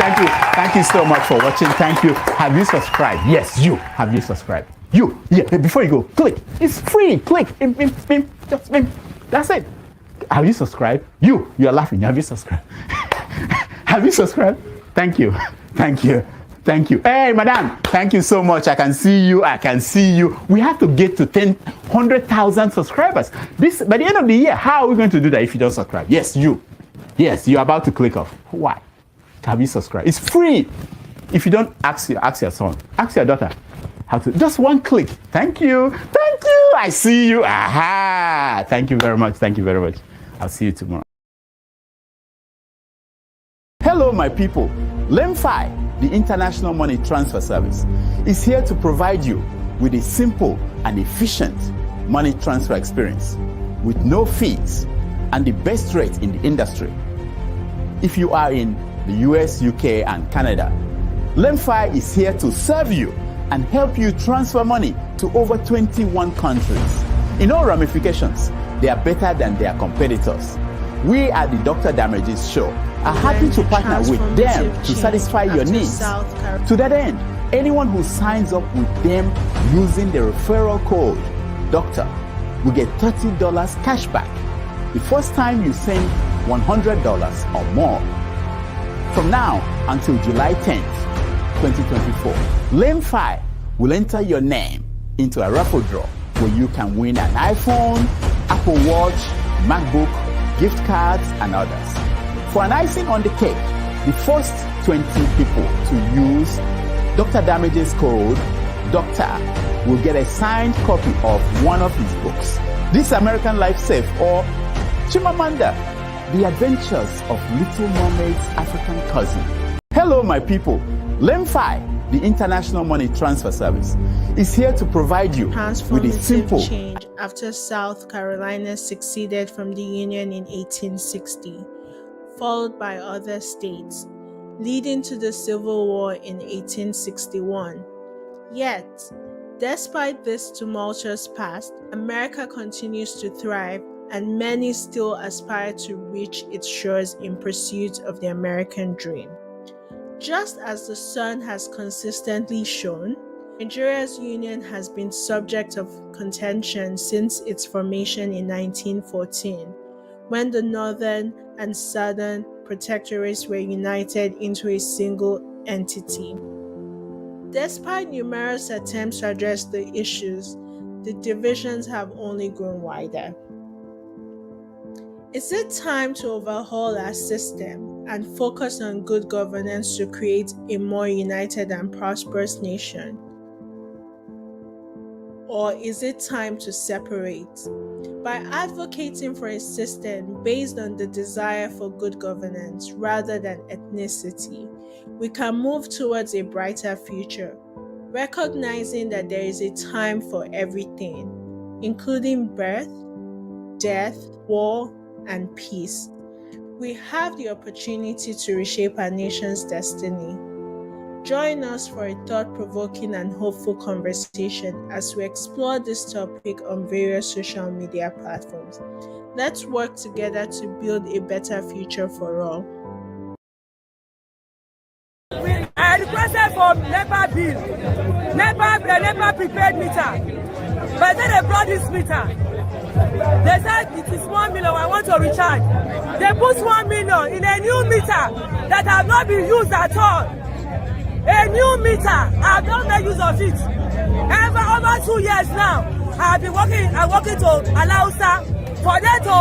Thank you. Thank you so much for watching. Thank you. Have you subscribed? Yes, you. Have you subscribed? You. Yeah, before you go, click. It's free. Click. Just that's it. Have you subscribed? You are laughing. Have you subscribed? Have you subscribed? Thank you. Thank you. Thank you. Hey, madam. Thank you so much. I can see you. I can see you. We have to get to 100,000 subscribers. This by the end of the year. How are we going to do that if you don't subscribe? Yes, you. Yes, you're about to click off. Why? Have you subscribed? It's free. If you don't, ask your son. Ask your daughter. How to? Just one click. Thank you. Thank you. I see you. Aha. Thank you very much. Thank you very much. I'll see you tomorrow. Hello, my people. LEMFI, the International Money Transfer Service, is here to provide you with a simple and efficient money transfer experience with no fees and the best rate in the industry. If you are in the US, UK, and Canada, LEMFI is here to serve you and help you transfer money to over 21 countries. In all ramifications, they are better than their competitors. We at the Dr. Damages Show are happy to partner with them to satisfy your needs. To that end, anyone who signs up with them using the referral code DOCTOR will get $30 cash back the first time you send $100 or more. From now until July 10th, 2024, LEMFI will enter your name into a raffle draw where you can win an iPhone, Apple Watch, MacBook, gift cards, and others. For an icing on the cake, the first 20 people to use Dr. Damages code DOCTOR will get a signed copy of one of his books, This American Life Safe or Chimamanda, The Adventures of Little Mermaid's African Cousin. Hello, my people. LEMFI, the International Money Transfer Service, is here to provide you with a simple change after South Carolina seceded from the Union in 1860, followed by other states, leading to the Civil War in 1861. Yet, despite this tumultuous past, America continues to thrive, and many still aspire to reach its shores in pursuit of the American dream. Just as the sun has consistently shone, Nigeria's union has been subject of contention since its formation in 1914, when the northern and southern protectorates were united into a single entity. Despite numerous attempts to address the issues, the divisions have only grown wider. Is it time to overhaul our system and focus on good governance to create a more united and prosperous nation? Or is it time to separate? By advocating for a system based on the desire for good governance rather than ethnicity, we can move towards a brighter future, recognizing that there is a time for everything, including birth, death, war, and peace. We have the opportunity to reshape our nation's destiny. Join us for a thought-provoking and hopeful conversation as we explore this topic on various social media platforms. Let's work together to build a better future for all. I requested for NEPA bill, NEPA prepared meter, but then they brought this meter. They said it is 1 million, I want to recharge. They put 1 million in a new meter that have not been used at all. A new meter, I have not made use of it. Over 2 years now, I have been working to allow for them to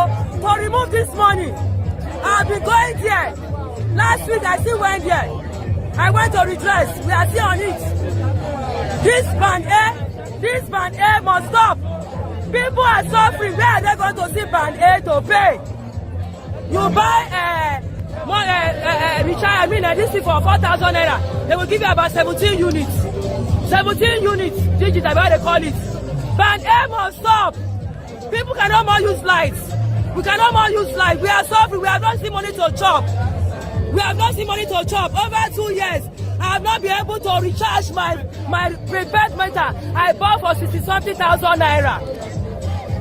remove this money. I have been going there. Last week I still went there. I went to redress. We are still on it. This band A must stop. People are suffering. Where are they going to see band A to pay? You buy this thing for 4,000 naira. They will give you about 17 units. 17 units. This is what they call it. Band A must stop. People cannot more use lights. We cannot more use lights. We are suffering. We have not seen money to chop. We have not seen money to chop. Over 2 years, I have not been able to recharge my prepaid meter. I bought for 60-something thousand naira.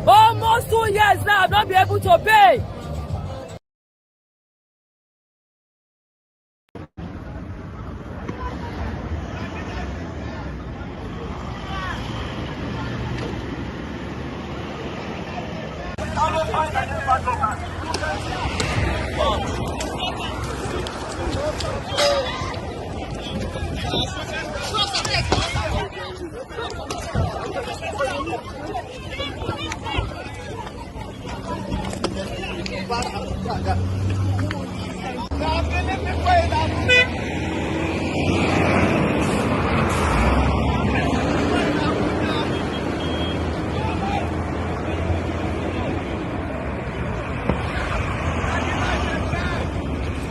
Almost 2 years now, I have not been able to pay.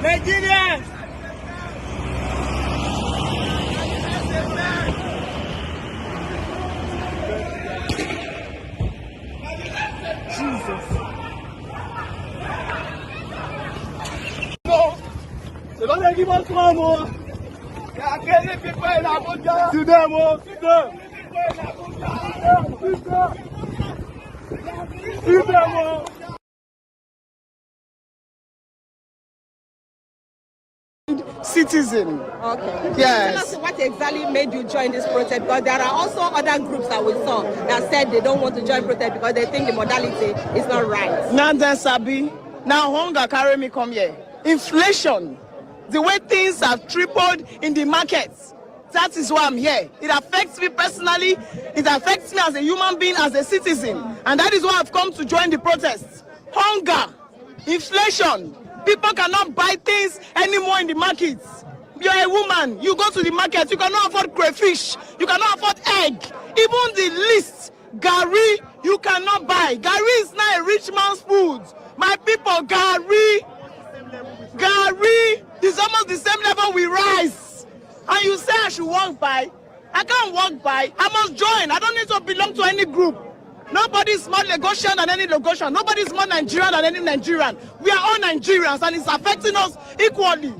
Nigerians! Jesus. They don't give us one more. They are killing people in Abuja. To them, oh, to them. To them, oh. Citizen. Okay. Yes. Tell us what exactly made you join this protest, because there are also other groups that we saw that said they don't want to join protest because they think the modality is not right. Now then, Sabi. Now hunger carry me come here. Inflation. The way things have tripled in the markets. That is why I'm here. It affects me personally. It affects me as a human being, as a citizen. And that is why I've come to join the protests. Hunger, inflation. People cannot buy things anymore in the markets. You're a woman. You go to the market. You cannot afford crayfish. You cannot afford egg. Even the least gari you cannot buy. Gari is not a rich man's food. My people, gari is almost the same level we rice. And you say I should walk by. I can't walk by. I must join. I don't need to belong to any group. Nobody is more Lagosian than any Lagosian. Nobody is more Nigerian than any Nigerian. We are all Nigerians and it's affecting us equally.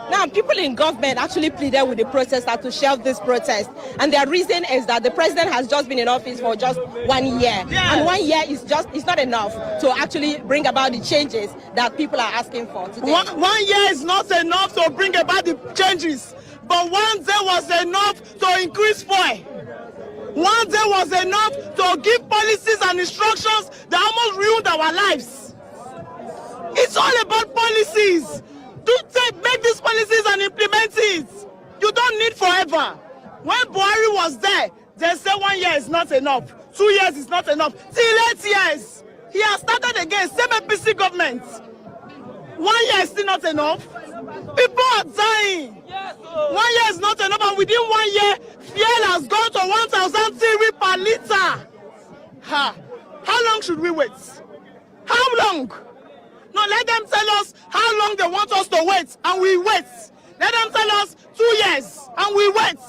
Now, people in government actually pleaded with the protesters to shelve this protest. And their reason is that the president has just been in office for just 1 year. Yes. And 1 year is not enough to actually bring about the changes that people are asking for today. One year is not enough to bring about the changes. But 1 day was enough to increase fuel. 1 day was enough to give policies and instructions that almost ruined our lives. It's all about policies. Make these policies and implement it. You don't need forever. When Buhari was there, they said 1 year is not enough. 2 years is not enough. Till 8 years. He has started again, same APC government. 1 year is still not enough. People are dying. 1 year is not enough, and within 1 year, fuel has gone to 1,003 per liter. How long should we wait? How long? No, let them tell us how long they want us to wait, and we wait. Let them tell us 2 years, and we wait.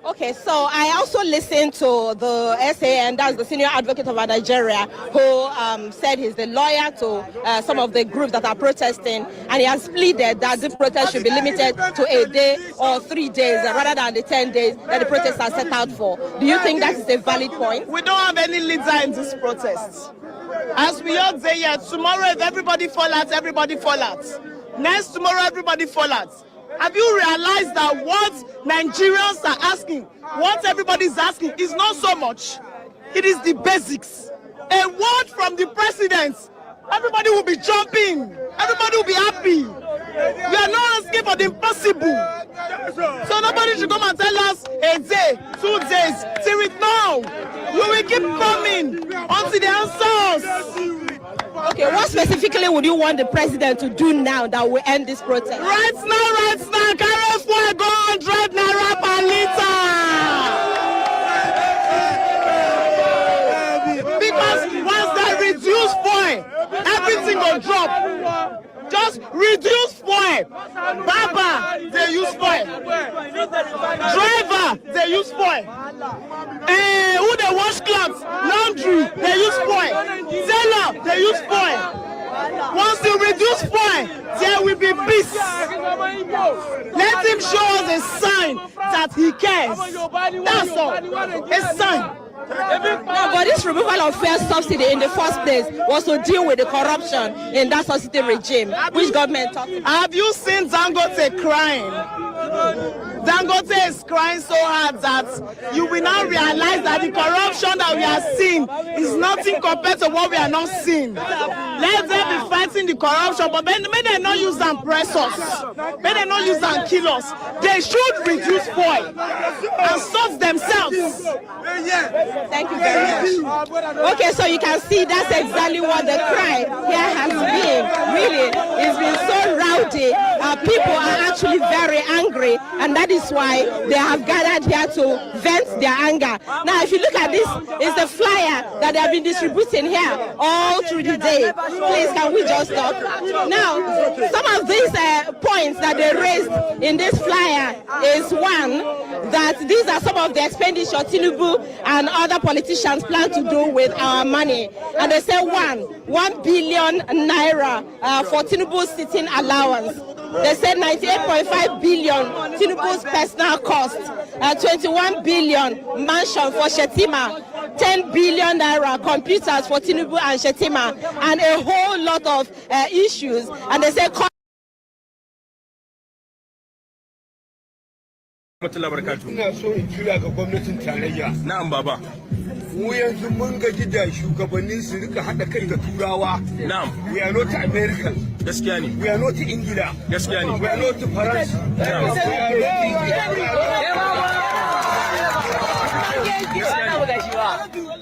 Okay, so I also listened to the SAN, that's the Senior Advocate of Nigeria, who said he's the lawyer to some of the groups that are protesting, and he has pleaded that the protest should be limited to a day or 3 days rather than the 10 days that the protests are set out for. Do you think that is a valid point? We don't have any leader in this protest. As we all say here, tomorrow if everybody fall out, everybody fall out. Next tomorrow, everybody fall out. Have you realized that what Nigerians are asking, what everybody is asking, is not so much? It is the basics. A word from the president, everybody will be jumping. Everybody will be happy. We are not asking for the impossible. So nobody should come and tell us a day, 2 days, till it now. We will keep coming until the answers. Okay, what specifically would you want the president to do now that will end this protest? Right now, carry fuel go 100 naira per liter. Because once they reduce fuel, everything will drop. Just reduce fuel. Barber, they use fuel. Driver, they use fuel. Who they wash clothes, laundry, they use fuel. Tailor, they use fuel. Once you reduce fuel, there will be peace. Let him show us a sign that he cares. That's all. A sign. No, but this removal of fuel subsidy in the first place was to deal with the corruption in that subsidy regime, which government talked about. Have you seen Dangote crying? Dangote is crying so hard that you will now realize that the corruption that we are seeing is nothing compared to what we are not seeing. Let them be fighting the corruption, but may they not use and press us. May they not use and kill us. They should reduce oil and sort themselves. Thank you very much. Okay, so you can see that's exactly what the cry here has been. Really, it's been so rowdy. People are actually very angry, and that is why they have gathered here to vent their anger. Now, if you look at this, it's the flyer that they have been distributing here all through the day. Please, can we just stop? Now, some of these points that they raised in this flyer is one, that these are some of the expenditure Tinubu and other politicians plan to do with our money. And they say 1 billion naira for Tinubu's sitting allowance. They said 98.5 billion Tinubu's personal cost, 21 billion mansion for Shetima, 10 billion naira computers for Tinubu and Shetima, and a whole lot of issues. And they say ina so in kira ga gwamnatin tarayya. Na'am baba. Mu yanzu mun gaji da shugabannin su rika hada kai ga turawa. Na'am. We are not America. Gaskiya ne. We are not Ingila. Gaskiya ne. We are not France.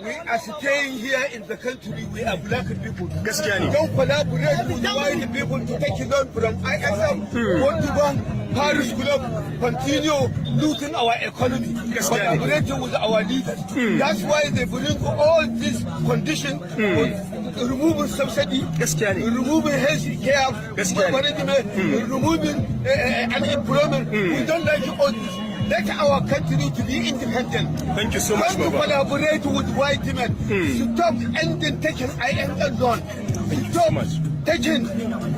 We are staying here in the country. We are black people. Don't collaborate with white people to take it on from ISM. What to bank? Paris Club continue looting our economy, collaborating with our leaders. That's why they bring all these conditions, removing subsidy, removing health care, removing unemployment. We don't like all this. Let our country to be independent. Thank you so much, Baba. Collaborate with white men. Stop ending taking IMF loan. Stop taking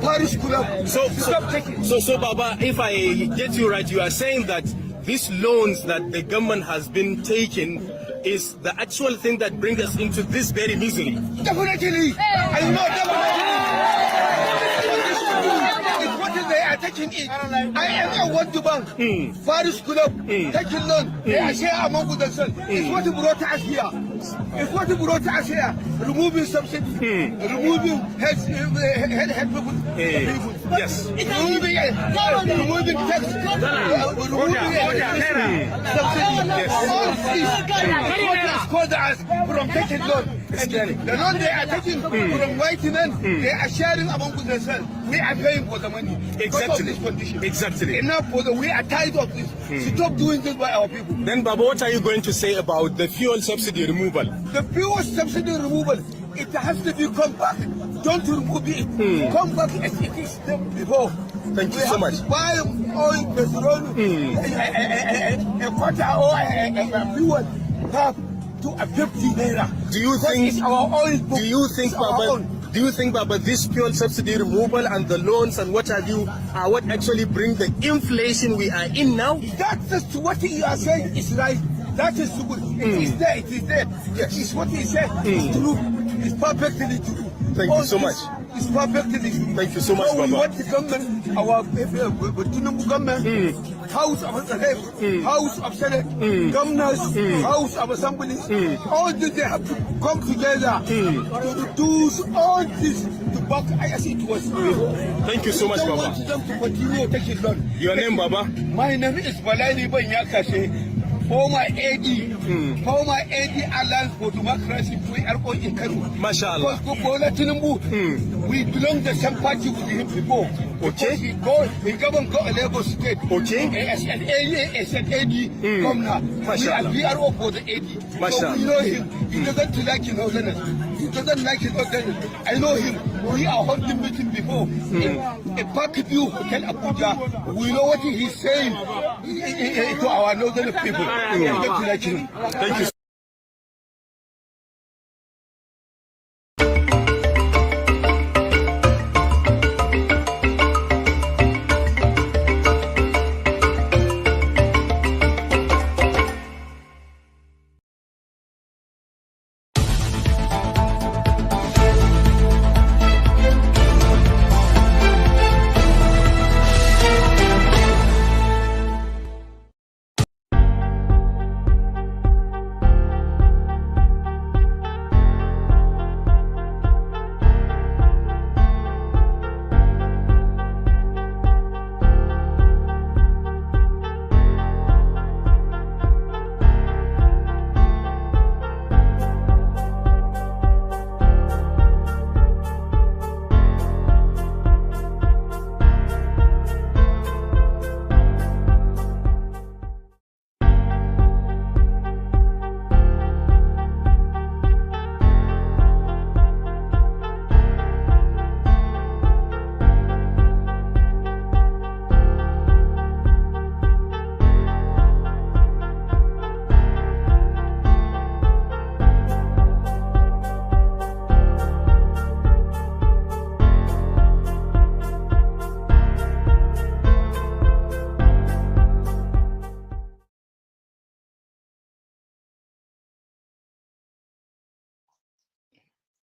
Paris Club. So, Baba, if I get you right, you are saying that these loans that the government has been taking is the actual thing that brings us into this very misery. Definitely. I know definitely. They are taking it. I am a World Bank, Paris Club, taking loan. They are sharing among themselves. It's what brought us here. It's what brought us here. Removing subsidy, removing health people. Yes. Removing tax, removing subsidy. All this what has caused us from taking loan. The loan they are taking from white men, they are sharing among themselves. We are paying for the money. Exactly. This condition. Exactly. Enough for we are tired of this. Stop doing this by our people. Then, Baba, what are you going to say about the fuel subsidy removal? The fuel subsidy removal, it has to be come back. Don't remove it. Come back as it is before. Thank you so much. Buy oil, petrol, a quarter or a fuel half to a 50 naira. Do you think? It's our oil book. Do you think, Baba, this fuel subsidy removal and the loans and what have you are what actually bring the inflation we are in now? That's what you are saying is right. That is good. It is there. It is there. It is what he said. It's true. It's perfectly true. Thank you so much. It's perfectly true. Thank you so much, We Baba. want the government, our Tinubu government, House of Senate, House of Senate, governors, House of Assemblies, all this they have to come together to do all this to back as it was. Thank you so much, I Baba. want them to continue taking loan. Your name, Baba? My name is Balani Banyakase. Former AD Alliance for Democracy, PRO in Kano. Mashallah. We belong the same party with him before. Okay. He governed Lagos State. Okay. As an AD governor. Mashallah. We are PRO for the AD. Mashallah. So we know him. He doesn't like Northerners. He doesn't like Northerners. I know him. We are holding meeting before. A Park View Hotel Abuja. We know what he's saying to our Northern people. We don't like him. Thank you.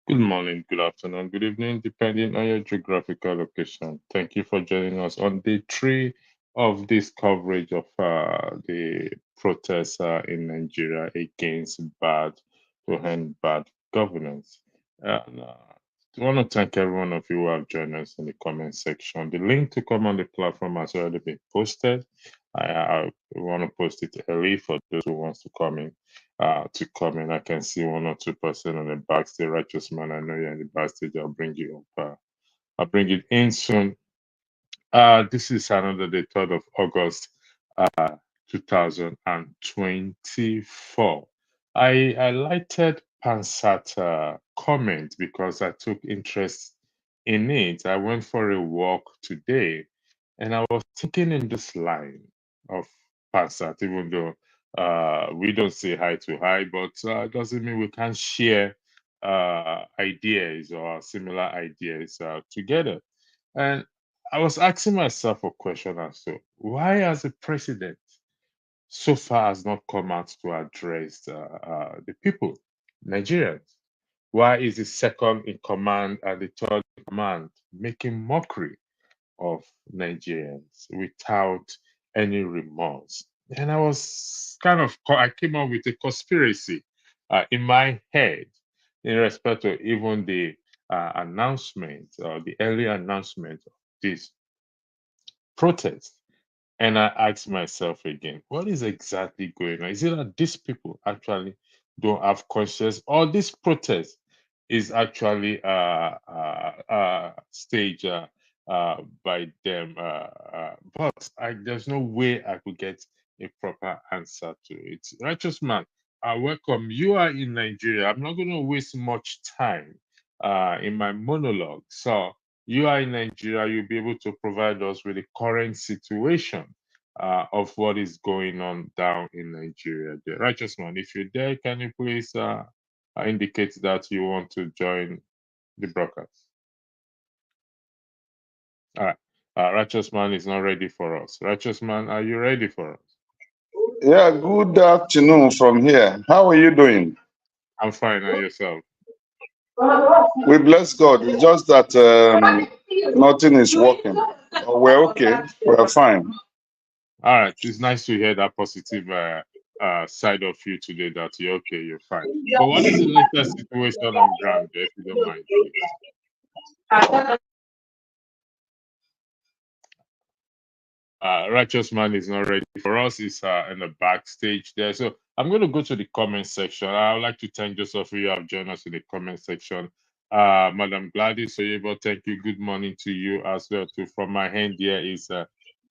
Good morning, good afternoon, good evening, depending on your geographical location. Thank you for joining us on day 3 of this coverage of the protests in Nigeria against to end bad governance. And I want to thank every one of you who have joined us in the comment section. The link to come on the platform has already been posted. I want to post it early for those who wants to come in. I can see 1 or 2% on the backstage. Righteous man, I know you're in the backstage. I'll bring you up. I'll bring it in soon. This is another day, 3rd of August, 2024. I highlighted Pansat comment because I took interest in it. I went for a walk today and I was thinking in this line of Pansat, even though we don't say hi to hi, but doesn't mean we can't share ideas or similar ideas together. And I was asking myself a question as to why, as a president, so far has not come out to address the people, Nigerians. Why is the second in command and the third in command making mockery of Nigerians without any remorse? And I came up with a conspiracy in my head in respect to even the announcement or the early announcement of this protest. And I asked myself again, what is exactly going on? Is it that these people actually don't have conscience, or this protest is actually staged by them? But there's no way I could get a proper answer to it. Righteous man, welcome. You are in Nigeria. I'm not going to waste much time in my monologue. So you are in Nigeria, you'll be able to provide us with the current situation of what is going on down in Nigeria. The righteous man, if you're there, can you please indicate that you want to join the broadcast? All right. Righteous man is not ready for us. Righteous man, are you ready for us? Yeah, good afternoon from here. How are you doing? I'm fine. And yourself? We bless God. It's just that nothing is working. We're okay. We're fine. All right. It's nice to hear that positive side of you today, that you're okay, you're fine. But what is the latest situation on ground, if you don't mind, please? Righteous man is not ready for us. He's in the backstage there. So I'm going to go to the comment section. I would like to thank those of you who have joined us in the comment section. Madam Gladys Oyebo, thank you. Good morning to you as well. Too. From my hand here is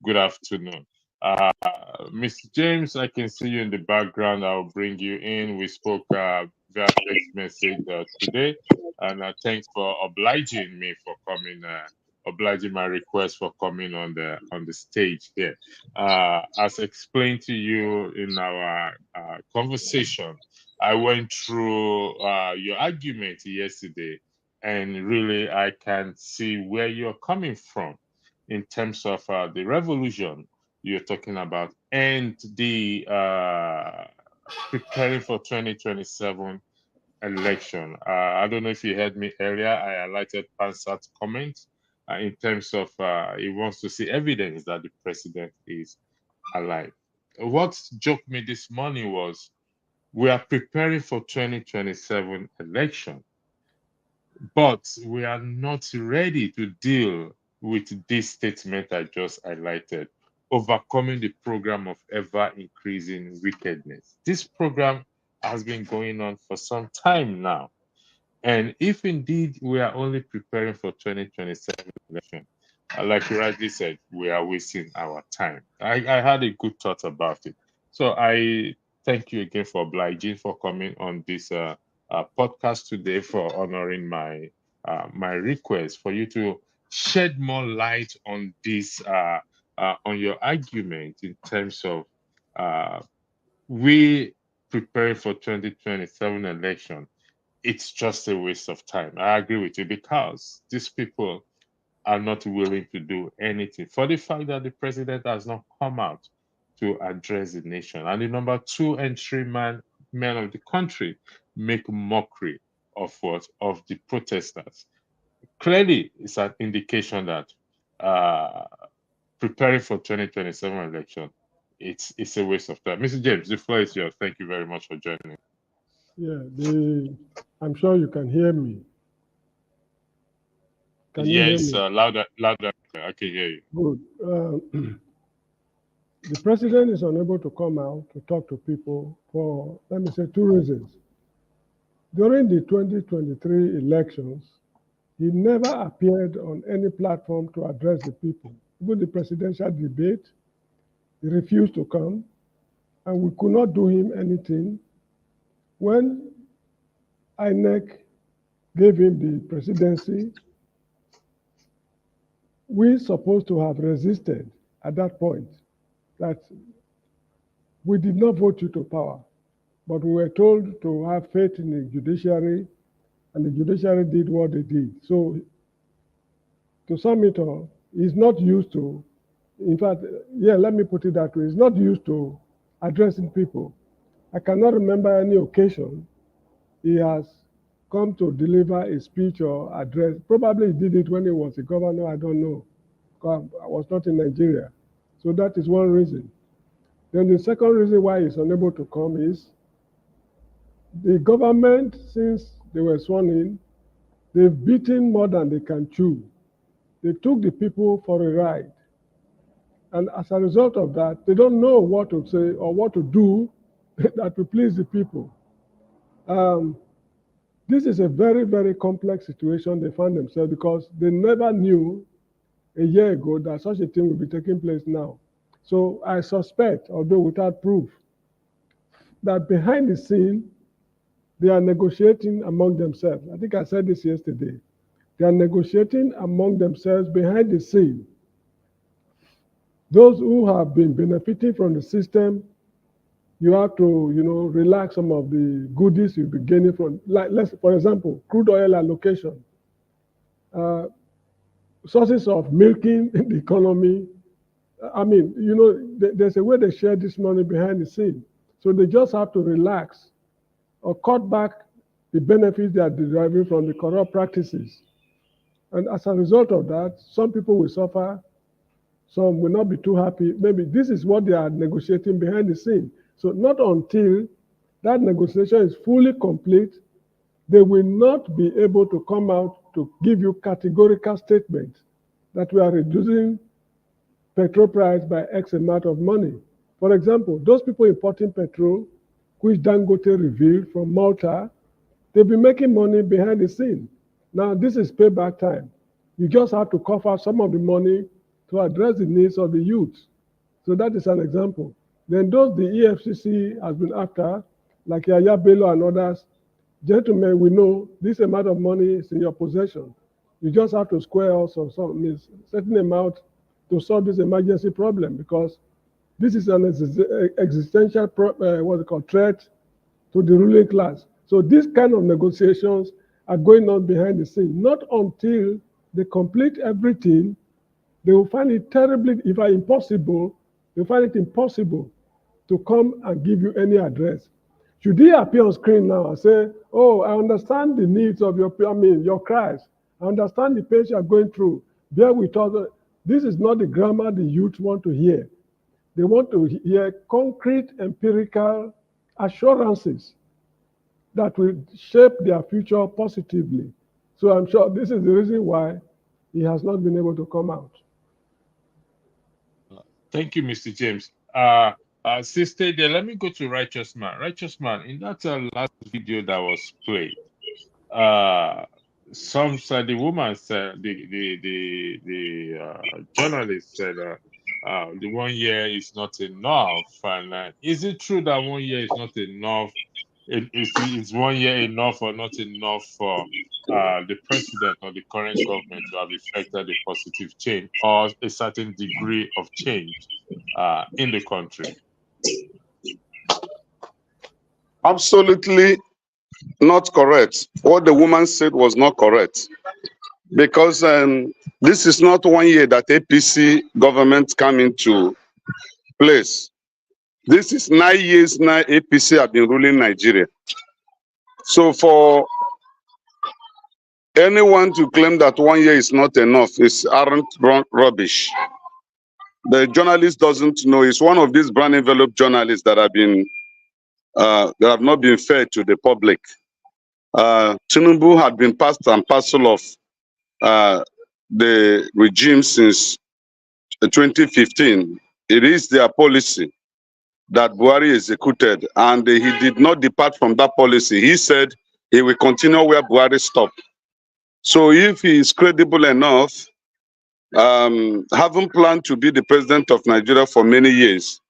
good afternoon. Mr. James, I can see you in the background. I'll bring you in. We spoke via text message today, and thanks for obliging me for coming. Obliging my request for coming on the stage here. As explained to you in our conversation, I went through your argument yesterday, and really I can see where you're coming from in terms of the revolution you're talking about and the preparing for 2027 election. I don't know if you heard me earlier. I highlighted Pansat's comment in terms of he wants to see evidence that the president is alive. What joked me this morning was we are preparing for 2027 election, but we are not ready to deal with this statement I just highlighted, overcoming the program of ever increasing wickedness. This program has been going on for some time now. And if indeed we are only preparing for 2027 election, like you rightly said, we are wasting our time. I had a good thought about it. So I thank you again for obliging for coming on this podcast today, for honoring my request for you to shed more light on this on your argument in terms of we preparing for 2027 election. It's just a waste of time. I agree with you, because these people are not willing to do anything for the fact that the president has not come out to address the nation. And the number 2 and 3 men of the country make mockery of the protesters. Clearly, it's an indication that preparing for 2027 election, it's a waste of time. Mr. James, the floor is yours. Thank you very much for joining. Yeah, I'm sure you can hear me. Can you hear me? Louder. I can hear you. Good. The president is unable to come out to talk to people for, let me say, two reasons. During the 2023 elections, he never appeared on any platform to address the people. Even the presidential debate, he refused to come, and we could not do him anything. When INEC gave him the presidency, we supposed to have resisted at that point, that we did not vote you to power, but we were told to have faith in the judiciary, and the judiciary did what they did. So to sum it all, he's not used to, in fact, let me put it that way, he's not used to addressing people. I cannot remember any occasion he has come to deliver a speech or address. Probably he did it when he was a governor, I don't know, because I was not in Nigeria. So that is one reason. Then the second reason why he's unable to come is the government, since they were sworn in, they've beaten more than they can chew. They took the people for a ride. And as a result of that, they don't know what to say or what to do that will please the people. This is a very, very complex situation they find themselves, because they never knew a year ago that such a thing will be taking place now. So I suspect, although without proof, that behind the scene, they are negotiating among themselves. I think I said this yesterday. They are negotiating among themselves behind the scene. Those who have been benefiting from the system, you have to, relax some of the goodies you'll be gaining from, like, for example, crude oil allocation, sources of milking the economy. I mean, there's a way they share this money behind the scene. So they just have to relax or cut back the benefits they are deriving from the corrupt practices. And as a result of that, some people will suffer, some will not be too happy. Maybe this is what they are negotiating behind the scene. So not until that negotiation is fully complete, they will not be able to come out to give you categorical statements that we are reducing petrol price by X amount of money. For example, those people importing petrol, which Dangote revealed from Malta, they've been making money behind the scene. Now, this is payback time. You just have to cough out some of the money to address the needs of the youth. So that is an example. Then those the EFCC has been after, like Yaya Bello and others, gentlemen, we know this amount of money is in your possession. You just have to square also some certain amount to solve this emergency problem, because this is an existential threat to the ruling class. So these kind of negotiations are going on behind the scene. Not until they complete everything, they will find it terribly, if not impossible, they find it impossible to come and give you any address. Should he appear on screen now and say, oh, I understand the needs of your cries. I understand the pain you are going through. Bear with us. This is not the grammar the youth want to hear. They want to hear concrete, empirical assurances that will shape their future positively. So I'm sure this is the reason why he has not been able to come out. Thank you, Mr. James. Sister, there, let me go to Righteous Man. Righteous Man, in that last video that was played, some said, the woman said, the journalist said, the 1 year is not enough. And is it true that 1 year is not enough? Is 1 year enough or not enough for the president or the current government to have effected a positive change or a certain degree of change in the country? Absolutely not correct. What the woman said was not correct, because this is not 1 year that APC government came into place. This is 9 years now APC have been ruling Nigeria. So for Anyone to claim that 1 year is not enough is arrant rubbish. The journalist doesn't know. It's one of these brown envelope journalists that have not been fair to the public. Tinubu had been part and parcel of the regime since 2015. It is their policy that Buhari executed, and he did not depart from that policy. He said he will continue where Buhari stopped. So if he is credible enough, having planned to be the president of Nigeria for many years,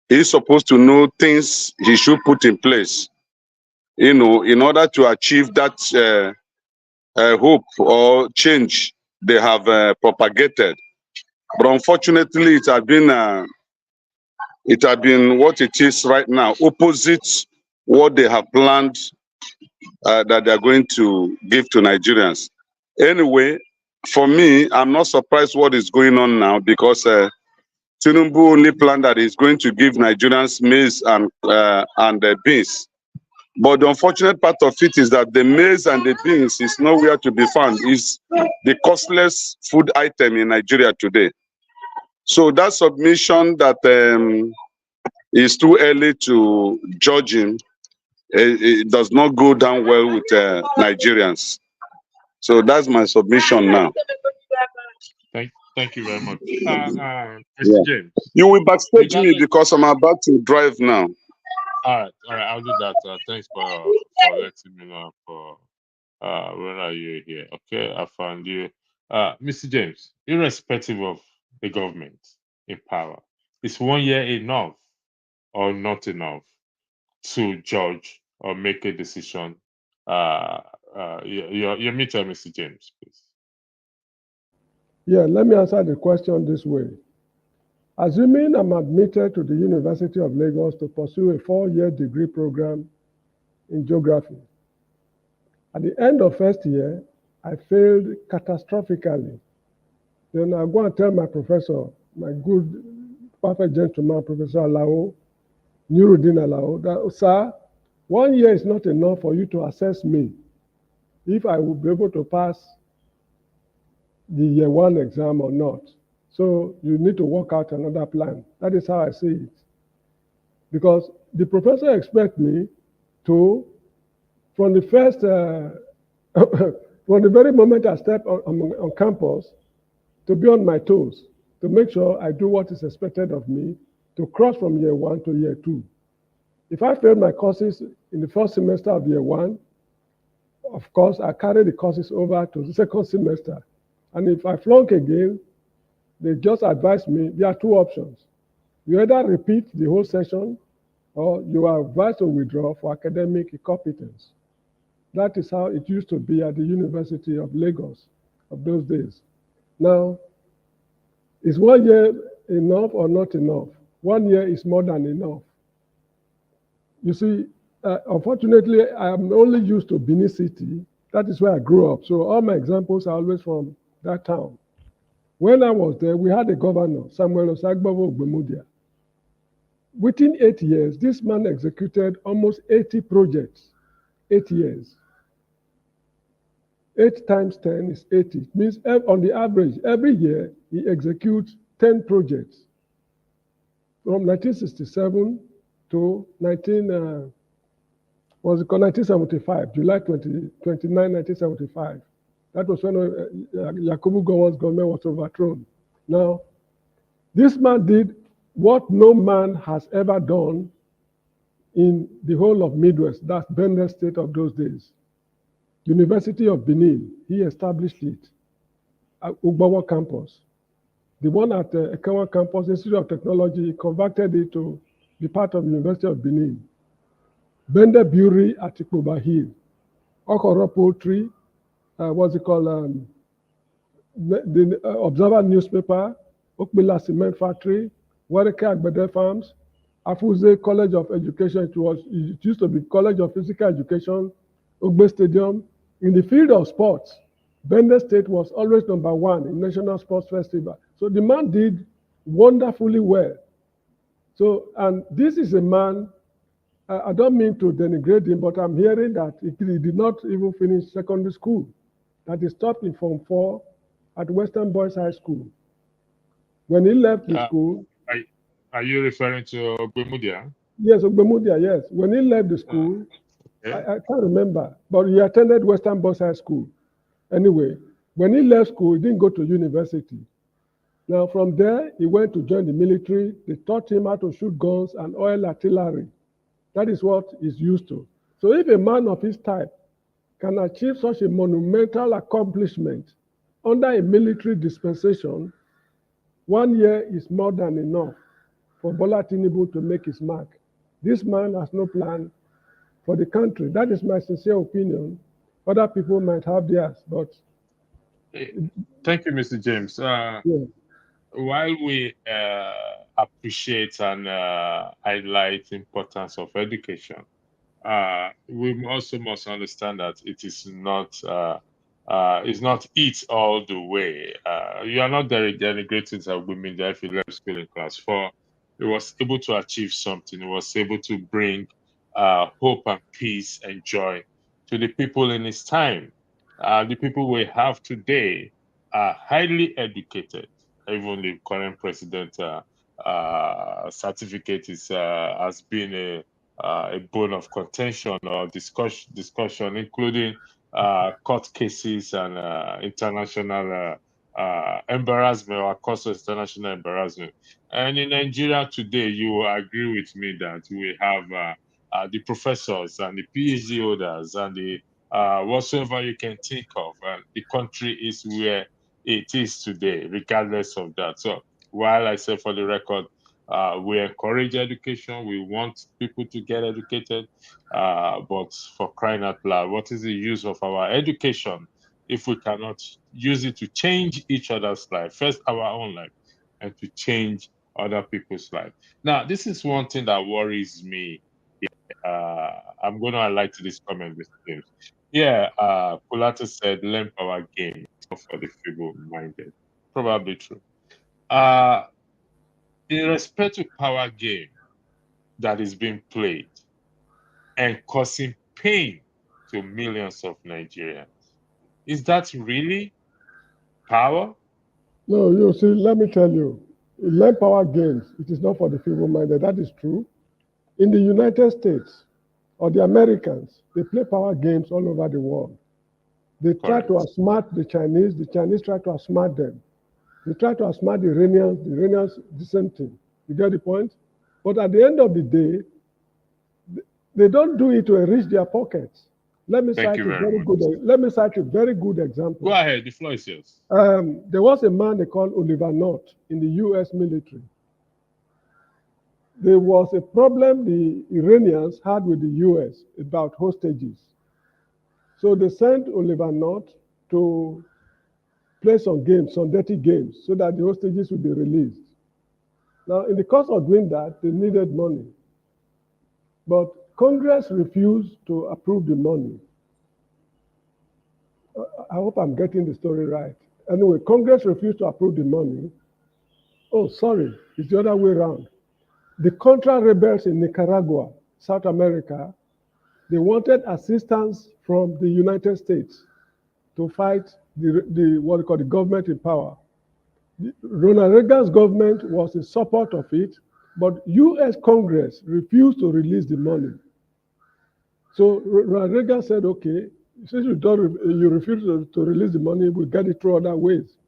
he's supposed to know things he should put in place, in order to achieve that hope or change they have propagated. But unfortunately, it has been what it is right now, opposite what they have planned that they are going to give to Nigerians. Anyway, for me, I'm not surprised what is going on now, because Tinubu only planned that he's going to give Nigerians maize and beans. But the unfortunate part of it is that the maize and the beans is nowhere to be found. It's the costless food item in Nigeria today. So that submission that is too early to judge him, it does not go down well with Nigerians. So that's my submission now. Thank you very much. Mr. James. You will backstage me because I'm about to drive now. All right, I'll do that. Thanks for letting me know for where are you here. Okay, I found you. Mr. James, irrespective of the government in power, is 1 year enough or not enough to judge or make a decision? Your meter, Mr. James, please. Yeah, let me answer the question this way. Assuming I'm admitted to the University of Lagos to pursue a 4-year degree program in geography, at the end of first year, I failed catastrophically. Then I go and tell my professor, my good, perfect gentleman, Professor Alao, Nuruddin Alao, that, sir, 1 year is not enough for you to assess me if I will be able to pass the year 1 exam or not. So you need to work out another plan. That is how I see it. Because the professor expects me to, from the first, from the very moment I step on campus, to be on my toes, to make sure I do what is expected of me, to cross from year 1 to year 2. If I fail my courses in the first semester of year 1, of course, I carry the courses over to the second semester. And if I flunk again, they just advise me, there are 2 options. You either repeat the whole session, or you are advised to withdraw for academic incompetence. That is how it used to be at the University of Lagos of those days. Now, is 1 year enough or not enough? 1 year is more than enough. You see, unfortunately, I am only used to Benin City. That is where I grew up. So all my examples are always from that town. When I was there, we had a governor, Samuel Osagbavo Ogbemudia. Within 8 years, this man executed almost 80 projects. 8 years. 8 times 10 is 80. It means on the average, every year, he executes 10 projects. From 1967 to 1975, July 29, 1975. That was when Yakubu Gowon's government was overthrown. Now, this man did what no man has ever done in the whole of Midwest, that's Benin State of those days. University of Benin, he established it at Ugbawa campus. The one at the Ekawa campus, Institute of Technology, he converted it to be part of the University of Benin. Bender Brewery at Ikuba Hill. Okoro Poultry, what's it called? The Observer newspaper, Okmila Cement Factory, Wareke Agbede Farms, Afuze College of Education. It used to be College of Physical Education, Ogbe Stadium. In the field of sports, Bender State was always #1 in National Sports Festival. So the man did wonderfully well. So, and this is a man, I don't mean to denigrate him, but I'm hearing that he did not even finish secondary school. that he stopped in Form 4 at Western Boys High School. When he left the school... Are you referring to Ogbemudia? Yes, Ogbemudia, yes. When he left the school, I can't remember, but he attended Western Boys High School. Anyway, when he left school, he didn't go to university. Now, from there, he went to join the military. They taught him how to shoot guns and oil artillery. That is what he's used to. So if a man of his type can achieve such a monumental accomplishment under a military dispensation, 1 year is more than enough for Bola Tinubu to make his mark. This man has no plan for the country. That is my sincere opinion. Other people might have theirs, but... Thank you, Mr. James. Yeah. While we appreciate and highlight the importance of education, we also must understand that it is not it all the way. You are not denigrating that women there if you left school in class 4. He was able to achieve something. He was able to bring hope and peace and joy to the people in his time. The people we have today are highly educated. Even the current president certificate has been a bone of contention or discussion, including court cases and international embarrassment or cause of international embarrassment. And in Nigeria today, you will agree with me that we have the professors and the PhD holders and the whatsoever you can think of. And the country is where it is today, regardless of that. So while I say for the record, we encourage education, we want people to get educated, but for crying out loud, what is the use of our education if we cannot use it to change each other's life, first our own life, and to change other people's life? Now, this is one thing that worries me. I'm going to highlight this comment, Mr. James. Yeah, Kulata said, learn power game for the feeble-minded. Probably true. In respect to power game that is being played and causing pain to millions of Nigerians, is that really power? No, you see, let me tell you, learn power games, it is not for the feeble-minded. That is true. In the United States or the Americans, they play power games all over the world. They try to outsmart the Chinese try to outsmart them. They try to outsmart the Iranians, the same thing. You get the point? But at the end of the day, they don't do it to enrich their pockets. Let me cite a very good example. Go ahead, the floor is yours. There was a man they called Oliver North in the US military. There was a problem the Iranians had with the US about hostages. So they sent Oliver North to play some games, some dirty games, so that the hostages would be released. Now, in the course of doing that, they needed money. But Congress refused to approve the money. I hope I'm getting the story right. Anyway, Congress refused to approve the money. Oh, sorry, it's the other way around. The Contra rebels in Nicaragua, South America, they wanted assistance from the United States to fight what we call the government in power. Ronald Reagan's government was in support of it, but US Congress refused to release the money. So Ronald Reagan said, okay, since you refuse to release the money, we'll get it through other ways.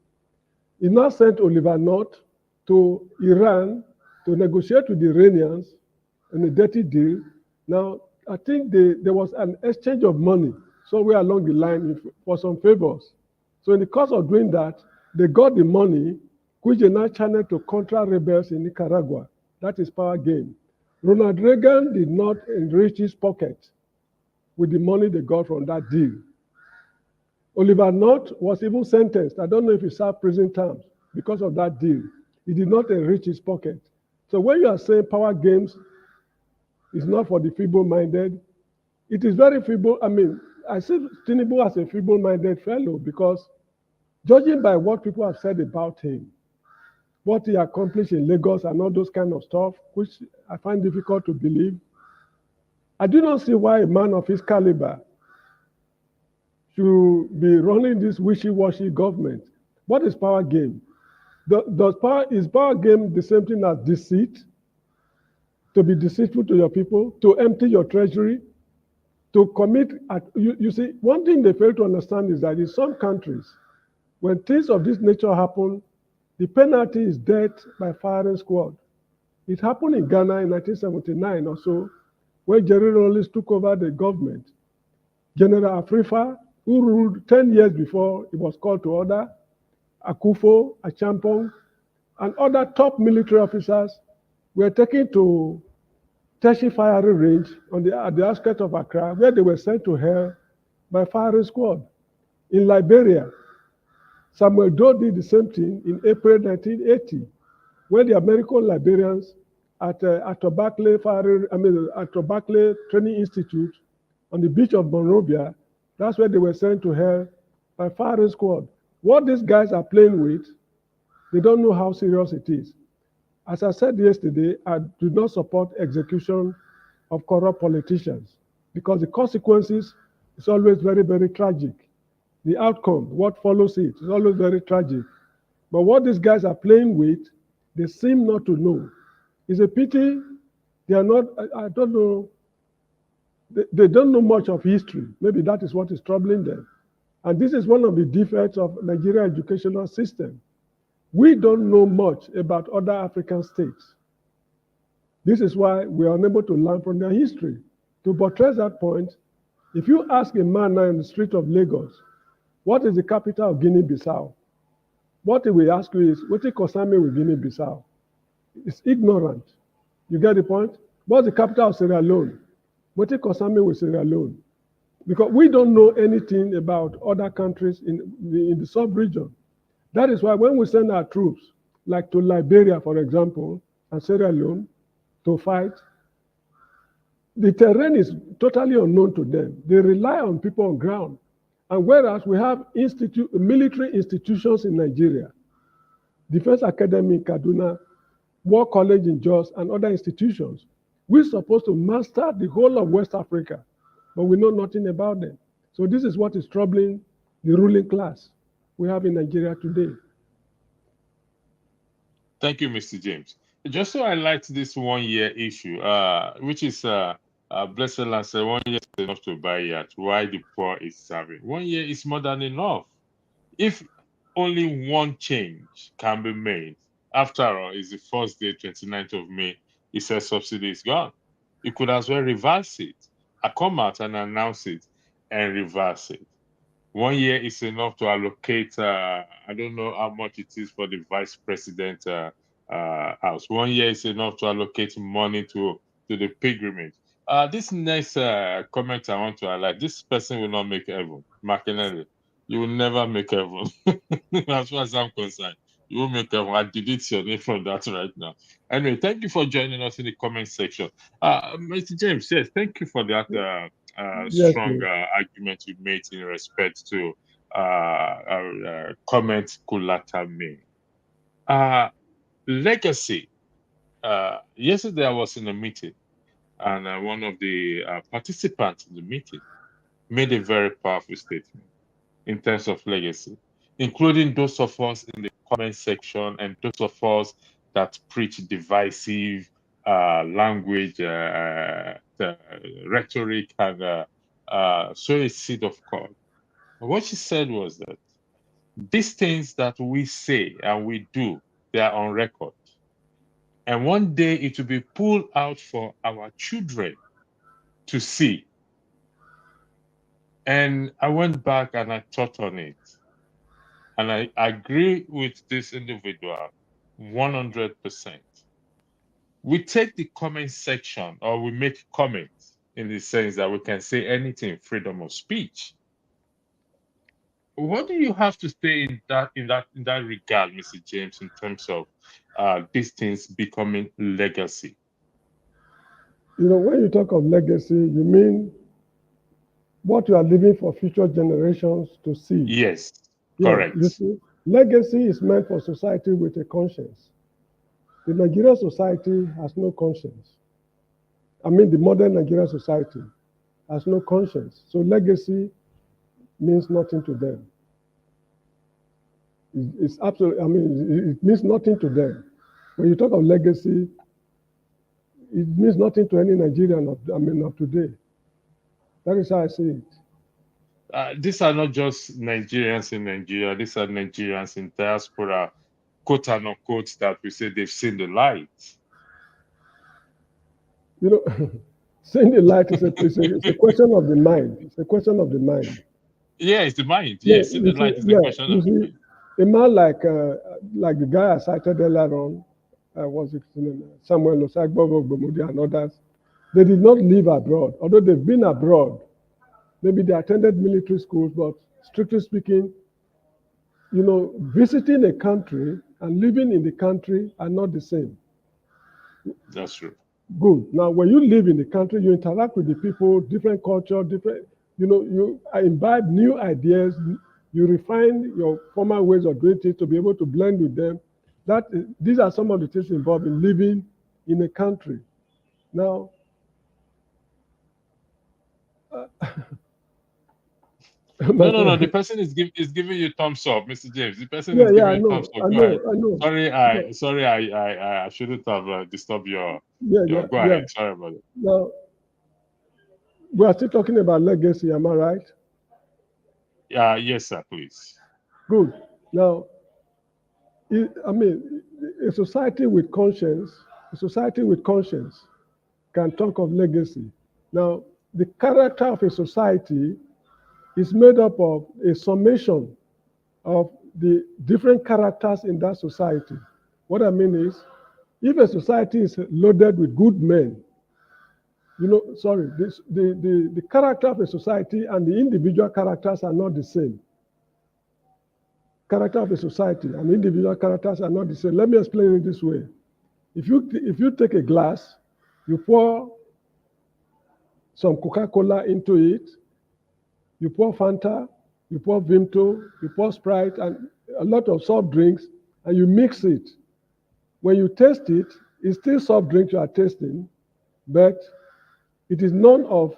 He now sent Oliver North to Iran to negotiate with the Iranians in a dirty deal. Now, I think there was an exchange of money somewhere along the line for some favors. So in the course of doing that, they got the money, which they now channeled to Contra rebels in Nicaragua. That is power game. Ronald Reagan did not enrich his pocket with the money they got from that deal. Oliver North was even sentenced. I don't know if he served prison terms because of that deal. He did not enrich his pocket. So when you are saying power games is not for the feeble-minded, it is very feeble. I mean, I see Tinubu as a feeble-minded fellow because judging by what people have said about him, what he accomplished in Lagos and all those kind of stuff, which I find difficult to believe, I do not see why a man of his caliber should be running this wishy-washy government. What is power game? Is power game the same thing as deceit? To be deceitful to your people, to empty your treasury, to commit. You see, one thing they fail to understand is that in some countries, when things of this nature happen, the penalty is death by firing squad. It happened in Ghana in 1979 or so, when Jerry Rawlings took over the government. General Afrifa, who ruled 10 years before he was called to order, Akufo, Achampong, and other top military officers were taken to Teshi firing range at the outskirts of Accra, where they were sent to hell by firing squad. In Liberia, Samuel Doe did the same thing in April 1980, when the American Liberians at Tobacco Training Institute on the beach of Monrovia, that's where they were sent to hell by firing squad. What these guys are playing with, they don't know how serious it is. As I said yesterday, I do not support execution of corrupt politicians because the consequences is always very, very tragic. The outcome, what follows it, is always very tragic. But what these guys are playing with, they seem not to know. It's a pity they are not, I don't know, they don't know much of history. Maybe that is what is troubling them. And this is one of the defects of Nigerian educational system. We don't know much about other African states. This is why we are unable to learn from their history. To buttress that point, if you ask a man now in the street of Lagos, what is the capital of Guinea-Bissau? What he will ask you is, what is Kosame with Guinea-Bissau? It's ignorant. You get the point? What's the capital of Sierra Leone? What is Kosame with Sierra Leone? Because we don't know anything about other countries in the sub-region. That is why when we send our troops, like to Liberia, for example, and Sierra Leone, to fight, the terrain is totally unknown to them. They rely on people on ground. And whereas we have military institutions in Nigeria, Defense Academy in Kaduna, War College in Jos, and other institutions, we're supposed to master the whole of West Africa, but we know nothing about them. So this is what is troubling the ruling class we have in Nigeria today. Thank you, Mr. James. Just so I highlight this 1 year issue, which is Blessed Land said 1 year is enough to buy yacht. Why the poor is starving? 1 year is more than enough. If only one change can be made, after all, it's the first day, 29th of May, he says subsidy is gone. You could as well reverse it. I come out and announce it and reverse it. 1 year is enough to allocate, I don't know how much it is for the vice president house. 1 year is enough to allocate money to the pilgrimage. This next comment I want to highlight, this person will not make heaven. Makinelli, you will never make heaven. As far as I'm concerned, you will make heaven. I delete your name from that right now. Anyway, thank you for joining us in the comment section. Mr. James, yes, thank you for that strong argument you made in respect to comment Kulata made. Legacy. Yesterday I was in a meeting, and one of the participants in the meeting made a very powerful statement in terms of legacy, including those of us in the comment section and those of us that preach divisive language, rhetoric, and sow a seed of God. What she said was that these things that we say and we do, they are on record. And one day it will be pulled out for our children to see. And I went back and I thought on it. And I agree with this individual 100%. We take the comment section, or we make comments in the sense that we can say anything, freedom of speech. What do you have to say in that regard, Mr. James, in terms of these things becoming legacy? You know, when you talk of legacy, you mean what you are leaving for future generations to see. Yes, correct. You see, legacy is meant for society with a conscience. The Nigerian society has no conscience. I mean, the modern Nigerian society has no conscience. So legacy means nothing to them. It's absolutely, I mean, it means nothing to them. When you talk of legacy, it means nothing to any Nigerian of today. That is how I see it. These are not just Nigerians in Nigeria. These are Nigerians in diaspora, quote unquote, that we say they've seen the light. You know, seeing the light is a question of the mind. It's a question of the mind. Yeah, it's the mind. Yeah, Yes, seeing the light is the question you of the see, mind. a man like the guy I cited earlier on, was his name, Samuel Osagbogo Gbomodi and others. They did not live abroad, although they've been abroad. Maybe they attended military schools, but strictly speaking, you know, visiting a country and living in the country are not the same. That's true. Good. Now, when you live in the country, you interact with the people, different culture, different, you know, you imbibe new ideas, you refine your former ways of doing things to be able to blend with them. These are some of the things involved in living in a country. Now, No. The person is giving you thumbs up, Mr. James. The person yeah, is yeah, giving I you thumbs know, up. I Go know, ahead. I know. Sorry, I shouldn't have disturbed your. Yeah. Go ahead. Sorry about it. Now, we are still talking about legacy, am I right? Yes, sir. Please. Good. Now, I mean, a society with conscience can talk of legacy. Now, the character of a society is made up of a summation of the different characters in that society. What I mean is, if a society is loaded with good men, the character of a society and the individual characters are not the same. Character of a society and individual characters are not the same. Let me explain it this way. If you take a glass, you pour some Coca-Cola into it, you pour Fanta, you pour Vimto, you pour Sprite, and a lot of soft drinks, and you mix it. When you taste it, it's still soft drink you are tasting, but it is none of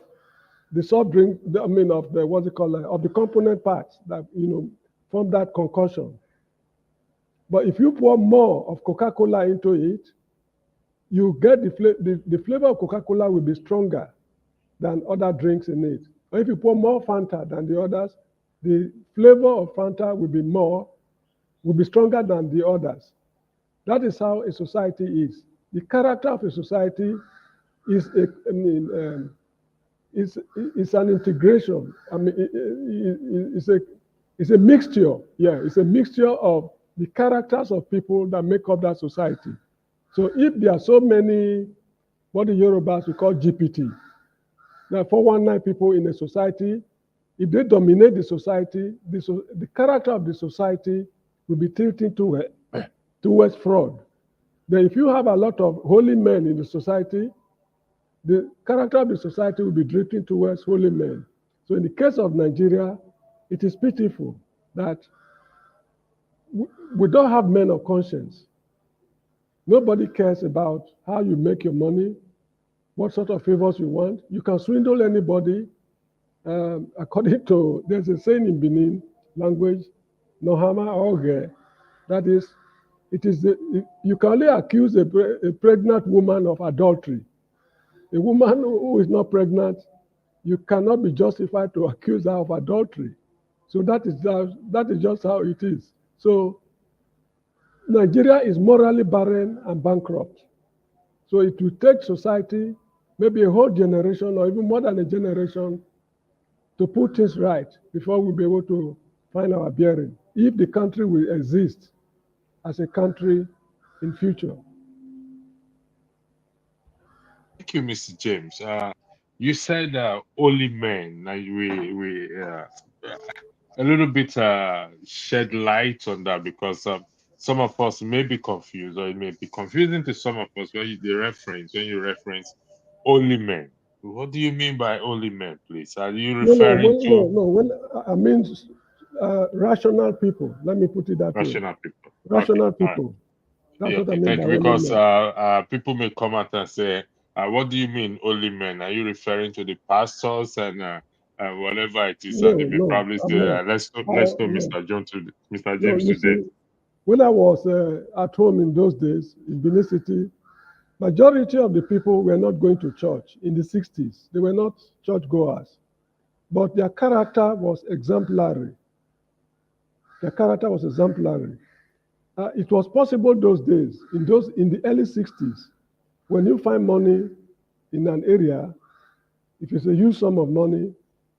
the soft drink, of the component parts that, form that concoction. But if you pour more of Coca-Cola into it, you get the flavor of Coca-Cola will be stronger than other drinks in it. Or if you pour more Fanta than the others, the flavor of Fanta will be stronger than the others. That is how a society is. The character of a society is it's an integration. I mean, it's a mixture. Yeah, it's a mixture of the characters of people that make up that society. So if there are so many, what the Yorubas we call GPT, there are 419 people in a society, if they dominate the society, the character of the society will be tilting towards fraud. Then if you have a lot of holy men in the society, the character of the society will be drifting towards holy men. So in the case of Nigeria, it is pitiful that we don't have men of conscience. Nobody cares about how you make your money, what sort of favors you want. You can swindle anybody. According to, there's a saying in Benin language, Nohama Oge, that is, you can only accuse a pregnant woman of adultery. A woman who is not pregnant, you cannot be justified to accuse her of adultery. So that is just how it is. So Nigeria is morally barren and bankrupt. So it will take society, maybe a whole generation or even more than a generation, to put things right before we'll be able to find our bearing, if the country will exist as a country in future. Thank you, Mr. James. You said only men. We a little bit shed light on that because some of us may be confused, or it may be confusing to some of us when you reference only men. What do you mean by only men, please? Are you referring to When I mean rational people. Let me put it that rational way. people? Rational Okay, all right. people. That's Yeah, what I okay, mean thank by you. only Because men. people may come out and say, what do you mean only men? Are you referring to the pastors and whatever it is, No, they may no, probably I'm say, not. let's know No, Mr. no, James you today. see, when I was at home in those days in Benin City, majority of the people were not going to church in the 60s. They were not churchgoers, but their character was exemplary. Their character was exemplary. It was possible those days, in the early 60s, when you find money in an area, if it's a huge sum of money,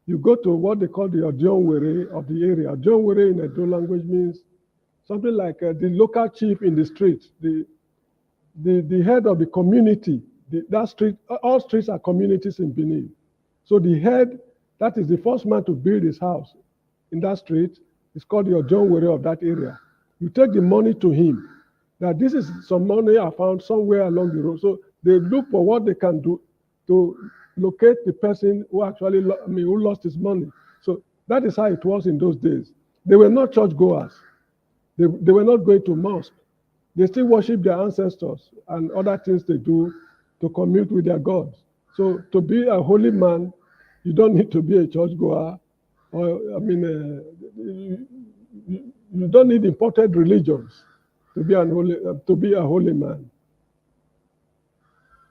you go to what they call the Odionwere of the area. Odionwere in Edo language means something like the local chief in the street, the head of the community. That street, all streets are communities in Benin. So the head, that is the first man to build his house in that street, is called the Odionwere of that area. You take the money to him. Now this is some money I found somewhere along the road. So they look for what they can do to locate the person who actually, who lost his money. So that is how it was in those days. They were not churchgoers. They were not going to mosque. They still worship their ancestors and other things they do to commune with their gods. So to be a holy man, you don't need to be a churchgoer, or you don't need imported religions to be a holy man.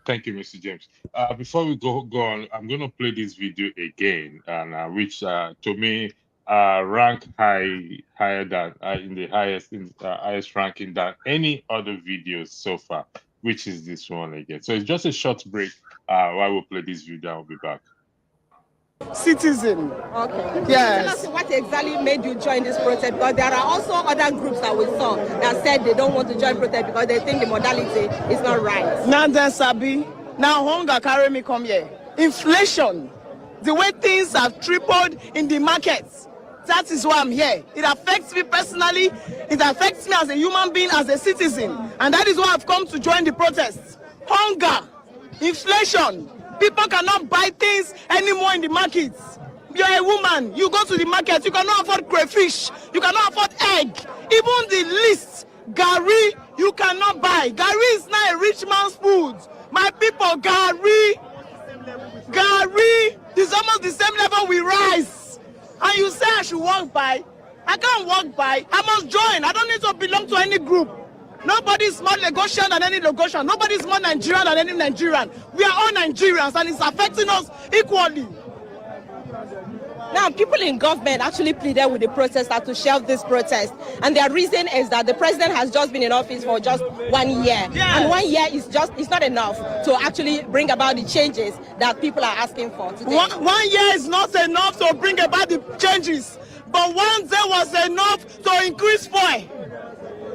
Thank you, Mr. James. Before we go on, I'm going to play this video again, and which to me rank higher than in the highest ranking than any other videos so far, which is this one again. So it's just a short break while we play this video. I'll be back. Citizen. Okay. Yes. Tell us what exactly made you join this protest, because there are also other groups that we saw that said they don't want to join protest because they think the modality is not right. Now then, Sabi. Now hunger carry me come here. Inflation. The way things have tripled in the markets. That is why I'm here. It affects me personally. It affects me as a human being, as a citizen. And that is why I've come to join the protests. Hunger. Inflation. People cannot buy things anymore in the markets. You're a woman, you go to the market, you cannot afford crayfish, you cannot afford egg. Even the least, gari, you cannot buy. Gari is not a rich man's food. My people, gari is almost the same level with rice. And you say I should walk by? I can't walk by. I must join. I don't need to belong to any group. Nobody is more Lagosian than any Lagosian. Nobody is more Nigerian than any Nigerian. We are all Nigerians, and it's affecting us equally. Now, people in government actually pleaded with the protesters to shelve this protest, and their reason is that the president has just been in office for just 1 year, and 1 year is not enough to actually bring about the changes that people are asking for today. 1 year is not enough to bring about the changes, but 1 day was enough to increase fuel.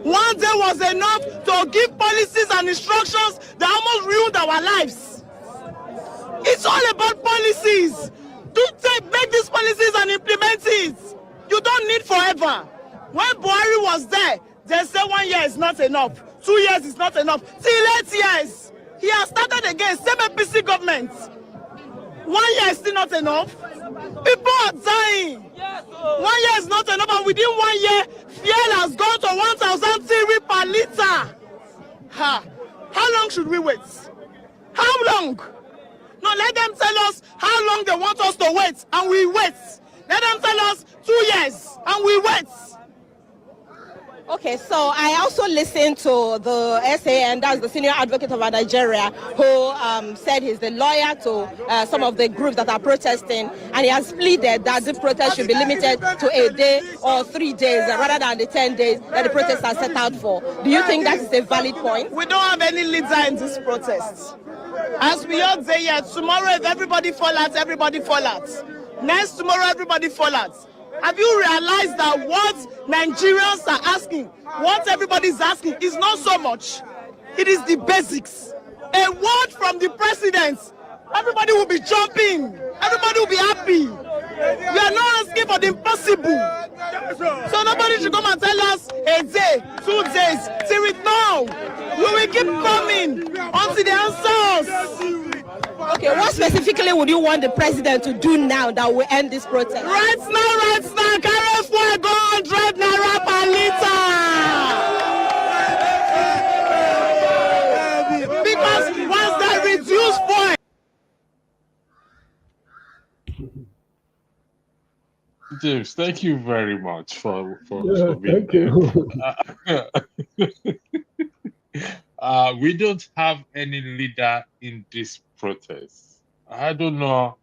1 day was enough to give policies and instructions that almost ruined our lives. It's all about policies. Make these policies and implement it. You don't need forever. When Buhari was there, they said 1 year is not enough. 2 years is not enough. Till 8 years. He has started again, same APC government. 1 year is still not enough. People are dying. 1 year is not enough, and within 1 year, fuel has gone to 1,000 TRI per liter. How long should we wait? How long? No, let them tell us how long they want us to wait, and we wait. Let them tell us 2 years, and we wait. Okay, so I also listened to the SAN, that's the Senior Advocate of Nigeria, who said he's the lawyer to some of the groups that are protesting, and he has pleaded that the protest should be limited to a day or 3 days rather than the 10 days that the protests are set out for. Do you think that is a valid point? We don't have any leader in this protest. As we all say here, tomorrow if everybody fall out, everybody fall out. Next tomorrow, everybody fall out. Have you realized that what Nigerians are asking, what everybody is asking, is not so much? It is the basics. A word from the president, everybody will be jumping. Everybody will be happy. We are not asking for the impossible. So nobody should come and tell us a day, 2 days, till it now. We will keep coming until the answers. Okay, what specifically would you want the president to do now that will end this protest? Right now, carry fuel go 100 naira per liter. Because once they reduce fuel. James, thank you very much Yeah, for being thank there. you. We don't have any leader in this protest. I don't know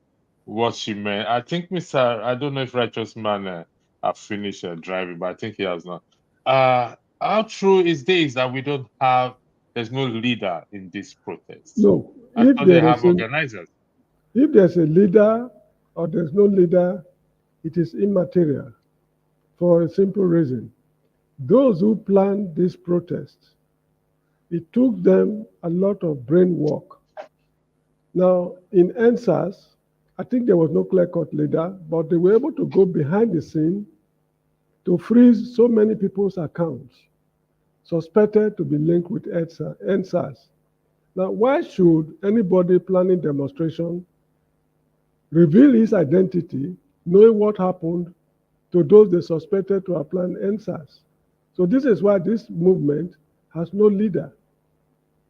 what she meant. I think I don't know if Righteous Man have finished driving, but I think he has not. How true is this that there's no leader in this protest? No, I thought they have organizers. if there's a leader or there's no leader, it is immaterial for a simple reason. Those who planned this protest, it took them a lot of brain work. Now, in NSAS, I think there was no clear-cut leader, but they were able to go behind the scene to freeze so many people's accounts suspected to be linked with NSAS. Now, why should anybody planning demonstration reveal his identity, knowing what happened to those they suspected to have planned NSAS? So this is why this movement has no leader.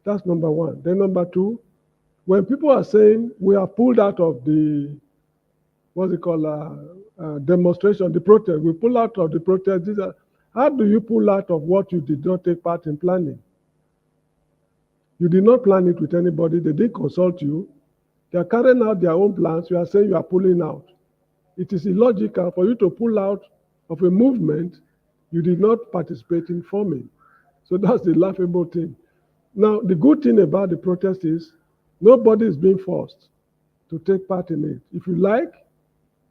That's number one. Then number two, when people are saying we are pulled out of the, what's it called, demonstration, the protest, we pull out of the protest, how do you pull out of what you did not take part in planning? You did not plan it with anybody, they didn't consult you. They are carrying out their own plans, you are saying you are pulling out. It is illogical for you to pull out of a movement you did not participate in forming. So that's the laughable thing. Now, the good thing about the protest is nobody is being forced to take part in it. If you like,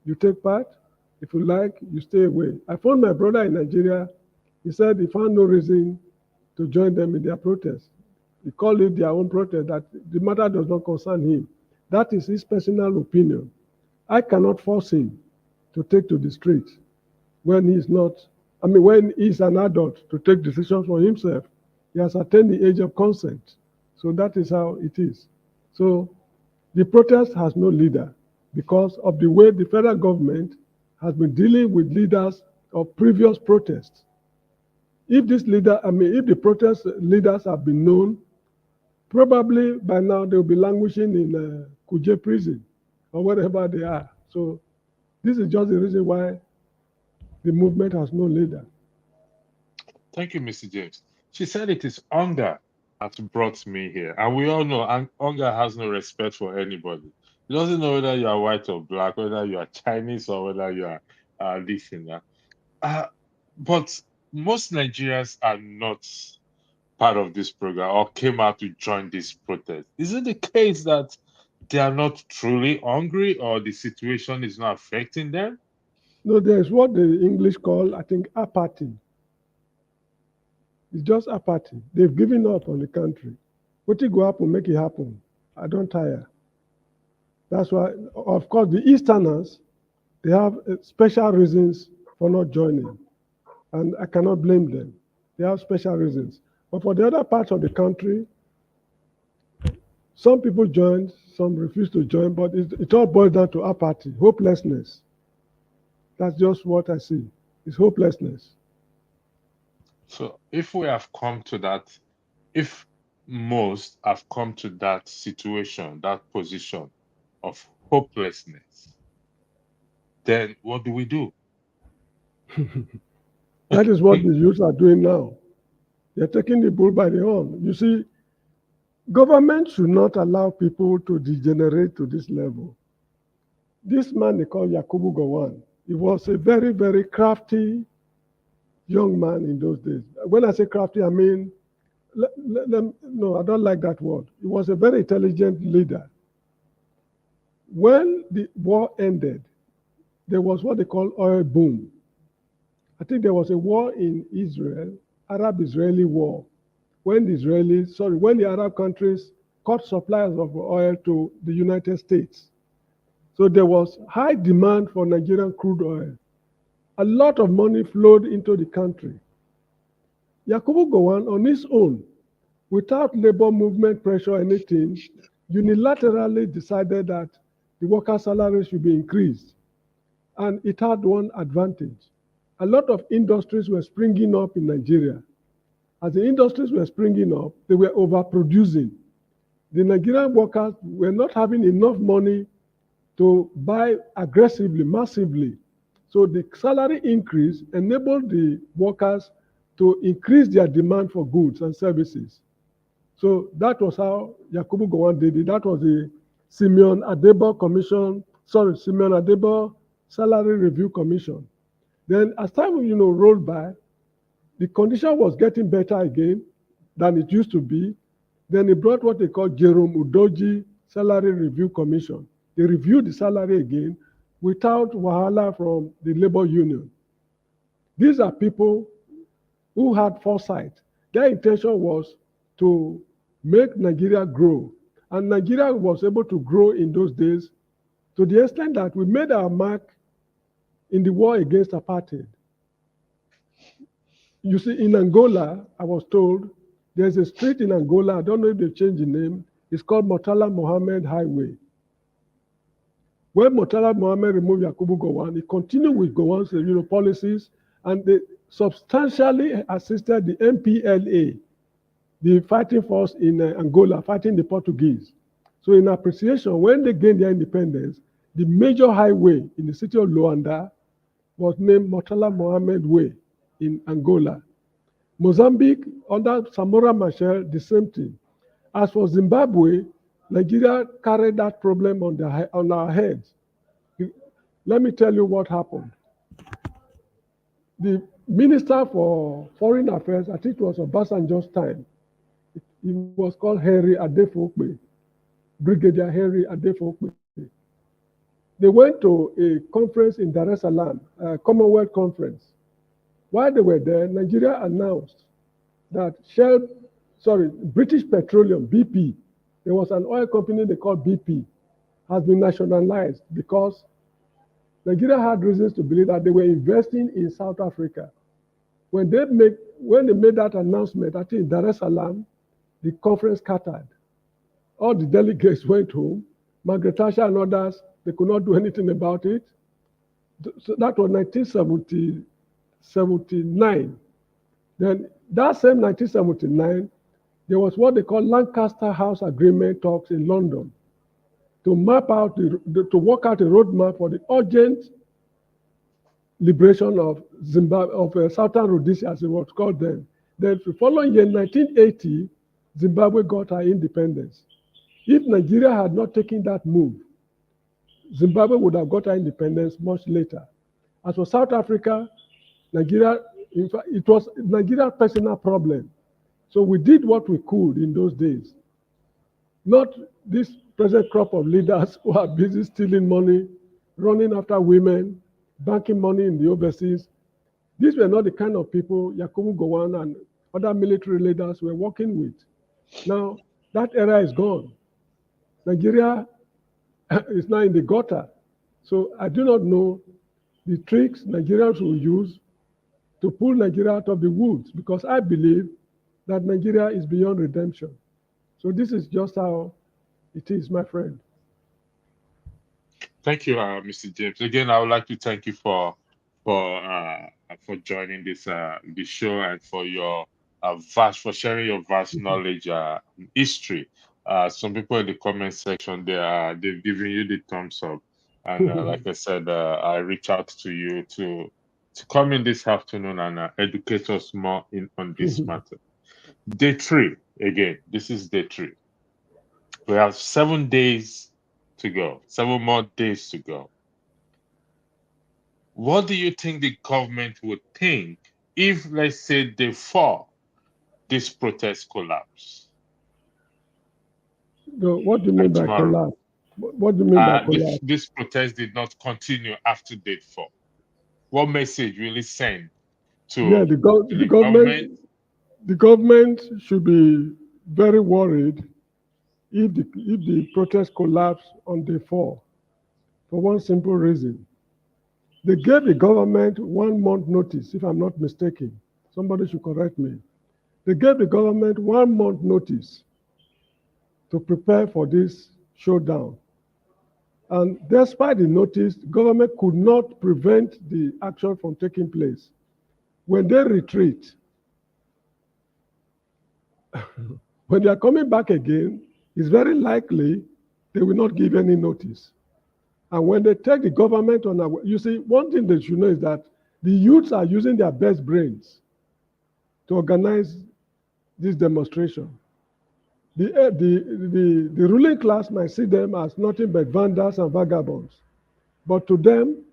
you take part. If you like, you stay away. I phoned my brother in Nigeria. He said he found no reason to join them in their protest. He called it their own protest, that the matter does not concern him. That is his personal opinion. I cannot force him to take to the street when he's not, when he's an adult to take decisions for himself. He has attained the age of consent. So that is how it is. So the protest has no leader because of the way the federal government has been dealing with leaders of previous protests. If if the protest leaders have been known, probably by now they'll be languishing in Kuje prison or wherever they are. So this is just the reason why the movement has no leader. Thank you, Mr. James. She said it is hunger that brought me here. And we all know hunger has no respect for anybody. It doesn't know whether you are white or black, whether you are Chinese or whether you are this and that. But most Nigerians are not part of this program or came out to join this protest. Is it the case that they are not truly hungry or the situation is not affecting them? No, there's what the English call, I think, apathy. It's just apathy. They've given up on the country. What it go happen, make it happen. I don't tire. That's why, of course, the Easterners, they have special reasons for not joining. And I cannot blame them. They have special reasons. But for the other parts of the country, some people joined, some refused to join, but it all boils down to apathy, hopelessness. That's just what I see. It's hopelessness. So if we have come to that, if most have come to that situation, that position of hopelessness, then what do we do? That is what the youth are doing now. They're taking the bull by the horn. You see, government should not allow people to degenerate to this level. This man they call Yakubu Gowon, he was a very, very crafty young man in those days. When I say crafty, I mean, no, I don't like that word. He was a very intelligent leader. When the war ended, there was what they call oil boom. I think there was a war in Israel, Arab-Israeli war, when the Arab countries cut supplies of oil to the United States. So there was high demand for Nigerian crude oil. A lot of money flowed into the country. Yakubu Gowon, on his own, without labor movement pressure or anything, unilaterally decided that the worker salary should be increased. And it had one advantage. A lot of industries were springing up in Nigeria. As the industries were springing up, they were overproducing. The Nigerian workers were not having enough money to buy aggressively, massively. So the salary increase enabled the workers to increase their demand for goods and services. So that was how Yakubu Gowon did it. That was the Simeon Adebo Commission, Simeon Adebo Salary Review Commission. Then as time, rolled by, the condition was getting better again than it used to be. Then he brought what they call Jerome Udoji Salary Review Commission. They reviewed the salary again without wahala from the labor union. These are people who had foresight. Their intention was to make Nigeria grow. And Nigeria was able to grow in those days to the extent that we made our mark in the war against apartheid. You see, in Angola, I was told, there's a street in Angola, I don't know if they changed the name, it's called Murtala Mohammed Highway. When Murtala Mohammed removed Yakubu Gowon, he continued with Gowon's policies, and they substantially assisted the MPLA, the fighting force in Angola, fighting the Portuguese. So in appreciation, when they gained their independence, the major highway in the city of Luanda was named Murtala Mohammed Way in Angola. Mozambique, under Samora Machel, the same thing. As for Zimbabwe, Nigeria carried that problem on our heads. Let me tell you what happened. The Minister for Foreign Affairs, I think it was Obasanjo's time, he was called Henry Adefokpe, Brigadier Henry Adefokpe. They went to a conference in Dar es Salaam, a Commonwealth conference. While they were there, Nigeria announced that British Petroleum, BP, there was an oil company they called BP, has been nationalized because Nigeria had reasons to believe that they were investing in South Africa. When they made that announcement, I think in Dar es Salaam, the conference scattered. All the delegates went home. Margaret Thatcher and others, they could not do anything about it. So that was 1979. Then that same 1979, there was what they call Lancaster House Agreement talks in London to map out, to work out a roadmap for the urgent liberation of Zimbabwe, of Southern Rhodesia, as it was called then. Then the following year, 1980, Zimbabwe got her independence. If Nigeria had not taken that move, Zimbabwe would have got her independence much later. As for South Africa, Nigeria, in fact, it was Nigeria's personal problem. So we did what we could in those days. Not this present crop of leaders who are busy stealing money, running after women, banking money in the overseas. These were not the kind of people Yakubu Gowon and other military leaders were working with. Now, that era is gone. Nigeria is now in the gutter. So I do not know the tricks Nigerians will use to pull Nigeria out of the woods, because I believe that Nigeria is beyond redemption. So this is just how it is, my friend. Thank you, Mr. James. Again, I would like to thank you for joining this show, and for your for sharing your vast knowledge in history. Some people in the comment section, they've given you the thumbs up, and like I said, I reach out to you to come in this afternoon and educate us more on this matter. Day 3, again, this is day 3. We have 7 days to go, 7 more days to go. What do you think the government would think if, let's say, day 4, this protest collapse? No, what do you mean by collapse? What do you mean by collapse? This protest did not continue after day 4. What message will it send to the government? The government should be very worried if the protest collapse on day 4, for one simple reason. They gave the government 1 month notice, if I'm not mistaken. Somebody should correct me. They gave the government 1 month notice to prepare for this showdown. And despite the notice, the government could not prevent the action from taking place. When they retreat, when they are coming back again, it's very likely they will not give any notice. And when they take the government on our, you see, one thing they should know is that the youths are using their best brains to organize this demonstration. The ruling class might see them as nothing but vandals and vagabonds. But to them,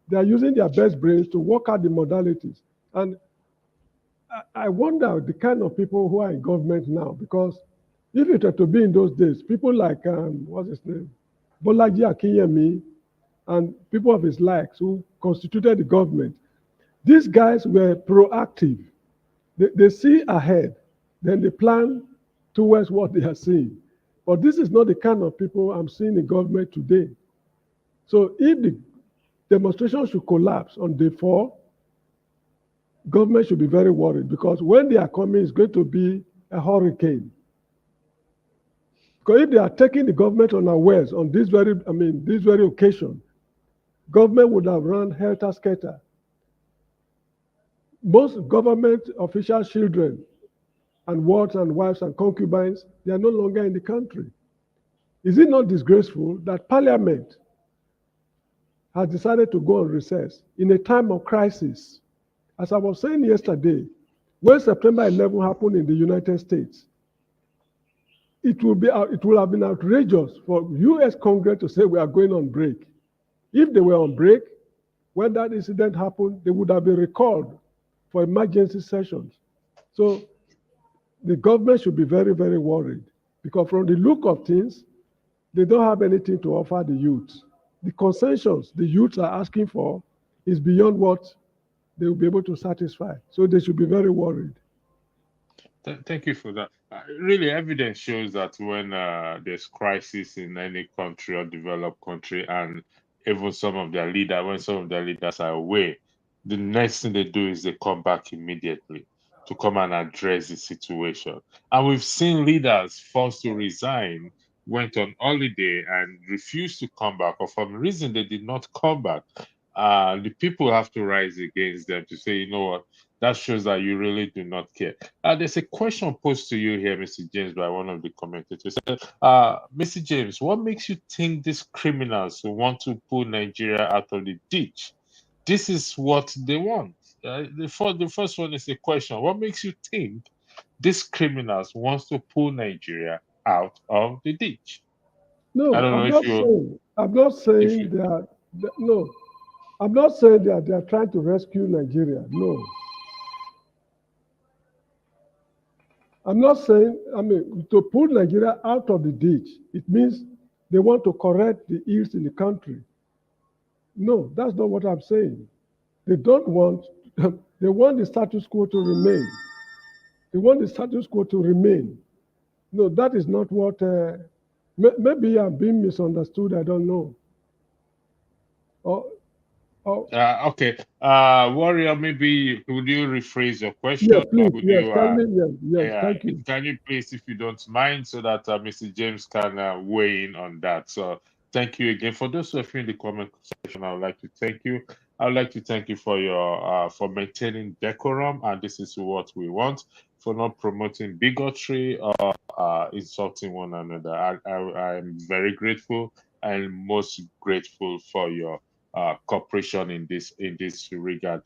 they are using their best brains to work out the modalities. And I wonder the kind of people who are in government now, because if it were to be in those days, people like, what's his name? Bolaji Akinyemi, and people of his likes who constituted the government, these guys were proactive. They see ahead, then they plan towards what they are seeing. But this is not the kind of people I'm seeing in government today. So if the demonstration should collapse on day 4, government should be very worried, because when they are coming, it's going to be a hurricane. Because if they are taking the government unawares on this very occasion, government would have run helter-skelter. Most government officials' children and wards and wives and concubines, they are no longer in the country. Is it not disgraceful that Parliament has decided to go on recess in a time of crisis? As I was saying yesterday, when September 11 happened in the United States, it will have been outrageous for US Congress to say we are going on break. If they were on break, when that incident happened, they would have been recalled for emergency sessions. So the government should be very, very worried, because from the look of things, they don't have anything to offer the youth. The concessions the youths are asking for is beyond what they will be able to satisfy. So they should be very worried. Thank you for that. Really, evidence shows that when there's crisis in any country or developed country, and even when some of their leaders are away, the next thing they do is they come back immediately to come and address the situation. And we've seen leaders forced to resign, went on holiday, and refused to come back, or for some reason they did not come back. The people have to rise against them to say, you know what, that shows that you really do not care. There's a question posed to you here, Mr. James, by one of the commentators. Mr. James, what makes you think these criminals who want to pull Nigeria out of the ditch? This is what they want. The first one is a question. What makes you think these criminals want to pull Nigeria out of the ditch? I No, don't know I'm if not you... saying, I'm not saying you they are, no, I'm not saying that they are trying to rescue Nigeria. No. I'm not saying, to pull Nigeria out of the ditch, it means they want to correct the ills in the country. No, that's not what I'm saying. They don't want, they want the status quo to remain. They want the status quo to remain. No, that is not what, maybe I'm being misunderstood, I don't know. Okay. Warrior, maybe would you rephrase your question, Yes, or please. would Yes, you tell me. Yes, thank you. can you please, if you don't mind, so that Mr. James can weigh in on that. So thank you again. For those of you in the comment section, I would like to thank you. I would like to thank you for your for maintaining decorum, and this is what we want, for not promoting bigotry or insulting one another. I'm very grateful, and most grateful for your cooperation in this regard.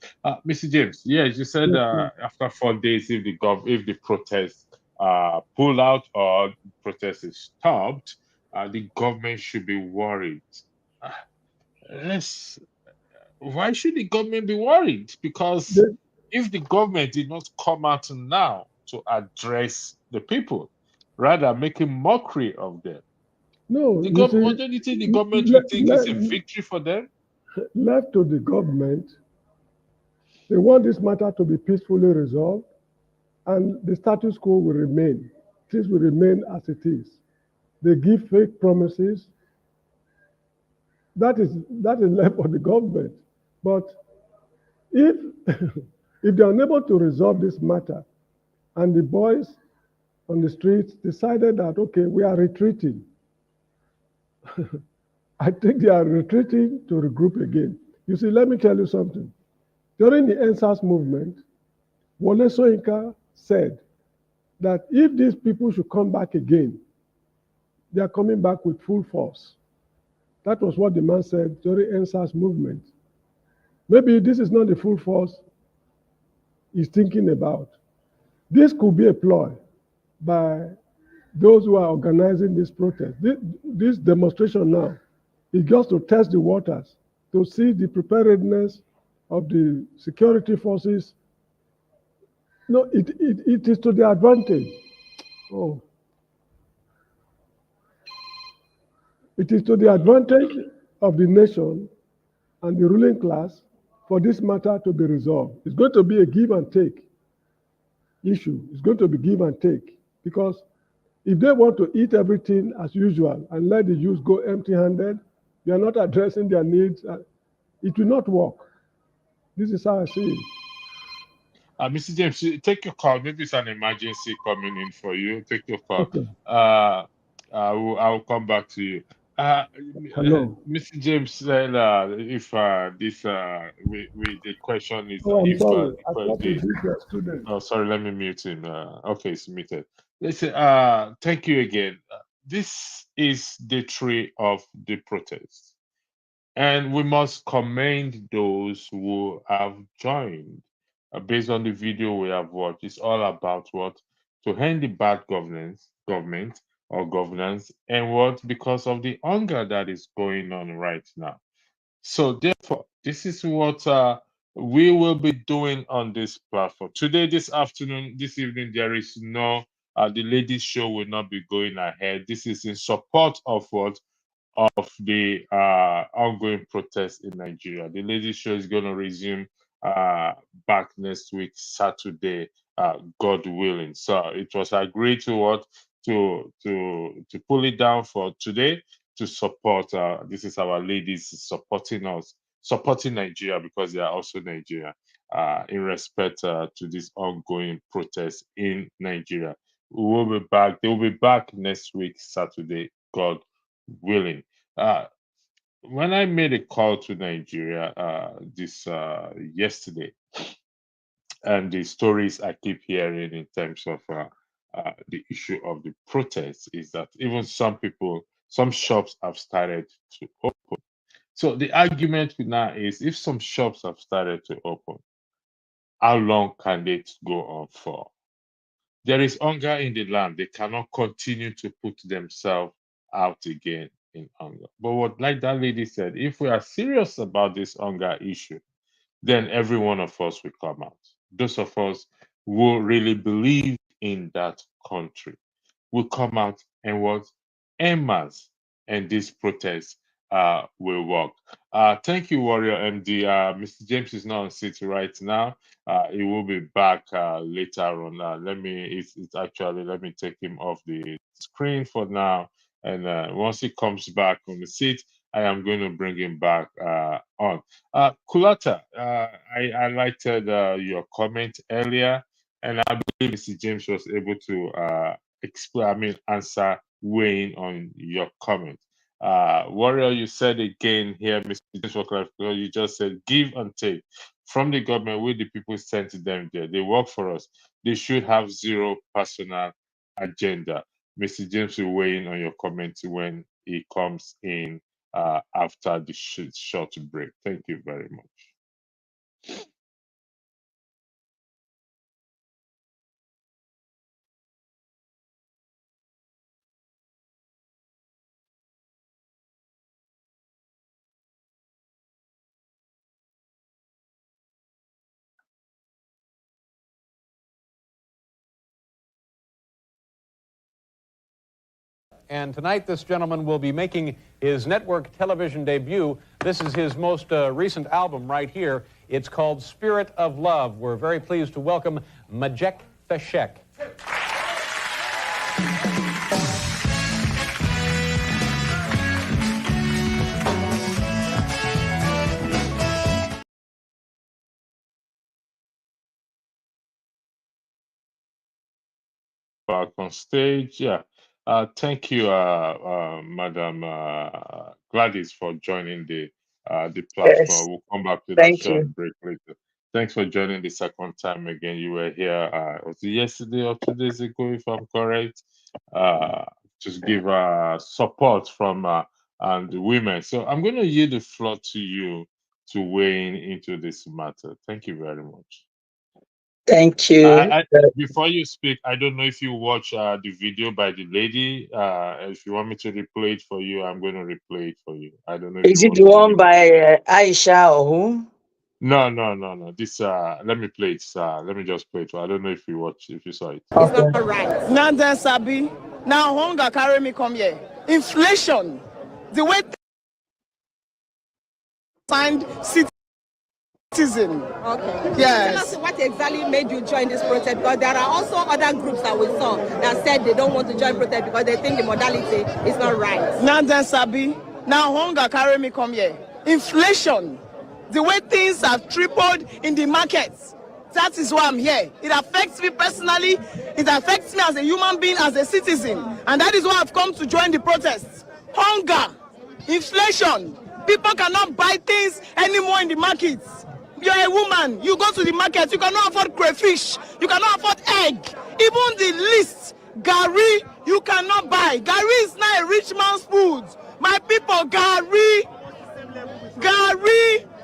Mr. James, yes, you said after 4 days, if the protest pull out or protest is stopped, the government should be worried. Uh, let's. Why should the government be worried? Because if the government did not come out now to address the people, rather making mockery of them, No, the you government. see, What don't you think the government would think is a victory for them? left to the government, they want this matter to be peacefully resolved, and the status quo will remain. Things will remain as it is. They give fake promises. That is left for the government. But if if they are unable to resolve this matter, and the boys on the streets decided that, okay, we are retreating, I think they are retreating to regroup again. You see, let me tell you something. During the NSAS movement, Wole Soyinka said that if these people should come back again, they are coming back with full force. That was what the man said during NSAS movement. Maybe this is not the full force he's thinking about. This could be a ploy by those who are organizing this protest. This demonstration now is just to test the waters, to see the preparedness of the security forces. No, it is to the advantage. Oh. It is to the advantage of the nation and the ruling class for this matter to be resolved. It's going to be a give and take issue. It's going to be give and take, because if they want to eat everything as usual and let the youth go empty-handed, they are not addressing their needs. It will not work. This is how I see it. Mr. James, take your call. Maybe it's an emergency coming in for you. Take your call. Okay. I will come back to you. Hello. Mr. James said if this the question is Oh, I'm if sorry. I the, thought the you did your student. oh, sorry, let me mute him. Okay, it's muted. Listen, thank you again. This is day 3 of the protest, and we must commend those who have joined. Based on the video we have watched, it's all about what to end the bad government or governance, and what because of the hunger that is going on right now. So therefore, this is what we will be doing on this platform today, this afternoon, this evening. There is no the ladies' show will not be going ahead. This is in support of what of the ongoing protests in Nigeria. The ladies' show is going to resume back next week, Saturday, God willing. So it was agreed to what to pull it down for today to support. This is our ladies supporting us, supporting Nigeria because they are also Nigeria in respect to this ongoing protest in Nigeria. We will be back. They will be back next week, Saturday, God willing. Uh, when I made a call to Nigeria this yesterday, and the stories I keep hearing in terms of the issue of the protests is that even some people, some shops have started to open. So the argument now is if some shops have started to open, how long can they go on for? There is hunger in the land. They cannot continue to put themselves out again in hunger. But what, like that lady said, if we are serious about this hunger issue, then every one of us will come out. Those of us who really believe in that country will come out and what en masse, and this protest will work. Thank you, Warrior MD. Mr. James is not on city right now. He will be back later on. It's actually, let me take him off the screen for now. And once he comes back on the seat, I am going to bring him back on. Kulata, I highlighted your comment earlier, and I believe Mr. James was able to answer weighing on your comment. Warrior, you said again here, Mr. James, for clarification, you just said give and take from the government where the people sent them there. They work for us. They should have zero personal agenda. Mr. James will weigh in on your comment when he comes in after the short break. Thank you very much. And tonight, this gentleman will be making his network television debut. This is his most recent album right here. It's called Spirit of Love. We're very pleased to welcome Majek Feshek. Back on stage. Yeah. Thank you, Madam Gladys, for joining the platform. Yes, We'll come back to that thank short you. break later. Thanks for joining the second time again. You were here, was it yesterday or 2 days ago, if I'm correct? Just give support from and the women. So I'm going to yield the floor to you to weigh in into this matter. Thank you very much. Thank you. Before you speak, I don't know if you watch the video by the lady. If you want me to replay it for you, I'm going to replay it for you. I don't know if Is you it watch the the one video. by Aisha or who? No. This let me play it. Let me just play it. I don't know if you saw it. It's not right. Now then, Sabi. Now hunger carry me come here. Inflation. The way signed citizen. Okay. Yes. Tell us what exactly made you join this protest, because there are also other groups that we saw that said they don't want to join protest because they think the modality is not right. Now then, Sabi. Now hunger carry me come here. Inflation. The way things have tripled in the markets. That is why I'm here. It affects me personally. It affects me as a human being, as a citizen. And that is why I've come to join the protests. Hunger, inflation. People cannot buy things anymore in the markets. You're a woman. You go to the market. You cannot afford crayfish. You cannot afford egg. Even the least gari you cannot buy. Gari is not a rich man's food. My people, gari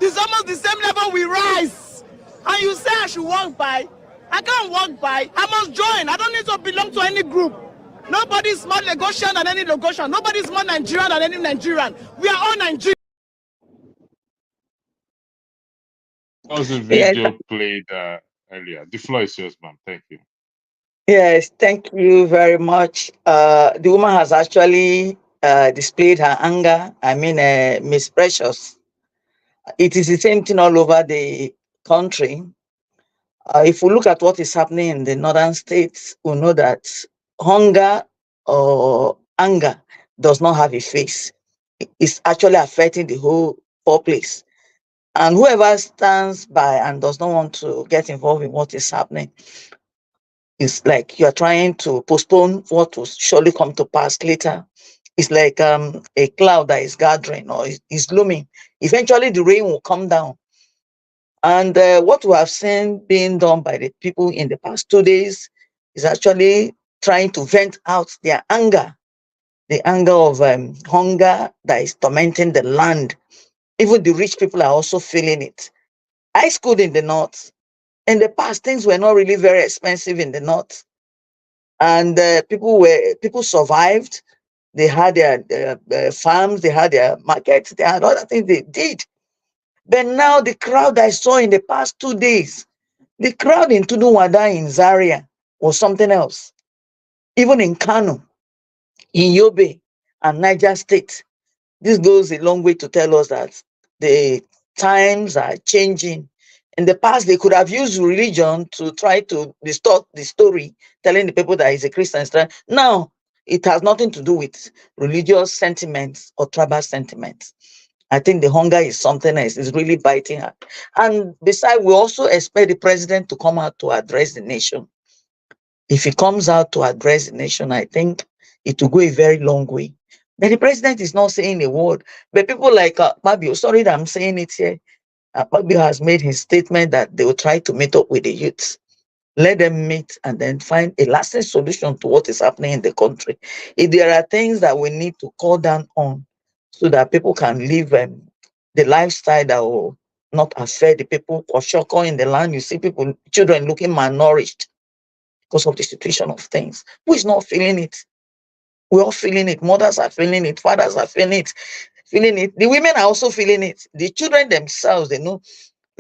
is almost the same level with rice. And you say I should walk by. I can't walk by. I must join. I don't need to belong to any group. Nobody is more Lagosian than any Lagosian. Nobody is more Nigerian than any Nigerian. We are all Nigerians. That was a video played earlier. The floor is yours, ma'am. Thank you. Yes, thank you very much. The woman has actually displayed her anger. I mean, Miss Precious. It is the same thing all over the country. If we look at what is happening in the northern states, we know that hunger or anger does not have a face. It's actually affecting the whole populace. And whoever stands by and does not want to get involved in what is happening, it's like you are trying to postpone what will surely come to pass later. It's like a cloud that is gathering or is looming. Eventually, the rain will come down. And what we have seen being done by the people in the past 2 days is actually trying to vent out their anger, the anger of hunger that is tormenting the land. Even the rich people are also feeling it. I schooled in the north. In the past, things were not really very expensive in the north, and people survived. They had their farms, they had their markets, they had other things they did. But now the crowd I saw in the past 2 days, the crowd in Tudunwada in Zaria was something else. Even in Kano, in Yobe, and Niger State, this goes a long way to tell us that the times are changing. In the past, they could have used religion to try to distort the story, telling the people that he's a Christian. Now, it has nothing to do with religious sentiments or tribal sentiments. I think the hunger is something else. It's really biting her. And besides, we also expect the president to come out to address the nation. If he comes out to address the nation, I think it will go a very long way. But the president is not saying a word. But people like Fabio, sorry that I'm saying it here, Fabio has made his statement that they will try to meet up with the youths. Let them meet and then find a lasting solution to what is happening in the country. If there are things that we need to call down on so that people can live the lifestyle that will not affect the people, Koshoko in the land, you see people, children looking malnourished because of the situation of things. Who is not feeling it? We're all feeling it. Mothers are feeling it. Fathers are feeling it. The women are also feeling it. The children themselves, they know.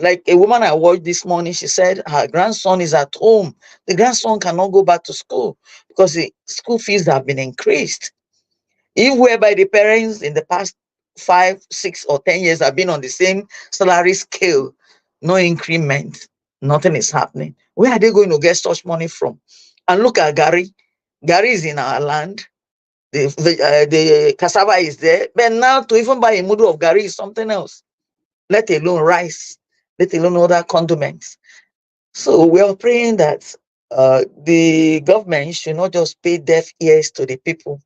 Like a woman I watched this morning, she said her grandson is at home. The grandson cannot go back to school because the school fees have been increased. If whereby the parents in the past 5, 6, or 10 years have been on the same salary scale, no increment, nothing is happening. Where are they going to get such money from? And look at Gary. Gary is in our land. The cassava is there. But now to even buy a mudu of Gary is something else. Let alone rice, let alone other condiments. So we are praying that the government should not just pay deaf ears to the people.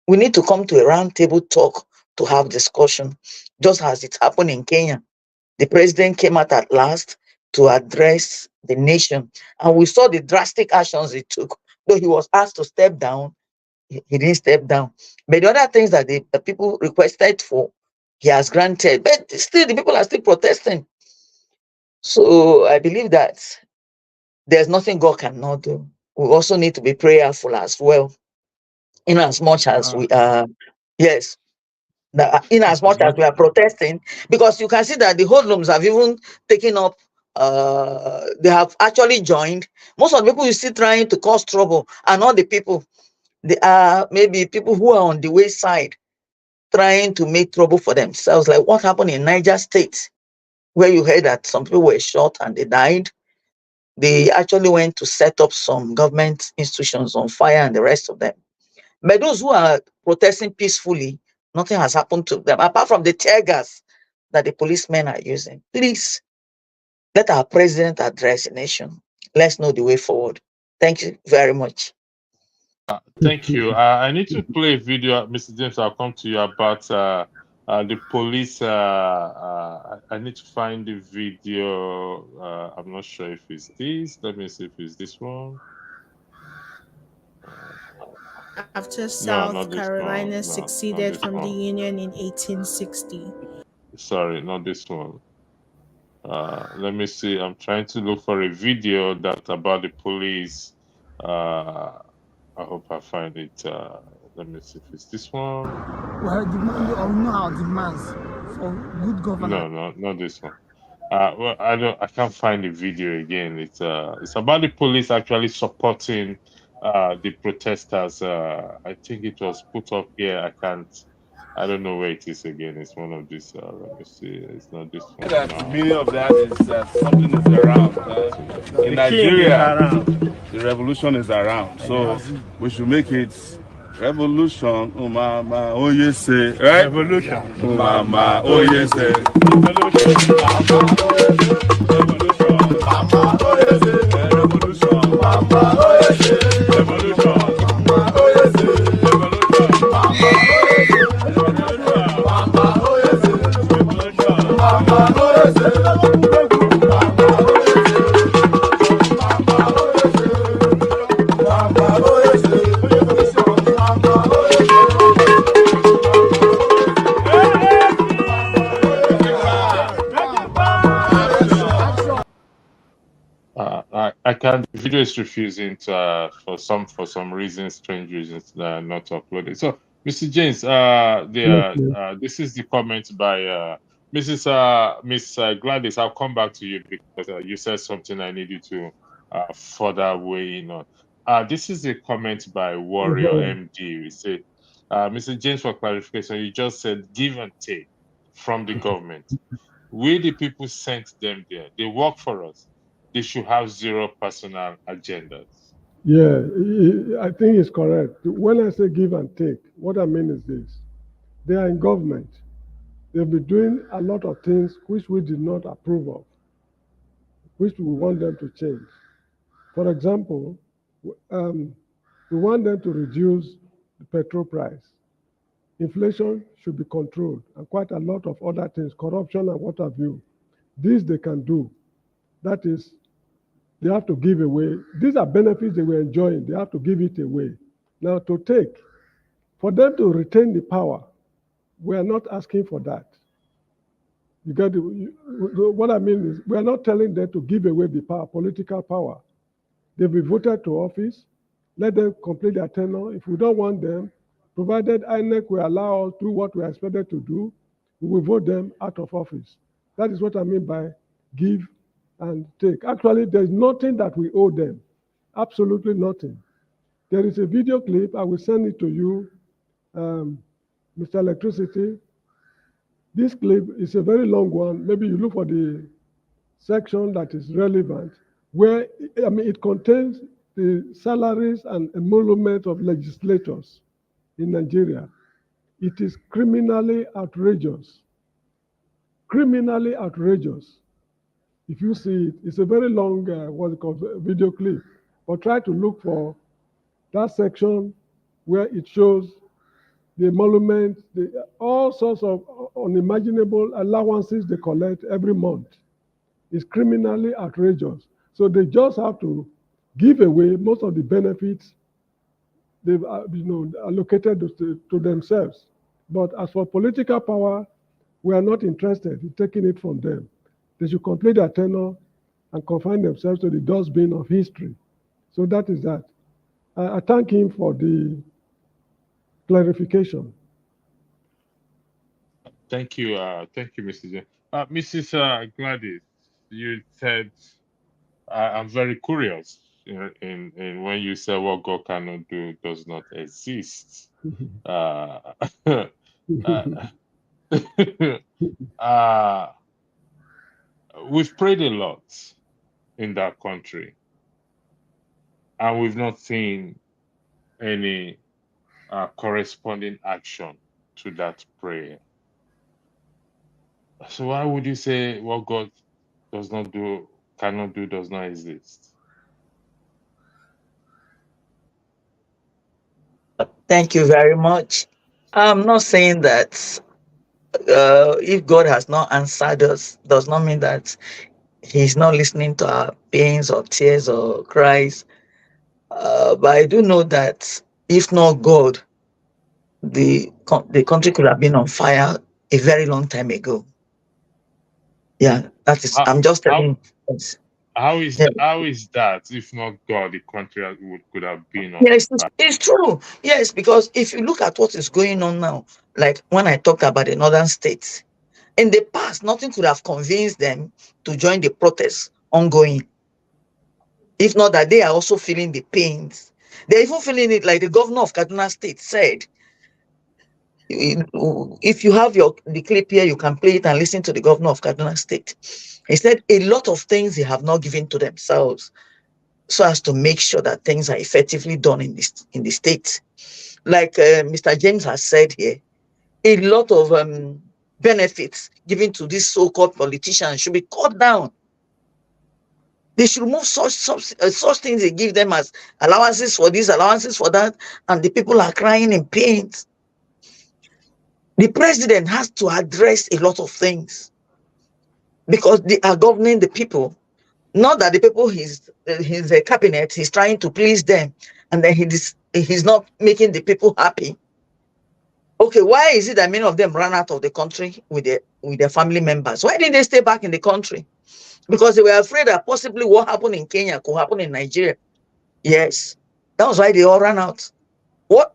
We need to come to a round table talk to have discussion, just as it happened in Kenya. The president came out at last to address the nation, and we saw the drastic actions he took. Though he was asked to step down, he didn't step down. But the other things that the people requested for, he has granted. But still, the people are still protesting. So I believe that there's nothing God cannot do. We also need to be prayerful as well, in as much as we are, yes, in as much as we are protesting, because you can see that the hoodlums have even taken up, they have actually joined. Most of the people you see trying to cause trouble are not the people. They are maybe people who are on the wayside trying to make trouble for themselves, like what happened in Niger State, where you heard that some people were shot and they died. They actually went to set up some government institutions on fire and the rest of them. But those who are protesting peacefully, nothing has happened to them, apart from the tear gas that the policemen are using. Please, let our president address the nation. Let's know the way forward. Thank you very much. Thank you. I need to play a video, Mr. James. I'll come to you about the police. I need to find the video. I'm not sure if it's this. Let me see if it's this one. After South Carolina No, seceded from the Union in 1860. Sorry, not this one. Let me see. I'm trying to look for a video that about the police. I hope I find it. Let me see if it's this one. Well, know our demands for good governance. No, not this one. Well, I can't find the video again. It's about the police actually supporting the protesters. I think it was put up here. I don't know where it is again. It's one of these. Let me see. It's not this one. The meaning of that is that something is around. In Nigeria, the revolution is around. So we should make it revolution. Mama, oh yes, say, right? Revolution. Mama, oh yes, say. Revolution. Mama, oh yes, say. Revolution. Mama, oh yes, say. Revolution. Mama, oh yes, say. I can't. The video is refusing to for some reasons, strange reasons, not to upload it. So, Mr. James, this is the comment by Miss Gladys. I'll come back to you because you said something I need you to further weigh in on. This is a comment by Warrior MD. We say, Mr. James, for clarification, you just said give and take from the government. We, the people, sent them there. They work for us. They should have zero personal agendas. Yeah, I think it's correct. When I say give and take, what I mean is this. They are in government. They'll be doing a lot of things which we did not approve of, which we want them to change. For example, we want them to reduce the petrol price. Inflation should be controlled, and quite a lot of other things, corruption and what have you. This they can do. That is, they have to give away. These are benefits they were enjoying. They have to give it away. Now, to take, for them to retain the power, we are not asking for that. You get what I mean is, we are not telling them to give away the power, political power. They'll be voted to office. Let them complete their tenure. If we don't want them, provided INEC will allow us to do what we are expected to do, we will vote them out of office. That is what I mean by give and take. Actually, there's nothing that we owe them. Absolutely nothing. There is a video clip. I will send it to you, Mr. Electricity. This clip is a very long one. Maybe you look for the section that is relevant, where it contains the salaries and emolument of legislators in Nigeria. It is criminally outrageous. Criminally outrageous. If you see it, it's a very long, what's it called, video clip. But try to look for that section where it shows the emolument, all sorts of unimaginable allowances they collect every month. It's criminally outrageous. So they just have to give away most of the benefits they've allocated to themselves. But as for political power, we are not interested in taking it from them. They should complete their tenure and confine themselves to the dustbin of history. So that is that. I thank him for the clarification. Thank you, Mr. James. Mrs. Gladys, you said I'm very curious in when you say what God cannot do does not exist. We've prayed a lot in that country, and we've not seen any corresponding action to that prayer. So why would you say what God does not do, cannot do, does not exist? Thank you very much. I'm not saying that if God has not answered us, does not mean that He's not listening to our pains or tears or cries. But I do know that if not God, the country could have been on fire a very long time ago. Yeah, that is. I'm just telling you. How is that? If not God, the country could have been on Yes, fire. it's true. Yes, because if you look at what is going on now, like when I talked about the northern states, in the past, nothing could have convinced them to join the protests ongoing. If not that they are also feeling the pains. They're even feeling it like the governor of Kaduna State said. If you have the clip here, you can play it and listen to the governor of Kaduna State. He said a lot of things they have not given to themselves so as to make sure that things are effectively done in the state. Like Mr. James has said here, a lot of benefits given to these so-called politicians should be cut down. They should remove such things they give them as allowances for this, allowances for that, and the people are crying in pain. The president has to address a lot of things because they are governing the people. Not that the people his cabinet, he's trying to please them, and then he's not making the people happy. Okay, why is it that many of them ran out of the country with their family members? Why didn't they stay back in the country? Because they were afraid that possibly what happened in Kenya could happen in Nigeria. Yes, that was why they all ran out. What?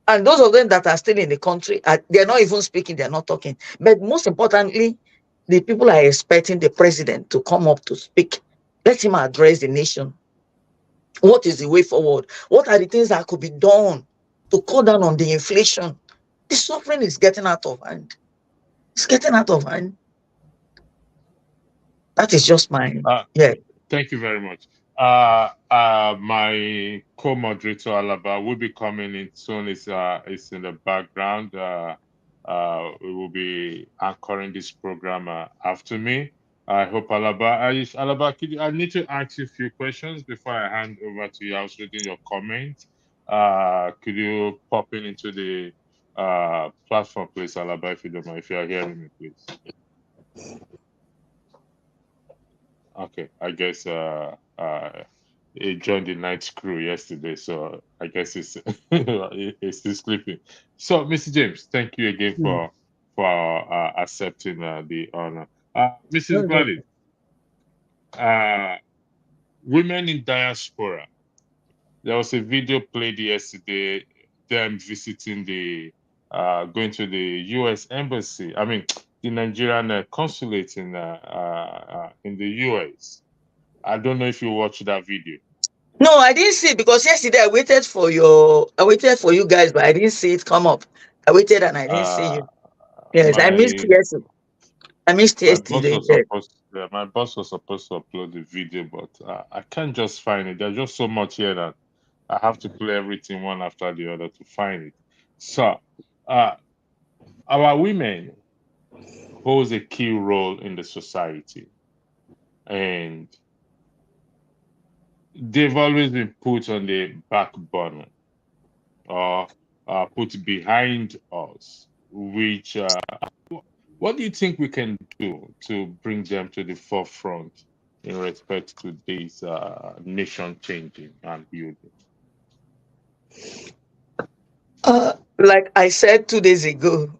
And those of them that are still in the country, they're not even speaking, they're not talking. But most importantly, the people are expecting the president to come up to speak. Let him address the nation. What is the way forward? What are the things that could be done to cut down on the inflation? The suffering is getting out of hand. It's getting out of hand. That is just my Thank you very much. My co-moderator Alaba will be coming in soon. It's in the background. We will be anchoring this program after me. I hope Alaba, I need to ask you a few questions before I hand over to you. I was reading your comments. Could you pop into the platform, please, Alaba, if you don't mind, if you are hearing me, please. Okay, I guess he joined the night crew yesterday, so I guess he's he's still sleeping. So, Mr. James, thank you again for accepting the honor. Mrs. Gladys, women in diaspora. There was a video played yesterday, them visiting going to the U.S. embassy. I mean, the Nigerian consulate in the U.S. I don't know if you watched that video. No, I didn't see it because yesterday I waited for you guys, but I didn't see it come up. I waited and I didn't see you. Yes, I missed yesterday. My boss was supposed to upload the video, but I can't just find it. There's just so much here that I have to play everything one after the other to find it. So, our women holds a key role in the society, and they've always been put on the back burner or put behind us. Which, what do you think we can do to bring them to the forefront in respect to this nation changing and building? Like I said 2 days ago,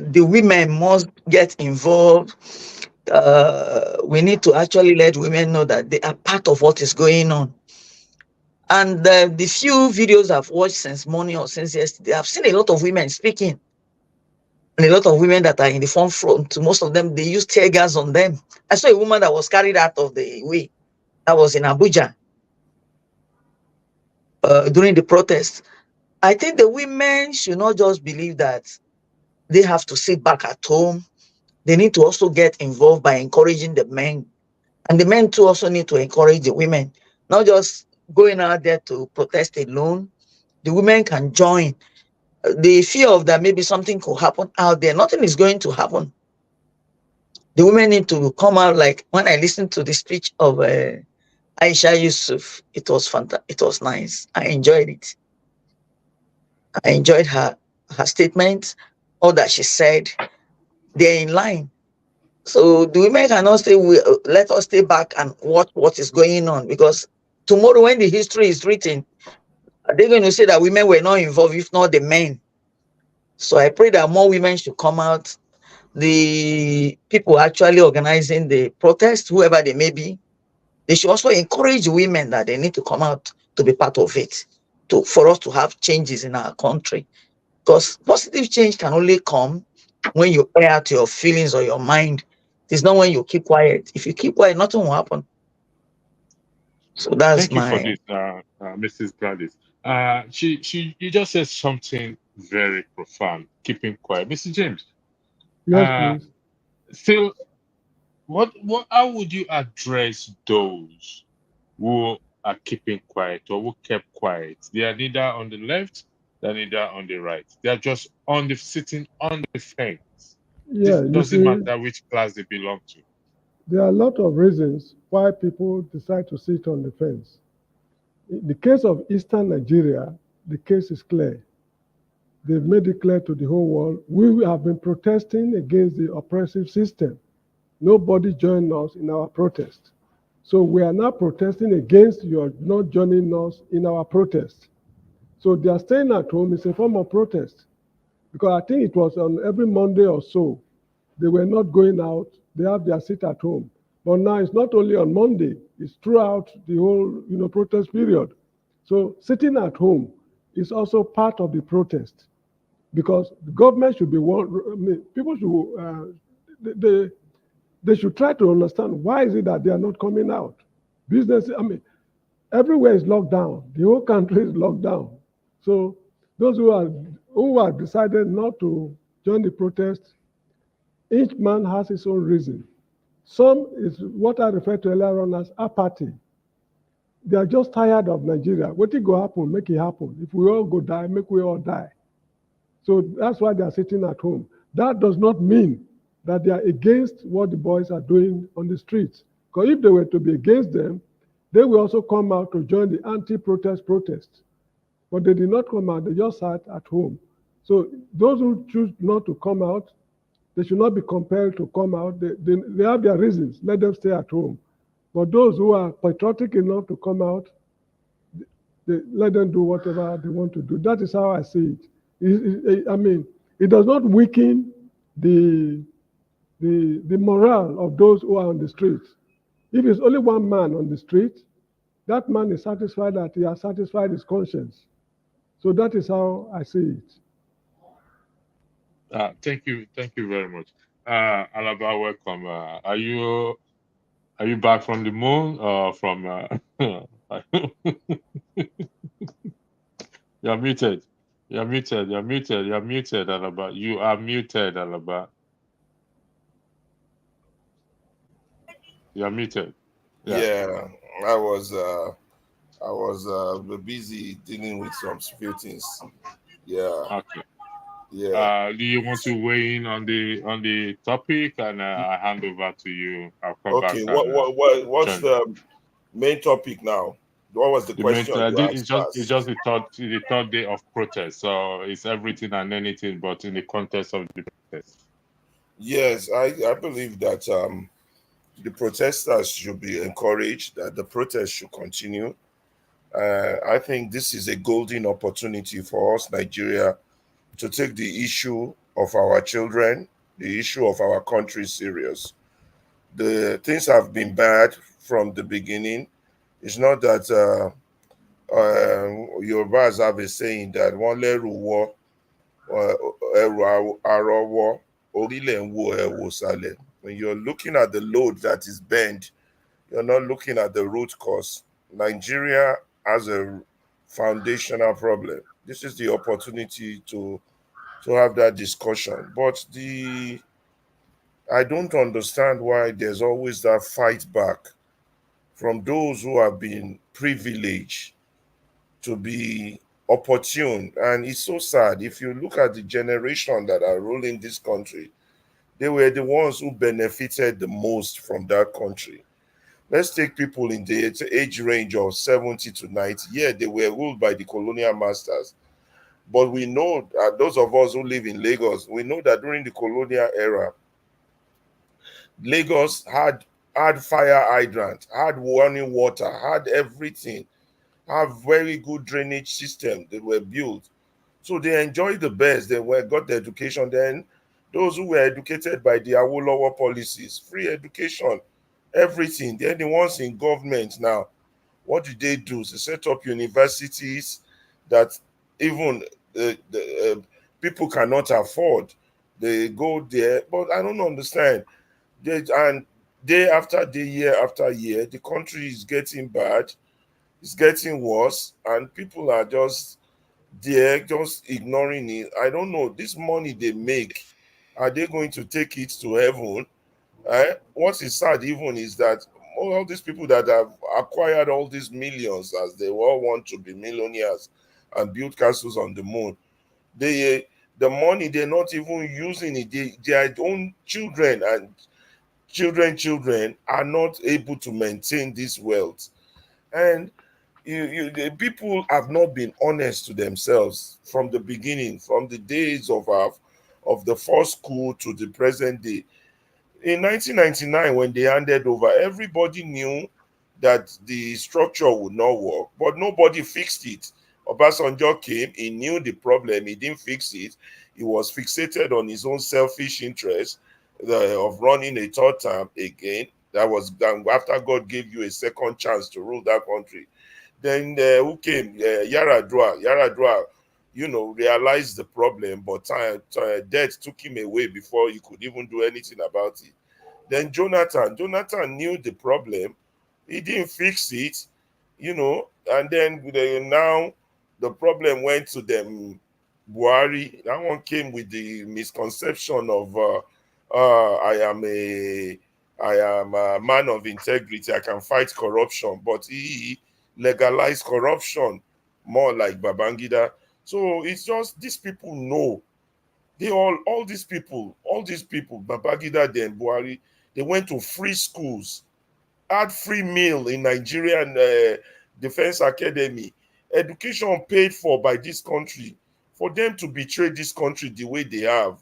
the women must get involved. We need to actually let women know that they are part of what is going on. And the few videos I've watched since morning or since yesterday, I've seen a lot of women speaking. And a lot of women that are in the front, most of them, they use tear gas on them. I saw a woman that was carried out of the way. That was in Abuja during the protest. I think the women should not just believe that they have to sit back at home. They need to also get involved by encouraging the men. And the men too also need to encourage the women, not just going out there to protest alone. The women can join. The fear of that maybe something could happen out there, nothing is going to happen. The women need to come out. Like when I listened to the speech of Aisha Yusuf, it was fantastic. It was nice. I enjoyed it. I enjoyed her statement, all that she said. They're in line. So the women cannot say, let us stay back and watch what is going on, because tomorrow when the history is written, they're going to say that women were not involved, if not the men. So I pray that more women should come out. The people actually organizing the protest, whoever they may be, they should also encourage women that they need to come out to be part of it, for us to have changes in our country. Because positive change can only come when you air out your feelings or your mind. It's not when you keep quiet. If you keep quiet, nothing will happen. So that's Thank you for this, Mrs. Gladys. You just said something very profound. Keeping quiet, Mr. James. Yes, please. Still, how would you address those who are keeping quiet or who kept quiet? They are neither on the left, they're neither on the right. They are just sitting on the fence. Yeah, It you doesn't see, matter which class they belong to. there are a lot of reasons why people decide to sit on the fence. In the case of Eastern Nigeria, the case is clear. They've made it clear to the whole world, we have been protesting against the oppressive system. Nobody joined us in our protest. So we are now protesting against your not joining us in our protest. So they are staying at home is a form of protest. Because I think it was on every Monday or so, they were not going out, they have their sit at home. But now it's not only on Monday, it's throughout the whole protest period. So sitting at home is also part of the protest, because the government should be people should they should try to understand why is it that they are not coming out. Business, everywhere is locked down. The whole country is locked down. So those who are decided not to join the protest, each man has his own reason. Some is what I referred to earlier on as apathy. They are just tired of Nigeria. What it go happen, make it happen. If we all go die, make we all die. So that's why they are sitting at home. That does not mean that they are against what the boys are doing on the streets. Because if they were to be against them, they will also come out to join the anti-protest protest. But they did not come out, they just sat at home. So those who choose not to come out, they should not be compelled to come out. They have their reasons, let them stay at home. But those who are patriotic enough to come out, let them do whatever they want to do. That is how I see it. It does not weaken the morale of those who are on the streets. If it's only one man on the street, that man is satisfied that he has satisfied his conscience. So that is how I see it. Thank you very much. Alaba, welcome. Are you back from the moon or from? You're muted. You're muted. You're muted. You're muted, Alaba. You are muted, Alaba. You're muted. Yeah, I was busy dealing with some few things. Yeah. Okay. Yeah. Do you want to weigh in on the topic, and I hand over to you? I'll come back. Okay. And, What's the main topic now? What was the question you it's asked just the third day of protest. So it's everything and anything, but in the context of the protest. Yes, I believe that the protesters should be encouraged, that the protest should continue. I think this is a golden opportunity for us, Nigeria, to take the issue of our children, the issue of our country serious. The things have been bad from the beginning. It's not that Yorubas have a saying that one leru wo, ẹrù arọwọ, orílẹ̀ ń wo ẹ̀wò sàlẹ̀. When you're looking at the load that is bent, you're not looking at the root cause. Nigeria has a foundational problem. This is the opportunity to have that discussion. But I don't understand why there's always that fight back from those who have been privileged to be opportune. And it's so sad. If you look at the generation that are ruling this country, they were the ones who benefited the most from that country. Let's take people in the age range of 70 to 90. Yeah, they were ruled by the colonial masters. But we know, those of us who live in Lagos, we know that during the colonial era, Lagos had fire hydrant, had running water, had everything, had very good drainage system that were built. So they enjoyed the best. They got the education. Then those who were educated by the Awolowo policies, free education, everything. They're the ones in government now. What do? They set up universities that even people cannot afford. They go there, but I don't understand. And day after day, year after year, the country is getting bad. It's getting worse, and people are just there, just ignoring it. I don't know. This money they make, are they going to take it to heaven? What is sad even is that all these people that have acquired all these millions, as they all want to be millionaires and build castles on the moon, the money they're not even using it. Their own children and children are not able to maintain this wealth, and the people have not been honest to themselves from the beginning, from the days of the first school to the present day. In 1999, when they handed over, everybody knew that the structure would not work, but nobody fixed it. Obasanjo came, he knew the problem, he didn't fix it. He was fixated on his own selfish interest of running a third term again. That was done after God gave you a second chance to rule that country. Then who came? Yaradua. Yaradua, realized the problem, but death took him away before he could even do anything about it. Then Jonathan knew the problem. He didn't fix it, and then now the problem went to them. Buhari, that one came with the misconception of I am a man of integrity. I can fight corruption, but he legalized corruption more like Babangida. So it's just these people know. They all these people, Babangida then Buhari, they went to free schools, had free meal in Nigerian Defense Academy, education paid for by this country. For them to betray this country the way they have,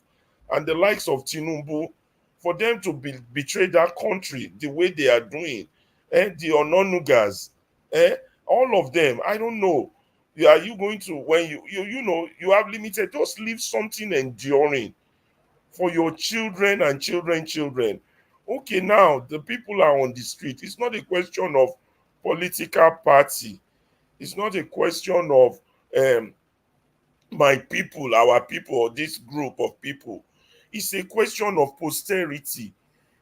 and the likes of Tinubu, for them to betray that country the way they are doing, and the Ononugas, all of them, I don't know. Are you going to, when you have limited, just leave something enduring for your children and children. Okay, now the people are on the street. It's not a question of political party. It's not a question of my people, our people, or this group of people. It's a question of posterity.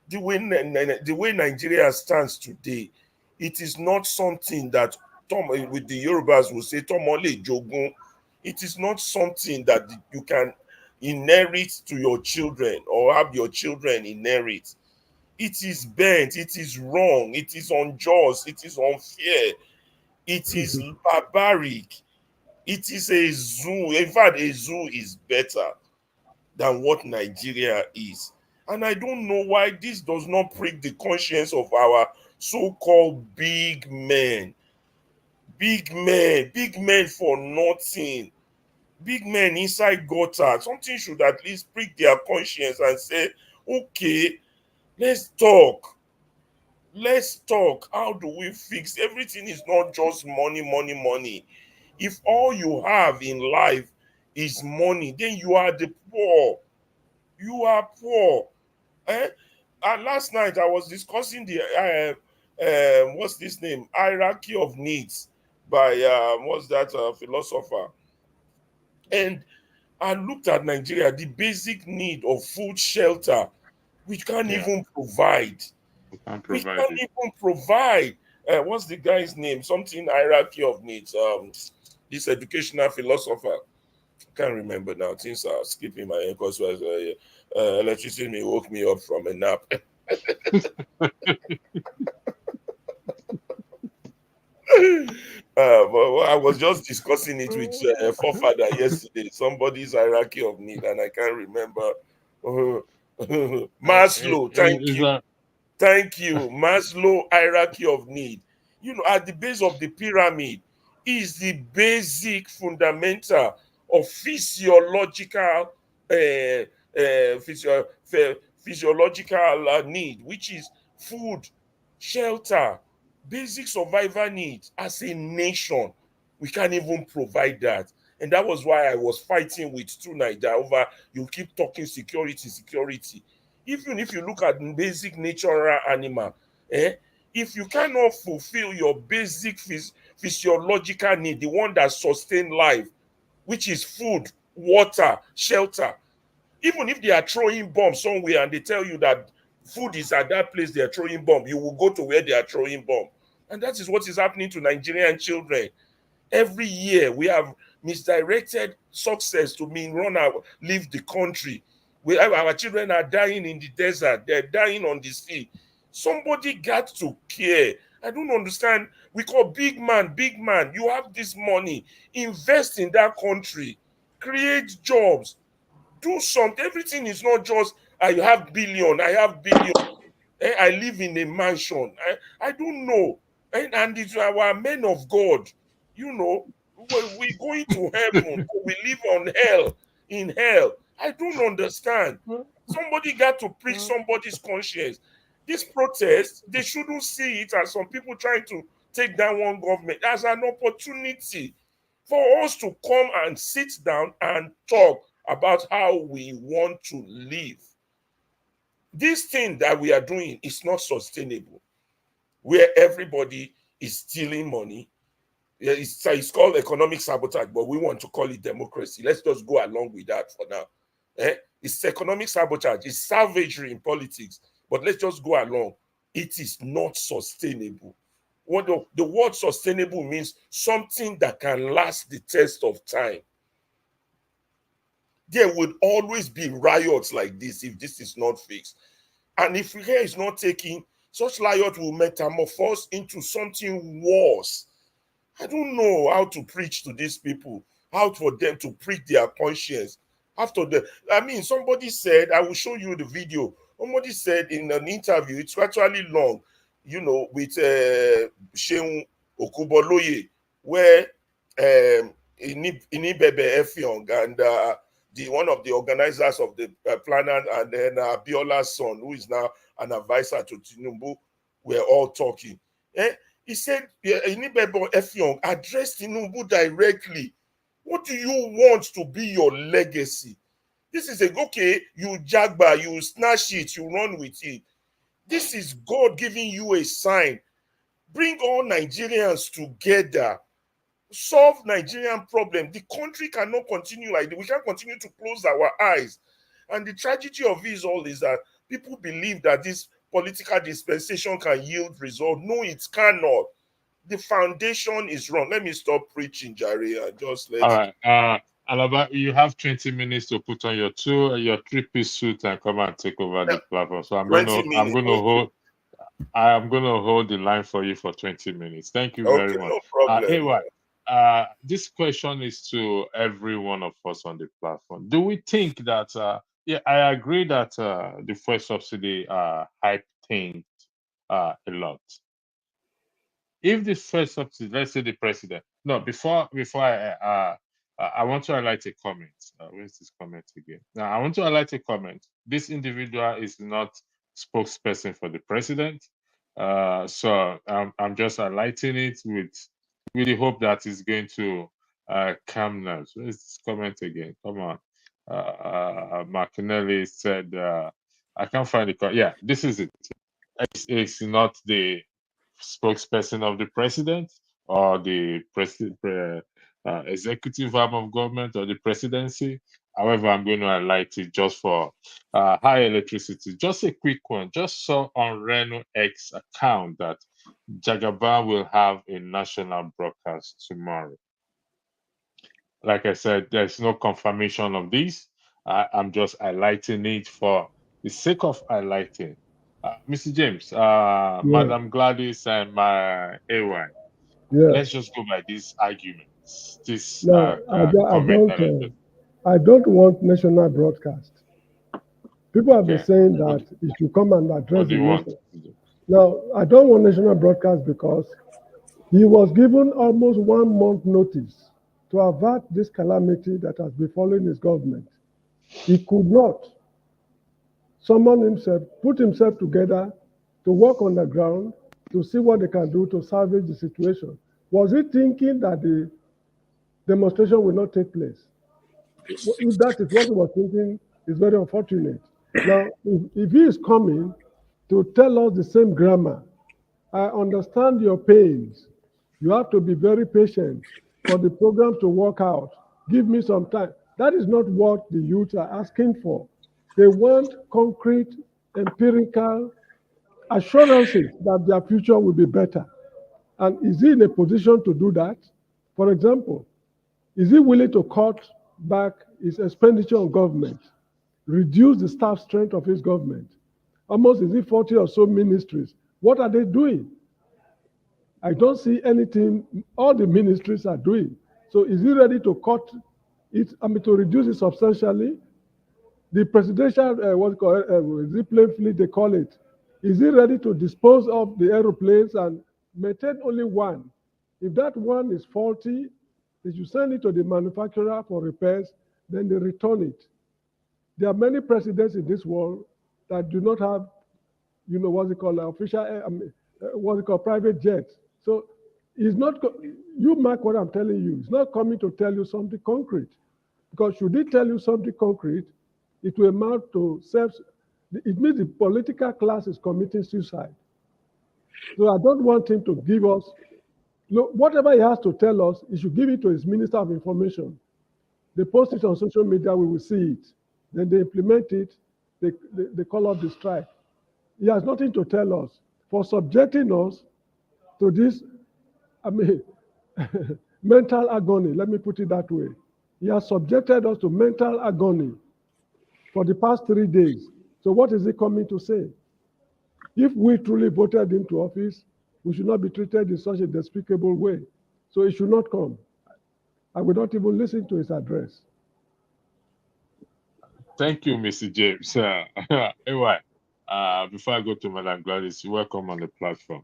The way Nigeria stands today, it is not something that with the Yorubas will say Tomole Jogun. It is not something that you can inherit to your children or have your children inherit. It is bent, it is wrong, it is unjust, it is unfair, it is barbaric. It is a zoo. In fact, a zoo is better than what Nigeria is. And I don't know why this does not prick the conscience of our so-called big men. Big men for nothing. Big men inside gutter. Something should at least prick their conscience and say, okay, let's talk. Let's talk. How do we fix? Everything is not just money, money, money. If all you have in life is money, then you are the poor. You are poor. Eh? And last night I was discussing the what's this name? Hierarchy of needs by what's that philosopher? And I looked at Nigeria, the basic need of food, shelter, we can't Yeah, even provide. we can't We provide can't it. even provide. What's the guy's name? Something hierarchy of needs. This educational philosopher. Can't remember now. Things are skipping my head because electricity woke me up from a nap. But I was just discussing it with forefather yesterday. Somebody's hierarchy of need, and I can't remember. Maslow, thank Is you. that Thank you. Maslow hierarchy of need. You know, at the base of the pyramid is the basic fundamental of physiological physiological need, which is food, shelter, basic survival needs. As a nation, we can't even provide that. And that was why I was fighting with Niger over you keep talking security, security. Even if you look at basic natural animal, if you cannot fulfill your basic physiological need, the one that sustain life, which is food, water, shelter, even if they are throwing bombs somewhere and they tell you that food is at that place they are throwing bomb, you will go to where they are throwing bomb. And that is what is happening to Nigerian children. Every year we have misdirected success to mean leave the country. We have, our children are dying in the desert, they're dying on the sea. Somebody got to care. I don't understand. We call big man, big man. You have this money, invest in that country, create jobs, do something. Everything is not just I have billion, I have billion. I live in a mansion. I don't know. And it's our men of God. You know, we're going to heaven, but we live on hell, in hell. I don't understand. Somebody got to preach somebody's conscience. This protest, they shouldn't see it as some people trying to take down one government, as an opportunity for us to come and sit down and talk about how we want to live. This thing that we are doing is not sustainable, where everybody is stealing money. Yeah, it's called economic sabotage, but we want to call it democracy. Let's just go along with that for now. It's economic sabotage, it's savagery in politics, but let's just go along. It is not sustainable. What the word sustainable means something that can last the test of time. There would always be riots like this if this is not fixed. And if care is not taken, such riot will metamorphose into something worse. I don't know how to preach to these people, how for them to prick their conscience. Somebody said, I will show you the video. Somebody said in an interview, it's actually long, with Sheung Okuboloye, where Inibebe Effiong and the one of the organizers of the planner, and then Biola's son, who is now an advisor to Tinubu, were all talking. He said, Inibebe Effiong addressed Tinubu directly. What do you want to be your legacy? This is okay, you jagba, you snatch it, you run with it. This is God giving you a sign. Bring all Nigerians together. Solve Nigerian problem. The country cannot continue like this. We can't continue to close our eyes. And the tragedy of this all is that people believe that this political dispensation can yield result. No, it cannot. The foundation is wrong. Let me stop preaching, Jerry, and just all let's. right? Alaba, you have 20 minutes to put on your three-piece suit and come and take over the platform. So 20 minutes. Okay. I'm gonna hold the line for you for 20 minutes. Thank you very Okay, much. no problem. This question is to every one of us on the platform. Do we think that yeah, I agree that the fuel subsidy hype thing a lot. If the fuel subsidy, let's say the president, no, before I want to highlight a comment. Where's this comment again? Now I want to highlight a comment. This individual is not spokesperson for the president. So I'm just highlighting it with the hope that it's going to calm now. So let's comment again. Come on. Martinelli said, I can't find the yeah, this is it. It's not the spokesperson of the president or the executive arm of government or the presidency. However, I'm going to highlight it just for high electricity. Just a quick one. Just saw on Reno X account that Jagaban will have a national broadcast tomorrow. Like I said, there's no confirmation of this. I'm just highlighting it for the sake of highlighting. Mr. James, Yeah. Madam Gladys, and my AY, Yeah. let's just go by these arguments. This No, comment that I just. I don't want national broadcast. People have been Okay. saying that it should come and address What do the you want? nation. Now, I don't want national broadcast because he was given almost 1 month notice to avert this calamity that has befallen his government. He could not summon himself, put himself together to work on the ground to see what they can do to salvage the situation. Was he thinking that the demonstration will not take place? If that is what he was thinking, it's very unfortunate. Now, if he is coming to tell us the same grammar, I understand your pains. You have to be very patient for the program to work out. Give me some time. That is not what the youth are asking for. They want concrete, empirical assurances that their future will be better. And is he in a position to do that? For example, is he willing to cut back his expenditure on government, reduce the staff strength of his government? Almost is it 40 or so ministries? What are they doing? I don't see anything all the ministries are doing. So is he ready to cut it, to reduce it substantially? The presidential, is it plane fleet they call it? Is he ready to dispose of the aeroplanes and maintain only one? If that one is faulty, they should send it to the manufacturer for repairs, then they return it. There are many presidents in this world that do not have, what's it called, private jets. So he's not, you mark what I'm telling you, he's not coming to tell you something concrete. Because should he tell you something concrete, it will amount to it means the political class is committing suicide. So I don't want him to give us, whatever he has to tell us, he should give it to his Minister of Information. They post it on social media, we will see it. Then they implement it, they call off the strike. He has nothing to tell us. For subjecting us to this, mental agony, let me put it that way. He has subjected us to mental agony for the past 3 days. So what is he coming to say? If we truly voted him to office, we should not be treated in such a despicable way. So he should not come. I will not even listen to his address. Thank you, Mr. James. Anyway, before I go to Madam Gladys, welcome on the platform.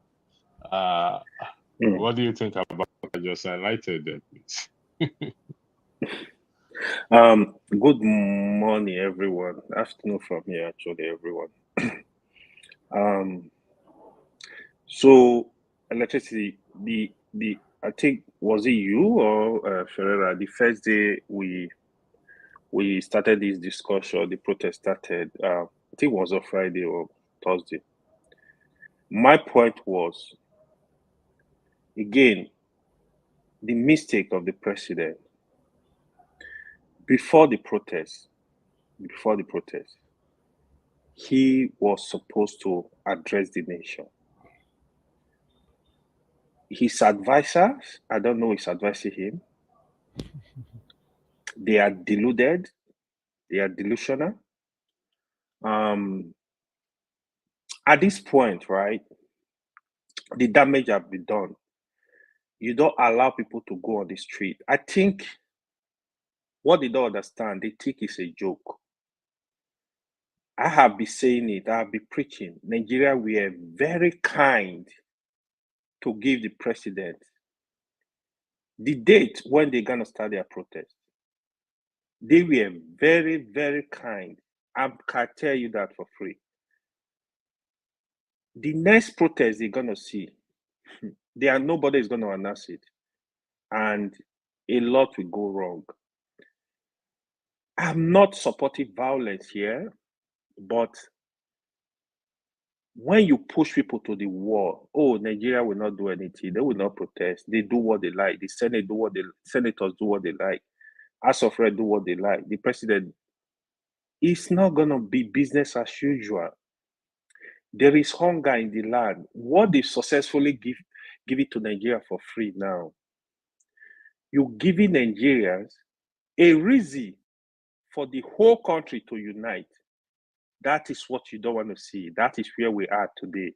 What do you think about what I just highlighted there, please? Good morning, everyone. Afternoon from here, actually, everyone. So electricity, I think, was it you or Ferreira? The first day we started this discussion, the protest started. I think it was a Friday or Thursday. My point was, again, the mistake of the president before the protest, he was supposed to address the nation. His advisors, I don't know who's advising him. They are deluded. They are delusional. At this point, right, the damage has been done. You don't allow people to go on the street. I think what they don't understand, they think it's a joke. I have been saying it, I have been preaching. Nigeria, we are very kind to give the president the date when they're going to start their protest. They were very, very kind. I can tell you that for free. The next protest they're gonna see, nobody is gonna announce it, and a lot will go wrong. I'm not supporting violence here, but when you push people to the wall, oh, Nigeria will not do anything. They will not protest. They do what they like. The senators do what they like. House of Rep do what they like. The president, it's not gonna be business as usual. There is hunger in the land. What they successfully give it to Nigeria for free now. You're giving Nigerians a reason for the whole country to unite. That is what you don't want to see. That is where we are today.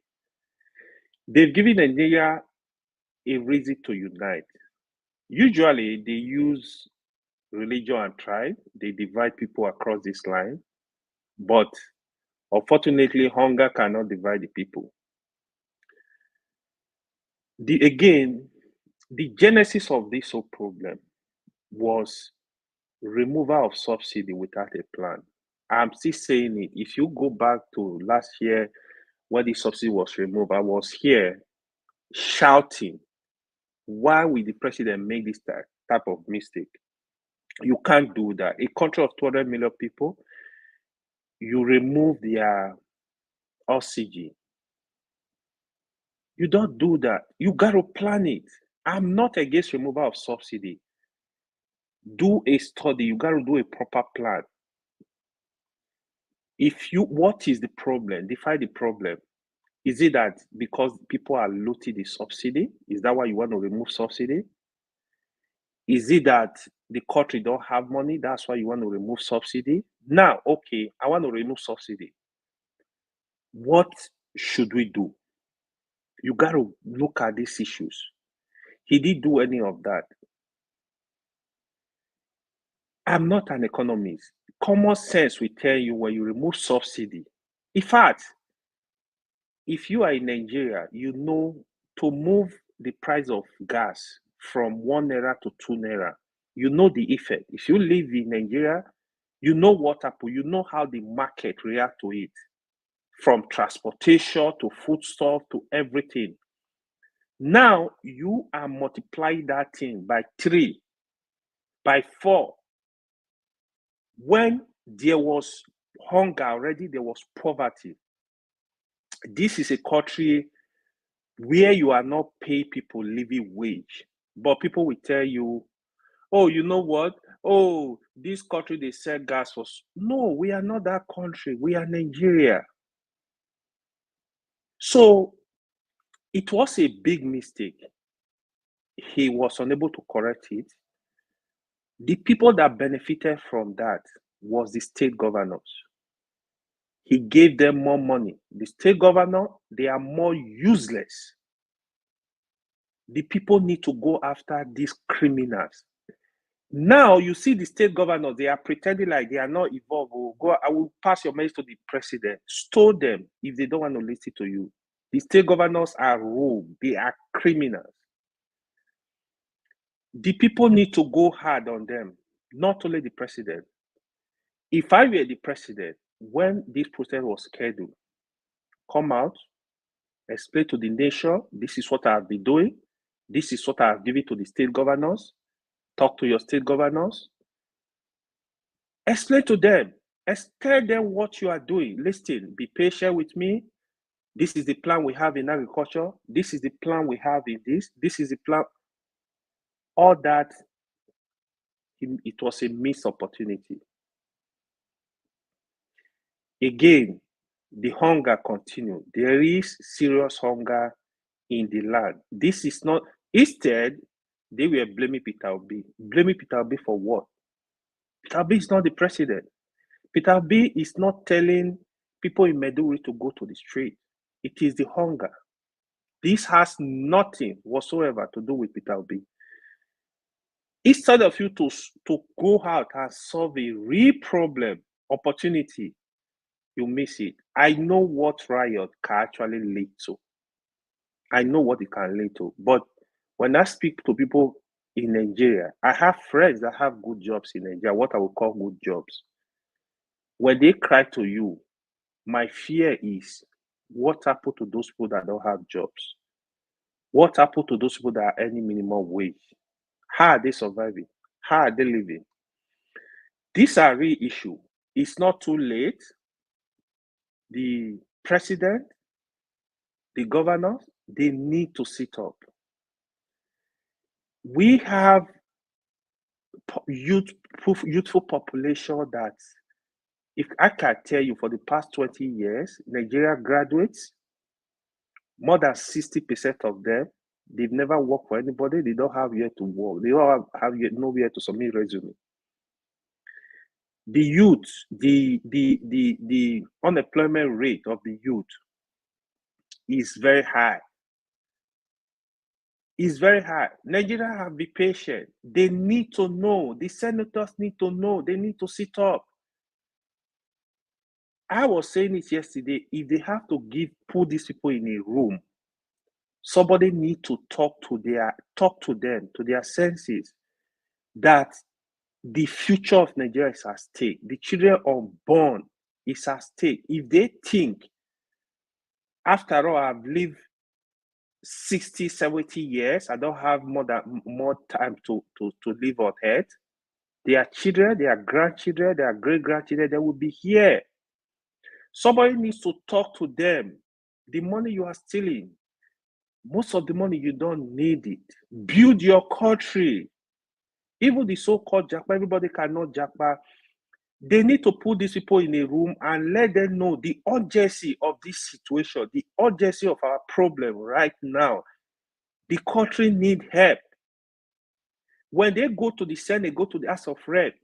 They've given Nigeria a reason to unite. Usually, they use religion and tribe. They divide people across this line. But unfortunately, hunger cannot divide the people. The genesis of this whole problem was removal of subsidy without a plan. I'm still saying it. If you go back to last year when the subsidy was removed, I was here shouting, why will the president make this type of mistake? You can't do that. A country of 200 million people, you remove their oxygen. You don't do that. You got to plan it. I'm not against removal of subsidy. Do a study. You got to do a proper plan. What is the problem? Define the problem. Is it that because people are looting the subsidy? Is that why you want to remove subsidy? Is it that the country don't have money? That's why you want to remove subsidy? Now, okay, I want to remove subsidy. What should we do? You got to look at these issues. He didn't do any of that. I'm not an economist. Common sense will tell you when you remove subsidy. In fact, if you are in Nigeria, you know to move the price of gas from 1 naira to 2 naira, you know the effect. If you live in Nigeria, you know what happened. You know how the market react to it, from transportation to foodstuff to everything. Now you are multiplying that thing by 3, by 4. When there was hunger already, there was poverty. This is a country where you are not paying people living wage, but people will tell you, oh, you know what? Oh, this country, they sell gas for... No, we are not that country. We are Nigeria. So it was a big mistake. He was unable to correct it. The people that benefited from that was the state governors. He gave them more money. The state governor, they are more useless. The people need to go after these criminals. Now you see the state governors, they are pretending like they are not involved. I will pass your message to the president. Stole them if they don't want to listen to you. The state governors are rogue. They are criminals. The people need to go hard on them, not only the president. If I were the president, when this protest was scheduled, come out, explain to the nation, this is what I have been doing. This is what I have given to the state governors. Talk to your state governors. Explain to them. Tell them what you are doing. Listen, be patient with me. This is the plan we have in agriculture. This is the plan we have in this. This is the plan. All that, it was a missed opportunity. Again, the hunger continued. There is serious hunger in the land. This is not... Instead, they were blaming Peter Obi. Blaming Peter Obi for what? Peter Obi is not the president. Peter Obi is not telling people in Maiduguri to go to the street. It is the hunger. This has nothing whatsoever to do with Peter Obi. Instead of you to go out and solve a real problem, opportunity, you miss it. I know what riot can actually lead to. I know what it can lead to. But when I speak to people in Nigeria, I have friends that have good jobs in Nigeria, what I would call good jobs. When they cry to you, my fear is What happened to those people that don't have jobs? What happened to those people that are earning minimum wage? How are they surviving? How are they living? These are real issue. It's not too late. The president, the governors, they need to sit up. We have youthful population that, if I can tell you, for the past 20 years, Nigeria graduates, more than 60% of them, they've never worked for anybody. They don't have yet to work. They don't have yet nowhere to submit resume. The youth, the unemployment rate of the youth is very high. It's very high. Nigeria have to be patient. They need to know. The senators need to know. They need to sit up. I was saying it yesterday. If they have to put these people in a room, somebody need to talk to them, to their senses, that the future of Nigeria is at stake. The children unborn is at stake. If they think, after all, I've lived 60, 70 years, I don't have more time to live on earth, their children, their grandchildren, their great-grandchildren, they will be here. Somebody needs to talk to them. The money you are stealing, most of the money, you don't need it. Build your country. Even the so-called Japa, everybody cannot Japa. They need to put these people in a room and let them know the urgency of this situation, the urgency of our problem right now. The country needs help. When they go to the Senate, go to the House of Rep,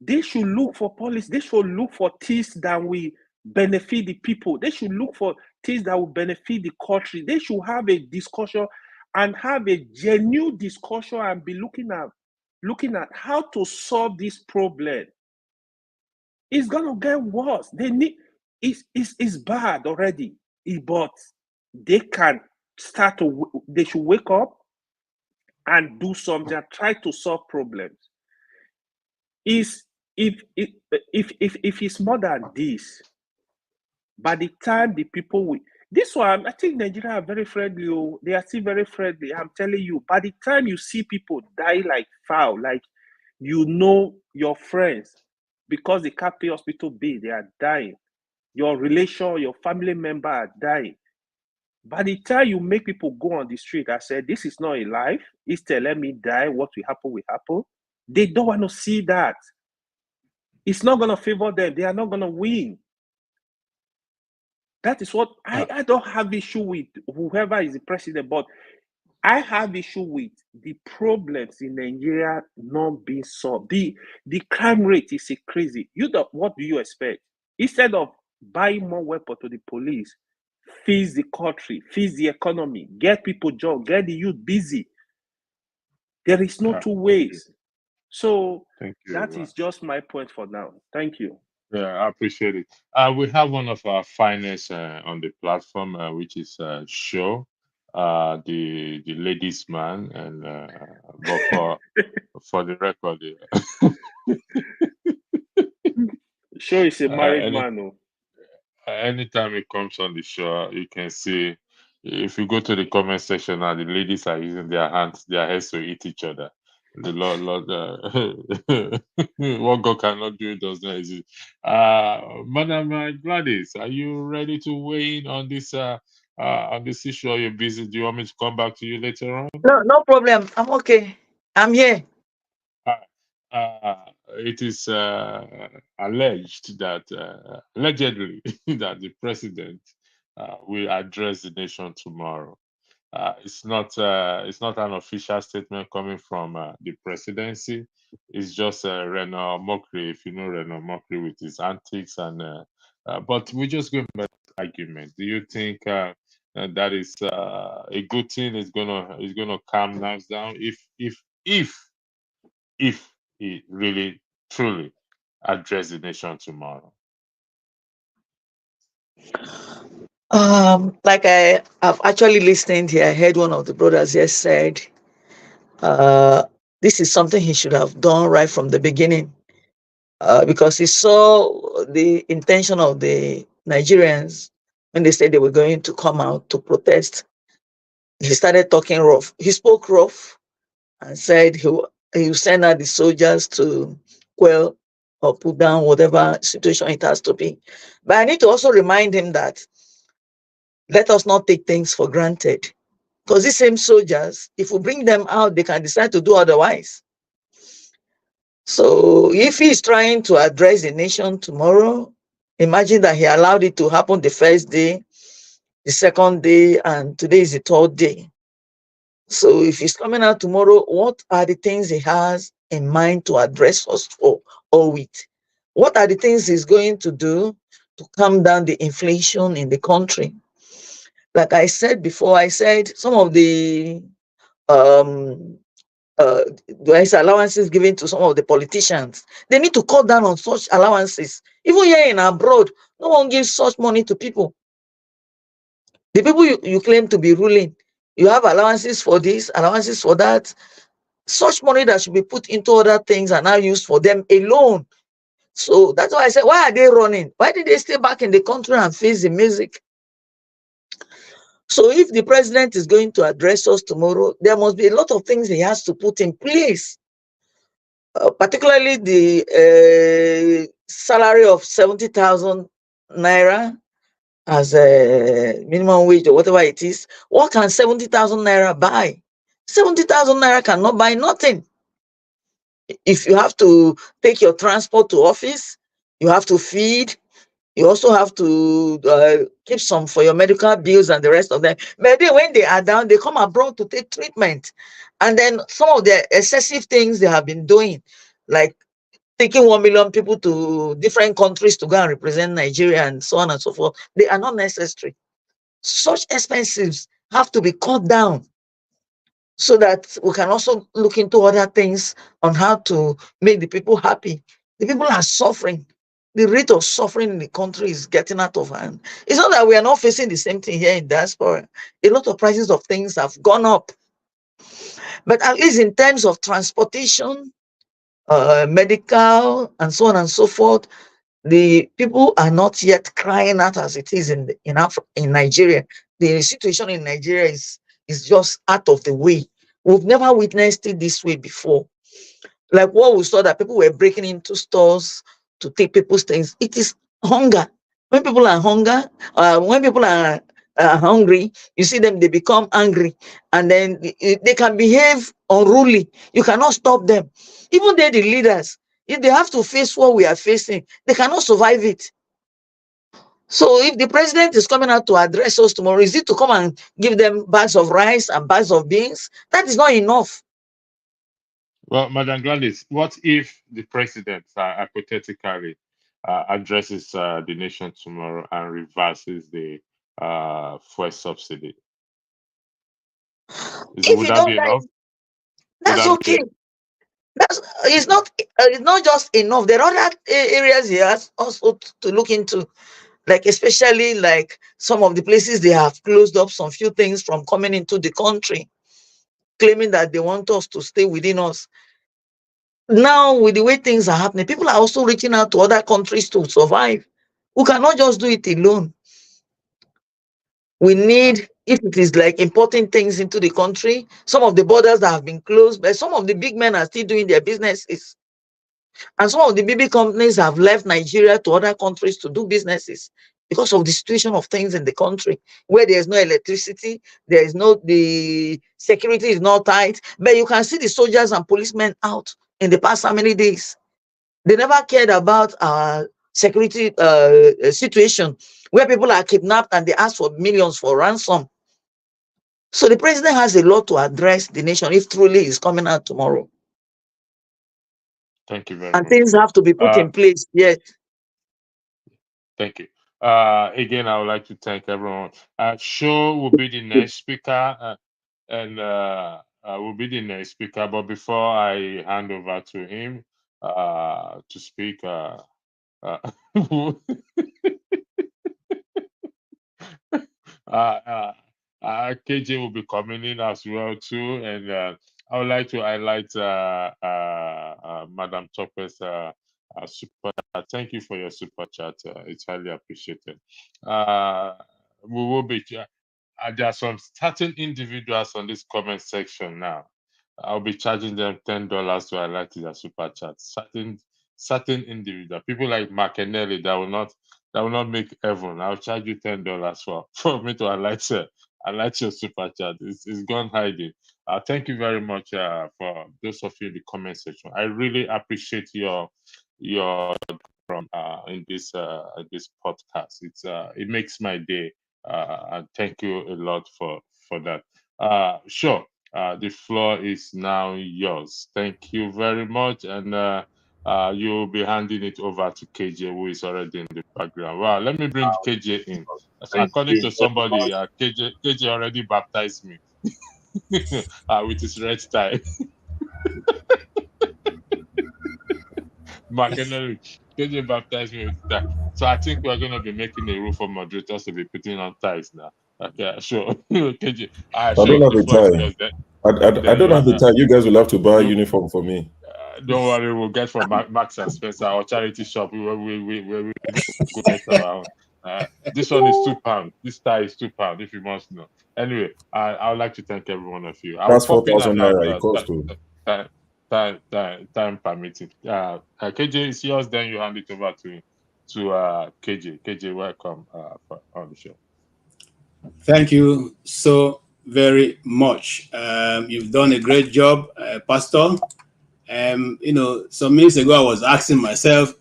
they should look for policy. They should look for things that will benefit the people. They should look for things that will benefit the country. They should have a discussion and have a genuine discussion and be looking at how to solve this problem. It's gonna get worse. It's bad already, but they can start to. They should wake up and do something and try to solve problems. If it's more than this, by the time the people will, this one, I think Nigeria are very friendly. Oh, they are still very friendly. I'm telling you, by the time you see people die like fowl, like your friends, because they can't pay hospital bill, they are dying. Your relation, your family member are dying. By the time you make people go on the street and say, this is not a life, instead let me die, what will happen. They don't want to see that. It's not going to favor them. They are not going to win. That is what I don't have issue with whoever is the president, but I have issue with the problems in Nigeria not being solved. The crime rate is crazy. What do you expect? Instead of buying more weapons to the police, feed the country, feed the economy, get people jobs, get the youth busy. There is no two ways. So that is just my point for now. Thank you. Yeah, I appreciate it. We have one of our finest on the platform, which is Show, the ladies' man, and but for the record, Show is a married man. Oh. Anytime it comes on the show, you can see if you go to the comment section now, the ladies are using their heads to eat each other. The Lord, what God cannot do does not exist. Madam Gladys, are you ready to weigh in on this issue? Are you busy? Do you want me to come back to you later on? No problem. I'm okay. I'm here. It is alleged that allegedly that the president will address the nation tomorrow. It's not an official statement coming from the presidency. It's just Reno Mokri, if you know Reno Mokri with his antics but we're just going by argument. Do you think that is a good thing? Is gonna calm nerves down if he really truly address the nation tomorrow? Like I've actually listened here. I heard one of the brothers here said, this is something he should have done right from the beginning, because he saw the intention of the Nigerians when they said they were going to come out to protest, he started talking rough. He spoke rough and said he will send out the soldiers to quell or put down whatever situation it has to be. But I need to also remind him that let us not take things for granted. Because these same soldiers, if we bring them out, they can decide to do otherwise. So if he's trying to address the nation tomorrow, imagine that he allowed it to happen the first day, the second day, and today is the third day. So if he's coming out tomorrow, what are the things he has in mind to address us for or with? What are the things he's going to do to calm down the inflation in the country? Like I said before, I said some of the there's allowances given to some of the politicians. They need to cut down on such allowances. Even here in abroad, no one gives such money to people. The people you claim to be ruling, you have allowances for this, allowances for that. Such money that should be put into other things are now used for them alone. So that's why I said, why are they running? Why did they stay back in the country and face the music? So if the president is going to address us tomorrow, there must be a lot of things he has to put in place. Particularly the salary of 70,000 naira as a minimum wage or whatever it is. What can 70,000 naira buy? 70,000 naira cannot buy nothing. If you have to take your transport to office, you have to feed, you also have to keep some for your medical bills and the rest of them. But then when they are down, they come abroad to take treatment. And then some of the excessive things they have been doing, like taking 1 million people to different countries to go and represent Nigeria and so on and so forth, they are not necessary. Such expenses have to be cut down so that we can also look into other things on how to make the people happy. The people are suffering. The rate of suffering in the country is getting out of hand. It's not that we are not facing the same thing here in diaspora. A lot of prices of things have gone up. But at least in terms of transportation, medical, and so on and so forth, the people are not yet crying out as it is in Nigeria. The situation in Nigeria is just out of the way. We've never witnessed it this way before. Like what we saw that people were breaking into stores to take people's things. It is hunger. When people are hungry, you see them, they become angry, and then they can behave unruly. You cannot stop them. Even the leaders, if they have to face what we are facing, they cannot survive it. So if the president is coming out to address us tomorrow, is it to come and give them bags of rice and bags of beans? That is not enough. Well, Madam Gladys, what if the president hypothetically addresses the nation tomorrow and reverses the fuel subsidy? Would that be enough? That's okay. It's not just enough. There are other areas he has also to look into, like especially like some of the places they have closed up some few things from coming into the country, claiming that they want us to stay within us. Now, with the way things are happening, people are also reaching out to other countries to survive. We cannot just do it alone. We need, if it is like importing things into the country, some of the borders that have been closed, but some of the big men are still doing their businesses. And some of the baby companies have left Nigeria to other countries to do businesses because of the situation of things in the country, where there's no electricity, the security is not tight, but you can see the soldiers and policemen out in the past how many days. They never cared about security situation where people are kidnapped and they ask for millions for ransom. So the president has a lot to address the nation if truly he's coming out tomorrow. Thank you very and much. Things have to be put in place. Yes. Thank you. Again, I would like to thank everyone. Show will be the next speaker, and will be the next speaker. But before I hand over to him to speak, KJ will be coming in as well too, and I would like to highlight Madam Topper's super. Thank you for your super chat. It's highly appreciated. we will be. There are some certain individuals on this comment section now. I'll be charging them $10 to highlight their super chat. Certain individual, people like McKennelly that will not make heaven. I'll charge you $10 for me to highlight your super chat. It's gone hiding. Thank you very much for those of you in the comment section. I really appreciate your from in this podcast. It makes my day. And thank you a lot for that. Sure. The floor is now yours. Thank you very much, and you'll be handing it over to KJ, who is already in the background. Wow, let me bring KJ in. So Thank according you to very somebody, much. KJ already baptized me with his red tie. McKennelly, KJ baptized me with that. So I think we're going to be making a rule for moderators to be putting on ties now. Okay, sure. KJ, I sure. don't have The a floor is tie. yours. Then, I then don't you have a are. tie. You guys will have to buy a Don't, uniform for me. don't worry, we'll get from Max and Spencer or charity shop. We go get our own. This one is £2. This tie is £2, if you must know. Anyway, I would like to thank every one of you. I'll That's pop in 4,000 and out. naira. It costs to. Time permitting. KJ is yours. Then you hand it over to KJ. KJ, welcome on the show. Thank you so very much. You've done a great job, Pastor. Some minutes ago, I was asking myself,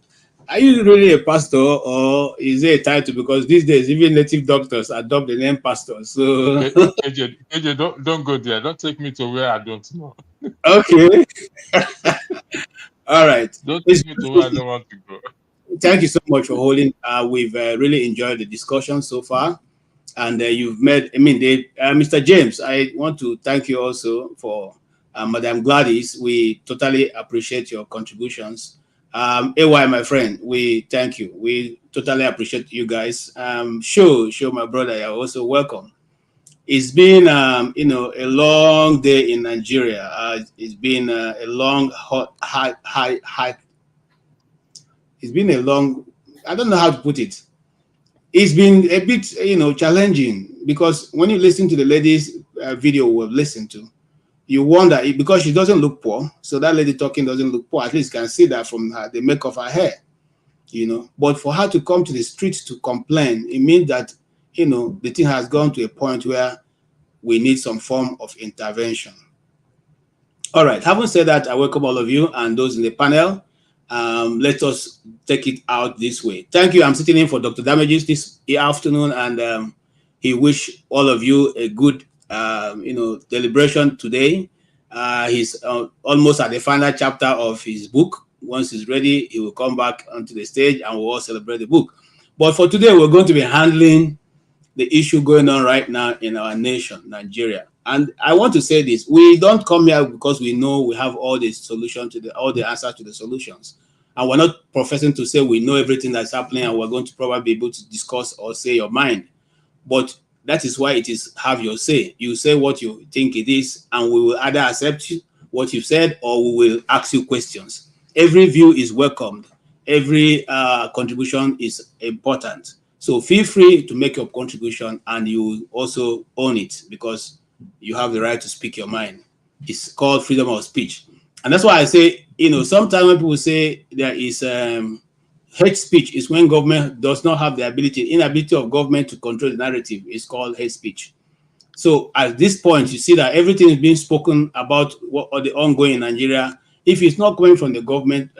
are you really a pastor or is it a title? Because these days, even native doctors adopt the name pastor. So, KJ, don't go there. Don't take me to where I don't know. Okay. All right. Don't take me to where I don't want to go. Thank you so much for holding. We've really enjoyed the discussion so far. And you've made, Mr. James, I want to thank you also for Madam Gladys. We totally appreciate your contributions. AY, my friend, we thank you. We totally appreciate you guys. Show, my brother, you're also welcome. It's been, a long day in Nigeria. It's been a long, high. It's been a long, I don't know how to put it. It's been a bit, challenging because when you listen to the lady's video we've listened to, you wonder because she doesn't look poor. So that lady talking doesn't look poor. At least you can see that from the make of her hair, But for her to come to the streets to complain, it means that, the thing has gone to a point where we need some form of intervention. All right. Having said that, I welcome all of you and those in the panel. Let us take it out this way. Thank you. I'm sitting in for Dr. Damages this afternoon, and he wish all of you a good, deliberation today. He's almost at the final chapter of his book. Once he's ready, he will come back onto the stage and we'll all celebrate the book. But for today, we're going to be handling the issue going on right now in our nation, Nigeria. And I want to say this: we don't come here because we know we have all the solution to all the answers to the solutions, and we're not professing to say we know everything that's happening and we're going to probably be able to discuss or say your mind. But that is why it is have your say. You say what you think it is, and we will either accept what you said or we will ask you questions. Every view is welcomed. Every contribution is important. So feel free to make your contribution, and you also own it because you have the right to speak your mind. It's called freedom of speech. And that's why I say, sometimes when people say there is hate speech is when government does not have the inability of government to control the narrative is called hate speech. So at this point, you see that everything is being spoken about what are the ongoing in Nigeria. If it's not coming from the government,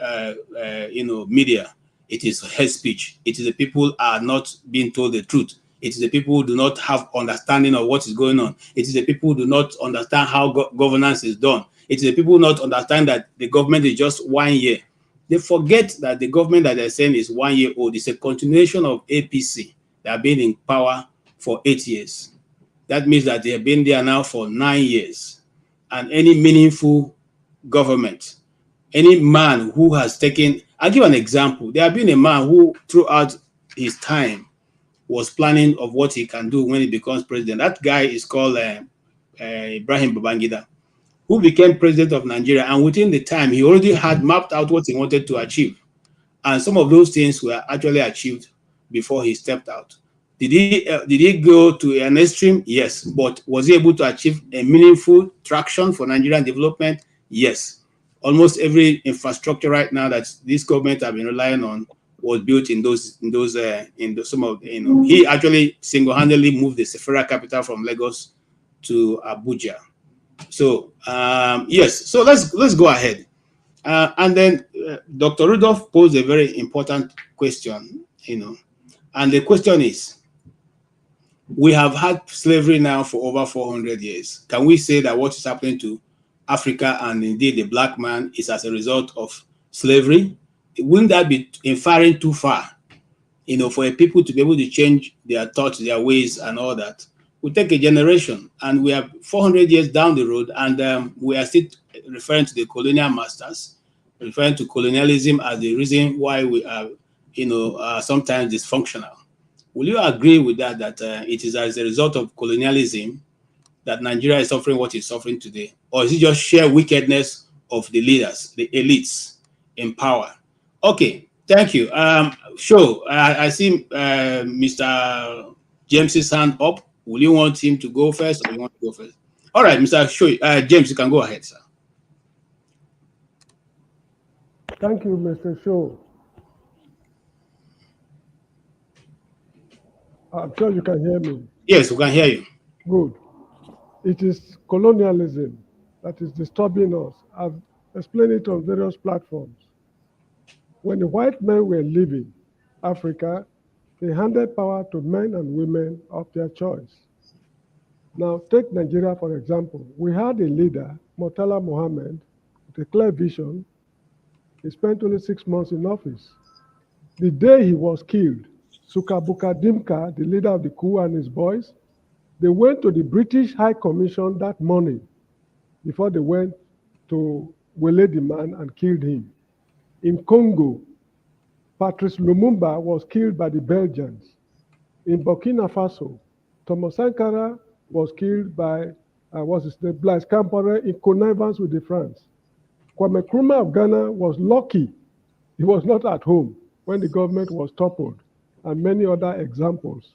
media, it is hate speech. It is the people are not being told the truth. It is the people who do not have understanding of what is going on. It is the people who do not understand how governance is done. It is the people who not understand that the government is just 1 year. They forget that the government that they're saying is 1 year old. It's a continuation of APC that have been in power for 8 years. That means that they have been there now for 9 years. And any meaningful government, any man who has taken, I'll give an example. There have been a man who throughout his time was planning of what he can do when he becomes president. That guy is called Ibrahim Babangida, who became president of Nigeria. And within the time, he already had mapped out what he wanted to achieve. And some of those things were actually achieved before he stepped out. Did he go to an extreme? Yes. But was he able to achieve a meaningful traction for Nigerian development? Yes. Almost every infrastructure right now that this government have been relying on was built in some of, he actually single-handedly moved the Sephora capital from Lagos to Abuja. So yes, so let's go ahead. And then Dr. Rudolph posed a very important question, and the question is, we have had slavery now for over 400 years. Can we say that what is happening to Africa and indeed the black man is as a result of slavery? Wouldn't that be inferring too far? For a people to be able to change their thoughts, their ways, and all that, we take a generation, and we are 400 years down the road, and we are still referring to the colonial masters, referring to colonialism as the reason why we are, sometimes dysfunctional. Will you agree with that? That it is as a result of colonialism that Nigeria is suffering what it's suffering today, or is it just sheer wickedness of the leaders, the elites in power? Okay. Thank you. Sure. I see Mr. James's hand up. Will you want him to go first, or you want to go first? All right, Mr. James, you can go ahead, sir. Thank you, Mr. Shaw. I'm sure you can hear me. Yes, we can hear you. Good. It is colonialism that is disturbing us. I've explained it on various platforms. When the white men were leaving Africa, they handed power to men and women of their choice. Now, take Nigeria, for example. We had a leader, Murtala Mohammed, with a clear vision. He spent only 6 months in office. The day he was killed, Sukabuka Dimka, the leader of the coup, and his boys, they went to the British High Commission that morning before they went to waylay the man and killed him. In Congo, Patrice Lumumba was killed by the Belgians. In Burkina Faso, Thomas Sankara was killed by, Blaise Compaoré in connivance with the France. Kwame Nkrumah of Ghana was lucky he was not at home when the government was toppled, and many other examples.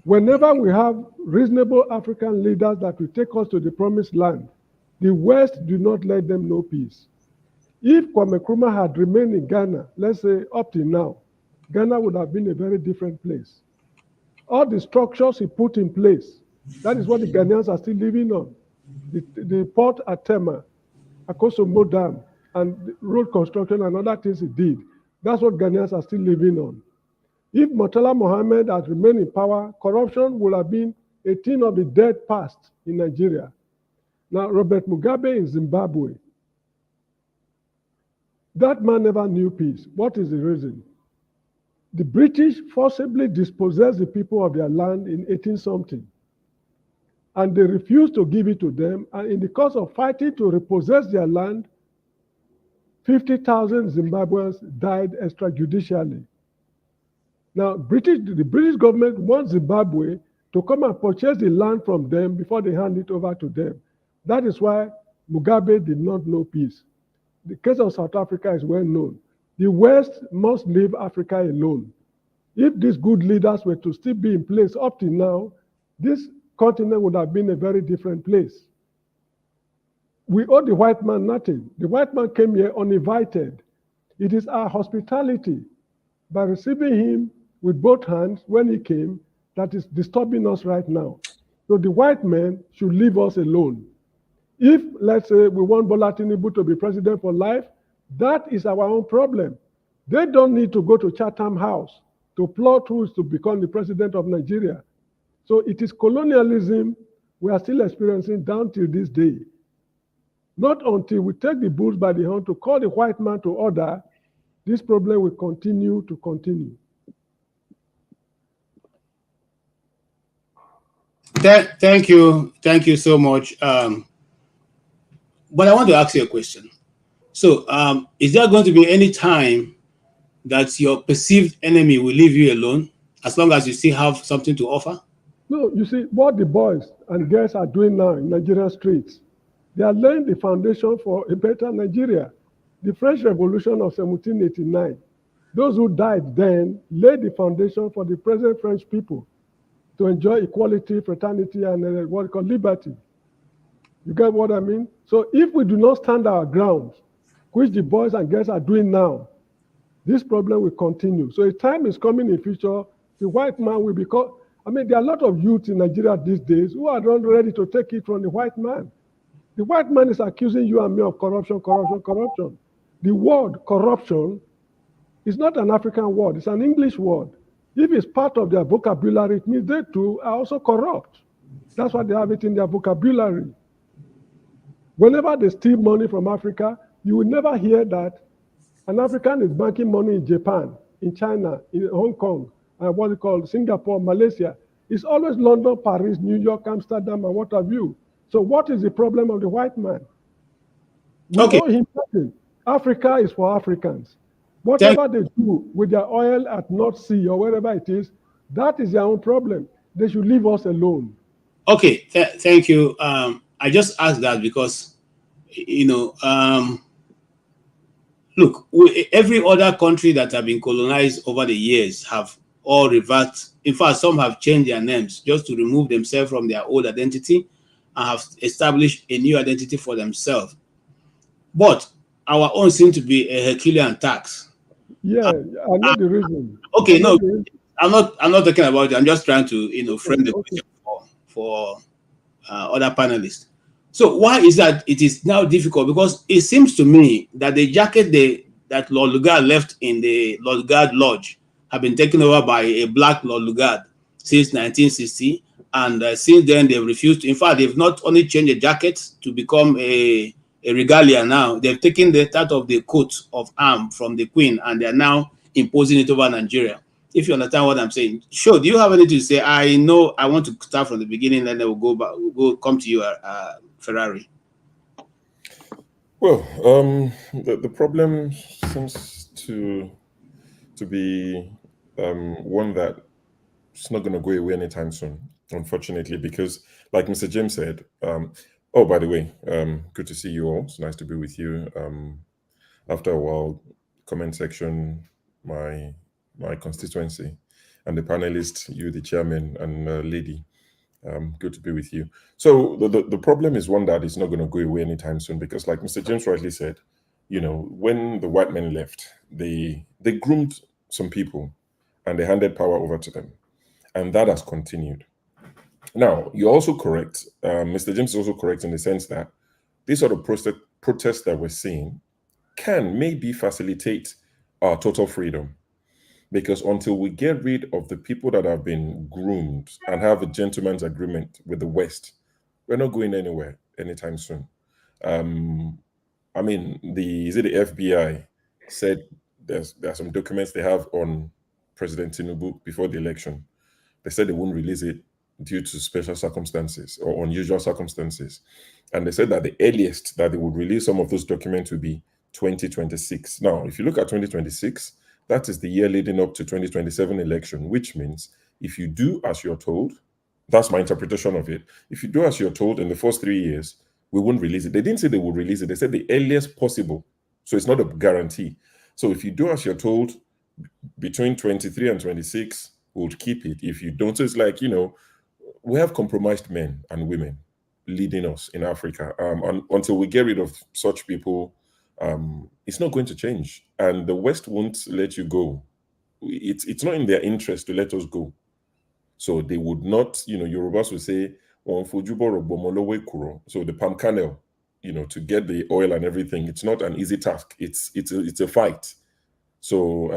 Whenever we have reasonable African leaders that will take us to the promised land, the West do not let them know peace. If Kwame Nkrumah had remained in Ghana, let's say up till now, Ghana would have been a very different place. All the structures he put in place, that is what the Ghanaians are still living on. The port at Tema, Akosombo Dam, and road construction and other things he did, that's what Ghanaians are still living on. If Murtala Mohammed had remained in power, corruption would have been a thing of the dead past in Nigeria. Now, Robert Mugabe in Zimbabwe, that man never knew peace. What is the reason? The British forcibly dispossessed the people of their land in 18-something. And they refused to give it to them. And in the course of fighting to repossess their land, 50,000 Zimbabweans died extrajudicially. Now, the British government wants Zimbabwe to come and purchase the land from them before they hand it over to them. That is why Mugabe did not know peace. The case of South Africa is well known. The West must leave Africa alone. If these good leaders were to still be in place up to now, this continent would have been a very different place. We owe the white man nothing. The white man came here uninvited. It is our hospitality by receiving him with both hands when he came that is disturbing us right now. So the white men should leave us alone. If, let's say, we want Bola Tinubu to be president for life, that is our own problem. They don't need to go to Chatham House to plot who is to become the president of Nigeria. So it is colonialism we are still experiencing down till this day. Not until we take the bulls by the horn to call the white man to order, this problem will continue to continue. Thank you so much. But I want to ask you a question. So, is there going to be any time that your perceived enemy will leave you alone as long as you still have something to offer? No, you see, what the boys and girls are doing now in Nigerian streets, they are laying the foundation for a better Nigeria. The French Revolution of 1789, those who died then laid the foundation for the present French people. to enjoy equality, fraternity, and what we call liberty. You get what I mean? So if we do not stand our ground, which the boys and girls are doing now, this problem will continue. So a time is coming in future, the white man will become, I mean, there are a lot of youth in Nigeria these days who are not ready to take it from the white man. The white man is accusing you and me of corruption, corruption, corruption. The word corruption is not an African word, it's an English word. If it's part of their vocabulary, it means they too are also corrupt. That's why they have it in their vocabulary. Whenever they steal money from Africa, you will never hear that an African is banking money in Japan, in China, in Hong Kong, and what they call Singapore, Malaysia. It's always London, Paris, New York, Amsterdam, and what have you. So what is the problem of the white man? We owe him nothing. Africa is for Africans. Whatever they do with their oil at North Sea or wherever it is, that is their own problem. They should leave us alone. Okay, thank you. I just asked that because, you know, look, every other country that have been colonized over the years have all reversed. In fact, some have changed their names just to remove themselves from their old identity and have established a new identity for themselves. But our own seems to be a Herculean task. Yeah, I know the reason. Okay, no, I'm not talking about it. I'm just trying to, you know, frame the question for other panelists. So why is that it is now difficult? Because it seems to me that the jacket that Lord Lugard left in the Lord Lugard Lodge have been taken over by a black Lord Lugard since 1960. And since then, they've refused to. In fact, they've not only changed the jacket to become a regalia now, they've taken that of the coat of arms from the Queen, and they're now imposing it over Nigeria. If you understand what I'm saying. Sure, do you have anything to say? I know I want to start from the beginning, and then we'll go back. We'll come to you, Ferrari. Well, the problem seems to be one that it's not going to go away anytime soon, unfortunately, because like Mr. James said, oh, by the way, good to see you all. It's nice to be with you. After a while, comment section, my constituency, and the panelists, you, the chairman, and lady. Good to be with you. So the problem is one that is not going to go away anytime soon, because like Mr. James rightly said, you know, when the white men left, they groomed some people and they handed power over to them. And that has continued. Now, you're also correct. Mr. James is also correct in the sense that this sort of protest that we're seeing can maybe facilitate our total freedom. Because until we get rid of the people that have been groomed and have a gentleman's agreement with the West, we're not going anywhere anytime soon. I mean, the FBI said there are some documents they have on President Tinubu before the election. They said they won't release it due to special circumstances or unusual circumstances. And they said that the earliest that they would release some of those documents would be 2026. Now, if you look at 2026, that is the year leading up to 2027 election, which means if you do as you're told, that's my interpretation of it. If you do as you're told in the first 3 years, we won't release it. They didn't say they would release it. They said the earliest possible. So it's not a guarantee. So if you do as you're told between 23 and 26, we'll keep it. If you don't, so it's like, you know, we have compromised men and women leading us in Africa. Until we get rid of such people, it's not going to change. And the West won't let you go. It's not in their interest to let us go. So they would not, you know, Yorubas would say, so the palm kernel, you know, to get the oil and everything, it's not an easy task. It's a fight. So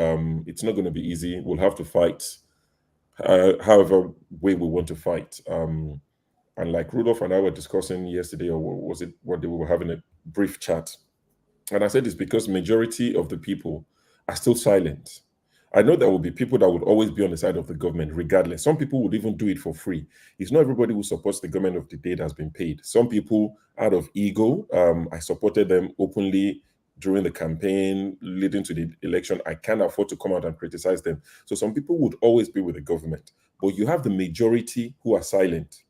it's not going to be easy. We'll have to fight however way we want to fight. And like Rudolph and I were discussing yesterday, or was it what they were having a brief chat, and I said it's because majority of the people are still silent. I know there will be people that would always be on the side of the government regardless. Some people would even do it for free. It's not everybody who supports the government of the day that has been paid. Some people, out of ego, I supported them openly during the campaign leading to the election. I can't afford to come out and criticize them. So some people would always be with the government. But you have the majority who are silent.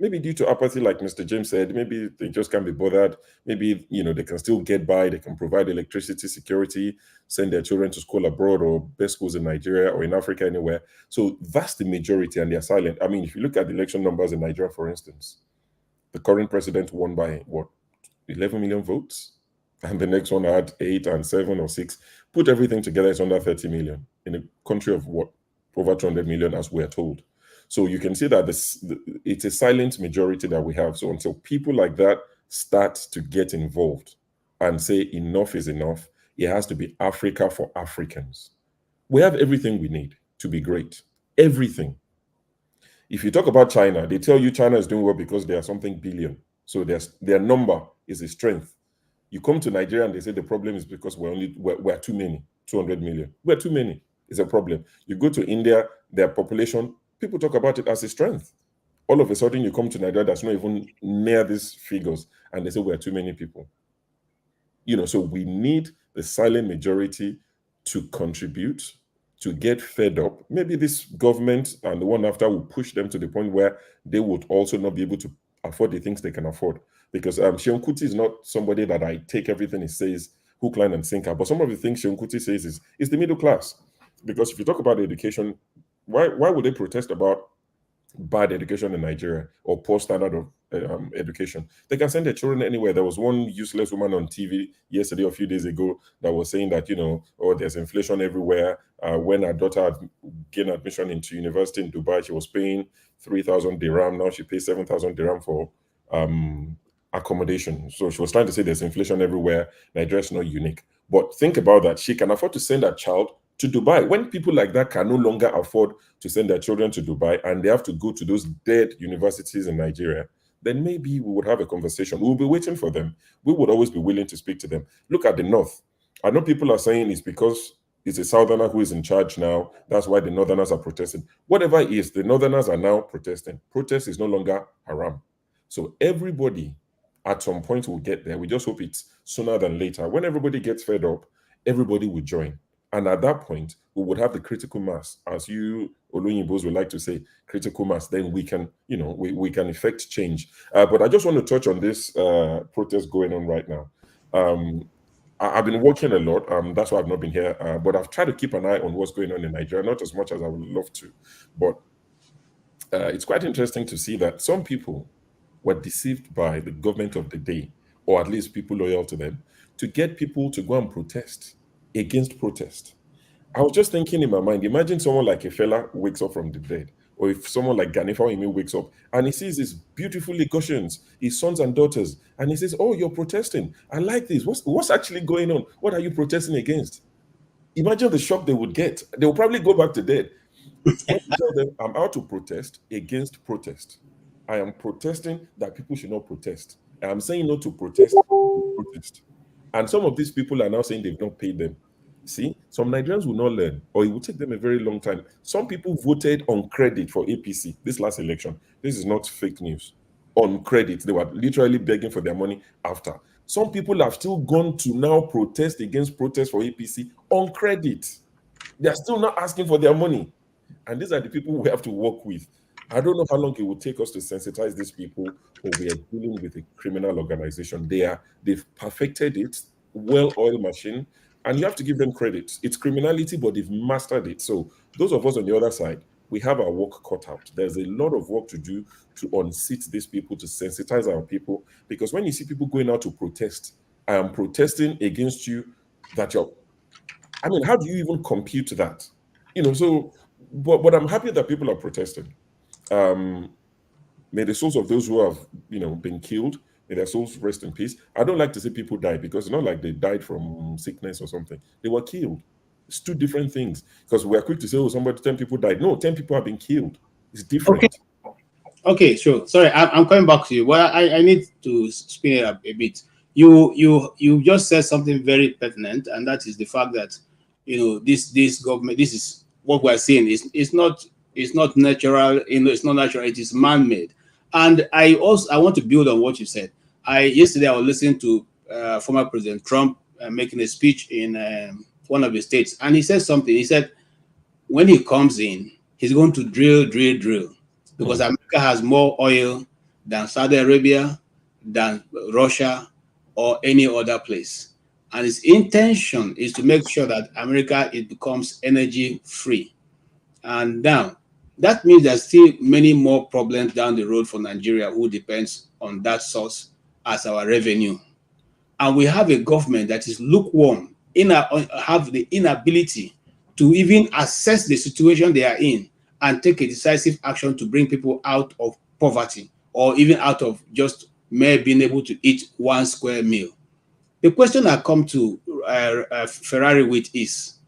Maybe due to apathy, like Mr. James said, maybe they just can't be bothered. Maybe, they can still get by. They can provide electricity, security, send their children to school abroad or best schools in Nigeria or in Africa, anywhere. So that's the majority, and they're silent. I mean, if you look at the election numbers in Nigeria, for instance, the current president won by, 11 million votes? And the next one had 8 and 7 or 6. Put everything together, it's under 30 million in a country of over 200 million, as we're told. So you can see that it's a silent majority that we have. So until people like that start to get involved and say enough is enough, it has to be Africa for Africans. We have everything we need to be great. Everything. If you talk about China, they tell you China is doing well because they are something billion. So their number is a strength. You come to Nigeria and they say the problem is because we're too many, 200 million. We're too many. It's a problem. You go to India, their population, people talk about it as a strength. All of a sudden, you come to Nigeria that's not even near these figures, and they say we're too many people. So we need the silent majority to contribute, to get fed up. Maybe this government and the one after will push them to the point where they would also not be able to afford the things they can afford. Because Seun Kuti is not somebody that I take everything he says hook, line, and sinker. But some of the things Seun Kuti says is the middle class. Because if you talk about education, why would they protest about bad education in Nigeria or poor standard of education? They can send their children anywhere. There was one useless woman on TV yesterday, a few days ago, that was saying that, there's inflation everywhere. When her daughter had gained admission into university in Dubai, she was paying 3,000 dirham. Now she pays 7,000 dirham for accommodation. So she was trying to say there's inflation everywhere. Nigeria is not unique. But think about that. She can afford to send her child to Dubai. When people like that can no longer afford to send their children to Dubai and they have to go to those dead universities in Nigeria, then maybe we would have a conversation. We'll be waiting for them. We would always be willing to speak to them. Look at the North. I know people are saying it's because it's a Southerner who is in charge now. That's why the Northerners are protesting. Whatever it is, the Northerners are now protesting. Protest is no longer haram. So everybody at some point will get there. We just hope it's sooner than later. When everybody gets fed up, everybody will join. And at that point, we would have the critical mass, as you Oloyinbos would like to say, critical mass. Then we can, we can effect change. But I just want to touch on this protest going on right now. I've been working a lot. That's why I've not been here. But I've tried to keep an eye on what's going on in Nigeria, not as much as I would love to. But it's quite interesting to see that some people were deceived by the government of the day, or at least people loyal to them, to get people to go and protest against protest. I was just thinking in my mind, imagine someone like a fella wakes up from the dead, or if someone like Ganifa Imi wakes up and he sees his beautiful Lagosians, his sons and daughters, and he says, "Oh, you're protesting. I like this. What's actually going on? What are you protesting against?" Imagine the shock they would get. They will probably go back to dead. When you tell them, "I'm out to protest against protest. I am protesting that people should not protest. And I'm saying no to protest, protest." And some of these people are now saying they've not paid them. See, some Nigerians will not learn, or it will take them a very long time. Some people voted on credit for APC this last election. This is not fake news. On credit, they were literally begging for their money after. Some people have still gone to now protest against protest for APC on credit. They're still not asking for their money. And these are the people we have to work with. I don't know how long it will take us to sensitize these people, but we are dealing with a criminal organization. They've perfected it, well-oiled machine, and you have to give them credit. It's criminality, but they've mastered it. So those of us on the other side, we have our work cut out. There's a lot of work to do to unseat these people, to sensitize our people. Because when you see people going out to protest, I am protesting against you, how do you even compute that? But I'm happy that people are protesting. May the souls of those who have, been killed, may their souls rest in peace. I don't like to say people died, because it's not like they died from sickness or something. They were killed. It's two different things. Because we're quick to say, 10 people died. No, 10 people have been killed. It's different. Okay, sure. Sorry, I'm coming back to you. Well, I need to spin it up a bit. You just said something very pertinent, and that is the fact that this government, this is what we're seeing, it's not natural. It's not natural. It is man-made. And I want to build on what you said. Yesterday I was listening to former President Trump making a speech in one of the states, and he said something. He said when he comes in, he's going to drill, because America has more oil than Saudi Arabia, than Russia, or any other place. And its intention is to make sure that America it becomes energy free. And now that means there's still many more problems down the road for Nigeria, who depends on that source as our revenue. And we have a government that is lukewarm, have the inability to even assess the situation they are in and take a decisive action to bring people out of poverty or even out of just mere being able to eat one square meal. The question I come to Ferrari with is,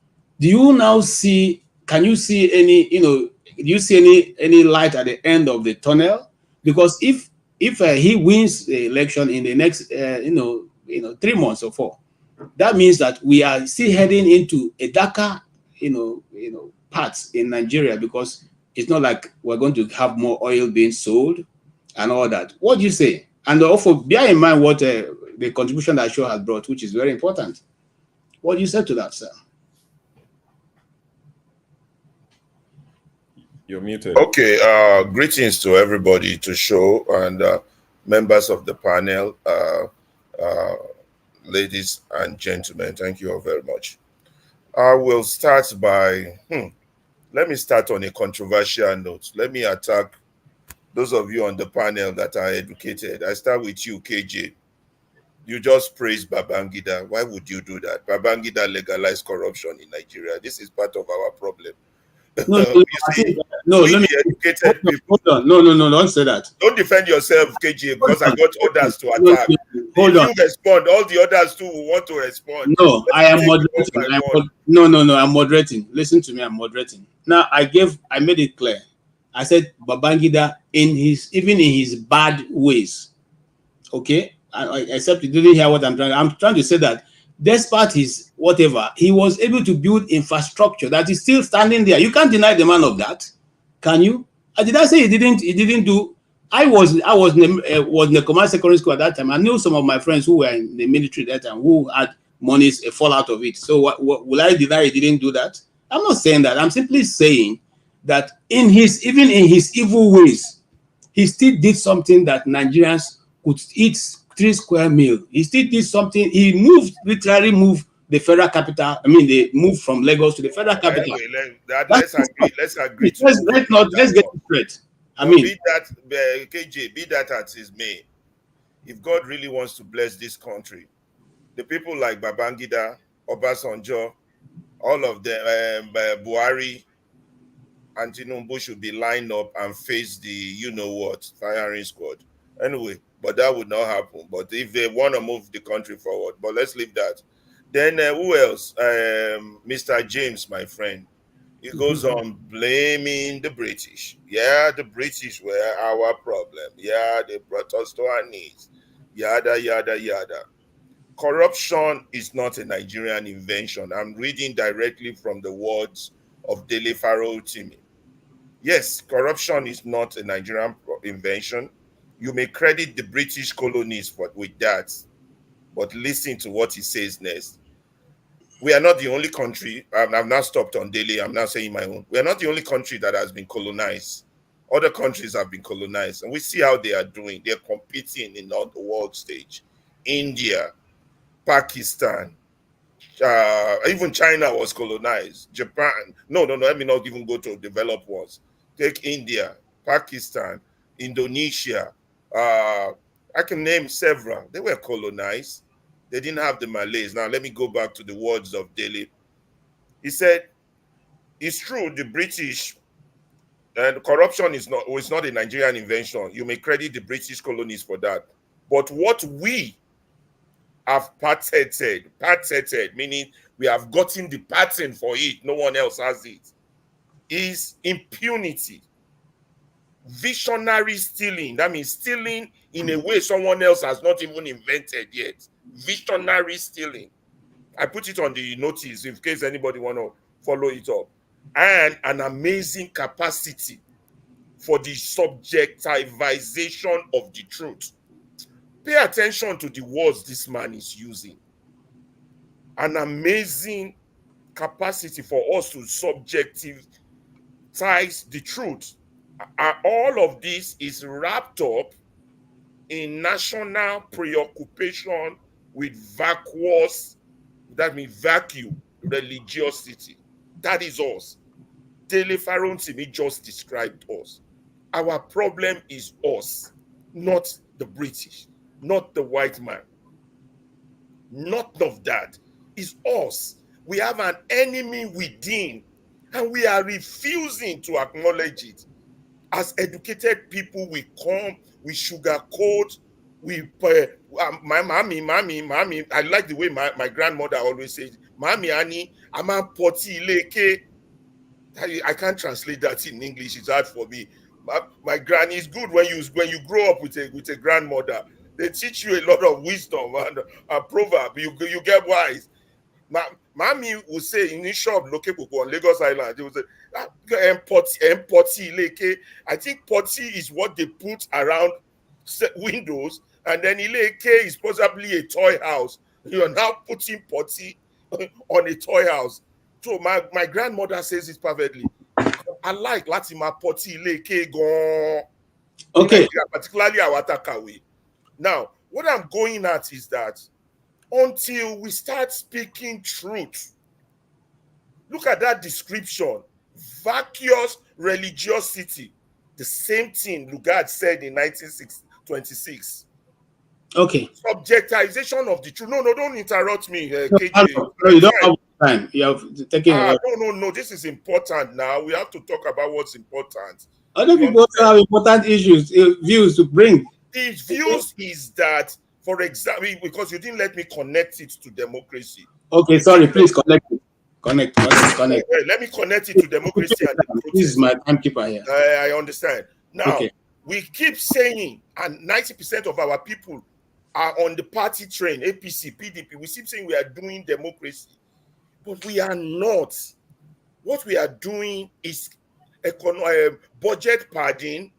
do you now see, can you see any, do you see any light at the end of the tunnel? Because if he wins the election in the next, 3 months or 4, that means that we are still heading into a darker, parts in Nigeria, because it's not like we're going to have more oil being sold and all that. What do you say? And also bear in mind what the contribution that show has brought, which is very important. What do you say to that, sir? You're muted. Okay, greetings to everybody, to show, and members of the panel, ladies and gentlemen, thank you all very much. I will start by, let me start on a controversial note. Let me attack those of you on the panel that are educated. I start with you, KJ. You just praised Babangida. Why would you do that? Babangida legalized corruption in Nigeria. This is part of our problem. No, You see, let me educated people. Hold on. No, don't say that. Don't defend yourself, KJ, because I got others to attack. Hold on. If you respond, all the others too will want to respond. No, I am moderating. No, I'm moderating. Listen to me, I'm moderating. Now, I made it clear. I said Babangida even in his bad ways. Okay? Except you didn't hear what I'm trying to say that despite his whatever, he was able to build infrastructure that is still standing there. You can't deny the man of that, can you? Did I say he didn't do? I was in the command secondary school at that time. I knew some of my friends who were in the military at that time who had monies a fall out of it. So will I deny he didn't do that? I'm not saying that. I'm simply saying that even in his evil ways, he still did something that Nigerians could eat 3 square meal. He still did something. He literally moved the federal capital. They moved from Lagos to the federal capital. Anyway, let's agree. Let's agree. Let's get it straight. Be that KJ, be that as it may. If God really wants to bless this country, the people like Babangida, Obasanjo, all of them, Buhari, and Tinubu should be lined up and face the firing squad. Anyway, but that would not happen. But if they want to move the country forward, but let's leave that. Then who else? Mr. James, my friend. He goes on blaming the British. Yeah, the British were our problem. Yeah, they brought us to our knees. Yada, yada, yada. Corruption is not a Nigerian invention. I'm reading directly from the words of Dele Farotimi. Yes, corruption is not a Nigerian invention. You may credit the British colonies with that, but listen to what he says next. We are not the only country. I've now stopped on Dele. I'm now saying my own. We are not the only country that has been colonized. Other countries have been colonized, and we see how they are doing. They're competing in the world stage. India, Pakistan, even China was colonized. Japan. No. Let me not even go to developed ones. Take India, Pakistan, Indonesia. I can name several. They were colonized. They didn't have the Malays. Now, let me go back to the words of Dele. He said, it's true, the British, and corruption is not a Nigerian invention. You may credit the British colonies for that. But what we have patented, meaning we have gotten the patent for it, no one else has it, is impunity. Visionary stealing. That means stealing in a way someone else has not even invented yet. Visionary stealing. I put it on the notice in case anybody want to follow it up. And an amazing capacity for the subjectivization of the truth. Pay attention to the words this man is using. An amazing capacity for us to subjectivize the truth. All of this is wrapped up in national preoccupation with vacuous, that means vacuum, religiosity. That is us. Dele Farontimi just described us. Our problem is us, not the British, not the white man. None of that is us. We have an enemy within, and we are refusing to acknowledge it. As educated people, we come, we sugarcoat, my mommy. I like the way my grandmother always says, Mommy Annie, I'm a poti leke. I can't translate that in English. It's hard for me. My granny is good when you grow up with a grandmother. They teach you a lot of wisdom and a proverb. You get wise. Mommy will say in this shop located on Lagos Island, they will say, potty leke. I think potty is what they put around windows, and then ileke is possibly a toy house. You are now putting potty on a toy house. So my grandmother says it perfectly. I like Latima potty leke gone. Okay. In Nigeria, particularly our Takawe. Now, what I'm going at is that until we start speaking truth, look at that description, vacuous religiosity, the same thing Lugard said in 1926. Okay. Subjectization of the truth. No, don't interrupt me, No, KJ. no, you don't have time. You have taken a lot. No. This is important now. We have to talk about what's important. Other people also have important issues, views to bring. The views is that, for example, because you didn't let me connect it to democracy. Okay, sorry, please connect it. Connect. Let me connect it to democracy and the protest. This is my timekeeper here. I understand. Now, Okay. we keep saying, and 90% of our people are on the party train, APC, PDP. We keep saying we are doing democracy, but we are not. What we are doing is budget padding,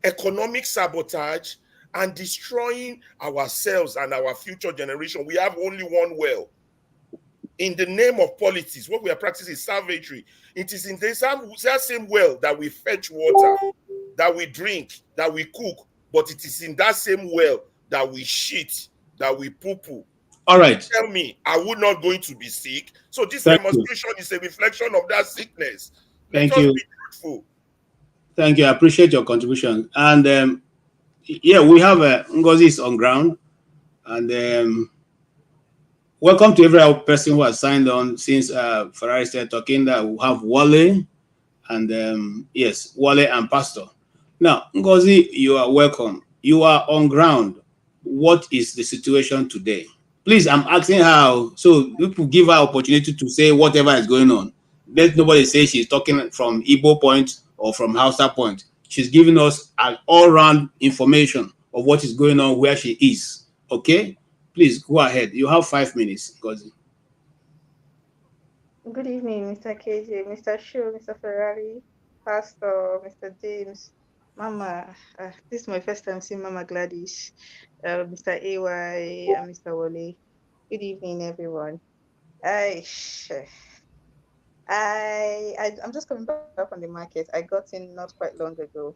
economic sabotage, and destroying ourselves and our future generation. We have only one well. In the name of politics, what we are practicing is savagery. It is in that same well that we fetch water, that we drink, that we cook, but it is in that same well that we shit, that we poo-poo. All right. Tell me, are we not going to be sick? So this Thank demonstration is a reflection of that sickness. Let Thank us you. be truthful. Thank you. I appreciate your contribution. And yeah, we have Ngozi is on ground. And welcome to every person who has signed on since Ferrari started talking. That we have Wale and yes, Wale and Pastor. Now, Ngozi, you are welcome. You are on ground. What is the situation today? Please, I'm asking how, so people give her opportunity to say whatever is going on. Let nobody say she's talking from Igbo point or from Hausa point. She's giving us an all-round information of what is going on where she is. Okay? Please go ahead. You have 5 minutes, Ngozi. Good evening, Mr. KJ, Mr. Shu, Mr. Ferrari, Pastor, Mr. James, Mama. This is my first time seeing Mama Gladys, Mr. AY, and Mr. Wale. Good evening, everyone. I'm just coming back from the market. I got in not quite long ago,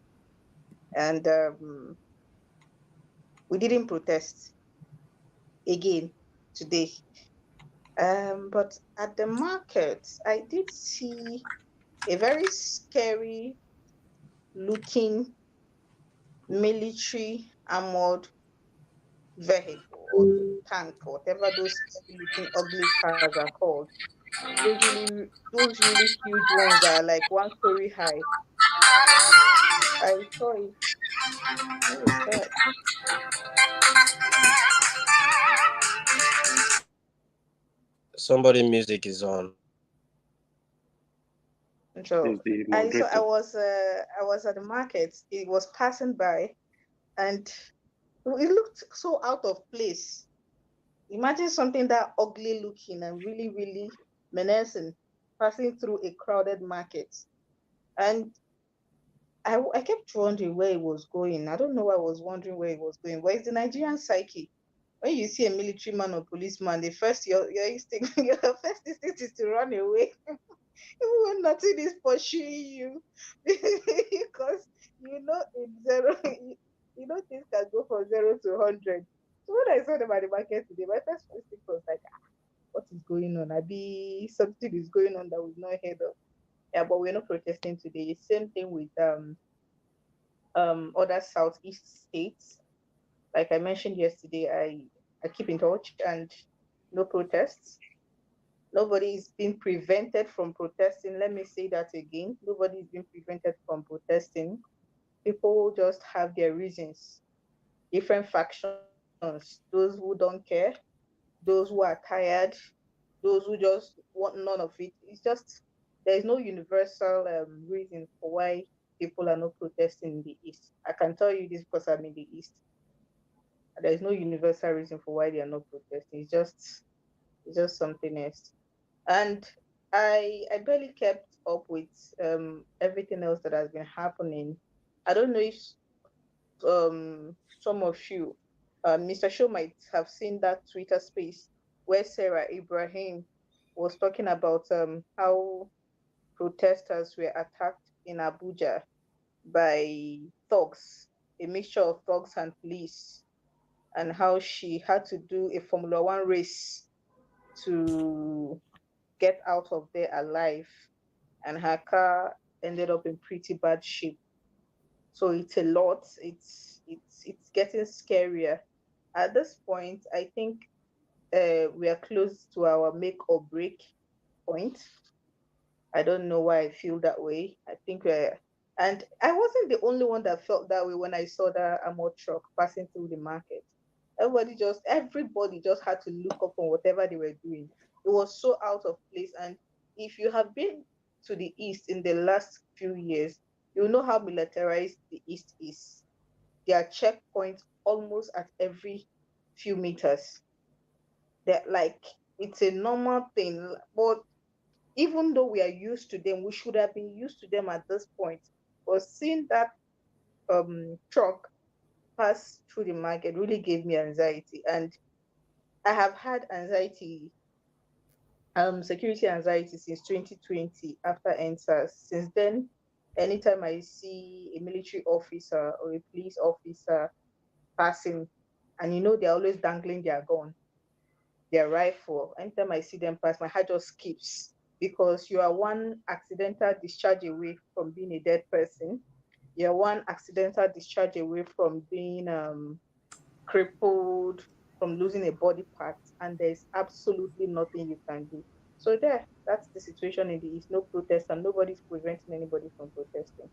and we didn't protest again today. But at the market, I did see a very scary looking military armored vehicle or tank, whatever those scary looking ugly cars are called. Those really huge ones that are like 1 story high. I saw it. What is that? Somebody music is on. So I was at the market. It was passing by, and it looked so out of place. Imagine something that ugly looking and really, really menacing passing through a crowded market. And I kept wondering where it was going. I don't know why I was wondering where it was going. Where is the Nigerian psyche? When you see a military man or policeman, the first your instinct, your first instinct is to run away. Even when nothing is pursuing you. Because it's zero, things can go from 0 to 100. So when I saw them at the market today, my first instinct was like, what is going on? Maybe something is going on that we've not heard of. Yeah, but we're not protesting today. Same thing with other southeast states. Like I mentioned yesterday, I keep in touch and no protests. Nobody is being prevented from protesting. Let me say that again. Nobody is being prevented from protesting. People just have their reasons. Different factions, those who don't care, those who are tired, those who just want none of it. It's just there is no universal reason for why people are not protesting in the East. I can tell you this because I'm in the East. There is no universal reason for why they are not protesting. It's just something else. And I barely kept up with everything else that has been happening. I don't know if some of you, Mr. Show might have seen that Twitter space where Sarah Ibrahim was talking about how protesters were attacked in Abuja by thugs, a mixture of thugs and police, and how she had to do a Formula One race to get out of there alive, and her car ended up in pretty bad shape. So it's a lot. It's getting scarier. At this point, I think we are close to our make or break point. I don't know why I feel that way. I think and I wasn't the only one that felt that way when I saw that armored truck passing through the market. Everybody just had to look up on whatever they were doing. It was so out of place. And if you have been to the East in the last few years, you know how militarized the East is. There are checkpoints almost at every few meters. They're like, it's a normal thing. But even though we are used to them, we should have been used to them at this point. But seeing that truck pass through the market really gave me anxiety. And I have had anxiety, security anxiety since 2020 after NSAS. Since then, anytime I see a military officer or a police officer passing, and they're always dangling their gun, their rifle. Anytime I see them pass, my heart just skips because you are one accidental discharge away from being a dead person. You're one accidental discharge away from being crippled, from losing a body part, and there's absolutely nothing you can do. So that's the situation in the East. No protest, and nobody's preventing anybody from protesting.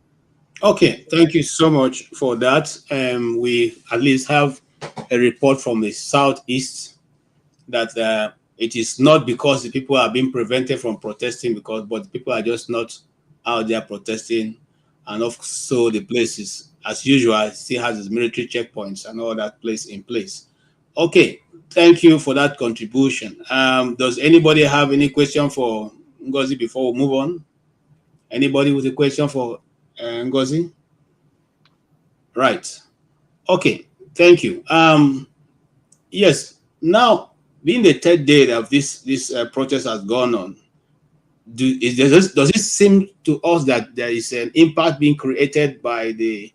Okay, thank you so much for that. We at least have a report from the southeast that it is not because the people are being prevented from protesting, but the people are just not out there protesting, and also the place is, as usual, still has its military checkpoints and all that place in place. Okay, thank you for that contribution. Does anybody have any question for Ngozi before we move on? Anybody with a question for Ngozi? Right. Okay, thank you. Yes, now being the third day of this protest has gone on, does it seem to us that there is an impact being created by the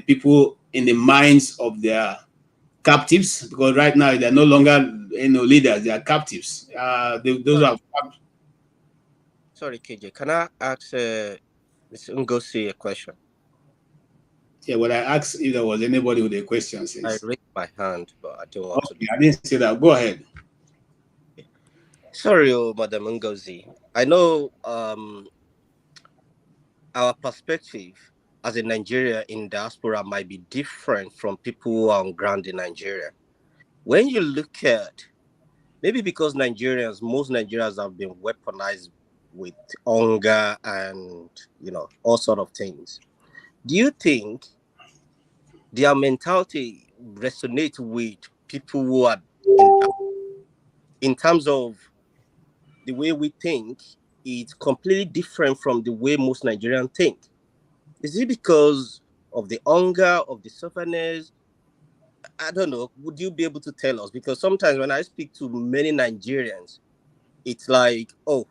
people in the minds of their captives? Because right now they're no longer leaders; they are captives. Those are. Sorry, KJ. Can I ask Mr. Ngozi a question? Yeah, well, I asked if there was anybody with a question. I raised my hand, but I don't want to. I didn't say that. Go ahead. Sorry, Madam Ngozi. I know our perspective as a Nigeria in diaspora might be different from people who are on ground in Nigeria. When you look at, maybe because most Nigerians have been weaponized with hunger and all sort of things. Do you think their mentality resonates with people who are in terms of the way we think? It's completely different from the way most Nigerians think. Is it because of the hunger, of the sufferness? I don't know. Would you be able to tell us? Because sometimes when I speak to many Nigerians, it's like, oh,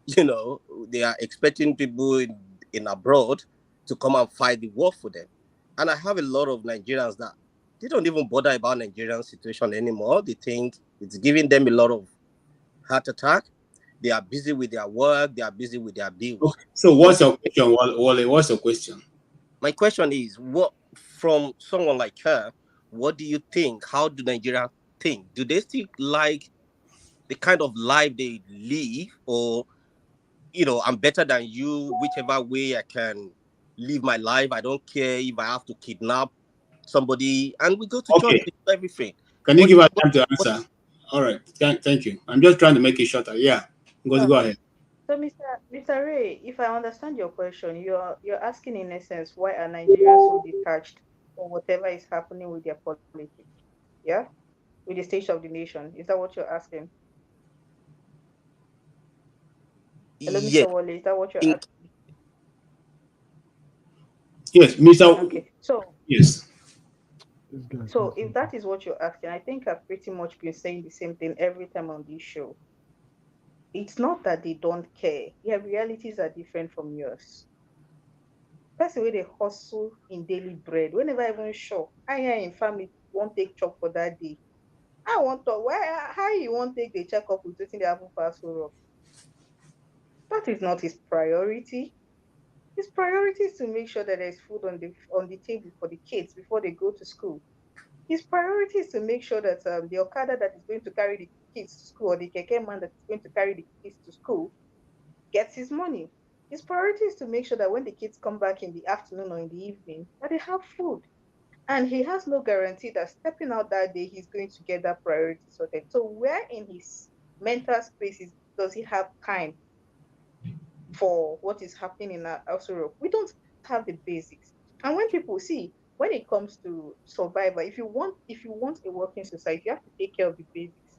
they are expecting people in abroad to come and fight the war for them. And I have a lot of Nigerians that They don't even bother about Nigerian situation anymore. They think it's giving them a lot of heart attack. They are busy with their work. They are busy with their bills. Okay. So what's your question, Wale? What's your question? My question is, what from someone like her, what do you think? How do Nigerians think? Do they still like the kind of life they live, or I'm better than you, whichever way I can live my life. I don't care if I have to kidnap somebody, and we go to church, we do everything. Can you give us time to answer? All right, thank you. I'm just trying to make it shorter. Yeah, go ahead. So, Mr. Ray, if I understand your question, you're asking in essence, why are Nigerians so detached from whatever is happening with their politics? Yeah, with the state of the nation. Is that what you're asking? Hello, Yes. Mr. Wale, is that what you're asking? Yes, Mr. Okay, so Yes. So if that is what you're asking, I think I've pretty much been saying the same thing every time on this show. It's not that they don't care. Their realities are different from yours. That's the way they hustle in daily bread. Whenever I even show, I hear in family won't take chop for that day. I want to how you won't take the check up with the happen fast for. That is not his priority. His priority is to make sure that there's food on the table for the kids before they go to school. His priority is to make sure that the Okada that is going to carry the kids to school, or the keke man that is going to carry the kids to school, gets his money. His priority is to make sure that when the kids come back in the afternoon or in the evening, that they have food. And he has no guarantee that stepping out that day, he's going to get that priority sorted. So where in his mental spaces does he have time for what is happening in our Europe? We don't have the basics. And when people see, when it comes to survival, if you want a working society, you have to take care of the basics.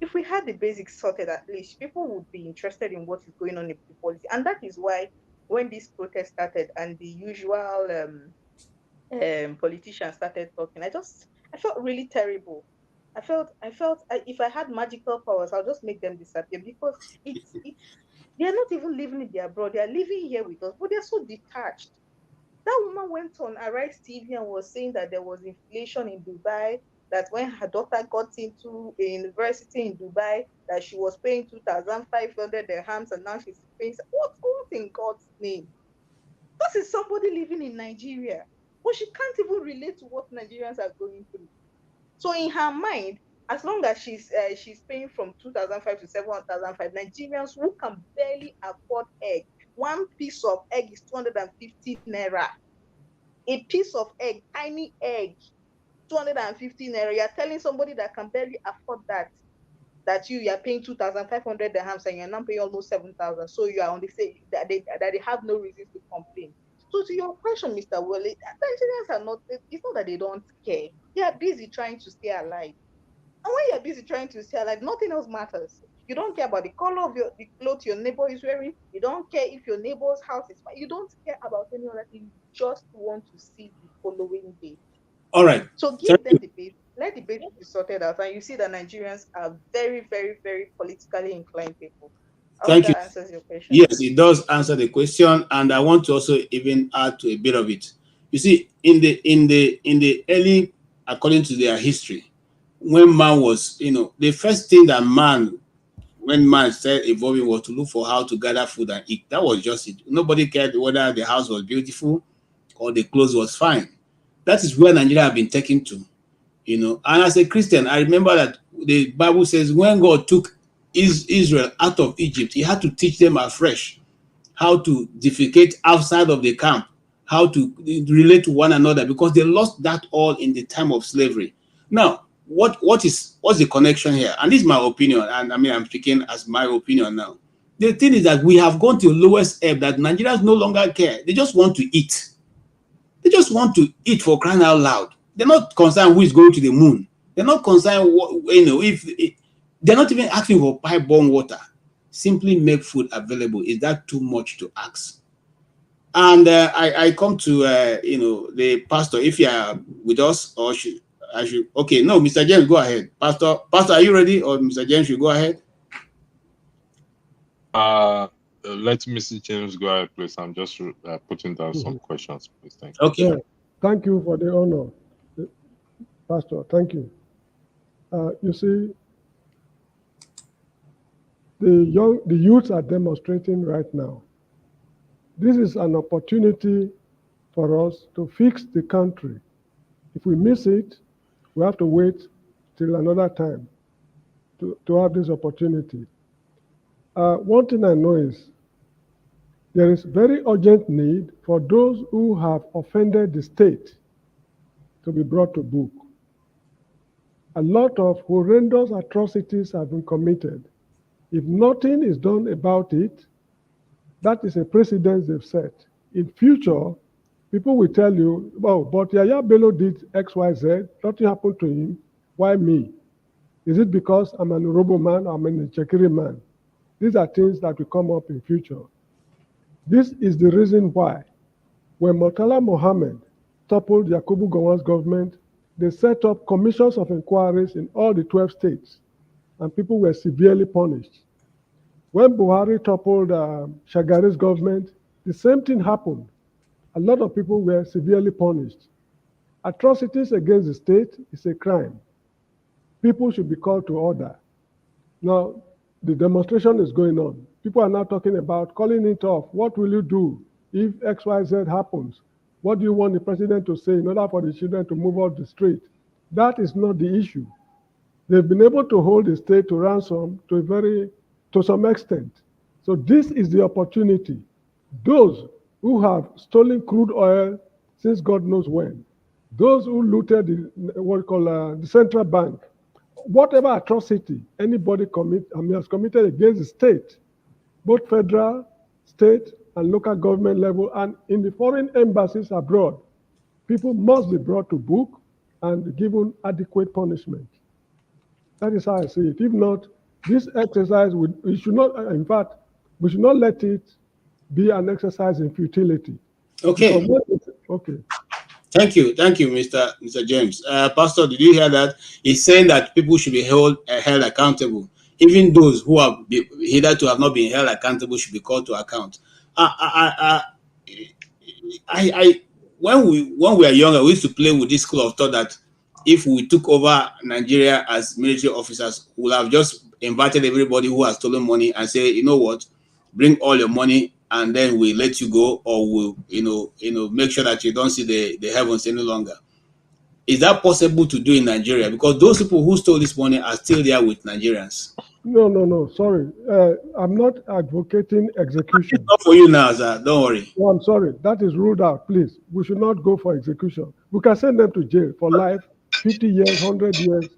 If we had the basics sorted, at least people would be interested in what is going on in the policy. And that is why when this protest started and the usual politicians started talking, I felt really terrible. If I had magical powers, I'll just make them disappear, because they're not even living in their abroad. They're living here with us, but they're so detached. That woman went on Arise TV and was saying that there was inflation in Dubai, that when her daughter got into a university in Dubai, that she was paying 2,500 dirhams, and now she's paying what in God's name? This is somebody living in Nigeria, but she can't even relate to what Nigerians are going through. So in her mind, as long as she's paying from 2,500 to 7,500, Nigerians who can barely afford egg, one piece of egg is 250 naira. A piece of egg, tiny egg, 250 naira. You're telling somebody that can barely afford that you are paying 2,500 dirhams and you're now paying almost 7,000. So you are on the same that they have no reason to complain. So to your question, Mr. Wale, Nigerians are not. It's not that they don't care. They are busy trying to stay alive. And when you're busy trying to stay alive, nothing else matters. You don't care about the color of the clothes your neighbor is wearing. You don't care if your neighbor's house is fine. You don't care about any other thing. You just want to see the following day. All right. So give them the basics. Let the basics be sorted out, and you see that Nigerians are very, very, very politically inclined people. I hope that answers your question. Yes, it does answer the question, and I want to also even add to a bit of it. You see, in the early, according to their history, when man was, the first thing that when man started evolving, was to look for how to gather food and eat. That was just it. Nobody cared whether the house was beautiful or the clothes was fine. That is where Nigeria have been taken to, And as a Christian, I remember that the Bible says when God took Israel out of Egypt, he had to teach them afresh how to defecate outside of the camp, how to relate to one another, because they lost that all in the time of slavery. Now, what's the connection here? And this is my opinion, and I mean, I'm speaking as my opinion now. The thing is that we have gone to the lowest ebb that Nigerians no longer care. They just want to eat. They just want to eat, for crying out loud. They're not concerned who is going to the moon. They're not concerned, if they're not even asking for pipe-borne water. Simply make food available. Is that too much to ask? And I come to the pastor. If you are with us, or I should. Okay, no, Mr. James, go ahead. Pastor, are you ready, or Mr. James should go ahead? Let Mr. James go ahead, please. I'm just putting down some questions, please. Thank you. Okay. Yeah, thank you for the honor. Pastor, thank you. You see, the youths are demonstrating right now. This is an opportunity for us to fix the country. If we miss it, we have to wait till another time to have this opportunity. One thing I know is there is very urgent need for those who have offended the state to be brought to book. A lot of horrendous atrocities have been committed. If nothing is done about it, that is a precedent they've set. In future, people will tell you, oh, but Yaya Bello did X, Y, Z, nothing happened to him, why me? Is it because I'm an Urobo man, I'm an Chekiri man? These are things that will come up in future. This is the reason why when Murtala Mohammed toppled Yakubu Gowon's government, they set up commissions of inquiries in all the 12 states, and people were severely punished. When Buhari toppled Shagari's government, the same thing happened. A lot of people were severely punished. Atrocities against the state is a crime. People should be called to order. Now, the demonstration is going on. People are now talking about calling it off. What will you do if XYZ happens? What do you want the president to say in order for the children to move off the street? That is not the issue. They've been able to hold the state to ransom to some extent. So this is the opportunity. Those who have stolen crude oil since God knows when, those who looted the central bank, whatever atrocity anybody has committed against the state, both federal, state, and local government level, and in the foreign embassies abroad, people must be brought to book and given adequate punishment. That is how I see it. If not, this exercise, we should not, in fact, we should not let it be an exercise in futility. Okay. Okay. Thank you, Mr. James. Pastor, did you hear that? He's saying that people should be held accountable. Even those who have hitherto have not been held accountable should be called to account. When we were younger, we used to play with this school of thought that if we took over Nigeria as military officers, we would have just invited everybody who has stolen money and say, you know what, bring all your money and then we let you go, or we'll make sure that you don't see the heavens any longer. Is that possible to do in Nigeria? Because those people who stole this money are still there with Nigerians. No, sorry. I'm not advocating execution. It's not for you now, sir. Don't worry. No, I'm sorry. That is ruled out. Please, we should not go for execution. We can send them to jail for life, 50 years, 100 years.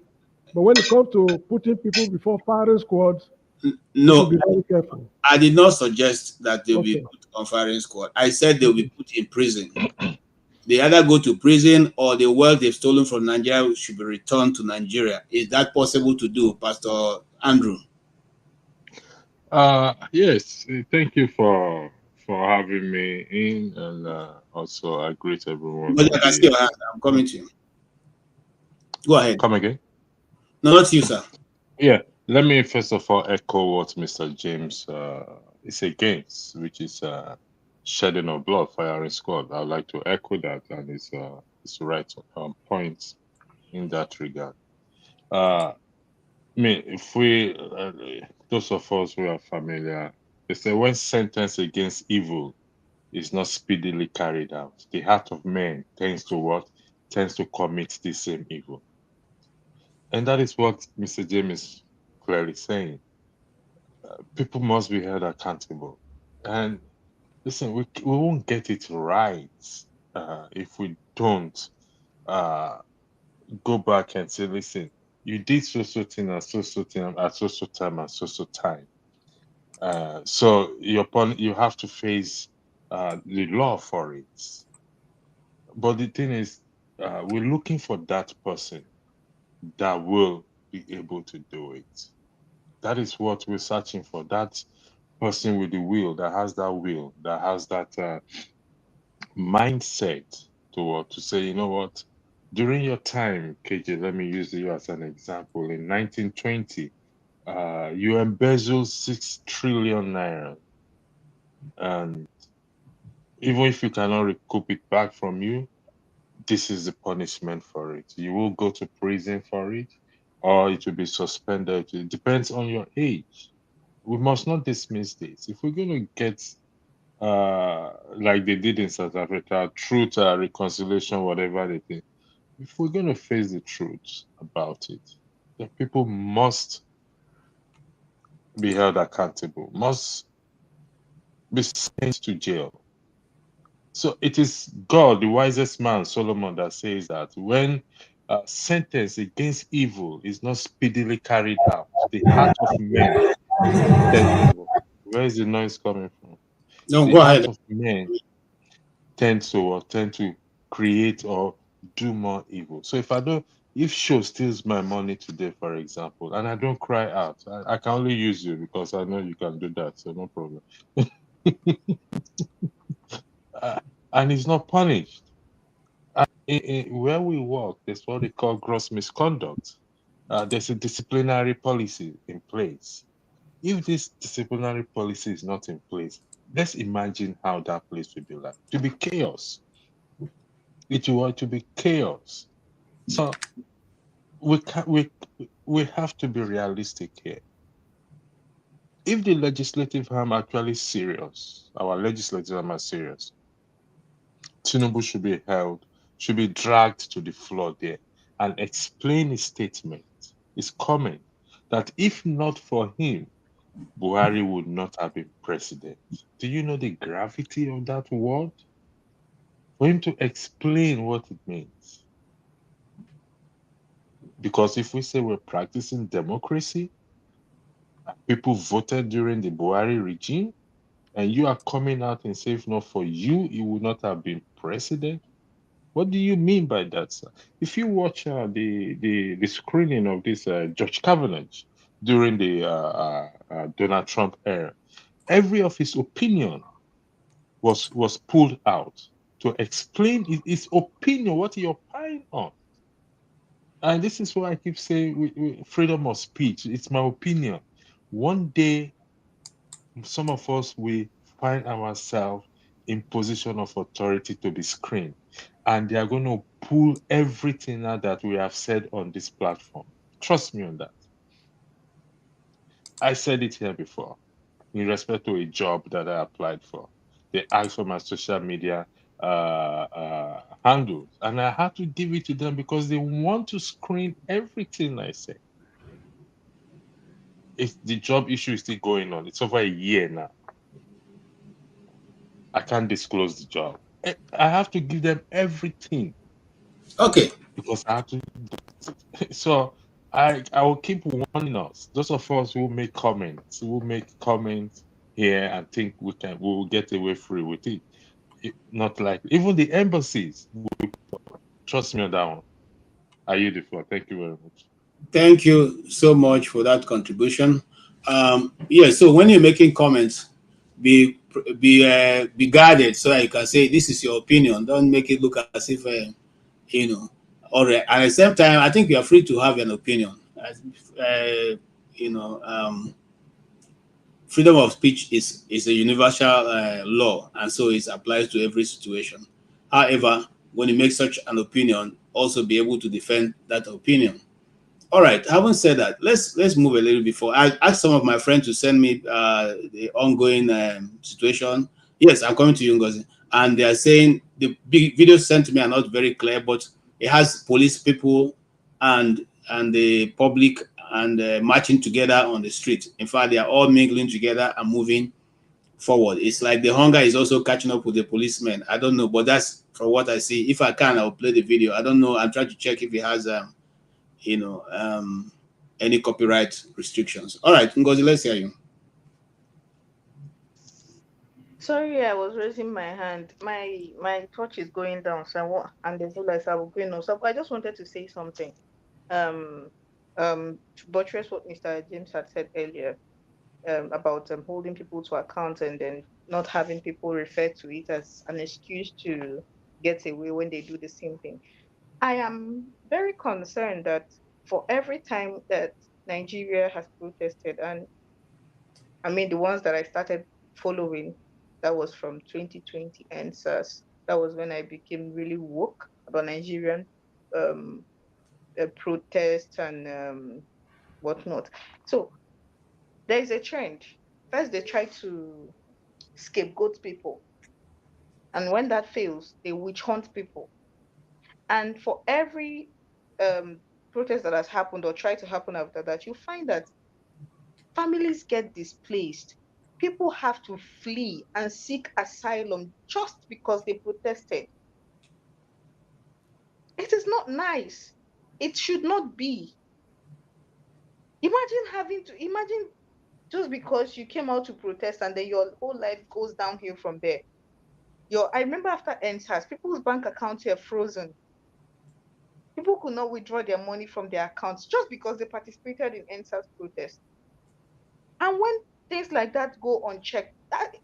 But when it comes to putting people before firing squads, no, be very careful. I did not suggest that they'll be put on firing squad. I said they'll be put in prison. They either go to prison or the wealth they've stolen from Nigeria should be returned to Nigeria. Is that possible to do, Pastor Andrew? Yes, thank you for having me in, and also I greet everyone. But I can see your hand. I'm coming to you. Go ahead. Come again? No, not you, sir. Yeah, let me first of all echo what Mr. James is against, which is shedding of blood, firing squad. I'd like to echo that, and it's right point in that regard. I mean, if we, those of us who are familiar, they say when sentence against evil is not speedily carried out, the heart of man tends to what? Tends to commit the same evil. And that is what Mr. James is clearly saying. People must be held accountable. And listen, we won't get it right if we don't go back and say, listen, you did so thing and so thing at so time and so time. So you have to face the law for it. But the thing is, we're looking for that person that will be able to do it. That is what we're searching for. That person with the will, that has that mindset to say, you know what, during your time, KJ, let me use you as an example. In 1920, you embezzled 6 trillion naira. And even if you cannot recoup it back from you, this is the punishment for it. You will go to prison for it, or it will be suspended. It depends on your age. We must not dismiss this. If we're going to get, like they did in South Africa, truth, reconciliation, whatever they did, if we're going to face the truth about it, then people must be held accountable, must be sent to jail. So it is God, the wisest man, Solomon, that says that when sentence against evil is not speedily carried out, the heart of men tend to. Where is the noise coming from? No, The go ahead. heart of men tend to create or do more evil. So if show steals my money today, for example, and I don't cry out, I can only use you because I know you can do that, so no problem. And it's not punished. Where we work, there's what they call gross misconduct. There's a disciplinary policy in place. If this disciplinary policy is not in place, let's imagine how that place will be like. To be chaos. It will to be chaos. So we have to be realistic here. If the legislative arm actually serious, our legislative arm are serious, Tinubu should be dragged to the floor there and explain his statement, his comment, that if not for him, Buhari would not have been president. Do you know the gravity of that word? For him to explain what it means. Because if we say we're practicing democracy, people voted during the Buhari regime, and you are coming out and say, if not for you, he would not have been president. What do you mean by that, sir? If you watch the screening of this George Kavanaugh during the Donald Trump era, every of his opinion was pulled out to explain his opinion, what he opined on. And this is why I keep saying freedom of speech. It's my opinion. One day, some of us will find ourselves in position of authority to be screened, and they are going to pull everything out that we have said on this platform. Trust me on that. I said it here before in respect to a job that I applied for. They asked for my social media handles, and I had to give it to them because they want to screen everything I say. If the job issue is still going on, it's over a year now. I can't disclose the job. I have to give them everything. Okay. Because I have to. So I will keep warning us. Those of us who make comments, here and think we will get away free with it. Not like even the embassies. Trust me on that one. I yield the floor. Thank you very much. Thank you so much for that contribution. Yeah, so when you're making comments, be guarded so that you can say this is your opinion. Don't make it look as if you know. All right. At the same time, I think you are free to have an opinion. You know, freedom of speech is a universal law, and so it applies to every situation. However, when you make such an opinion, also be able to defend that opinion. All right. Having said that, let's move a little before. I asked some of my friends to send me the ongoing situation. Yes, I'm coming to you, Ngozi. And they are saying the big videos sent to me are not very clear, but it has police people and the public and marching together on the street. In fact, they are all mingling together and moving forward. It's like the hunger is also catching up with the policemen. I don't know, but that's from what I see. If I can, I'll play the video. I don't know. I'm trying to check if it has any copyright restrictions. All right, Ngozi, let's hear you. Sorry, I was raising my hand. My torch is going down, so and there's no lights. I will going on. So I just wanted to say something. Um, to buttress what Mr. James had said earlier. About holding people to account and then not having people refer to it as an excuse to get away when they do the same thing. I am very concerned that for every time that Nigeria has protested, and I mean the ones that I started following, that was from 2020 and SARS. That was when I became really woke about Nigerian protests and whatnot. So there is a trend. First, they try to scapegoat people. And when that fails, they witch hunt people. And for every protest that has happened or tried to happen after that, you find that families get displaced. People have to flee and seek asylum just because they protested. It is not nice. It should not be. Imagine just because you came out to protest and then your whole life goes downhill from there. I remember after NSAS, people's bank accounts were frozen. People could not withdraw their money from their accounts just because they participated in NSAS protests. And when things like that go unchecked,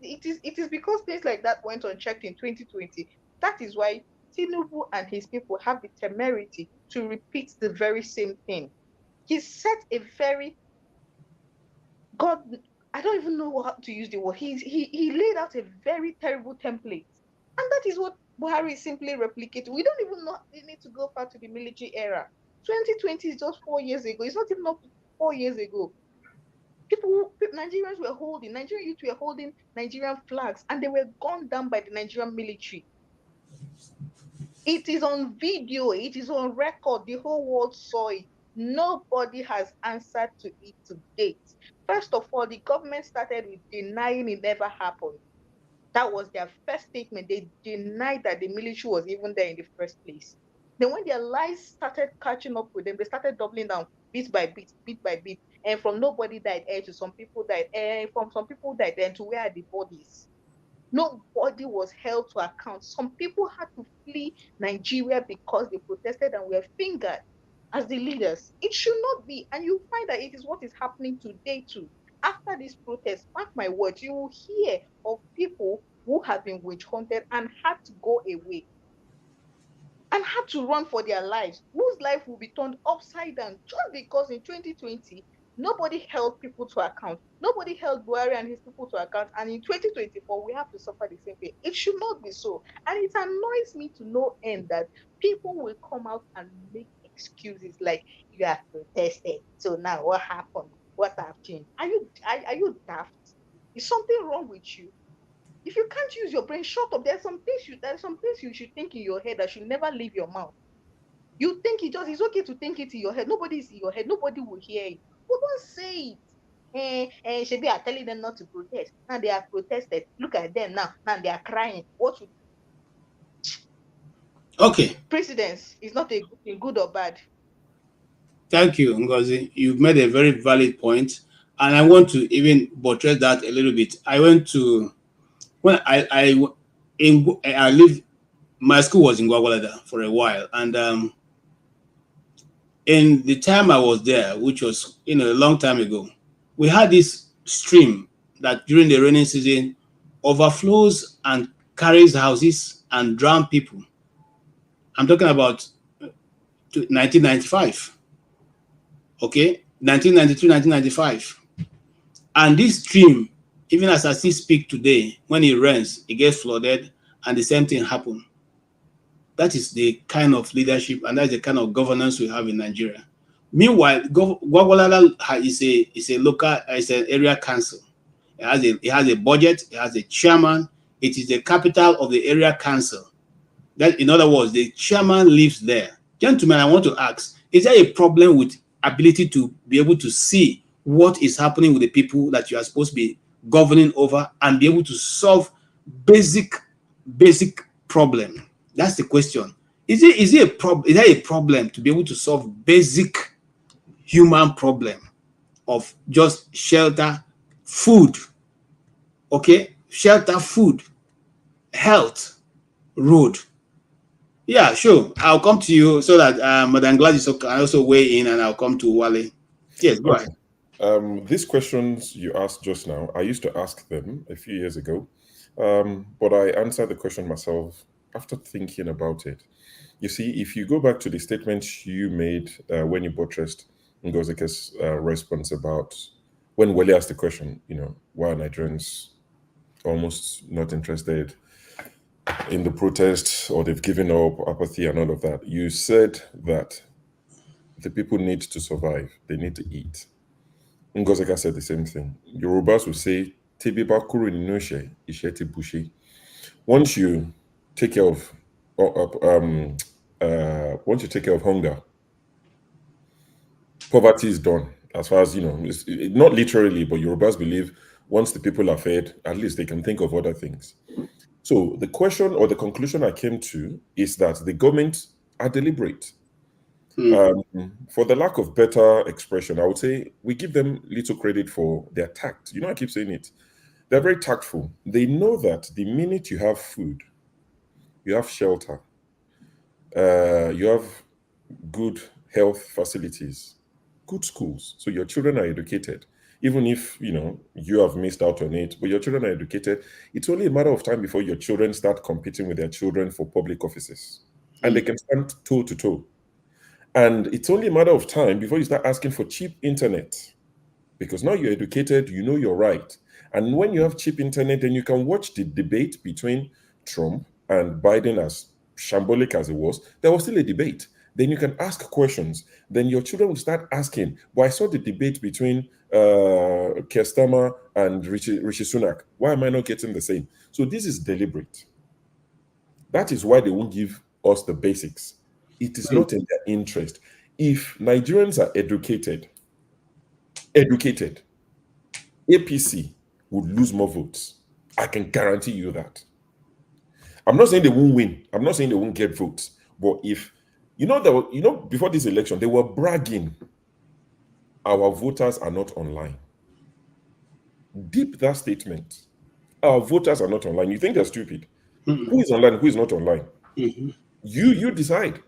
it is because things like that went unchecked in 2020. That is why Tinubu and his people have the temerity to repeat the very same thing. He set a very God, I don't even know how to use the word. He laid out a very terrible template. And that is what Buhari is simply replicating. We don't even need to go far to the military era. 2020 is just 4 years ago. It's not even up to 4 years ago. Nigerian youth were holding Nigerian flags and they were gunned down by the Nigerian military. It is on video, it is on record, the whole world saw it. Nobody has answered to it to date. First of all, the government started with denying it never happened. That was their first statement. They denied that the military was even there in the first place. Then when their lies started catching up with them, they started doubling down bit by bit, bit by bit. And from nobody died to some people died, and from some people died then to where are the bodies? Nobody was held to account. Some people had to flee Nigeria because they protested and were fingered as the leaders. It should not be. And you find that it is what is happening today too. After this protest, mark my words, you will hear of people who have been witch hunted and had to go away and had to run for their lives, whose life will be turned upside down just because in 2020, nobody held people to account. Nobody held Buhari and his people to account. And in 2024, we have to suffer the same fate. It should not be so. And it annoys me to no end that people will come out and make excuses like, you have protested. So now what happened? What have changed? Are you daft? Is something wrong with you? If you can't use your brain, shut up. There's some things you should think in your head that should never leave your mouth. You think it's okay to think it in your head. Nobody is in your head. Nobody will hear it. But don't say it. Shebi are telling them not to protest. Now they have protested. Look at them now. Now they are crying. What should Okay. Precedence is not a good or bad. Thank you, Ngozi. You've made a very valid point, and I want to even buttress that a little bit. I went to when I lived. My school was in Gwagwalada for a while, and in the time I was there, which was a long time ago, we had this stream that during the rainy season overflows and carries houses and drown people. I'm talking about 1995. Okay, 1992, 1995. And this stream, even as I still speak today, when it rains, it gets flooded, and the same thing happened. That is the kind of leadership and that's the kind of governance we have in Nigeria. Meanwhile, Gwagwalada is a local, it's an area council. It has a budget, it has a chairman, it is the capital of the area council. That, in other words, the chairman lives there. Gentlemen, I want to ask, is there a problem with ability to be able to see what is happening with the people that you are supposed to be governing over and be able to solve basic problem? That's the question. Is there a problem to be able to solve basic human problem of just shelter, food, okay? Shelter, food, health, road. Yeah, sure. I'll come to you so that Madam Gladys can also weigh in, and I'll come to Wale. Yes, go ahead. These questions you asked just now, I used to ask them a few years ago, but I answered the question myself after thinking about it. You see, if you go back to the statement you made when you buttressed Ngozike's response about when Wale asked the question, why are Nigerians almost not interested? in the protests or they've given up, apathy and all of that. You said that the people need to survive. They need to eat. Ngozeka said the same thing. Yorubas will say, "Tebiba kuru ninoshe, isheti bushi." Once you take care of, once you take care of hunger, poverty is done. As far as you know, not literally, but Yorubas believe once the people are fed, at least they can think of other things. So the question or the conclusion I came to is that the government are deliberate. For the lack of better expression, I would say we give them little credit for their tact. You know, I keep saying it. They're very tactful. They know that the minute you have food, you have shelter, you have good health facilities, good schools, so your children are educated. Even if you have missed out on it, but your children are educated, it's only a matter of time before your children start competing with their children for public offices, and they can stand toe to toe. And it's only a matter of time before you start asking for cheap internet, because now you're educated, you know you're right. And when you have cheap internet, then you can watch the debate between Trump and Biden. As shambolic as it was, there was still a debate. Then you can ask questions. Then your children will start asking, well, I saw the debate between Keir Starmer and Rishi Sunak. Why am I not getting the same? So this is deliberate. That is why they won't give us the basics. It is not in their interest. If Nigerians are educated, APC would lose more votes. I can guarantee you that. I'm not saying they won't win. I'm not saying they won't get votes. But if before this election, they were bragging, our voters are not online. Deep that statement. Our voters are not online. You think they're stupid? Who is online? Who is not online? You decide.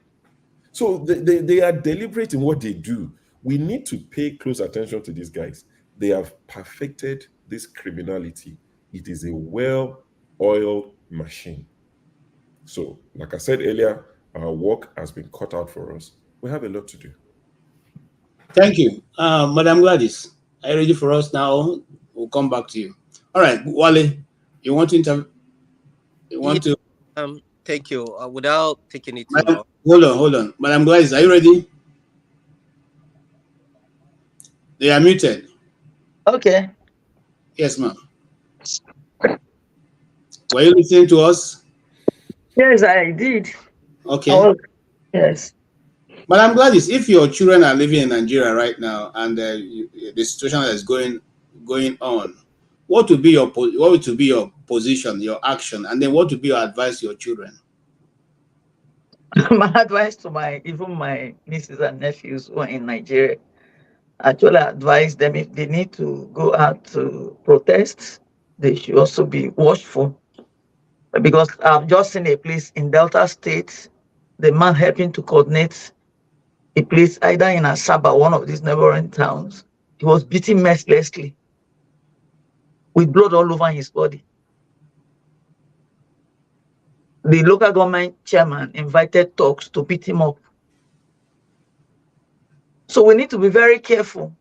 So they are deliberate in what they do. We need to pay close attention to these guys. They have perfected this criminality. It is a well-oiled machine. So, like I said earlier, our work has been cut out for us. We have a lot to do. Thank you. Madam Gladys, are you ready for us now? We'll come back to you. All right, Wale, you want to interview? Thank you. Without taking it too long. Hold on. Madam Gladys, are you ready? They are muted. Okay. Yes, ma'am. Were you listening to us? Yes, I did. Okay. Yes. Madam Gladys, if your children are living in Nigeria right now and the situation that is going on, what would be your position, your action, and then what would be your advice to your children? My advice to my nieces and nephews who are in Nigeria, actually advise them if they need to go out to protest, they should also be watchful. Because I've just seen a place in Delta State, the man helping to coordinate a place either in Asaba, one of these neighboring towns, he was beaten mercilessly with blood all over his body. The local government chairman invited talks to beat him up. So we need to be very careful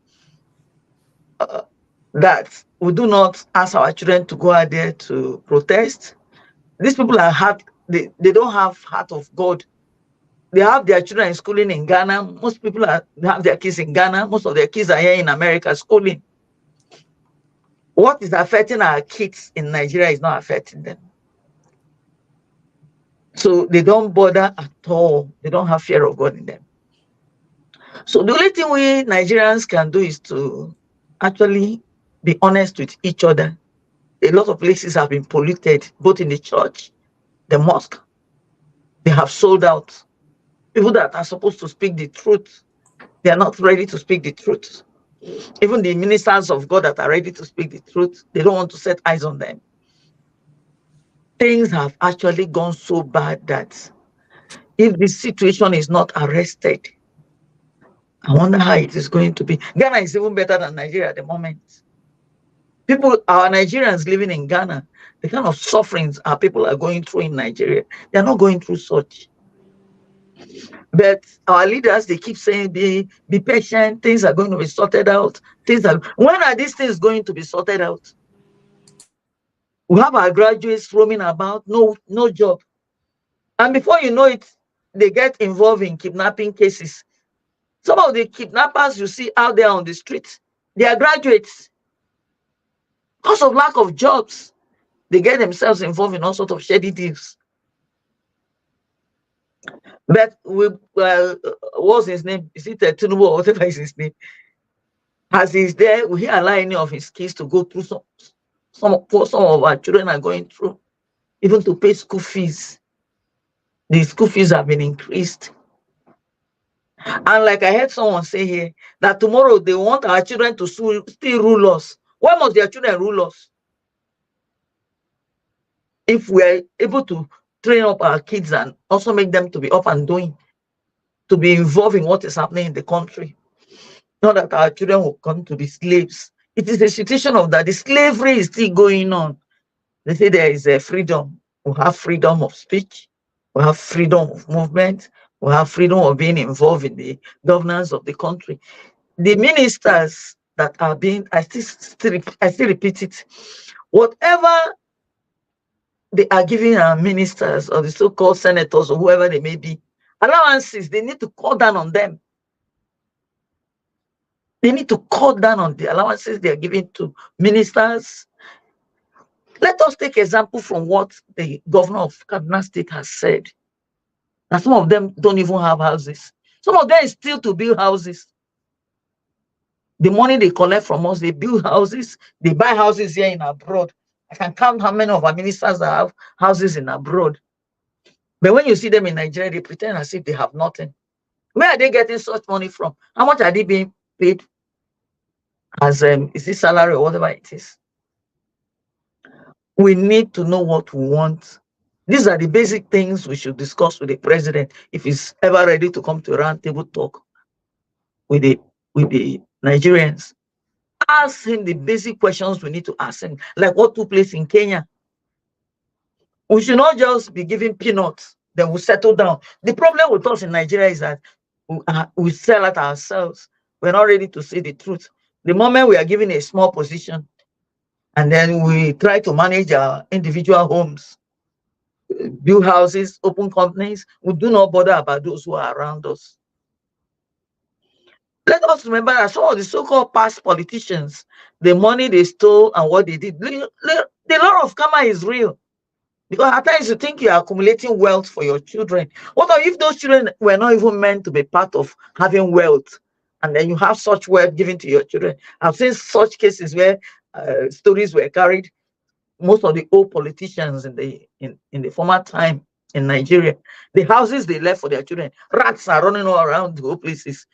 that we do not ask our children to go out there to protest. These people are they don't have heart of God. They have their children schooling in Ghana. Most people have their kids in Ghana. Most of their kids are here in America schooling. What is affecting our kids in Nigeria is not affecting them. So they don't bother at all. They don't have fear of God in them. So the only thing we Nigerians can do is to actually be honest with each other. A lot of places have been polluted, both in the church, the mosque. They have sold out. People that are supposed to speak the truth, they are not ready to speak the truth. Even the ministers of God that are ready to speak the truth, they don't want to set eyes on them. Things have actually gone so bad that if the situation is not arrested, I wonder how it is going to be. Ghana is even better than Nigeria at the moment. Our Nigerians living in Ghana, the kind of sufferings our people are going through in Nigeria, they're not going through such. But our leaders, they keep saying, be patient, things are going to be sorted out. When are these things going to be sorted out? We have our graduates roaming about, no job. And before you know it, they get involved in kidnapping cases. Some of the kidnappers you see out there on the streets, they are graduates. Because of lack of jobs, they get themselves involved in all sorts of shady deals. But what's his name? Is it Tinubu or whatever is his name? As he's there, will he allow any of his kids to go through some of our children are going through, even to pay school fees? The school fees have been increased. And like I heard someone say here, that tomorrow they want our children to still rule us. Why must their children rule us? If we're able to train up our kids and also make them to be up and doing, to be involved in what is happening in the country, not that our children will come to be slaves. It is a situation of that. The slavery is still going on. They say there is a freedom. We have freedom of speech. We have freedom of movement. We have freedom of being involved in the governance of the country. The ministers that are being, I still repeat it, whatever they are giving our ministers or the so-called senators or whoever they may be, allowances, they need to cut down on them. They need to cut down on the allowances they are giving to ministers. Let us take example from what the governor of Kaduna State has said. That some of them don't even have houses. Some of them is still to build houses. The money they collect from us, they build houses, they buy houses here in abroad. I can count how many of our ministers that have houses in abroad. But when you see them in Nigeria, they pretend as if they have nothing. Where are they getting such money from? How much are they being paid as is it salary or whatever it is? We need to know what we want. These are the basic things we should discuss with the president if he's ever ready to come to a round table talk with the Nigerians. Ask him the basic questions we need to ask him, like what took place in Kenya. We should not just be giving peanuts, then we'll settle down. The problem with us in Nigeria is that we sell at ourselves. We're not ready to see the truth. The moment we are given a small position, and then we try to manage our individual homes, build houses, open companies, we do not bother about those who are around us. Let us remember that some of the so-called past politicians, the money they stole and what they did, the law of karma is real. Because at times you think you are accumulating wealth for your children. What if those children were not even meant to be part of having wealth, and then you have such wealth given to your children? I've seen such cases where stories were carried. Most of the old politicians in the former time in Nigeria, the houses they left for their children, rats are running all around the whole places.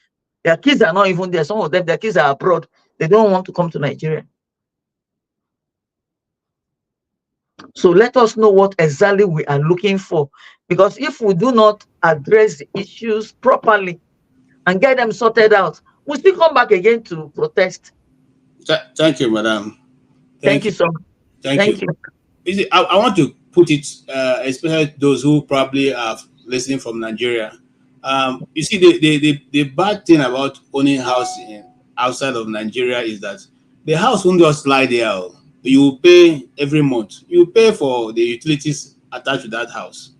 Their kids are not even there. Some of them, their kids are abroad. They don't want to come to Nigeria. So let us know what exactly we are looking for. Because if we do not address the issues properly and get them sorted out, we'll still come back again to protest. Thank you, madam. Thank you so much. Thank you. I want to put it, especially those who probably are listening from Nigeria. You see, the bad thing about owning house outside of Nigeria is that the house won't just lie there. You pay every month. You pay for the utilities attached to that house.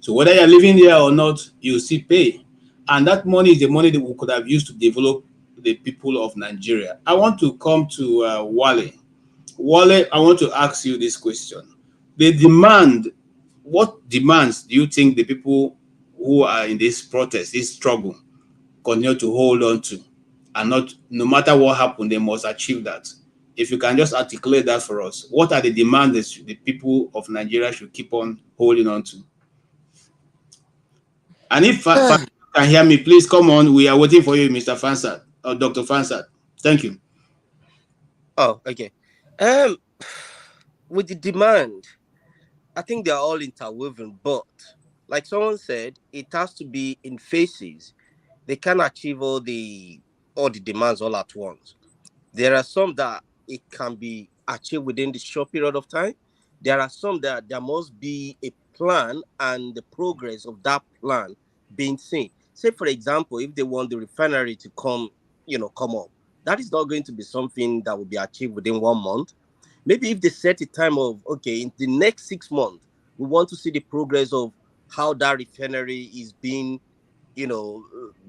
So whether you're living there or not, you still pay. And that money is the money that we could have used to develop the people of Nigeria. I want to come to Wale. Wale, I want to ask you this question. What demands do you think the people who are in this protest, this struggle, continue to hold on to? And not, no matter what happened, they must achieve that. If you can just articulate that for us, what are the demands that the people of Nigeria should keep on holding on to? And if Fansad can hear me, please come on. We are waiting for you, Mr. Fansad or Dr. Fansad. Thank you. Oh, okay. With the demand, I think they're all interwoven, but like someone said, it has to be in phases. They can't achieve all the demands all at once. There are some that it can be achieved within the short period of time. There are some that there must be a plan and the progress of that plan being seen. Say, for example, if they want the refinery to come up, that is not going to be something that will be achieved within 1 month. Maybe if they set a time of, okay, in the next 6 months, we want to see the progress of how that refinery is being,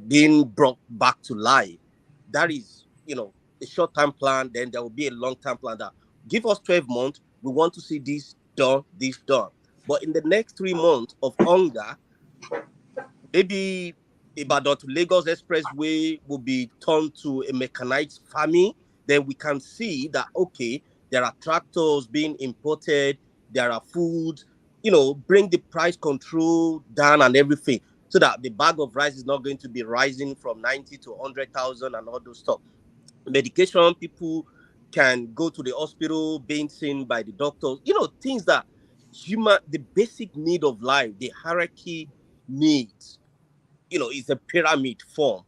being brought back to life. That is, a short-term plan. Then there will be a long-term plan that give us 12 months. We want to see this done, this done. But in the next 3 months of hunger, maybe Ibadan to Lagos Expressway will be turned to a mechanized farming. Then we can see that, okay, there are tractors being imported, there are foods, bring the price control down and everything, so that the bag of rice is not going to be rising from 90 to 100,000 and all those stuff. Medication, people can go to the hospital being seen by the doctors, things that the basic need of life, the hierarchy needs, it's a pyramid form.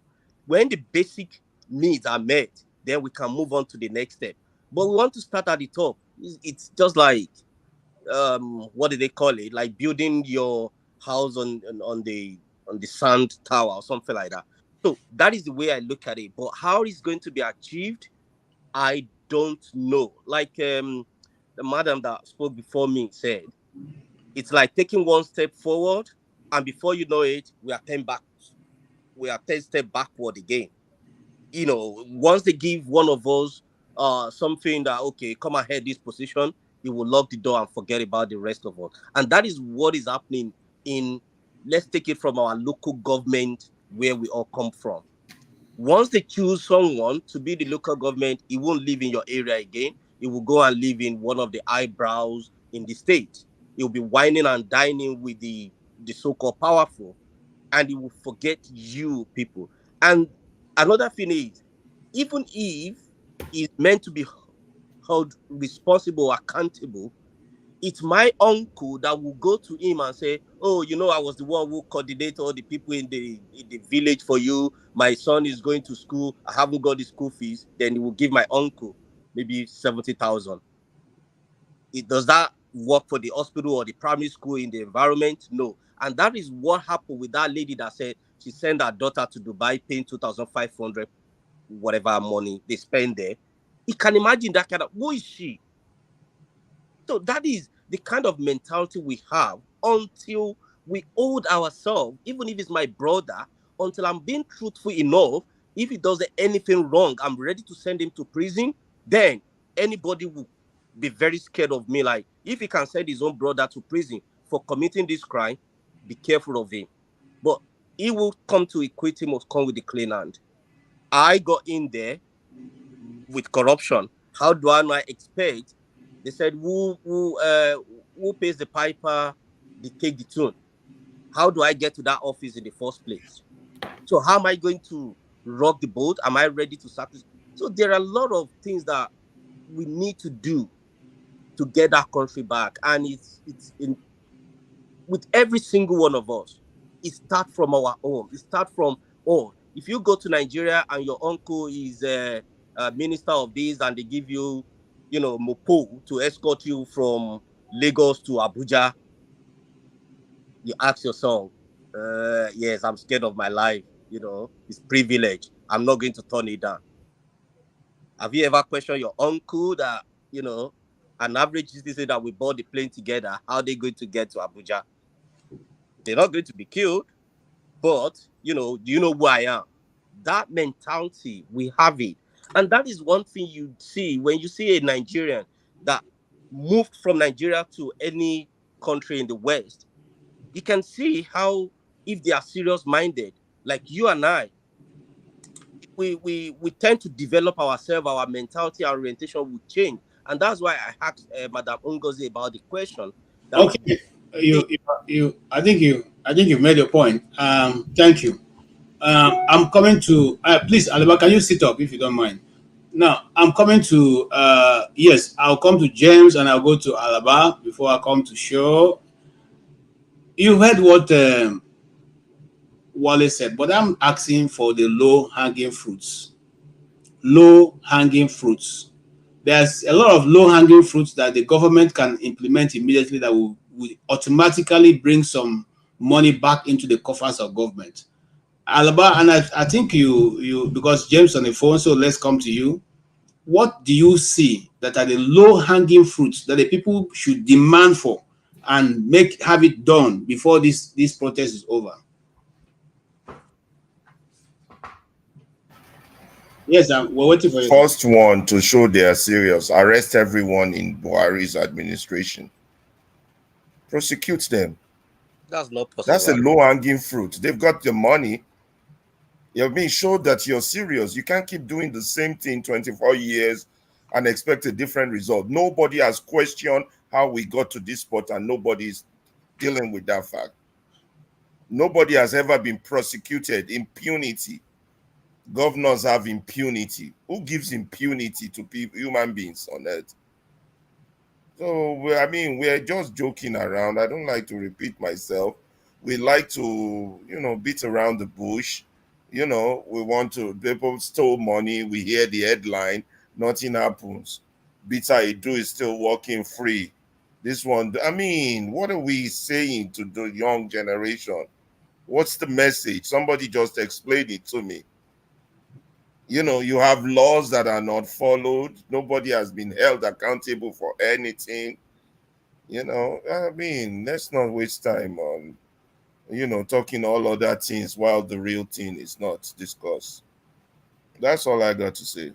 When the basic needs are met, then we can move on to the next step. But we want to start at the top. It's just like, what do they call it? Like building your house on the sand tower or something like that. So that is the way I look at it. But how it's going to be achieved, I don't know. Like the madam that spoke before me said, it's like taking one step forward, and before you know it, we are 10 back. We are 10 steps backward again. Once they give one of us something that, okay, come ahead this position, he will lock the door and forget about the rest of us. And that is what is happening let's take it from our local government, where we all come from. Once they choose someone to be the local government, he won't live in your area again. He will go and live in one of the eyebrows in the state. He'll be whining and dining with the so-called powerful, and he will forget you people. And another thing is, even if he's meant to be held responsible, accountable, it's my uncle that will go to him and say, oh, I was the one who coordinated all the people in the village for you. My son is going to school. I haven't got the school fees. Then he will give my uncle maybe 70,000. Does that work for the hospital or the primary school in the environment? No. And that is what happened with that lady that said she sent her daughter to Dubai paying 2,500, whatever money they spend there. You can imagine that kind of, who is she? So that is the kind of mentality we have until we hold ourselves, even if it's my brother, until I'm being truthful enough. If he does anything wrong, I'm ready to send him to prison. Then anybody will be very scared of me. Like, if he can send his own brother to prison for committing this crime, be careful of him. But he will come to equate him, must come with the clean hand. I got in there with corruption. How do I not expect? They said, who pays the piper, they take the tune. How do I get to that office in the first place? So how am I going to rock the boat? Am I ready to sacrifice? So there are a lot of things that we need to do to get that country back. And it's with every single one of us. It starts from our home. It starts from, if you go to Nigeria and your uncle is a minister of this, and they give you, mopo to escort you from Lagos to Abuja, you ask yourself, yes, I'm scared of my life. It's privilege. I'm not going to turn it down. Have you ever questioned your uncle that, an average citizen that we bought the plane together, how they going to get to Abuja? They're not going to be killed, but, do you know who I am? That mentality, we have it. And that is one thing you see when you see a Nigerian that moved from Nigeria to any country in the West. You can see how, if they are serious-minded, like you and I, we tend to develop ourselves, our mentality, our orientation will change. And that's why I asked Madam Ngozi about the question. Okay, I think you've made your point. Thank you. I'm coming to please, Aliba, can you sit up if you don't mind? Now I'm coming to yes, I'll come to James and I'll go to Alaba before I come to Show. You heard what Wale said, but I'm asking for the low-hanging fruits. Low-hanging fruits. There's a lot of low-hanging fruits that the government can implement immediately that will automatically bring some money back into the coffers of government. Alaba, and I think you because James on the phone, so let's come to you. What do you see that are the low-hanging fruits that the people should demand for and have it done before this protest is over? Yes, we're waiting for you. First one, to show they are serious, arrest everyone in Buhari's administration. Prosecute them. That's not possible. That's a low-hanging fruit. They've got the money. You're being showed that you're serious. You can't keep doing the same thing 24 years and expect a different result. Nobody has questioned how we got to this spot, and nobody's dealing with that fact. Nobody has ever been prosecuted. Impunity. Governors have impunity. Who gives impunity to people, human beings on earth? So, I mean, we're just joking around. I don't like to repeat myself. We like to, beat around the bush. We want to, people stole money. We hear the headline, nothing happens. Bita Edu is still walking free. This one, I mean, what are we saying to the young generation? What's the message? Somebody just explained it to me. You have laws that are not followed. Nobody has been held accountable for anything. I mean, let's not waste time on, talking all other things while the real thing is not discussed. That's all I got to say.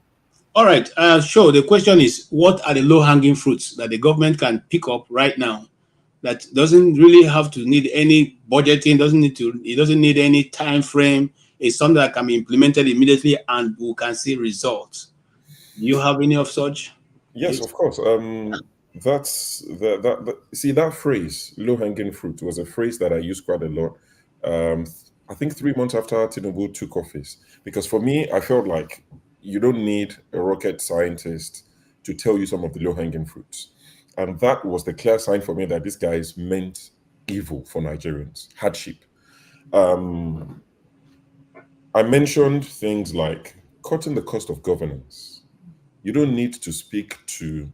All right. Sure. The question is, what are the low-hanging fruits that the government can pick up right now that doesn't really have to need any budgeting, it doesn't need any time frame? It's something that can be implemented immediately and we can see results. Do you have any of such? Yes, of course. That's see, that phrase, low-hanging fruit, was a phrase that I used quite a lot. I think 3 months after Tinubu took office, because for me, I felt like you don't need a rocket scientist to tell you some of the low-hanging fruits. And that was the clear sign for me that these guys meant evil for Nigerians, hardship. I mentioned things like cutting the cost of governance. You don't need to speak to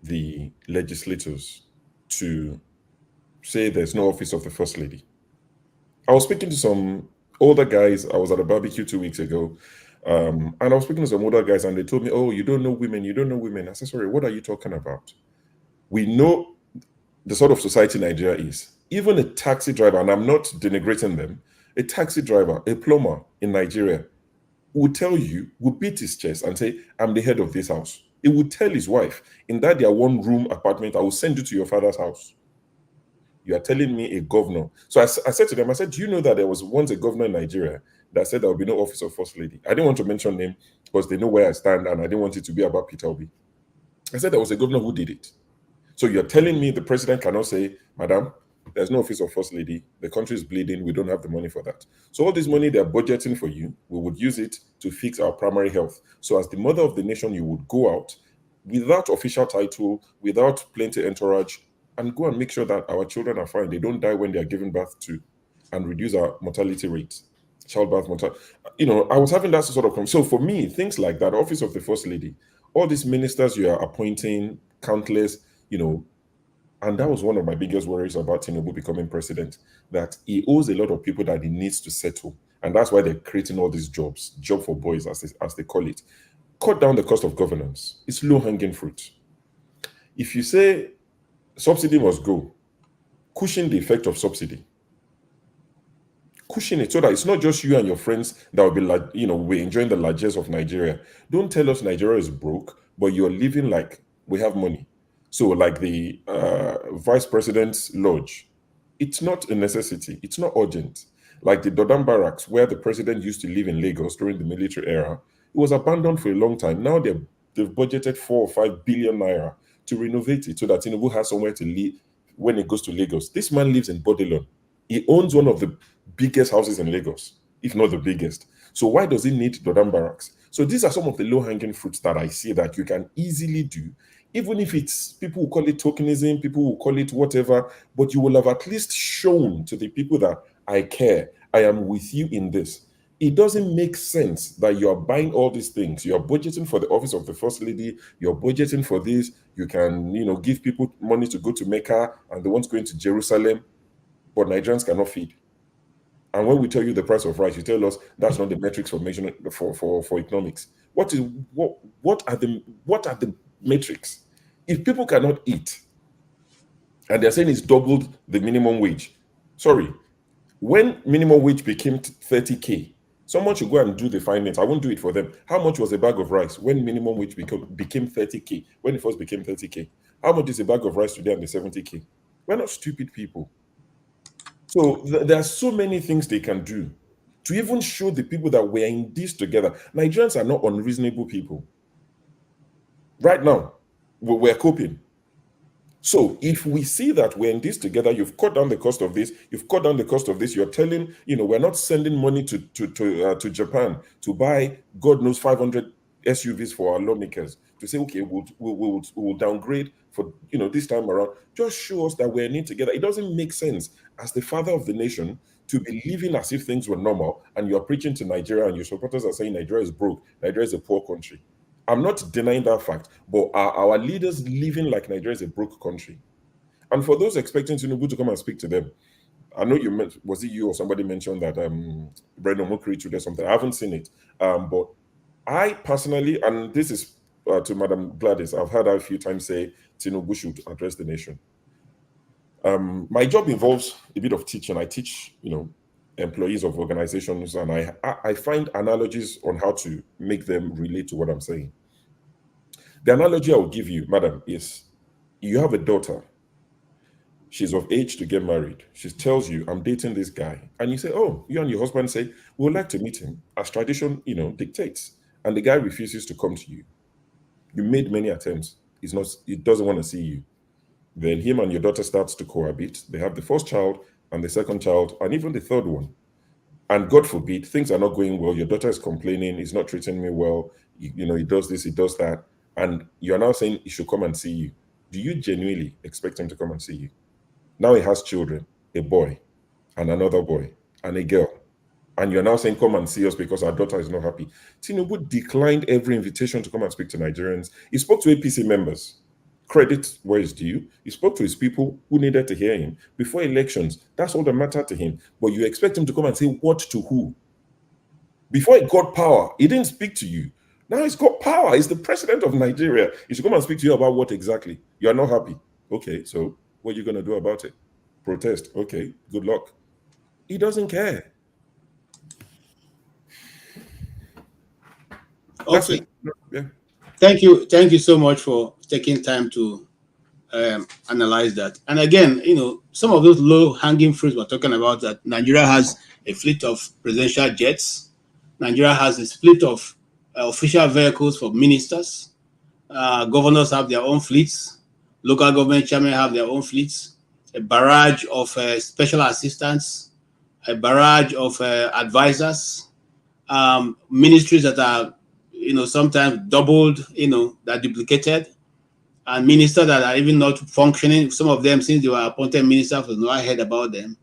the legislators to say there's no office of the First Lady. I was speaking to some older guys. I was at a barbecue 2 weeks ago, and I was speaking to some older guys, and they told me, "Oh, you don't know women. You don't know women." I said, "Sorry, what are you talking about?" We know the sort of society Nigeria is. Even a taxi driver, and I'm not denigrating them, a taxi driver, a plumber in Nigeria would tell you, would beat his chest and say, "I'm the head of this house." He would tell his wife, in that their one-room apartment, "I will send you to your father's house." You are telling me a governor. So I said to them, I said, "Do you know that there was once a governor in Nigeria that said there will be no office of First Lady?" I didn't want to mention name because they know where I stand, and I didn't want it to be about Peter Obi. I said there was a governor who did it. So you're telling me the president cannot say, "Madam, there's no office of First Lady. The country is bleeding. We don't have the money for that." So all this money they're budgeting for you, we would use it to fix our primary health. So as the mother of the nation, you would go out without official title, without plenty entourage, and go and make sure that our children are fine. They don't die when they are giving birth to, and reduce our mortality rate, childbirth mortality. I was having that sort of. So for me, things like that, office of the First Lady, all these ministers you are appointing, countless, and that was one of my biggest worries about Tinubu becoming president, that he owes a lot of people that he needs to settle. And that's why they're creating all these jobs, job for boys, as they call it. Cut down the cost of governance. It's low-hanging fruit. If you say subsidy must go, cushion the effect of subsidy. Cushion it so that it's not just you and your friends that will be like, we're enjoying the largesse of Nigeria. Don't tell us Nigeria is broke, but you're living like we have money. So like the vice president's lodge, it's not a necessity. It's not urgent. Like the Dodam Barracks, where the president used to live in Lagos during the military era, it was abandoned for a long time. Now they've budgeted 4 or 5 billion naira to renovate it so that Tinubu has somewhere to live when he goes to Lagos. This man lives in Bodilon. He owns one of the biggest houses in Lagos, if not the biggest. So why does he need Dodam Barracks? So these are some of the low-hanging fruits that I see that you can easily do, even if it's, people will call it tokenism, people will call it whatever, but you will have at least shown to the people that I care, I am with you in this. It doesn't make sense that you are buying all these things. You are budgeting for the office of the First Lady. You're budgeting for this. You can, give people money to go to Mecca and the ones going to Jerusalem, but Nigerians cannot feed. And when we tell you the price of rice, you tell us that's not the metrics for measurement for economics. What are the matrix. If people cannot eat, and they're saying it's doubled the minimum wage. Sorry, when minimum wage became 30K, someone should go and do the finance. I won't do it for them. How much was a bag of rice when minimum wage became 30K? When it first became 30K? How much is a bag of rice today and the 70K? We're not stupid people. So there are so many things they can do to even show the people that we're in this together. Nigerians are not unreasonable people. Right now, we're coping. So if we see that we're in this together, you've cut down the cost of this, you've cut down the cost of this, you're telling, we're not sending money to Japan to buy, God knows, 500 SUVs for our lawmakers to say, okay, we'll downgrade for, this time around. Just show us that we're in it together. It doesn't make sense as the father of the nation to be living as if things were normal and you're preaching to Nigeria and your supporters are saying Nigeria is broke, Nigeria is a poor country. I'm not denying that fact, but are our leaders living like Nigeria is a broke country? And for those expecting Tinubu to come and speak to them, I know was it you or somebody mentioned that Brendan Mokri tweeted something. I haven't seen it, but I personally, and this is to Madam Gladys, I've heard her a few times say Tinubu should address the nation. My job involves a bit of teaching. I teach, employees of organizations, and I find analogies on how to make them relate to what I'm saying. The analogy I will give you, madam, is you have a daughter. She's of age to get married. She tells you, I'm dating this guy. And you say, oh, you and your husband say, we would like to meet him, as tradition, dictates. And the guy refuses to come to you. You made many attempts. He doesn't want to see you. Then him and your daughter starts to cohabit. They have the first child and the second child and even the third one. And God forbid, things are not going well. Your daughter is complaining, he's not treating me well. He does this, he does that. And you're now saying he should come and see you. Do you genuinely expect him to come and see you? Now he has children, a boy and another boy and a girl. And you're now saying, come and see us because our daughter is not happy. Tinubu declined every invitation to come and speak to Nigerians. He spoke to APC members. Credit where it's due. He spoke to his people who needed to hear him. Before elections, that's all that mattered to him. But you expect him to come and say what to who? Before he got power, he didn't speak to you. Now he's got power. He's the president of Nigeria. He should come and speak to you about what exactly? You are not happy. Okay, so what are you going to do about it? Protest. Okay, good luck. He doesn't care. Okay. Yeah. Thank you so much for taking time to analyze that. And again, some of those low-hanging fruits we're talking about, that Nigeria has a fleet of presidential jets. Nigeria has a fleet of official vehicles for ministers. Governors have their own fleets. Local government chairmen have their own fleets. A barrage of special assistants, a barrage of advisors, ministries that are, sometimes doubled, that duplicated, and ministers that are even not functioning. Some of them, since they were appointed ministers, was not heard about them.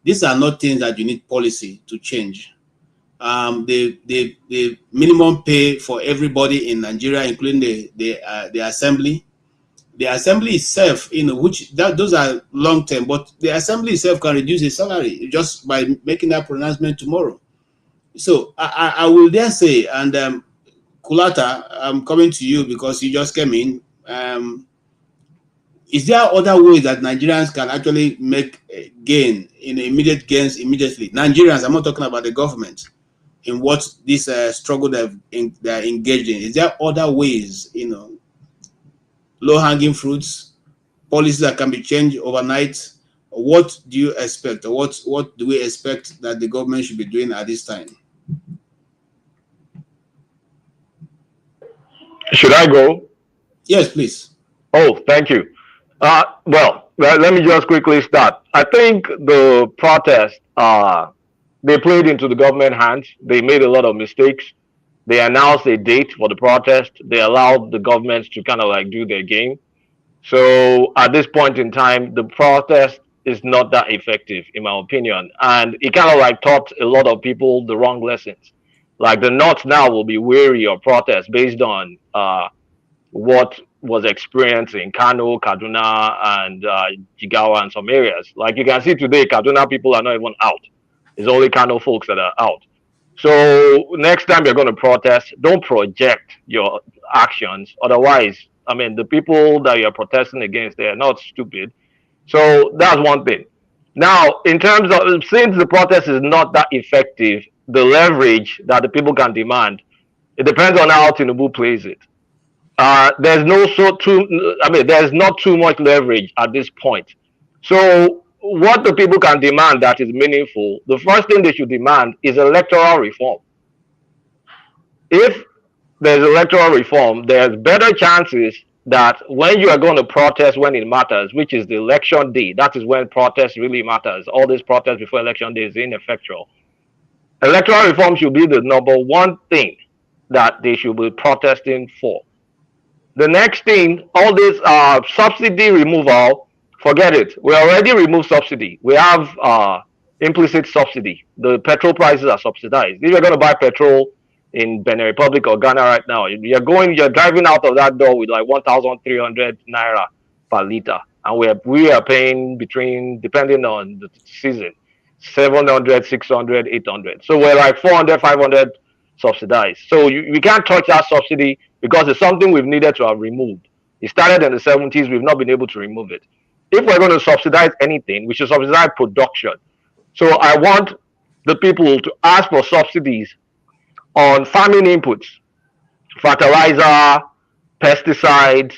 These are not things that you need policy to change. The minimum pay for everybody in Nigeria, including the assembly. The assembly itself, those are long term, but the assembly itself can reduce the salary just by making that pronouncement tomorrow. So I will dare say, and Kulata, I'm coming to you because you just came in. Is there other ways that Nigerians can actually make a gain, immediate gains immediately? Nigerians, I'm not talking about the government, in what this struggle they're engaged in. Is there other ways, low-hanging fruits, policies that can be changed overnight? What do you expect, or what do we expect that the government should be doing at this time? Should I go? Yes, please. Oh, thank you. Well, let me just quickly start. I think the protest, they played into the government hands. They made a lot of mistakes. They announced a date for the protest. They allowed the governments to kind of like do their game. So at this point in time, the protest is not that effective, in my opinion. And it kind of like taught a lot of people the wrong lessons. Like the North now will be wary of protest based on what was experienced in Kano, Kaduna, and Jigawa, and some areas. Like you can see today, Kaduna people are not even out. It's only Kano folks that are out. So next time you're going to protest, don't project your actions. Otherwise, I mean, the people that you're protesting against, they are not stupid. So that's one thing. Now, in terms of, since the protest is not that effective, the leverage that the people can demand, it depends on how Tinubu plays it. There's no so too, I mean, there's not too much leverage at this point. So what the people can demand that is meaningful, the first thing they should demand is electoral reform. If there's electoral reform, there's better chances that when you are going to protest when it matters, which is the election day, that is when protest really matters. All these protests before election day is ineffectual. Electoral reform should be the number one thing that they should be protesting for. The next thing, all this subsidy removal, forget it. We already removed subsidy. We have implicit subsidy. The petrol prices are subsidized. If you're going to buy petrol in Benin Republic or Ghana right now, you're driving out of that door with like 1,300 naira per liter, and we are paying between, depending on the season, 700, 600, 800. So we're like 400, 500 subsidized. So we can't touch that subsidy because it's something we've needed to have removed. It started in the 70s. We've not been able to remove it. If we're going to subsidize anything, we should subsidize production. So I want the people to ask for subsidies on farming inputs, fertilizer, pesticides,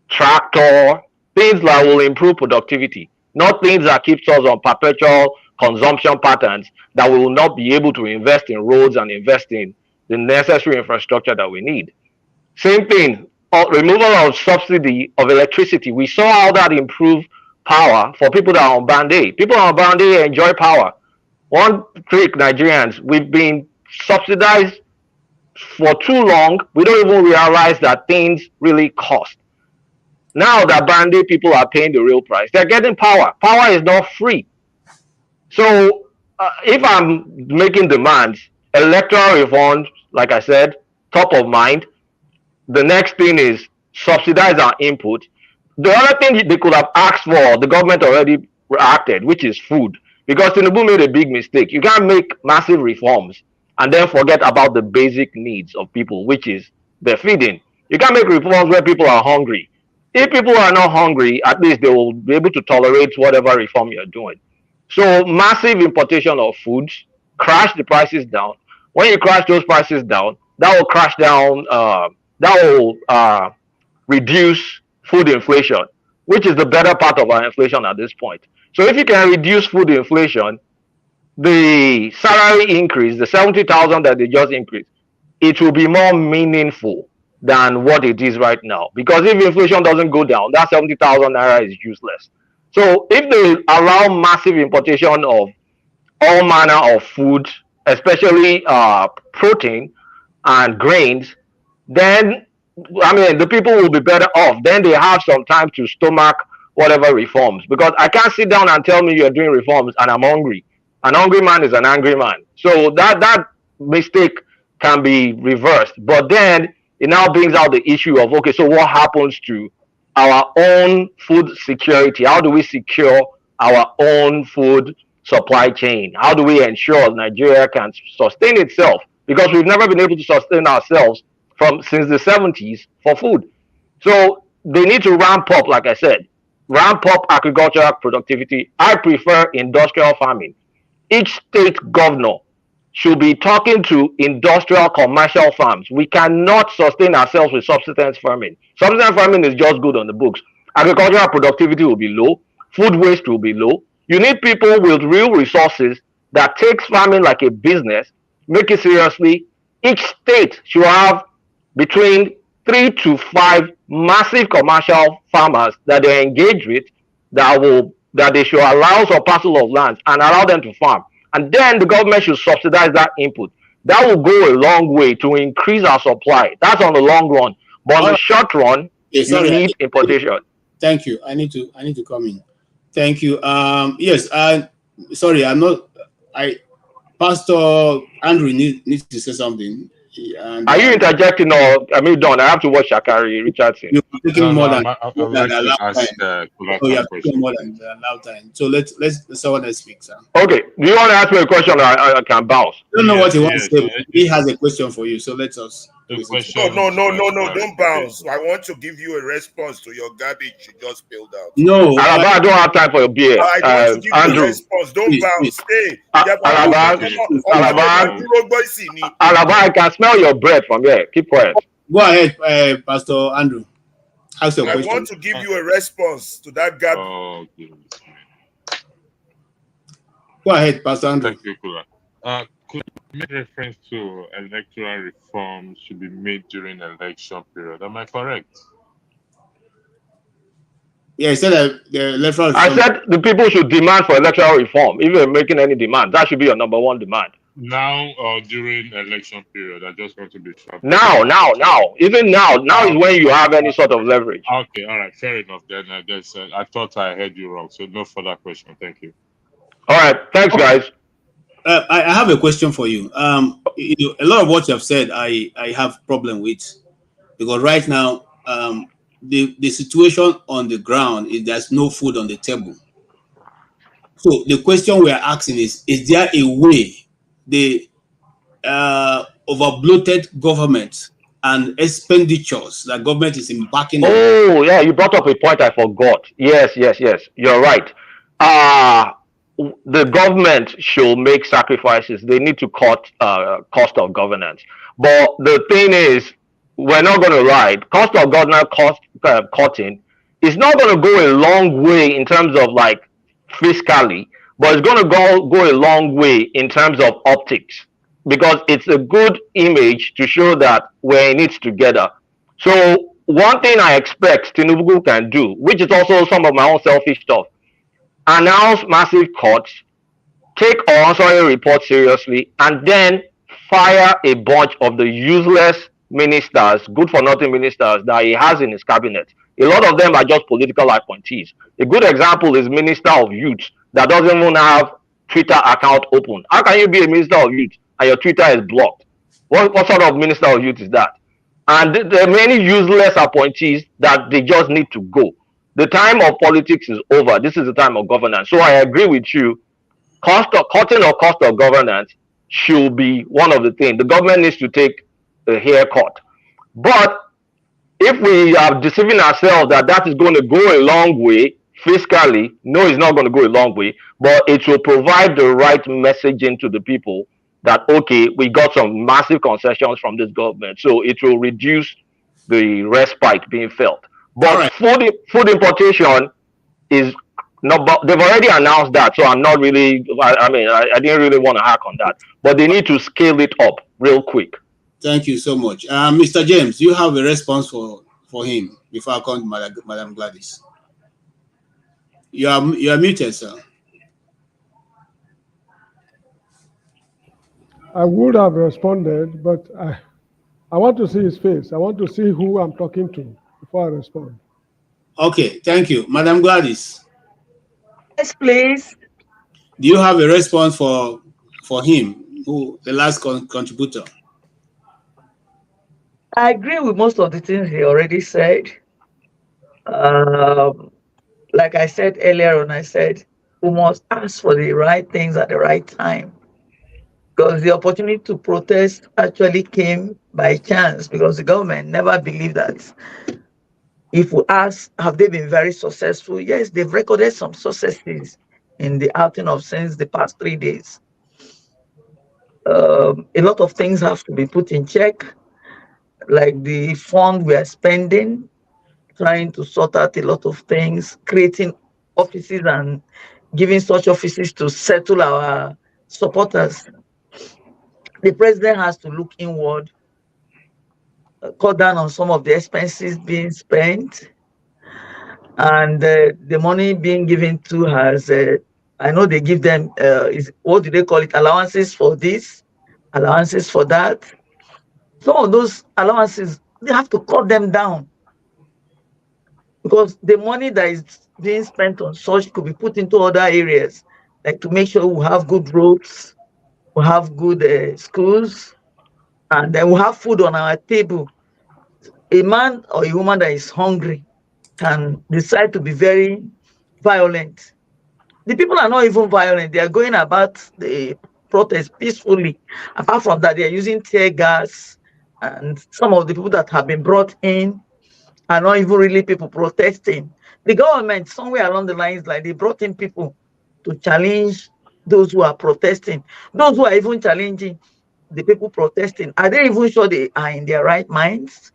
tractor, things that will improve productivity, not things that keeps us on perpetual consumption patterns that we will not be able to invest in roads and invest in the necessary infrastructure that we need. Same thing, removal of subsidy of electricity. We saw how that improved power for people that are on Band A. People on Band A enjoy power. One trick, Nigerians, we've been subsidized for too long. We don't even realize that things really cost. Now that Band A people are paying the real price, they're getting power. Power is not free. So if I'm making demands, electoral reforms, like I said, top of mind. The next thing is subsidize our input. The other thing they could have asked for, the government already reacted, which is food. Because Tinubu made a big mistake. You can't make massive reforms and then forget about the basic needs of people, which is the feeding. You can't make reforms where people are hungry. If people are not hungry, at least they will be able to tolerate whatever reform you're doing. So massive importation of foods, crash the prices down. When you crash those prices down, that will crash down, that will reduce food inflation, which is the better part of our inflation at this point. So if you can reduce food inflation, the salary increase, the 70,000 that they just increased, it will be more meaningful than what it is right now. Because if inflation doesn't go down, that 70,000 naira is useless. So if they allow massive importation of all manner of food, especially protein and grains, then I mean the people will be better off. Then they have some time to stomach whatever reforms. Because I can't sit down and tell me you're doing reforms and I'm hungry. An hungry man is an angry man. So that mistake can be reversed. But then it now brings out the issue of, okay, so what happens to our own food security? How do we secure our own food supply chain? How do we ensure Nigeria can sustain itself? Because we've never been able to sustain ourselves since the 70s for food. So they need to ramp up, like I said, ramp up agricultural productivity. I prefer industrial farming. Each state governor should be talking to industrial commercial farms. We cannot sustain ourselves with subsistence farming. Subsistence farming is just good on the books. Agricultural productivity will be low. Food waste will be low. You need people with real resources that takes farming like a business, make it seriously. Each state should have between 3 to 5 massive commercial farmers that they engage with that they should allow some parcel of land and allow them to farm. And then the government should subsidize that input. That will go a long way to increase our supply. That's on the long run. But on the short run, you need importation. Thank you. I need to come in. Thank you. Yes, sorry, I'm not. Pastor Andrew needs to say something. And, are you interjecting or I mean, Don? I have to watch Shakari Richardson. You're taking more than allowed time. So let's someone else speak, sir. Okay. Do you want to ask me a question? I can bounce. I don't know what he wants to say. He has a question for you. So let us. No, don't bounce. I want to give you a response to your garbage you just spilled out. No, Alaba, I don't have time for your beer. I want to give you a response. Don't bounce. Stay. Alaba, I can smell your breath from here. Keep quiet. Go ahead, Pastor Andrew. Ask your question. I want to give you a response to that garbage. Go ahead, Pastor Andrew. Thank you, Kula. Could you make reference to electoral reform should be made during election period? Am I correct? Yeah, I said that the electoral reform. I said the people should demand for electoral reform. If you're making any demand, that should be your number one demand. Now or during election period? I just want to be sure. Now. Even now is when you have any sort of leverage. Okay, all right, fair enough. Then I guess I thought I heard you wrong. So no further question. Thank you. All right, thanks, guys. I have a question for you. A lot of what you have said, I have problem with, because right now, the situation on the ground is there's no food on the table. So the question we are asking is there a way the over-bloated government and expenditures that government is embarking on? Oh, yeah, you brought up a point I forgot. Yes, you're right. The government should make sacrifices. They need to cut cost of governance. But the thing is, we're not going to ride. Cost of governance cutting is not going to go a long way in terms of like fiscally, but it's going to go a long way in terms of optics, because it's a good image to show that we're in it together. So one thing I expect Tinubu can do, which is also some of my own selfish stuff, announce massive cuts, take unanswerable reports seriously, and then fire a bunch of the useless ministers, good for nothing ministers that he has in his cabinet. A lot of them are just political appointees. A good example is Minister of Youth that doesn't even have Twitter account open. How can you be a Minister of Youth and your Twitter is blocked? What sort of Minister of Youth is that? And there are many useless appointees that they just need to go. The time of politics is over. This is the time of governance. So I agree with you. Cutting or cost of governance should be one of the things. The government needs to take a haircut. But if we are deceiving ourselves that is going to go a long way fiscally, no, it's not going to go a long way, but it will provide the right messaging to the people that, okay, we got some massive concessions from this government. So it will reduce the respite being felt. But food importation is not, they've already announced that. So I'm not really, I didn't really want to hack on that, but they need to scale it up real quick. Thank you so much. Mr. James, you have a response for him before I come to Madam Gladys. You are muted, sir. I would have responded, but I want to see his face. I want to see who I'm talking to before I respond. Okay, thank you. Madam Gladys. Yes, please. Do you have a response for him, the last contributor? I agree with most of the things he already said. Like I said earlier on, I said we must ask for the right things at the right time, because the opportunity to protest actually came by chance, because the government never believed that. If we ask, have they been very successful? Yes, they've recorded some successes in the outing of since the past 3 days. A lot of things have to be put in check, like the fund we are spending, trying to sort out a lot of things, creating offices and giving such offices to settle our supporters. The president has to look inward, cut down on some of the expenses being spent, and the money being given to has, I know they give them, what do they call it, allowances for this, allowances for that. Some of those allowances, they have to cut them down, because the money that is being spent on such could be put into other areas, like to make sure we have good roads, we have good schools, and then we have food on our table. A man or a woman that is hungry can decide to be very violent. The people are not even violent. They are going about the protest peacefully. Apart from that, they are using tear gas And some of the people that have been brought in are not even really people protesting. The government, somewhere along the lines, like they brought in people to challenge those who are protesting. Those who are even challenging the people protesting, are they even sure they are in their right minds?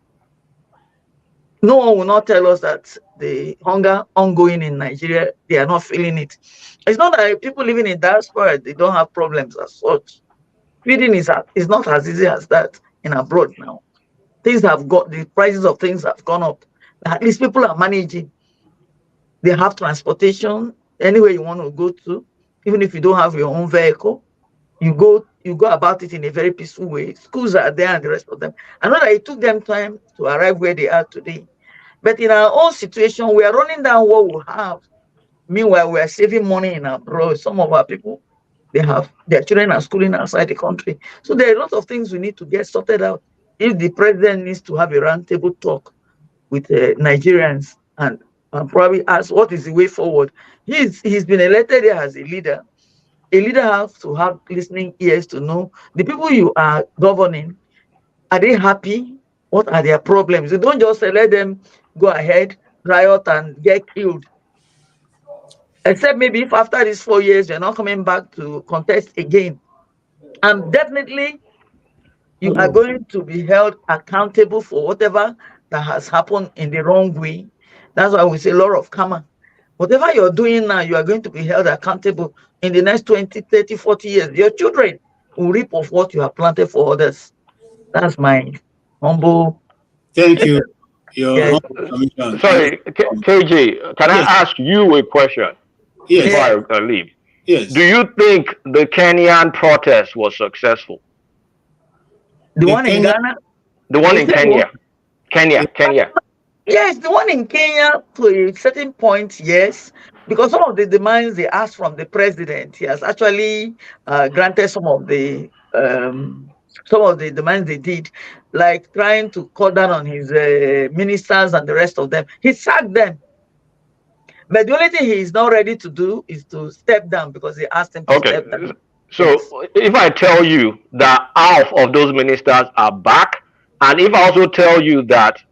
No one will not tell us that the hunger ongoing in Nigeria, they are not feeling it. It's not that people living in diaspora, they don't have problems as such. Feeding is not as easy as that in abroad now. Things have got, the prices of things have gone up. At least people are managing. They have transportation anywhere you want to go to, even if you don't have your own vehicle. You go about it in a very peaceful way. Schools are there and the rest of them. I know that it took them time to arrive where they are today. But in our own situation, we are running down what we have. Meanwhile, we are saving money in abroad. Some of our people, their children are schooling outside the country. So there are a lot of things we need to get sorted out. If the president needs to have a roundtable talk with Nigerians and probably ask what is the way forward. He's been elected here as a leader. A leader has to have listening ears to know the people you are governing. Are they happy? What are their problems? You don't just let them go ahead, riot, and get killed. Except maybe if after these 4 years you're not coming back to contest again. And definitely you are going to be held accountable for whatever that has happened in the wrong way. That's why we say law of karma. Whatever you're doing now, you are going to be held accountable in the next 20, 30, 40 years. Your children will reap of what you have planted for others. That's my humble. Thank you. Yes. Sorry, KJ, can I ask you a question before I leave? Yes. Do you think the Kenyan protest was successful? The one in Ghana? The one in Kenya. Kenya. Yes, the one in Kenya, to a certain point, yes. Because some of the demands they asked from the president, he has actually granted some of the demands they did, like trying to cut down on his ministers and the rest of them. He sacked them. But the only thing he is not ready to do is to step down because they asked him to step down. So if I tell you that half of those ministers are back, and if I also tell you that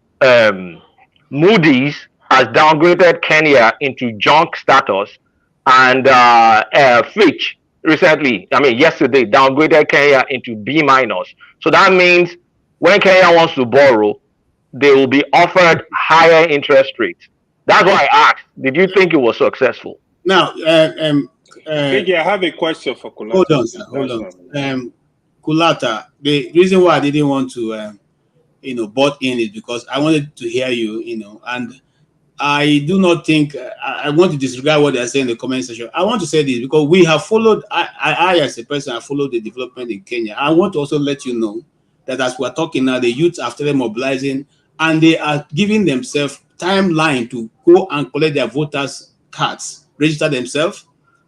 Moody's has downgraded Kenya into junk status, and Fitch recently, yesterday, downgraded Kenya into B minus. So that means when Kenya wants to borrow, they will be offered higher interest rates. That's why I asked, did you think it was successful? Now, KJ, I have a question for Kulata. Hold on, sir. Hold on. Kulata, the reason why I didn't want to, butt in is because I wanted to hear you, and I do not think I want to disregard what they are saying in the comment section. I want to say this because we have followed, I as a person, have followed the development in Kenya. I want to also let you know that as we're talking now, the youth are started mobilizing and they are giving themselves timeline to go and collect their voters' cards, register themselves,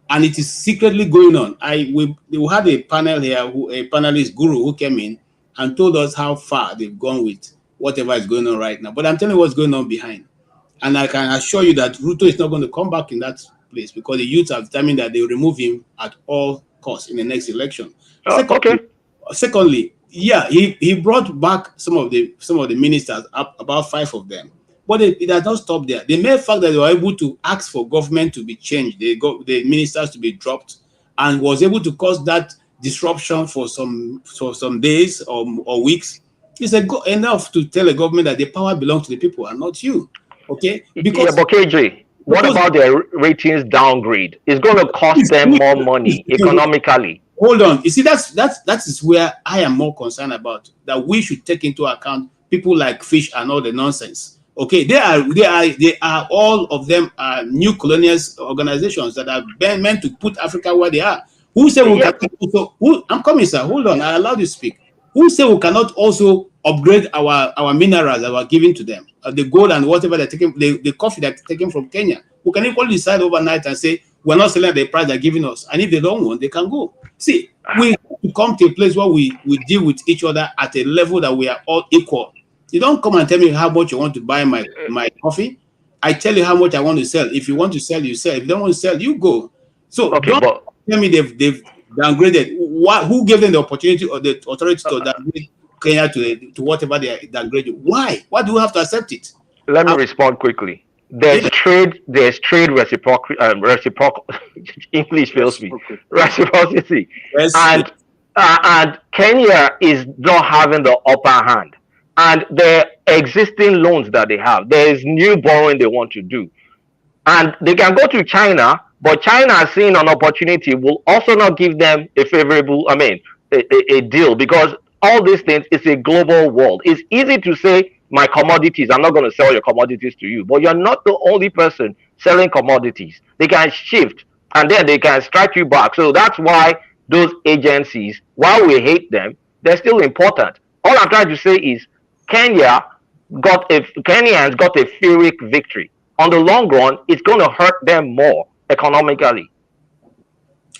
and it is secretly going on. We had a panel here, a panelist guru who came in and told us how far they've gone with whatever is going on right now. But I'm telling you what's going on behind. And I can assure you that Ruto is not going to come back in that place because the youth have determined that they will remove him at all costs in the next election. Secondly, yeah, he brought back some of the ministers, up about 5 of them. But it does not stop there. The mere fact that they were able to ask for government to be changed, the ministers to be dropped, and was able to cause that disruption for some days or weeks, is enough to tell a government that the power belongs to the people and not you. Okay? Because but KJ, what about their ratings downgrade? It's going to cost them more money economically. Hold on. You see, that is where I am more concerned about, that we should take into account people like Fish and all the nonsense. Okay, they are all of them are new colonial organizations that are meant to put Africa where they are. Who say we cannot also? I'm coming, sir. Hold on, I allow you to speak. Who say we cannot also upgrade our minerals that were given to them, the gold and whatever they're taking, the coffee they're taking from Kenya? We can equally decide overnight and say we're not selling at the price they're giving us, and if they don't want, they can go. See, we have to come to a place where we deal with each other at a level that we are all equal. You don't come and tell me how much you want to buy my coffee. I tell you how much I want to sell. If you want to sell, you sell. If you don't want to sell, you go. So don't tell me they've downgraded. Who gave them the opportunity or the authority to downgrade Kenya to whatever they agree. Why? Why do we have to accept it? Let me respond quickly. There's trade reciprocal English fails me. Reciprocity. And Kenya is not having the upper hand. And the existing loans that they have, there is new borrowing they want to do. And they can go to China, but China, seeing an opportunity, will also not give them a favorable, a deal, because all these things is a global world. It's easy to say, my commodities, I'm not going to sell your commodities to you, but you're not the only person selling commodities. They can shift and then they can strike you back. So that's why those agencies, while we hate them, they're still important. All I'm trying to say is Kenyans got a Pyrrhic victory. On the long run, it's going to hurt them more economically.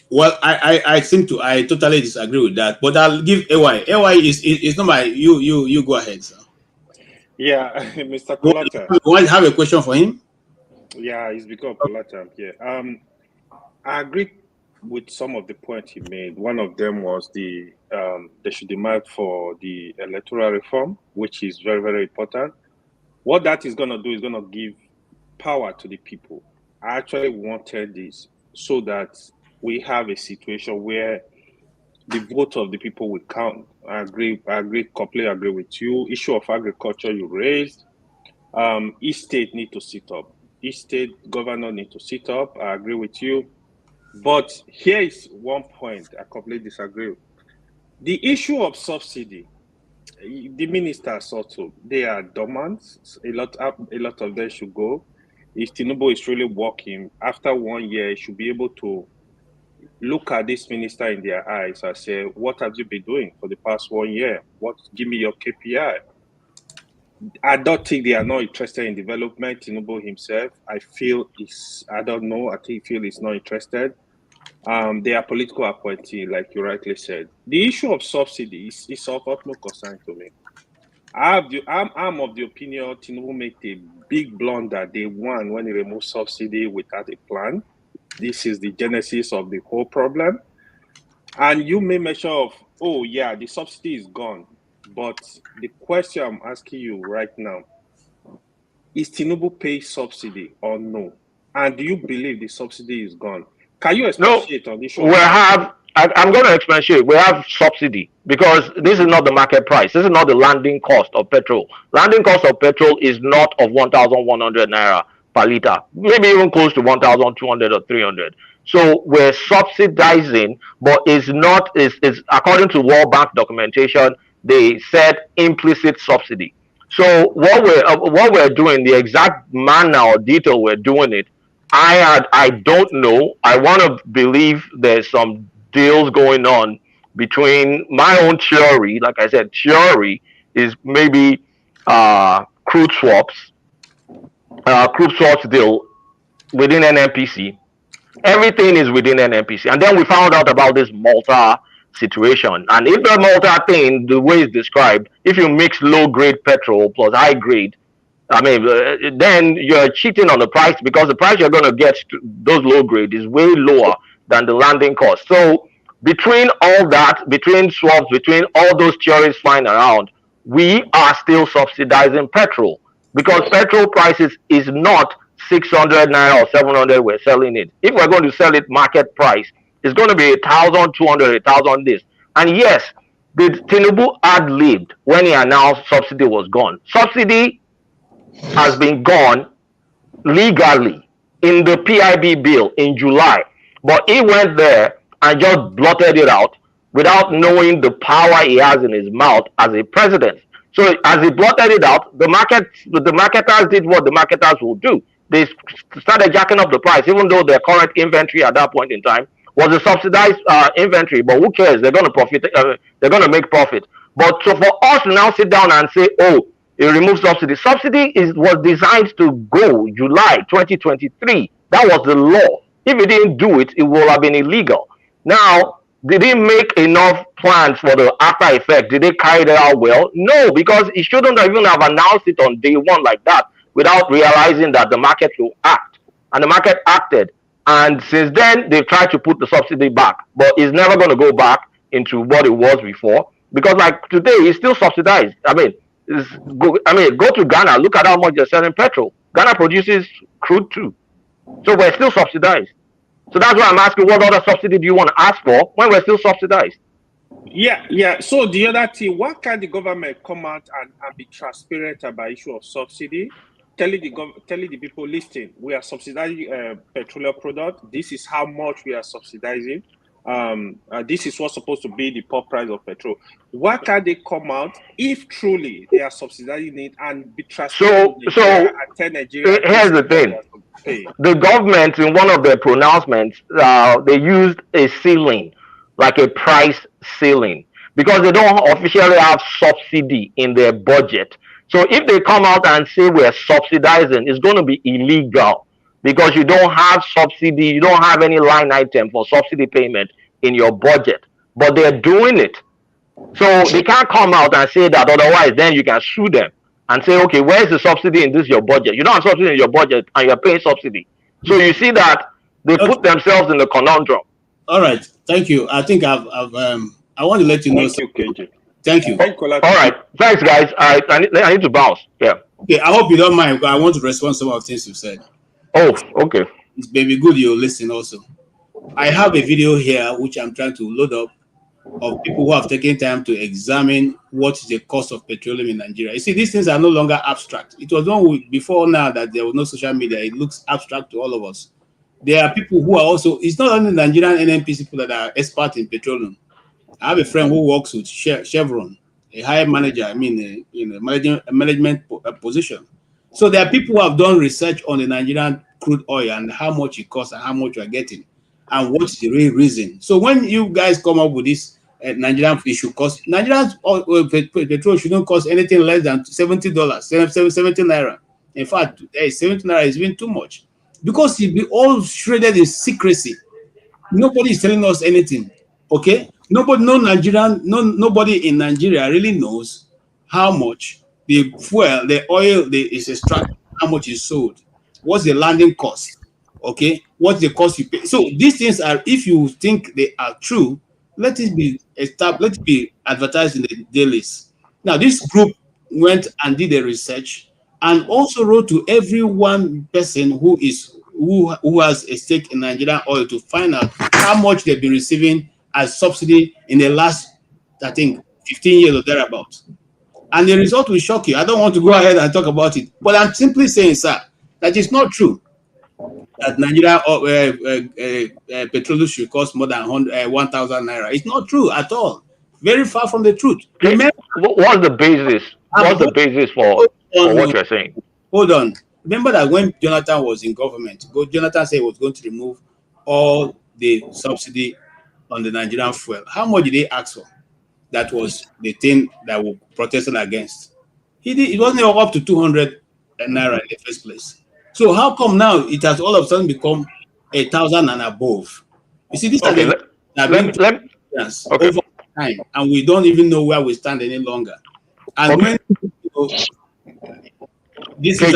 Well, I totally disagree with that, but I'll give AY. AY is not my you go ahead, sir. Yeah, Mr. Kolata. You want to have a question for him? Yeah, it's because Kolata. Yeah. I agree with some of the points he made. One of them was they should demand for the electoral reform, which is very, very important. What that is going to do is going to give power to the people. I actually wanted this so that we have a situation where the vote of the people will count. I completely agree with you. Issue of agriculture you raised. Each state need to sit up. Each state governor need to sit up. I agree with you. But here is one point I completely disagree with. The issue of subsidy, the ministers also, they are dormant. A lot of them should go. If Tinubu is really working, after 1 year, he should be able to look at this minister in their eyes and say, what have you been doing for the past 1 year? Give me your KPI. I don't think they are not interested in development. Tinubu himself, I think he's not interested. They are political appointee, like you rightly said. The issue of subsidy is of utmost concern to me. I'm of the opinion Tinubu made a big blunder day one when he removed subsidy without a plan. This is the genesis of the whole problem. And you may measure of, oh yeah, the subsidy is gone. But the question I'm asking you right now, is Tinubu pay subsidy or no? And do you believe the subsidy is gone? Can you expatiate on this? I'm going to expatiate. We have subsidy because this is not the market price. This is not the landing cost of petrol. Landing cost of petrol is not of 1,100 naira per liter, maybe even close to 1,200 or 300. So we're subsidizing, but it's according to World Bank documentation, they said implicit subsidy. So what we're doing, the exact manner or detail we're doing it, I don't know. I want to believe there's some deals going on between my own theory. Like I said, theory is maybe crude swaps deal within NNPC. Everything is within NNPC. And then we found out about this Malta situation. And if the Malta thing, the way it's described, if you mix low grade petrol plus high grade, then you're cheating on the price, because the price you're going to get to those low grade is way lower than the landing cost. So between all that, between swaps, between all those theories flying around, we are still subsidizing petrol, because petrol prices is not 600 naira or 700 we're selling it. If we're going to sell it market price, it's going to be 1,200, 1,000 this. And yes, the Tinubu ad-libbed when he announced subsidy was gone. Subsidy has been gone legally in the PIB bill in July, but he went there and just blotted it out without knowing the power he has in his mouth as a president. So as he blotted it out, the marketers did what the marketers will do. They started jacking up the price, even though their current inventory at that point in time was a subsidized inventory. But who cares? They're going to profit. They're going to make profit. But so for us to now sit down and say, "Oh, it removes subsidy." Subsidy was designed to go July 2023. That was the law. If it didn't do it, it would have been illegal. Now, did he make enough plans for the after effect? Did they carry it out well? No, because he shouldn't even have announced it on day one like that without realizing that the market will act. And the market acted. And since then, they've tried to put the subsidy back. But it's never going to go back into what it was before. because like today it's still subsidized. Go to Ghana, look at how much they're selling petrol. Ghana produces crude too, so we're still subsidized. So that's why I'm asking, what other subsidy do you want to ask for when we're still subsidized? Yeah. So the other thing, why can't the government come out and be transparent about issue of subsidy? Telling the people, listen, we are subsidizing petroleum product. This is how much we are subsidizing. This is what's supposed to be the pump price of petrol. Why can't they come out if truly they are subsidizing it and be transparent with Nigeria and tell Nigeria? Here's the thing: the government, in one of their pronouncements, they used a ceiling, like a price ceiling, because they don't officially have subsidy in their budget. So if they come out and say we're subsidizing, it's going to be illegal because you don't have subsidy, you don't have any line item for subsidy payment in your budget. But they're doing it. So they can't come out and say that, otherwise then you can sue them and say, okay, where's the subsidy in this your budget? You don't have subsidy in your budget and you're paying subsidy. So you see that they put themselves in the conundrum. All right, thank you. I think I want to let you know. Thank you, KJ. Thank you. All right, thanks, guys. I need to bounce. Yeah. Okay, I hope you don't mind, because I want to respond to some of the things you said. Oh, okay. It's maybe good you listen also. I have a video here which I'm trying to load up of people who have taken time to examine what is the cost of petroleum in Nigeria. You see, these things are no longer abstract. It was done before now that there was no social media. It looks abstract to all of us. There are people who are also, it's not only Nigerian NNPC people that are experts in petroleum. I have a friend who works with Chevron, a higher manager, management position. So there are people who have done research on the Nigerian crude oil and how much it costs and how much you are getting and what's the real reason. So when you guys come up with this Nigerian issue cost, Nigerian petrol shouldn't cost anything less than $70, 70 naira. In fact, 70 naira is even too much because it be all shredded in secrecy. Nobody is telling us anything. Okay, nobody in Nigeria really knows how much the fuel, the oil is extracted, how much is sold, what's the landing cost, okay, what's the cost you pay. So these things are, if you think they are true, let it be established, let it be advertised in the dailies. Now, this group went and did the research and also wrote to every one person who has a stake in Nigerian oil to find out how much they've been receiving as subsidy in the last, I think, 15 years or thereabouts. And the result will shock you. I don't want to go ahead and talk about it, but I'm simply saying, sir, that it's not true that Nigeria petroleum should cost more than 1,000 naira. It's not true at all. Very far from the truth. Remember, what's the basis? What's the basis for what you're saying? Hold on. Remember that when Jonathan was in government, Jonathan said he was going to remove all the subsidy on the Nigerian fuel. How much did they ask for? That was the thing that we protested against. It wasn't up to 200 naira in the first place. So how come now it has all of a sudden become 1,000 and above? You see, this is over time, and we don't even know where we stand any longer. And when this is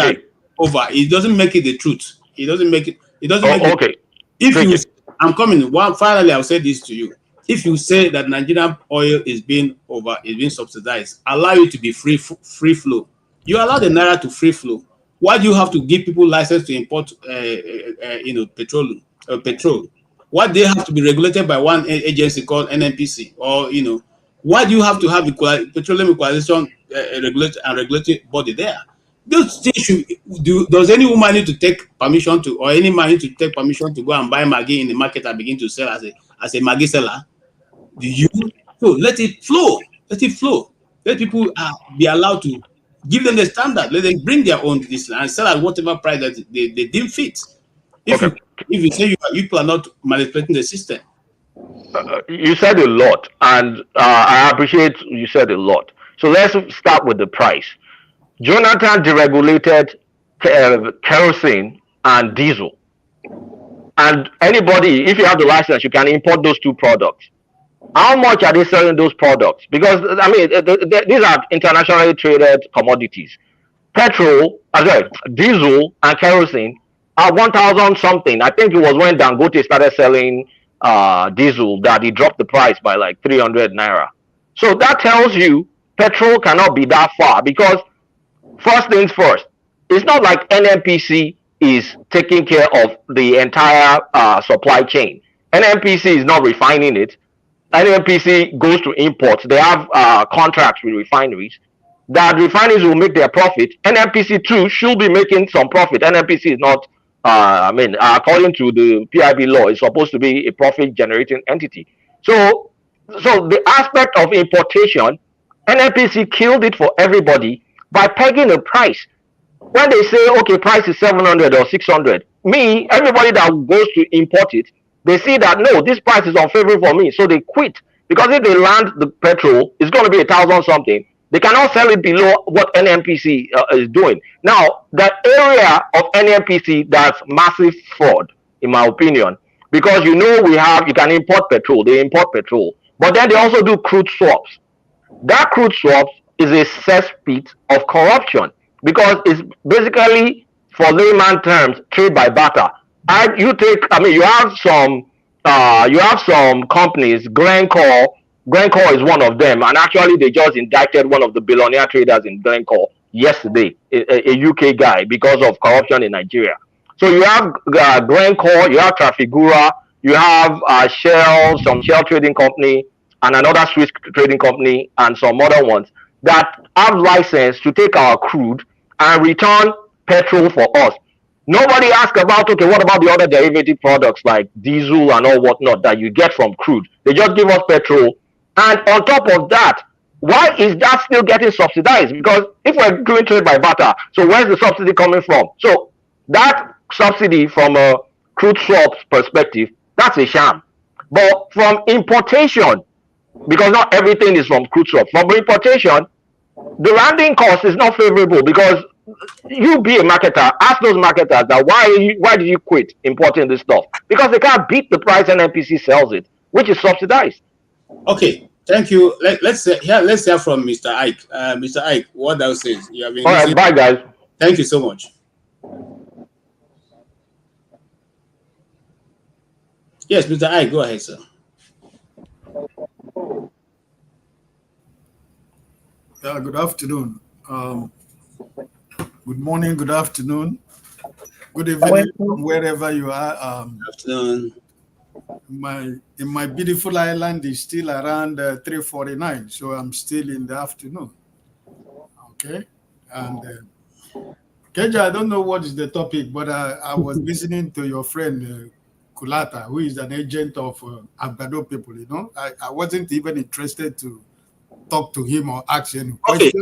over, it doesn't make it the truth. It doesn't make it. It doesn't make it. If you, I'm coming. Finally, I'll say this to you. If you say that Nigerian oil is being subsidized, allow it to be free flow. You allow the naira to free flow. Why do you have to give people license to import, petrol? Why do they have to be regulated by one agency called NNPC? Or why do you have to have petroleum equalization regulatory body there? Those things should do. Does any woman need to take permission to, or any man need to take permission to go and buy Maggi in the market and begin to sell as a Maggi seller? Do you? So let it flow. Let it flow. Let people be allowed to give them the standard. Let them bring their own this and sell at whatever price that they deem fit. If you say you people are not manipulating the system. You said a lot, and I appreciate you said a lot. So let's start with the price. Jonathan deregulated kerosene and diesel. And anybody, if you have the license, you can import those two products. How much are they selling those products? Because, I mean, these are internationally traded commodities. Diesel and kerosene are 1,000 something. I think it was when Dangote started selling diesel that he dropped the price by like 300 naira. So that tells you petrol cannot be that far because first things first, it's not like NNPC is taking care of the entire supply chain. NNPC is not refining it. NNPC goes to imports. They have contracts with refineries. That refineries will make their profit. NNPC too should be making some profit. NNPC is not, according to the PIB law, is supposed to be a profit generating entity. So the aspect of importation, NNPC killed it for everybody by pegging a price. When they say, okay, price is 700 or 600, everybody that goes to import it, they see that, no, this price is unfavorable for me. So they quit. Because if they land the petrol, it's going to be 1,000 something. They cannot sell it below what NNPC is doing. Now, the area of NNPC that's massive fraud, in my opinion, because you can import petrol, they import petrol, but then they also do crude swaps. That crude swaps is a cesspit of corruption because it's basically, for layman terms, trade by barter. You have some companies. Glencore is one of them, and actually they just indicted one of the billionaire traders in Glencore yesterday, a UK guy, because of corruption in Nigeria. So you have Glencore, you have Trafigura, you have Shell, some Shell trading company, and another Swiss trading company, and some other ones that have license to take our crude and return petrol for us. Nobody asks about, okay, what about the other derivative products like diesel and all whatnot that you get from crude? They just give us petrol. And on top of that, why is that still getting subsidized? Because if we're doing trade by barter, so where's the subsidy coming from? So that subsidy from a crude swaps perspective, that's a sham. But from importation, because not everything is from crude swap, from importation, the landing cost is not favorable because you be a marketer, ask those marketers that why did you quit importing this stuff? Because they can't beat the price NNPC sells it, which is subsidized. Okay, thank you. Let's hear from Mr. Ike. Mr. Ike, what thou says? You have been all right, bye guys. Thank you so much. Yes, Mr. Ike, go ahead, sir. Good afternoon. Good morning, good afternoon, good evening from wherever you are. Good afternoon. In my beautiful island is still around 3:49, so I'm still in the afternoon. Okay, and Keja, I don't know what is the topic, but I was listening to your friend Kulata, who is an agent of Agbado people. You know, I wasn't even interested to talk to him or ask any question. Okay,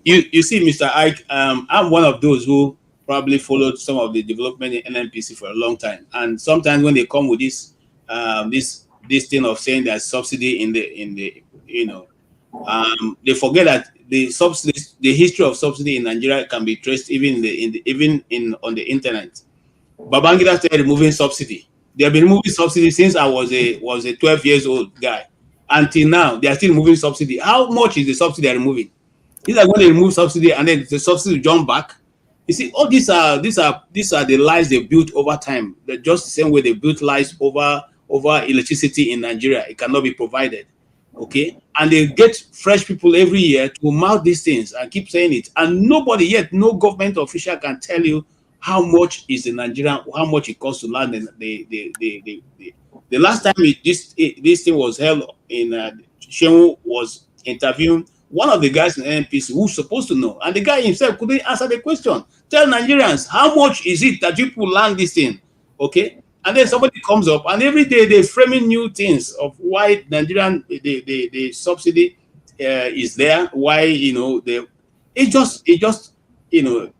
you see, Mr. Ike, I'm one of those who probably followed some of the development in NNPC for a long time, and sometimes when they come with this this thing of saying there's subsidy in the they forget that the subsidies, the history of subsidy in Nigeria can be traced even on the internet. Babangida started removing subsidy. They have been removing subsidy since I was a 12 years old guy. Until now, they are still removing subsidy. How much is the subsidy they're removing? It's like when they remove subsidy and then the subsidy jump back. You see, all these are the lies they built over time. They're just the same way they built lies over electricity in Nigeria. It cannot be provided. Okay, and they get fresh people every year to mouth these things and keep saying it, and nobody yet, no government official can tell you how much is the Nigerian, how much it costs to land the last time this thing was held in Shehu was interviewing one of the guys in NNPC who's supposed to know, and the guy himself couldn't answer the question. Tell Nigerians, how much is it that people land this thing? Okay, and then somebody comes up, and every day they're framing new things of why Nigerian the subsidy is there. Why it's just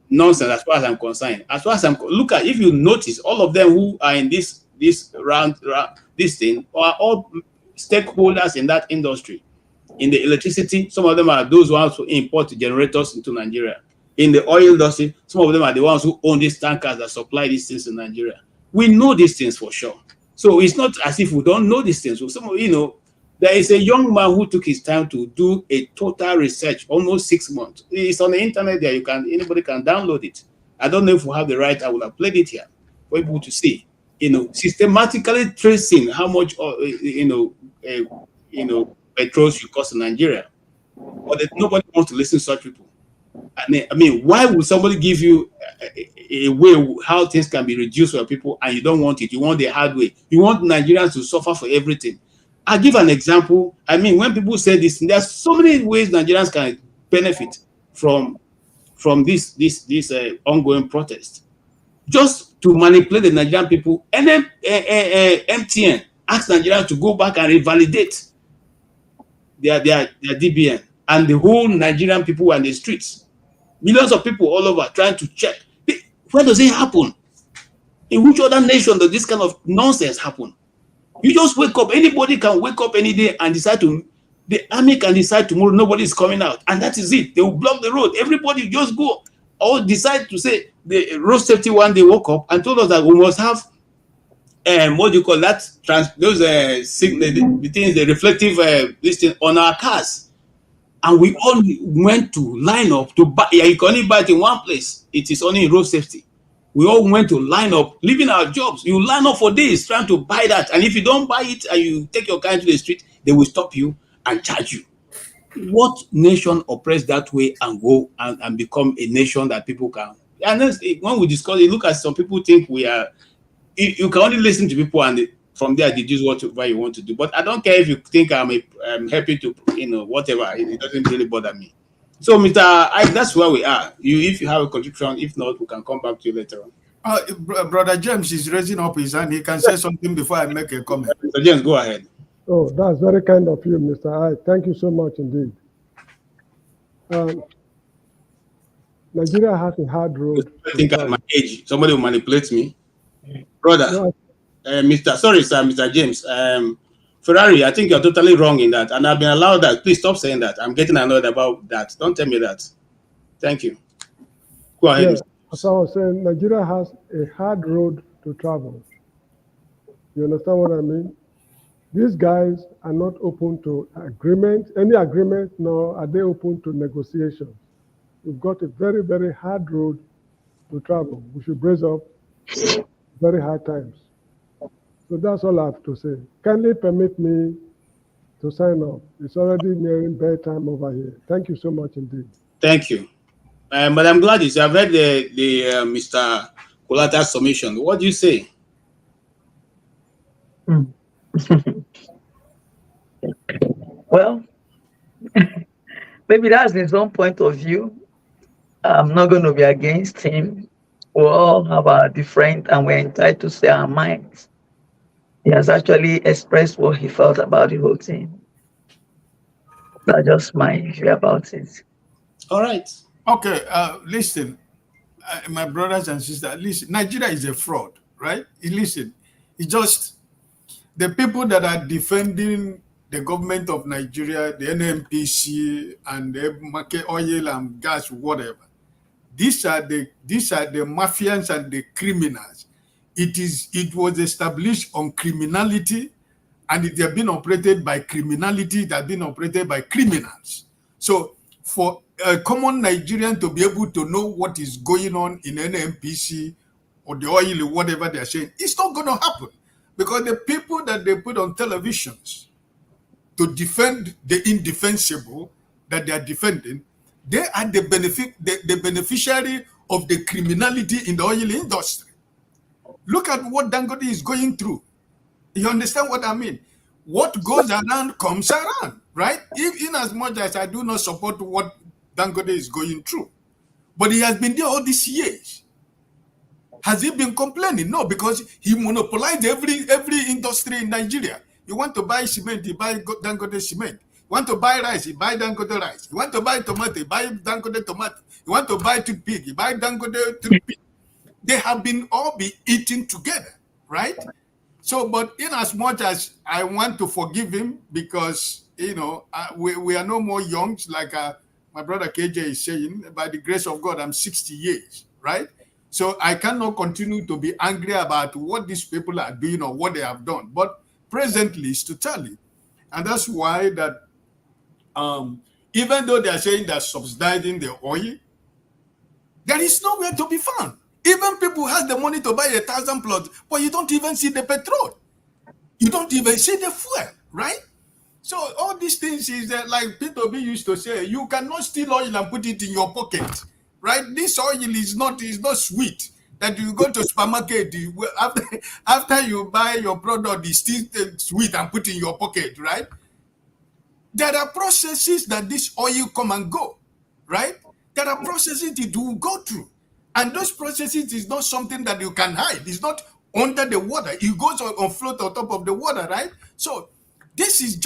nonsense as far as I'm concerned. As far as I'm look at, if you notice, all of them who are in this round this thing are all stakeholders in that industry. In the electricity, some of them are those ones who import generators into Nigeria. In the oil industry, some of them are the ones who own these tankers that supply these things in Nigeria. We know these things for sure. So it's not as if we don't know these things. So some of there is a young man who took his time to do a total research, almost 6 months. It's on the internet there. Anybody can download it. I don't know if we have the right. I would have played it here for people to see. Systematically tracing how much petrol should cost in Nigeria. But nobody wants to listen to such people. I mean, why would somebody give you a way how things can be reduced for people and you don't want it? You want the hard way. You want Nigerians to suffer for everything. I'll give an example. I mean, when people say this, there's so many ways Nigerians can benefit from this ongoing protest. Just to manipulate the Nigerian people, and then MTN asked Nigerians to go back and revalidate their DBN, and the whole Nigerian people were in the streets. Millions of people all over trying to check. Where does it happen? In which other nation does this kind of nonsense happen? You just wake up. Anybody can wake up any day and decide to. The army can decide tomorrow nobody is coming out, and that is it. They will block the road. Everybody just go or decide to say the road safety one day woke up and told us that we must have what do you call that? Those the things, the reflective this thing on our cars, and we all went to line up to buy. Yeah, you can only buy it in one place. It is only in road safety. We all went to line up, leaving our jobs. You line up for days trying to buy that, and if you don't buy it and you take your car into the street, they will stop you and charge you. What nation operates that way and go and become a nation that people can? And then when we discuss it, look at some people think we are. You can only listen to people and from there deduce what you want to do. But I don't care if you think I'm happy to, whatever. It doesn't really bother me. So, Mr. Ike, that's where we are. If you have a contribution, if not, we can come back to you later on. Brother James is raising up his hand. He can say something before I make a comment. Mr. James, go ahead. Oh, that's very kind of you, Mr. Ike. Thank you so much indeed. Nigeria has a hard road. I think at my age, somebody will manipulate me. Brother, Mr. James, Ferrari, I think you're totally wrong in that. And I've been allowed that. Please stop saying that. I'm getting annoyed about that. Don't tell me that. Thank you. Go ahead. Yeah, as I was saying, Nigeria has a hard road to travel. You understand what I mean? These guys are not open to any agreement, nor are they open to negotiations. We've got a very, very hard road to travel. We should brace up very hard times. So that's all I have to say. Kindly permit me to sign off. It's already nearing bedtime over here. Thank you so much indeed. Thank you. But I'm glad I've read the Mr. Kolata's submission. What do you say? Well, maybe that's his own point of view. I'm not going to be against him. We all have our different, and we're entitled to say our minds. He has actually expressed what he felt about the whole thing. That's just my view about it. All right. Okay, listen, my brothers and sisters, listen, Nigeria is a fraud, right? Listen, it's just the people that are defending the government of Nigeria, the NNPC, and the market oil and gas, whatever. These are the mafians and the criminals. It was established on criminality, and it has been operated by criminality. It has been operated by criminals. So for a common Nigerian to be able to know what is going on in NNPC or the oil or whatever they're saying, it's not going to happen, because the people that they put on televisions to defend the indefensible that they are defending, they are the beneficiary of the criminality in the oil industry. Look at what Dangote is going through. You understand what I mean? What goes around comes around, right? In as much as I do not support what Dangote is going through, but he has been there all these years. Has he been complaining? No, because he monopolized every industry in Nigeria. You want to buy cement, you buy Dangote cement. You want to buy rice, you buy Dangote rice. You want to buy tomato, you buy Dangote tomato. You want to buy toothpick, you buy Dangote toothpick. They have been all be eating together, right? So, but in as much as I want to forgive him, because, we are no more young, like my brother KJ is saying, by the grace of God, I'm 60 years, right? So I cannot continue to be angry about what these people are doing or what they have done. But presently, it's to tell you. And that's why that even though they are saying they're subsidizing the oil, there is nowhere to be found. Even people have the money to buy 1,000 plots, but you don't even see the petrol. You don't even see the fuel, right? So all these things is that, like Peter B used to say, you cannot steal oil and put it in your pocket, right? This oil is not sweet. That you go to supermarket, after you buy your product, it's still sweet and put in your pocket, right? There are processes that this oil come and go, right? There are processes it will go through. And those processes is not something that you can hide. It's not under the water. It goes on float on top of the water, right? So this is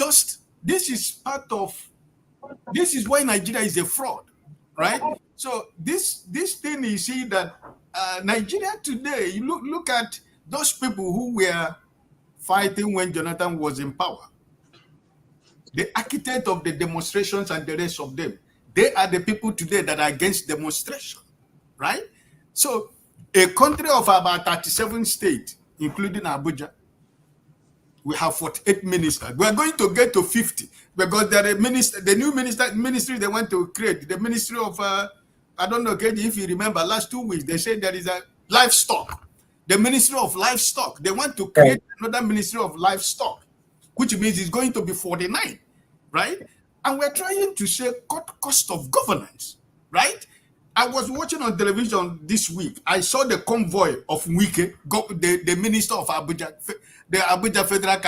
why Nigeria is a fraud, right? So this thing you see that Nigeria today, you look at those people who were fighting when Jonathan was in power. The architect of the demonstrations and the rest of them, they are the people today that are against demonstration, right? So a country of about 37 states, including Abuja, we have 48 ministers. We are going to get to 50 because there are the new ministry they want to create, the ministry of, I don't know, if you remember, last 2 weeks, they said there is a livestock, the ministry of livestock. They want to create another ministry of livestock, which means it's going to be 49, right? And we're trying to say cut cost of governance, right? I was watching on television this week. I saw the convoy of Wike, the minister of Abuja, the Abuja Federal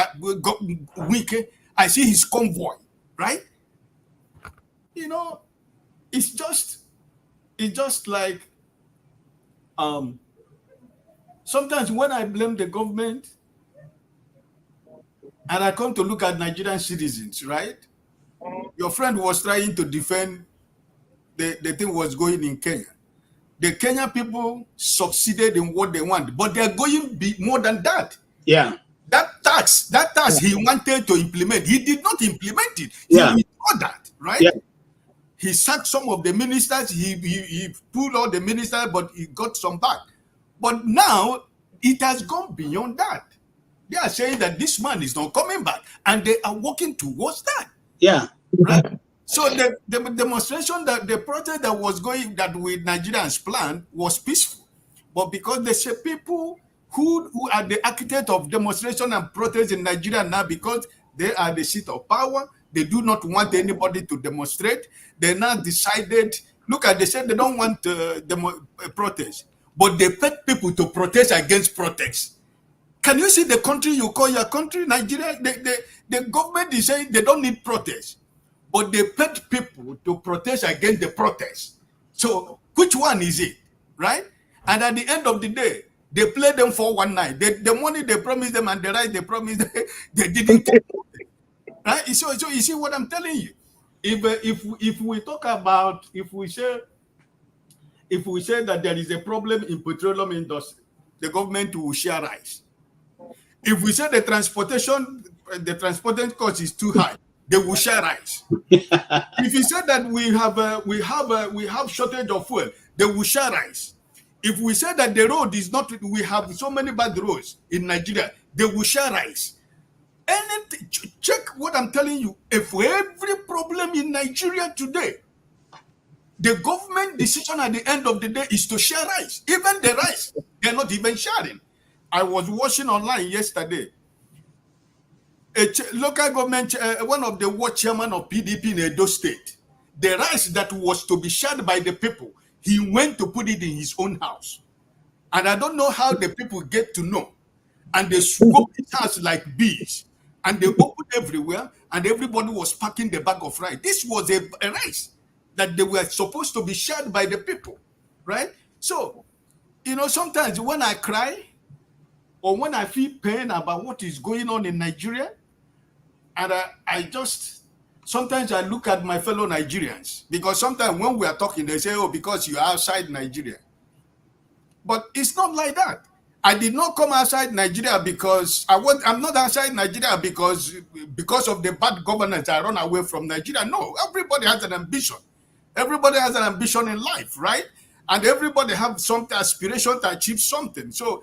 Wike. I see his convoy, right? You know, it's just like sometimes when I blame the government and I come to look at Nigerian citizens, right? Your friend was trying to defend the thing was going in Kenya. The Kenyan people succeeded in what they want, but they're going more than that. Yeah. That tax he wanted to implement, he did not implement it. He withdrew that, right? Yeah. He sacked some of the ministers, he pulled all the ministers, but he got some back. But now it has gone beyond that. They are saying that this man is not coming back, and they are working towards that. Yeah. Right? So the demonstration, the protest that was going, that with Nigerians planned, was peaceful. But because they say people who are the architect of demonstration and protest in Nigeria now, because they are the seat of power, they do not want anybody to demonstrate. They now decided, they said they don't want protest, but they paid people to protest against protest. Can you see the country you call your country, Nigeria? The government is saying they don't need protest, but they paid people to protest against the protest. So which one is it, right? And at the end of the day, they play them for one night. The money they promised them and the right they promised, they didn't get it, right? So you see what I'm telling you. If we talk about, if we say that there is a problem in petroleum industry, the government will share rice. If we say the transportation cost is too high, they will share rice. If you say that we have shortage of fuel, they will share rice. If we say that the road is not, we have so many bad roads in Nigeria, they will share rice. Anything, check what I'm telling you. If every problem in Nigeria today, the government decision at the end of the day is to share rice. Even the rice, they're not even sharing. I was watching online yesterday. A local government, one of the ward chairman of PDP in Edo State, the rice that was to be shared by the people, he went to put it in his own house. And I don't know how the people get to know. And they scope his house like bees. And they opened everywhere, and everybody was packing the bag of rice. This was a rice that they were supposed to be shared by the people, right? So, sometimes when I cry, or when I feel pain about what is going on in Nigeria, and sometimes I look at my fellow Nigerians, because sometimes when we are talking, they say, oh, because you're outside Nigeria. But it's not like that. I did not come outside Nigeria because I'm not outside Nigeria because of the bad governance. I run away from Nigeria. No, everybody has an ambition. Everybody has an ambition in life, right? And everybody has some aspiration to achieve something. So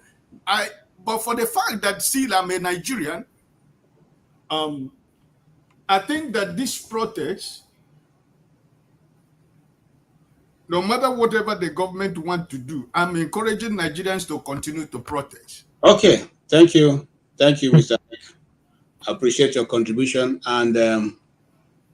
but for the fact that still I'm a Nigerian, I think that this protest, no matter whatever the government want to do, I'm encouraging Nigerians to continue to protest. Okay, thank you, Mr. appreciate your contribution. And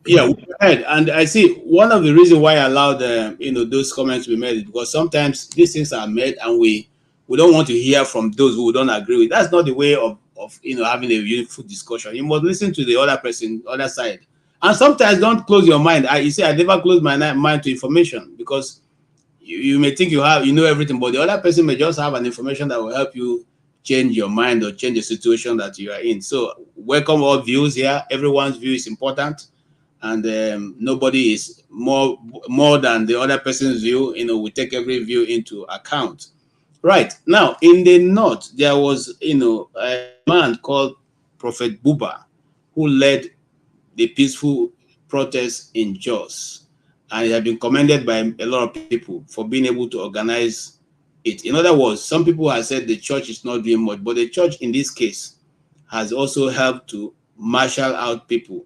yeah, we heard. And I see one of the reasons why I allowed those comments to be made is because sometimes these things are made and we don't want to hear from those who don't agree with. That's not the way of having a beautiful discussion. You must listen to the other person, other side. And sometimes don't close your mind. You see, I never close my mind to information, because you may think you know everything, but the other person may just have an information that will help you change your mind or change the situation that you are in. So welcome all views here. Everyone's view is important, and nobody is more than the other person's view. We take every view into account. Right now, in the north, there was a man called Prophet Buba, who led the peaceful protest in Jos, and it had been commended by a lot of people for being able to organize it. In other words, some people have said the church is not doing much, but the church in this case has also helped to marshal out people.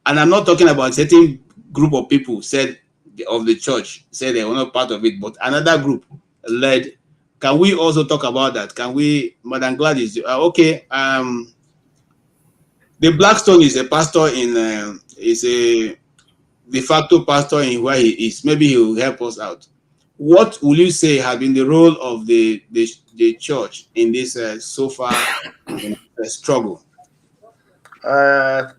And I'm not talking about a certain group of people said of the church said they were not part of it, but another group led. Can we also talk about that? Can we, Madam Gladys? Okay. The Blackstone is a pastor is a de facto pastor in where he is. Maybe he will help us out. What will you say has been the role of the church in this so far struggle?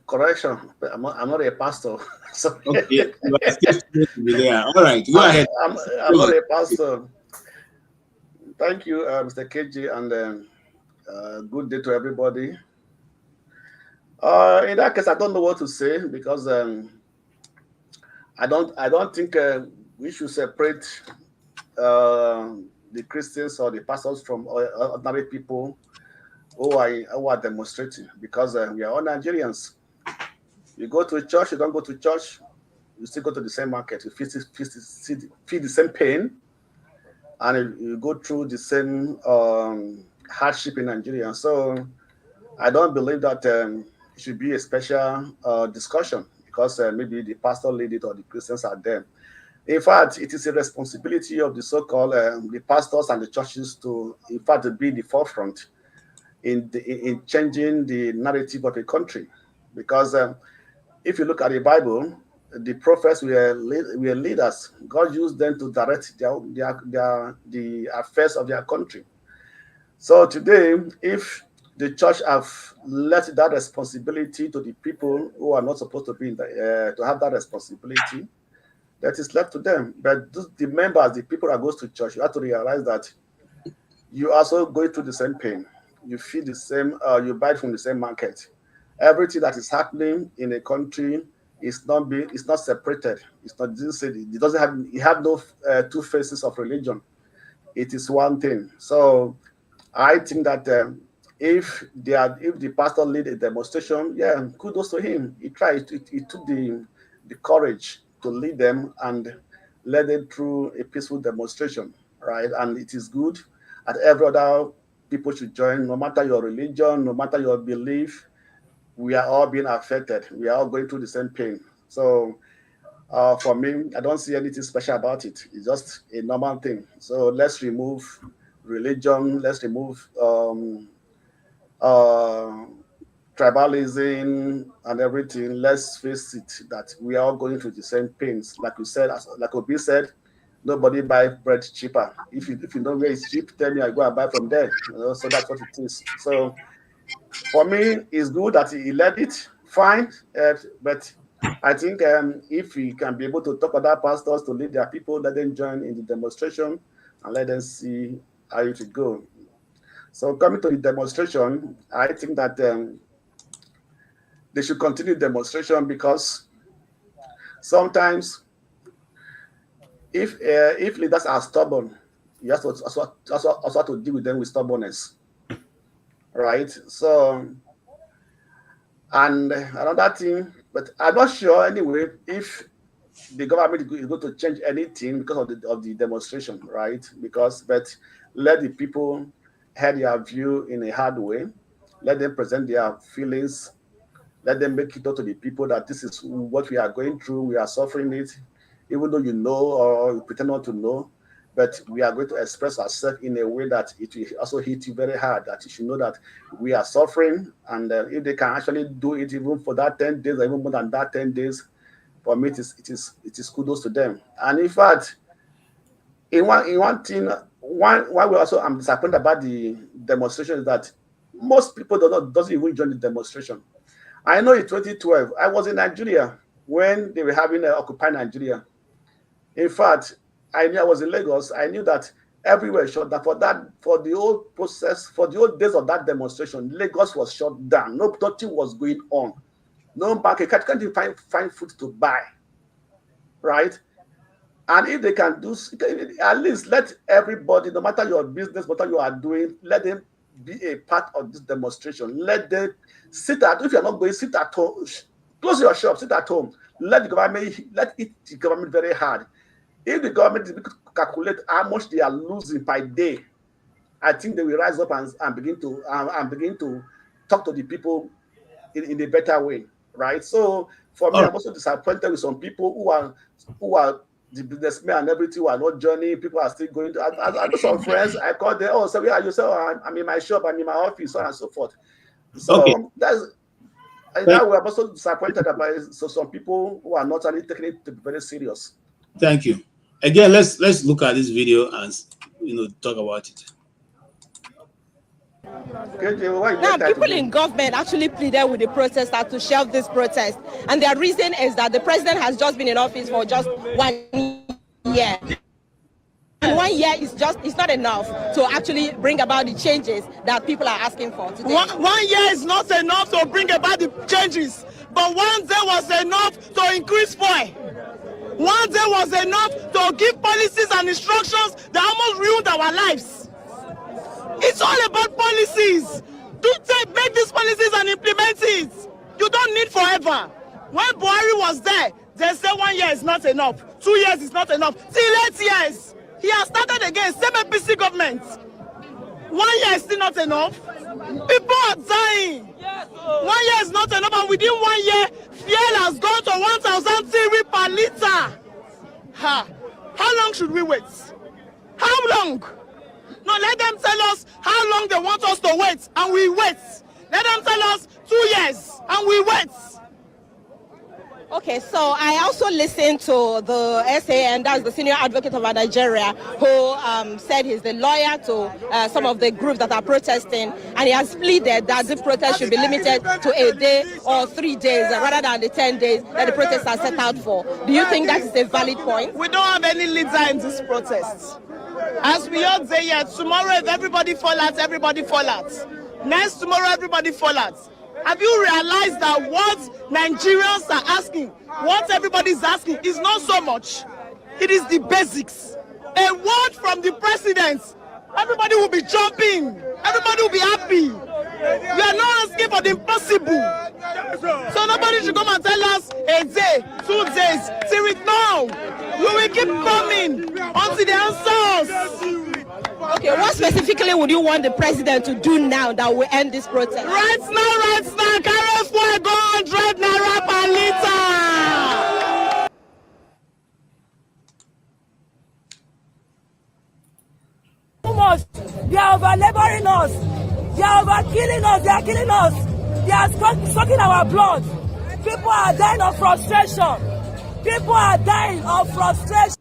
Correction. I'm not a pastor. So okay, you are still supposed to be there. All right, go ahead. I'm not a pastor. Thank you, Mr. KG, and good day to everybody. In that case, I don't know what to say, because I don't think we should separate the Christians or the pastors from ordinary people who are demonstrating, because we are all Nigerians. You go to church, you don't go to church, you still go to the same market, you feel the same pain, and you go through the same hardship in Nigeria. So I don't believe that it should be a special discussion because maybe the pastor lead it or the Christians are there. In fact, it is a responsibility of the so-called the pastors and the churches to, in fact, to be the forefront in changing the narrative of a country. Because if you look at the Bible, the prophets were leaders. God used them to direct the affairs of their country. So today, if the church have left that responsibility to the people who are not supposed to be to have that responsibility, that is left to them. But the members, the people that goes to church, you have to realize that you also go through the same pain. You feel the same, you buy from the same market. Everything that is happening in a country is not separated. It's not, it doesn't have no two faces of religion. It is one thing. So I think that if the pastor lead a demonstration, yeah, kudos to him. He tried. He took the courage to lead them and led them through a peaceful demonstration, right? And it is good. And every other people should join, no matter your religion, no matter your belief. We are all being affected. We are all going through the same pain. So for me, I don't see anything special about it. It's just a normal thing. So let's remove religion. Let's remove tribalism and everything. Let's face it that we are all going through the same pains. Like you said, like Obi said, nobody buy bread cheaper. If you know where it's cheap, tell me I go and buy from there. So that's what it is. So for me, it's good that he led it. Fine, but I think if we can be able to talk about pastors to lead their people, let them join in the demonstration and let them see how it will go. So coming to the demonstration, I think that they should continue demonstration because sometimes if leaders are stubborn, you have to also have to deal with them with stubbornness, right? So, and another thing, but I'm not sure anyway if the government is going to change anything because of the demonstration, right? But let the people have their view in a hard way, let them present their feelings, let them make it known to the people that this is what we are going through, we are suffering it, even though you know or you pretend not to know. but we are going to express ourselves in a way that it will also hit you very hard, that you should know that we are suffering, and if they can actually do it even for that 10 days or even more than that 10 days, for me it is kudos to them. And in fact, in one thing, why we also I'm disappointed about the demonstration is that most people doesn't even join the demonstration. I know in 2012 I was in Nigeria when they were having Occupy Nigeria. In fact, I knew I was in Lagos. I knew that everywhere shut down for the whole process, for the old days of that demonstration. Lagos was shut down. Nothing was going on. No market. Can't even find food to buy, right? And if they can do, at least let everybody, no matter your business, what you are doing, let them be a part of this demonstration. Let them sit at, if you're not going, sit at home, close your shop, sit at home. Let it hit the government very hard. If the government is able to calculate how much they are losing per day, I think they will rise up and begin to talk to the people in a better way, right? So for me, I'm also disappointed with some people who are the businessmen and everything who are not joining. People are still going to. I know some friends. I called them. Oh, so where are you? So I'm in my shop. I'm in my office, so on and so forth. So that we're also disappointed about it. So some people who are not really taking it to be very serious. Thank you. Again, let's look at this video and talk about it. Now, people in government actually pleaded with the protesters to shelve this protest, and their reason is that the president has just been in office for just 1 year. And 1 year is not enough to actually bring about the changes that people are asking for today. 1 year is not enough to bring about the changes, but 1 day was enough to increase fuel. 1 day was enough to give policies and instructions that almost ruined our lives. It's all about policies. Make these policies and implement it. You don't need forever. When Buhari was there, they said 1 year is not enough. 2 years is not enough. Till 8 years. He has started again, same APC government. 1 year is still not enough. People are dying. 1 year is not enough, and within 1 year, fuel has gone to 1,000 TRI per liter. How long should we wait? How long? No, let them tell us how long they want us to wait, and we wait. Let them tell us 2 years, and we wait. Okay, so I also listened to the SAN, that's the Senior Advocate of Nigeria, who said he's the lawyer to some of the groups that are protesting, and he has pleaded that this protest should be limited to a day or 3 days rather than the 10 days that the protests are set out for. Do you think that is a valid point? We don't have any leader in this protest. As we all say here, tomorrow if everybody fall out, everybody fall out. Next tomorrow, everybody fall out. Have you realized that what Nigerians are asking, what everybody is asking, is not so much? It is the basics. A word from the president, everybody will be jumping. Everybody will be happy. We are not asking for the impossible. So nobody should come and tell us a day, 2 days, till it now. We will keep coming until the answers. Okay, what specifically would you want the president to do now that will end this protest? Right now, carry fuel go 100 naira per liter. Too much. They are over laboring us. They are over killing us. They are killing us. They are sucking our blood. People are dying of frustration. People are dying of frustration.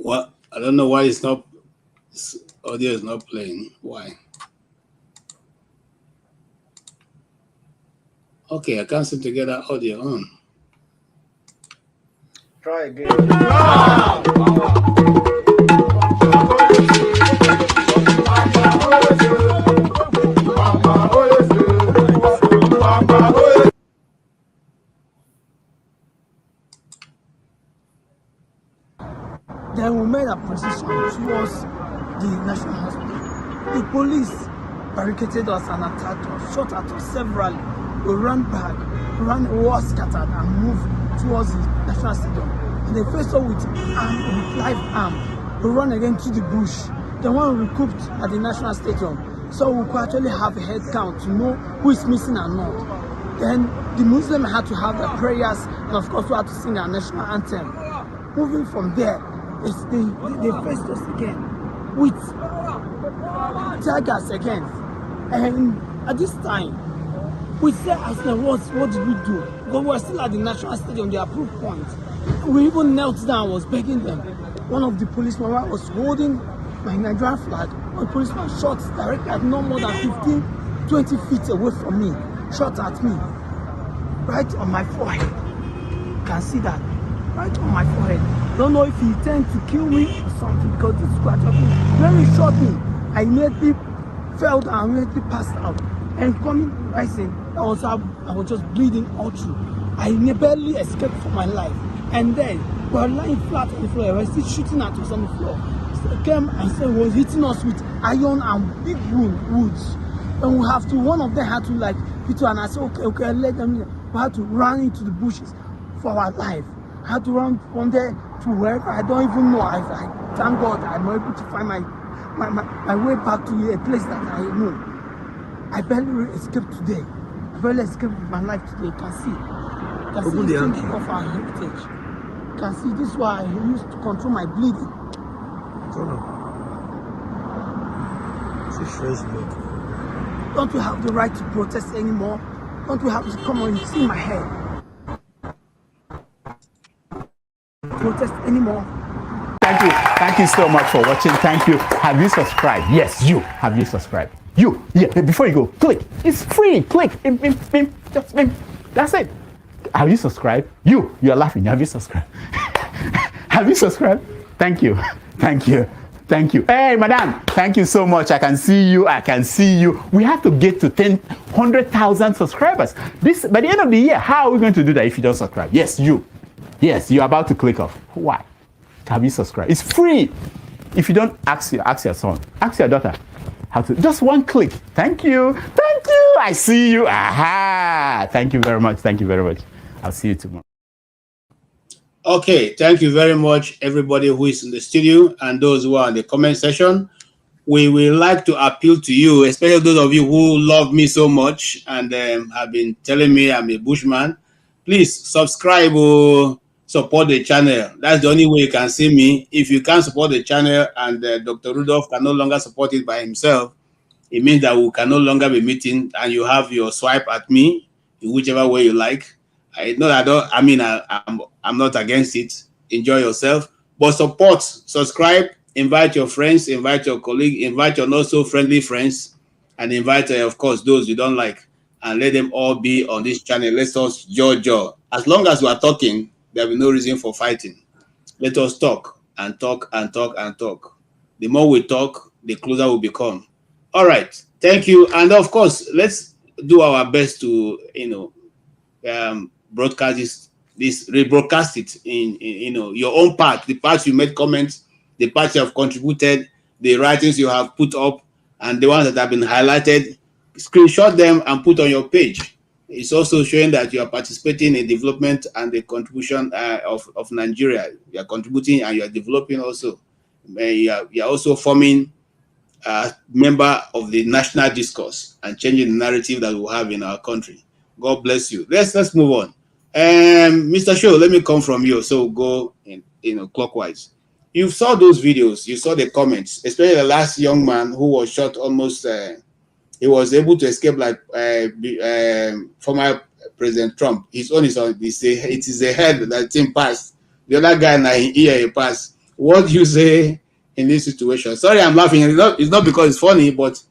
What? I don't know why audio is not playing. Why? Okay, I can't seem to get that audio on. Try again. Then we made a position towards the National Hospital. The police barricaded us and attacked us, shot at us severally. we ran back, war scattered and moved towards the National Stadium. And they faced up with live arm. We run again to the bush. The one we recouped at the National Stadium. So we could actually have a head count to know who is missing and not. Then the Muslim had to have their prayers, and of course we had to sing our national anthem. Moving from there, they faced us again with tigers again. And at this time, we said, what did we do? Because we were still at the National Stadium, the approved point. We even knelt down, was begging them. One of the policemen was holding my Nigerian flag. One policeman shot directly at no more than 15, 20 feet away from me. Shot at me. Right on my forehead. You can see that. Right on my forehead. Don't know if he intended to kill me or something, because this scratch of me. When he shot me, I immediately fell down, immediately passed out. And coming, rising, I was just bleeding all through. I barely escaped from my life. And then, we were lying flat on the floor. I was still shooting at us on the floor. So they came and said, was hitting us with iron and big woods. And one of them had to hit, and I said, okay, let them. We had to run into the bushes for our life. I had to run from there to wherever, I don't even know. I thank God I'm able to find my way back to a place that I know. I barely escaped today. I barely escaped with my life today. You can see. You can see the symbol of our heritage. You can see this is why I used to control my bleeding. It's a fresh blood. Don't we have the right to protest anymore? Don't we have to come on and see my head? Protest anymore? Thank you so much for watching. Thank you. Have you subscribed? Yes, you. Have you subscribed? You. Yeah, before you go, click. It's free. Click. Just that's it. Have you subscribed? You are laughing. Have you subscribed? Have you subscribed? Thank you. Thank you. Thank you. Hey, madam, thank you so much. I can see you. We have to get to 100,000 subscribers. By the end of the year, how are we going to do that if you don't subscribe? Yes, you. Yes, you're about to click off. Why? Have you subscribed? It's free. If you don't, ask your son, ask your daughter how to. Just one click. Thank you. Thank you. I see you. Aha. Thank you very much. Thank you very much. I'll see you tomorrow. Okay, thank you very much, everybody who is in the studio and those who are in the comment section. We will like to appeal to you, especially those of you who love me so much and have been telling me I'm a bushman. Please subscribe or support the channel. That's the only way you can see me. If you can't support the channel and Dr. Rudolph can no longer support it by himself, it means that we can no longer be meeting and you have your swipe at me in whichever way you like. I'm not against it. Enjoy yourself, but support, subscribe, invite your friends, invite your colleague, invite your not so friendly friends, and invite, of course, those you don't like, and let them all be on this channel. Let us jaw. As long as we are talking, there will be no reason for fighting. Let us talk and talk and talk and talk. The more we talk, the closer we become. All right. Thank you. And of course, let's do our best to, broadcast rebroadcast it in your own part, the parts you made comments, the parts you have contributed, the writings you have put up, and the ones that have been highlighted. Screenshot them and put on your page. It's also showing that you are participating in development and the contribution of Nigeria. You are contributing and you are developing also. You are also forming a member of the national discourse and changing the narrative that we have in our country. God bless you. Let's move on. Mr. Show, let me come from you. So go in clockwise. You saw those videos, you saw the comments, especially the last young man who was shot almost. He was able to escape like former President Trump. His own is on. It is a head that thing passed. The other guy now here he passed. What do you say in this situation? Sorry, I'm laughing. It's not because it's funny, but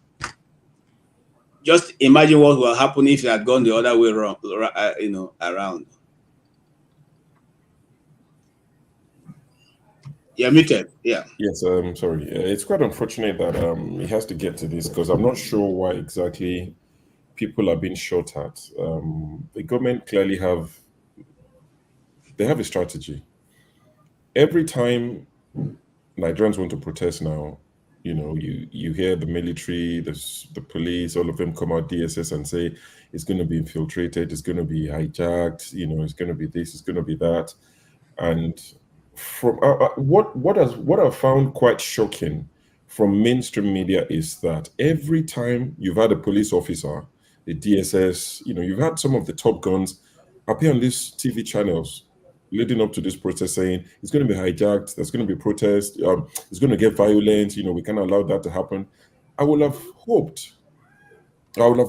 just imagine what will happen if it had gone the other way around. Around. You're muted. Yeah. Yes. Sorry. It's quite unfortunate that he has to get to this because I'm not sure why exactly people are being shot at. The government clearly have a strategy. Every time Nigerians want to protest now, You know, you hear the military, the police, all of them come out, DSS, and say it's going to be infiltrated, it's going to be hijacked, you know, it's going to be this, it's going to be that. And from what I've found quite shocking from mainstream media is that every time you've had a police officer, the DSS, you know, you've had some of the top guns appear on these TV channels leading up to this protest saying it's going to be hijacked, there's going to be protest, it's going to get violent, you know, we can't allow that to happen. I would have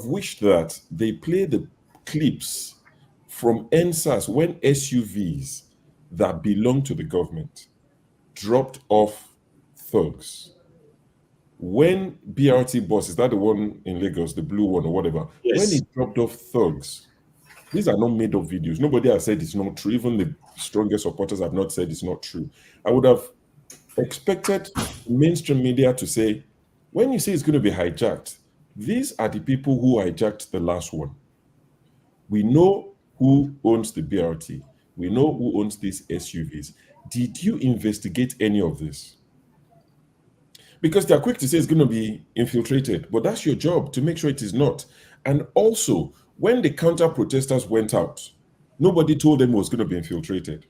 wished that they play the clips from NSAS when SUVs that belong to the government dropped off thugs. When BRT bus, is that the one in Lagos, the blue one or whatever? Yes. When it dropped off thugs, these are not made up videos. Nobody has said it's not true. Even the strongest supporters have not said it's not true. I would have expected mainstream media to say, when you say it's going to be hijacked, these are the people who hijacked the last one. We know who owns the BRT. We know who owns these SUVs. Did you investigate any of this? Because they're quick to say it's going to be infiltrated, but that's your job to make sure it is not. And also, when the counter-protesters went out, nobody told them it was going to be infiltrated.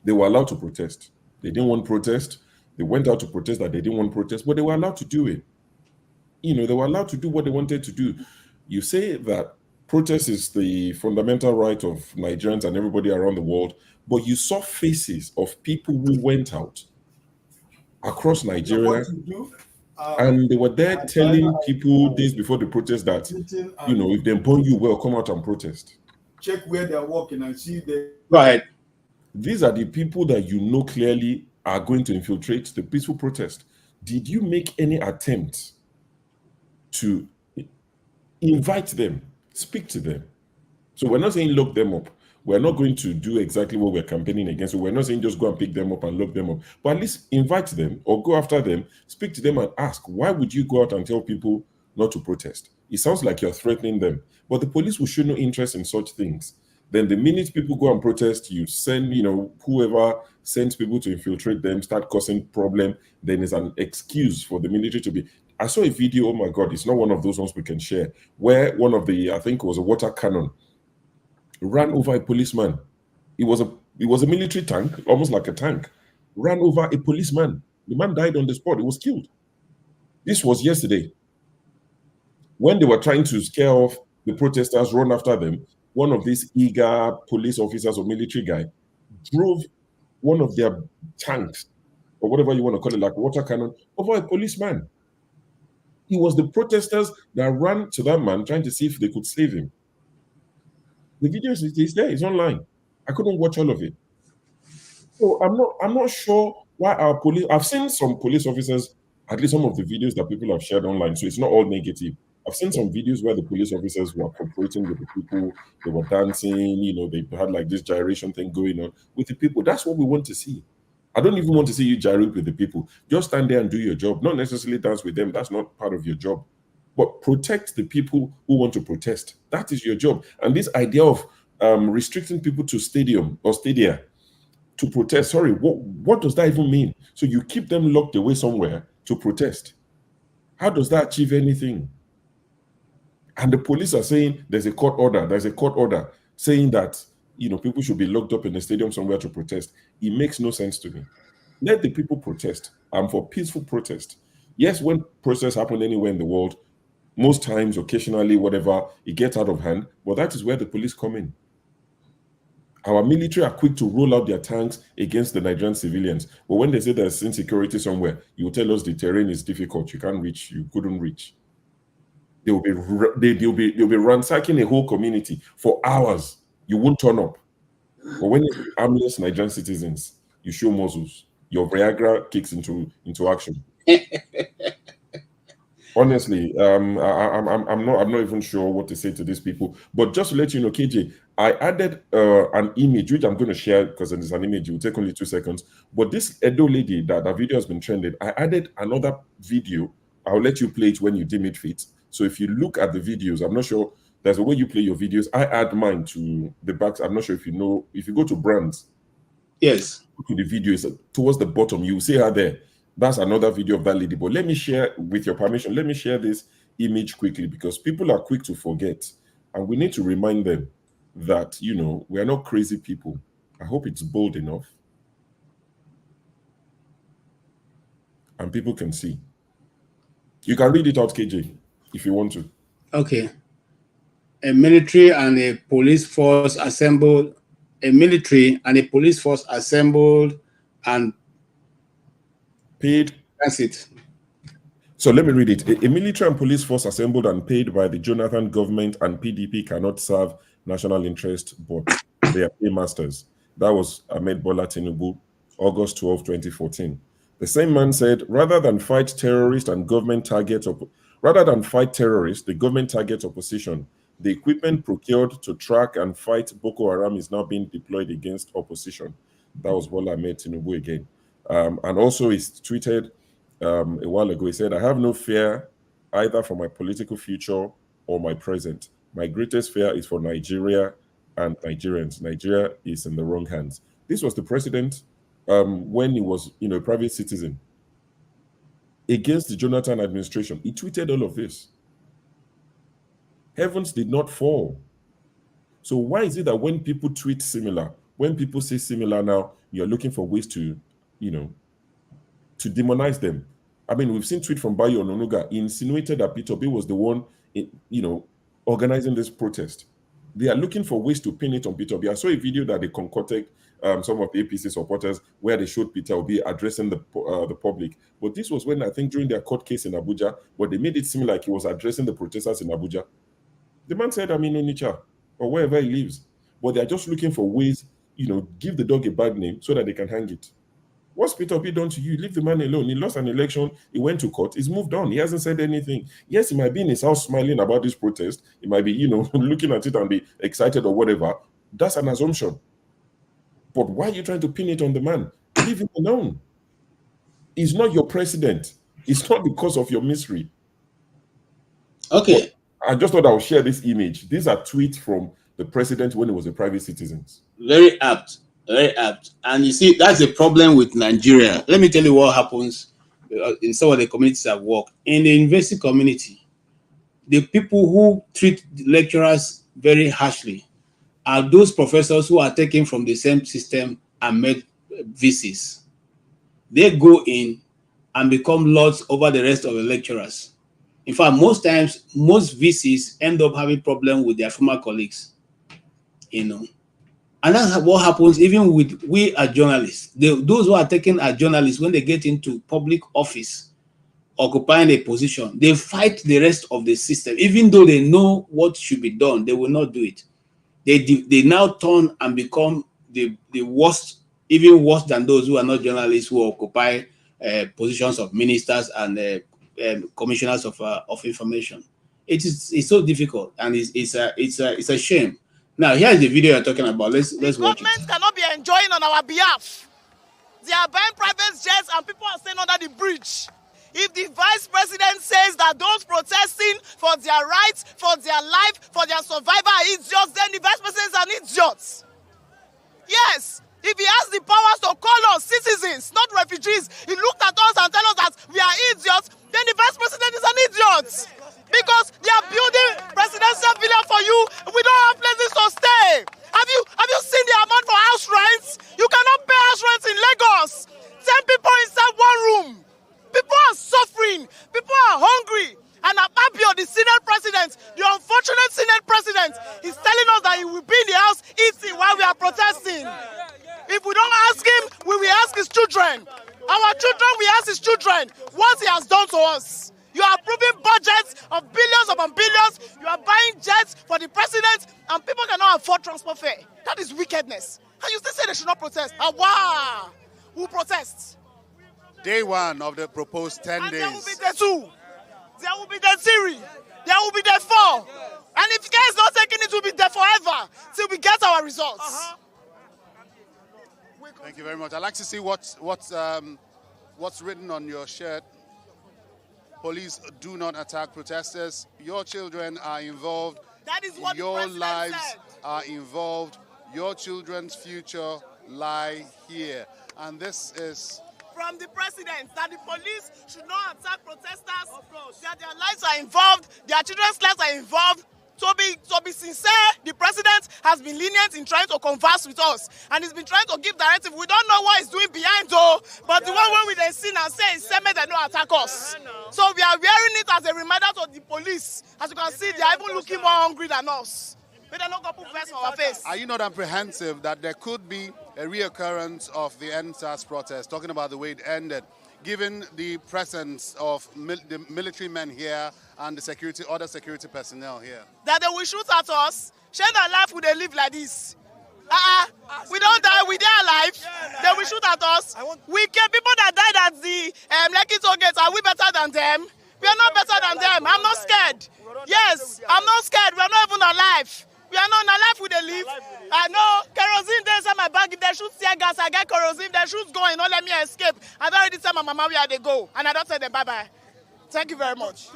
They were allowed to protest. They didn't want protest. They went out to protest that they didn't want protest, but they were allowed to do it. You know, they were allowed to do what they wanted to do. You say that protest is the fundamental right of Nigerians and everybody around the world, but you saw faces of people who went out across Nigeria, and they were there telling people days before the protest that, you know, if they burn you well, come out and protest. Check where they're walking and see the. Go ahead. These are the people that you know clearly are going to infiltrate the peaceful protest. Did you make any attempt to invite them, speak to them? So we're not saying lock them up. We're not going to do exactly what we're campaigning against. So we're not saying just go and pick them up and lock them up. But at least invite them or go after them, speak to them and ask, why would you go out and tell people not to protest? It sounds like you're threatening them. But the police will show no interest in such things. Then the minute people go and protest, you send, you know, whoever sends people to infiltrate them, start causing problem, then it's an excuse for the military to be. I saw a video, oh my God, it's not one of those ones we can share, where one of the, I think it was a water cannon, ran over a policeman. It was a military tank, almost like a tank, ran over a policeman. The man died on the spot. He was killed. This was yesterday. When they were trying to scare off the protesters, run after them, one of these eager police officers or military guy drove one of their tanks, or whatever you want to call it, like a water cannon, over a policeman. It was the protesters that ran to that man trying to see if they could save him. The video is there, it's online. I couldn't watch all of it. So I'm not sure why our police, I've seen some police officers, at least some of the videos that people have shared online, so it's not all negative. I've seen some videos where the police officers were cooperating with the people, they were dancing, you know, they had like this gyration thing going on with the people. That's what we want to see. I don't even want to see you gyrate with the people. Just stand there and do your job, not necessarily dance with them. That's not part of your job. But protect the people who want to protest. That is your job. And this idea of restricting people to stadium or stadia to protest, sorry, what does that even mean? So you keep them locked away somewhere to protest. How does that achieve anything? And the police are saying there's a court order saying that, you know, people should be locked up in a stadium somewhere to protest. It makes no sense to me. Let the people protest. I'm for peaceful protest. Yes, when protests happen anywhere in the world, most times, occasionally, whatever, it gets out of hand, but that is where the police come in. Our military are quick to roll out their tanks against the Nigerian civilians. But when they say there's insecurity somewhere, you tell us the terrain is difficult, you can't reach, you couldn't reach. They'll be ransacking a whole community for hours. You won't turn up. But when it's harmless Nigerian citizens, you show muscles. Your Viagra kicks into action. Honestly, I'm not even sure what to say to these people. But just to let you know, KJ, I added an image which I'm going to share because it's an image. It will take only 2 seconds. But this Edo lady that video has been trended, I added another video. I'll let you play it when you deem it fit. So if you look at the videos, I'm not sure. There's a way you play your videos. I add mine to the backs. I'm not sure if you know. If you go to brands, yes, to the video is towards the bottom. You will see her there. That's another video of that lady. But let me share, with your permission, let me share this image quickly, because people are quick to forget. And we need to remind them that, you know, we are not crazy people. I hope it's bold enough. And people can see. You can read it out, KJ, if you want to. Okay. A military and a police force assembled. A military and a police force assembled and paid. That's it. So let me read it. A military and police force assembled and paid by the Jonathan government and PDP cannot serve national interest, but they are paymasters. That was Ahmed Bola Tinubu, August 12, 2014. The same man said, rather than fight terrorists and government targets, the government targets opposition. The equipment procured to track and fight Boko Haram is now being deployed against opposition. That was Bola Ahmed Tinubu again. And also he tweeted a while ago, he said, I have no fear either for my political future or my present. My greatest fear is for Nigeria and Nigerians. Nigeria is in the wrong hands. This was the president when he was, you know, a private citizen against the Jonathan administration. He tweeted all of this. Heavens did not fall. So why is it that when people tweet similar, when people say similar now, you're looking for ways to, you know, to demonize them? I mean, we've seen tweet from Bayo Ononuga. He insinuated that Peter B was the one, you know, organizing this protest. They are looking for ways to pin it on Peter B. I saw a video that they concocted, some of the APC supporters, where they showed Peter Obi addressing the public. But this was when, I think, during their court case in Abuja, but they made it seem like he was addressing the protesters in Abuja. The man said, I'm in Onitsha, or wherever he lives. But they're just looking for ways, you know, give the dog a bad name so that they can hang it. What's Peter Obi done to you? Leave the man alone. He lost an election. He went to court. He's moved on. He hasn't said anything. Yes, he might be in his house smiling about this protest. He might be, you know, looking at it and be excited or whatever. That's an assumption. But why are you trying to pin it on the man? Leave him alone. He's not your president. It's not because of your misery. Okay. But I just thought I would share this image. These are tweets from the president when he was a private citizen. Very apt. Very apt. And you see, that's the problem with Nigeria. Let me tell you what happens in some of the communities I've worked. In the university community, the people who treat lecturers very harshly are those professors who are taken from the same system and made VCs. They go in and become lords over the rest of the lecturers. In fact, most times, most VCs end up having problems with their former colleagues, you know. And that's what happens even with we as journalists. Those who are taken as journalists, when they get into public office, occupying a position, they fight the rest of the system. Even though they know what should be done, they will not do it. They now turn and become the worst, even worse than those who are not journalists, who occupy positions of ministers and commissioners of information. It's so difficult, and it's a shame. Now, here's the video you're talking about. Let's watch it. Government cannot be enjoying on our behalf. They are buying private jets and people are staying under the bridge. If the vice president says that those protesting for their rights, for their life, for their survival are idiots, then the vice president is an idiot. Yes, if he has the powers to call us citizens, not refugees, he looked at us and tell us that we are idiots, then the vice president is an idiot. Because they are building presidential villa for you. We don't have places to stay. Have you seen the amount for house rents? You cannot pay house rents in Lagos. 10 people inside one room. People are suffering. People are hungry. And Akpabio, the Senate president, the unfortunate Senate president, is telling us that he will be in the house eating while we are protesting. If we don't ask him, we will ask his children. Our children will ask his children what he has done to us. You are approving budgets of billions upon billions. You are buying jets for the president, and people cannot afford transport fare. That is wickedness. And you still say they should not protest. Wow! Who protests? Day one of the proposed 10 days. There will be day 2. There will be day 3. There will be day 4. And if care is not taking it, will be there forever till we get our results. Thank you very much. I'd like to see what's written on your shirt. Police do not attack protesters. Your children are involved. That is what your lives are involved. Your children's future lie here. And this is from the president that the police should not attack protesters, that their lives are involved, their children's lives are involved. To be sincere, the president has been lenient in trying to converse with us, and he's been trying to give directive. We don't know what he's doing behind though, but the one when we then see and say is same they don't attack us. So we are wearing it as a reminder to the police. As you can see, they are even looking more hungry than us. But they're not going to put vest on our face. Are you not apprehensive that there could be a reoccurrence of the NSAS protest, talking about the way it ended, given the presence of the military men here and the other security personnel here? That they will shoot at us? Share their life, would they live like this? We don't die, we die alive. They will shoot at us. We can people that died at the Lekki toll gate, are we better than them? We are not better than them. I'm not scared. Yes, I'm not scared. We are not even alive. We are not alive, we they live. I know kerosene there inside my bag. If they shoot tear gas, I get kerosene. If they shoot going, don't let me escape. I don't already tell my mama where they go, and I don't tell them bye bye. Thank you very much.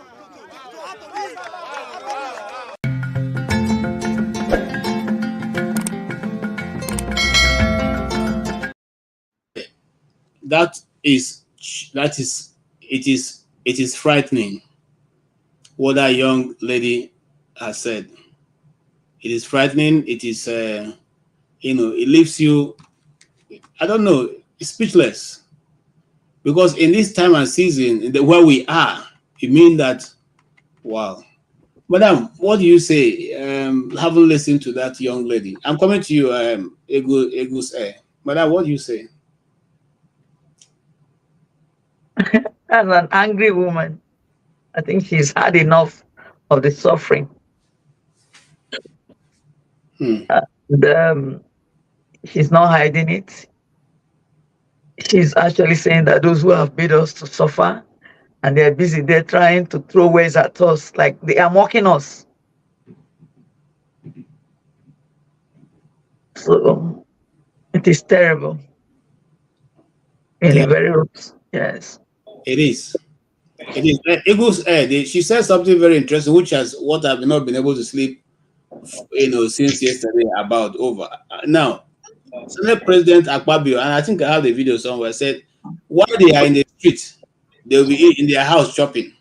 It is frightening what that young lady has said. It is frightening. It is, it leaves you, I don't know, speechless. Because in this time and season, where we are, it means that, wow. Madam, what do you say? Having listened to that young lady. I'm coming to you, Egus Air. Madam, what do you say? As an angry woman, I think she's had enough of the suffering. She's not hiding it. She's actually saying that those who have made us to suffer, and they're busy there trying to throw words at us, like they are mocking us. So it is terrible. Really, very rough. Yes. It is. It is. Eagles Air, she said something very interesting, which has what I've not been able to sleep, since yesterday about over. Now, Senate President Akpabio, and I think I have the video somewhere, said while they are in the street, they'll be in their house shopping.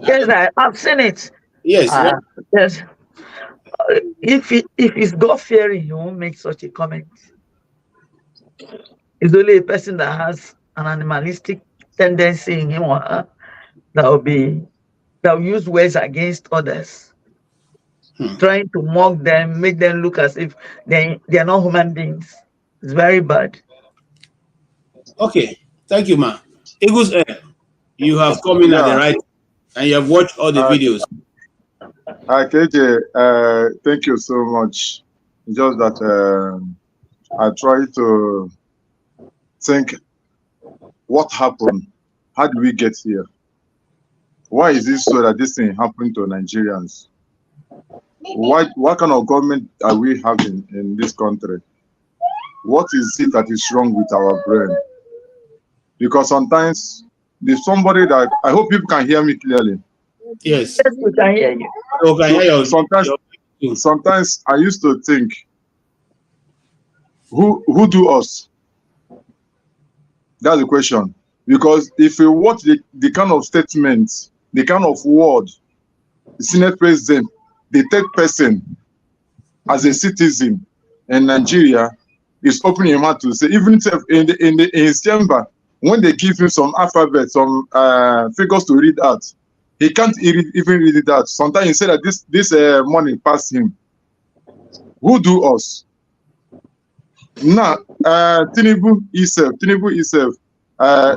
Yes, I've seen it. Yes. Yes. If he's God fearing, he won't make such a comment. It's only a person that has an animalistic tendency in him or her that will use words against others, trying to mock them, make them look as if they are not human beings. It's very bad. Okay, thank you, ma. Eagles Air, you have come in at the right, and you have watched all the videos. KJ, thank you so much. Just that I try to think what happened. How did we get here? Why is it so that this thing happened to Nigerians? What kind of government are we having in this country? What is it that is wrong with our brain? Because sometimes there's somebody that I hope people can hear me clearly. Yes, we can hear you. Okay, sometimes I used to think, who do us? That's the question. Because if you watch the kind of statements, the kind of word, the Senate President, the third person, as a citizen in Nigeria, is opening his mouth to say, even in his chamber, when they give him some alphabet, some figures to read out, he can't even read it out. Sometimes he said that this money passed him. Who do us? Now, Tinubu himself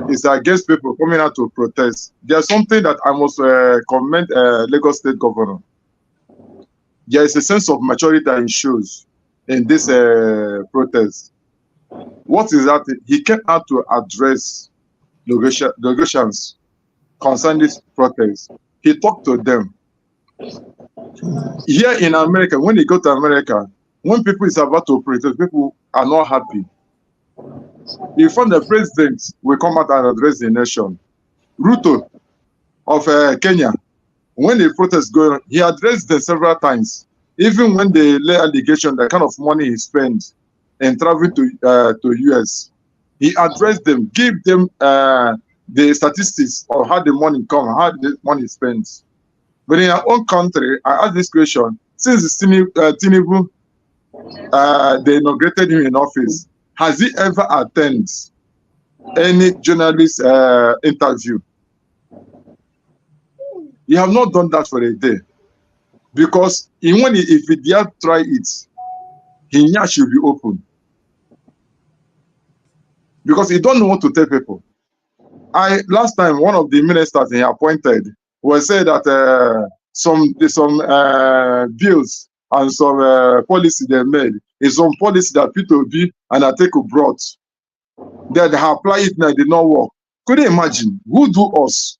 is against people coming out to protest. There's something that I must commend Lagos State Governor. There is a sense of maturity that he shows in this protest. What is that? He came out to address Lagosians concerning this protest. He talked to them. Here in America, when they go to America, when people is about to protest, people are not happy. You find the president will come out and address the nation. Ruto of Kenya, when the protest going on, he addressed them several times. Even when they lay allegation the kind of money he spent in traveling to US, He addressed them, gave them the statistics of how the money come, how the money spends. But in our own country, I asked this question: since Tinubu, they inaugurated him in office, has he ever attended any journalist interview? He have not done that for a day, because even if he dare try it, his mouth should be open, because he don't know what to tell people. Last time one of the ministers he appointed was said that some bills and some policy they made is some policy that P2B and Ateko brought. That they apply it now, it did not work. Could you imagine? Who do us?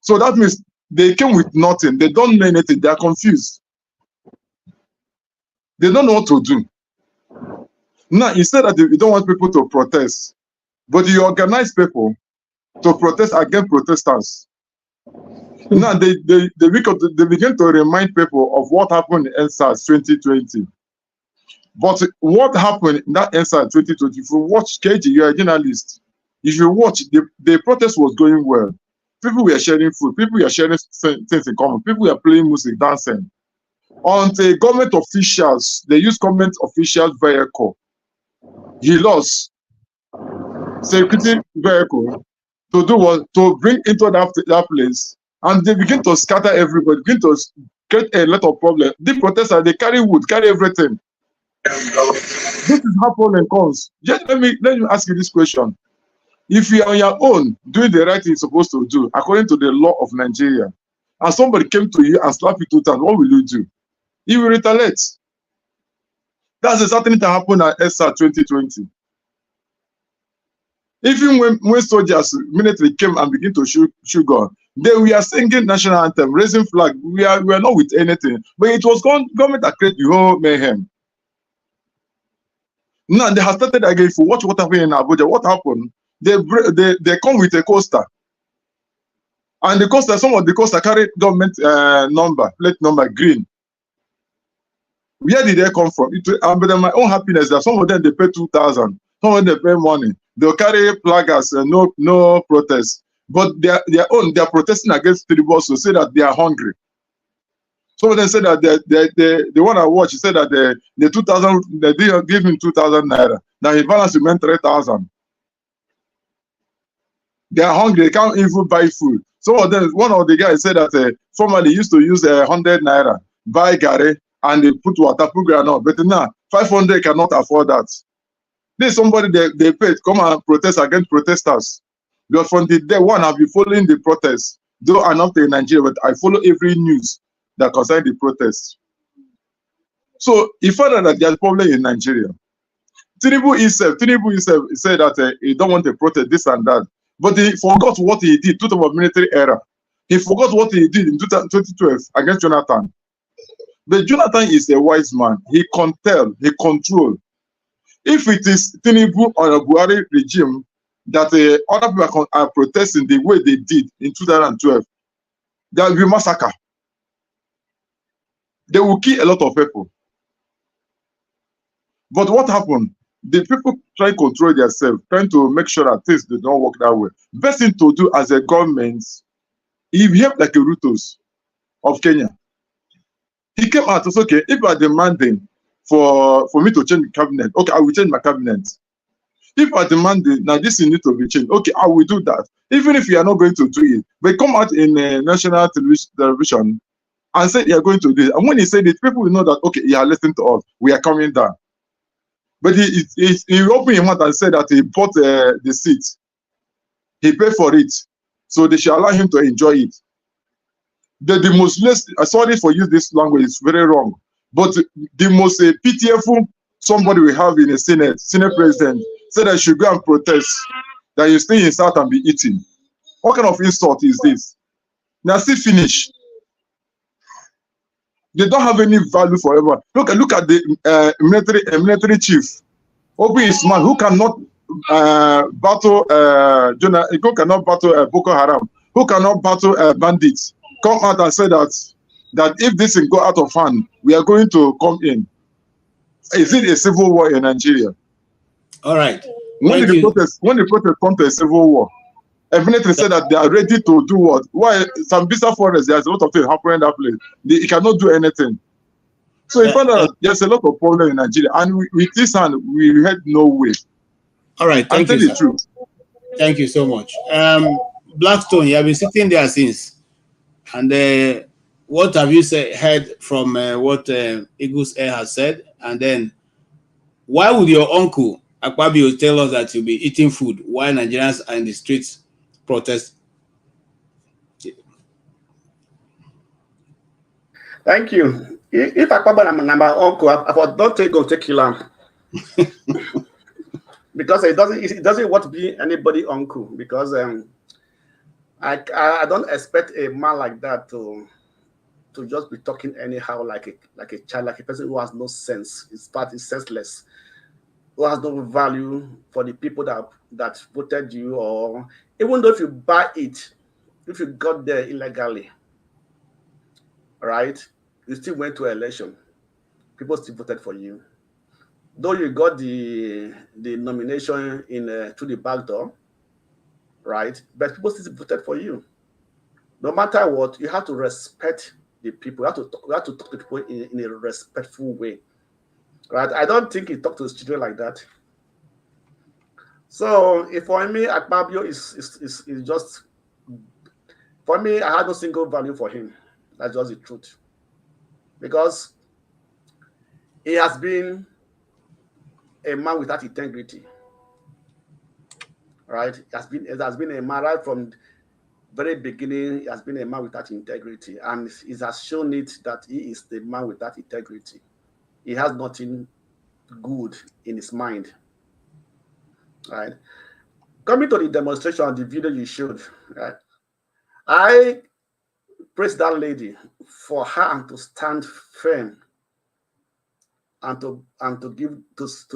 So that means they came with nothing. They don't know anything. They are confused. They don't know what to do. Now, instead that you don't want people to protest, but you organize people to protest against protesters. Now, they begin to remind people of what happened in NSAS 2020. But what happened in that NSAS 2020, if you watch KG, you're a journalist. If you watch, the protest was going well. People were sharing food. People were sharing things in common. People were playing music, dancing. Until government officials, they use government officials' vehicle. He lost security vehicle to do what? To bring into that place, and they begin to scatter everybody, begin to create a lot of problems. The protesters, they carry wood, carry everything. This is how problem comes. Just let me ask you this question: if you are on your own doing the right thing you're supposed to do according to the law of Nigeria, and somebody came to you and slapped you 2 times, what will you do? You will retaliate. That's exactly what happened at SR 2020. Even when soldiers, military came and began to shoot gun, they were singing national anthem, raising flag. We are not with anything. But it was government that created the whole mayhem. Now they have started again. If you watch what happened in Abuja, what happened? They come with a coaster. And the coaster, some of the coaster carried government plate number green. Where did they come from? But my own happiness that some of them they pay 2,000, some of them they pay money. They'll carry placards and no protest. But they are protesting against Tinubu to say that they are hungry. Some of them said that the one I watched, he said that the 2,000, they didn't give him 2,000 naira. Now his balance remained 3,000. They are hungry, they can't even buy food. Some of them, one of the guys said that formerly used to use 100 naira, buy gari, and they put water, put granite. But now, 500 cannot afford that. There's somebody they paid come and protest against protesters. But from the day one, I've been following the protests. Though I'm not in Nigeria, but I follow every news that concerns the protests. So he found out that there's a problem in Nigeria. Tinubu himself said that he don't want to protest this and that. But he forgot what he did to the military era. He forgot what he did in 2012 against Jonathan. But Jonathan is a wise man. He can tell, he control. If it is Tinubu or a Buhari regime that other people are protesting the way they did in 2012, there will be massacre. They will kill a lot of people. But what happened? The people try to control themselves, trying to make sure that things do not work that way. Best thing to do as a government, he behaved like a Rutos of Kenya. He came out and said, okay, if you are demanding for me to change the cabinet, okay, I will change my cabinet. If you are demanding, now this need to be changed, okay, I will do that. Even if you are not going to do it, but come out in national television and say you are going to do it. And when he said it, people will know that, okay, you are listening to us, we are coming down. But he opened his mouth and said that he bought the seat. He paid for it. So they should allow him to enjoy it. The most, sorry for use this language, it's very wrong. But the most pitiful somebody we have in a Senate president said that should go and protest, that you stay in South and be eating. What kind of insult is this? Now see finish. They don't have any value for everyone. Look at the military chief. Obi is man who cannot battle who cannot battle Boko Haram, who cannot battle bandits. Come out and say that if this thing go out of hand, we are going to come in. Is it a civil war in Nigeria? All right. When the protest come to a civil war, Evidently said that they are ready to do what? Why Sambisa Forest, there's a lot of things happening in that place. They cannot do anything. So you found out that there's a lot of problem in Nigeria, and with this hand, we had no way. All right, thank you, sir. Thank you so much. Blackstone, you have been sitting there since, and what have you heard from what Eagles Air has said? And then, why would your uncle Akpabio tell us that you'll be eating food while Nigerians are in the streets protest? Thank you. If Akpabio and my uncle, I don't think go take him because it doesn't want to be anybody uncle, because I don't expect a man like that to just be talking anyhow like a child, like a person who has no sense. His part is senseless, who has no value for the people that voted you, or even though if you buy it, if you got there illegally, right, you still went to an election, people still voted for you. Though you got the nomination in through the back door, right, but people still voted for you. No matter what, you have to respect the people. You have to talk to people in a respectful way, right? I don't think he talked to his children like that. So, if for me, Akpabio is just, for me, I had no single value for him. That's just the truth, because he has been a man without integrity, right? It has been a man right from very beginning. He has been a man without integrity, and he has shown it that he is the man without integrity. He has nothing good in his mind, right? Coming to the demonstration, the video you showed, right? I praise that lady for her to stand firm and to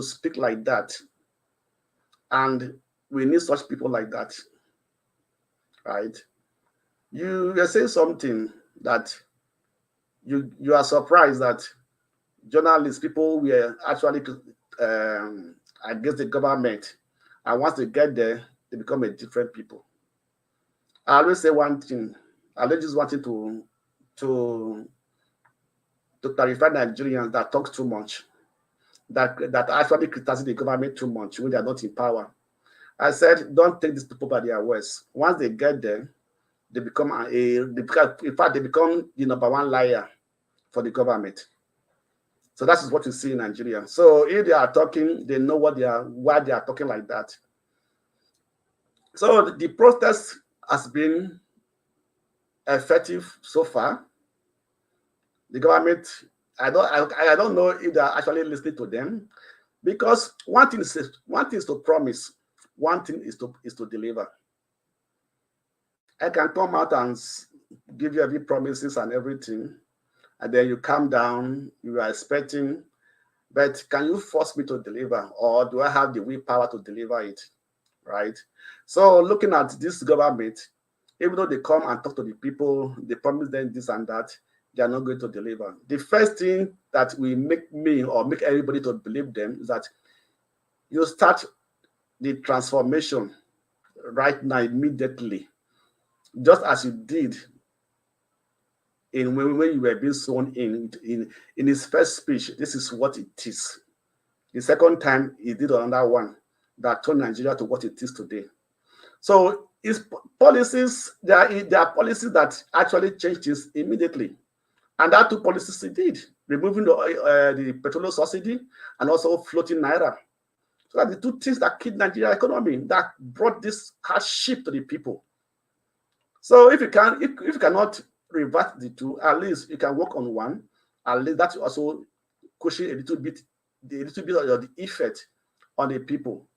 speak like that, and we need such people like that, right? You are saying something that you are surprised that journalists, people were actually against the government, and once they get there, they become a different people. I always say one thing. I just wanted to clarify Nigerians that talk too much, that actually criticize the government too much when they are not in power. I said, don't take these people by their words. Once they get there, they become in fact, they become the #1 liar for the government. So that is what you see in Nigeria. So if they are talking, they know why they are talking like that. So the protest has been effective so far. The government, I don't know if they are actually listening to them, because one thing is to promise, one thing is to deliver. I can come out and give you every promises and everything, and then you calm down, you are expecting, but can you force me to deliver, or do I have the willpower to deliver it, right? So looking at this government, even though they come and talk to the people, they promise them this and that, they are not going to deliver. The first thing that will make me or make everybody to believe them is that you start the transformation right now immediately, just as you did when you were being sworn in his first speech. This is what it is. The second time he did another one that turned Nigeria to what it is today. So his policies, there are policies that actually changed this immediately. And that two policies he did, removing the petroleum subsidy and also floating naira. So that the two things that killed Nigeria economy, that brought this hardship to the people. So if you cannot revert the two, at least you can work on one. At least that also cushion a little bit of the effect on the people.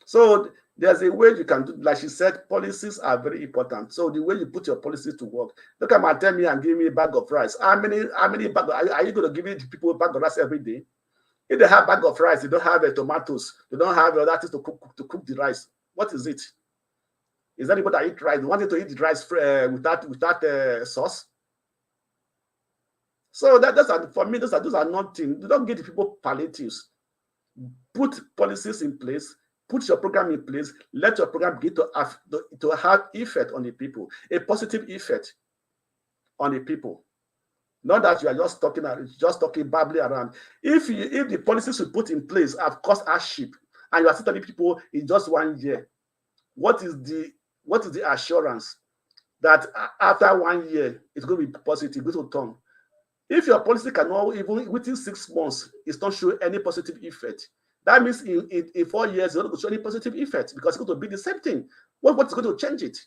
So there's a way you can do, like she said, policies are very important. So the way you put your policies to work. Look at my tell me and give me a bag of rice. How many bag are you going to give the people a bag of rice every day? If they have bag of rice, they don't have tomatoes, they don't have other things to cook the rice. What is it? Is that anybody that eat rice? They wanted to eat the rice without sauce? So for me, those are nothing. You don't give the people palliatives. Put policies in place, put your program in place. Let your program begin to have effect on the people, a positive effect on the people. Not that you are just talking badly around. If the policies we put in place have caused hardship, and you are still telling people in just 1 year, what is the assurance that after 1 year it's going to be positive, going to turn? If your policy cannot, even within 6 months, it's not showing any positive effect, that means in 4 years it's not going to show any positive effect, because it's going to be the same thing. What's going to change it?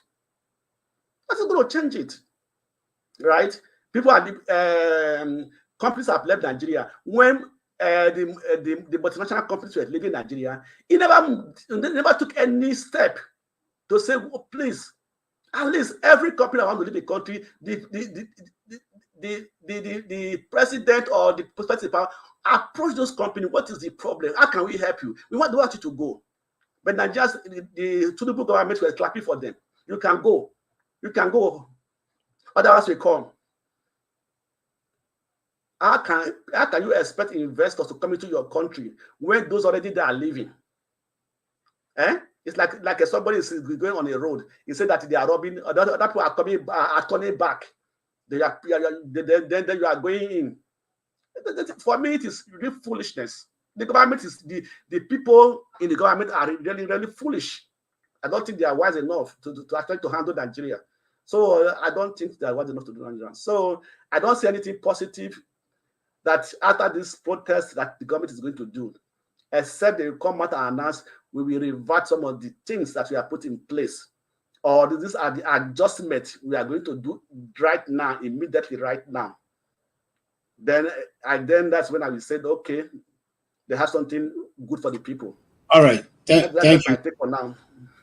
What's going to change it? Right? People are companies have left Nigeria. When the multinational companies were leaving Nigeria, they never took any step to say, oh, please, at least every company that wants to leave the country, the president or the prospective power approach those companies. What is the problem? How can we help you? We want you to go. But Nigeria's the Tinubu government were clapping for them. You can go. You can go. Otherwise we come. How can you investors to come into your country when those already there are leaving? It's like somebody is going on a road. He said that they are robbing. Other people are turning back. Then you are going in. For me, it is really foolishness. The government is the people in the government are really, really foolish. I don't think they are wise enough to actually to handle Nigeria. So I don't think they are wise enough to do Nigeria. So I don't see anything positive that after this protest that the government is going to do, except they will come out and announce we will revert some of the things that we have put in place, or these are the adjustments we are going to do right now, immediately right now. Then that's when I will say, okay, they have something good for the people. All right. Thank you. My take for now.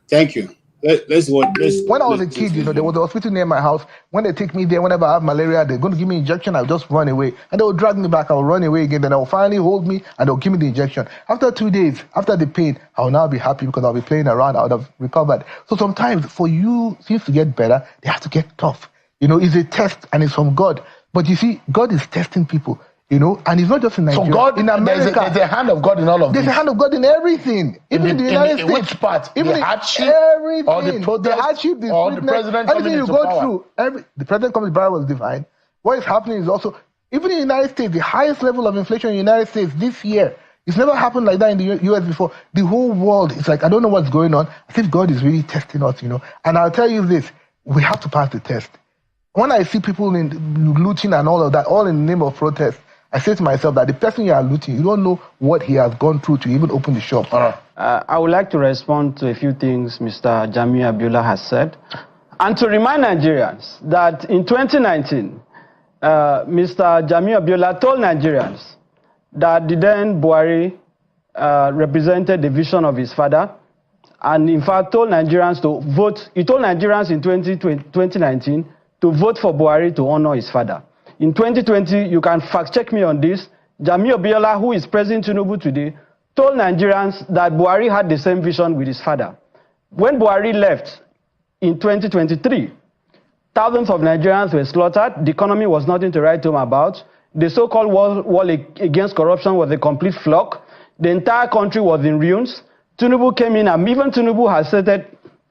Thank you. When I was a kid, there was a hospital near my house. When they take me there, whenever I have malaria, they're going to give me injection. I'll just run away. And they'll drag me back. I'll run away again. Then they'll finally hold me and they'll give me the injection. After 2 days, after the pain, I'll now be happy because I'll be playing around. I would have recovered. So sometimes for you, things to get better, they have to get tough. It's a test and it's from God. But you see, God is testing people. And it's not just in Nigeria. So God, in America, there's a hand of God in all of this. There's a hand of God in everything. Even in the United States. Which part? Even the hardship, everything. or the protest, the hardship, the or the president coming into power. The president coming to power was divine. What is happening is also, even in the United States, the highest level of inflation in the United States this year. It's never happened like that in the US before. The whole world, it's like, I don't know what's going on. I think God is really testing us, And I'll tell you this, we have to pass the test. When I see people looting and all of that, all in the name of protest, I say to myself that the person you are looting, you don't know what he has gone through to even open the shop. I would like to respond to a few things Mr. Jamiu Abiola has said. And to remind Nigerians that in 2019, Mr. Jamiu Abiola told Nigerians that the then Buhari represented the vision of his father, and in fact told Nigerians to vote. He told Nigerians in 2019 to vote for Buhari to honor his father. In 2020, you can fact-check me on this, Jamiu Abiola, who is President Tinubu today, told Nigerians that Buhari had the same vision with his father. When Buhari left in 2023, thousands of Nigerians were slaughtered. The economy was nothing to write home about. The so-called wall against corruption was a complete flop. The entire country was in ruins. Tinubu came in, and even Tinubu has said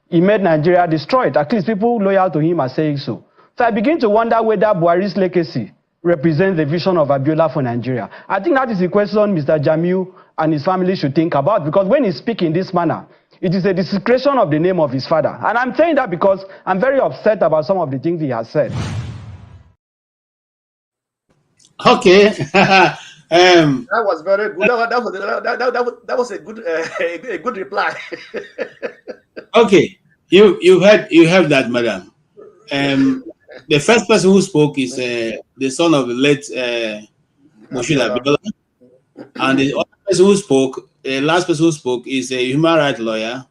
he made Nigeria destroyed. At least people loyal to him are saying so. So I begin to wonder whether Buhari's legacy represents the vision of Abiola for Nigeria. I think that is the question Mr. Jamiu and his family should think about, because when he speaks in this manner, it is a desecration of the name of his father. And I'm saying that because I'm very upset about some of the things he has said. Okay. That was very good. That was a good reply. Okay, you heard that, madam. The first person who spoke is the son of the late Moshood Abiola, and the other person who spoke, the last person who spoke, is a human rights lawyer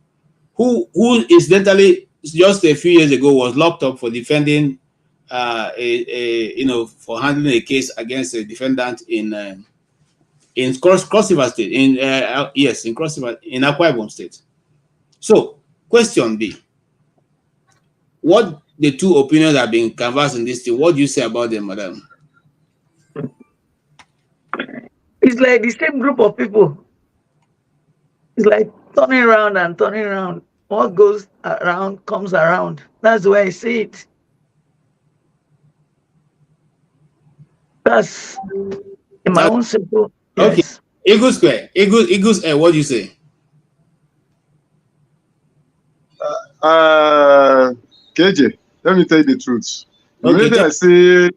who incidentally just a few years ago was locked up for defending for handling a case against a defendant in Cross River State, in Cross River, in Akwa Ibom State. So, question B: what the two opinions have been canvassed in this thing? What do you say about them, madam? It's like the same group of people. It's like turning around and turning around. What goes around comes around. That's the way I see it. That's in my own simple. Okay. Yes. Eagle Square. Eagles. What do you say? KJ, let me tell you the truth. Okay, Maybe I see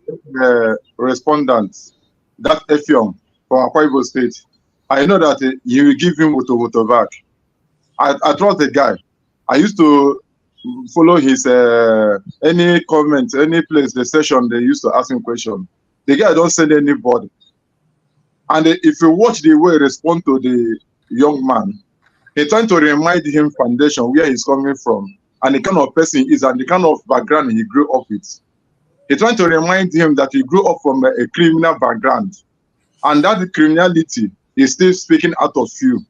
respondents, that Effiong from Akwa Ibom State. I know that he will give him voto back. I trust the guy. I used to follow his any comment, any place, the session they used to ask him question. The guy don't send anybody. And if you watch the way he respond to the young man, he trying to remind him foundation where he's coming from and the kind of person he is and the kind of background he grew up with. He trying to remind him that he grew up from a criminal background and that the criminality is still speaking out of you.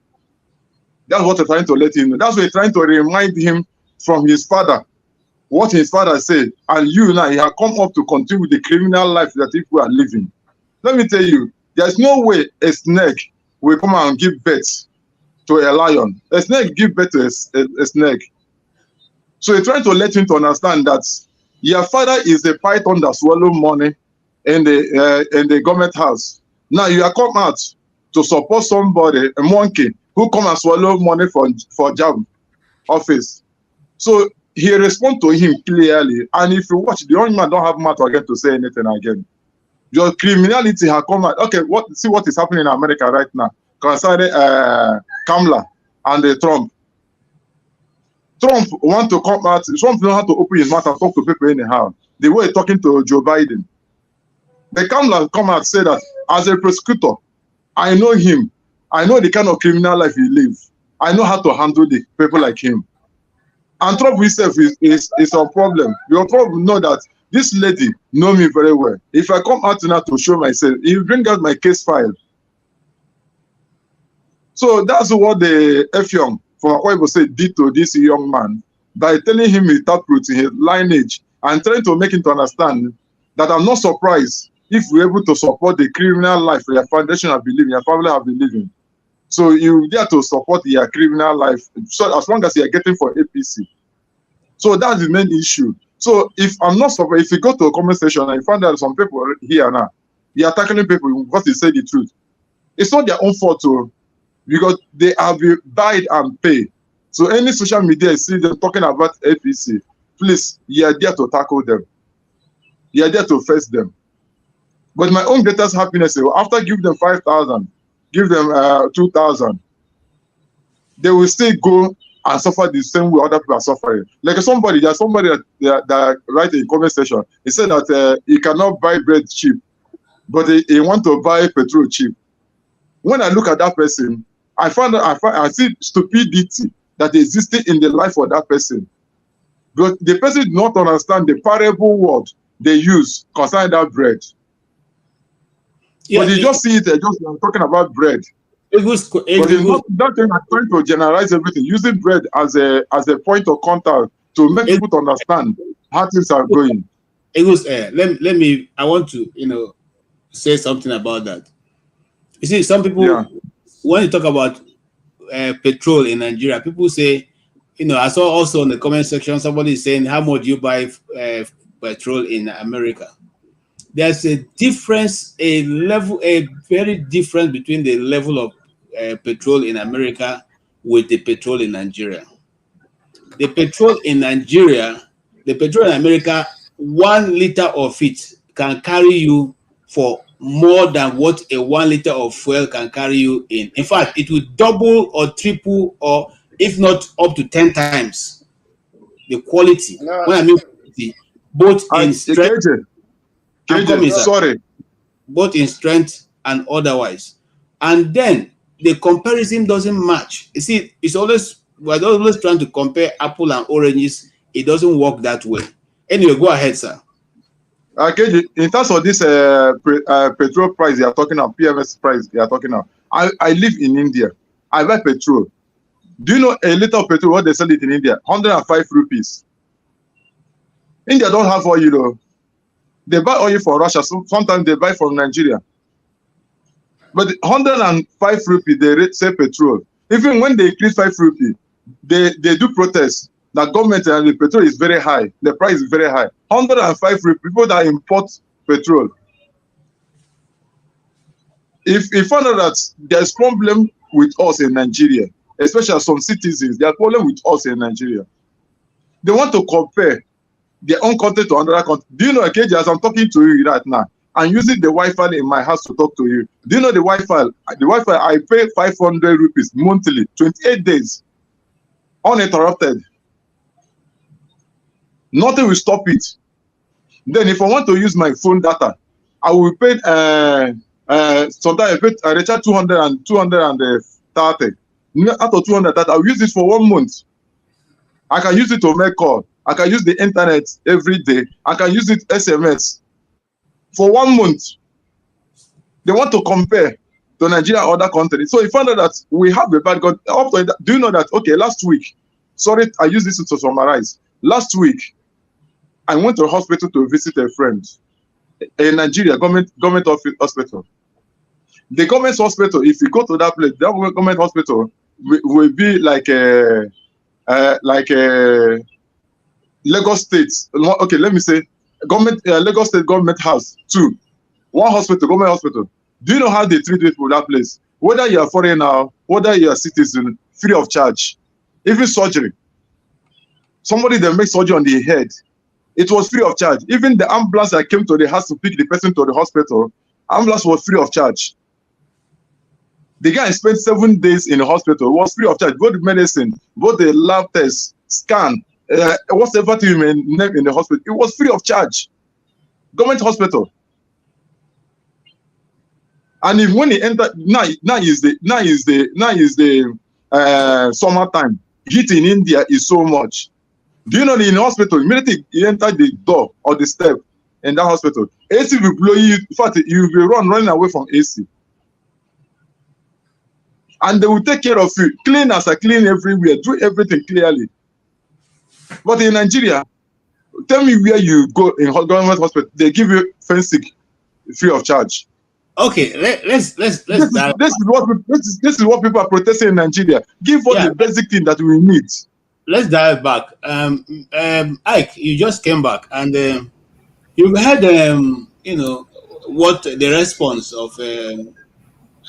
That's what they're trying to let him know. That's what he's trying to remind him from his father, what his father said. And you now, he has come up to continue the criminal life that people are living. Let me tell you, there's no way a snake will come and give birth to a lion. A snake give birth to a snake. So he's trying to let him to understand that your father is the python that swallow money in the government house. Now you are come out to support somebody, a monkey, who come and swallow money for job office. So he respond to him clearly. And if you watch, the young man don't have matter again to say anything again. Your criminality has come out. Okay, see what is happening in America right now concerning Kamala and Trump. Trump want to come out. Trump don't have to open his mouth and talk to people anyhow. The way he's talking to Joe Biden. The Kamala come out and say that as a prosecutor, I know him. I know the kind of criminal life he lives. I know how to handle the people like him. And Trump himself is a problem. Your Trump know that this lady know me very well. If I come out now to show myself, he will bring out my case file. So that's what the Effiong from Akwa Ibom State did to this young man by telling him his taproot in his lineage and trying to make him to understand that I'm not surprised if we're able to support the criminal life your foundation have been living, your family have been living. So you're there to support your criminal life, so as long as you're getting for APC. So that's the main issue. So if I'm not surprised, if you go to a comment section and you find that some people here now, they are tackling people because they say the truth. It's not their own fault too, because they have been died and paid. So any social media see them talking about APC, please, you are there to tackle them. You are there to face them. But my own greatest happiness is after give them 5,000, give them 2,000, they will still go and suffer the same way other people are suffering. Like there's somebody that write in comment section. He said that he cannot buy bread cheap, but he want to buy petrol cheap. When I look at that person, I see stupidity that existed in the life of that person. But the person did not understand the parable word they use concerning that bread. Yeah, but you just see it, just talking about bread. But it's not that thing. I'm trying to generalize everything, using bread as a point of contact to make people to understand how things are going. It was let me. I want to say something about that. You see, some people when you talk about petrol in Nigeria, people say, I saw also in the comment section somebody saying, how much you buy petrol in America? There's a difference, a very difference between the level of petrol in America with the petrol in Nigeria. The petrol in Nigeria, the petrol in America, 1 liter of it can carry you for more than what a 1 liter of fuel can carry you in. In fact, it will double or triple, or if not up to 10 times the quality. When I mean quality, both in strength. Both in strength and otherwise. And then the comparison doesn't match. You see, we're always trying to compare apple and oranges. It doesn't work that way. Anyway, go ahead, sir. Okay, in terms of this petrol price you are talking about, PMS price you are talking about, I live in India. I buy petrol. Do you know a liter of petrol, what they sell it in India? 105 rupees. India don't have oil though. They buy oil for Russia. Sometimes they buy from Nigeria. But 105 rupees, they say petrol. Even when they increase 5 rupees, they do protest. The government and the petrol is very high. The price is very high. 105 rupees. People that import petrol. If found out that there's problem with us in Nigeria, especially some citizens, there's problem with us in Nigeria. They want to compare their own country to another country. Do you know, KJ, as I'm talking to you right now, I'm using the Wi-Fi in my house to talk to you. Do you know the Wi-Fi? The Wi-Fi, I pay 500 rupees monthly, 28 days, uninterrupted. Nothing will stop it. Then if I want to use my phone data, I will pay, sometimes I recharge 200 and 230. Out of 230, I'll use it for 1 month. I can use it to make call. I can use the internet every day. I can use it SMS for 1 month. They want to compare to Nigeria and other countries. So you found out that we have a bad God. Do you know that? Okay, last week, sorry, I use this to summarize. Last week, I went to a hospital to visit a friend, a Nigeria government hospital. The government hospital, if you go to that place, that government hospital will be like a Lagos State. Okay, let me say government Lagos State government house 2, 1 hospital, government hospital. Do you know how they treat people in that place? Whether you are foreigner, whether you are citizen, free of charge. Even surgery. Somebody that makes surgery on the head, it was free of charge. Even the ambulance that came to the house to pick the person to the hospital, ambulance was free of charge. The guy spent 7 days in the hospital. It was free of charge. Both the medicine, both the lab tests, scan, whatever you may name in the hospital, it was free of charge. Government hospital. And if when he entered, now is the summertime. Heat in India is so much. Do you know that in the hospital, immediately you enter the door or the step in that hospital, AC will blow you. In fact, you will running away from AC. And they will take care of you. Cleaners are clean everywhere, do everything clearly. But in Nigeria, tell me where you go in government hospital, they give you fencing free of charge. Okay, let's this is what people are protesting in Nigeria. Give us the basic thing that we need. Let's dive back. Ike, you just came back, and you heard you know what the response of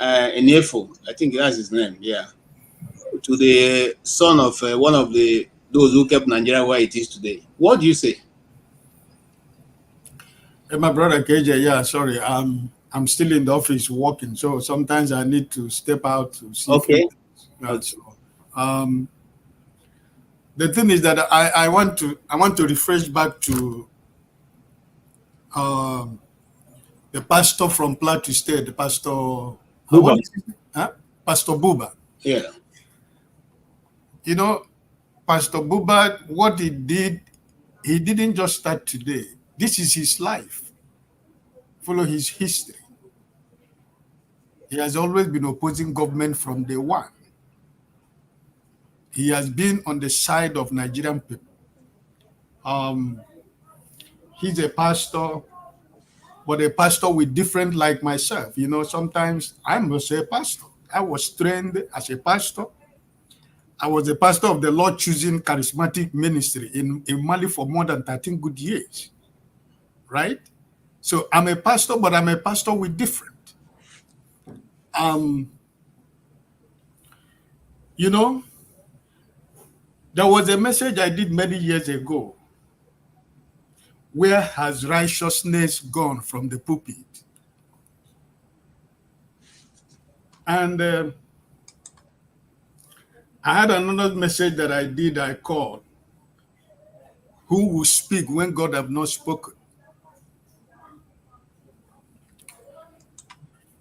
Enefo, I think that's his name, yeah, to the son of one of those who kept Nigeria where it is today. What do you say? Hey, my brother KJ, yeah, sorry, I'm still in the office working, so sometimes I need to step out to see. Okay. So, the thing is that I want to refresh back to the pastor from Plateau State, the pastor Buba. Pastor Buba. Yeah. You know, Pastor Buba, what he did, he didn't just start today. This is his life. Follow his history. He has always been opposing government from day one. He has been on the side of Nigerian people. He's a pastor, but a pastor with different, like myself. You know, sometimes I'm also a pastor. I was trained as a pastor. I was a pastor of the Lord choosing charismatic ministry in Mali for more than 13 good years. Right? So I'm a pastor, but I'm a pastor with different. You know, there was a message I did many years ago. Where has righteousness gone from the pulpit? And I had another message that I did, I called, who will speak when God have not spoken?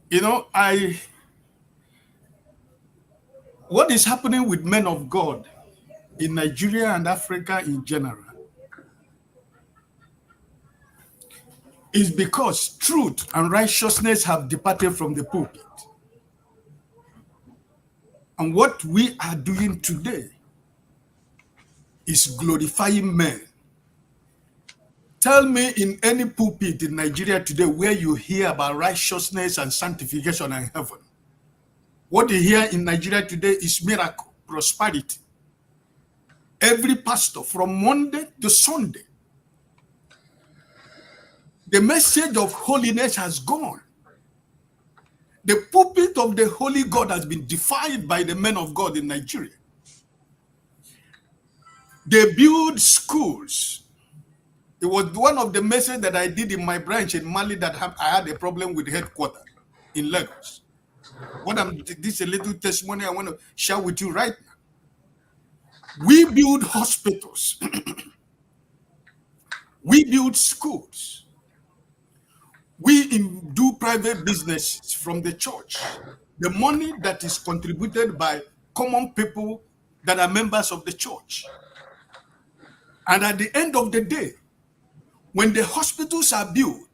You know, what is happening with men of God in Nigeria and Africa in general is because truth and righteousness have departed from the pulpit. And what we are doing today is glorifying men. Tell me in any pulpit in Nigeria today where you hear about righteousness and sanctification and heaven. What you hear in Nigeria today is miracle, prosperity. Every pastor from Monday to Sunday, the message of holiness has gone. The pulpit of the holy God has been defiled by the men of God in Nigeria. They build schools. It was one of the messages that I did in my branch in Mali that I had a problem with headquarters in Lagos. This is a little testimony I want to share with you right now. We build hospitals. We build schools. We do private businesses from the church. The money that is contributed by common people that are members of the church. And at the end of the day, when the hospitals are built,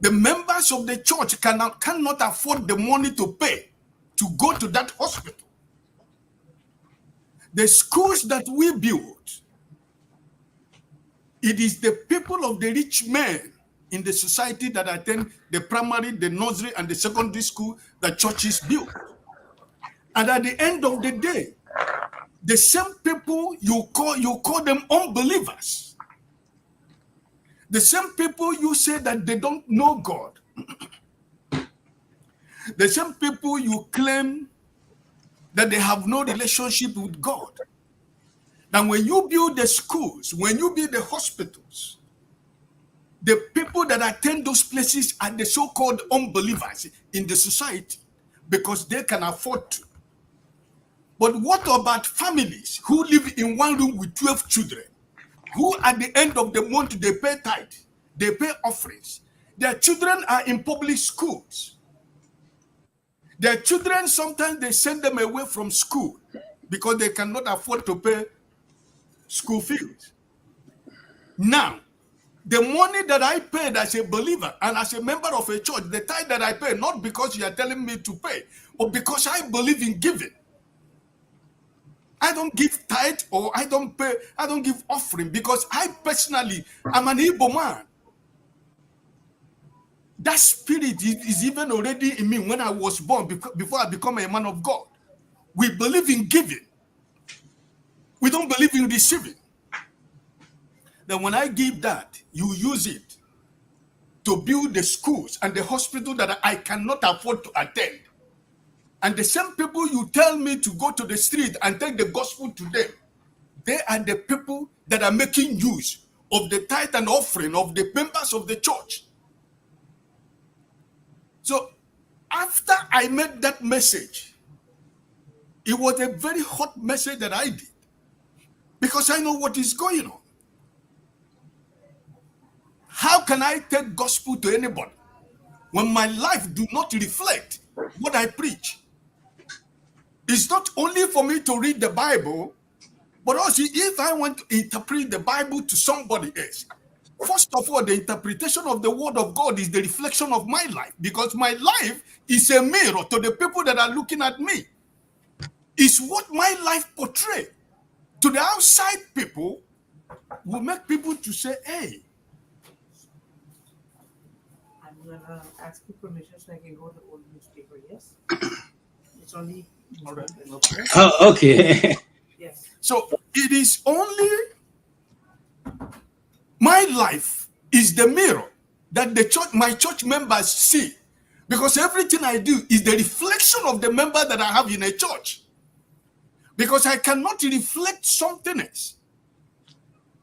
the members of the church cannot afford the money to pay to go to that hospital. The schools that we build, it is the people of the rich men in the society that attend the primary, the nursery, and the secondary school that churches build. And at the end of the day, the same people you call them unbelievers. The same people you say that they don't know God. The same people you claim that they have no relationship with God. And when you build the schools, when you build the hospitals, the people that attend those places are the so-called unbelievers in the society because they can afford to. But what about families who live in one room with 12 children, who at the end of the month they pay tithe, they pay offerings? Their children are in public schools. Their children, sometimes they send them away from school because they cannot afford to pay school fees. Now, the money that I paid as a believer and as a member of a church, the tithe that I pay, not because you are telling me to pay, but because I believe in giving. I don't give tithe or I don't pay, I don't give offering because I personally am an Igbo man. That spirit is even already in me when I was born, before I become a man of God. We believe in giving. We don't believe in receiving. Then when I give that, you use it to build the schools and the hospital that I cannot afford to attend. And the same people you tell me to go to the street and take the gospel to them, they are the people that are making use of the tithe and offering of the members of the church. So after I made that message, it was a very hot message that I did because I know what is going on. How can I take gospel to anybody when my life do not reflect what I preach? It's not only for me to read the Bible, but also if I want to interpret the Bible to somebody else. First of all, the interpretation of the word of God is the reflection of my life, because my life is a mirror to the people that are looking at me. It's what my life portrays to the outside people will make people to say, hey. I'm going to ask you permission so I can go to the old newspaper, yes? It's only... All right. Oh, okay. Yes. So it is only my life is the mirror that the church, my church members see, because everything I do is the reflection of the member that I have in a church. Because I cannot reflect something else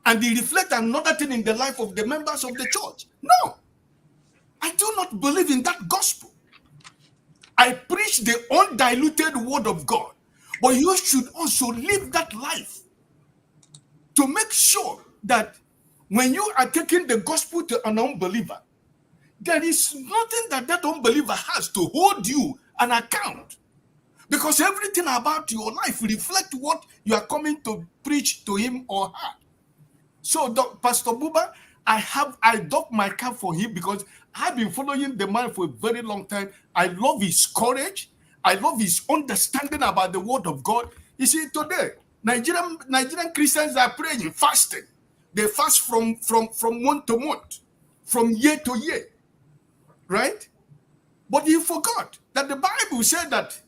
and reflect another thing in the life of the members of the church. No, I do not believe in that gospel. I preach the undiluted word of God, but you should also live that life to make sure that when you are taking the gospel to an unbeliever, there is nothing that that unbeliever has to hold you an account, because everything about your life reflects what you are coming to preach to him or her. So, Pastor Buba, I doff my cap for him because I've been following the man for a very long time. I love his courage. I love his understanding about the word of God. You see, today, Nigerian Christians are praying, fasting. They fast from month to month, from year to year, right? But you forgot that the Bible Bible said that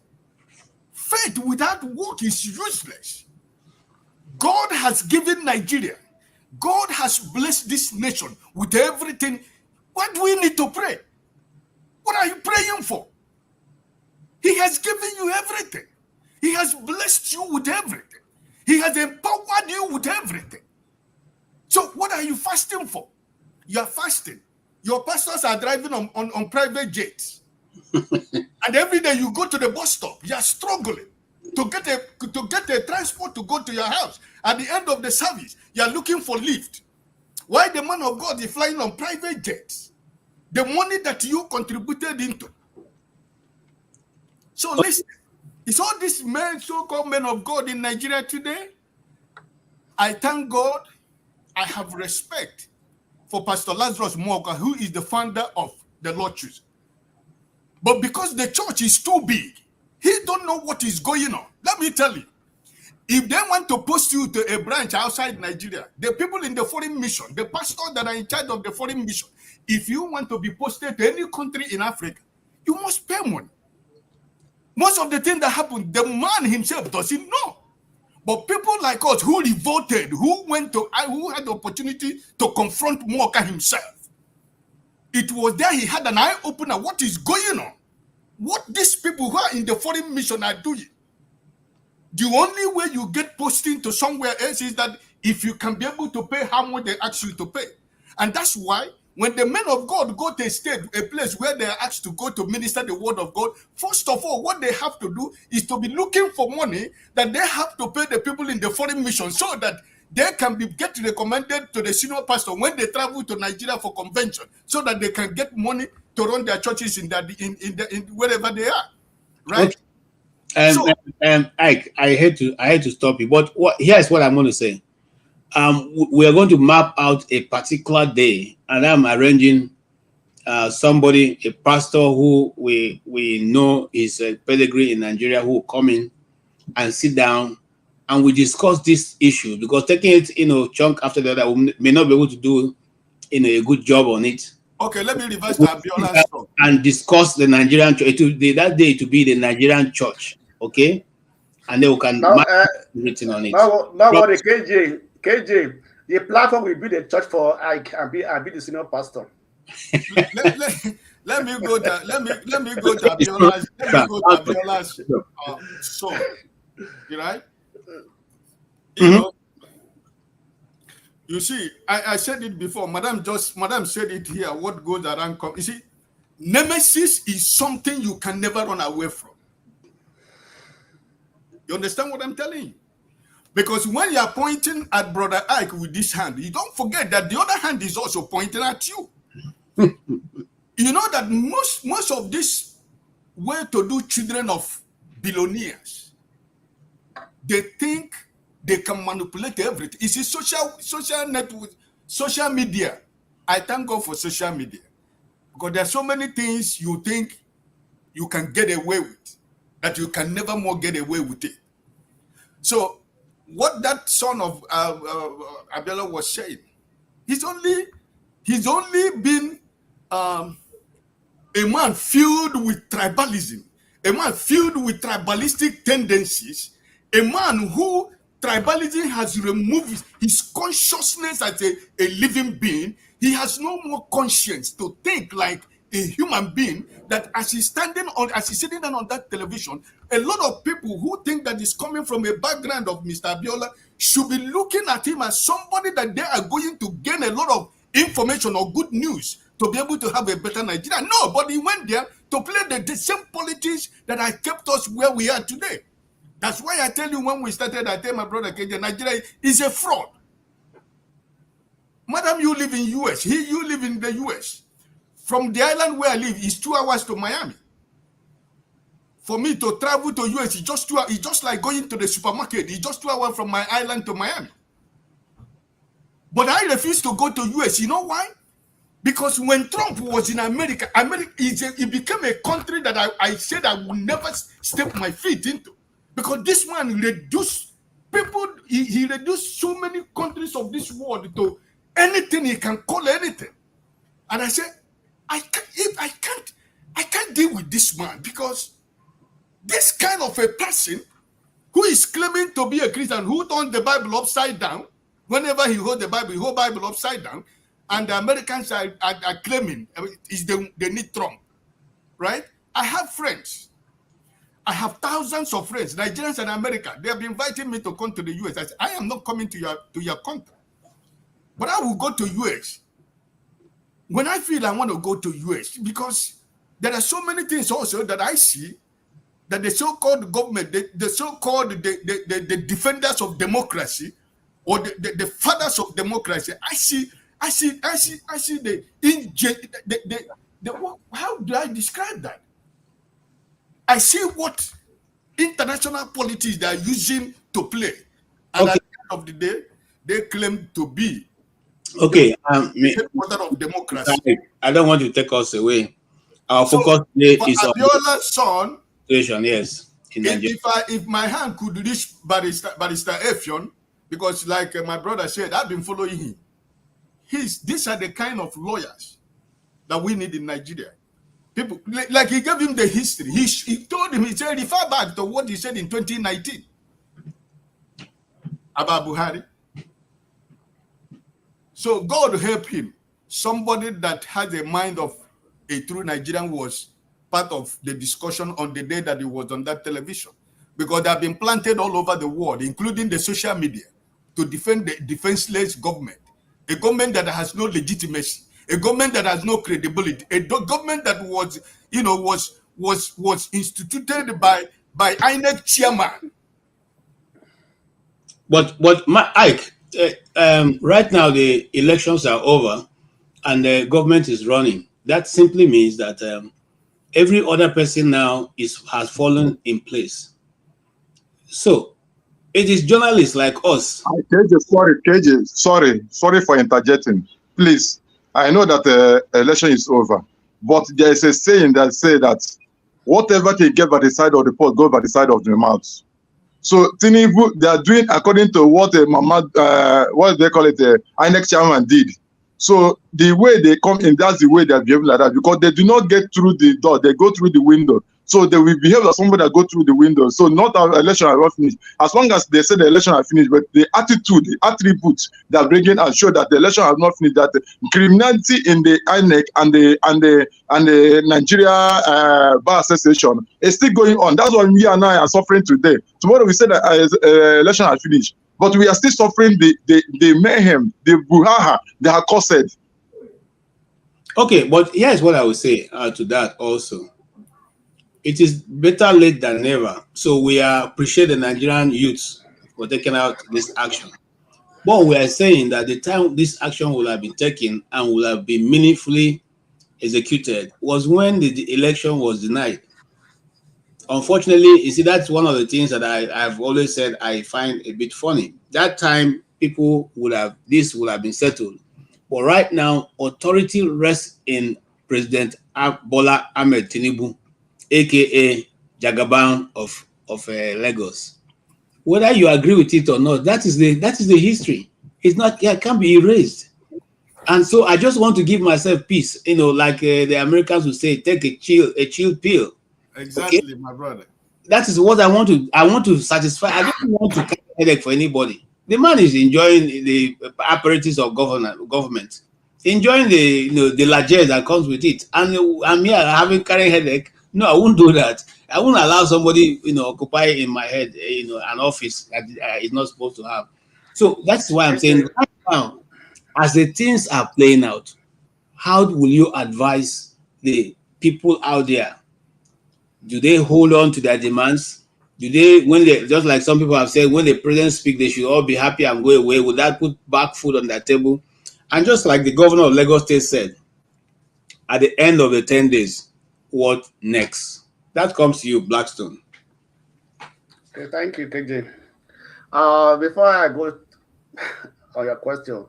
faith without work is useless. God has given Nigeria, God has blessed this nation with everything. What do we need to pray? What are you praying for? He has given you everything. He has blessed you with everything. He has empowered you with everything. So what are you fasting for? You are fasting. Your pastors are driving on private jets. And every day you go to the bus stop, you are struggling to get a transport to go to your house. At the end of the service, you are looking for lift. Why the man of God is flying on private jets? The money that you contributed into. So listen, it's all these men, so-called men of God in Nigeria today. I thank God. I have respect for Pastor Lazarus Moka, who is the founder of the Lord Choose. But because the church is too big, he don't know what is going on. Let me tell you, if they want to post you to a branch outside Nigeria, the people in the foreign mission, the pastors that are in charge of the foreign mission, if you want to be posted to any country in Africa, you must pay money. Most of the things that happen, the man himself doesn't know. But people like us who revolted, who had the opportunity to confront Moka himself, it was there he had an eye opener. What is going on? What these people who are in the foreign mission are doing? The only way you get posting to somewhere else is that if you can be able to pay how much they ask you to pay. And that's why when the men of God go to a state, a place where they are asked to go to minister the word of God, first of all, what they have to do is to be looking for money that they have to pay the people in the foreign mission so that they can get recommended to the senior pastor when they travel to Nigeria for convention, so that they can get money to run their churches in wherever they are, right? Okay. Ike, I hate to stop you, but here's what I'm going to say. We are going to map out a particular day, and I'm arranging somebody, a pastor who we know is a pedigree in Nigeria, who will come in and sit down and we discuss this issue, because taking it, chunk after the other, we may not be able to do, a good job on it. Okay, let me reverse that and discuss the Nigerian church. That day to be the Nigerian church, okay? And then we can written on it. Now what the KJ, the platform will be the church for Ike and be the senior pastor. Let me go to Abiola's son. You right? You know, you see, I said it before. Madam said it here. What goes around comes. You see, nemesis is something you can never run away from. You understand what I'm telling you? Because when you are pointing at Brother Ike with this hand, you don't forget that the other hand is also pointing at you. You know that most of this well-to-do children of billionaires, they think they can manipulate everything. It's a social network, social media. I thank God for social media, because there are so many things you think you can get away with that you can never more get away with it. So what that son of Abiola was saying, he's only been a man filled with tribalism, a man filled with tribalistic tendencies, a man who tribalism has removed his consciousness as a living being. He has no more conscience to think like a human being, that as he's sitting down on that television, a lot of people who think that he's coming from a background of Mr. Abiola should be looking at him as somebody that they are going to gain a lot of information or good news to be able to have a better Nigeria. No, but he went there to play the same politics that has kept us where we are today. That's why I tell you, when we started, I tell my brother KJ, Nigeria is a fraud. Madam, you live in US. You live in the US. From the island where I live, it's 2 hours to Miami. For me to travel to US, it's just 2 hours. It's just like going to the supermarket. It's just 2 hours from my island to Miami. But I refuse to go to US. You know why? Because when Trump was in America, it became a country that I said I would never step my feet into. Because this man reduced people, he reduced so many countries of this world to anything he can call anything. And I said, I can't deal with this man, because This kind of a person who is claiming to be a Christian, who turned the Bible upside down, whenever he holds the Bible, he holds Bible upside down, and the Americans are claiming they need Trump, right? I have friends. I have thousands of friends, Nigerians and America. They have been inviting me to come to the US. I said, I am not coming to your country, but I will go to US when I feel I want to go to US, because there are so many things also that I see that the so-called government, the so-called the defenders of democracy, or the fathers of democracy, I see how do I describe that? I see what international politics they are using to play, and at the end of the day, they claim to be okay. the headquarters of democracy. I don't want to take us away. Our So, focus today for is on Abiola's son, situation. Yes, in Nigeria. if my hand could reach Barrister Effion, because like my brother said, I've been following him. These are the kind of lawyers that we need in Nigeria. People, like he gave him the history. He told him, he said, refer back to what he said in 2019 about Buhari. So God help him. Somebody that has a mind of a true Nigerian was part of the discussion on the day that he was on that television. Because they have been planted all over the world, including the social media, to defend the defenseless government. A government that has no legitimacy, a government that has no credibility, a government that was, was instituted by INEC chairman. But Ike, right now the elections are over, and the government is running. That simply means that every other person now has fallen in place. So it is journalists like us. Sorry for interjecting. Please, I know that the election is over, but there is a saying that says that whatever they get by the side of the pot goes by the side of the mouth. So Tinubu, they are doing according to what what they call it, INEC chairman did. So the way they come in, that's the way they are behaving like that, because they do not get through the door, they go through the window. So they will behave like somebody that go through the window. So not our election are not finished. As long as they say the election are finished, but the attitude, the attributes that are bringing and show that the election are not finished, that the criminality in the INEC and the Nigeria Bar Association is still going on. That's why we and I are suffering today. Tomorrow we say that election are finished, but we are still suffering the mayhem, the brouhaha they have caused. Okay, but here's what I would say to that also. It is better late than never. So we appreciate the Nigerian youths for taking out this action. But we are saying that the time this action will have been taken and will have been meaningfully executed was when the election was denied. Unfortunately, you see, that's one of the things that I've always said I find a bit funny. That time, people would have been settled. But right now, authority rests in President Bola Ahmed Tinubu, aka Jagaban of Lagos. Whether you agree with it or not, that is the history. It can't be erased. And so I just want to give myself peace, like the Americans would say, take a chill pill. Exactly, Okay? my brother. That is what I want to satisfy. I don't want to carry headache for anybody. The man is enjoying the apparatus of government, enjoying the largesse that comes with it. And I'm here having carrying headache. No, I won't do that. I won't allow somebody occupy in my head an office that is not supposed to have. So that's why I'm saying right now, as the things are playing out, how will you advise the people out there? Do they hold on to their demands? Do they, just like some people have said, when the president speaks, they should all be happy and go away? Would that put back food on their table? And just like the governor of Lagos State said, at the end of the 10 days, what next? That comes to you, Blackstone. Okay, thank you, KJ. Before I go on your question,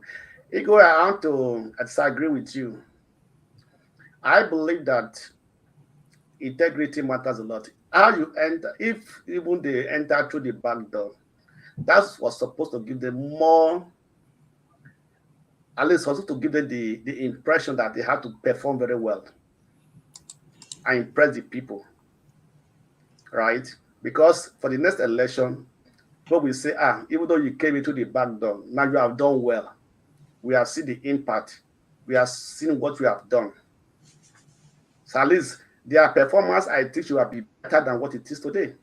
Igor, I want to disagree with you. I believe that integrity matters a lot. How you enter, if even they enter through the back door, that's what's supposed to give them more, at least also to give them the impression that they have to perform very well and impress the people. right? Because for the next election, what we say, even though you came into the back door, now you have done well. We have seen the impact. We have seen what you have done. So at least their performance, I think, should be better than what it is today.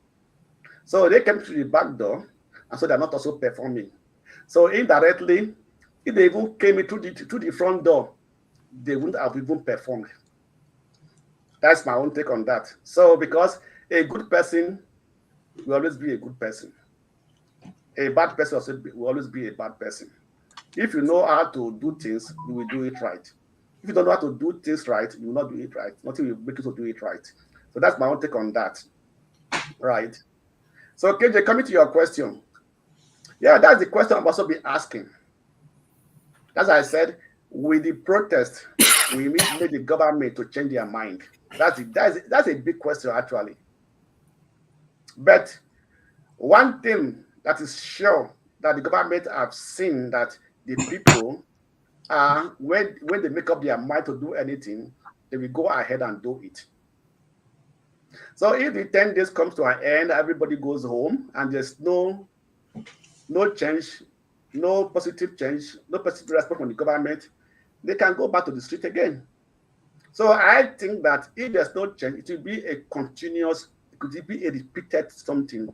So they came to the back door, and so they're not also performing. So indirectly, if they even came into the front door, they wouldn't have even performed. That's my own take on that. So because a good person will always be a good person. A bad person also will always be a bad person. If you know how to do things, you will do it right. If you don't know how to do things right, you will not do it right. Nothing will make you to do it right. So that's my own take on that. Right. So KJ, coming to your question. Yeah, that's the question I'm also be asking. As I said, with the protest, we need the government to change their mind. That's a big question, actually. But one thing that is sure that the government have seen that the people are, when they make up their mind to do anything, they will go ahead and do it. So if the 10 days comes to an end, everybody goes home, and there's no change, no positive change, no positive response from the government, they can go back to the street again. So I think that if there's no change, it will be a continuous, it could be a repeated something,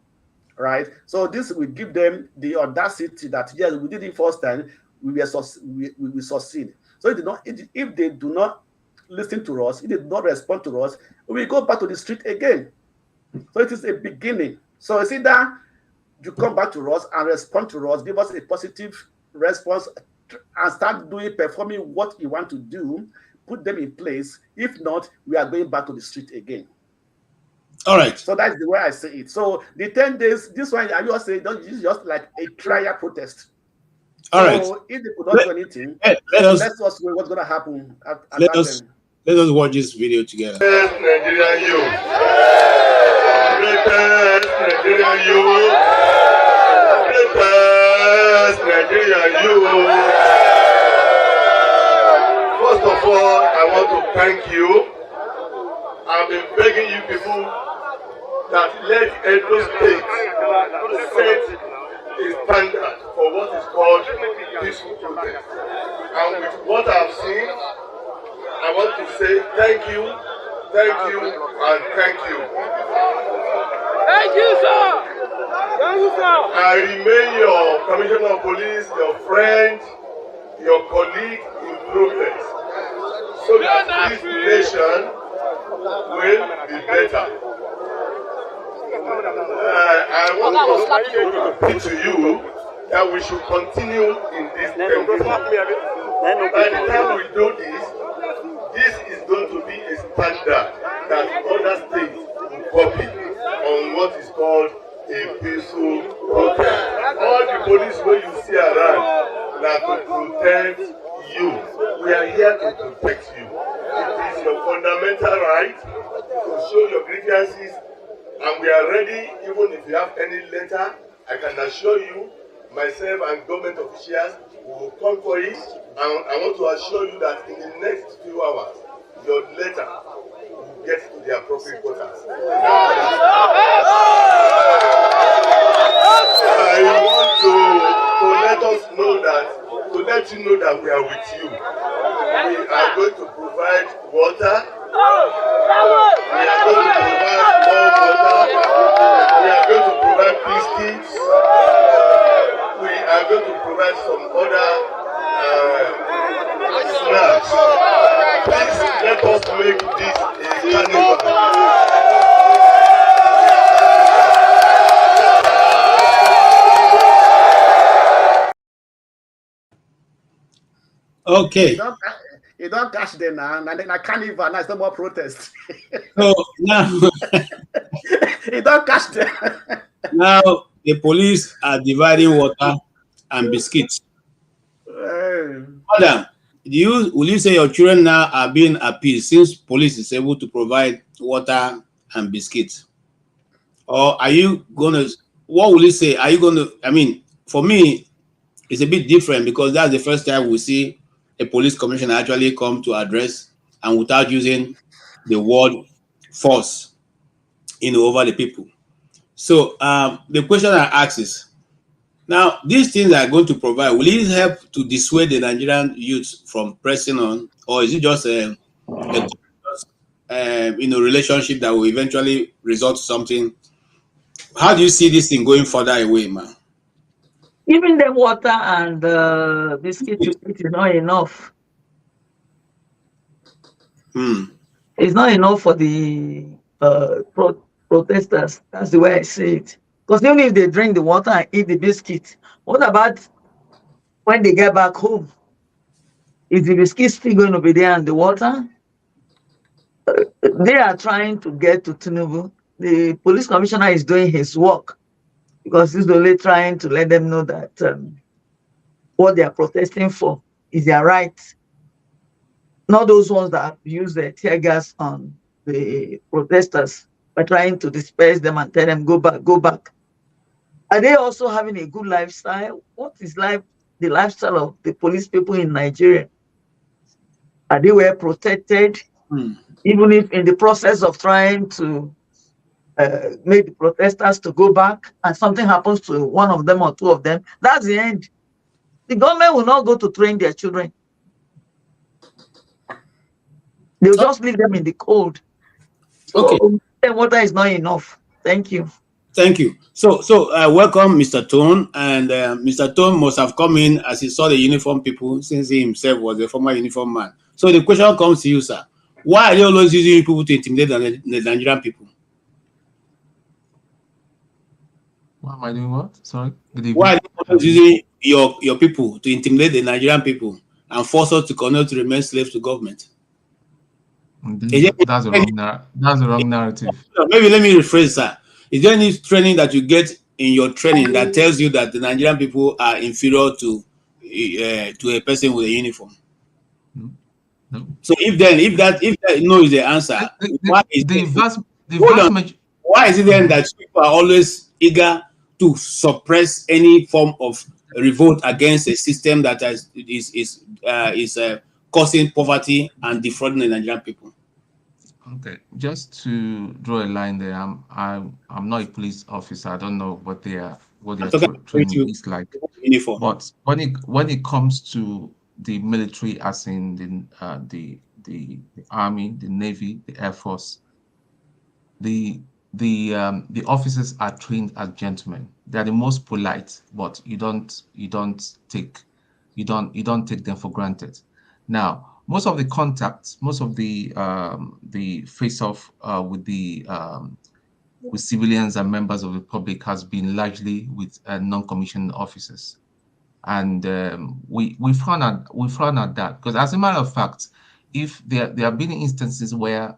right? So this will give them the audacity that, yes, we did it first time, we will succeed. So if they do not listen to us, if they do not respond to us, we will go back to the street again. So it is a beginning. So it's either you come back to us and respond to us, give us a positive response, and start performing what you want to do, put them in place. If not, we are going back to the street again. All right. So that's the way I say it. So the 10 days, this one, I just say, it's just like a trial protest. All right. So if they could not do anything, let's us see what's going to happen at let that us time. let us watch this video together. Nigerian youth. Greatest Nigerian youth. Greatest Nigerian youth. First of all, I want to thank you. I've been begging you people that let Edo State set a standard for what is called peaceful protest. And with what I've seen, I want to say thank you, and thank you. Thank you, sir. Thank you, sir. I remain your commissioner of police, your friend, your colleague in progress, so that this nation will be better. I want to repeat to you that we should continue in this tempo. By the time we do this, this is going to be a standard that other states will copy on what is called a peaceful protest. All the police where you see around are to protect you. We are here to protect you. It is your fundamental right to show your grievances, and we are ready. Even if you have any letter, I can assure you, myself and government officials will come for it. And I want to assure you that in the next few hours, your letter will get to the appropriate quarters. I want to let us know that, to let you know that we are with you. We are going to provide water. We are going to provide more water. We are going to provide biscuits. We are going to provide some other snacks. Please let us make this a carnival. Okay. You don't catch them now, and then I can't even. Now it's no more protest. So now, you don't catch them. now the police are dividing water and biscuits. Madam, will you say your children now are being appeased since police is able to provide water and biscuits? Or are you gonna? What will you say? Are you gonna? I mean, for me, it's a bit different because that's the first time we see a police commissioner actually come to address and without using the word force. over the people. So the question I ask is, now these things are going to provide, will it help to dissuade the Nigerian youth from pressing on, or is it just a relationship that will eventually result to something? How do you see this thing going further away, man? Giving them water and biscuit to eat is not enough. It's not enough for the protesters. That's the way I see it. Because even if they drink the water and eat the biscuit, what about when they get back home? Is the biscuit still going to be there and the water? They are trying to get to Tinubu. The police commissioner is doing his work because he's only trying to let them know that what they are protesting for is their right. Not those ones that use the tear gas on the protesters by trying to disperse them and tell them, go back, go back. Are they also having a good lifestyle? What is the lifestyle of the police people in Nigeria? Are they well protected? Even if in the process of trying to make the protesters to go back and something happens to one of them or two of them, that's the end. The government will not go to train their children. They'll just leave them in the cold. So water is not enough. Thank you. Thank you. So welcome, Mr. Tone. And Mr. Tone must have come in as he saw the uniform people, since he himself was a former uniform man. So the question comes to you, sir. Why are they always using people to intimidate the Nigerian people? Why am I doing what? Sorry? Why are they always using your people to intimidate the Nigerian people and force us to continue to remain slaves to government? That's the wrong narrative. Maybe let me rephrase, sir. Is there any training that you get in your training that tells you that the Nigerian people are inferior to a person with a uniform? No. So if that no is the answer, why is it then that people are always eager to suppress any form of revolt against a system that is causing poverty and defrauding the Nigerian people? Okay, just to draw a line there, I'm not a police officer. I don't know what their training is like. But when it comes to the military, as in the army, the navy, the air force, the officers are trained as gentlemen. They are the most polite, but you don't take them for granted. Now, most of the contacts, most of the face-off with civilians and members of the public has been largely with non-commissioned officers, and we frown at that, because as a matter of fact, if there have been instances where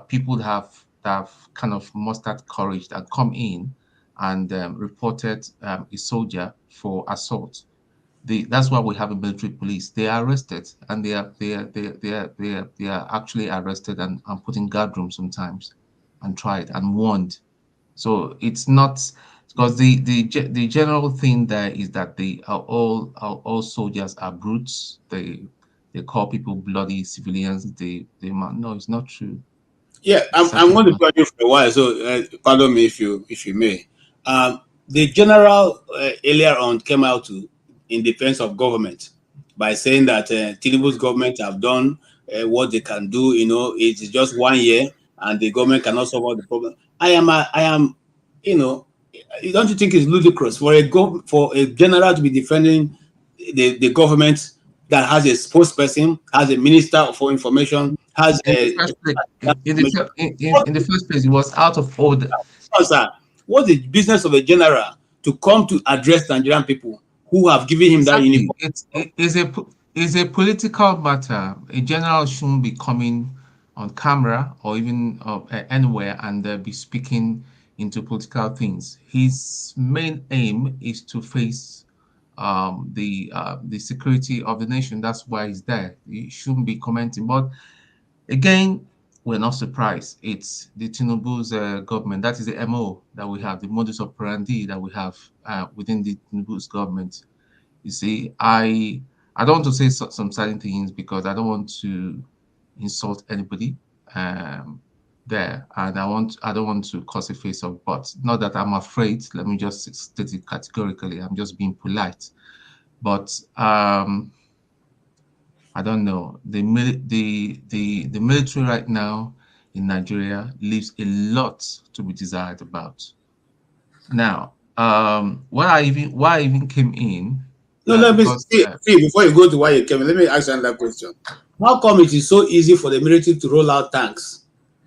people have kind of mustered courage and come in and reported a soldier for assault. That's why we have a military police. They are arrested, and they are actually arrested and put in guard rooms sometimes, and tried and warned. So it's not, because the general thing there is that all soldiers are brutes. They call people bloody civilians. No, it's not true. Yeah, I'm going to join you for a while, so pardon me if you may. The general earlier on came out in defense of government by saying that Tinubu's government have done what they can do. It is just 1 year, and the government cannot solve all the problem. I am, don't you think it's ludicrous for a general to be defending the government that has a spokesperson, has a minister for information, has in the first place, it was out of order. Sir, what's the business of a general to come to address Nigerian people who have given him that uniform? It's a political matter. A general shouldn't be coming on camera or even anywhere and be speaking into political things. His main aim is to face the security of the nation. That's why he's there. He shouldn't be commenting. But again, we're not surprised. It's the Tinubu's government. That is the MO that we have, the modus operandi that we have within the Tinubu's government. You see, I don't want to say some certain things because I don't want to insult anybody. there, and I don't want to cause a face off, but not that I'm afraid. Let me just state it categorically. I'm just being polite. But I don't know. The military right now in Nigeria leaves a lot to be desired about. Now, why I even came in. No, let me Because see, before you go to why you came, let me ask you another question. How come it is so easy for the military to roll out tanks?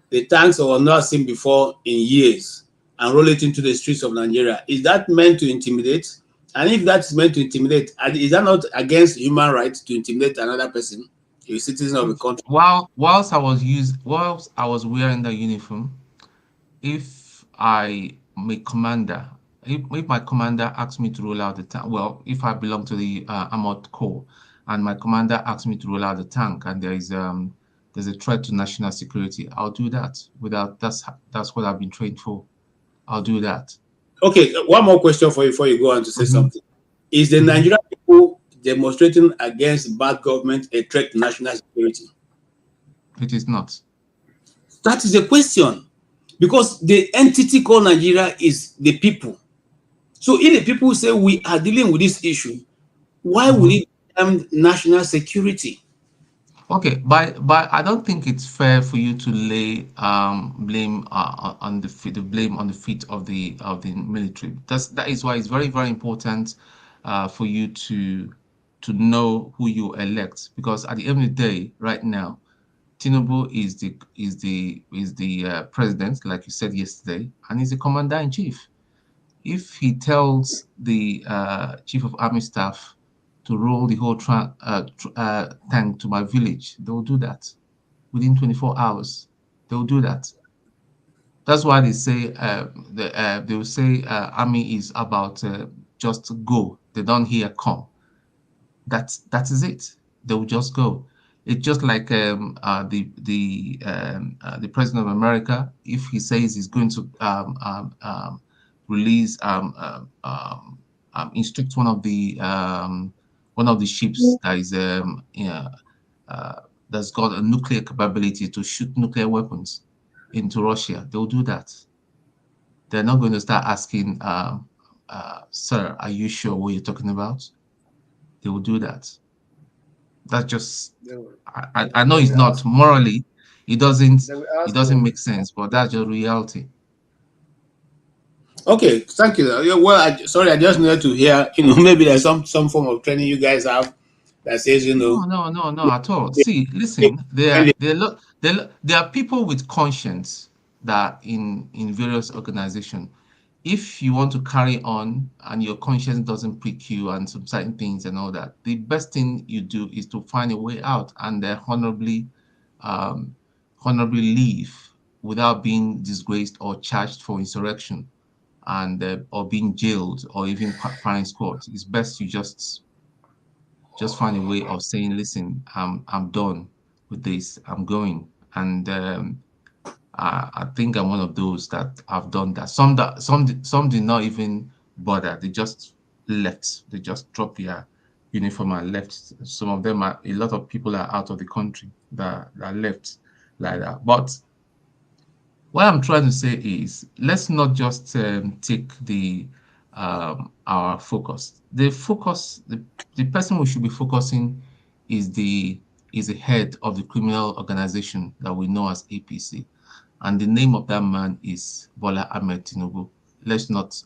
The tanks that were not seen before in years and roll it into the streets of Nigeria. Is that meant to intimidate? And if that's meant to intimidate, is that not against human rights to intimidate another person, a citizen of the country? Whilst I was wearing the uniform, if my commander, if my commander asks me to roll out the tank, well, if I belong to the armored corps, and my commander asks me to roll out the tank, and there's a threat to national security, I'll do that. That's what I've been trained for. I'll do that. Okay, one more question for you before you go on to say something. Is the Nigerian people demonstrating against bad government a threat to national security? It is not. That is the question. Because the entity called Nigeria is the people. So if the people say we are dealing with this issue, why would it become national security? Okay, but I don't think it's fair for you to lay blame on the blame on the feet of the military. That is why it's very, very important for you to know who you elect, because at the end of the day, right now, Tinubu is the president, like you said yesterday, and he's the commander in chief. If he tells the chief of army staff to roll the whole tank to my village, they'll do that within 24 hours. They'll do that. That's why they say they will say army is about just go. They don't hear come. That is it. They will just go. It's just like the president of America. If he says he's going to release instruct one of the ships that is that's got a nuclear capability to shoot nuclear weapons into Russia, they'll do that. They're not going to start asking, sir, are you sure what you're talking about? They will do that. That's just, I know it's not morally, it doesn't make sense, but that's just reality. Okay, thank you. Well, sorry, I just needed to hear, maybe there's some form of training you guys have that says, No, at all. See, listen, there are people with conscience that in various organizations. If you want to carry on and your conscience doesn't prick you and some certain things and all that, the best thing you do is to find a way out and honorably leave without being disgraced or charged for insurrection and or being jailed or even firing squad. It's best you just find a way of saying, listen, I'm done with this. I'm going. And I think I'm one of those that have done that. Some did not even bother. They just left. They just dropped their uniform and left. Some of them a lot of people are out of the country that left like that. But what I'm trying to say is, let's not just take our focus. The person we should be focusing is the head of the criminal organization that we know as APC, and the name of that man is Bola Ahmed Tinubu. Let's not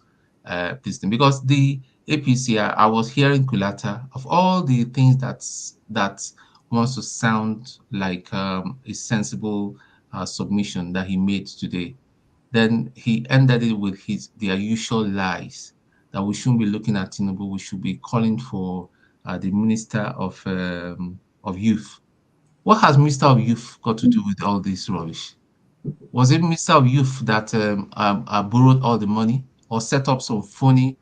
please them, because the APC, I was hearing Kulata of all the things that wants to sound like a sensible submission that he made today. Then he ended it with their usual lies that we shouldn't be looking at Tinubu. We should be calling for the Minister of Youth. What has Minister of Youth got to do with all this rubbish? Was it Minister of Youth that borrowed all the money or set up some phony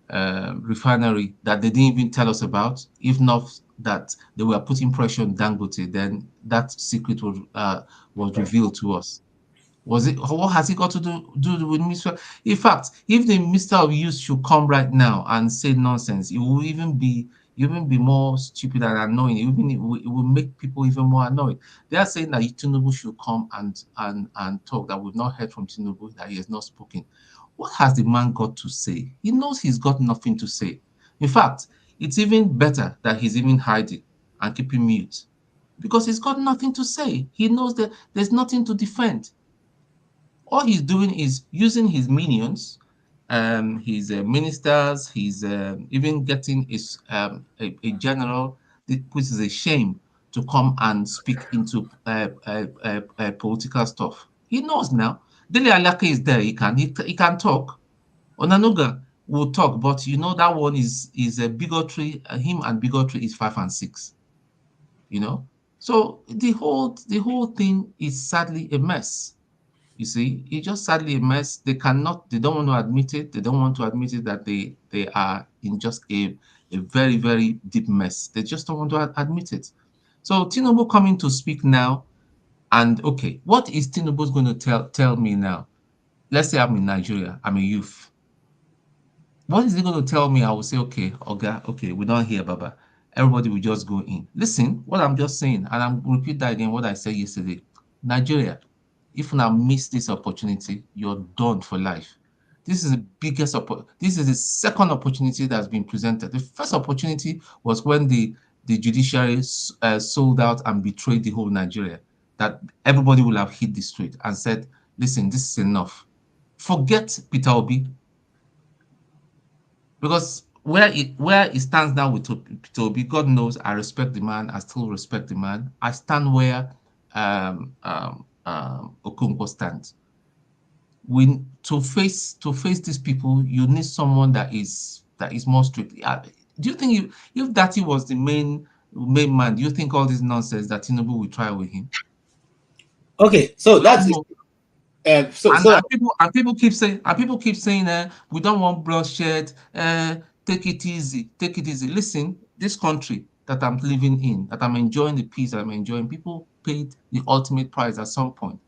refinery that they didn't even tell us about? If not that they were putting pressure on Dangote, then that secret was revealed to us. Was it? What has it got to do with Minister? In fact, if the Minister of Youth should come right now and say nonsense, it will even be you even be more stupid and annoying. Even it will make people even more annoyed. They are saying that Tinubu should come and talk, that we've not heard from Tinubu, that he has not spoken. What has the man got to say? He knows he's got nothing to say. In fact, it's even better that he's even hiding and keeping mute, because he's got nothing to say. He knows that there's nothing to defend. All he's doing is using his minions, his ministers, he's even getting his a general, which is a shame, to come and speak into political stuff. He knows now. Dele Alake is there. He can talk. Onanuga will talk, but you know that one is a bigotry. Him and bigotry is 5 and 6. You know, so the whole thing is sadly a mess. You see, it's just sadly a mess. They don't want to admit it. They don't want to admit it that they are in just a very, very deep mess. They just don't want to admit it. So Tinubu coming to speak now, and okay, what is Tinubu going to tell me now? Let's say I'm in Nigeria, I'm a youth. What is he going to tell me? I will say, okay, Oga, okay, we don't hear Baba. Everybody will just go in. Listen, what I'm just saying, and I'm repeat that again, what I said yesterday. Nigeria, if you now miss this opportunity, you're done for life. This is the biggest this is the second opportunity that's been presented. The first opportunity was when the judiciary sold out and betrayed the whole Nigeria, that everybody will have hit the street and said, listen, this is enough. Forget Peter Obi, because where it stands now with Peter Obi, God knows I respect the man. I still respect the man. I stand where Okonkwo stands. To face these people, you need someone that is more strict. Do you think if Dati was the main man, do you think all this nonsense that Tinubu will try with him? Okay, so that's people keep saying we don't want bloodshed. Take it easy. Listen, this country that I'm living in, that I'm enjoying the peace I'm enjoying, people paid the ultimate price at some point.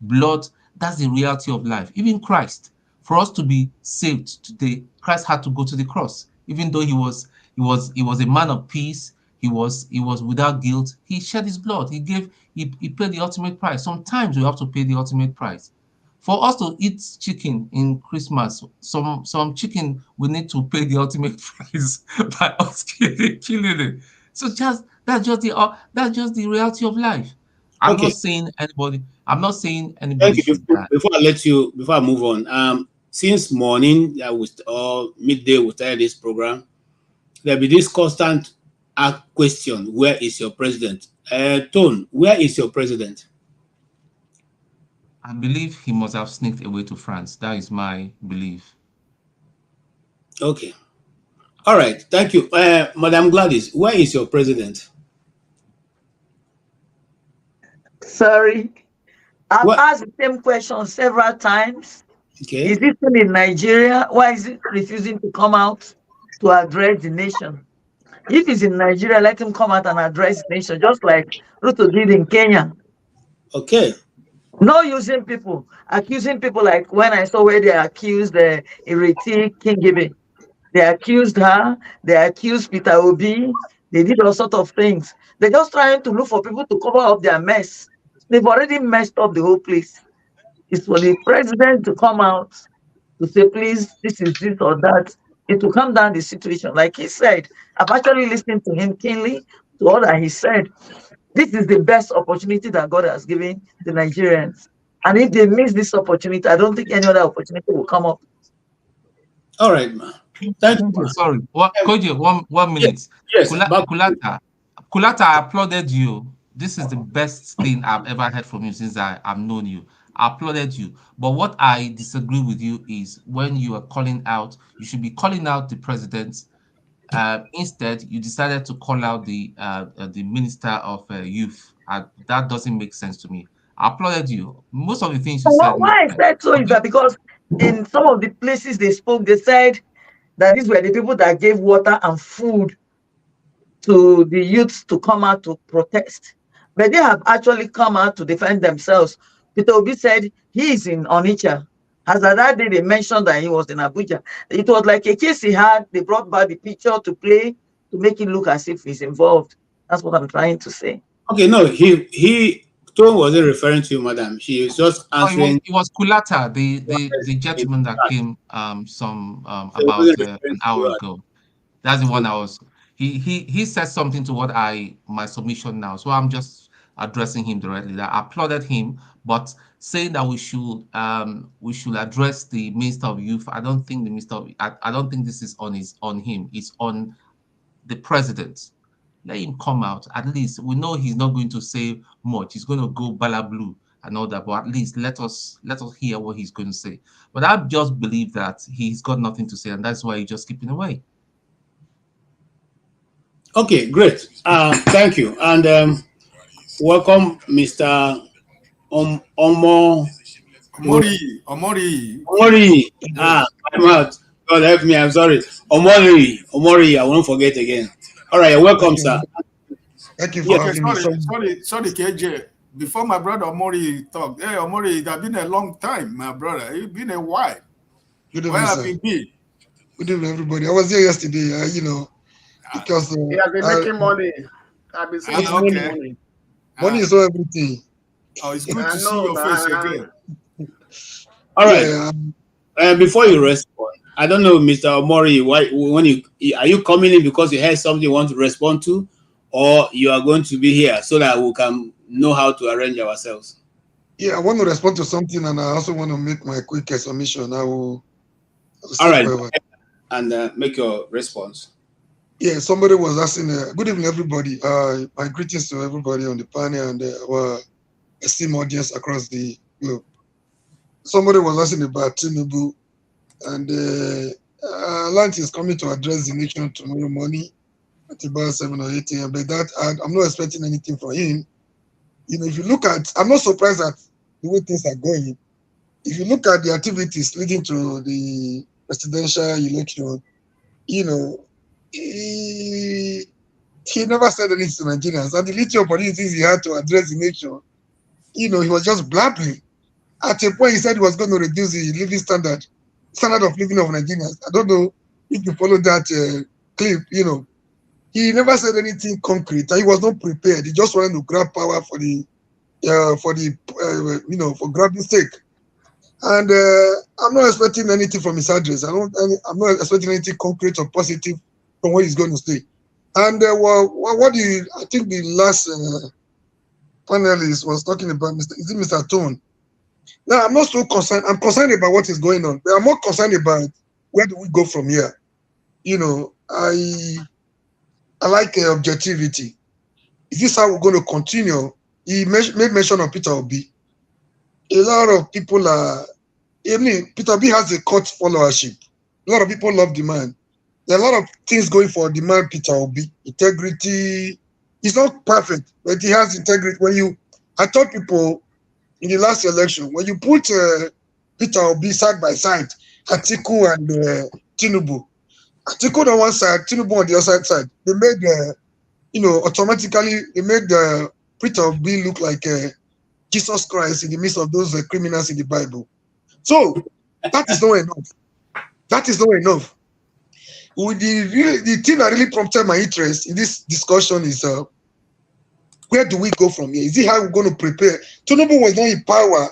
Blood, that's the reality of life. Even Christ, for us to be saved today, Christ had to go to the cross. Even though he was a man of peace, he was without guilt. He shed his blood. He paid the ultimate price. Sometimes we have to pay the ultimate price. For us to eat chicken in Christmas, some chicken we need to pay the ultimate price by us killing it. So that's just the reality of life. I'm not saying anybody Thank you. should die. Before I move on, since morning, or midday, we started this program. There'll be this constant question: where is your president? Tone, where is your president? I believe he must have sneaked away to France. That is my belief. Okay. All right. Thank you. Madam Gladys, where is your president? Sorry. I've asked the same question several times. Okay. Is it still in Nigeria? Why is it refusing to come out to address the nation? If he's in Nigeria, let him come out and address the nation, just like Ruto did in Kenya. Okay. No using people, accusing people, like when I saw where they accused Ireti Kingibe. They accused her, they accused Peter Obi, they did all sorts of things. They're just trying to look for people to cover up their mess. They've already messed up the whole place. It's for the president to come out to say, please, this is this or that. It will calm down the situation. Like he said, I've actually listened to him keenly, to all that he said. This is the best opportunity that God has given the Nigerians. And if they miss this opportunity, I don't think any other opportunity will come up. All right, ma. Thank you. Sorry. Koji, 1 minute. Yes. Kulata, I applauded you. This is the best thing I've ever heard from you since I've known you. I applauded you. But what I disagree with you is when you are calling out, you should be calling out the president. Instead, you decided to call out the Minister of Youth. That doesn't make sense to me. I applauded you. Most of the things you said. Why I said so is that because in some of the places they spoke, they said that these were the people that gave water and food to the youths to come out to protest. But they have actually come out to defend themselves. Peter Obi said he is in Onitsha. As at that day, they mentioned that he was in Abuja. It was like a case he had. They brought back the picture to play to make it look as if he's involved. That's what I'm trying to say. Okay, no, Tone wasn't referring to you, madam. She was just answering. It was Kulata, the gentleman that came So about referring an to hour you. ago. That's the one I was. He said something to what my submission now. So I'm just addressing him directly. That I applauded him, but saying that we should address the Minister of Youth. I don't think the Minister of, I don't think this is on him. It's on the president. Let him come out. At least we know he's not going to say much. He's going to go bala blue and all that. But at least let us hear what he's going to say. But I just believe that he's got nothing to say, and that's why he's just keeping away. Okay, great. Thank you, and welcome, Mr. Omori. I'm out. God help me. I'm sorry. Omori. I won't forget again. All right, welcome, sir. Thank you for having me. Sorry, KJ. Before my brother Omori talked, hey, Omori, it has been a long time, my brother. It's been a while. Good evening, Where have sir. you been? Good evening, everybody. I was there yesterday, because he has been making money. I've been seeing money. Money is all everything. Oh, it's good to see your face again. All right. Before you respond, I don't know, Mr. Omori, are you coming in because you heard something you want to respond to, or you are going to be here so that we can know how to arrange ourselves? Yeah, I want to respond to something, and I also want to make my quick submission. I will all right, and make your response. Yeah, somebody was asking. Good evening, everybody. My greetings to everybody on the panel and our esteemed audience across the globe. Somebody was asking about Tinubu, and Lance is coming to address the nation tomorrow morning at about 7 or 8 a.m. But that I'm not expecting anything from him. If you look at, I'm not surprised at the way things are going. If you look at the activities leading to the presidential election, he never said anything to Nigerians. And the little opportunities he had to address the nation, he was just blabbering. At a point, he said he was going to reduce the living standard of living of Nigerians. I don't know if you follow that clip, He never said anything concrete, and he was not prepared. He just wanted to grab power for grabbing sake. And I'm not expecting anything from his address. I'm not expecting anything concrete or positive from what he's going to say. And I think the last panelist was talking about Mr. Tone. Now, I'm not so concerned. I'm concerned about what is going on, but I'm more concerned about where do we go from here. I like objectivity. Is this how we're going to continue? He made mention of Peter Obi. A lot of people Peter Obi has a cult followership. A lot of people love the man. There are a lot of things going for the man, Peter Obi. Integrity. He's not perfect, but he has integrity. I told people in the last election, when you put Peter Obi side by side, Atiku and Tinubu, Atiku on one side, Tinubu on the other side, they made, automatically, they made Peter Obi look like Jesus Christ in the midst of those criminals in the Bible. So, that is not enough. That is not enough. The thing that really prompted my interest in this discussion is where do we go from here? Is it how we're going to prepare? Tinubu was not in power,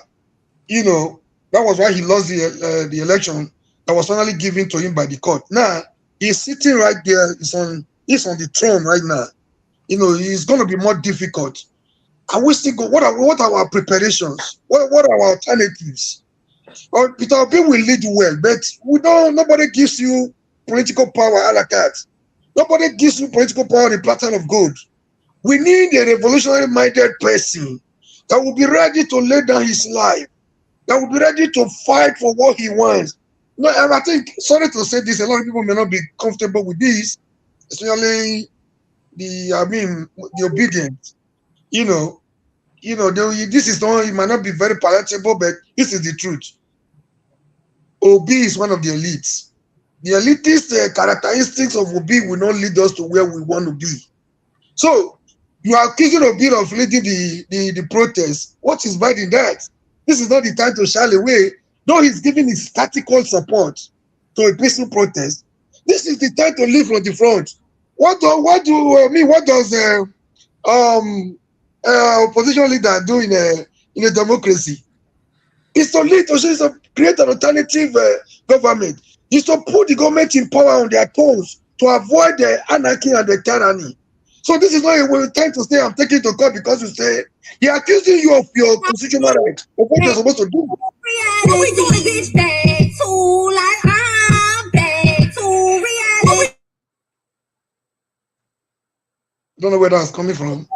that was why he lost the election that was finally given to him by the court. Now, he's sitting right there, he's on the throne right now. It's going to be more difficult. Are we still go? What are our preparations? What are our alternatives? Peter Obi will lead well, but nobody gives you political power a la carte. Nobody gives you political power on a platter of gold. We need a revolutionary-minded person that will be ready to lay down his life, that will be ready to fight for what he wants. No, and I think, sorry to say this, a lot of people may not be comfortable with this, especially the obedient. This is not, it might not be very palatable, but this is the truth. Obi is one of the elites. The elitist characteristics of Obi will not lead us to where we want to be. So, you are accusing Obi of leading the protest. What is bad in that? This is not the time to shy away. Though he's giving his tactical support to a peaceful protest, this is the time to lead from the front. what does opposition leader do in a democracy? It's to lead, to create an alternative government. It's to put the government in power on their toes to avoid the anarchy and the tyranny. So this is not a time to say I'm taking it to court because you say you're accusing you of your constitutional right of what you're supposed to do. We doing this back to like I'm back to reality. I don't know where that's coming from.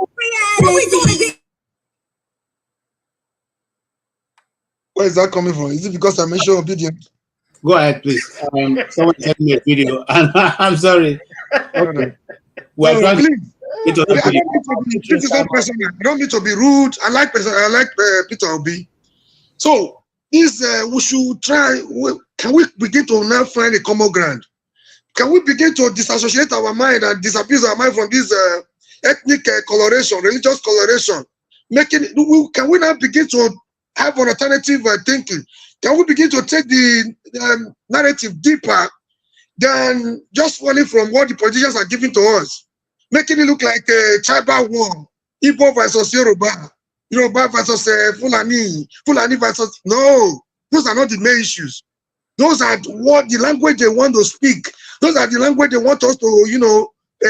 Where is that coming from? Is it because I mentioned obedience? Go ahead, please. Someone sent me a video, and I'm sorry. Okay. Well, so, please, I don't need to be personal. I don't need to be rude. I like Peter Obi. So this we should try. Can we begin to now find a common ground? Can we begin to disassociate our mind and disabuse our mind from this ethnic coloration, religious coloration? Can we now begin to have an alternative thinking? Can we begin to take the narrative deeper than just falling from what the politicians are giving to us, making it look like a tribal war, Igbo versus Yoruba, Yoruba versus Fulani, Fulani versus... No, those are not the main issues. Those are what the language they want to speak. Those are the language they want us to,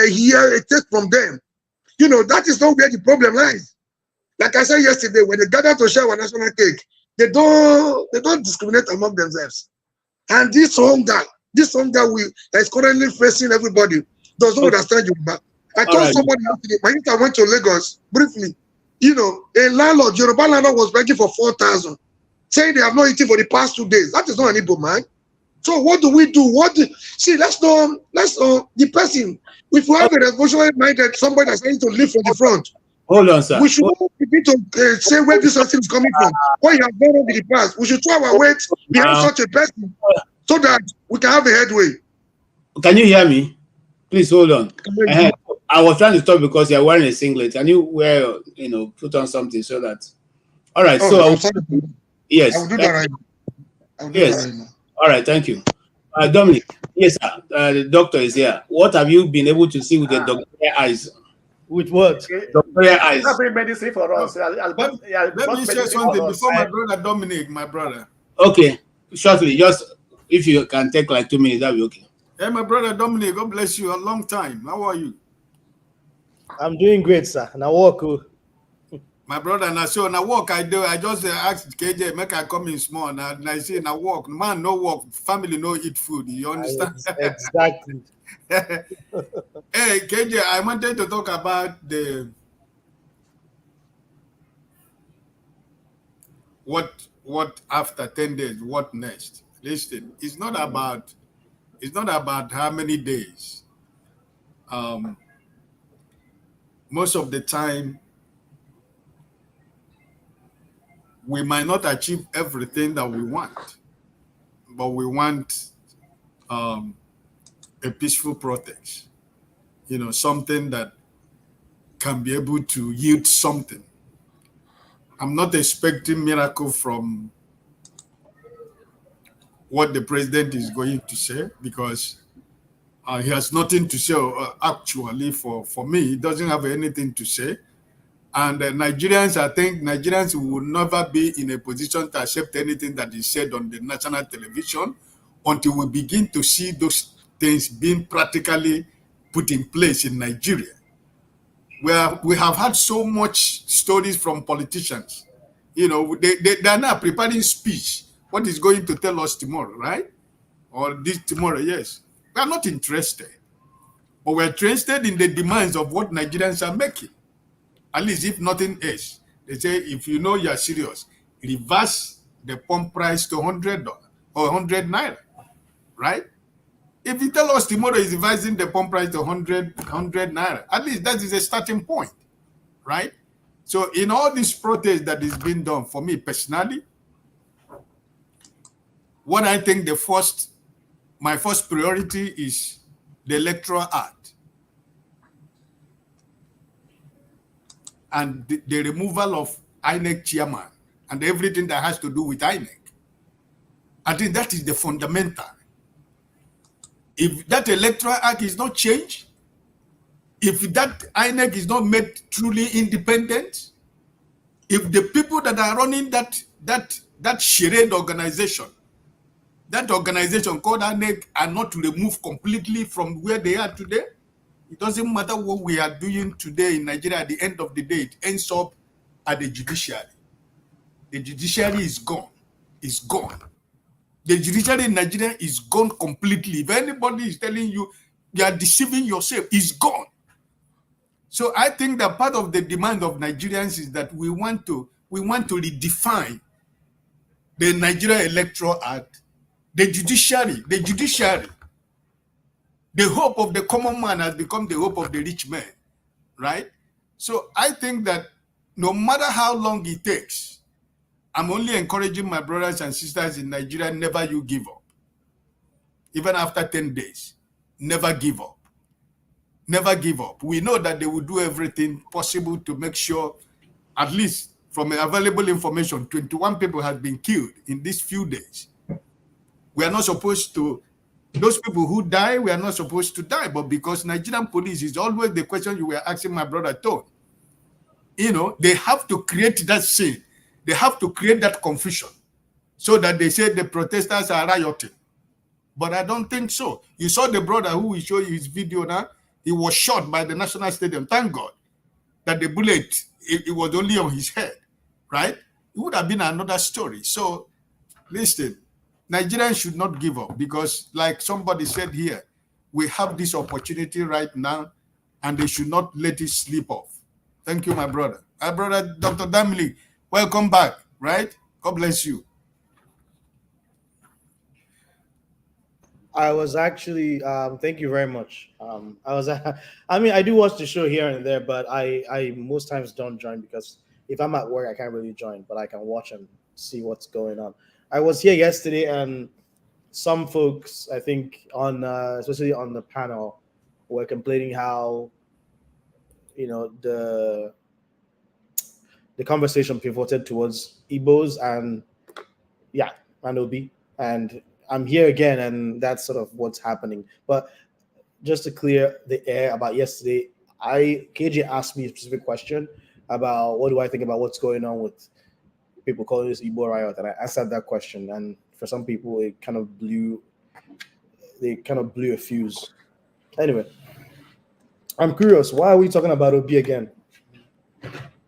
hear a text from them. That is not where the problem lies. Like I said yesterday, when they gather to share our national cake, they don't discriminate among themselves. And this hunger that is currently facing everybody does not understand Yoruba. I told somebody yesterday, my I went to Lagos briefly. A landlord, Yoruba landlord was begging for 4,000, saying they have not eaten for the past 2 days. That is not an Igbo man. So what do we do? Let's the person. If we have a revolutionary minded somebody that's going to live from the front. Hold on, sir. We should begin to say where this person is coming from, what you have done in the past. We should try our weight behind such a person so that we can have a headway. Can you hear me? Please hold on. I was trying to stop because you're wearing a singlet. Can you put on something so that... All right, yes. I will do that right now. Yes. All right, thank you. Dominic, yes, sir. The doctor is here. What have you been able to see with the doctor's eyes? With what? Doctor's eyes. Not bring medicine for us. Let me say something before my brother Dominic, my brother. Okay, shortly, just if you can take like 2 minutes, that'll be okay. Hey, my brother Dominic, God bless you. A long time. How are you? I'm doing great, sir. Now walk. My brother, now so now work I do. I just asked KJ, make I come in small. Now I see now work. Man, no work. Family no eat food. You understand? Exactly. Hey, KJ, I wanted to talk about what after 10 days, what next? Listen, it's not about how many days. Most of the time, we might not achieve everything that we want, but we want a peaceful protest. Something that can be able to yield something. I'm not expecting miracle from what the president is going to say because he has nothing to say. Actually, for me, he doesn't have anything to say. And Nigerians, I think Nigerians will never be in a position to accept anything that is said on the national television until we begin to see those things being practically put in place in Nigeria. Where we have had so much stories from politicians. They are now preparing speech. What is going to tell us tomorrow, right? Or this tomorrow, yes. We are not interested. But we're interested in the demands of what Nigerians are making. At least if nothing else. They say, if you know you're serious, reverse the pump price to $100 or 100 naira, right? If you tell us tomorrow is revising the pump price to 100 naira, at least that is a starting point, right? So in all this protest that is being done, for me personally, what I think my first priority is the Electoral Act and the removal of INEC chairman and everything that has to do with INEC. I think that is the fundamental. If that Electoral Act is not changed, if that INEC is not made truly independent, if the people that are running that charade organization, that organization called INEC, are not removed completely from where they are today, it doesn't matter what we are doing today in Nigeria. At the end of the day, it ends up at the judiciary. The judiciary is gone. It's gone. The judiciary in Nigeria is gone completely. If anybody is telling you you are deceiving yourself, it's gone. So I think that part of the demand of Nigerians is that we want to redefine the Nigeria Electoral Act, the judiciary. The hope of the common man has become the hope of the rich man, right? So I think that no matter how long it takes, I'm only encouraging my brothers and sisters in Nigeria, never you give up. Even after 10 days, never give up. Never give up. We know that they will do everything possible to make sure, at least from available information, 21 people have been killed in these few days. We are not supposed to, those people who die, we are not supposed to die, but because Nigerian police is always the question you were asking my brother Todd. You know, they have to create that scene. They have to create that confusion so that they say the protesters are rioting. But I don't think so. You saw the brother who will show you his video now. He was shot by the National Stadium. Thank God that the bullet, it was only on his head, right? It would have been another story. So listen, Nigerians should not give up because like somebody said here, we have this opportunity right now and they should not let it slip off. Thank you, my brother. My brother, Dr. Damili, welcome back, right? God bless you. I was actually, thank you very much. I mean, I do watch the show here and there, but I most times don't join because if I'm at work, I can't really join, but I can watch and see what's going on. I was here yesterday, and some folks, I think, on especially on the panel, were complaining how, you know, the conversation pivoted towards Igbos and Obi, and I'm here again, and that's sort of what's happening. But just to clear the air about yesterday, KJ asked me a specific question about what do I think about what's going on with people calling this Igbo riot, and I answered that question. And for some people, they kind of blew a fuse. Anyway, I'm curious, why are we talking about Obi again?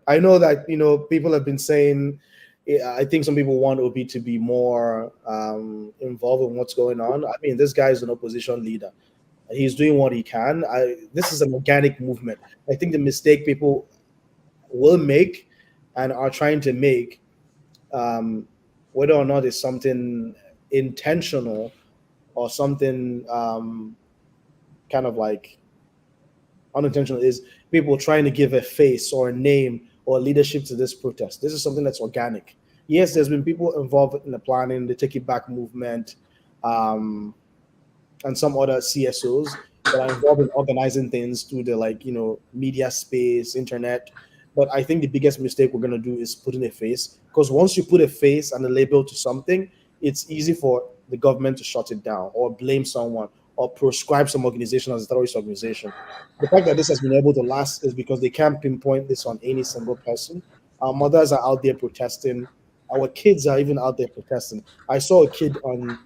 I know that people have been saying. I think some people want Obi to be more involved in what's going on. I mean, this guy is an opposition leader. He's doing what he can. This is an organic movement. I think the mistake people will make and are trying to make, whether or not it's something intentional or something kind of like unintentional, is people trying to give a face or a name or leadership to this protest. This is something that's organic. Yes, there's been people involved in the planning, the Take It Back movement, and some other CSOs that are involved in organizing things through the media space, internet. But I think the biggest mistake we're gonna do is putting a face, because once you put a face and a label to something, it's easy for the government to shut it down or blame someone or proscribe some organization as a terrorist organization. The fact that this has been able to last is because they can't pinpoint this on any single person. Our mothers are out there protesting. Our kids are even out there protesting. I saw a kid on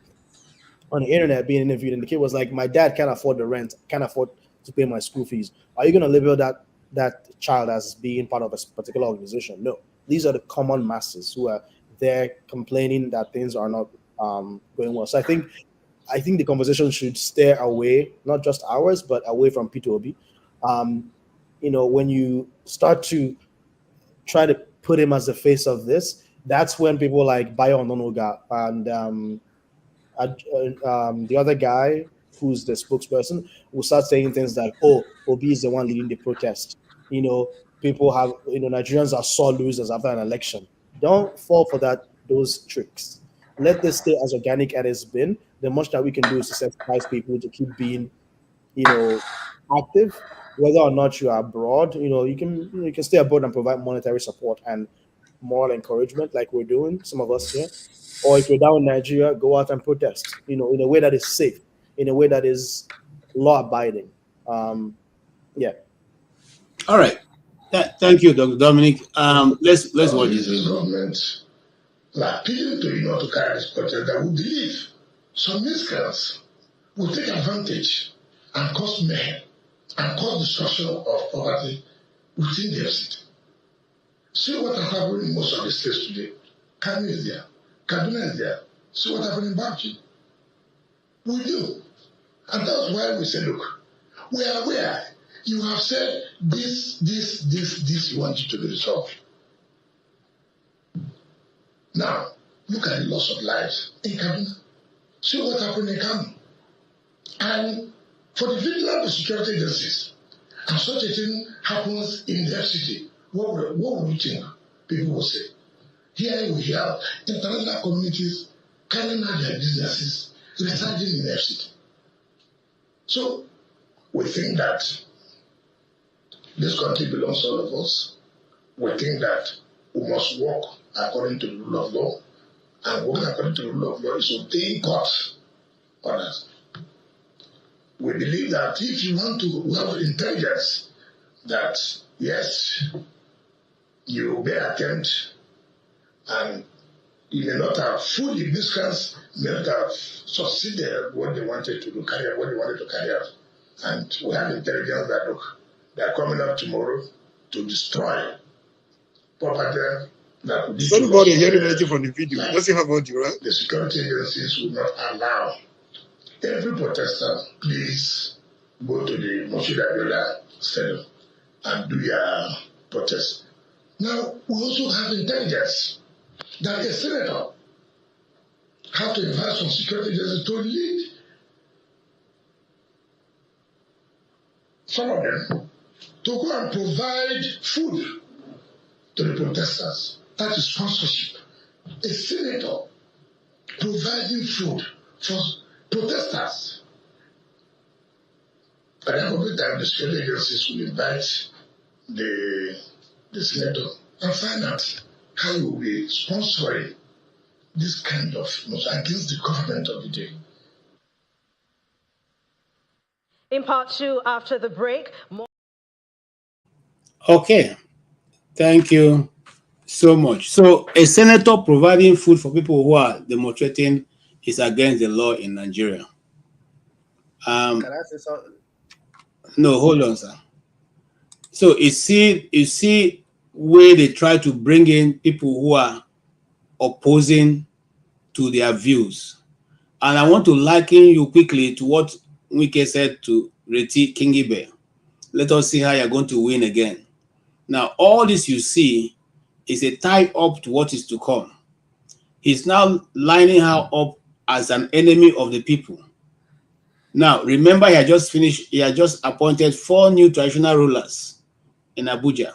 the internet being interviewed, and the kid was like, "My dad can't afford the rent, can't afford to pay my school fees." Are you going to label that child as being part of a particular organization? No. These are the common masses who are there complaining that things are not going well. So I think the conversation should steer away, not just ours, but away from P2OB. When you start to try to put him as the face of this, that's when people like Bayo Ononoga and the other guy who's the spokesperson will start saying things like, "Oh, Obi is the one leading the protest." People have, Nigerians are sore losers after an election. Don't fall for those tricks. Let this stay as organic as it's been. The much that we can do is to sensitize people to keep being, active, whether or not you are abroad. You can stay abroad and provide monetary support and moral encouragement, like we're doing, some of us here. Or if you're down in Nigeria, go out and protest. In a way that is safe, in a way that is law abiding. Yeah. All right. Thank you, Dr. Dominic. Let's watch this. Government are appealing to you not to carry this protest that we believe some miscreants will take advantage and cause mayhem and cause destruction of property within their city. See what has happened in most of the states today. Kano is there, Kaduna is there. See what happened in Bauchi. We do. And that's why we say, look, we are aware. You have said this, you want it to be resolved. Now, look at the loss of lives in Kaduna. See what happened in Kano. And for the vigilant of security agencies, and such a thing happens in their city, what would you think people will say? Here we have international communities carrying out their businesses, residing in their city. So, we think that this country belongs to all of us. We think that we must work according to the rule of law. And working according to the rule of law is obeying God's orders. We believe that if you want to have intelligence, that yes, you may attempt and you may not have fully discussed, may not have succeeded what they wanted to do, carry out what they wanted to carry out. And we have intelligence that look, they are coming up tomorrow to destroy property that would Is anybody hearing anything from the video? Does he have audio, right? The security agencies will not allow every protester, please go to the Moshood Abiola Stadium and do your protest. Now, we also have intelligence that a senator have to invite some security agencies to lead some of them to go and provide food to the protesters. That is sponsorship. A senator providing food for protesters. At the end of the time, the security agencies will invite the senator and find out how you will be sponsoring this kind of against the government of the day. In part two, after the break, more. Okay. Thank you so much. So a senator providing food for people who are demonstrating is against the law in Nigeria. Can I say something? No, hold on, sir. So you see where they try to bring in people who are opposing to their views. And I want to liken you quickly to what Wike said to Reti Kingibe. Let us see how you're going to win again. Now, all this you see is a tie up to what is to come. He's now lining her up as an enemy of the people. Now, remember, he had just appointed 4 new traditional rulers in Abuja.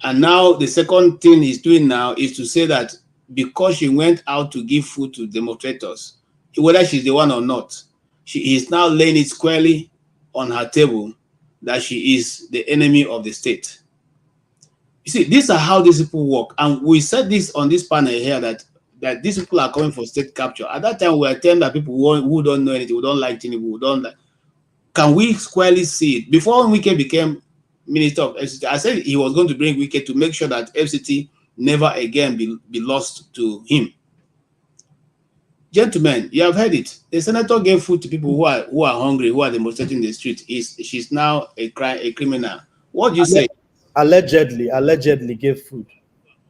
And now the second thing he's doing now is to say that because she went out to give food to demonstrators, whether she's the one or not, she is now laying it squarely on her table that she is the enemy of the state. You see, these are how these people work. And we said this on this panel here that these people are coming for state capture. At that time, we were telling that people who don't know anything, who don't like Tinubu, who don't like. Can we squarely see it? Before Wike became Minister of FCT, I said he was going to bring Wike to make sure that FCT never again be lost to him. Gentlemen, you have heard it. The senator gave food to people who are hungry, who are demonstrating in the street. She's now a criminal. What do you say? Allegedly gave food.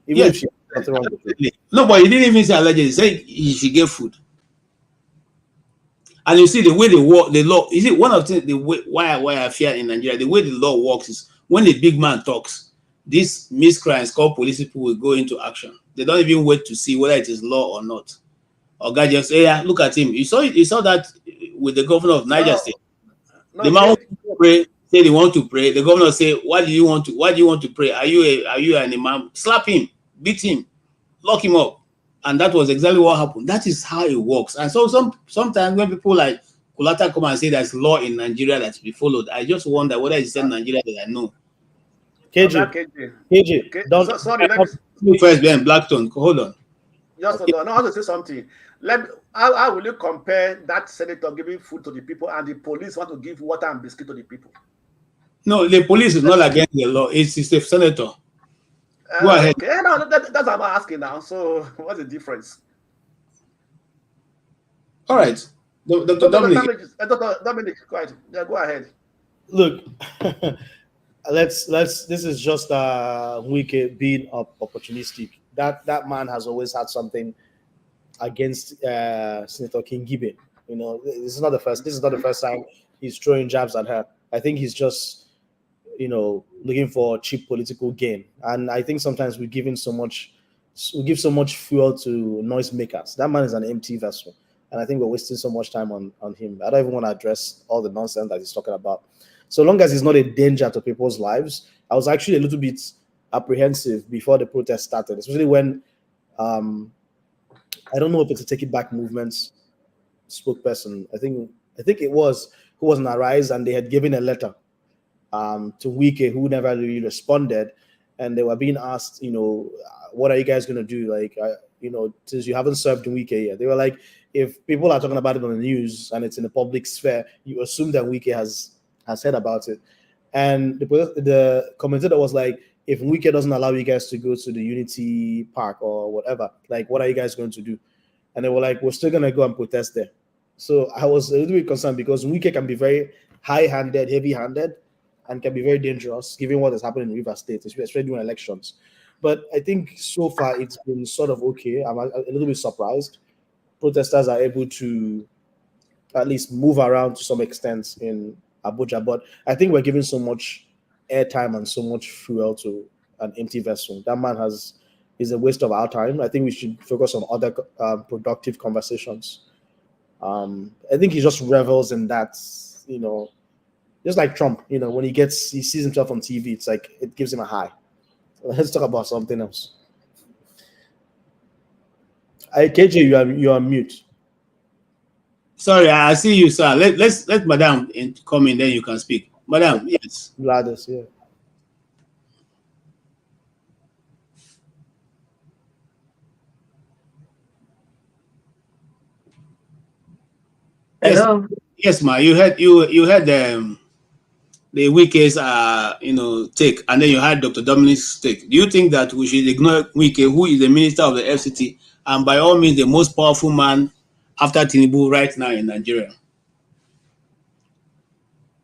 Even if she has nothing wrong with it. No, but he didn't even say allegedly. He said she gave food. And you see the way the law, you see, one of the way why I fear in Nigeria, the way the law works is when the big man talks, these miscreants called police people will go into action. They don't even wait to see whether it is law or not. Or guy just say, yeah, look at him. You saw that with the governor of Niger State. The man wants to pray, say they want to pray. The governor say, why do you want to pray? Are you an imam? Slap him, beat him, lock him up. And that was exactly what happened. That is how it works. And so sometimes when people like Kulata come and say there's law in Nigeria that to be followed, I just wonder whether it's in Nigeria that I know. KJ. Sorry, let me first, Ben Blackstone. Hold on. Just hold on. I want to say something. How will you compare that senator giving food to the people and the police want to give water and biscuit to the people? No, the police is not against the law. It's the senator. Go ahead. Okay, no, that's what I'm asking now. So, what's the difference? All right. Dr. Dominic. Dr. Dominic, quiet. Yeah, go ahead. Look, let's. This is just Wike being opportunistic. That man has always had something against Senator King Gibbon. You know, this is not the first time he's throwing jabs at her. I think he's just, looking for cheap political gain. And I think sometimes we give so much fuel to noisemakers. That man is an empty vessel. And I think we're wasting so much time on him. I don't even want to address all the nonsense that he's talking about. So long as he's not a danger to people's lives. I was actually a little bit apprehensive before the protest started, especially when I don't know if it's a Take It Back movement's spokesperson. I think it was who was on Arise, and they had given a letter to Wike, who never really responded, and they were being asked, what are you guys going to do? Like, since you haven't served in Wike yet, they were like, if people are talking about it on the news and it's in the public sphere, you assume that Wike has heard about it. And the commentator was like, if Wike doesn't allow you guys to go to the Unity Park or whatever, like, what are you guys going to do? And they were like, we're still going to go and protest there. So I was a little bit concerned because Wike can be very high-handed, heavy-handed, and can be very dangerous given what has happened in River State, especially during elections. But I think so far it's been sort of okay. I'm a little bit surprised. Protesters are able to at least move around to some extent in Abuja, but I think we're giving so much airtime and so much fuel to an empty vessel. That man is a waste of our time. I think we should focus on other productive conversations. I think he just revels in that, just like Trump, when he sees himself on TV, it's like it gives him a high. Let's talk about something else. KJ, you are mute. Sorry, I see you, sir. Let Madam come in, then you can speak. Madam, yes. Gladys, yeah. Hello. Yes, ma. You had the Wike's take, and then you had Dr. Dominic's take. Do you think that we should ignore Wike, who is the minister of the FCT, and by all means the most powerful man after Tinubu right now in Nigeria?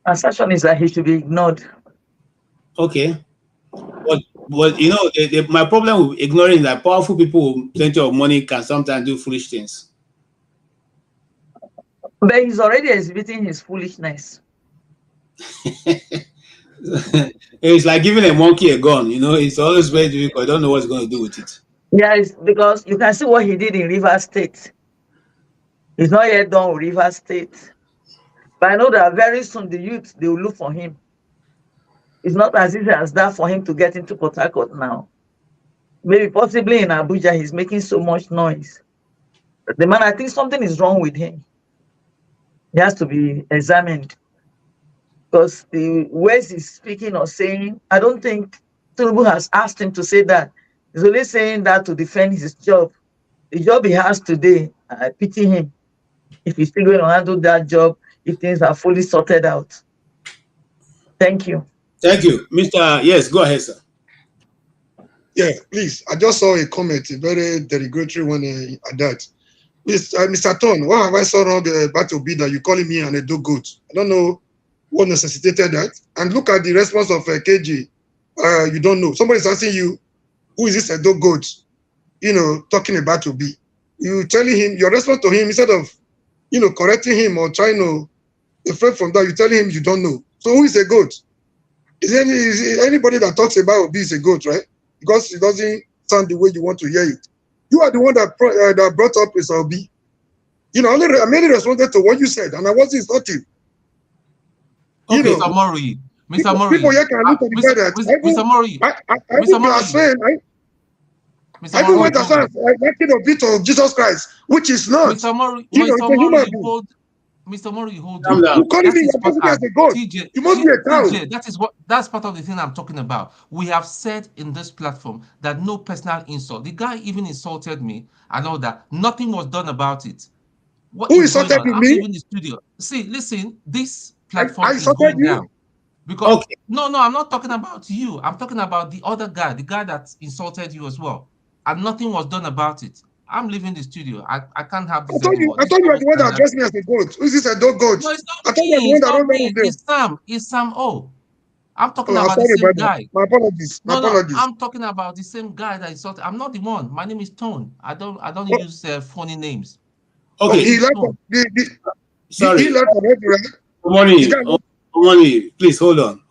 Assertion is that he should be ignored. Okay, but my problem with ignoring that powerful people with plenty of money can sometimes do foolish things. But he's already exhibiting his foolishness. It's like giving a monkey a gun. It's always very difficult. I don't know what's going to do with it. Yeah, it's because you can see what he did in River State. He's not yet done with River State. But I know that very soon the youth, they will look for him. It's not as easy as that for him to get into Port Harcourt now. Maybe possibly in Abuja, he's making so much noise. But the man, I think something is wrong with him. He has to be examined. Because the ways he's speaking or saying, I don't think Tinubu has asked him to say that. He's only saying that to defend his job. The job he has today, I pity him. If he's still going to handle that job, if things are fully sorted out. Thank you. Thank you. Yes, go ahead, sir. Yeah, please. I just saw a comment, a very derogatory one at that. Mr. Ton, what have I saw wrong about Obi that you calling me an Edo goat? I don't know what necessitated that. And look at the response of KG. You don't know. Somebody's asking you, who is this Edo goat? Talking about Obi. You telling him, your response to him, instead of, correcting him or trying to refrain from that, you telling him you don't know. So who is a goat? Is anybody that talks about Obi is a goat, right? Because it doesn't sound the way you want to hear it. You are the one that brought up Mr. Obi. I merely responded to what you said, and I wasn't insulting. Okay, Mr. Mori. People here can look at the fact that Mr. Mori. I even went as far as liking Obi to Jesus Christ, which is not. Mr. Mori, Mr. Mori, hold on. You calling me as a god? You must be a cow. That's part of the thing I'm talking about. We have said in this platform that no personal insult. The guy even insulted me and all that. Nothing was done about it. Who insulted me? I'm leaving the studio. See, listen, this platform is going down. Because no, I'm not talking about you. I'm talking about the other guy, the guy that insulted you as well, and nothing was done about it. I'm leaving the studio. I can't have this anymore. I thought you were the one that addressed me as a goat. Who is this a dog goat? No, it's not I thought you were me. the one It's that not wrote down me. of them. It's Sam. It's Sam O. I'm talking Oh, I'm about the sorry, same brother. guy. My apologies. My No, apologies. I'm talking about the same guy that insulted. I'm not the one. My name is Tone. I don't use phony names. Okay. He left. Sorry. He left already, right? Money, please hold on.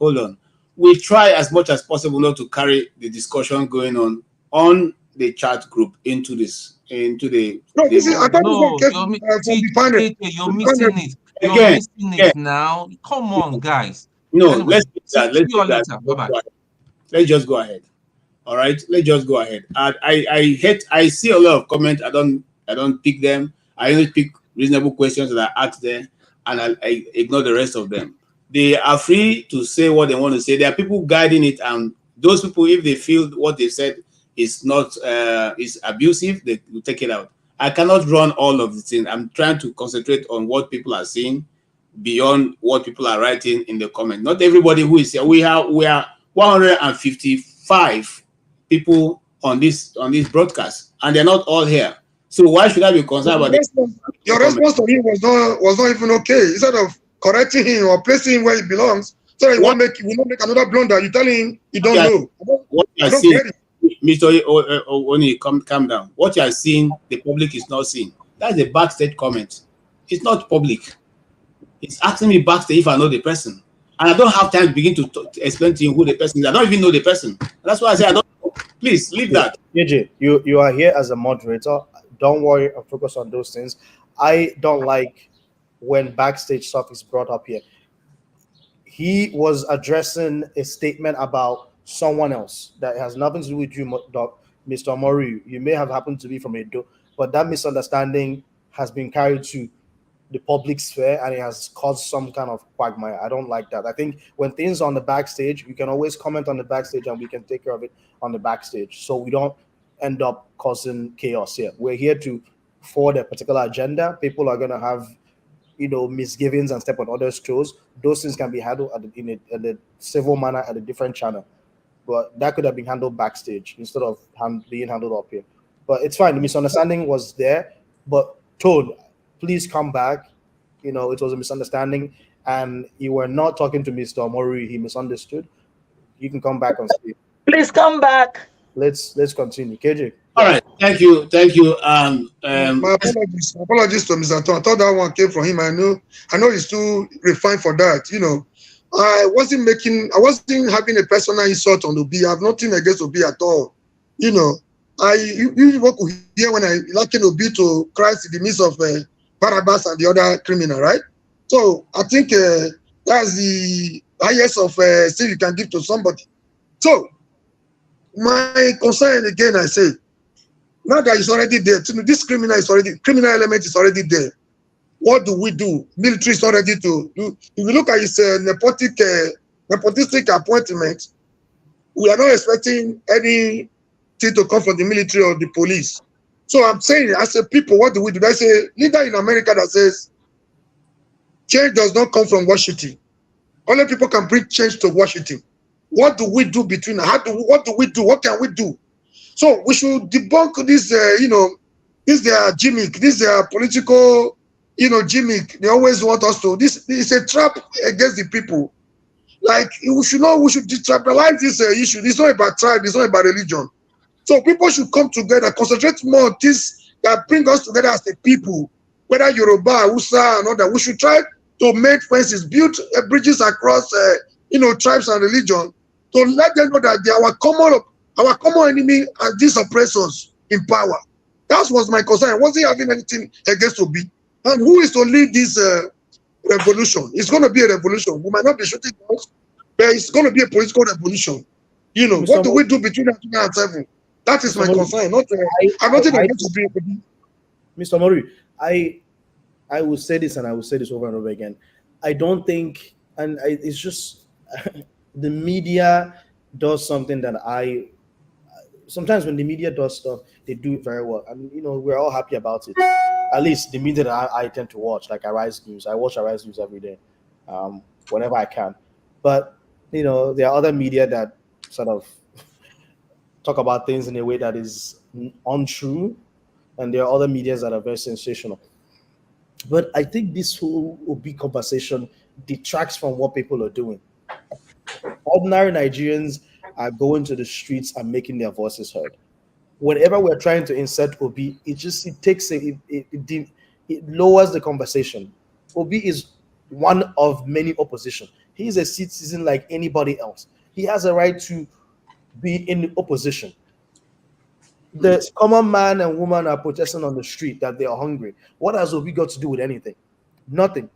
We try as much as possible not to carry the discussion going on the chat group into this, into the. No, this is. I thought this one No, came you're from the panel. you're missing it. You're Again, missing it now. Come on, guys. No, Anyway, let's see you all leave that. later. Bye-bye. Let's just go ahead. All right, let's just go ahead. I see a lot of comments. I don't pick them. I only pick reasonable questions that I ask them, and I ignore the rest of them. They are free to say what they want to say. There are people guiding it, and those people, if they feel what they said is not is abusive, they will take it out. I cannot run all of the things. I'm trying to concentrate on what people are saying beyond what people are writing in the comment. Not everybody who is here. We are 155 people on this broadcast, and they're not all here. So why should I be concerned about this? Your response to him was not even okay. Instead of correcting him or placing him where he belongs, so that he will not make another blunder. You tell him you don't know. What you are seeing, Mr. Oni, calm down. What you are seeing, the public is not seeing. That's a backstage comment. It's not public. It's asking me backstage if I know the person. And I don't have time to begin to explain to you who the person is. I don't even know the person. That's why I say I don't know. Please leave that. AJ, you are here as a moderator. Don't worry and focus on those things. I don't like when backstage stuff is brought up here. He was addressing a statement about someone else that has nothing to do with you, Mr. Mori. You may have happened to be from Edo, but that misunderstanding has been carried to the public sphere and it has caused some kind of quagmire. I don't like that. I think when things are on the backstage, you can always comment on the backstage and we can take care of it on the backstage, so we don't end up causing chaos here. We're here to forward a particular agenda. People are going to have misgivings and step on others' toes. Those things can be handled in a civil manner at a different channel, but that could have been handled backstage instead of being handled up here. But it's fine. The misunderstanding was there, but Toad, please come back. It was a misunderstanding, and you were not talking to Mr. Mori. He misunderstood. You can come back on stage. Please come back. Let's continue. KJ. All right. Thank you. My apologies to Mr. Tom. I thought that one came from him. I know he's too refined for that. I wasn't having a personal insult on Obi. I have nothing against Obi at all. You could hear when I liken Obi to Christ in the midst of Barabbas and the other criminal, right? So I think that's the highest of sin you can give to somebody. So my concern again, I say, now that it's already there, this criminal element is already there. What do we do? Military is not ready to do. If you look at his nepotistic appointment, we are not expecting anything to come from the military or the police. So I'm saying, as a people, what do we do? There's a leader in America that says, change does not come from Washington. Only people can bring change to Washington. What do we do between? What do we do? What can we do? So we should debunk this, this their gimmick, this their political, gimmick. They always want us to. This is a trap against the people. Like we should detribalize this issue. It's not about tribe. It's not about religion. So people should come together, concentrate more on things that bring us together as a people, whether Yoruba, Hausa, and other. We should try to make fences, build bridges across, tribes and religion, to let them know that they are our common enemy are these oppressors in power. That was my concern. I wasn't having anything against Obi. And who is to lead this revolution? It's going to be a revolution. We might not be shooting guns, but it's going to be a political revolution. What do we do between 2007? That is my concern. I'm not even against Obi. Mr. Mori, I will say this and I will say this over and over again. I don't think, it's just the media does something that sometimes when the media does stuff, they do it very well. And, we're all happy about it. At least the media that I tend to watch, like Arise News. I watch Arise News every day, whenever I can. But there are other media that sort of talk about things in a way that is untrue, and there are other medias that are very sensational. But I think this whole OB conversation detracts from what people are doing. Ordinary Nigerians are going to the streets and making their voices heard. Whenever we're trying to insert OB, it lowers the conversation. OB is one of many opposition. He's a citizen like anybody else. He has a right to be in opposition. The common man and woman are protesting on the street that they are hungry. What has Obi got to do with anything? Nothing.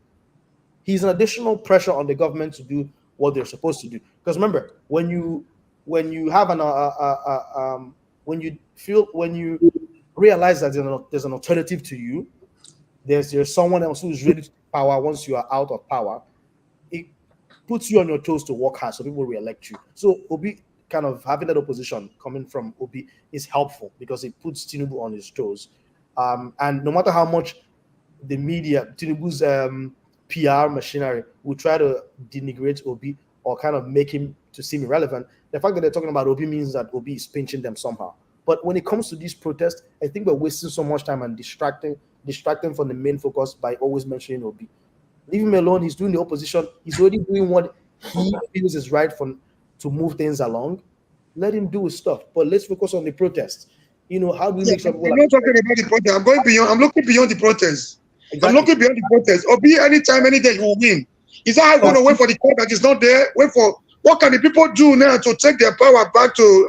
He's an additional pressure on the government to do what they're supposed to do. Because remember, when you have when you realize that there's an alternative to you, there's someone else who's ready to take power once you are out of power. It puts you on your toes to work hard, so people re-elect you. So Obi kind of having that opposition coming from Obi is helpful because it puts Tinubu on his toes. And no matter how much the media, Tinubu's PR machinery will try to denigrate Obi or kind of make him to seem irrelevant, the fact that they're talking about Obi means that Obi is pinching them somehow. But when it comes to these protests, I think we're wasting so much time and distracting from the main focus by always mentioning Obi. Leave him alone. He's doing the opposition. He's already doing what he feels is right to move things along. Let him do his stuff. But let's focus on the protests. How do we make sure people I'm not talking about the protest. I'm going beyond. I'm looking beyond the protest. Exactly. I'm looking beyond the protest. Obi, anytime, any day, he will win. Is that how I'm going to wait for the court that is not there? Wait for what can the people do now to take their power back to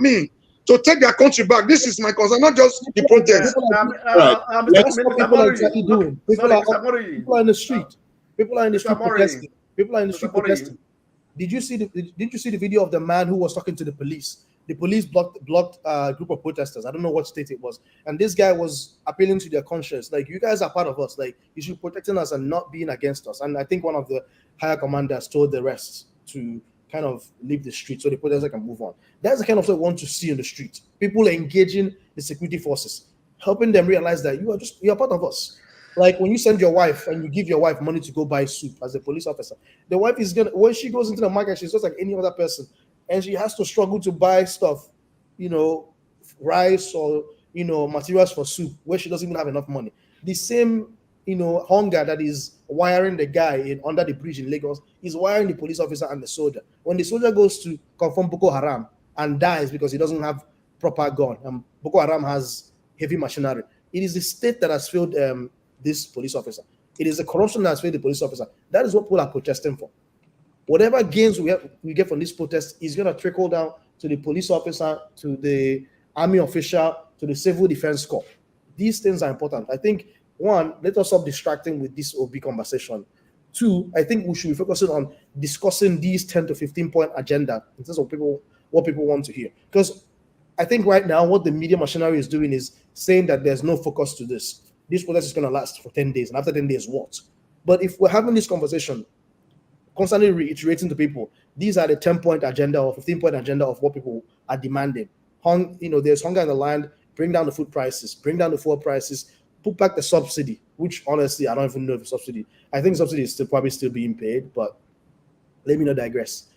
take their country back? This is my concern, not just the protest. That's what people are exactly doing. People are in the street. People are in the street protesting. People are in the street protesting. Did you see the video of the man who was talking to the police? The police blocked a group of protesters. I don't know what state it was. And this guy was appealing to their conscience. Like, you guys are part of us. Like, you should be protecting us and not being against us. And I think one of the higher commanders told the rest to kind of leave the street so the protesters can move on. That's the kind of stuff we want to see in the street. People engaging the security forces, helping them realize that you're part of us. Like when you send your wife and you give your wife money to go buy soup as a police officer, the wife is when she goes into the market, she's just like any other person. And she has to struggle to buy stuff, rice or, materials for soup where she doesn't even have enough money. The same, hunger that is wiring the guy under the bridge in Lagos is wiring the police officer and the soldier. When the soldier goes to confront Boko Haram and dies because he doesn't have proper gun, and Boko Haram has heavy machinery, it is the state that has failed this police officer. It is the corruption that has failed the police officer. That is what people are protesting for. Whatever gains we get from this protest is going to trickle down to the police officer, to the army official, to the civil defense corps. These things are important. I think, one, let us stop distracting with this OB conversation. Two, I think we should be focusing on discussing these 10 to 15-point agenda in terms of what people want to hear. Because I think right now what the media machinery is doing is saying that there's no focus to this. This protest is going to last for 10 days. And after 10 days, what? But if we're having this conversation, constantly reiterating to people, these are the 10-point agenda or 15-point agenda of what people are demanding. There's hunger in the land, bring down the food prices, bring down the fuel prices, put back the subsidy, which honestly, I don't even know if subsidy. I think subsidy is probably still being paid, but let me not digress.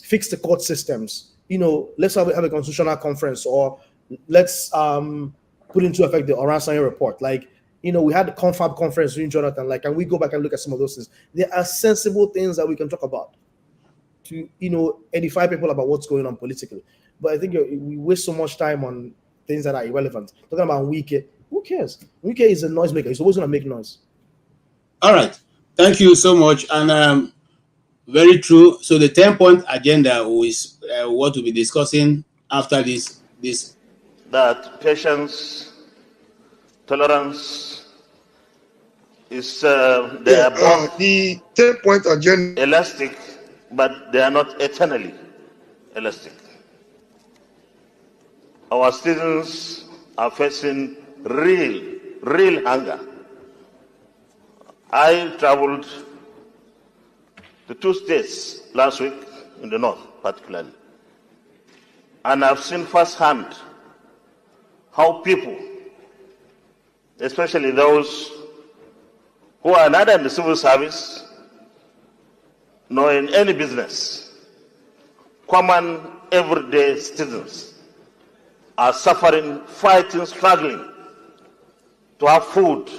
Fix the court systems. Let's have a constitutional conference, or let's put into effect the Orange report. Like, we had the Confab conference during Jonathan. Like, can we go back and look at some of those things? There are sensible things that we can talk about to, edify people about what's going on politically. But I think we waste so much time on things that are irrelevant. Talking about Wike, who cares? Wike is a noisemaker. He's always going to make noise. All right. Thank you so much. And very true. So the 10-point agenda is what we'll be discussing after this. That patience, tolerance is they are both the 10-point agenda elastic, but they are not eternally elastic. Our students are facing real hunger. I traveled to 2 states last week, in the north particularly, and I've seen firsthand how people, especially those who are neither in the civil service nor in any business, common everyday citizens are suffering, fighting, struggling to have food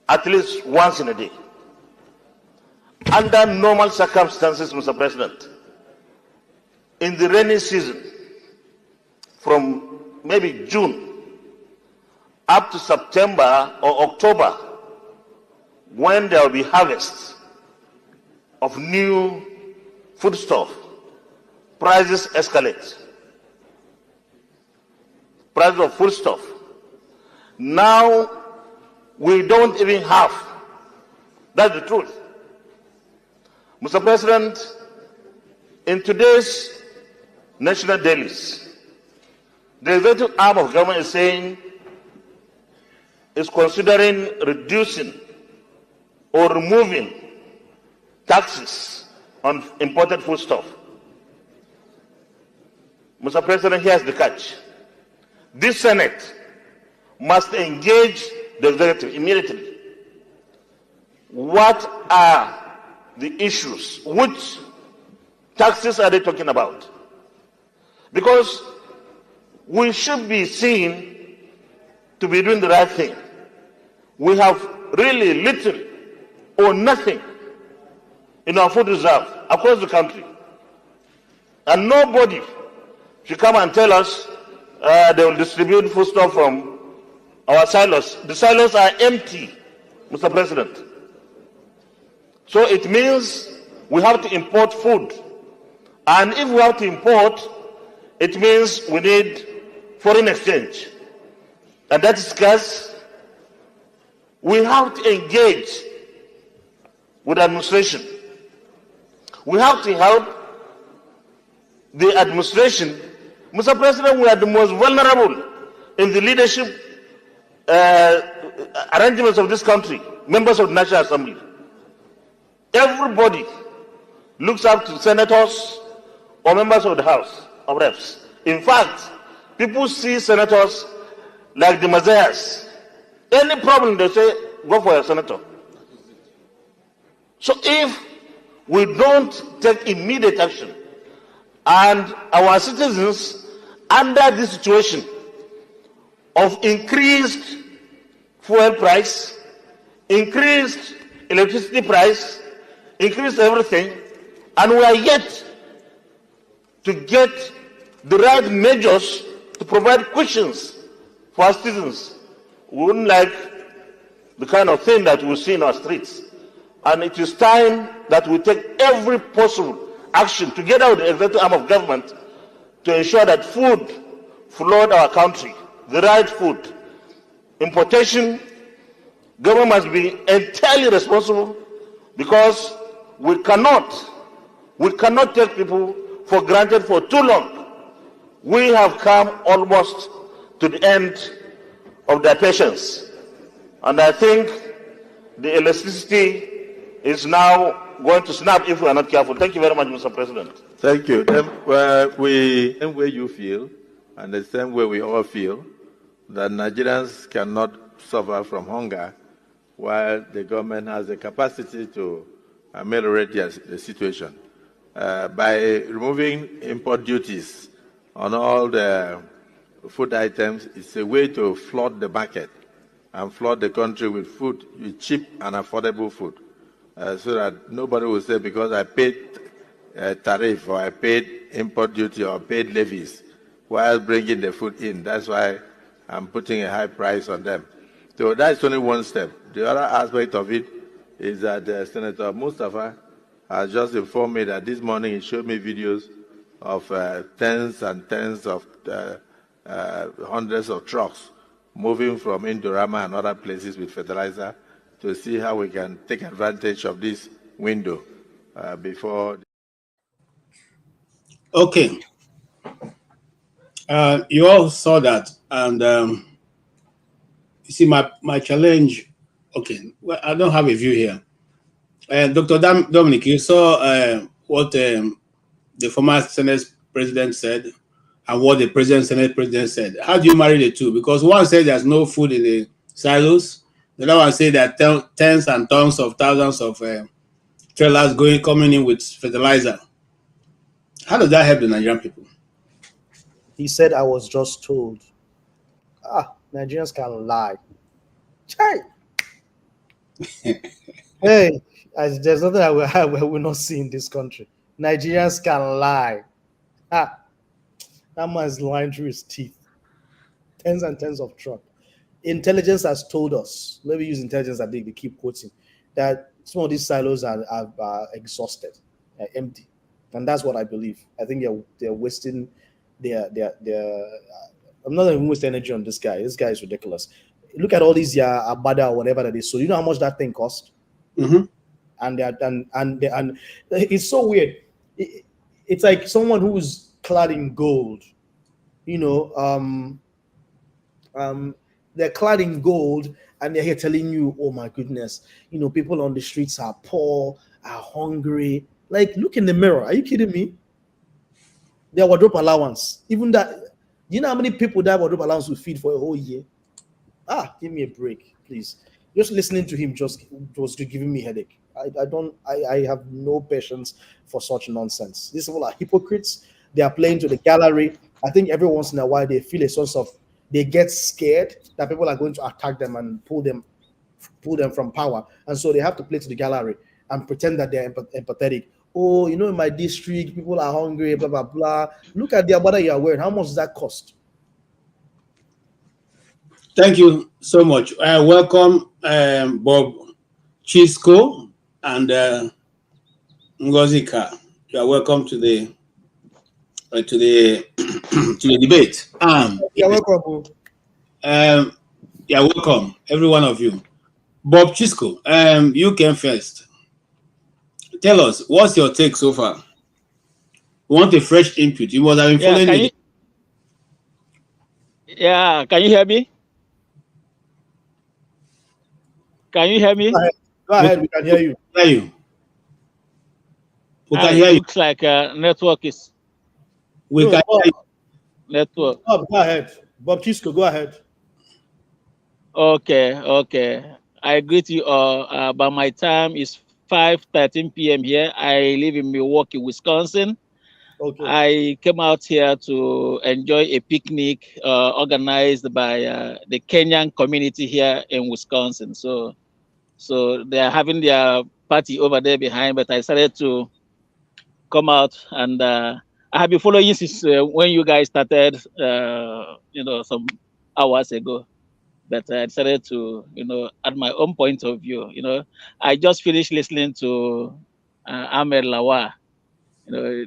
at least once in a day. Under normal circumstances, Mr. President, in the rainy season, from maybe June up to September or October, when there will be harvest of new foodstuff, prices escalate. Prices of foodstuff. Now we don't even have. That's the truth. Mr. President, in today's national dailies, the executive arm of government is saying is considering reducing or removing taxes on imported foodstuff. Mr. President, here's the catch. This Senate must engage the executive immediately. What are the issues? Which taxes are they talking about? Because we should be seen to be doing the right thing. We have really little or nothing in our food reserve across the country. And nobody should come and tell us they will distribute foodstuff from our silos. The silos are empty, Mr. President. So it means we have to import food. And if we have to import, it means we need foreign exchange. And that is scarce. We have to engage with administration. We have to help the administration. Mr. President, we are the most vulnerable in the leadership arrangements of this country, members of the National Assembly. Everybody looks up to senators or members of the House of Reps. In fact, people see senators like the messiahs. Any problem, they say, go for a senator. So if we don't take immediate action, and our citizens, under this situation of increased fuel price, increased electricity price, increased everything, and we are yet to get the right measures to provide cushions for our citizens, we wouldn't like the kind of thing that we see in our streets. And it is time that we take every possible action together with the executive arm of government to ensure that food flood our country, the right food. Importation, government must be entirely responsible, because we cannot take people for granted for too long. We have come almost to the end of their patience. And I think the elasticity is now going to snap if we are not careful. Thank you very much, Mr. President. Thank you. The same way you feel, and the same way we all feel, that Nigerians cannot suffer from hunger while the government has the capacity to ameliorate the situation. By removing import duties on all the food items, it's a way to flood the market and flood the country with food, with cheap and affordable food. So that nobody will say, because I paid tariff, or I paid import duty, or paid levies while bringing the food in. That's why I'm putting a high price on them. So that's only one step. The other aspect of it is that Senator Mustafa has just informed me that this morning he showed me videos of tens and tens of hundreds of trucks moving from Indorama and other places with fertilizer to see how we can take advantage of this window before. Okay. You all saw that, and you see my challenge. Okay, well, I don't have a view here. Dr. Dominic, you saw what the former Senate President said and what the Senate President said. How do you marry the two? Because one said there's no food in the silos. The other one said there are tens and tons of thousands of trailers coming in with fertilizer. How does that help the Nigerian people? He said, I was just told. Nigerians can lie. Hey, hey, there's nothing I will not see in this country. Nigerians can lie. That man's lying through his teeth. Tens and tens of truck. Intelligence has told us, let me use intelligence that they keep quoting, that some of these silos are exhausted, empty. And that's what I believe. I think they're wasting their I'm not even wasting energy on this guy. This guy is ridiculous. Look at all these abada or whatever that is. So you know how much that thing cost? Mm-hmm. And it's so weird. It's like someone who's clad in gold. You know, they're clad in gold and they're here telling you, oh my goodness, you know, people on the streets are poor, are hungry. Like, look in the mirror. Are you kidding me? Their wardrobe allowance, even that, you know how many people that wardrobe allowance will feed for a whole year? Give me a break, please. Just listening to him just was giving me headache. I have no patience for such nonsense. These people are hypocrites. They are playing to the gallery. I think every once in a while they feel a sense of, they get scared that people are going to attack them and pull them from power. And so they have to play to the gallery and pretend that they're empathetic. Oh, you know, in my district, people are hungry, blah, blah, blah. Look at the abada you are wearing. How much does that cost? Thank you so much. Welcome, Bob Chisco and Ngozika. You are welcome to the to the debate. You're welcome. You're welcome, every one of you. Bob Chisco, you came first. Tell us, what's your take so far? We want a fresh input. You must have been following it. Yeah, can you hear me? Can you hear me? Go ahead. We can hear you. Hear you. We can hear you. Looks like network is. We can hear you. Network. Bob, go ahead. Bob Chisco, go ahead. Okay. I greet you all. But my time is 5:13 p.m. here. I live in Milwaukee, Wisconsin. Okay. I came out here to enjoy a picnic organized by the Kenyan community here in Wisconsin. So they are having their party over there behind, but I decided to come out, and I have been following since when you guys started, some hours ago. But I decided to, add my own point of view. I just finished listening to Ahmed Lawa.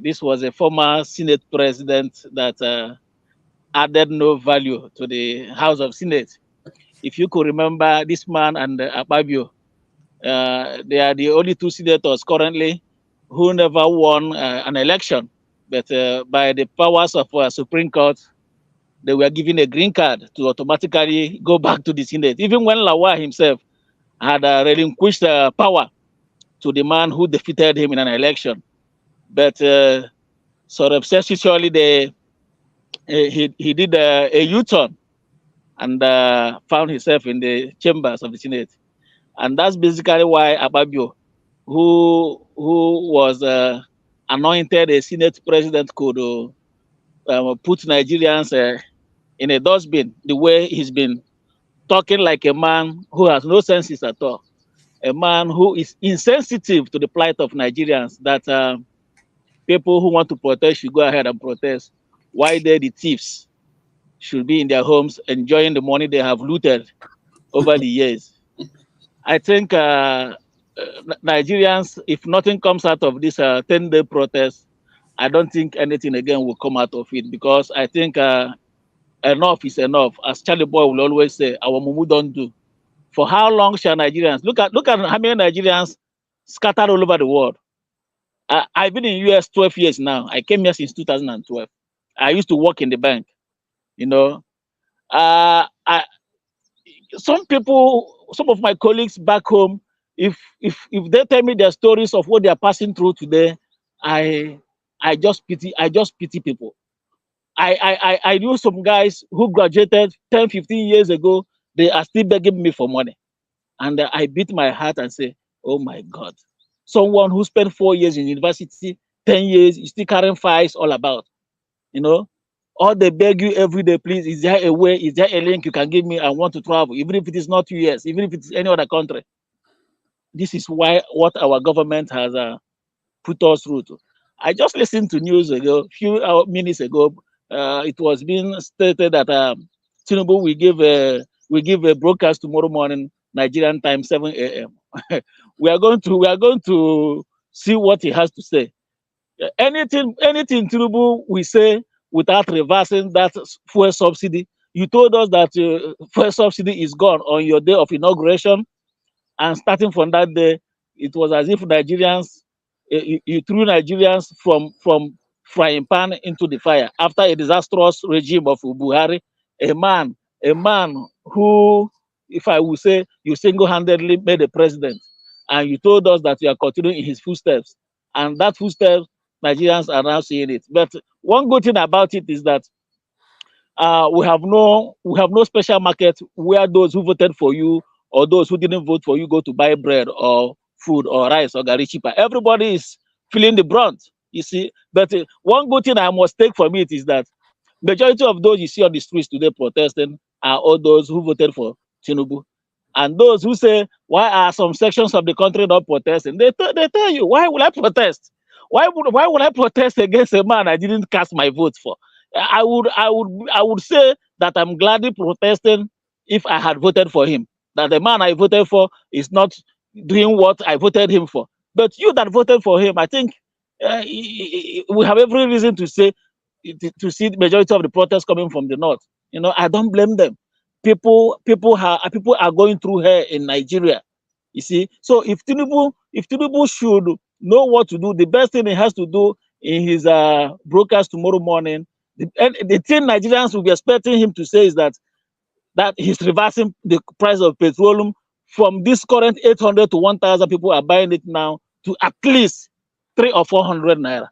This was a former Senate president that added no value to the House of Senate. If you could remember, this man and Akpabio, they are the only two senators currently who never won an election. But by the powers of Supreme Court, they were given a green card to automatically go back to the Senate. Even when Lawa himself had relinquished power to the man who defeated him in an election. But sort of successfully, he did a U-turn and found himself in the chambers of the Senate. And that's basically why Akpabio, who was anointed a Senate president, could put Nigerians in a dustbin, the way he's been talking like a man who has no senses at all, a man who is insensitive to the plight of Nigerians, that people who want to protest should go ahead and protest. Why the thieves should be in their homes enjoying the money they have looted over the years. I think Nigerians, if nothing comes out of this 10-day protest, I don't think anything again will come out of it, because I think enough is enough. As Charlie Boy will always say, our mumu don't do. For how long shall Nigerians look at how many Nigerians scattered all over the world? I've been in US 12 years now. I came here since 2012. I used to work in the bank. Some of my colleagues back home, if they tell me their stories of what they are passing through today, I just pity people. I knew some guys who graduated 10, 15 years ago. They are still begging me for money. And I beat my heart and say, oh my God, someone who spent 4 years in university 10 years, you still carrying files all about, you know. All they beg you every day, please, is there a way, is there a link you can give me? I want to travel, even if it is not US, even if it's any other country. This is why what our government has put us through to. I just listened to news ago, few minutes ago. It was being stated that Tinubu will give a broadcast tomorrow morning, Nigerian time, 7 a.m. we are going to see what he has to say. Anything Tinubu we say without reversing that fuel subsidy. You told us that fuel subsidy is gone on your day of inauguration, and starting from that day, it was as if Nigerians, you threw Nigerians from frying pan into the fire after a disastrous regime of Buhari, a man who, if I would say, you single-handedly made a president, and you told us that you are continuing in his footsteps, and that footsteps, Nigerians are now seeing it. But one good thing about it is that we have no special market where those who voted for you or those who didn't vote for you go to buy bread or food or rice or gari cheaper. Everybody is feeling the brunt, you see. But one good thing I must take from it is that majority of those you see on the streets today protesting are all those who voted for Tinubu. And those who say, why are some sections of the country not protesting? They tell you, why will I protest? Why would I protest against a man I didn't cast my vote for? I would say that I'm gladly protesting if I had voted for him. That the man I voted for is not doing what I voted him for. But you that voted for him, I think we have every reason to say to see the majority of the protests coming from the north. You know, I don't blame them. People are going through hell in Nigeria. You see, so if Tinubu should know what to do, the best thing he has to do in his broadcast tomorrow morning, the thing Nigerians will be expecting him to say is that he's reversing the price of petroleum from this current 800 to 1,000 people are buying it now to at least 300 or 400 naira.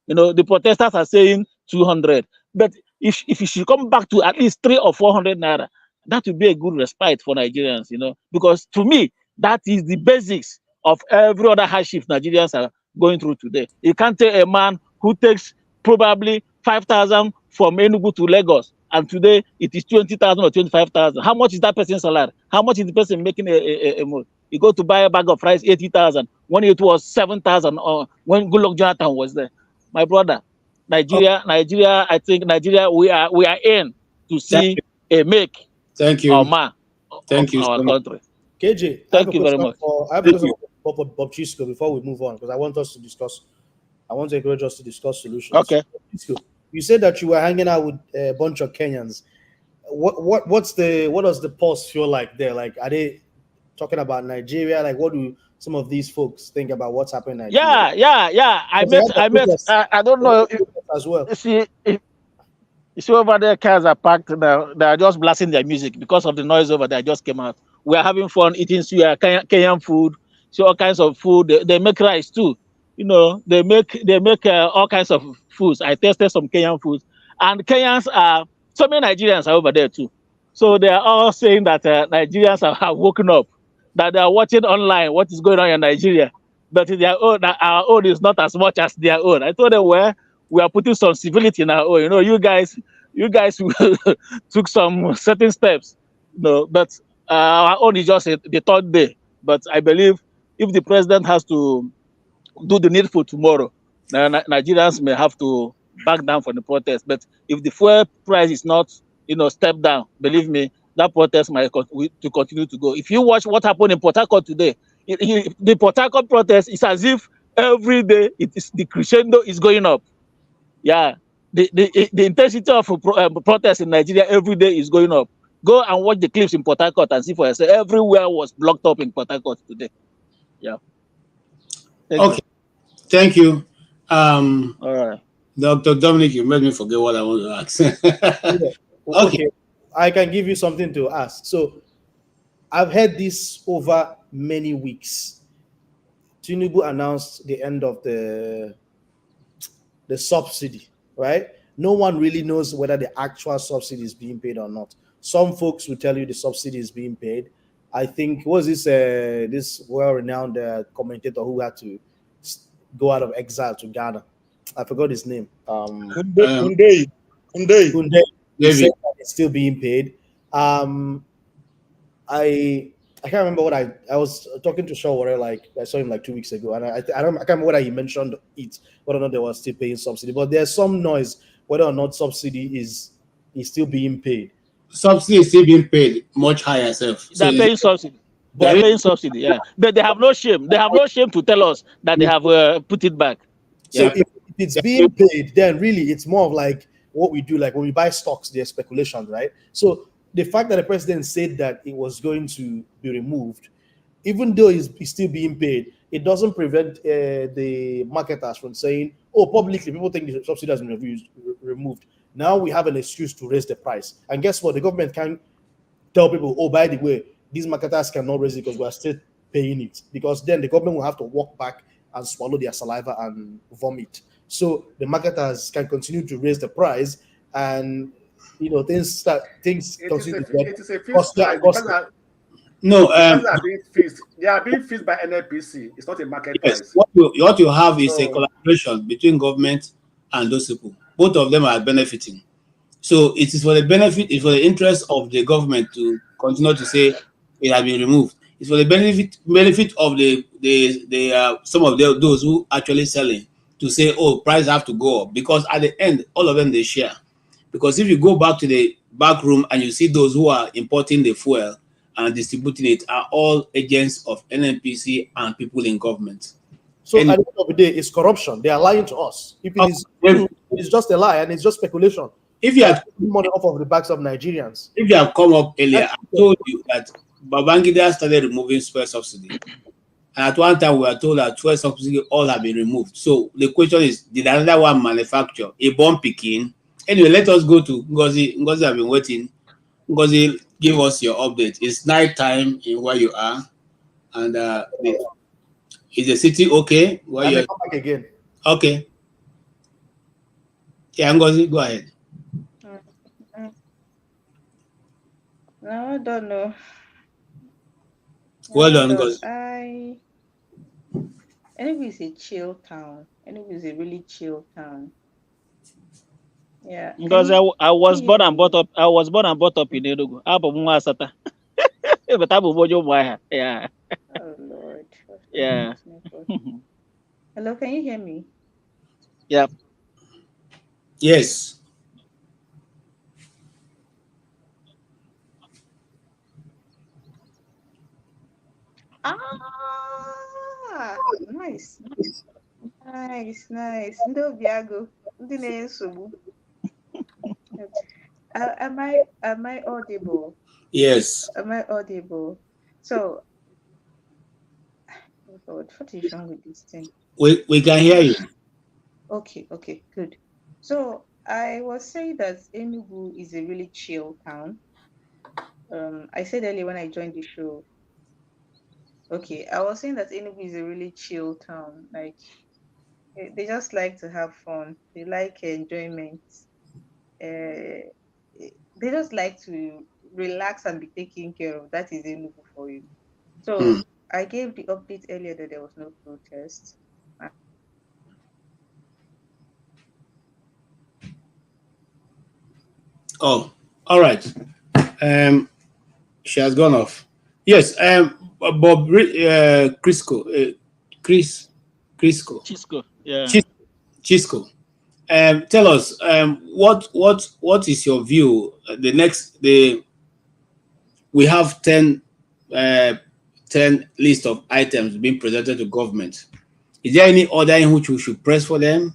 You know, the protesters are saying 200, but if you should come back to at least 300 or 400 naira, that would be a good respite for Nigerians. You know, because to me that is the basics of every other hardship Nigerians are going through today. You can't tell a man who takes probably 5,000 from Enugu to Lagos, and today it is 20,000 or 25,000. How much is that person's salary? How much is the person making a month? You go to buy a bag of rice, 80,000 when it was 7,000, or when Goodluck Jonathan was there. My brother, Nigeria, I think Nigeria, we are in to see a make or ma of our country. KJ, Thank you very much. I have a question for Bob Chisco before we move on, because I want to encourage us to discuss solutions. Okay. Chisco, you said that you were hanging out with a bunch of Kenyans. What does the pulse feel like there? Like, are they talking about Nigeria? Like, what do some of these folks think about what's happening in Nigeria? Yeah. I don't know as well. You see over there, cars are parked. They are just blasting their music because of the noise over there. Just came out. We are having fun eating suya, Kenyan food. See all kinds of food. They make rice too. You know, they make all kinds of foods. I tested some Kenyan foods, and Kenyans are so many Nigerians are over there too. So they are all saying that Nigerians have woken up, that they are watching online what is going on in Nigeria, but their own, our own is not as much as their own. I told them, well, we are putting some civility in our own. You know, you guys took some certain steps, you know, but our own is just the third day. But I believe if the president has to do the needful tomorrow, Nigerians may have to back down from the protest. But if the fuel price is not, you know, step down, believe me, that protest might to continue to go. If you watch what happened in Port Harcourt today, the Port Harcourt protest is as if every day the crescendo is going up. Yeah, the intensity of protest in Nigeria every day is going up. Go and watch the clips in Port Harcourt and see for yourself. Everywhere was blocked up in Port Harcourt today. Yeah. Thank you. All right. Dr. Dominic, you made me forget what I want to ask. Okay. I can give you something to ask. So I've heard this over many weeks. Tinubu announced the end of the subsidy, right? No one really knows whether the actual subsidy is being paid or not. Some folks will tell you the subsidy is being paid. I think was this well-renowned commentator who had to go out of exile to Ghana. I forgot his name. Kunde. Kunde. He David. said that it's still being paid. I can't remember what I was talking to Shawara, like I saw him like 2 weeks ago, and I can't remember whether he mentioned it, whether or not they were still paying subsidy. But there's some noise whether or not subsidy is still being paid. Subsidy is still being paid much higher self. So They're paying subsidy. They're paying subsidy, yeah. But they have no shame. They have no shame to tell us that they have put it back. So if it's being paid, then really it's more of like what we do, like when we buy stocks, there's speculation, right? So the fact that the president said that it was going to be removed, even though it's still being paid, it doesn't prevent the marketers from saying, oh, publicly, people think the subsidy has been removed. Now we have an excuse to raise the price. And guess what? The government can tell people, oh, by the way, these marketers cannot raise it because we are still paying it. Because then the government will have to walk back and swallow their saliva and vomit. So the marketers can continue to raise the price, and things continue to get it is a fixed price. No, prices are being fixed. They are being fixed by NNPC. It's not a market price. What you have is a collaboration between government and those people. Both of them are benefiting. So it is for the benefit, it's for the interest of the government to continue to say it has been removed. It's for the benefit of the some of those who actually selling to say, oh, prices have to go up, because at the end, all of them they share. Because if you go back to the back room and you see those who are importing the fuel and distributing it are all agents of NNPC and people in government. So at the end of the day, it's corruption. They are lying to us. If it is true, it's just a lie and it's just speculation. If you had money off of the backs of Nigerians. If you have come up earlier, I told you that Babangida started removing fuel subsidy. And at one time we were told that fuel subsidy all have been removed. So the question is, did another one manufacture a bomb picking? Anyway, let us go to Ngozi. Ngozi, I've been waiting. Ngozi, give us your update. It's night time in where you are, and is the city okay? Where you come back again? Okay. Yeah, Ngozi, go ahead. No, I don't know. Well done, Ngozi. Enugu is a chill town. Enugu is a really chill town. Yeah. Because I was born and brought up. I was born and brought up in Enugu. Yeah. Oh Lord. Yeah. Hello, can you hear me? Yeah. Yes. Nice. Ndo Biago. Am I audible? Yes. Am I audible? So, oh God, what is wrong with this thing? We can hear you. Okay, good. So I was saying that Enugu is a really chill town. I said earlier when I joined the show. Okay, I was saying that Enugu is a really chill town. Like they just like to have fun. They like enjoyment. They just like to relax and be taken care of. That is Enugu for you. So I gave the update earlier that there was no protest. Oh, all right. She has gone off. Yes. Bob Crisco. Chisco. Yeah. Chisco. Tell us what is your view? We have 10 list of items being presented to government. Is there any order in which we should press for them?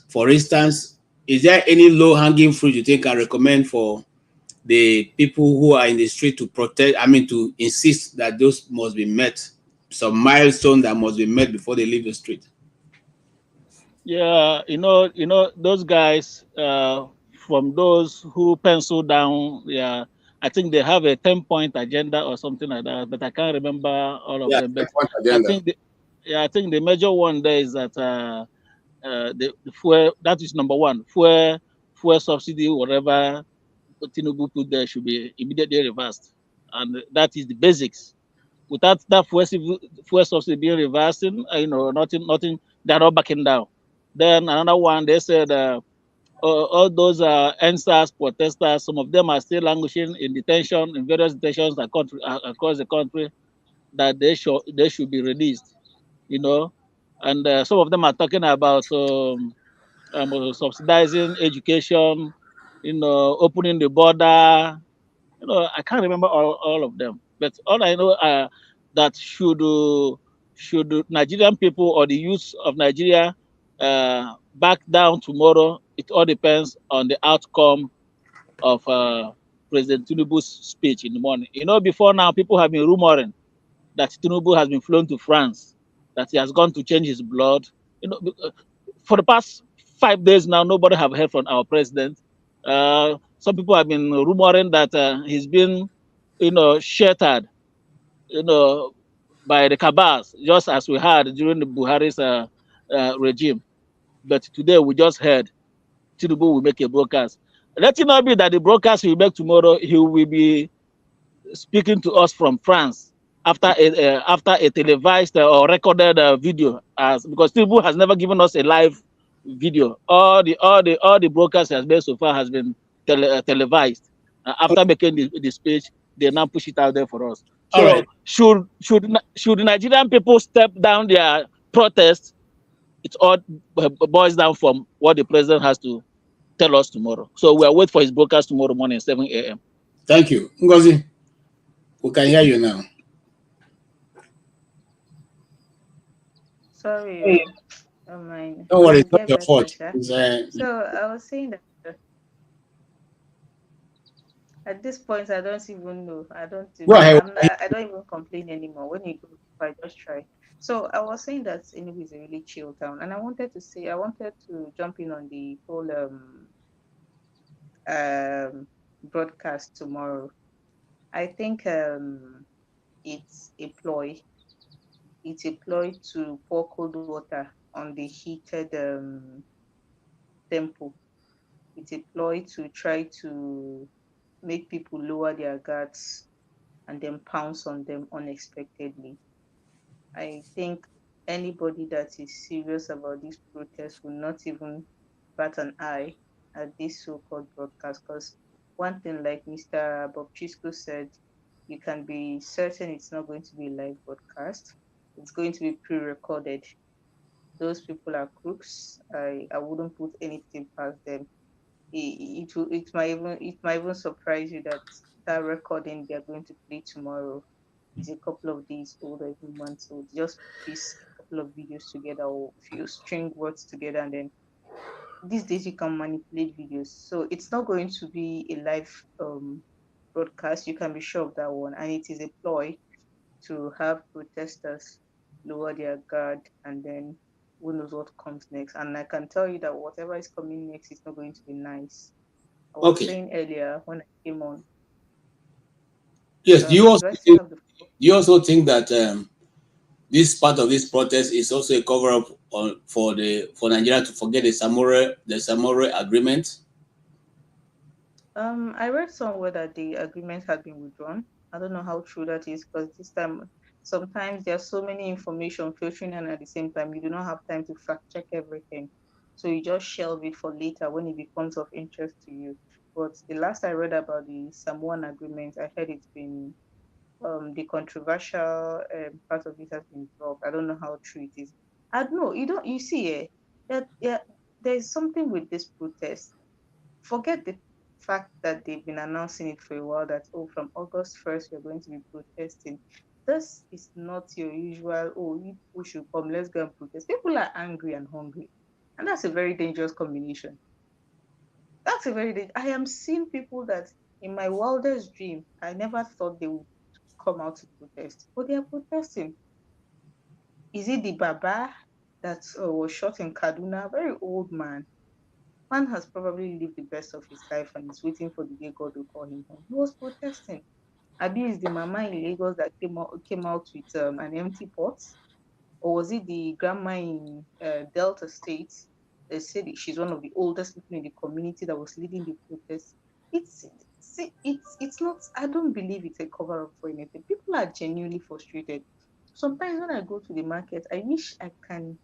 For instance, is there any low-hanging fruit you think I recommend for the people who are in the street to to insist that those must be met? Some milestone that must be met before they leave the street. Yeah, those guys from those who pencil down. Yeah, I think they have a 10-point agenda or something like that, but I can't remember all of them. But I think the major one there is that the fuel, that is number one. Fuel subsidy, whatever Tinubu put there, should be immediately reversed, and that is the basics. Without that fuel subsidy being reversed, nothing they're not backing down. Then another one, they said all those NSAS protesters, some of them are still languishing in detention in various detentions across the country, that they should be released, you know. And some of them are talking about subsidizing education, you know, opening the border. You know, I can't remember all of them, but all I know that should Nigerian people or the youth of Nigeria back down tomorrow, it all depends on the outcome of President Tinubu's speech in the morning. You know, before now, people have been rumoring that Tinubu has been flown to France, that he has gone to change his blood. You know, for the past 5 days now, nobody have heard from our president. Some people have been rumoring that he's been, you know, sheltered, you know, by the cabals, just as we had during the Buhari's regime. But today we just heard Tinubu will make a broadcast. Let it not be that the broadcast he will make tomorrow, he will be speaking to us from France after a televised or recorded video, as because Tinubu has never given us a live video. All the broadcasts he has made so far has been televised. After making the speech, they now push it out there for us. All So right. should Nigerian people step down their protest? It all boils down from what the president has to tell us tomorrow. So we are waiting for his broadcast tomorrow morning, 7 a.m. Thank you. Ngozi, we can hear you now. Sorry, my Don't worry, it's not get your better, fault. sha. It's, So I was saying that at this point I don't even know. I don't go even ahead. I don't even complain anymore. When you go, I just try. So I was saying that Enugu is a really chill town, and I wanted to jump in on the whole um broadcast tomorrow. I think it's a ploy. It's a ploy to pour cold water on the heated temple. It's a ploy to try to make people lower their guards and then pounce on them unexpectedly. I think anybody that is serious about this protest will not even bat an eye at this so-called broadcast, because one thing, like Mr. Bob Chisco said, you can be certain it's not going to be a live broadcast. It's going to be pre-recorded. Those people are crooks. I wouldn't put anything past them. It might even surprise you that that recording they're going to play tomorrow is a couple of days old or even months old. Just piece a couple of videos together or few string words together, and then these days you can manipulate videos. So it's not going to be a live broadcast. You can be sure of that one, and it is a ploy to have protesters lower their guard, and then who knows what comes next. And I can tell you that whatever is coming next is not going to be nice. I was Okay. saying earlier when I came on. Yes. Do I still have the Do you also think that this part of this protest is also a cover up for Nigeria to forget the Samore agreement? I read somewhere that the agreement had been withdrawn. I don't know how true that is, because this time sometimes there's so many information filtering in at the same time you do not have time to fact check everything. So you just shelve it for later when it becomes of interest to you. But the last I read about the Samoan agreement, I heard it's been the controversial part of it has been dropped. I don't know how true it is. I don't know. You see, yeah, there's something with this protest. Forget the fact that they've been announcing it for a while that, oh, from August 1st we're going to be protesting. This is not your usual, oh, you people should come, let's go and protest. People are angry and hungry, and that's a very dangerous combination. I am seeing people that in my wildest dream I never thought they would come out to protest, but they are protesting. Is it the Baba that was shot in Kaduna? Very old man. Man has probably lived the best of his life and is waiting for the day God will call him home. He was protesting. Abi is the mama in Lagos that came out with an empty pot, or was it the grandma in Delta State? They said she's one of the oldest people in the community that was leading the protest. It's not. I don't believe it's a cover up for anything. People are genuinely frustrated. Sometimes when I go to the market, I wish I can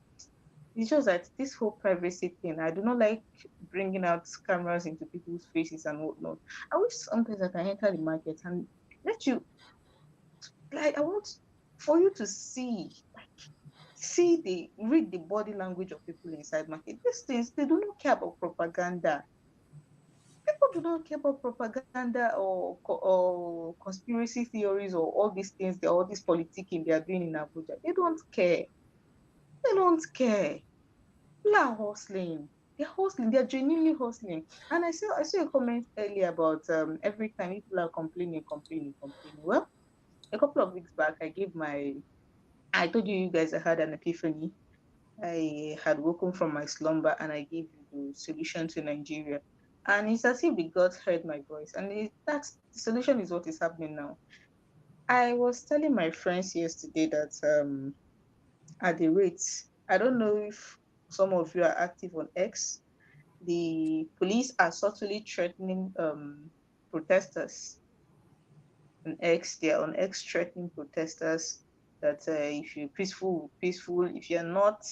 It's just that this whole privacy thing, I do not like bringing out cameras into people's faces and whatnot. I wish sometimes I can enter the market and let you, like, I want for you to read the body language of people inside market. These things, they do not care about propaganda. People do not care about propaganda or conspiracy theories or all these things, all this politicking they are doing in Abuja. They don't care. They don't care. People are hustling. They're hustling. They're genuinely hustling. And I saw a comment earlier about every time people are complaining. Well, a couple of weeks back, I told you guys I had an epiphany. I had woken from my slumber and I gave you the solution to Nigeria. And it's as if the gods heard my voice. And that's the solution is what is happening now. I was telling my friends yesterday that at the rates, I don't know if some of you are active on X. The police are subtly threatening protesters on X. They are on X threatening protesters that if you're peaceful, peaceful. If you're not,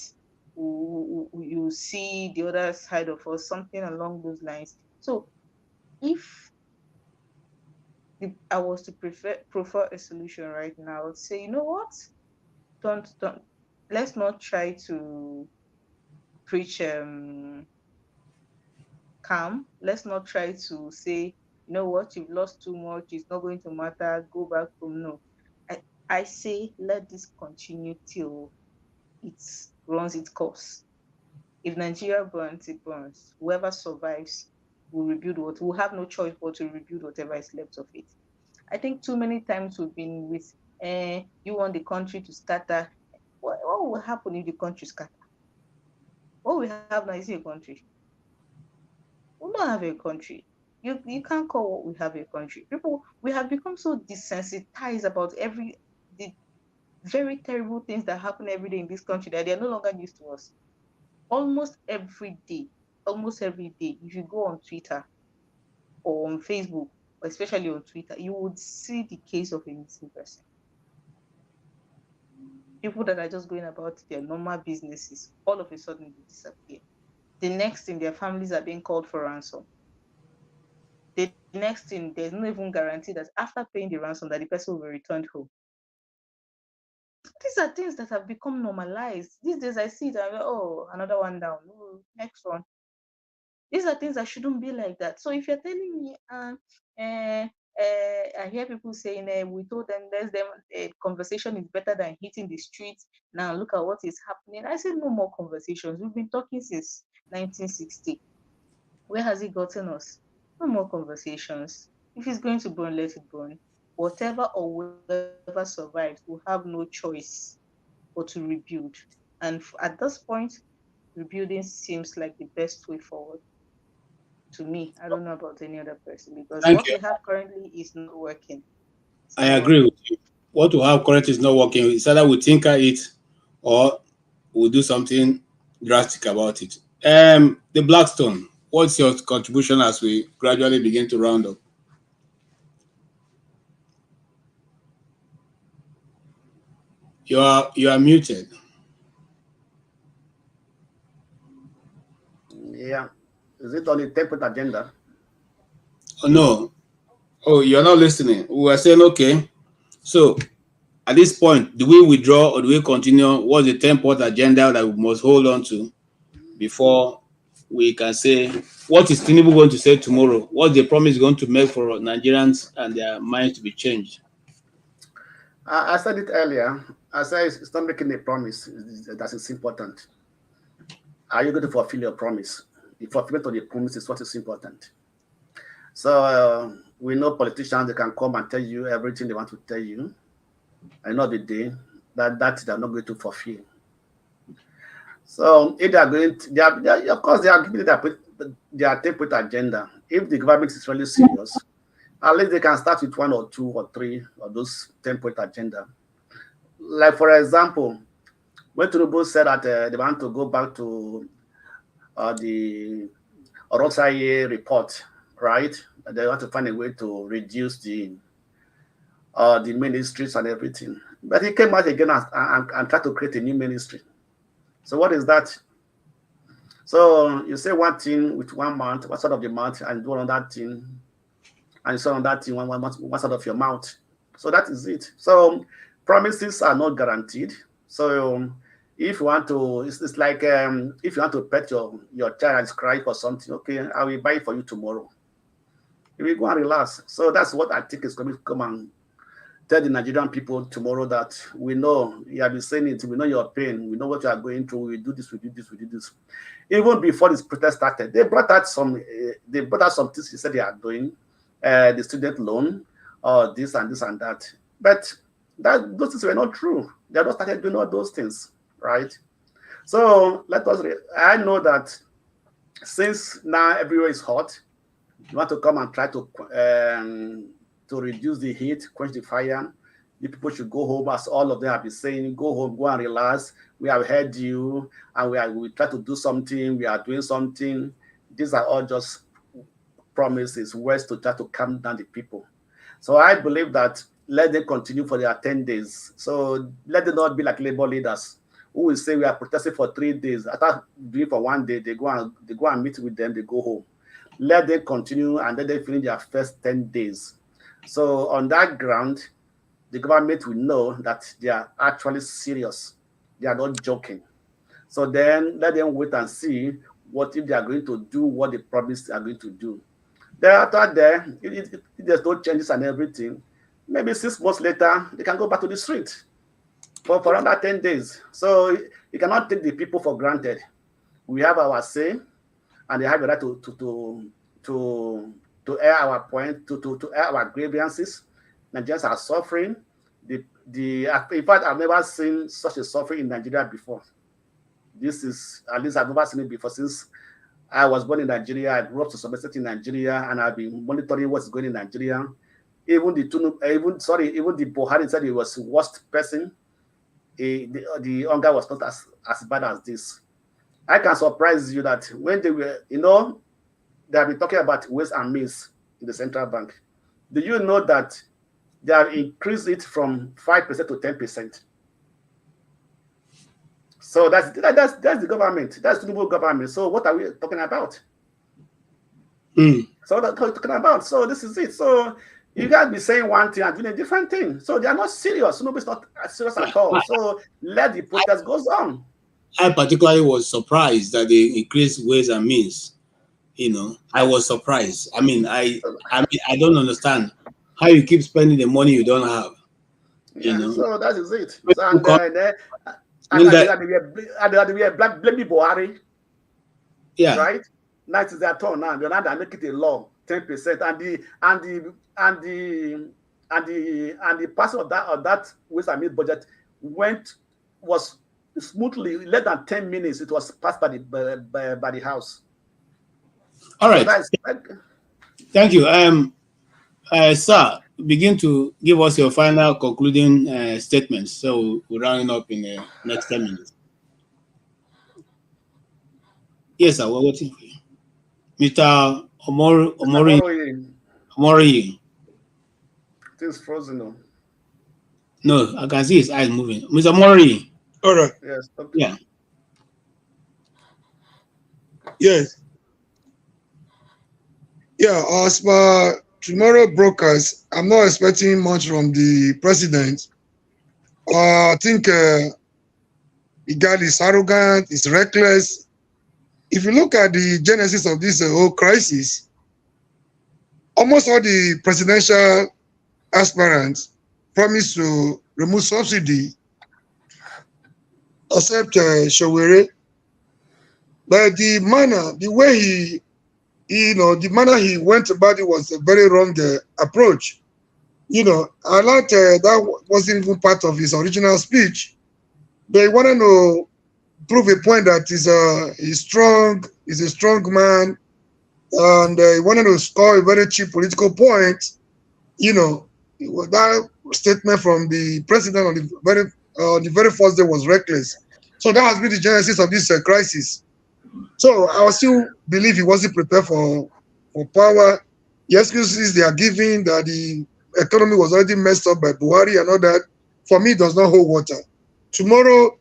you see the other side of us, something along those lines. So if I was to prefer a solution right now, I would say, you know what? Don't let's not try to preach calm. Let's not try to say, you know what, you've lost too much, it's not going to matter, go back home. No. I say let this continue till it runs its course. If Nigeria burns, it burns. Whoever survives will rebuild what will have no choice but to rebuild whatever is left of it. I think too many times we've been with you want the country to scatter. What will happen if the country scatter? What we have now is a country. We don't have a country. You can't call what we have a country. People, we have become so desensitized about the very terrible things that happen every day in this country that they are no longer used to us. Almost every day, if you go on Twitter or on Facebook, or especially on Twitter, you would see the case of a missing person. People that are just going about their normal businesses, all of a sudden they disappear. The next thing, their families are being called for ransom. The next thing, there's no even guarantee that after paying the ransom that the person will be returned home. These are things that have become normalized. These days I see it, I'm like, oh, another one down. Oh, next one. These are things that shouldn't be like that. So if you're telling me, I hear people saying, we told them, conversation is better than hitting the streets. Now look at what is happening. I said, no more conversations. We've been talking since 1960. Where has it gotten us? No more conversations. If it's going to burn, let it burn. Whatever or whoever survives will have no choice but to rebuild. And at this point, rebuilding seems like the best way forward to me. I don't know about any other person because Thank what you. we have currently is not working. It's I not agree working. with you. What we have currently is not working. It's either we tinker it or we'll do something drastic about it. The Blackstone, what's your contribution as we gradually begin to round up? You are muted. Yeah. Is it on the template agenda? Oh no. Oh, you're not listening. We were saying okay. So at this point, do we withdraw or do we continue? What's the 10-point agenda that we must hold on to before we can say what is Tinubu going to say tomorrow? What's the promise going to make for Nigerians and their minds to be changed? I said it earlier. I said it's not making a promise that is important. Are you going to fulfill your promise? The fulfillment of the promise is what is important. So we know politicians, they can come and tell you everything they want to tell you. I know the day that they're not going to fulfill. So if they are going to, of course, they are giving their template agenda. If the government is really serious, at least they can start with 1 or 2 or 3 of those template agenda. Like, for example, when Tinubu said that they want to go back to the Orosaye report, right? They want to find a way to reduce the ministries and everything. But he came out again and tried to create a new ministry. So what is that? So you say one thing with 1 month, one side of the mouth, and do another thing, and you say another thing one side of your mouth. So that is it. So promises are not guaranteed. So if you want to, it's like if you want to pet your child and cry for something, okay, I will buy it for you tomorrow. You will go and relax. So that's what I think is going to come and tell the Nigerian people tomorrow, that we know you have been saying it, we know your pain, we know what you are going through, we do this, we do this, we do this. Even before this protest started, they brought out some things he said they are doing, the student loan, or this and this and that. But those things were not true. They have not started doing all those things, right? So I know that since now everywhere is hot, you want to come and try to reduce the heat, quench the fire. The people should go home, as all of them have been saying, go home, go and relax. We have heard you, and we try to do something. We are doing something. These are all just promises, words to try to calm down the people. So I believe that let them continue for their 10 days. So let them not be like labor leaders who will say we are protesting for 3 days. After doing for 1 day, they go and meet with them, they go home. Let them continue and let them finish their first 10 days. So on that ground, the government will know that they are actually serious. They are not joking. So then let them wait and see what if they are going to do what they promised they are going to do. Thereafter there, if there's no changes and everything, maybe 6 months later, they can go back to the street for another 10 days. So you cannot take the people for granted. We have our say, and they have the right to air our point, to air our grievances. Nigerians are suffering. In fact, I've never seen such a suffering in Nigeria before. This is, at least I've never seen it before since I was born in Nigeria. I grew up to some extent in Nigeria, and I've been monitoring what's going in Nigeria. Even the Buhari said he was the worst person. The hunger was not as bad as this. I can surprise you that when they were, they have been talking about ways and means in the central bank. Do you know that they have increased it from 5% to 10%? So that's the government. That's the new government. So what are we talking about? So that's what we're talking about. So this is it. So you guys be saying one thing and doing a different thing. So they are not serious. Nobody's not serious at all. So let the protest goes on. I particularly was surprised that they increased ways and means. I was surprised. I mean, I don't understand how you keep spending the money you don't have. So that is it. And they were blaming Buhari. Yeah. Right? Now it is their turn now. They're now make it a law, 10%, and the passing of that ways and means budget was smoothly, less than 10 minutes. It was passed by the House. All right. Thank you. Sir, begin to give us your final concluding statements. So we're rounding up in the next 10 minutes. Yes, sir. We're waiting for you. Mr. Omori. It is frozen now. No, I can see his eyes moving. Mr. Omori. All right. Yes. Okay. Yeah. Yes. Yeah, as per tomorrow broadcast, I'm not expecting much from the president. I think the guy is arrogant, is reckless. If you look at the genesis of this whole crisis, almost all the presidential aspirants promised to remove subsidy, except Showere. But the way the manner he went about it was a very wrong approach. I like that wasn't even part of his original speech. They wanted to prove a point that he's strong, he's a strong man, and he wanted to score a very cheap political point. That statement from the president on the very first day was reckless. So that has been the genesis of this crisis. So I still believe he wasn't prepared for power. The excuses they are giving that the economy was already messed up by Buhari and all that, for me, does not hold water. Tomorrow,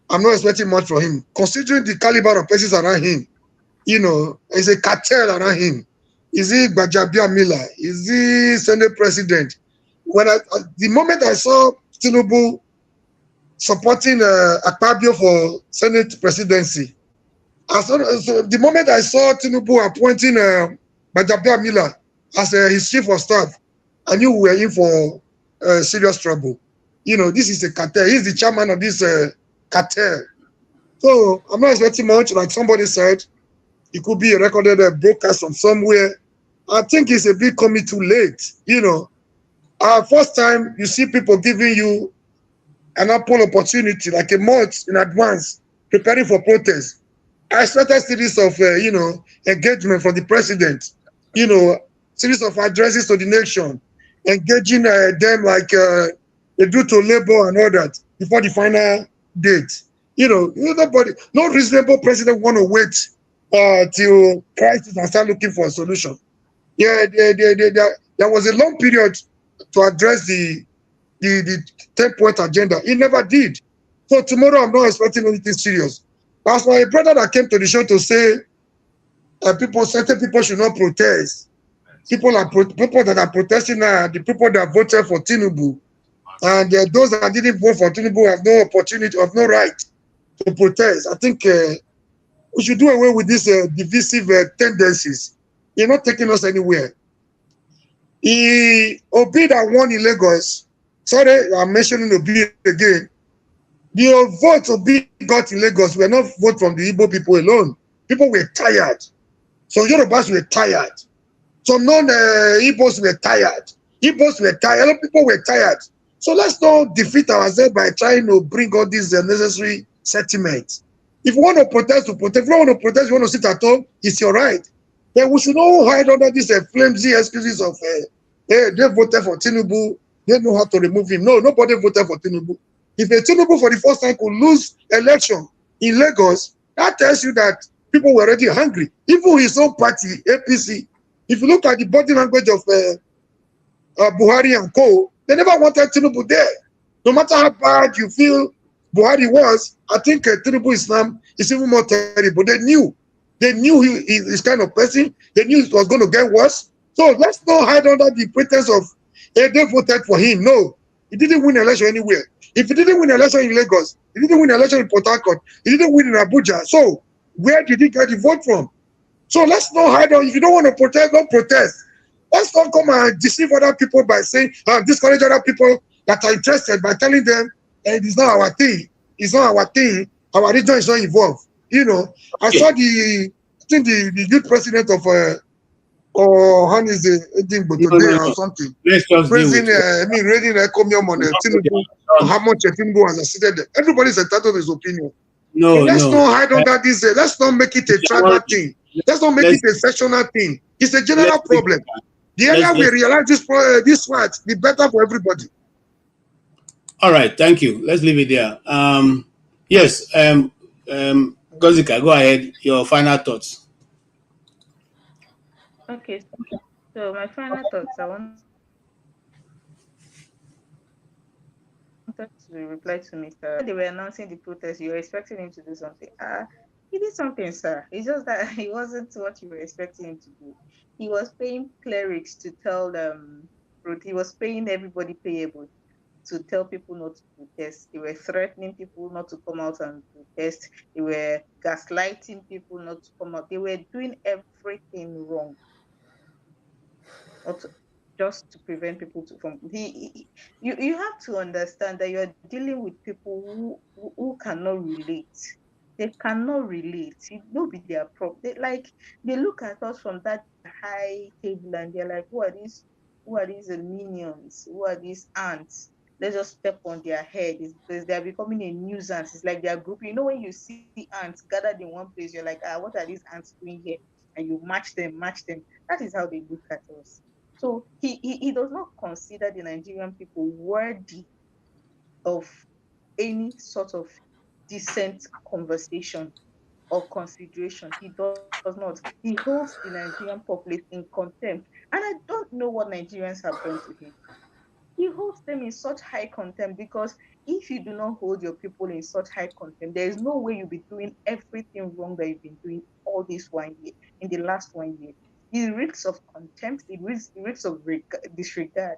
I'm not expecting much from him. Considering the caliber of persons around him, it's a cartel around him. Is he Gbajabia Miller? Is he Senate president? The moment I saw Tinubu supporting Akpabio for Senate presidency, so the moment I saw Tinubu appointing Gbajabia Miller as his chief of staff, I knew we were in for serious trouble. This is a cartel. He's the chairman of this cartel. So I'm not expecting much. Like somebody said, it could be a recorded broadcast from somewhere. I think it's a bit coming too late. First time you see people giving you an ample opportunity, like a month in advance, preparing for protest. I expected a series of, engagement from the president, series of addresses to the nation, engaging them like they do to labor and all that before the final date. Nobody, no reasonable president want to wait till crisis and start looking for a solution. Yeah, there was a long period to address the 10-point agenda. He never did. So tomorrow I'm not expecting anything serious. As my brother that came to the show to say certain people should not protest. People that are protesting are the people that voted for Tinubu. And those that didn't vote for Tinubu have no opportunity, have no right to protest. I think we should do away with these divisive tendencies. They're not taking us anywhere. Obi that won in Lagos, sorry, I'm mentioning Obi again. The votes Obi got in Lagos were not vote from the Igbo people alone. People were tired. Some Yorubas were tired. Some non-Igbos were tired. Igbos were tired. A lot of people were tired. So let's not defeat ourselves by trying to bring all these necessary sentiments. If you want to protest, to protest. If you don't want to protest, you want to sit at home, it's your right. Then we should not hide under these flimsy excuses of, hey, they voted for Tinubu, they know how to remove him. No, nobody voted for Tinubu. If a Tinubu for the first time could lose election in Lagos, that tells you that people were already hungry. Even his own party, APC, if you look at the body language of Buhari and co, they never wanted Tinubu there. No matter how bad you feel Buhari was, I think Tinubu Islam is even more terrible. They knew he is kind of person. They knew it was going to get worse. So let's not hide under the pretense of, hey, they voted for him. No, he didn't win election anywhere. If he didn't win election in Lagos, he didn't win election in Port Harcourt, he didn't win in Abuja. So where did he get the vote from? So let's not hide on. If you don't want to protest, don't protest. Let's not come and deceive other people by saying, discourage other people that are interested by telling them, it is not our thing. It's not our thing. Our region is not involved. I saw the youth president of how is the today or something. Let's just raising raising a comium on Tinubu, how much Tinubu has assisted them. Everybody's entitled to his opinion. Let's not hide under this. Let's not make it a tribal thing. Let's not make it a sectional thing. It's a general problem. The earlier we realize this fight, the better for everybody. All right, thank you. Let's leave it there. Yes, Gozika, go ahead. Your final thoughts. Okay, so my final thoughts, I wanted to reply to Mr. When they were announcing the protest, you were expecting him to do something. He did something, sir. It's just that he wasn't what you were expecting him to do. He was paying clerics to tell them, he was paying everybody payable to tell people not to protest. They were threatening people not to come out and protest. They were gaslighting people not to come out. They were doing everything wrong. Just to prevent people from you have to understand that you're dealing with people who cannot relate. They cannot relate. It will be their problem. They look at us from that high table and they're like, who are these minions? Who are these ants? Let's just step on their head. It's because they're becoming a nuisance. It's like they're grouping. When you see ants gathered in one place, you're like, what are these ants doing here? And you match them. That is how they look at us. So he does not consider the Nigerian people worthy of any sort of decent conversation or consideration. He does not. He holds the Nigerian populace in contempt. And I don't know what Nigerians have done to him. He holds them in such high contempt because if you do not hold your people in such high contempt, there is no way you'll be doing everything wrong that you've been doing all this 1 year, in the last 1 year. It reeks of contempt, it reeks of disregard.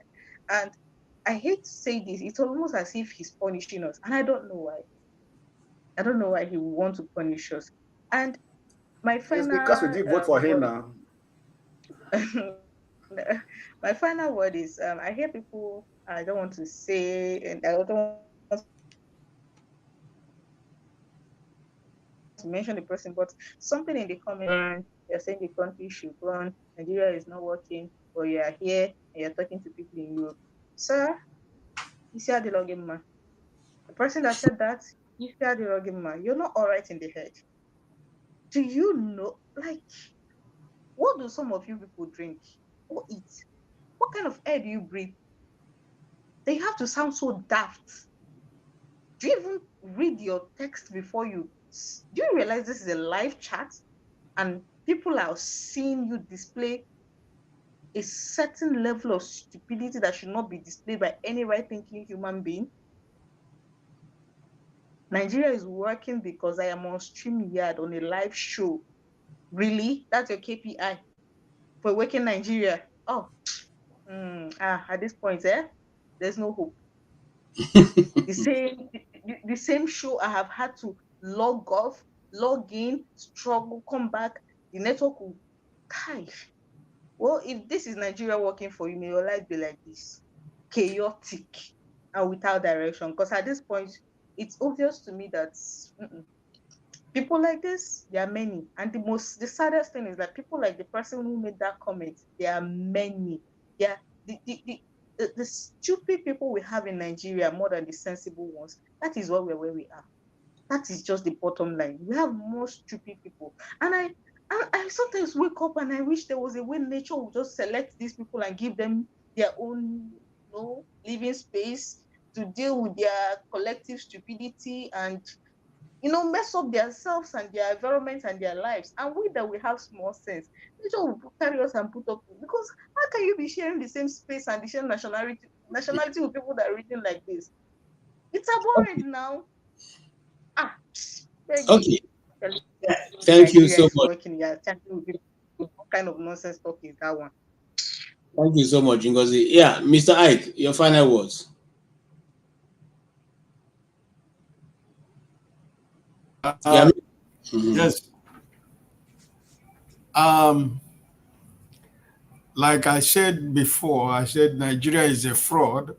And I hate to say this, it's almost as if he's punishing us, and I don't know why. I don't know why he would want to punish us. And my It's because we final did vote for him word, now. my final word is I hear people, I don't want to say, and I don't want to mention the person, but something in the comment, they're saying the country should run, Nigeria is not working, or you are here and you're talking to people in Europe. Sir, you see the login man. The person that said that, you see the login man, you're not all right in the head. Do you know, like, what do some of you people drink or eat? What kind of air do you breathe? They have to sound so daft. Do you even read your text before you? Do you realize this is a live chat and people are seeing you display a certain level of stupidity that should not be displayed by any right-thinking human being? Nigeria is working because I am on StreamYard on a live show. Really? That's your KPI for working Nigeria? Oh, at this point, there's no hope. The same show I have had to log off, log in, struggle, come back. The network will die. Well, if this is Nigeria working for you, may your life be like this, chaotic and without direction. Because at this point, it's obvious to me that people like this, there are many. And the saddest thing is that people like the person who made that comment, there are many. Yeah, the stupid people we have in Nigeria more than the sensible ones. That is where we are. That is just the bottom line. We have more stupid people. And I sometimes wake up and I wish there was a way nature would just select these people and give them their own, living space to deal with their collective stupidity and mess up themselves and their environment and their lives. And we that we have small sense, nature will carry us and put up with. Because how can you be sharing the same space and the same nationality with people that are reading like this? It's abhorrent now. Okay. Thank you so much. Working, what kind of nonsense talk is that one? Thank you so much, Ngozi. Yeah, Mr. Ike, your final words. Yes. Like I said before, I said Nigeria is a fraud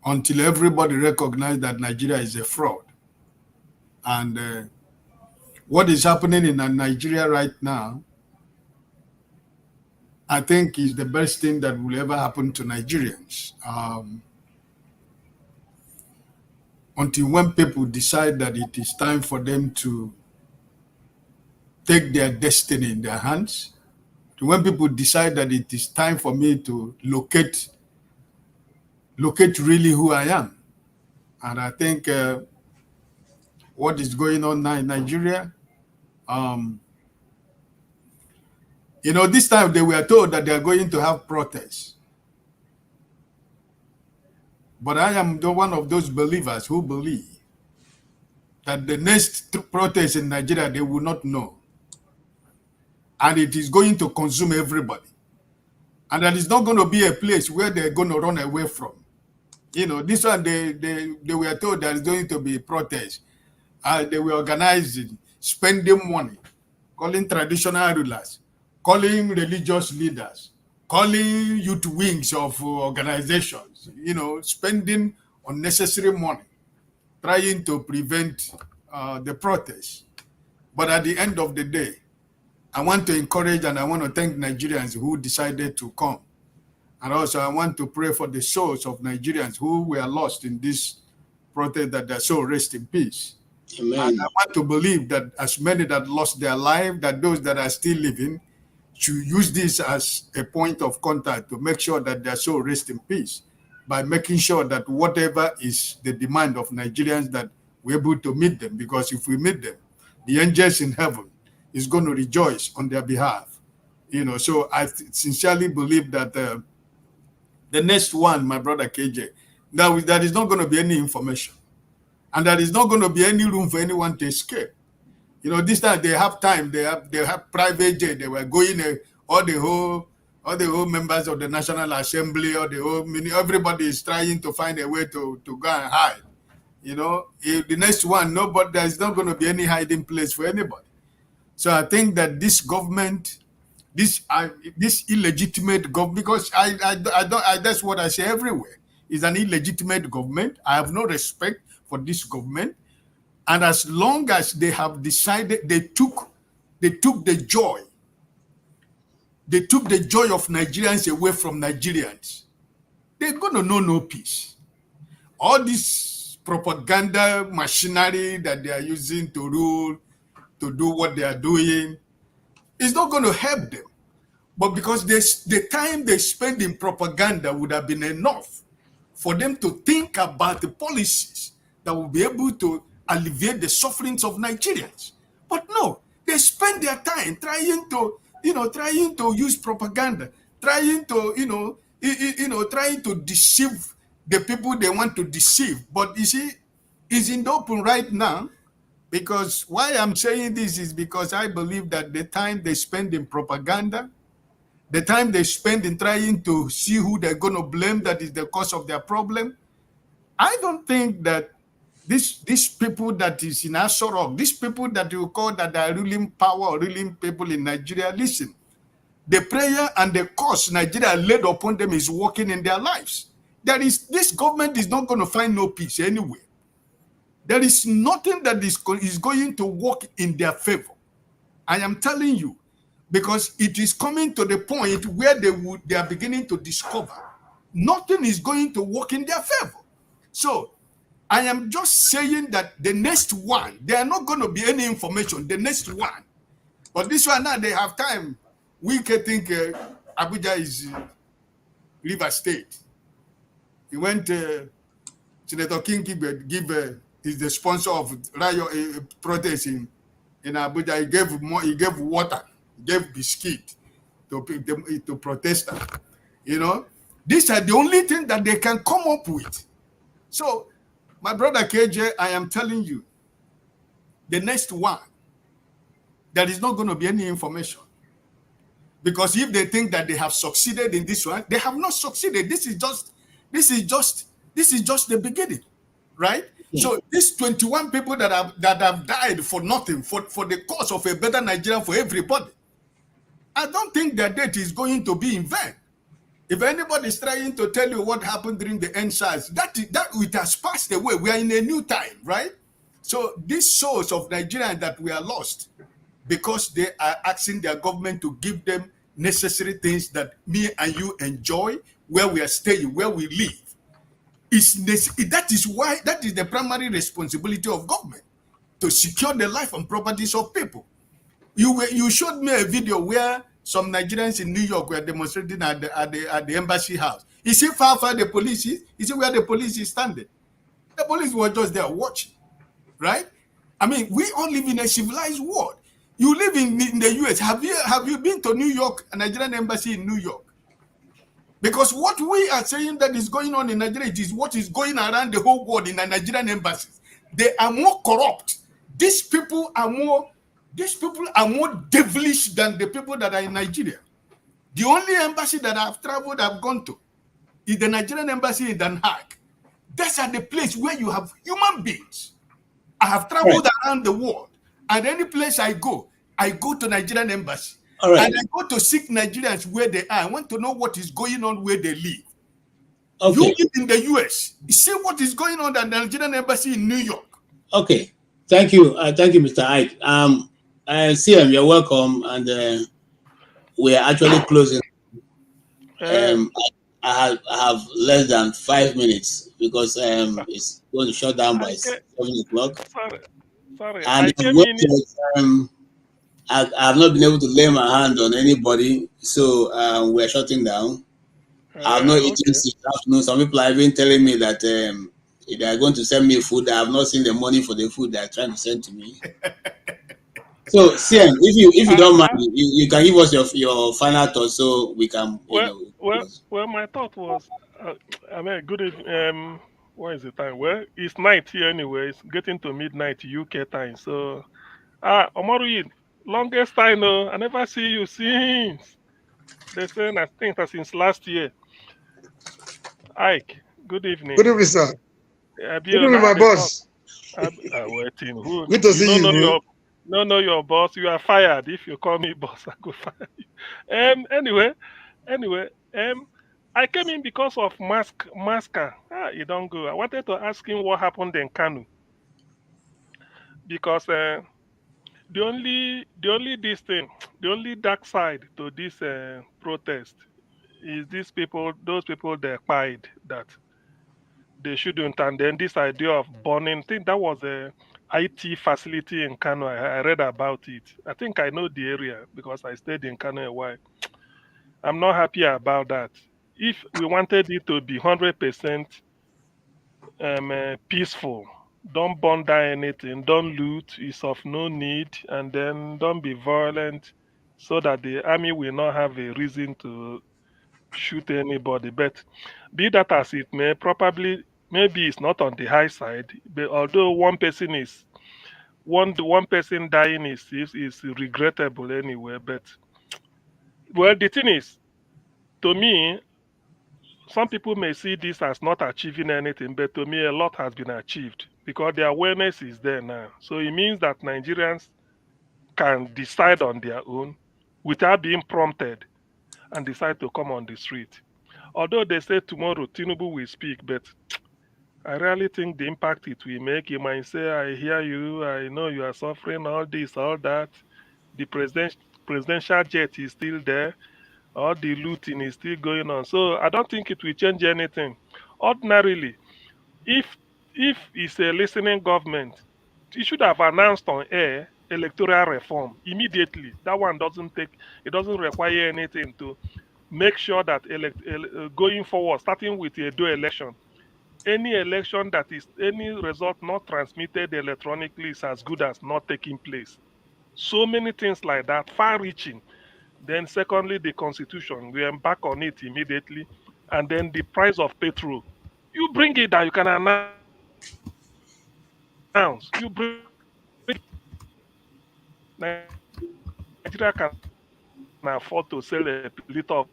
until everybody recognizes that Nigeria is a fraud. And what is happening in Nigeria right now, I think is the best thing that will ever happen to Nigerians. Until when people decide that it is time for them to take their destiny in their hands, to when people decide that it is time for me to locate really who I am. And I think what is going on now in Nigeria, this time they were told that they are going to have protests. But I am one of those believers who believe that the next protest in Nigeria, they will not know. And it is going to consume everybody. And that is not going to be a place where they're going to run away from. This one, they were told there is going to be protests. They were organizing, spending money, calling traditional rulers, calling religious leaders, calling youth wings of organizations, spending unnecessary money, trying to prevent the protests. But at the end of the day, I want to encourage and I want to thank Nigerians who decided to come. And also I want to pray for the souls of Nigerians who were lost in this protest, that their soul rest in peace. Amen. And I want to believe that as many that lost their life, that those that are still living should use this as a point of contact to make sure that their soul rest in peace, by making sure that whatever is the demand of Nigerians, that we're able to meet them. Because if we meet them, the angels in heaven is going to rejoice on their behalf. So I sincerely believe that the the next one, my brother KJ, that is not going to be any information. And there is not going to be any room for anyone to escape. You know, this time they have time. They have private jet. They were going all the whole members of the National Assembly, or the whole everybody is trying to find a way to go and hide. You know, if the next one, there's not going to be any hiding place for anybody. So I think that this government, this illegitimate government, because that's what I say everywhere, is an illegitimate government. I have no respect for this government. And as long as they have decided, they took the joy of Nigerians away from Nigerians, they're going to know no peace. All this propaganda machinery that they are using to rule, to do what they are doing, is not going to help them. But because the time they spend in propaganda would have been enough for them to think about the policies that will be able to alleviate the sufferings of Nigerians. But no, they spend their time trying to use propaganda, trying to deceive the people they want to deceive. But you see, it's in the open right now. Because why I'm saying this is because I believe that the time they spend in propaganda, the time they spend in trying to see who they're going to blame that is the cause of their problem, I don't think that these people that is in Asorok, these people that you call that are ruling power or ruling people in Nigeria, listen, the prayer and the curse Nigeria laid upon them is working in their lives. This government is not going to find no peace anywhere. There is nothing that is going to work in their favor. I am telling you, because it is coming to the point where they are beginning to discover nothing is going to work in their favor. So I am just saying that the next one, there are not going to be any information, the next one. But this one now, they have time. We can think Abuja is River State. He went, Senator King is the sponsor of riot protest in Abuja. He gave water, he gave biscuit to protesters. You know, these are the only thing that they can come up with. So, my brother KJ, I am telling you, the next one, there is not going to be any information. Because if they think that they have succeeded in this one, they have not succeeded. This is just the beginning, right? Yeah. So these 21 people that have died for nothing, for the cause of a better Nigeria for everybody, I don't think their death is going to be in vain. If anybody is trying to tell you what happened during the NSAS, that it has passed away. We are in a new time, right? So these souls of Nigerians that we are lost because they are asking their government to give them necessary things that me and you enjoy, where we are staying, where we live. That is the primary responsibility of government, to secure the life and properties of people. You showed me a video where some Nigerians in New York were demonstrating at the embassy house. You see far the police is? You see where the police is standing? The police were just there watching, right? I mean, we all live in a civilized world. You live in the US. Have you been to New York, a Nigerian embassy in New York? Because what we are saying that is going on in Nigeria is what is going around the whole world in the Nigerian embassies. They are more corrupt. These people are more devilish than the people that are in Nigeria. The only embassy that I've gone to is the Nigerian embassy in Den Haag. That's at the place where you have human beings. I have traveled around the world, and any place I go to Nigerian embassy. And I go to seek Nigerians where they are. I want to know what is going on where they live. Okay. You live in the US. You see what is going on at the Nigerian embassy in New York. Okay. Thank you. Thank you, Mr. Ike. CM, you're welcome. And we are actually closing. I have less than 5 minutes because it's going to shut down by 7 o'clock. Sorry. And I have not been able to lay my hand on anybody, so we're shutting down. I have not eaten this afternoon. Some people are even telling me that they are going to send me food. I have not seen the money for the food they are trying to send to me. So, CM, if you don't mind, you can give us your final thought so we can. Well, my thought was Uh, I mean, good evening. What is the time? Well, it's night here anyway. It's getting to midnight UK time. So, Omaruyin, longest time, no. I never see you since. They say, I think that since last year. Ike, good Good evening. evening, sir. Good Abio, evening, now my they talk. boss. Waiting. Who Good to you see don't you, know bro. your know your boss. You are fired. If you call me boss, I go fire you. Anyway, I came in because of Masker. You don't go. I wanted to ask him what happened in Kanu because the only this thing, the only dark side to this protest is those people they pied that they shouldn't. And then this idea of burning, I think that was a IT facility in Kano. I read about it. I think I know the area because I stayed in Kano a while. I'm not happy about that. If we wanted it to be 100% peaceful, don't burn down anything, don't loot, it's of no need, and then don't be violent so that the army will not have a reason to shoot anybody. But be that as it may, probably maybe it's not on the high side. But although one person dying is regrettable anyway. But well, the thing is, to me, some people may see this as not achieving anything, but to me, a lot has been achieved because the awareness is there now. So it means that Nigerians can decide on their own without being prompted and decide to come on the street. Although they say tomorrow Tinubu will speak, but I really think the impact it will make. You might say, I hear you, I know you are suffering, all this, all that. The presidential jet is still there, all the looting is still going on. So I don't think it will change anything. Ordinarily, if if it's a listening government, it should have announced on air electoral reform immediately. That one it doesn't require anything to make sure that going forward, starting with a do election, any election that is any result not transmitted electronically is as good as not taking place. So many things like that, far reaching. Then secondly, the constitution, we embark on it immediately. And then the price of petrol. You bring it that you can announce. You bring Nigeria can afford to sell a liter of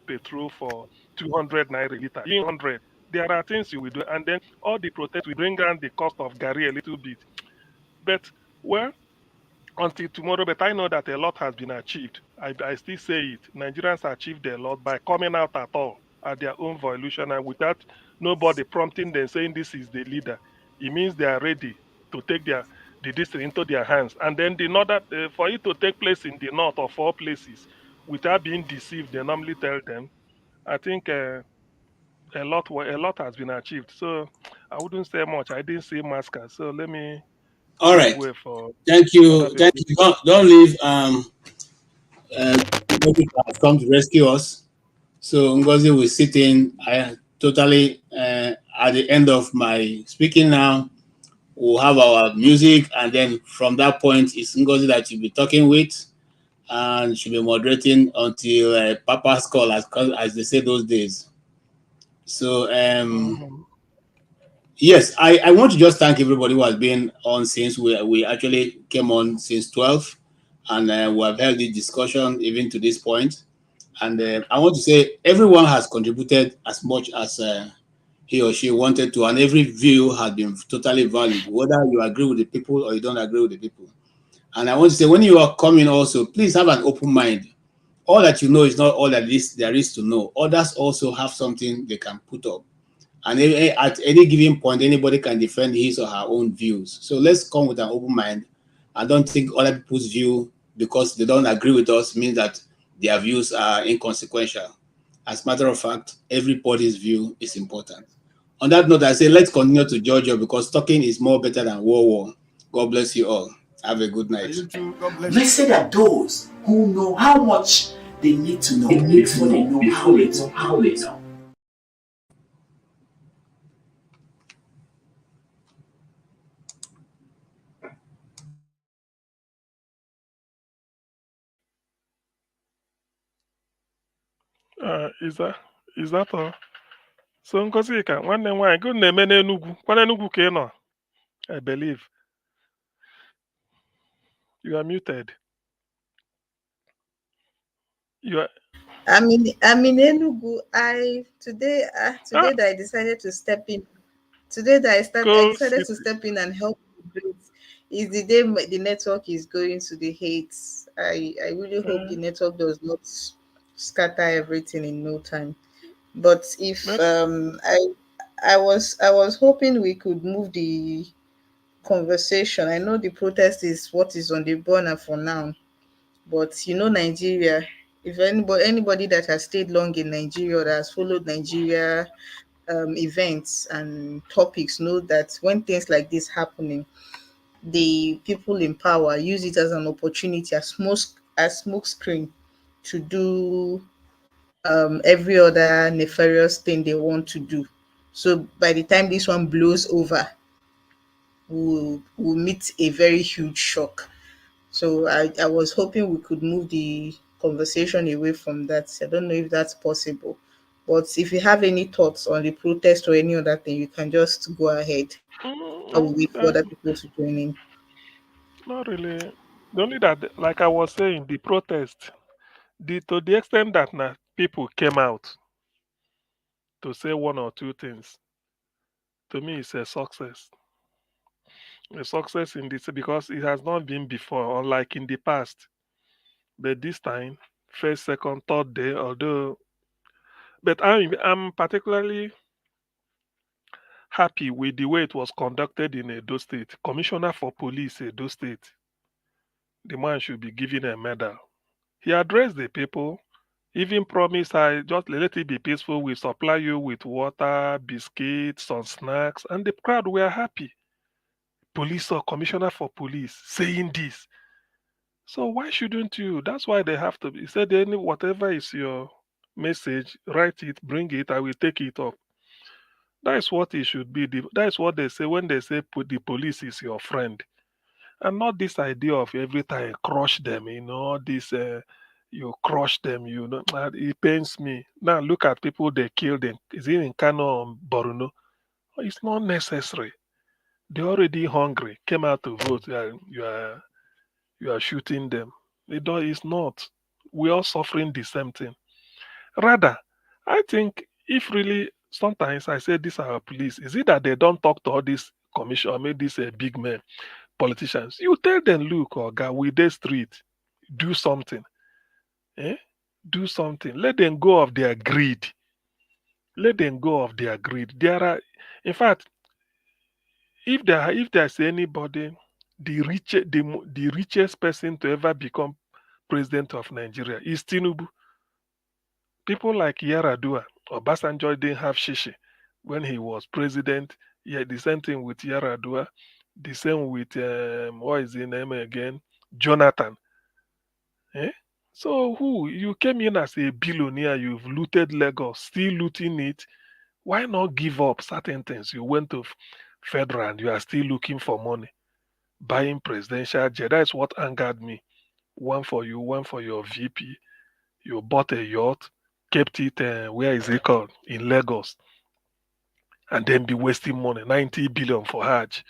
petrol for 200 naira a liter, even 100. There are things you will do. And then all the protest will bring down the cost of Gary a little bit. But, well, until tomorrow, but I know that a lot has been achieved. I still say it. Nigerians achieved a lot by coming out at all at their own volition and without nobody prompting them saying this is the leader. It means they are ready to take the district into their hands. And then the north, for it to take place in the north of all places without being deceived, they normally tell them. I think a lot has been achieved. So I wouldn't say much. I didn't see masker. So let me All give right. way for Thank other you. Thank people. you. Don't leave. Ngozi has come to rescue us. So Ngozi will sit in. I totally at the end of my speaking now. We'll have our music, and then from that point, it's Ngozi that you'll be talking with, and she'll be moderating until Papa's call, as they say those days. So Mhm. yes, I want to just thank everybody who has been on since we actually came on since 12, and we have held this discussion even to this point. And I want to say everyone has contributed as much as he or she wanted to, and every view has been totally valid, whether you agree with the people or you don't agree with the people. And I want to say, when you are coming also, please have an open mind. All that you know is not all that there is to know. Others also have something they can put up. And at any given point, anybody can defend his or her own views. So let's come with an open mind and don't think other people's view, because they don't agree with us, means that their views are inconsequential. As a matter of fact, everybody's view is important. On that note, I say let's continue to Georgia, because talking is more better than war. God bless you all. Have a good night. You too. God bless you. Blessed are those who know how much they need to know before they know how little. Is that all? So Nkosika, nwanne m nwaanyị, gị na-eme n'Enugu. Kwa n'Enugu ka ị nọ? I believe. You are muted. You are... I'm in Enugu. Today that I decided to step in. Today that I decided to step in and help is the day the network is going to the hates. I really hope the network does not scatter everything in no time. But if I was hoping we could move the conversation. I know the protest is what is on the burner for now, but Nigeria. If anybody that has stayed long in Nigeria or that has followed Nigeria events and topics know that when things like this happening, the people in power use it as an opportunity, as smoke screen to do every other nefarious thing they want to do. So by the time this one blows over, we'll meet a very huge shock. So I was hoping we could move the conversation away from that. I don't know if that's possible. But if you have any thoughts on the protest or any other thing, you can just go ahead. I will wait for other people to join in. Not really. Only that, like I was saying, the protest, to the extent that people came out to say one or two things, to me, it's a success. A success in this because it has not been before, unlike in the past. But this time, first, second, third day, although, but I'm particularly happy with the way it was conducted in Edo State. Commissioner for Police, Edo State, the man should be given a medal. He addressed the people, even promised, I just let it be peaceful. We supply you with water, biscuits, some snacks, and the crowd were happy. Police or commissioner for police saying this. So why shouldn't you? That's why they have to be. He said, whatever is your message, write it, bring it, I will take it up. That is what it should be. That is what they say when they say the police is your friend. And not this idea of every time crush them, this you crush them, it pains me. Now look at people they killed them. Is it in Kano or Borno? It's not necessary. They're already hungry, came out to vote. You are shooting them. It's not. We are suffering the same thing. Rather, I think if really sometimes I say this are our police, is it that they don't talk to all these commission or maybe these big men, politicians? You tell them, look, or God, we the street, do something. Eh? Do something. Let them go of their greed. Let them go of their greed. There are, in fact, if there's anybody, the richest person to ever become president of Nigeria is Tinubu. People like Yaradua, Obasanjo didn't have shishi when he was president. Yeah, the same thing with Yaradua. The same with what is his name again? Jonathan. Eh? So who you came in as a billionaire, you've looted Lagos, still looting it. Why not give up certain things? You went to federal and you are still looking for money, buying presidential jet. That's what angered me. One for you, one for your VP. You bought a yacht, kept it, where is it called? In Lagos. And then be wasting money, 90 billion for Hajj.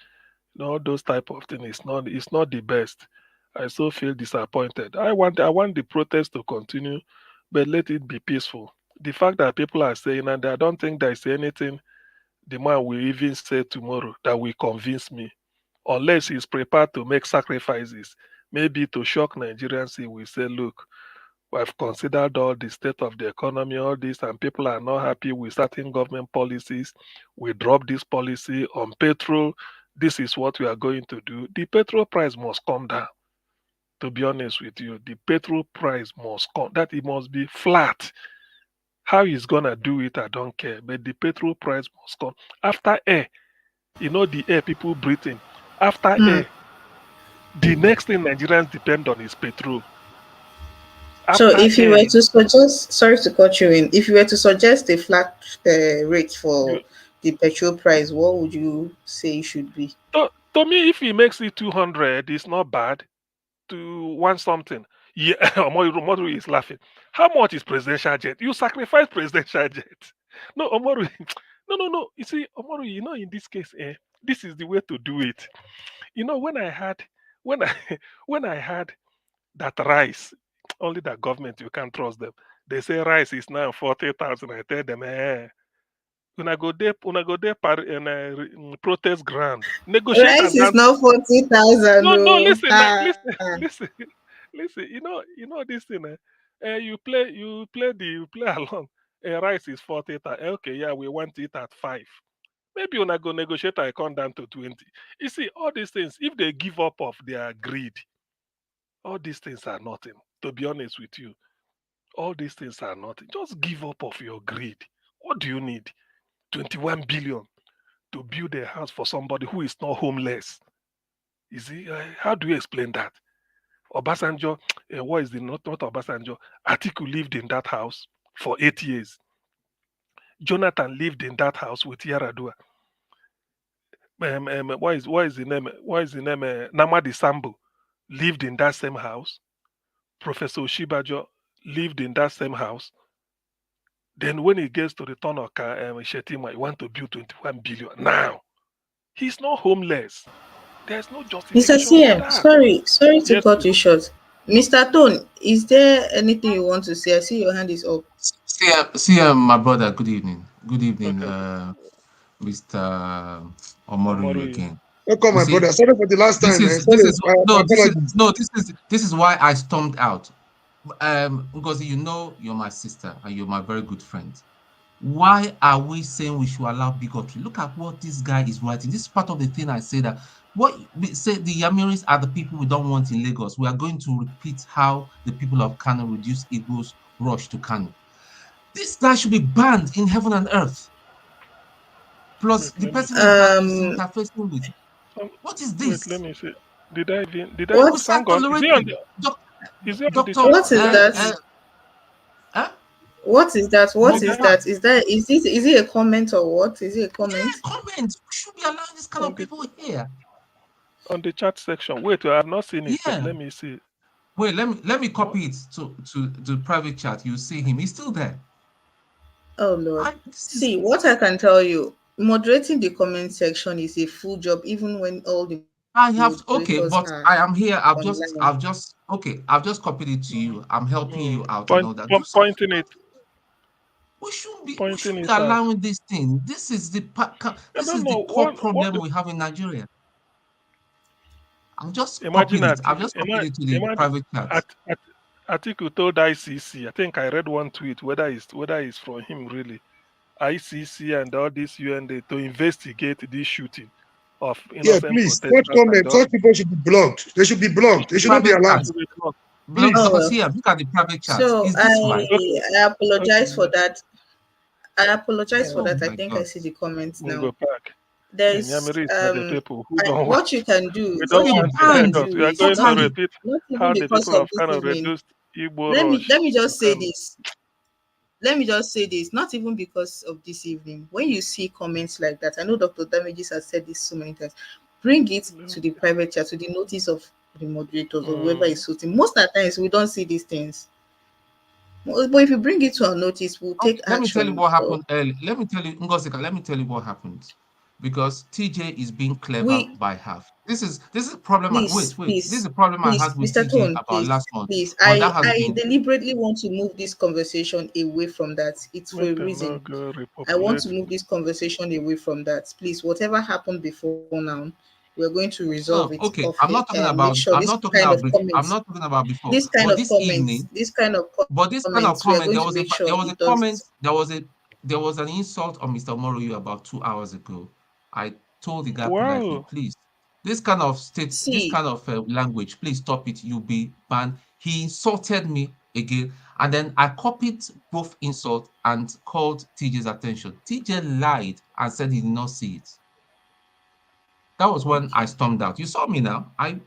All those type of things. It's not the best. I so feel disappointed. I want the protest to continue, but let it be peaceful. The fact that people are saying, and I don't think there's anything the man will even say tomorrow that will convince me, unless he's prepared to make sacrifices, maybe to shock Nigerians. He will say, look, we've considered all the state of the economy, all this, and people are not happy with certain government policies. We drop this policy on petrol. This is what we are going to do. The petrol price must come down. To be honest with you, the petrol price must come. That it must be flat. How he's gonna do it, I don't care. But the petrol price must come. After air, the air people breathing. After air, the next thing Nigerians depend on is petrol. So After if you air, were to suggest, sorry to cut you in, if you were to suggest a flat rate for the petrol price, what would you say it should be? to me, if he makes it 200, it's not bad. To want something. Yeah, Moru is laughing. How much is presidential jet? You sacrifice presidential jet. No, Omoru. No. You see, Omoru, in this case, this is the way to do it. When I had, when I, when I had that rice, only that government, you can't trust them. They say rice is now 40,000. I tell them, in a protest ground, negotiate Rice and is down. not 40,000. No, No. listen, listen, listen. This thing. You play along. Rice is 40,000. Okay, yeah, we want it at 5. Maybe when I go negotiate, I come down to 20. You see, all these things, if they give up of their greed, all these things are nothing. To be honest with you, all these things are nothing. Just give up of your greed. What do you need? 21 billion to build a house for somebody who is not homeless. You see, how do you explain that? Obasanjo, what is the not Obasanjo? Atiku lived in that house for 8 years. Jonathan lived in that house with Yaradua. What is the name? What is the name? Namadi Sambo lived in that same house. Professor Oshibajo lived in that same house. Then when he gets to the turn of Shetima, he want to build 21 billion. Now, he's not homeless. There's no Mr. justification for CM, that. sorry to Yes, cut please. you short. Mr. Tone, is there anything you want to say? I see your hand is up. My brother. Good evening. Good evening, Okay. Mr. Omoru Omoru. again. Welcome, You my see, brother. Sorry for the last this time, man. is this Sorry. is My no this is apologies. no this is why I stormed out. Because you're my sister and you're my very good friend. Why are we saying we should allow bigotry? Look at what this guy is writing. This is part of the thing I say that what we say the Yamiris are the people we don't want in Lagos. We are going to repeat how the people of Kano reduced Igbo's rush to Kano. This guy should be banned in heaven and earth. Plus, Wait, the let me person see. is interfacing with. What is Wait, let this? me see. Did I What? We put start hang on? Is he on tolerating. the is he on the Doctor, chat? What is Did I that? see What is that? What did is I that? Is it a comment or what? Is it a comment? comment. We should be allowing this kind of people here. on the chat section? Wait, I have not seen it yet. Yeah. Let me see. Wait, let me What? copy it to the private chat. You see him. He's still there. Oh Lord. See, what I can tell you, moderating the comment section is a full job, even when all the I have okay, moderators but are I am here. online. I've just copied it to you. I'm helping you out and all that. Do something. Pointing it. We should be Pointing it out. allowing this thing. This is the I this don't is the know core what problem we have in Nigeria. I'm just imagine copied it. I've Atiku. just copied it to the Imagine private chat. Atiku told ICC. I think I read one tweet whether it's from him really. ICC and all this UN to investigate this shooting of Yeah, innocent please. Such protesters and comments, all. such people should be blocked. They should be blocked. They should not be Private allowed. chat. Look, Please. Oh Dr. well. CM, look at the private chat. So Is this right? I apologize for that. I apologize for Oh that. I my think I God. see the comments Mungo now. Park. There's Nyamiris are the people who don't what want. you can do, We what don't you want in can Banned Lagos. do We are is going to totally. repeat not even how the because people of of this Kano evening. reduced Igbo Let me rush to just say Kano. this. Let me just say this, not even because of this evening. When you see comments like that, I know Dr. Damages has said this so many times. Bring it to the private chat, to the notice of the moderators or whoever is shooting. Most of the times we don't see these things. But if you bring it to our notice, we'll take Let me tell you action. what So happened early. Let me tell you, Ngosika, let me tell you what happened. Because TJ is being clever we by half. This is a problem. please, Wait. This is please, a problem I please, had with Mr. TJ Tone, about please, last month. please. But that has I been deliberately want to move this conversation away from that. It's for a Make them reason. not go I want to repopulate. move this conversation away from that. Please, whatever happened before now, we're going to resolve no it okay. off here and make sure I'm not talking about I'm not talking about before. But this evening, this kind of but this kind of comments, we are comment, going to make sure there was a it does. comment, there was an insult on Mr. Moroyu about 2 hours ago. I told the guy politely, Wow. please, this kind of this See, kind of language, please stop it. You'll be banned. He insulted me again, and then I copied both insult and called TJ's attention. TJ lied and said he did not see it. That was when I okay. stormed out. You saw me now. I'm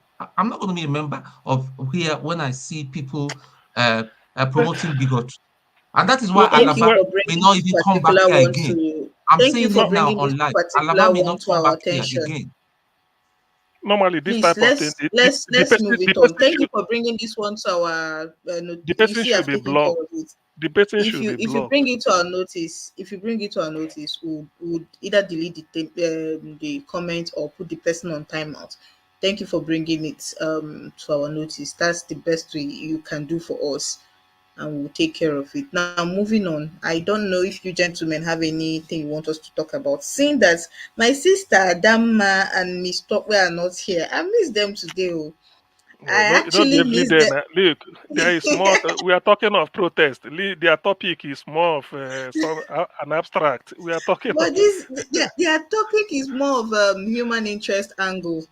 not going to be a member of here when I see people promoting bigotry. And that is why Well, Thank you Alaba well, for may bringing not this even come back particular here one again. to. I'm Thank you saying for it well, now bringing on this live. particular Alaba may one not to come our back here attention. again. normally this Please, type of thing, let's move it on. Thank you for bringing this one to our. the You person see, should I've be taken care blocked. of it. The person If should you be blocked. bring it to our notice, we'll either delete the comment or put the person on timeout. Thank you for bringing it to our notice. That's the best way you can do for us, and we'll take care of it. Now, moving on. I don't know if you gentlemen have anything you want us to talk about. Seeing that my sister Damma and Miss Tokwe are not here, I miss them today. Oh. I No, not actually every miss day. them. Look, there is more. We are talking of protest. Their topic is more of an abstract. We are talking of. But their topic is more of human interest angle.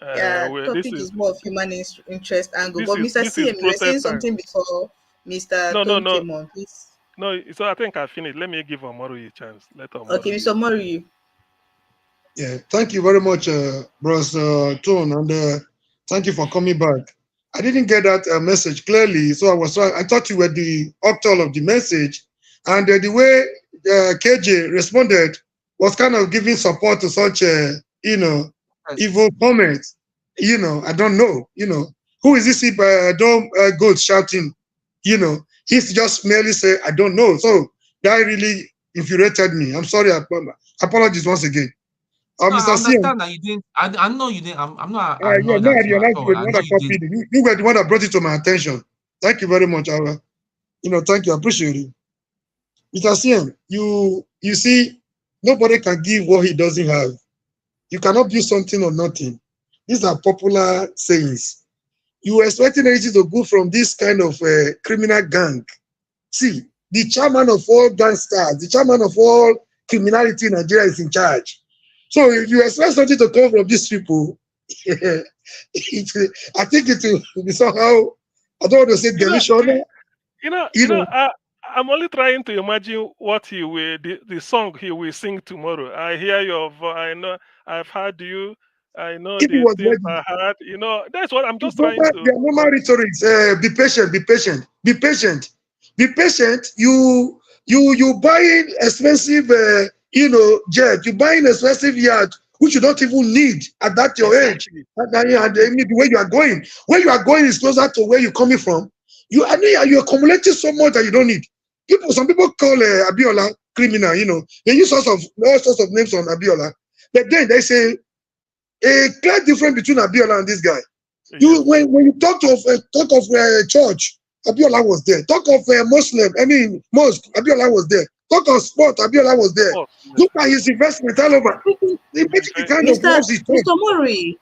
Yeah, This topic is is more of human interest angle. But Mr. this is CM, you were saying protest time. something before Mr. No, no, Tom no, came on, please. no. So I think I finished. Let me give Omoru a chance. Let Omoru. Okay, Mr. Mori. Yeah, thank you very much, Bros. Tone, and thank you for coming back. I didn't get that message clearly, so I thought you were the author of the message, and the way KJ responded was kind of giving support to such evil comments. I don't know. Who is this? Don't go shouting. He's just merely say I don't know. So that really infuriated me. I'm sorry. Apologies once again. No, Mr. I CM. understand that you didn't. I know you didn't. I'm not Yeah, annoyed no, I at you at realized all. you were I the one know that you copied didn't. it. You were the one that brought it to my attention. Thank you very much. Thank you. I appreciate it. Mr. CM, you see, nobody can give what he doesn't have. You cannot build something or nothing. These are popular sayings. You were expecting anything to go from this kind of criminal gang. See, the chairman of all gangsters, the chairman of all criminality in Nigeria is in charge. So if you expect something to come from these people, I think it will be somehow, I don't want to say delusional. I'm only trying to imagine what he will, the song he will sing tomorrow. I hear your voice. I know I've heard you. I know If he the was things ready, I heard. That's what I'm just their trying to. normal rhetorics, be patient, be patient, be patient, be patient. You buying expensive, jet. You buying expensive yacht, which you don't even need at that your age. And the way you are going, where you are going is closer to where you're coming from. You're accumulating so much that you don't need. Some people call Abiola criminal. They use all sorts of names on Abiola, but then they say a clear difference between Abiola and this guy. When you talk of church, Abiola was there. Talk of mosque, Abiola was there. Talk of sport, Abiola was there. Look at his investment all over. The kind of words he talks. Mr. Mori,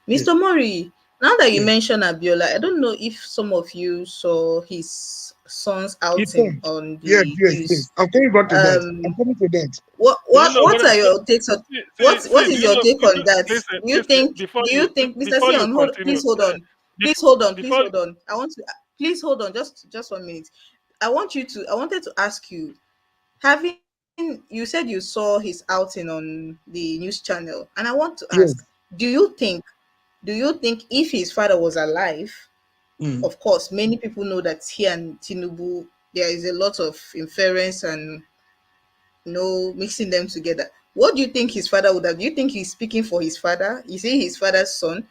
Mr. Mori, now that you mention Abiola, I don't know if some of you saw his son's outing on the news. Yes. I'm coming back to that. I'm coming to that. What are your takes on what is your take on that? Do you think Mr. Sion, please hold on. I want to please hold on just 1 minute. I wanted to ask you, you said you saw his outing on the news channel, and I want to ask, do you think if his father was alive, of course, many people know that he and Tinubu, there is a lot of inference and mixing them together. What do you think his father would have? Do you think he's speaking for his father? Is he his father's son?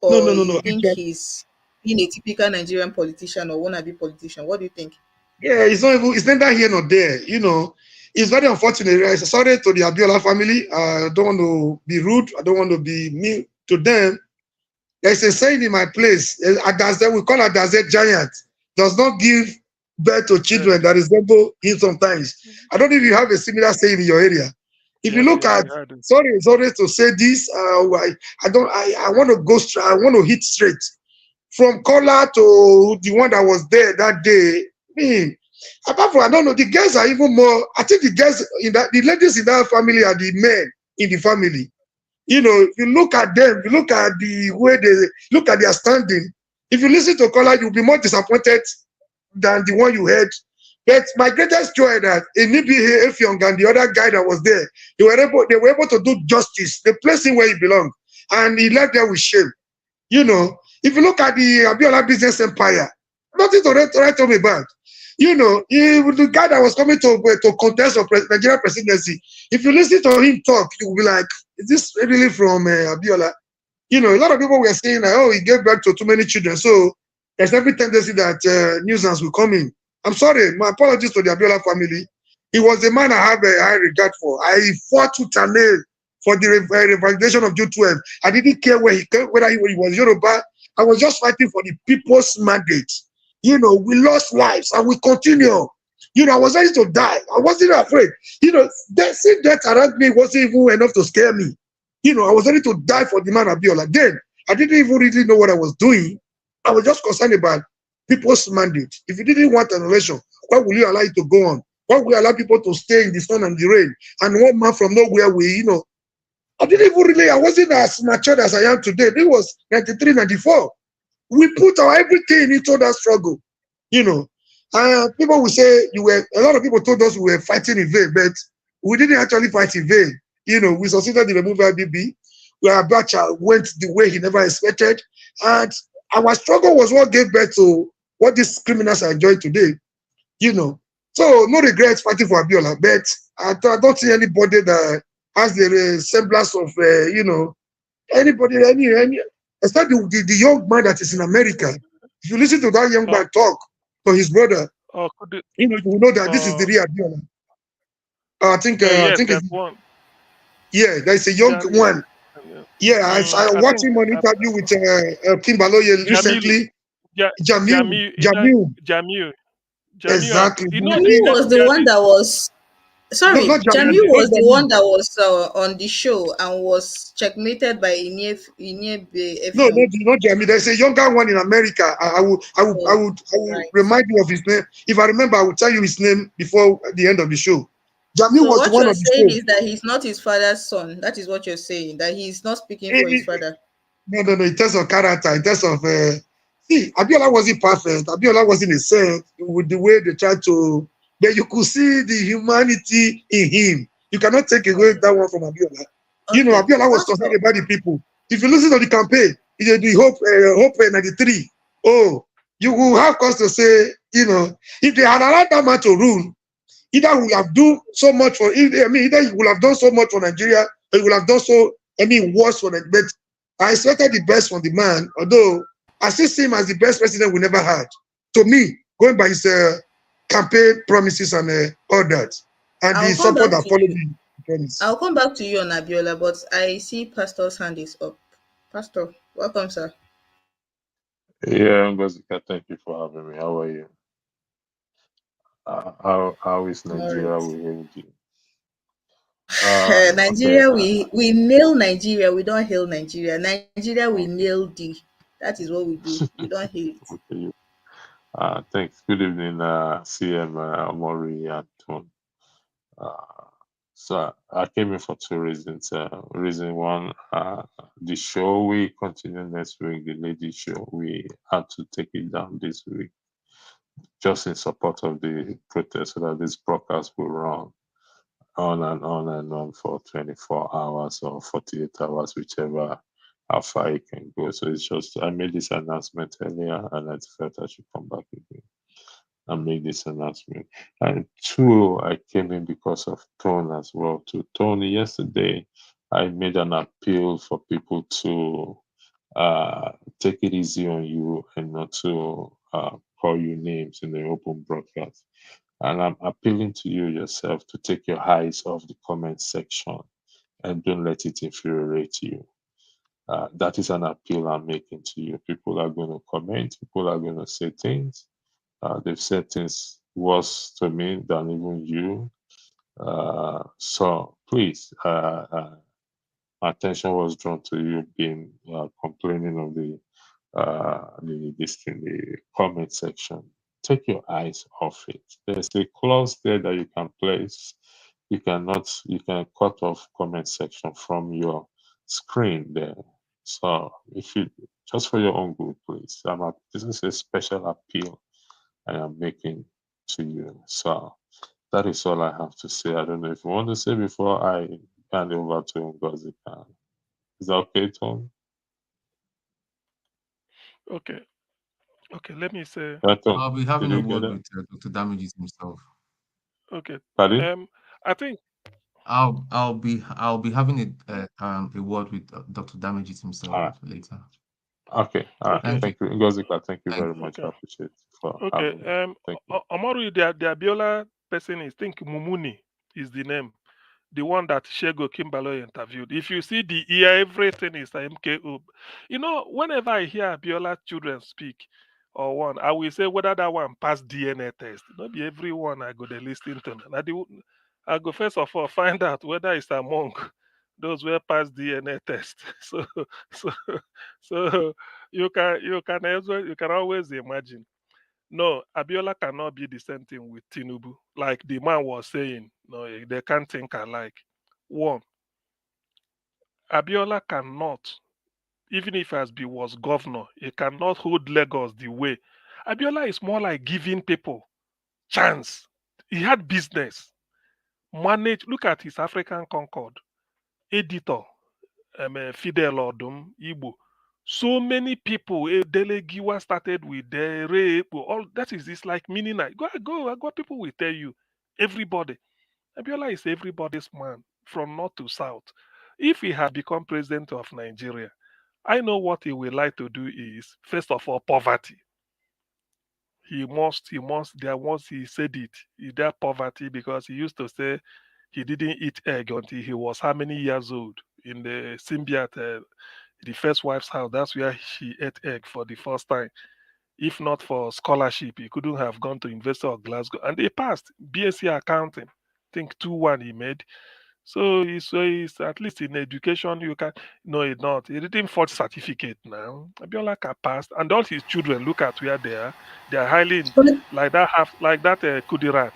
Or No. you think he's being a typical Nigerian politician or wannabe politician? What do you think? Yeah, it's neither here nor there. It's very unfortunate. Sorry to the Abiola family. I don't want to be rude. I don't want to be mean to them. There's a saying in my place, we call Adaze giant, does not give birth to children that resemble him sometimes. I don't know if you have a similar saying in your area. If you look at, sorry to say this, I want to go straight, I want to hit straight. From Kola to the one that was there that day, apart from, I don't know, the girls are even more, I think the ladies in that family are the men in the family. If you look at them, you look at the way they look at their standing. If you listen to Kola, you'll be more disappointed than the one you heard. But my greatest joy that Enibi Efyong and the other guy that was there, they were able to do justice. They placed him where he belonged, and he left there with shame. If you look at the Abiola business empire, nothing to write home about. The guy that was coming to contest for Nigerian presidency, if you listen to him talk, you will be like, is this really from Abiola? You know, a lot of people were saying that, oh, he gave birth to too many children. So there's every tendency that nuisance will come in. I'm sorry, my apologies to the Abiola family. He was a man I have a high regard for. I fought to nail for the revalidation of June 12. I didn't care whether he was Yoruba. I was just fighting for the people's mandate. You know, we lost lives and we continue. You know, I was ready to die. I wasn't afraid. You know, seeing death around me wasn't even enough to scare me. You know, I was ready to die for the man Abiola. Then I didn't even really know what I was doing. I was just concerned about people's mandate. If you didn't want an election, why will you allow it to go on? Why will you allow people to stay in the sun and the rain? And one man from nowhere I didn't even really, I wasn't as matured as I am today. It was 93, 94. We put our everything into that struggle, you know. People will say a lot of people told us we were fighting in vain, but we didn't actually fight in vain. You know, we succeeded in removing IBB, where Abacha went the way he never expected. And our struggle was what gave birth to what these criminals are enjoying today, you know. So no regrets fighting for Abiola, but I don't see anybody that has the semblance of, anybody, except the young man that is in America. If you listen to that young man talk to his brother, you will know that this is the real Abiola. I think yes, it's, there's one. yeah, there's a young one. Yeah, I watched him on an interview with Kim Baloye recently. Jamil. Exactly. Jamil was the one that was. Sorry, not Jamil Jamil, was not the Jamil. one that was on the show and was checkmated by No, not Jamil. There's a younger one in America. I would remind you of his name. If I remember, I will tell you his name before the end of the show. Jamil So was what the one you're on the saying show. is that he's not his father's son. That is what you're saying. That he's not speaking for his father. No. In terms of character, in terms of see, Abiola wasn't perfect. Abiola wasn't a saint with the way they tried to, but you could see the humanity in him. You cannot take away that one from Abiola. You know, Abiola was concerned about the people. If you listen to the campaign, the Hope 93. Oh, you will have cause to say, you know, if they had allowed that man to rule, either he would have done so much for, either he would have done so much for Nigeria, or he would have done worse for Nigeria. But I expected the best from the man, although I still see him as the best president we never had. To me, going by his campaign promises and all that, and the support that followed him. I'll come back to you on Abiola, but I see Pastor's hand is up. Pastor, welcome, sir. Yeah, Ngozika, thank you for having me. How are you? How is Nigeria with you? Nigeria, we nail Nigeria. We don't hail Nigeria. Nigeria, we nail thee. That is what we do. We don't hail it. Okay. Thanks. Good evening, CM Amori and Tone. So I came in for two reasons. Reason one, the show we continue next week, the lady show, we had to take it down this week just in support of the protest so that this broadcast will run on and on and on for 24 hours or 48 hours, whichever how far it can go. So it's just, I made this announcement earlier and I felt I should come back again and make this announcement. And two, I came in because of Tone as well. To Tony, yesterday, I made an appeal for people to take it easy on you and not to call you names in the open broadcast. And I'm appealing to you yourself to take your eyes off the comment section and don't let it infuriate you. That is an appeal I'm making to you. People are going to comment, people are going to say things. They've said things worse to me than even you. So please, my attention was drawn to you being complaining of the comment section. Take your eyes off it. There's a clause there that you can place. You can cut off comment section from your screen there. So if you just for your own good, please. This is a special appeal I am making to you. So that is all I have to say. I don't know if you want to say before I hand over to Ngozi. Is that okay, Tom? Okay, let me say. I'll be having a word with Dr. Damages himself. Okay. Pardon? I think I'll be having a word with Dr. Damages himself All right. later. Okay. All right. Okay. Thank you. Thank you. Ngozika, thank you Thank very you. much. I Okay. appreciate for Okay. having me. Thank you. Omoru, the Abiola person is think Mumuni is the name. The one that Shego Kimbalo interviewed. If you see the ear, everything is MKO. You know, whenever I hear Abiola children speak or one, I will say whether that one pass DNA test. Not be everyone I go to listen to. I go first of all find out whether it's among those who pass DNA test. So so you can always imagine. No, Abiola cannot be the same thing with Tinubu. Like the man was saying, no, they can't think alike. One, Abiola cannot, even if as be was governor, he cannot hold Lagos the way. Abiola is more like giving people chance. He had business, manage. Look at his African Concord, editor, Fidel Odum, Igbo. So many people, Dele Giwa started with the rape, all that is this like meaning. Go, people will tell you, everybody. Abiola is everybody's man from north to south. If he had become president of Nigeria, I know what he would like to do is, first of all, poverty. He said it, is that poverty because he used to say he didn't eat egg until he was how many years old in the symbiote, the first wife's house. That's where she ate egg for the first time. If not for scholarship, he couldn't have gone to University of Glasgow. And he passed BSc accounting. I think 2-1 he made. So he's at least in education. You can no, it's not. He didn't forge certificate now. Abiola can pass, and all his children look at where they are. They are highly But, like that. Kudirat.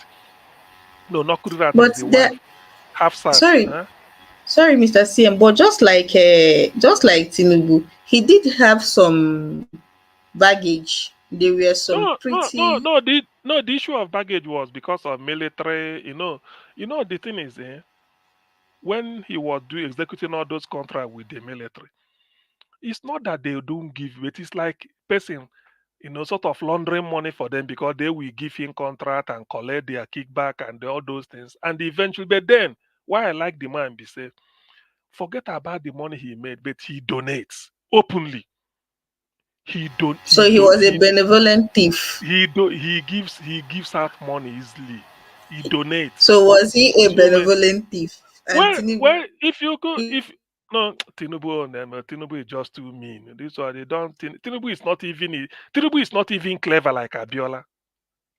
No, not Kudirat is but the there, wife. Hafsat. sorry, Huh? sorry, Mr. CM, but just like Tinubu, he did have some baggage. There were some No, no, no, pretty. no. The issue of baggage was because of military. The thing is, when he was executing all those contracts with the military, it's not that they don't give it. It's like person, sort of laundering money for them because they will give him contract and collect their kickback and all those things. And eventually, but then why I like the man be say, forget about the money he made, but he donates openly. He don't So he was a benevolent thief. he gives out money easily. He donates. So was he a So many. benevolent thief? And Tinubu Well, if you go, if no, Tinubu on them, Tinubu is just too mean. This why they don't. Tinubu is not even. Tinubu is not even clever like Abiola.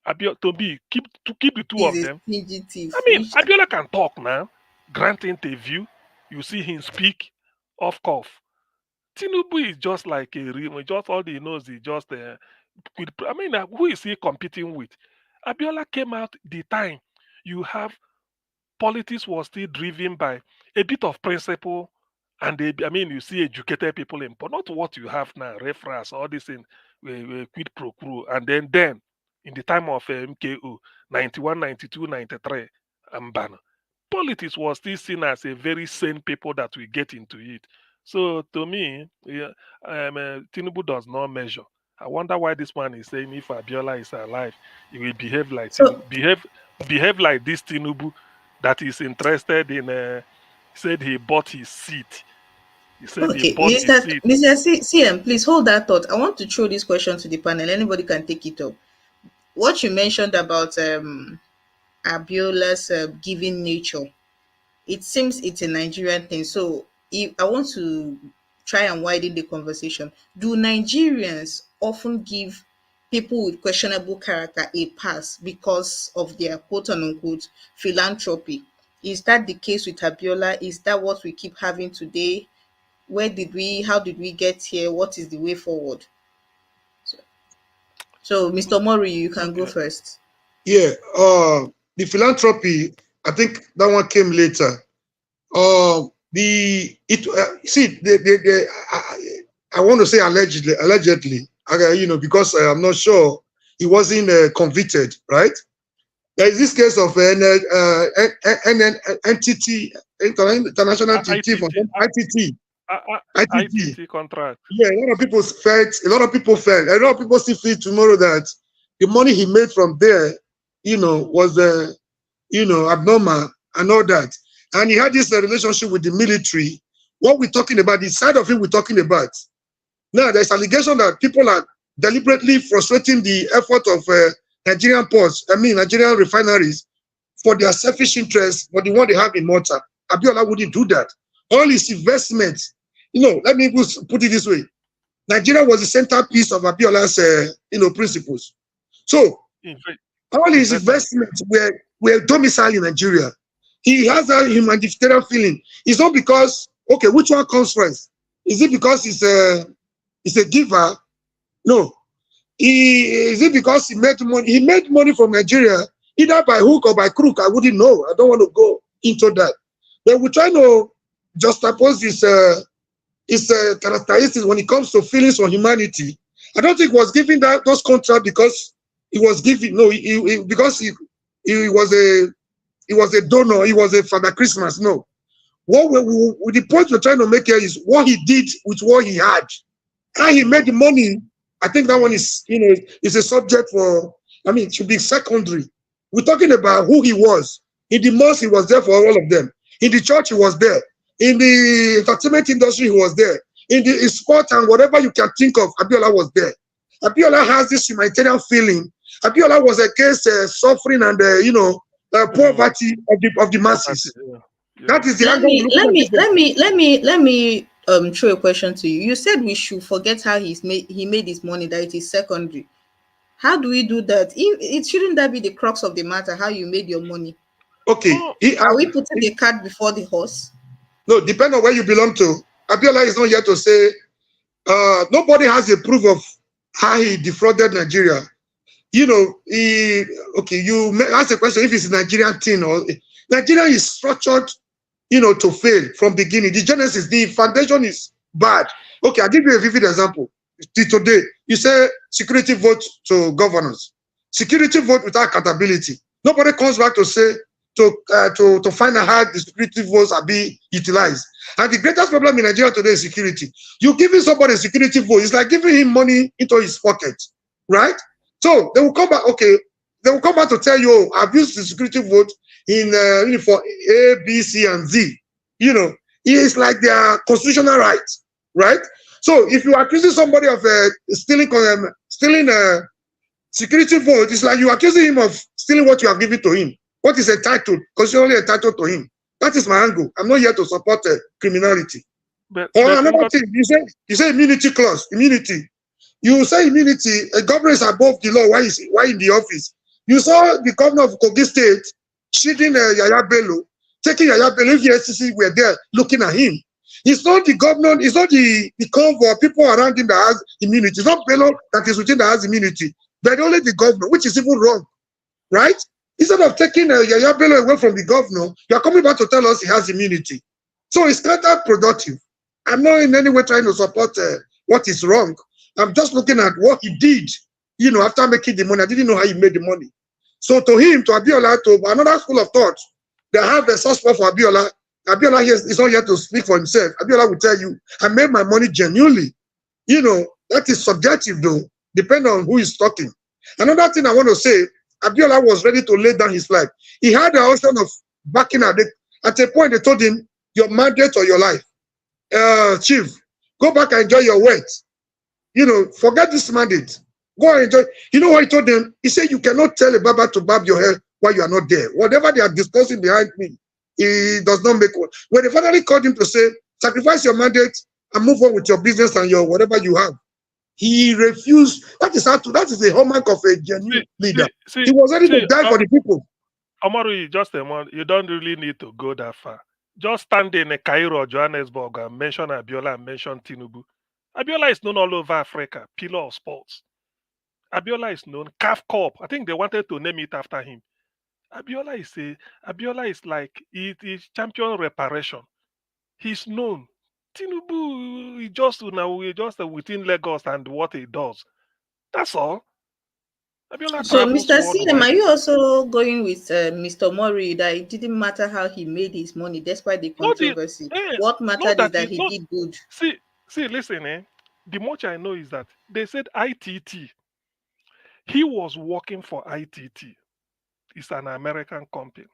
To keep the two is of a them. stingy thief. I mean, Abiola can talk now, grant interview. You see him speak, off cuff. Tinubu is just like a real. Just all he knows is just. I mean, who is he competing with? Abiola came out the time you have politics was still driven by a bit of principle and you see educated people in, but not what you have now, reference, all this in quid pro quo. And then in the time of MKO, 91, 92, 93, and Bana, politics was still seen as a very sane people that we get into it. So to me, yeah, Tinubu does not measure. I wonder why this man is saying if Abiola is alive, he will behave like So behave like this Tinubu that is interested in. Said he bought his seat. He said he okay, bought his seat. Mr. CM, please hold that thought. I want to throw this question to the panel. Anybody can take it up. What you mentioned about Abiola's giving nature, it seems it's a Nigerian thing. So if I want to try and widen the conversation, do Nigerians often give people with questionable character a pass because of their quote unquote philanthropy? Is that the case with Abiola? Is that what we keep having today? How did we get here? What is the way forward? So Mr. Mori, you can go Okay. first. Yeah, the philanthropy, I think that one came later. I want to say allegedly, because I'm not sure he wasn't convicted, right? There is this case of an entity, international entity from ITT. ITT contract. Yeah, a lot of people felt, a lot of people still feel tomorrow that the money he made from there, was abnormal and all that. and he had this relationship with the military. What we're talking about, the side of it we're talking about. Now, there's allegation that people are deliberately frustrating the effort of Nigerian ports, Nigerian refineries, for their selfish interests, for the one they have in Malta. Abiola wouldn't do that. All his investments, let me put it this way. Nigeria was the centerpiece of Abiola's, principles. So, all his investments were domiciled in Nigeria. He has that humanitarian feeling. It's not because, okay, which one comes first? Is it because he's a giver? No. Is it because he made money? He made money from Nigeria, either by hook or by crook. I wouldn't know. I don't want to go into that. But we're trying to juxtapose his characteristics when it comes to feelings on humanity. I don't think he was giving those contracts because he was giving. No, because he was a donor. He was a Father Christmas. No. The point we're trying to make here is what he did with what he had. How he made the money. I think that one is a subject for. It should be secondary. We're talking about who he was. In the mosque, he was there for all of them. In the church, he was there. In the entertainment industry, he was there. In sport and whatever you can think of, Abiola was there. Abiola has this humanitarian feeling. Abiola was against suffering and poverty of the masses. That is the let me throw a question to you. You said we should forget how he made his money, that it is secondary. How do we do that? It shouldn't that be the crux of the matter, how you made your money? Okay. Are we putting the cart before the horse? No, depend on where you belong to. Abiola is not here to say nobody has a proof of how he defrauded Nigeria. You ask the question if it's a Nigerian thing or Nigeria is structured, to fail from beginning. The genesis, the foundation is bad. Okay, I'll give you a vivid example. Today, you say security vote to governors. Security vote without accountability. Nobody comes back to say to find out how the security votes are being utilized. And the greatest problem in Nigeria today is security. You giving somebody a security vote, it's like giving him money into his pocket, right? So they will come back. Okay, they will come back to tell you, I've used the security vote for A, B, C, and Z. It's like their constitutional right, right? So if you are accusing somebody of stealing a security vote, it's like you are accusing him of stealing what you have given to him. What is entitled, constitutionally entitled to him. That is my angle. I'm not here to support criminality. Another thing, you say immunity clause, immunity. You say immunity, a governor is above the law while in the office. You saw the governor of Kogi State shooting Yaya Bello, taking Yaya Bello, if the SCC were there looking at him. It's not the governor, it's not the convoy, people around him that has immunity. It's not Bello that is within that has immunity, but only the governor, which is even wrong, right? Instead of taking Yaya Bello away from the governor, you are coming back to tell us he has immunity. So it's counterproductive. I'm not in any way trying to support what is wrong. I'm just looking at what he did, after making the money. I didn't know how he made the money. So to him, to Abiola, to another school of thought, they have the suspect for Abiola. Abiola is not here to speak for himself. Abiola will tell you, I made my money genuinely. That is subjective though, depending on who is talking. Another thing I want to say, Abiola was ready to lay down his life. He had the option of backing out. At a point, they told him, your mandate or your life. Chief, go back and enjoy your wealth. Forget this mandate. Go and enjoy. You know what he told them? He said, you cannot tell a barber to barb your hair while you are not there. Whatever they are discussing behind me, he does not make one. When they finally called him to say, sacrifice your mandate and move on with your business and your whatever you have, he refused. That is the hallmark of a genuine leader. He was ready to die for the people. Amaru, you don't really need to go that far. Just stand in Cairo or Johannesburg and mention Abiola and mention Tinubu. Abiola is known all over Africa, pillar of sports. Abiola is known, CAF Corp. I think they wanted to name it after him. Abiola is like, he is champion reparation. He's known. Tinubu is just within Lagos and what he does. That's all. Abiola So, travels Mr. Sinem, worldwide. are you also going with Mr. Mori that it didn't matter how he made his money despite the controversy? What mattered is that he did good. See, listen, the much I know is that they said ITT. He was working for ITT. It's an American company.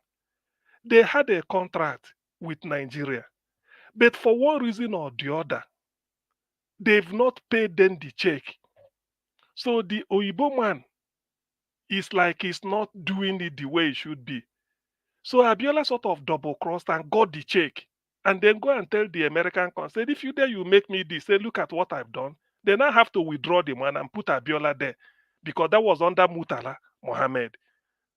They had a contract. with Nigeria. But for one reason or the other, they've not paid them the check. So the Oyibo man is like he's not doing it the way it should be. So Abiola sort of double crossed and got the check. And then go and tell the American consul, if you dare you make me this, say, look at what I've done. Then I have to withdraw the man and put Abiola there. Because that was under Mutala Mohammed.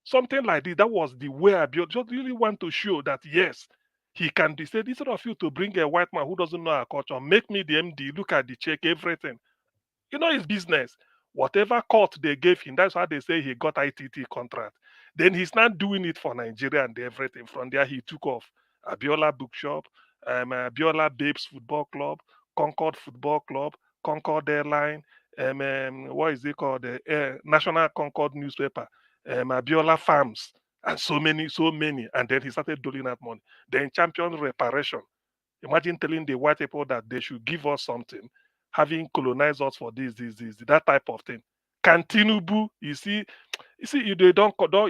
Something like this. That was the way Abiola just really want to show that, yes, he can decide, instead of you to bring a white man who doesn't know our culture, make me the MD, look at the check, everything. You know, his business. Whatever court they gave him, that's how they say he got ITT contract. Then he's not doing it for Nigeria and everything. From there, he took off. Abiola Bookshop, Abiola Babes Football Club, Concord Football Club, Concord Airline, what is it called? The National Concord newspaper, Abiola Farms, and so many, so many. And then he started doling out money. Then champion reparation. Imagine telling the white people that they should give us something, having colonized us for this, that type of thing. Can Tinubu,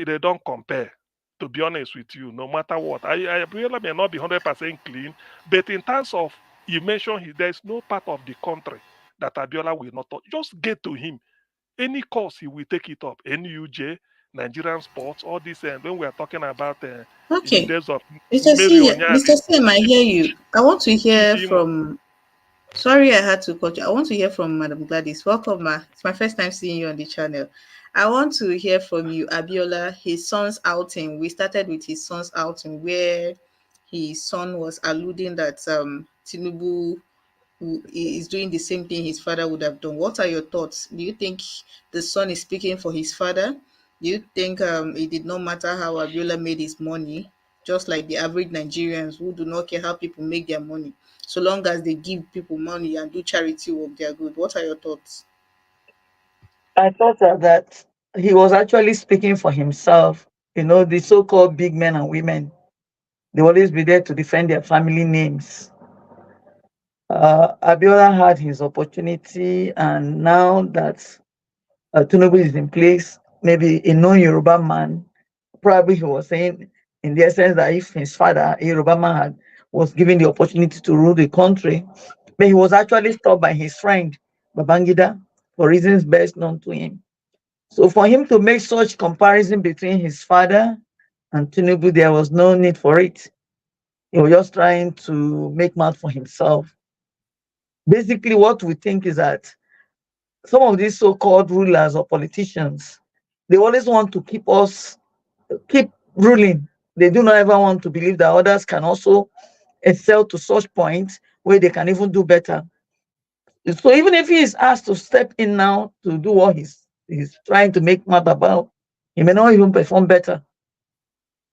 they don't compare. To be honest with you, no matter what, I really may not be 100% clean, but in terms of you mentioned, there's no part of the country that Abiola will not touch. Just get to him. Any course he will take it up. NUJ, Nigerian sports, all this. And when we are talking about in the Okay. days of Mr. Mary C, Onyari, Mr. Sim, I hear you. I want to hear Chidimo, from. Sorry, I had to cut you. I want to hear from Madam Gladys. Welcome, ma. It's my first time seeing you on the channel. I want to hear from you, Abiola. His son's outing. We started with his son's outing, where his son was alluding that Tinubu who is doing the same thing his father would have done. What are your thoughts? Do you think the son is speaking for his father? Do you think it did not matter how Abiola made his money, just like the average Nigerians who do not care how people make their money, so long as they give people money and do charity work, they are good? What are your thoughts? I thought that he was actually speaking for himself. You know, the so-called big men and women, they always be there to defend their family names. Abiola had his opportunity, and now that Tinubu is in place, maybe a non-Yoruba man, probably he was saying in the essence that if his father, a Yoruba man, was given the opportunity to rule the country, but he was actually stopped by his friend Babangida for reasons best known to him. So for him to make such comparison between his father and Tinubu, there was no need for it. He was just trying to make mouth for himself. Basically, what we think is that some of these so-called rulers or politicians, they always want to keep ruling. They do not ever want to believe that others can also excel to such points where they can even do better. So even if he is asked to step in now to do what he's trying to make mad about, he may not even perform better.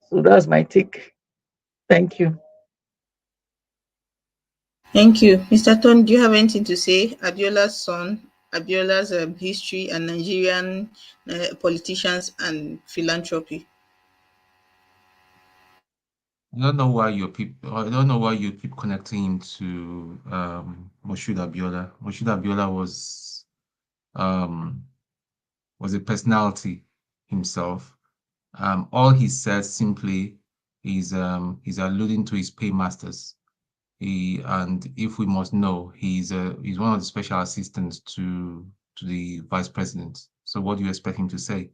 So that's my take. Thank you. Thank you. Mr. Ton, do you have anything to say? Abiola's son, Abiola's history, and Nigerian politicians and philanthropy. I don't know why you keep connecting him to Moshood Abiola. Moshood Abiola was a personality himself. All he says simply is he's alluding to his paymasters. And if we must know, he's one of the special assistants to the vice president. So what do you expect him to say?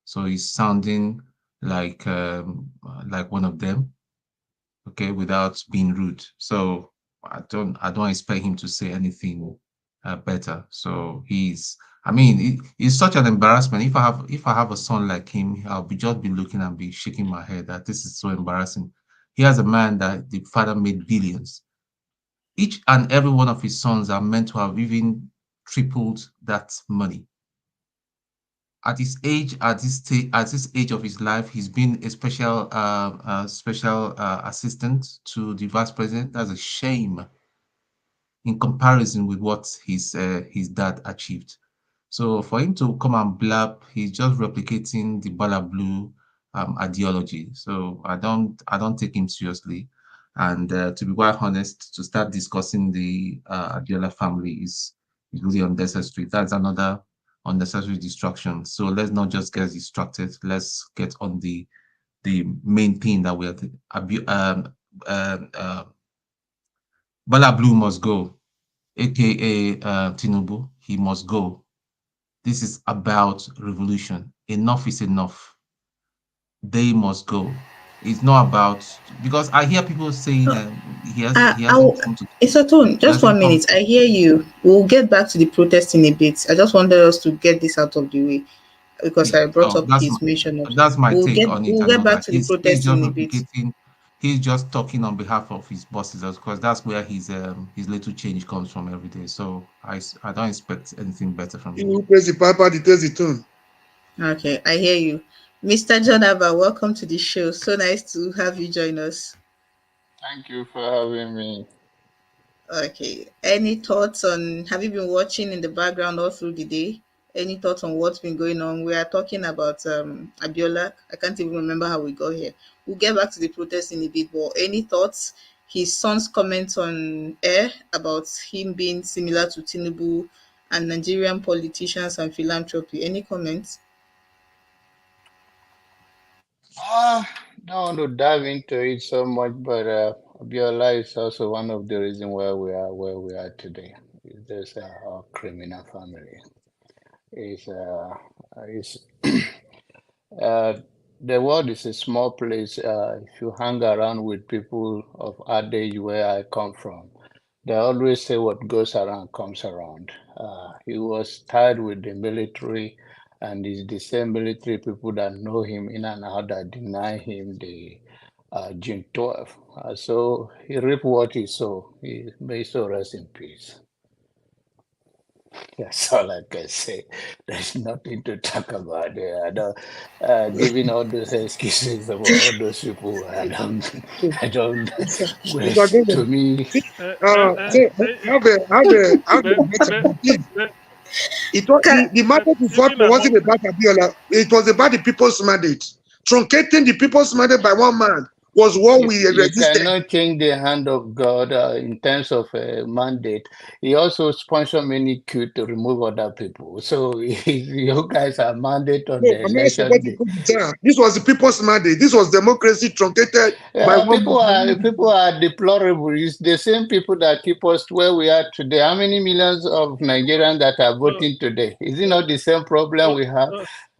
So he's sounding like one of them, okay, without being rude. So I don't expect him to say anything better. So he's such an embarrassment. If I have a son like him, I'll just be looking and be shaking my head that this is so embarrassing. He has a man that the father made billions. Each and every one of his sons are meant to have even tripled that money. At his age, at this age of his life, he's been a special assistant to the vice president. That's a shame in comparison with what his dad achieved. So for him to come and blab, he's just replicating the Bala Blue ideology. So I don't take him seriously. And to be quite honest, to start discussing the Abiola family is really unnecessary. That's another unnecessary distraction. So let's not just get distracted. Let's get on the main thing that Bala Blue must go, aka Tinubu, he must go. This is about revolution. Enough is enough. They must go. It's not about, because I hear people saying he hasn't come to. It's a tone. He Just hasn't 1 minute. come. I hear you. We'll get back to the protest in a bit. I just wanted us to get this out of the way because Yeah. I brought So up his mention of. that's my take on it We'll and get all back that. to the He's protest just in a bit. replicating. He's just talking on behalf of his bosses, because that's where his little change comes from every day. So I don't expect anything better from him. Who plays the piper, the tells the tune. Okay, I hear you. Mr. John Abba, welcome to the show. So nice to have you join us. Thank you for having me. Okay. Any thoughts on, have you been watching in the background all through the day? Any thoughts on what's been going on? We are talking about Abiola. I can't even remember how we got here. We'll get back to the protest in a bit, but any thoughts? His son's comments on air about him being similar to Tinubu and Nigerian politicians and philanthropy. Any comments? Don't want to dive into it so much, but Abiola is also one of the reasons why we are where we are today. There's a criminal family. It's the world is a small place. If you hang around with people of our age where I come from, they always say what goes around comes around. He was tied with the military, and it's the same military people that know him in and out that deny him the June 12. So he reaped what he sowed. May so rest in peace. That's all I can say. There's nothing to talk about there. I don't, giving all those excuses about all those people, I don't, well, Mr. to Goodman, me, see, say, have a message. It was the mandate we fought for wasn't about Abiola. It was about the people's mandate. Truncating the people's mandate by one man was what we you resisted. cannot change the hand of God in terms of mandate. He also sponsored many coups to remove other people. So you guys are mandate on No, the I'm not election supporting day. coup d'etat. This was the people's mandate. This was democracy truncated by one man. People are deplorable. It's the same people that keep us where we are today. How many millions of Nigerians that are voting today? Is it not the same problem we have?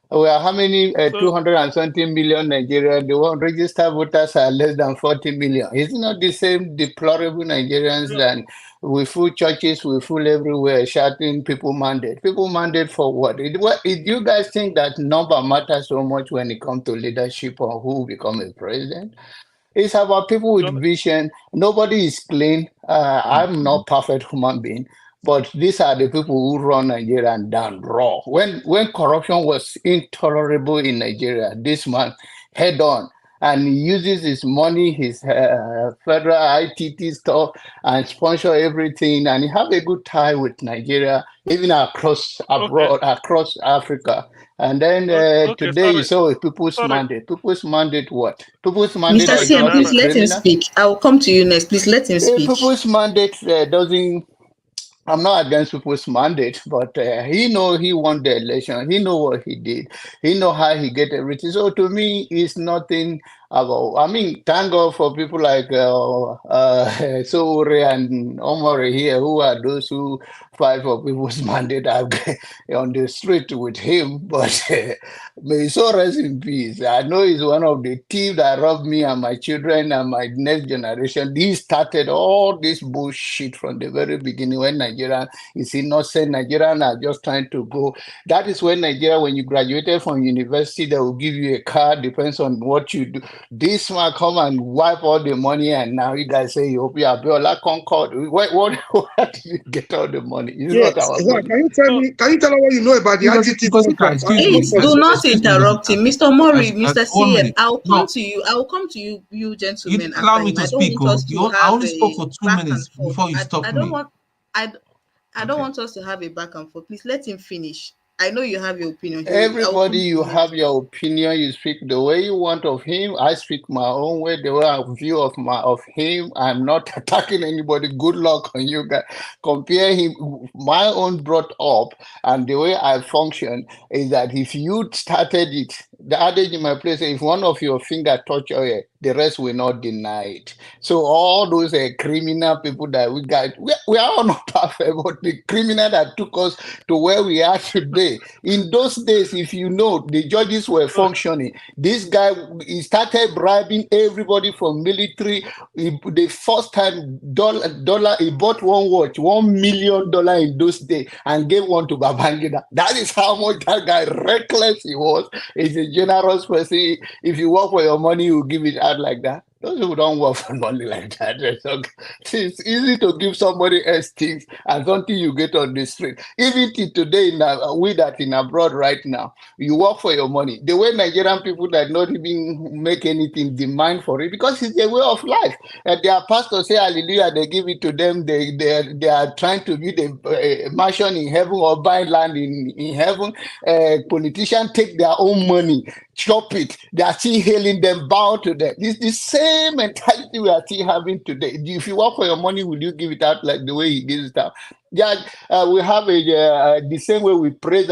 We are how many 220 million Nigerians? The one registered voters are less than 40 million. Is it not the same deplorable Nigerians that we full churches, we full everywhere shouting people mandate? People mandate for what? You guys think that number matters so much when it comes to leadership or who become a president? It's about people with vision. Nobody is clean. I'm not perfect human being, but these are the people who run Nigeria down raw. When corruption was intolerable in Nigeria, this man head on and he uses his money, his federal ITT stuff, and sponsor everything, and he have a good tie with Nigeria, even across abroad, across Africa. And then today you saw people's mandate. People's mandate what? People's mandate Mr. is CM, not a please let him criminal. speak. I will come to you next. Please let him speak. People's mandate doesn't. I'm not against people's mandate, but he know he won the election. He know what he did. He know how he get everything. So to me, it's nothing about. I mean, thank God for people like Soure and Omar here, who are those who fight for people's mandate on the street with him. But may he so rest in peace. I know he's one of the thieves that robbed me and my children and my next generation. He started all this bullshit from the very beginning when Nigeria is innocent. Nigerians are just trying to go. That is when Nigeria, when you graduated from university, they will give you a car, depends on what you do. This man come and wipe all the money, and now you guys say you hope you are Biola Concord. Where did you get all the money? It's not Yes, our yeah. money. Can you tell us what you know about the IGT contract? Please do not interrupt him. Mr. Mori, Mr. One CM, minute. I'll No, come to you. I will come to you, you gentlemen, allow after me him. to I don't speak. want us to I have only spoke a for 2 back minutes and forth. before you I stopped don't me. want I don't want us to have a back and forth. Please let him finish. I know you have your opinion. I'll Everybody, come to you you have next. your opinion. You speak the way you want of him. I speak my own way, the way I view of him. I'm not attacking anybody. Good luck on you guys. Compare him. My own brought up and the way I function is that if you started it, the adage in my place, if one of your finger touch oil, the rest will not deny it. So all those criminal people that we got, we are all not perfect, but the criminal that took us to where we are today. In those days, if you know, the judges were functioning. This guy, he started bribing everybody from military. The first time dollar, he bought one watch, $1 million in those days, and gave one to Babangida. That is how much that guy reckless he was. He's a generous person. If you work for your money, you give it out like that. Those who don't work for money like that, it's easy to give somebody else things and something you get on the street. Even today, we that in abroad right now, you work for your money. The way Nigerian people that not even make anything demand for it because it's a way of life. Their pastors say hallelujah, they give it to them. They are trying to build a mansion in heaven or buy land in heaven. Politicians take their own money, chop it. They are still hailing them, bow to them. It's the same mentality we are still having today. If you work for your money, will you give it out like the way he gives it out? Yeah, we have the same way we praise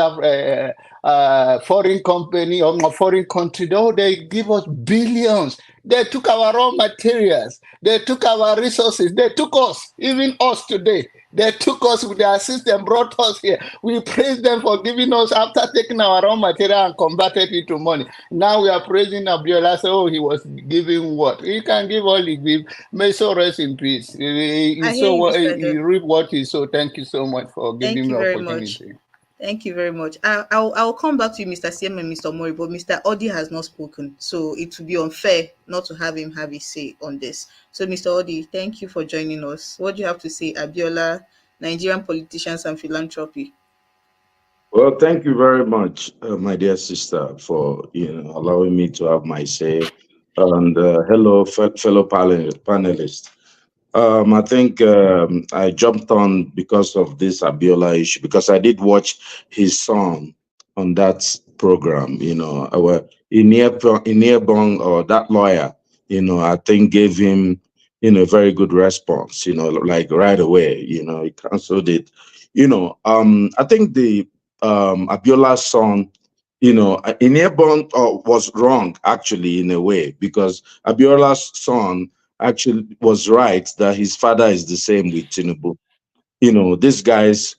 foreign company or foreign country. Oh, they give us billions. They took our raw materials. They took our resources. They took us, even us today. They took us with their system, brought us here. We praise them for giving us after taking our raw material and converted it to money. Now we are praising Abiola. So oh, he was giving what? He can give all he give. May so rest in peace. He reap what he sowed. Thank you so much for giving me the opportunity. Thank you very much. I'll come back to you, Mr. CM and Mr. Mori, but Mr. Odi has not spoken, so it would be unfair not to have him have his say on this. So, Mr. Odi, thank you for joining us. What do you have to say, Abiola, Nigerian politicians and philanthropy? Well, thank you very much, my dear sister, for allowing me to have my say. And hello, fellow panelists. I think I jumped on because of this Abiola issue, because I did watch his song on that program. Our Inierbong or that lawyer, I think gave him, a very good response, like right away, he canceled it. I think the Abiola's song, Inierbong was wrong, actually, in a way, because Abiola's son actually was right that his father is the same with Tinubu. These guys,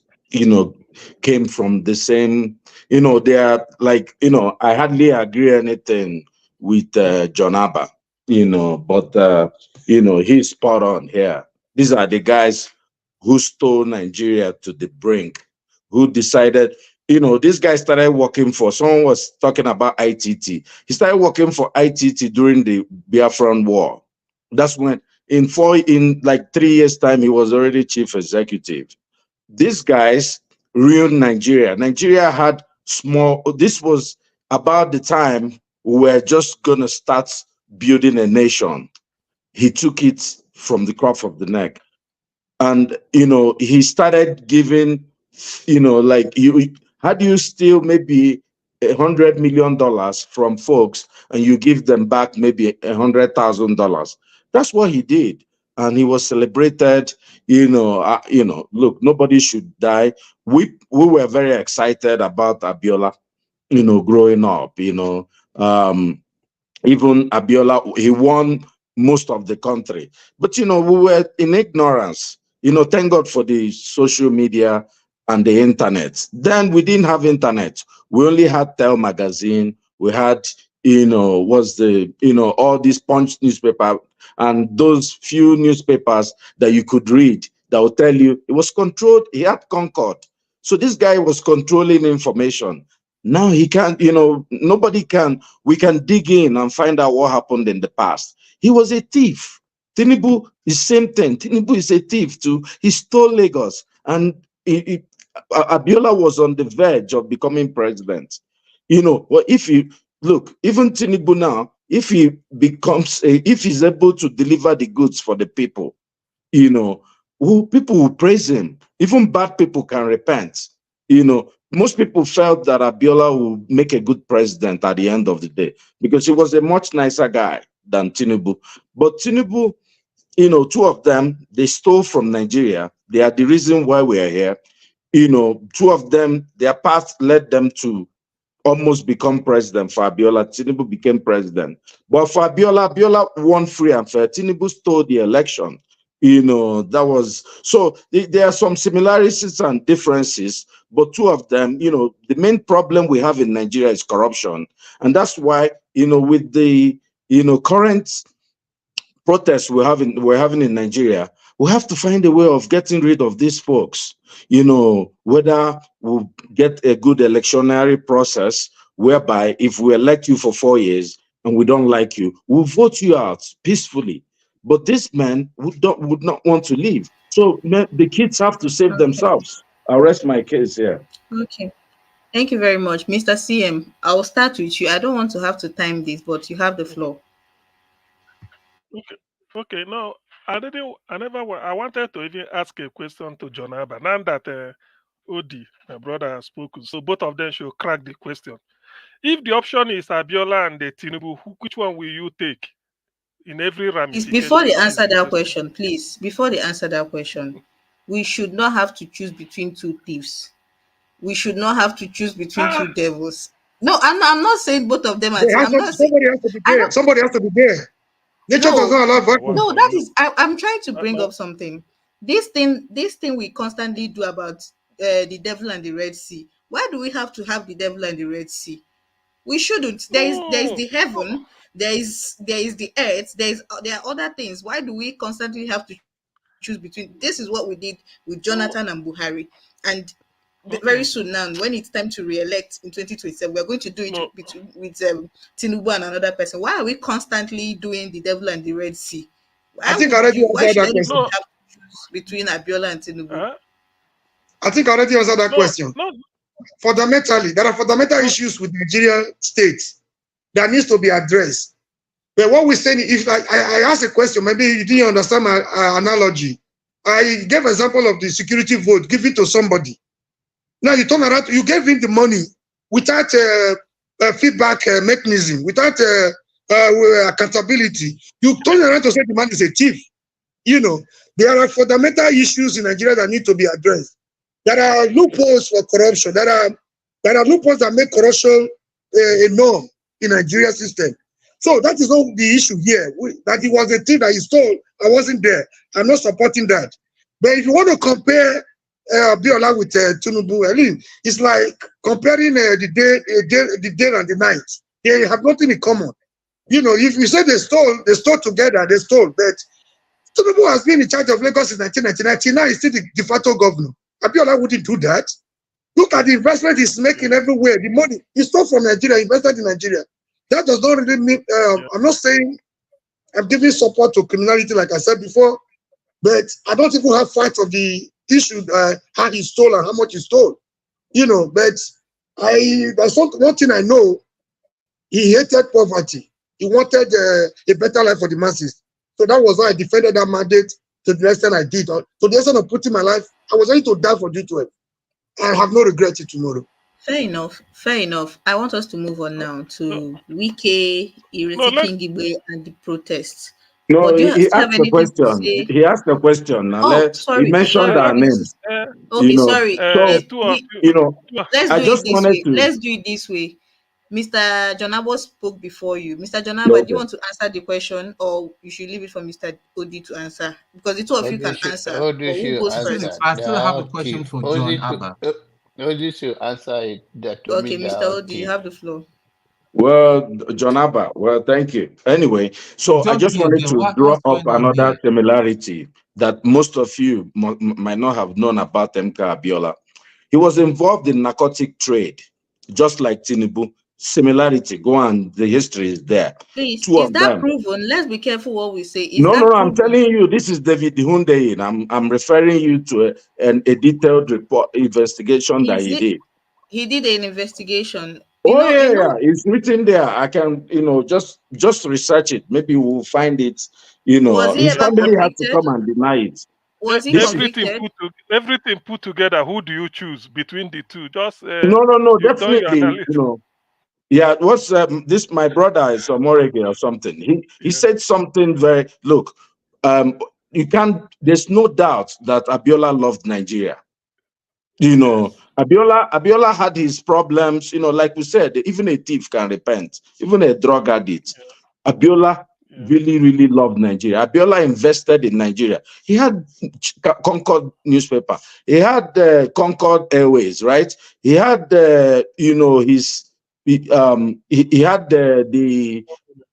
came from the same, they are like, I hardly agree anything with John Abba, but, he's spot on here. These are the guys who stole Nigeria to the brink, who decided, this guy started working for, someone was talking about ITT. He started working for ITT during the Biafran War. That's when, in like 3 years' time, he was already chief executive. These guys ruined Nigeria. Nigeria had this was about the time we were just going to start building a nation. He took it from the crop of the neck. And, he started giving, like, how do you steal maybe $100 million from folks and you give them back maybe $100,000? That's what he did. And he was celebrated, look, nobody should die. We were very excited about Abiola, growing up, even Abiola, he won most of the country. But, we were in ignorance. Thank God for the social media and the internet. Then we didn't have internet. We only had Tel magazine. We had, all these Punch newspaper and those few newspapers that you could read that will tell you it was controlled. He had Concord. So this guy was controlling information. Now he can't, nobody can, we can dig in and find out what happened in the past. He was a thief. Tinubu is same thing. Tinubu is a thief too. He stole Lagos. And Abiola was on the verge of becoming president. Well, if you look, even Tinubu now, if he becomes, if he's able to deliver the goods for the people, people will praise him. Even bad people can repent. Most people felt that Abiola would make a good president at the end of the day because he was a much nicer guy than Tinubu. But Tinubu, two of them, they stole from Nigeria. They are the reason why we are here. Two of them, their path led them to almost become president for Abiola. Tinubu became president. But for Abiola won free and fair. Tinubu stole the election. That was so there are some similarities and differences, but two of them, the main problem we have in Nigeria is corruption. And that's why, with the current protests we're having in Nigeria, we have to find a way of getting rid of these folks. Whether we'll get a good electionary process whereby if we elect you for 4 years and we don't like you, we'll vote you out peacefully. But this man would not want to leave. So the kids have to save themselves. I'll rest my case here. Okay. Thank you very much. Mr. CM, I will start with you. I don't want to have to time this, but you have the floor. Okay. No, I wanted to even ask a question to John Abba. Now that Odi, my brother, has spoken, so both of them should crack the question. If the option is Abiola and the Tinubu, which one will you take in every ramification? Before they answer that question, please, before they answer that question, we should not have to choose between two thieves. We should not have to choose between two devils. No, I'm not saying both of them are. Somebody has to be there. Somebody has to be there. Nature does not allow vacuum. No, that is. I'm trying to bring up something. This thing we constantly do about the devil and the Red Sea. Why do we have to have the devil and the Red Sea? We shouldn't. There is the heaven. There is the earth. There are other things. Why do we constantly have to choose between? This is what we did with Jonathan and Buhari, and very soon now, when it's time to re-elect in 2027, we're going to do it with Tinubu and another person. Why are we constantly doing the devil and the Red Sea? Why should anybody have to choose between Abiola and Tinubu? I think I already answered that question. Fundamentally, there are fundamental issues with Nigerian states that needs to be addressed. But what we're saying, if I ask a question, maybe you didn't understand my analogy. I gave an example of the security vote given to somebody. Now you turn around, you gave him the money without a feedback mechanism, without accountability. You turn around to say the man is a thief. There are fundamental issues in Nigeria that need to be addressed. There are loopholes for corruption. There are loopholes that make corruption a norm in Nigeria system. So that is not the issue here. That it was a thing that he stole. I wasn't there. I'm not supporting that. But if you want to compare Abiola with Tinubu, I mean, it's like comparing the day and the night. They have nothing in common. If you say they stole together, they stole. But Tinubu has been in charge of Lagos since 1999. Now he's still the de facto governor. Abiola wouldn't do that. Look at the investment he's making everywhere. The money he stole from Nigeria, invested in Nigeria. That does not really mean, I'm not saying I'm giving support to criminality like I said before, but I don't even have facts of the issue, how he stole and how much he stole. But there's one thing I know, he hated poverty. He wanted a better life for the masses. So that was why I defended that mandate to the extent I did. To the extent of putting my life, I was ready to die for D12. I have no regret till tomorrow. Fair enough. I want us to move on now to Wike, Ireti Kingibe, and the protests. No, he asked the question. He asked the question. He mentioned our names. Okay, sorry. Let's do it this way. Mr. Jonabo spoke before you. Mr. Jonabo, do you want to answer the question, or you should leave it for Mr. Odi to answer? Because the two of you can answer. I still have a question for John Abba. Odi should answer it. Okay, Mr. Odi, you have the floor. Well, John Abba, thank you. Anyway, so I just wanted to draw up another similarity that most of you might not have known about MK Abiola. He was involved in narcotic trade, just like Tinubu. Similarity, go on, the history is there. Please, is that proven? Let's be careful what we say. No, I'm telling you, this is David Hundeyin. I'm referring you to a detailed report investigation that he did. He did an investigation. Yeah, it's written there. I can, just research it. Maybe we'll find it. His family had to come and deny it. Was he everything put together? Who do you choose between the two? Just no, definitely. Yeah, what's this? My brother is Omorege or something. He said something very. Look, you can't. There's no doubt that Abiola loved Nigeria. Abiola had his problems, like we said, even a thief can repent, even a drug addict. Abiola really, really loved Nigeria. Abiola invested in Nigeria. He had Concord newspaper. He had Concord Airways, right? He had, he had the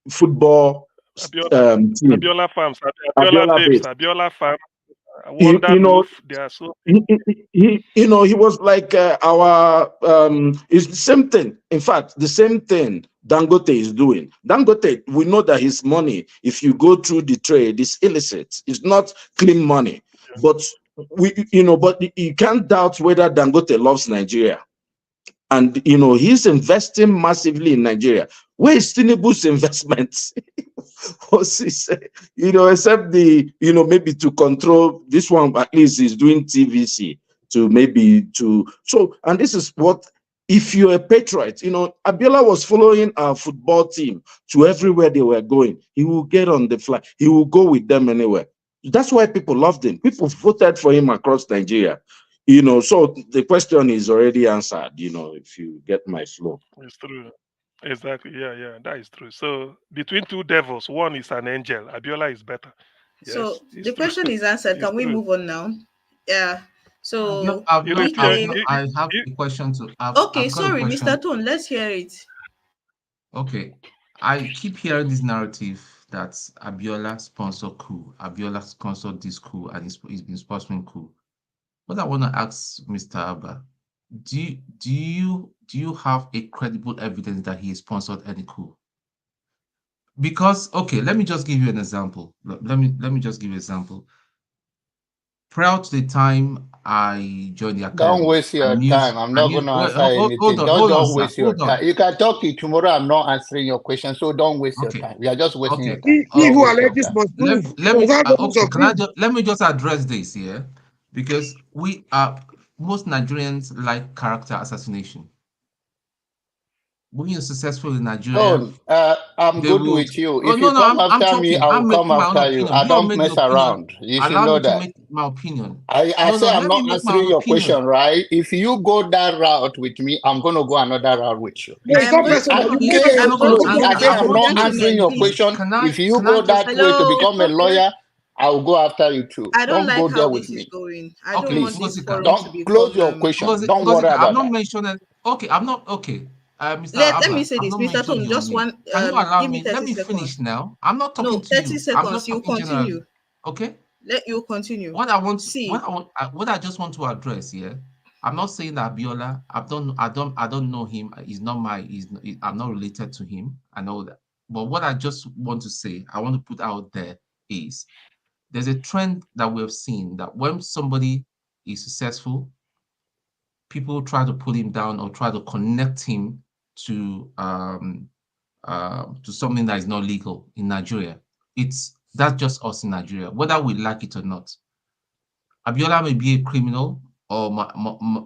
football team. Abiola Farms, Abiola Abiola Babes, base. Abiola Farm, You Wonder know, Loaf. They are so. he was like it's the same thing. In fact, the same thing Dangote is doing. Dangote, we know that his money, if you go through the trade, is illicit. It's not clean money. But but you can't doubt whether Dangote loves Nigeria. And he's investing massively in Nigeria. Where is Tinubu's investments? Except maybe to control this one, at least is doing TVC and this is what, if you're a patriot, Abiola was following our football team to everywhere they were going. He will get on the fly. He will go with them anywhere. That's why people loved him. People voted for him across Nigeria. So the question is already answered, if you get my flow. It's true. Exactly. Yeah, that is true. So between two devils, one is an angel. Abiola is better. Yes, So it's the true. question is answered. It's Can we true. move on now? Yeah. So I have a question to. Okay, I've got a sorry, question. Mr. Tone. Let's hear it. Okay, I keep hearing this narrative that Abiola sponsored coup, Abiola sponsored this coup, and he's been sponsoring coup. What I want to ask Mr. Abba, do you have a credible evidence that he sponsored any coup? Because let me just give you an example. Let me just give you an example. Prior to the time I joined the academy, Don't waste your time. I'm not going to answer anything. Don't waste your time. You can talk it tomorrow. I'm not answering your question, so don't waste your time. We are just wasting your time. Let me just address this here, because most Nigerians like character assassination. When you're successful in Nigeria, I'm good with you. If you come after me, I will come after you. I don't mess around. You should know that. Make my opinion. I say I'm not answering your question, right? If you go that route with me, I'm going to go another route with you. I'm not answering your question. If you go that way to become a lawyer, I will go after you too. I don't like go how there this with me. is going. I don't want this forum don't to be close your question. Don't worry about I'm not that. mentioning. Okay, I'm not okay. Mr. Let me say this, Mr. Tone. Just name. one. Can you allow give me? 30 Let me seconds. finish now. I'm not talking to 30 you. seconds. I'm not You talking continue. generally. Okay. Let you continue. What I just want to address here. I'm not saying that Abiola. I don't know him. I'm not related to him. I know that. But what I just want to say, I want to put out there is, there's a trend that we have seen that when somebody is successful, people try to pull him down or try to connect him to something that is not legal in Nigeria. That's just us in Nigeria, whether we like it or not. Abiola may be a criminal or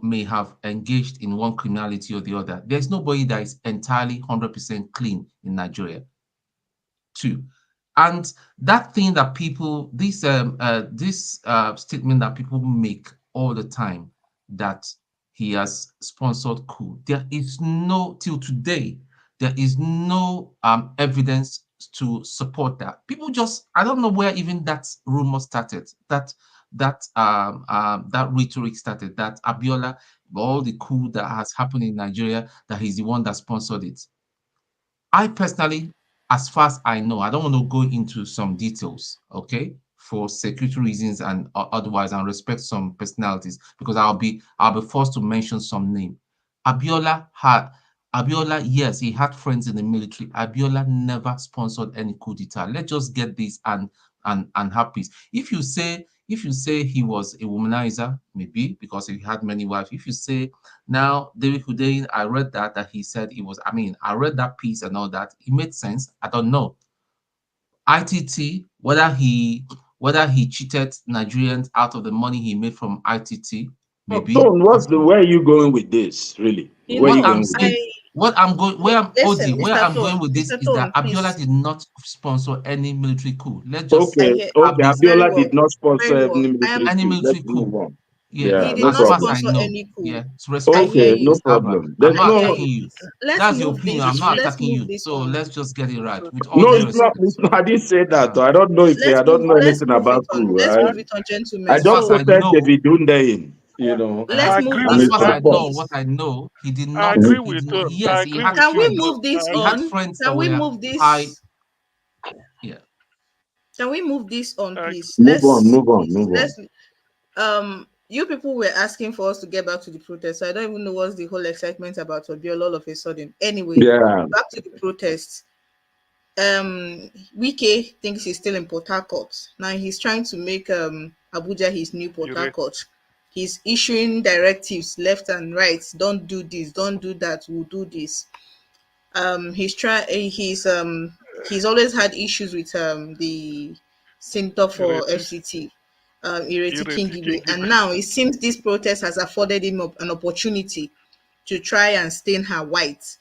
may have engaged in one criminality or the other. There's nobody that is entirely 100% clean in Nigeria. Two, and that thing that people, this statement that people make all the time, that he has sponsored coup, there is till today, there is no evidence to support that. People just, I don't know where even that rumor started, that rhetoric started, that Abiola, all the coup that has happened in Nigeria, that he's the one that sponsored it. I personally, as far as I know, I don't want to go into some details, okay, for security reasons and otherwise, and respect some personalities, because I'll be forced to mention some name. Abiola, yes, he had friends in the military. Abiola never sponsored any coup d'etat. Let's just get this and have peace. If you say he was a womanizer, maybe because he had many wives. If you say now David Hudein, I read that he said he was. I mean, I read that piece and all that. It made sense. I don't know. ITT, whether he cheated Nigerians out of the money he made from ITT, maybe. Tone, where are you going with this, really? Where are you going with this? Where I'm going with this is that Abiola did not sponsor any military coup. Let's just Abiola did not sponsor any military coup. Let's move on. Yeah, He Yeah, did no as not far as problem. I sponsor know. any coup. Yeah, it's I hear Okay, respectful. you. no It's Albert. problem. I'm There's not I no hear attacking you. you. Let's That's your move opinion. this. I'm It's not we. Let's attacking move you. this So on. let's just get it right with all No, due it's not. respect. It's not I didn't say that. I don't know if I don't know Let's anything move it about on. coup. Let's I, move it on, I gentlemen. As far just as I So quoted know, David Dundein, let's uh, move and as this his far as on, I know, response. what please. I know, he did I not. agree He with did not. I Yes, he agree had with Can we you friends. though. move this He had on? friends that Can we were move high. this? Yeah. Can we move this on, I please? Move on, move on, move on. Let's you people were asking for us to get back to the protest. So I don't even know what's the whole excitement about Obiol all of a sudden. Anyway, Yeah. back to the protest. Wike thinks he's still in Port Harcourt. Now he's trying to make Abuja his new Port you re- Harcourt. He's issuing directives left and right. Don't do this, don't do that, we'll do this. He's always had issues with the senator for Ireti FCT, Ireti Ireti Kingibe, Kingibe. and now it seems this protest has afforded him an opportunity to try and stain her white.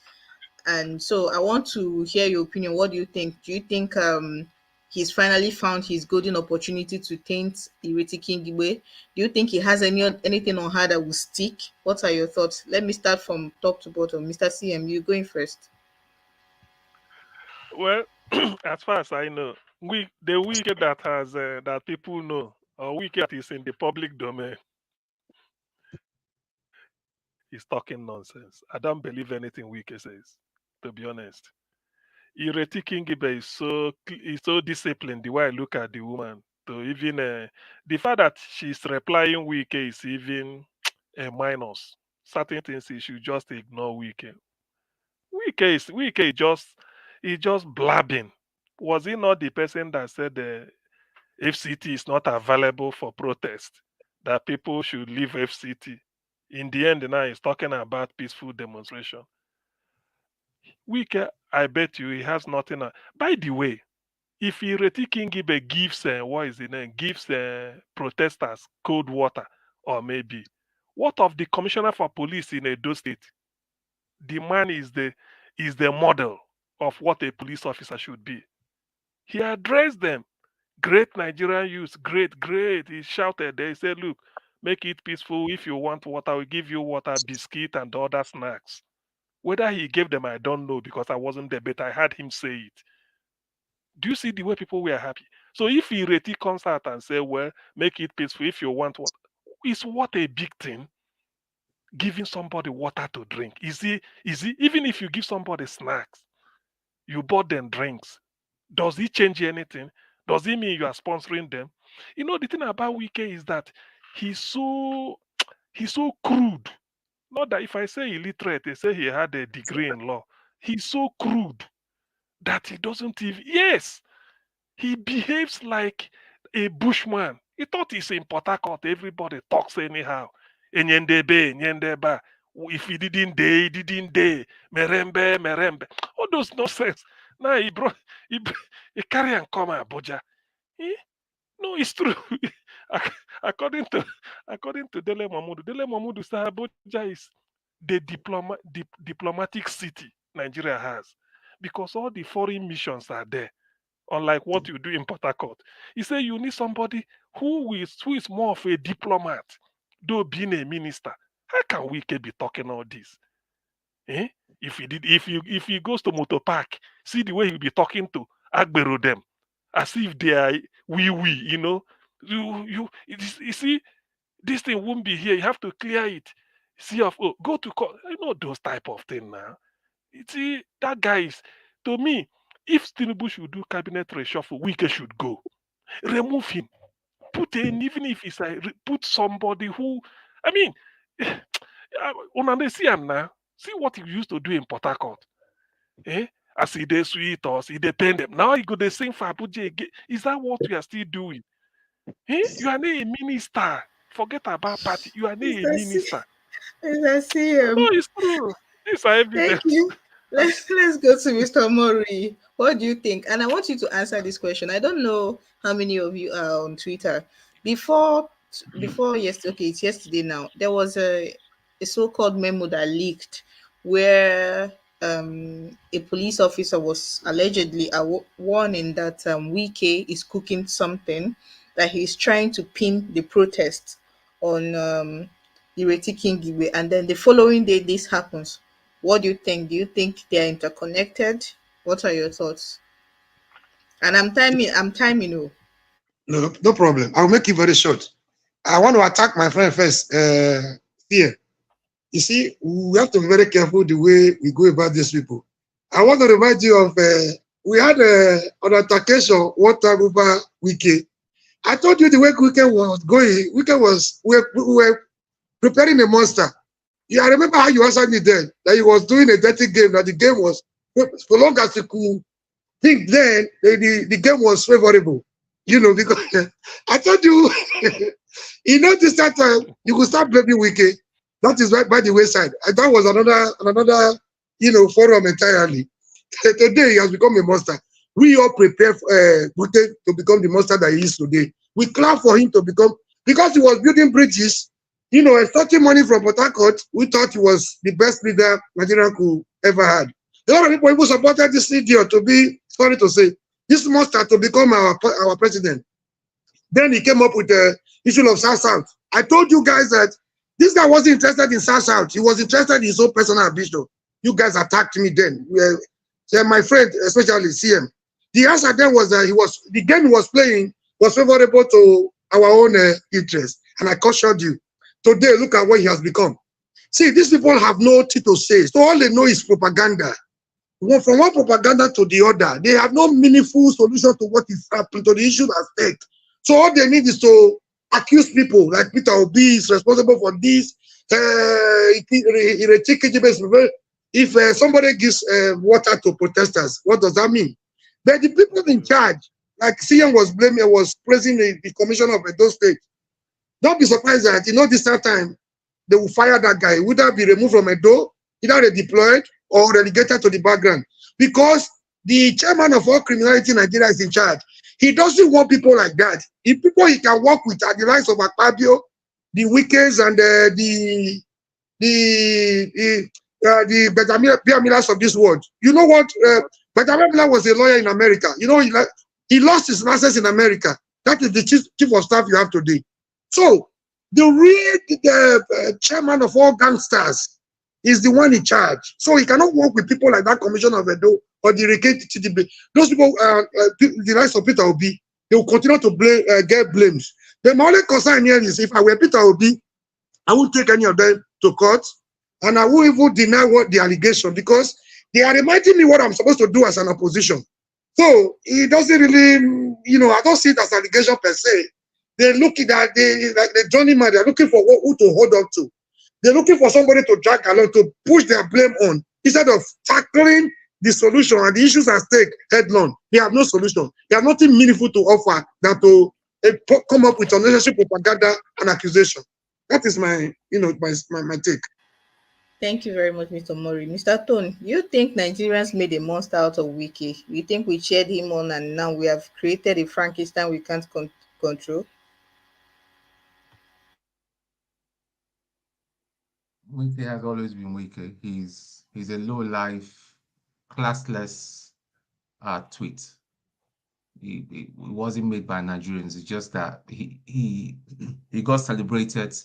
And so I want to hear your opinion. What do you think? Do you think he's finally found his golden opportunity to taint Ireti Kingibe? Do you think he has anything on her that will stick? What are your thoughts? Let me start from top to bottom. Mr. CM, you going first. Well, as far as I know, the wicked that has that people know, or wicked that is in the public domain, is talking nonsense. I don't believe anything Wike says, to be honest. Ireti Kingibe is so disciplined. The way I look at the woman, to even the fact that she's replying Wike is even a minus. Certain things he should just ignore Wike. Wike is just blabbing. Was he not the person that said the FCT is not available for protest? That people should leave FCT. In the end, now he's talking about peaceful demonstration. Wike, I bet you he has nothing. By the way, if Ireti Kingibe gives what is the name? Gives protesters cold water, or maybe what of the commissioner for police in Edo State? The man is the model of what a police officer should be. He addressed them. Great Nigerian youth, great, great. He shouted. They said, "Look, make it peaceful. If you want water, we give you water, biscuit, and other snacks." Whether he gave them, I don't know because I wasn't there, but I heard him say it. Do you see the way people were happy? So if Ireti comes out and say, "Well, make it peaceful. If you want water," is what a big thing. Giving somebody water to drink. Is he even if you give somebody snacks, you bought them drinks, does it change anything? Does it mean you are sponsoring them? You know, the thing about Wike is that he's so he's so crude. Not that if I say illiterate, they say he had a degree in law. He's so crude that he doesn't even he behaves like a bushman. He thought he's in Port Harcourt, everybody talks anyhow. Enyendebe, enyendeba. If he didn't day, he didn't day. Merembe, merembe. All those nonsense. Now he carry and come Abuja. Eh? No, it's true. Ac- according to Dele Mamudu said Abuja is the diplomatic city Nigeria has because all the foreign missions are there unlike what you do in Port Harcourt. He said you need somebody who is more of a diplomat, though being a minister. How can we be talking all this? Eh? If he goes to Motor Park, see the way he'll be talking to Agbero them, as if they are you know. You see, this thing won't be here. You have to clear it. CFO, go to court. You know those type of thing now. You see, that guy is to me. If Tinubu should do cabinet reshuffle, Wike should go. Remove him. Put in, even if it's like put somebody who, I mean, see him now. See what he used to do in Port Harcourt. Eh? As he they sweet us, he depend them. Now he go they sing for Abuja again. Is that what we are still doing? Eh? You are not a minister. Forget about party. You are not a minister. Mr. CM. No, it's true. These are Thank evidence. you. Let's go to Mr. Mori. What do you think? And I want you to answer this question. I don't know how many of you are on Twitter. Before yesterday, okay, it's yesterday now. There was a so-called memo that leaked where a police officer was allegedly warning that Wike is cooking something that he's trying to pin the protest on Ireti Kingibe, and then the following day this happens. What do you think? Do you think they are interconnected? What are your thoughts? And I'm timing you. No, no problem. I'll make it very short. I want to attack my friend first. Here. You see, we have to be very careful the way we go about these people. I want to remind you of we had an altercation one time over Wiki. I told you the way Wiki was going. Wiki was we were preparing a monster. Yeah, I remember how you answered me then that he was doing a dirty game. That the game was so long as you could think then the game was favorable. You know, because I told you, this that you could start blaming Wiki. That is right by the wayside. And that was another forum entirely. Today he has become a monster. We all prepare Bute to become the monster that he is today. We clap for him to become, because he was building bridges, extorting money from Port Harcourt. We thought he was the best leader Nigeria could ever had. A lot of people even supported this idiot to be, sorry to say, this monster to become our president. Then he came up with the issue of South. I told you guys that this guy wasn't interested in South. He was interested in his own personal ambition. You guys attacked me then. My friend, especially CM. The answer then was that the game he was playing was favorable to our own interest. And I cautioned you. Today, look at what he has become. See, these people have no thing to say. So all they know is propaganda. From one propaganda to the other, they have no meaningful solution to what is happening, to the issue at stake. So all they need is to accuse people like Peter Obi is responsible for this. If somebody gives water to protesters, what does that mean? But the people in charge, like CM was praising the commissioner of Edo State. Don't be surprised that this time they will fire that guy. Would that be removed from Edo, either redeployed or relegated to the background? Because the chairman of all criminality in Nigeria is in charge. He doesn't want people like that. If people he can work with are the likes of Akpabio, the Wickens, and the Benjamin Biamilas of this world. You know what? Benjamin Biamilas was a lawyer in America. He lost his license in America. That is the chief of staff you have today. So the real chairman of all gangsters is the one in charge. So he cannot work with people like that commissioner of Edo or the TDB. Those people, the likes of Peter Obi, they will continue to get blames. The only concern here is if I were Peter Obi, I won't take any of them to court, and I won't even deny what the allegation, because they are reminding me what I'm supposed to do as an opposition. So it doesn't really, I don't see it as allegation per se. They're looking at like the Johnny man, they're looking for who to hold on to. They're looking for somebody to drag along, to push their blame on, instead of tackling the solution and the issues at stake headlong. They have no solution. They have nothing meaningful to offer than to come up with unnecessary propaganda and accusation. That is my take. Thank you very much, Mr. Mori. Mr. Tone, you think Nigerians made a monster out of Wiki? You think we cheered him on and now we have created a Frankenstein we can't control? Wike has always been Wike. He's a low life, classless tweet. It wasn't made by Nigerians. It's just that he got celebrated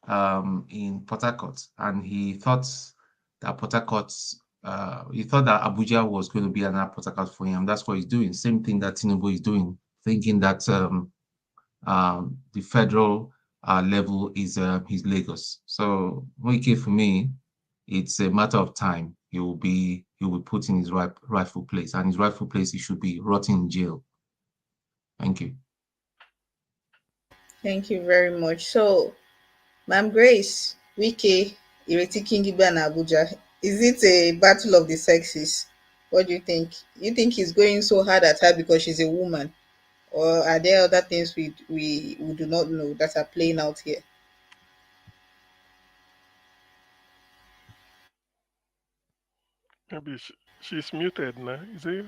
in Port Harcourt, and he thought that Abuja was going to be another Port Harcourt for him. That's what he's doing. Same thing that Tinubu is doing, thinking that the federal level is Lagos. So Wike, for me, it's a matter of time. He will be put in his rightful place, and his rightful place he should be rotting in jail. Thank you. Thank you very much. So, Ma'am Grace, Wike, Ireti Kingibe and Abuja, is it a battle of the sexes? What do you think? You think he's going so hard at her because she's a woman? Or are there other things we do not know that are playing out here? Maybe she's muted now. Is it?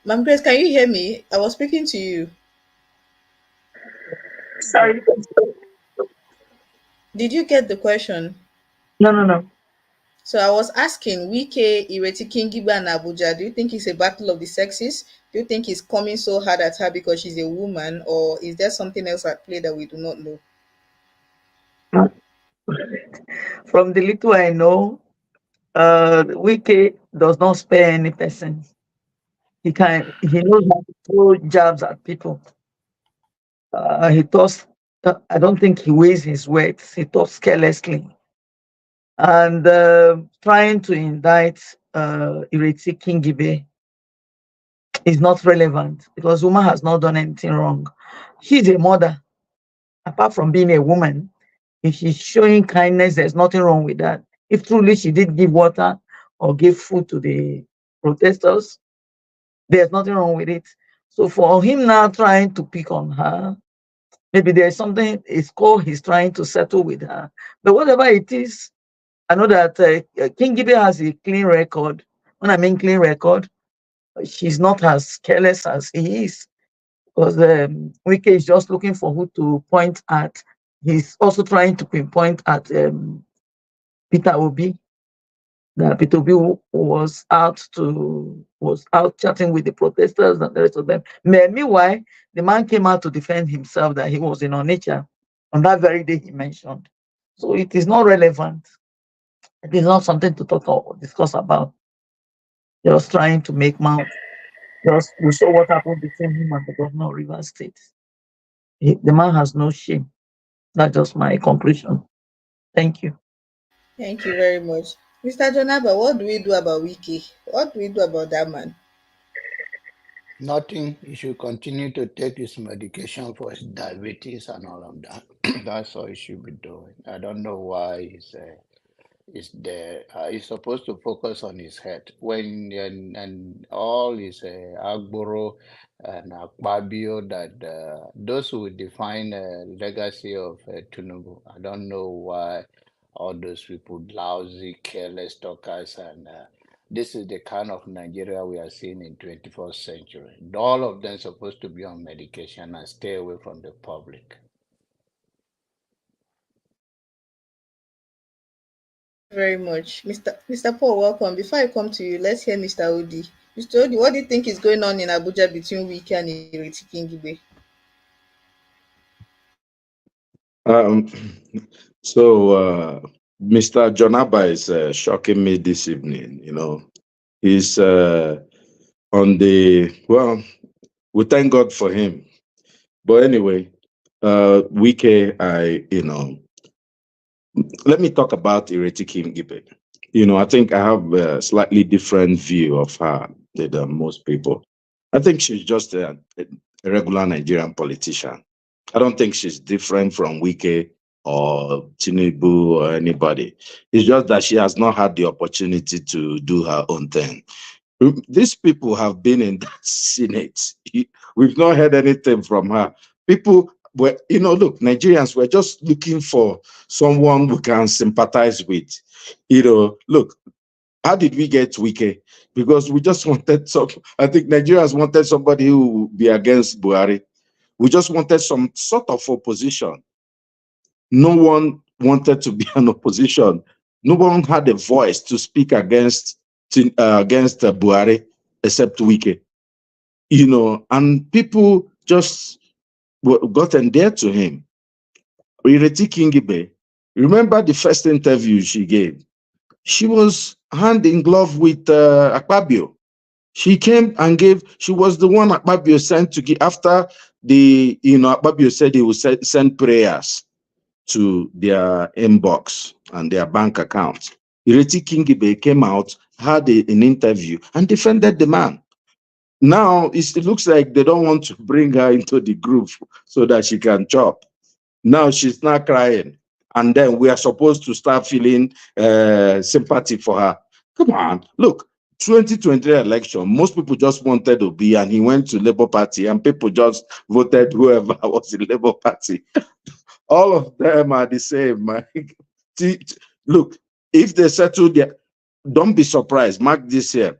Ma'am Grace, can you hear me? I was speaking to you. Sorry. Did you get the question? No. So I was asking Wike, Ireti Kingibe and Abuja, do you think it's a battle of the sexes? Do you think he's coming so hard at her because she's a woman, or is there something else at play that we do not know? From the little I know, Wike does not spare any person. He knows how to throw jabs at people. He talks. I don't think he weighs his words. He talks carelessly, and trying to indict Ireti Kingibe is not relevant because woman has not done anything wrong. She's a mother. Apart from being a woman, if she's showing kindness, there's nothing wrong with that. If truly she did give water or give food to the protesters, there's nothing wrong with it. So for him now trying to pick on her, maybe there's something it's called he's trying to settle with her. But whatever it is, I know that King Gibe has a clean record. When I mean clean record, she's not as careless as he is. Because Wike is just looking for who to point at. He's also trying to pinpoint at Peter Obi. That Peter Obi was out chatting with the protesters and the rest of them. Meanwhile, the man came out to defend himself that he was in nature on that very day he mentioned. So it is not relevant. It is not something to talk or discuss about. Just trying to make mouth. Just we saw what happened between him and the governor of Rivers State. The man has no shame. That's just my conclusion. Thank you. Thank you very much. Mr. Jonaba, what do we do about Wiki? What do we do about that man? Nothing. He should continue to take his medication for his diabetes and all of that. That's all he should be doing. I don't know why he's there. He's supposed to focus on his head when and all his Agboro and Akpabio that those who define legacy of Tinubu. I don't know why all those people lousy, careless talkers and this is the kind of Nigeria we are seeing in 21st century. All of them supposed to be on medication and stay away from the public. Very much. Mr. Paul, welcome. Before I come to you, let's hear Mr. Odi. Mr. Odi, what do you think is going on in Abuja between Wiki and Ireti Kingibe? Um, so Mr. Jonaba is shocking me this evening. You know, he's on the well. We thank God for him. But anyway, Wike, let me talk about Ireti Kimgibe. You know, I think I have a slightly different view of her than most people. I think she's just a regular Nigerian politician. I don't think she's different from Wike or Tinubu or anybody. It's just that she has not had the opportunity to do her own thing. These people have been in that Senate. We've not heard anything from her. People were, look, Nigerians were just looking for someone we can sympathize with. Look, how did we get Wike? Because we just wanted I think Nigerians wanted somebody who would be against Buhari. We just wanted some sort of opposition. No one wanted to be an opposition. No one had a voice to speak against Buhari except Wike. And people just got endeared to him. Ireti Kingibe, remember the first interview she gave? She was hand in glove with Akpabio. She came and she was the one Akpabio sent to give after Akpabio said he would send prayers to their inbox and their bank accounts. Ireti Kingibe came out, had an interview, and defended the man. Now it looks like they don't want to bring her into the group so that she can chop. Now she's not crying. And then we are supposed to start feeling sympathy for her. Come on, look, 2023 election, most people just wanted to be, and he went to Labour Party, and people just voted whoever was in Labour Party. All of them are the same. Look, if they settle there, don't be surprised. Mark this year.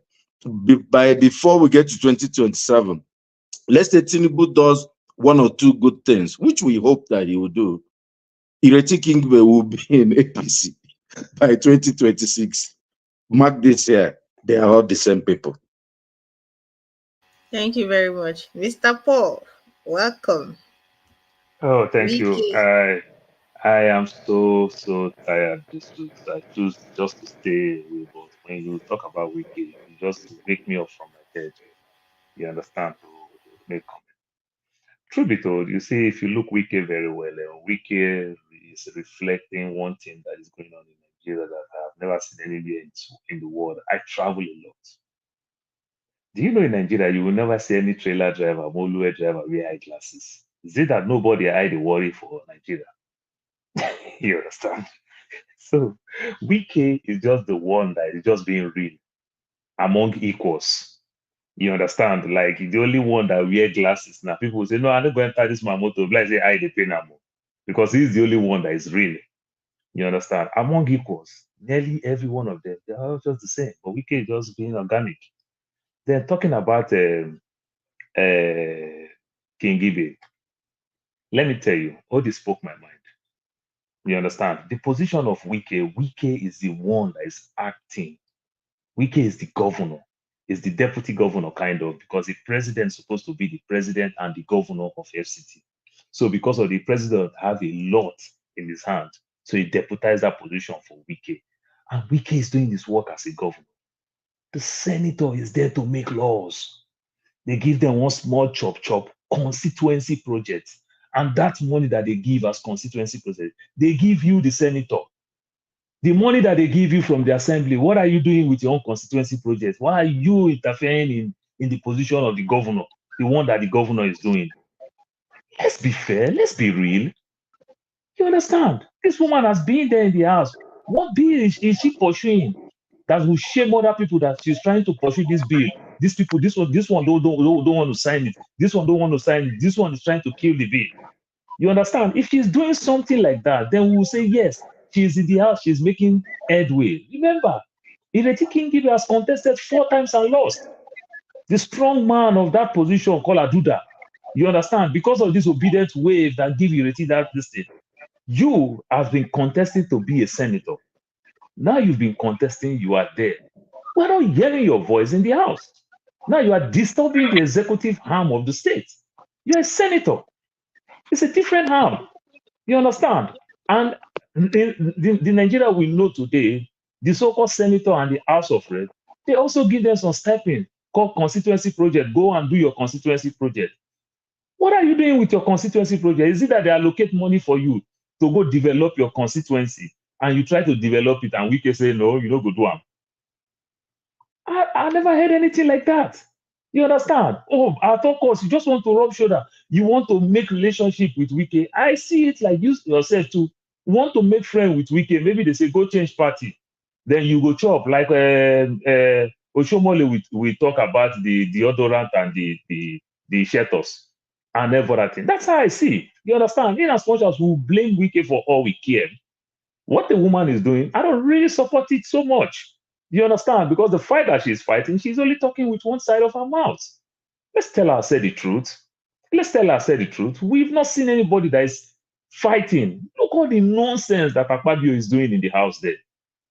Before we get to 2027, let's say Tinubu does one or two good things, which we hope that he will do. Ireti Kingbe will be in APC by 2026. Mark this year. They are all the same people. Thank you very much. Mr. Paul, welcome. Oh, thank you. Wiki. I am so tired this week, so I choose just to stay away. But when you talk about Wiki, you just wake me up from my bed. You understand? To make comment. Truth be told, you see, if you look Wiki very well, Wiki is reflecting one thing that is going on in Nigeria that I have never seen anywhere in the world. I travel a lot. Do you know in Nigeria you will never see any trailer driver, Molue driver wear eyeglasses? Is it that nobody hide the worry for Nigeria? You understand? So Wike is just the one that is just being real among equals. You understand? Like the only one that wear glasses. Now people will say, no, I'm not going to enter this my motor. Like say I the pay now because he's the only one that is real. You understand? Among equals, nearly every one of them, they're all just the same. But Wike is just being organic. Then talking about King Gibe, let me tell you, all this spoke my mind. You understand? The position of Wike is the one that is acting. Wike is the governor, is the deputy governor, kind of, because the president is supposed to be the president and the governor of FCT. So because of the president have a lot in his hand, so he deputized that position for Wike. And Wike is doing his work as a governor. The senator is there to make laws. They give them one small chop constituency project. And that money that they give as constituency project, they give you the senator. The money that they give you from the assembly, what are you doing with your own constituency project? Why are you interfering in the position of the governor, the one that the governor is doing? Let's be fair, let's be real. You understand? This woman has been there in the house. What bill is she pursuing that will shame other people that she's trying to pursue this bill? These people, this one don't want to sign it. This one don't want to sign it. This one is trying to kill the bill. You understand? If she's doing something like that, then we'll say, yes, she's in the house, she's making headway. Remember, Ireti Kingibe has contested 4 times and lost. The strong man of that position called Aduda. You understand? Because of this obedient wave that give Ireti that this thing, you have been contesting to be a senator. Now you've been contesting, you are there. We're not hearing your voice in the house. Now you are disturbing the executive arm of the state. You're a senator. It's a different arm. You understand? And the Nigeria we know today, the so-called senator and the House of Rep, they also give them some stipend called constituency project. Go and do your constituency project. What are you doing with your constituency project? Is it that they allocate money for you to go develop your constituency and you try to develop it and we can say, no, you don't go do them? I never heard anything like that. You understand? Oh, I thought, course, you just want to rub shoulder. You want to make relationship with Wike. I see it like you yourself too. Want to make friend with Wike. Maybe they say go change party. Then you go chop like Oshomole. We talk about the deodorant and the shelters and everything. That's how I see it. You understand? In as much as we blame Wike for all we care, what the woman is doing, I don't really support it so much. You understand? Because the fight that she's fighting, she's only talking with one side of her mouth. Let's tell her, say the truth. Let's tell her, say the truth. We've not seen anybody that is fighting. Look all the nonsense that Akpabio is doing in the house there.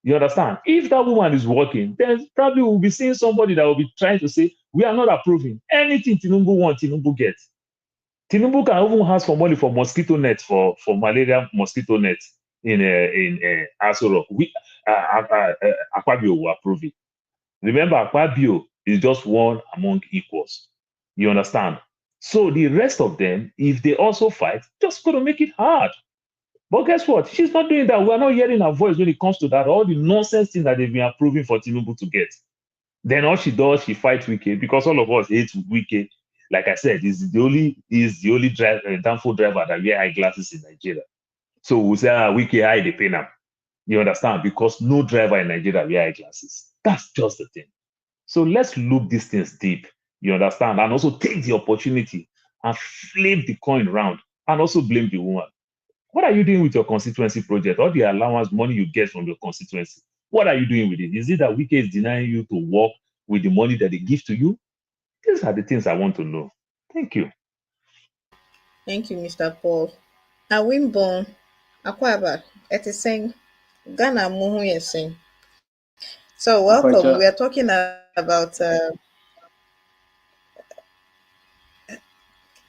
You understand? If that woman is working, then probably we'll be seeing somebody that will be trying to say, we are not approving anything Tinubu wants, Tinubu gets. Tinubu can even ask for money for mosquito net, for malaria mosquito net in Asoro. Akpabio will approve it. Remember, Akpabio is just one among equals. You understand? So the rest of them, if they also fight, just going to make it hard. But guess what? She's not doing that. We're not hearing her voice when it comes to that. All the nonsense thing that they've been approving for Tinubu to get. Then all she does, she fights Wike because all of us hate Wike. Like I said, he's the only downfall driver that wear eyeglasses in Nigeria. So we say, Wike hide the pain now. You understand? Because no driver in Nigeria wear eyeglasses. That's just the thing. So let's look these things deep. You understand? And also take the opportunity and flip the coin round and also blame the woman. What are you doing with your constituency project? All the allowance money you get from your constituency, what are you doing with it? Is it that Wike is denying you to work with the money that they give to you? These are the things I want to know. Thank you. Thank you, Mr. Paul. Awimbo, Akwaba, Etiseng, Ghana Muhu Yeseng. So welcome. We are talking about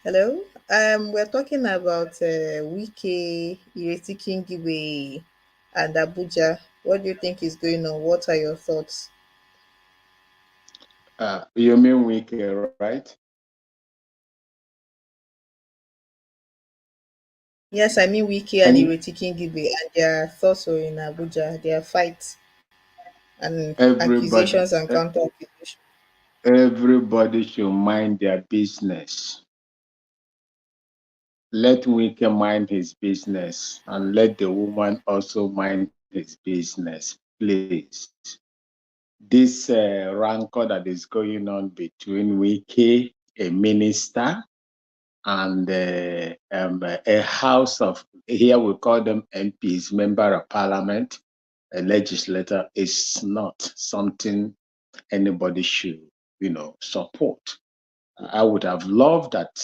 hello. We're talking about Wike, Ireti Kingibe, and Abuja. What do you think is going on? What are your thoughts? You mean Wike, right? Yes, I mean Wike and Ireti Kingibe, and their thoughts are in Abuja, their fights and Everybody, accusations and counter accusations. everybody should mind their business. Let Wike mind his business and let the woman also mind his business, please. This rancor that is going on between Wike, a minister, and a house of, here we call them MPs, member of parliament, a legislator, is not something anybody should, support. I would have loved that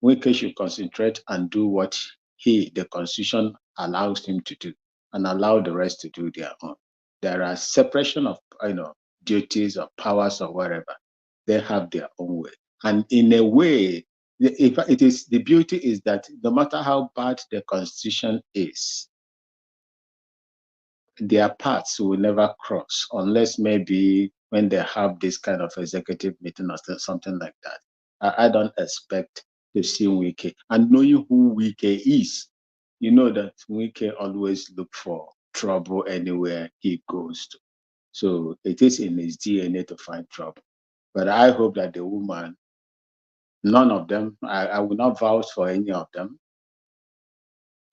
Wike should concentrate and do what the constitution allows him to do, and allow the rest to do their own. There are separation of, duties or powers or whatever. They have their own way. And in a way, if it is, the beauty is that no matter how bad the constitution is, their paths will never cross unless maybe when they have this kind of executive meeting or something like that. I don't expect to see Wike. And knowing who Wike is, you know that Wike always look for trouble anywhere he goes to. So it is in his DNA to find trouble. But I hope that the woman, none of them, I will not vouch for any of them,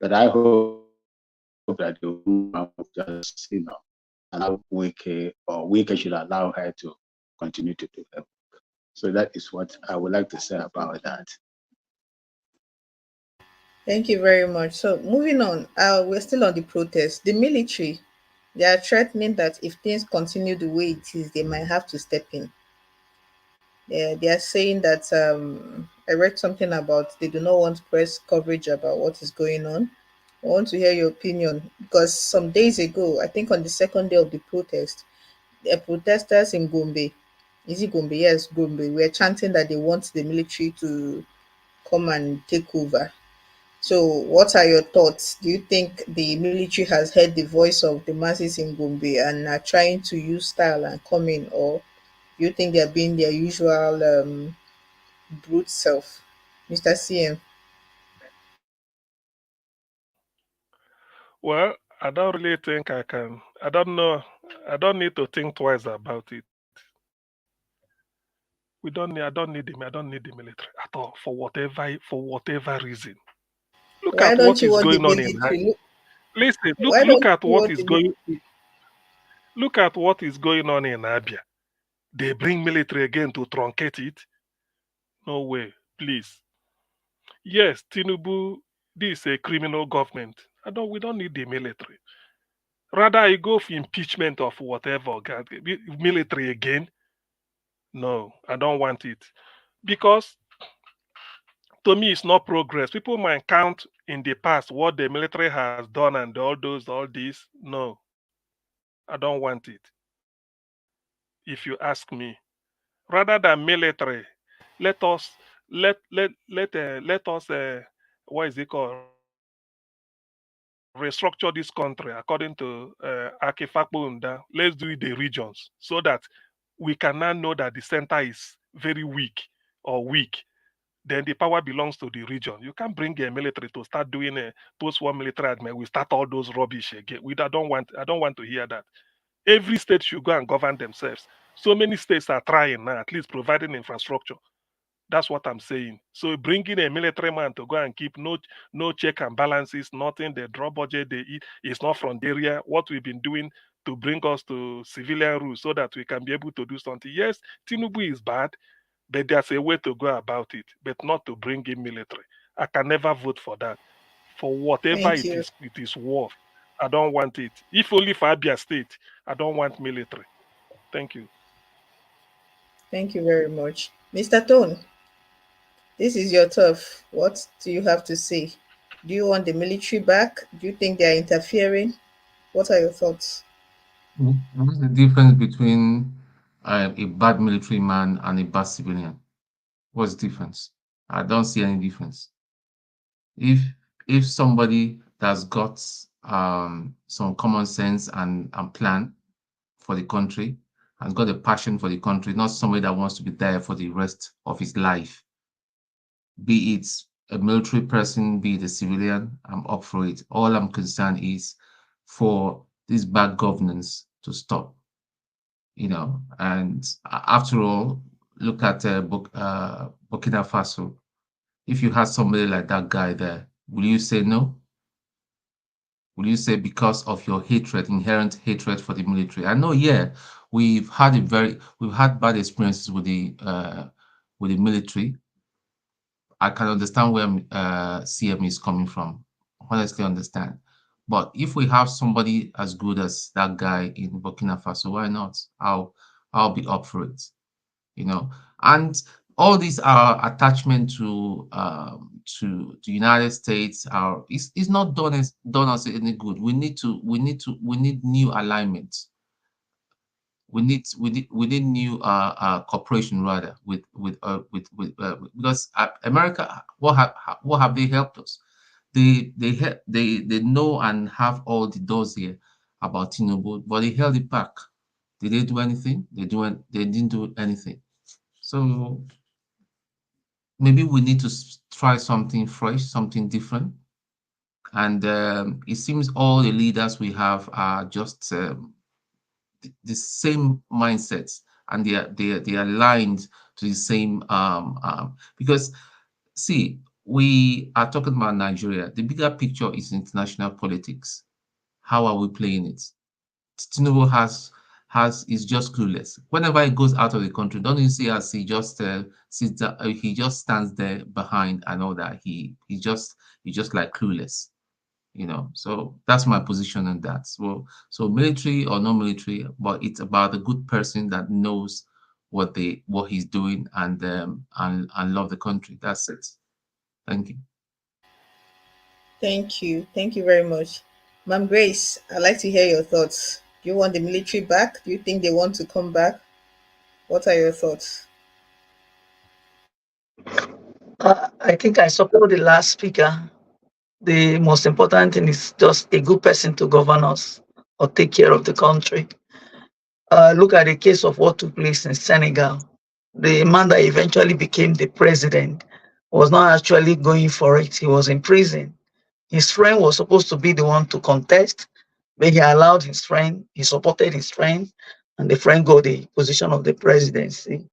but I hope that the woman will just, allow Wike, or Wike should allow her to continue to do her work. So that is what I would like to say about that. Thank you very much. So moving on, we're still on the protest. The military, they are threatening that if things continue the way it is, they might have to step in. They are saying that I read something about they do not want press coverage about what is going on. I want to hear your opinion because some days ago, I think on the second day of the protest, the protesters in Gombe, is it Gombe? Yes, Gombe, were chanting that they want the military to come and take over. So, what are your thoughts? Do you think the military has heard the voice of the masses in Gombe and are trying to use style and come in, or do you think they're being their usual brute self? Mr. CM. Well, I don't really think I can. I don't know. I don't need to think twice about it. We don't need. I don't need the. I don't need the military at all for whatever reason. Look Why at don't what you is want the going on in. military? Listen. Look. Why Look don't at you what want is the going. military? Look at what is going on in Abia. They bring military again to truncate it. No way, please. Yes, Tinubu. This is a criminal government. I don't. We don't need the military. Rather, I go for impeachment of whatever. Military again. No, I don't want it because to me it's not progress. People might count in the past what the military has done and all this. No, I don't want it. If you ask me, rather than military, let us let us what is it called, restructure this country according to Akifakpo Unda. Let's do it the regions so that we can now know that the center is very weak, then the power belongs to the region. You can't bring a military to start doing a post-war military admin. We start all those rubbish again. I don't want to hear that. Every state should go and govern themselves. So many states are trying now, at least providing infrastructure. That's what I'm saying. So bringing a military man to go and keep no check and balances, nothing. They draw budget, they eat. It's not from the area. What we've been doing to bring us to civilian rules so that we can be able to do something. Yes, Tinubu is bad, but there's a way to go about it, but not to bring in military. I can never vote for that. For whatever Thank it you. is, it is worth. I don't want it. If only for Abia State, I don't want military. Thank you. Thank you very much. Mr. Tone, this is your turf. What do you have to say? Do you want the military back? Do you think they are interfering? What are your thoughts? What's the difference between a bad military man and a bad civilian? What's the difference? I don't see any difference. If somebody that's got some common sense and plan for the country, has got a passion for the country, not somebody that wants to be there for the rest of his life, be it a military person, be it a civilian, I'm up for it. All I'm concerned is for this bad governance to stop, and after all, look at Burkina Faso. If you had somebody like that guy there, will you say no? Will you say because of your hatred, inherent hatred for the military? I know, yeah, we've had bad experiences with the military. I can understand where CM is coming from. Honestly, understand. But if we have somebody as good as that guy in Burkina Faso, why not? I'll be up for it. And all these are attachment to the United States are is not done us any good. We need new alignment. We need new cooperation rather with because America, what have they helped us? They know and have all the doors here about Tinubu, but they held it back. Did they do anything? They didn't do anything. So maybe we need to try something fresh, something different. And it seems all the leaders we have are just the same mindsets, and they are aligned to the same because see, we are talking about Nigeria. The bigger picture is international politics. How are we playing it? Tinubu is just clueless. Whenever he goes out of the country, don't you see as he just sits down, he just stands there behind and all that. He's just like clueless. So that's my position on that. So military or no military, but it's about a good person that knows what he's doing and love the country. That's it. Thank you. Thank you. Thank you very much. Ma'am Grace, I'd like to hear your thoughts. Do you want the military back? Do you think they want to come back? What are your thoughts? I think I support the last speaker. The most important thing is just a good person to govern us or take care of the country. Look at the case of what took place in Senegal. The man that eventually became the president was not actually going for it. He was in prison. His friend was supposed to be the one to contest, but he allowed his friend, he supported his friend, and the friend got the position of the presidency.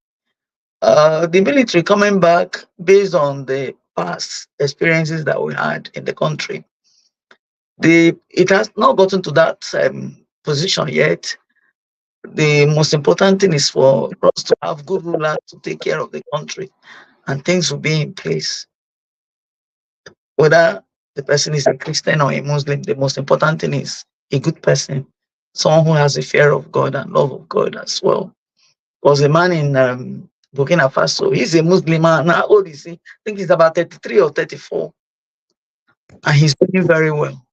The military coming back based on the past experiences that we had in the country. It has not gotten to that position yet. The most important thing is for us to have good rulers to take care of the country, and things will be in place. Whether the person is a Christian or a Muslim, the most important thing is a good person, someone who has a fear of God and love of God as well. Was a man in Burkina Faso. He's a Muslim man. How old is he? I think he's about 33 or 34. And he's doing very well.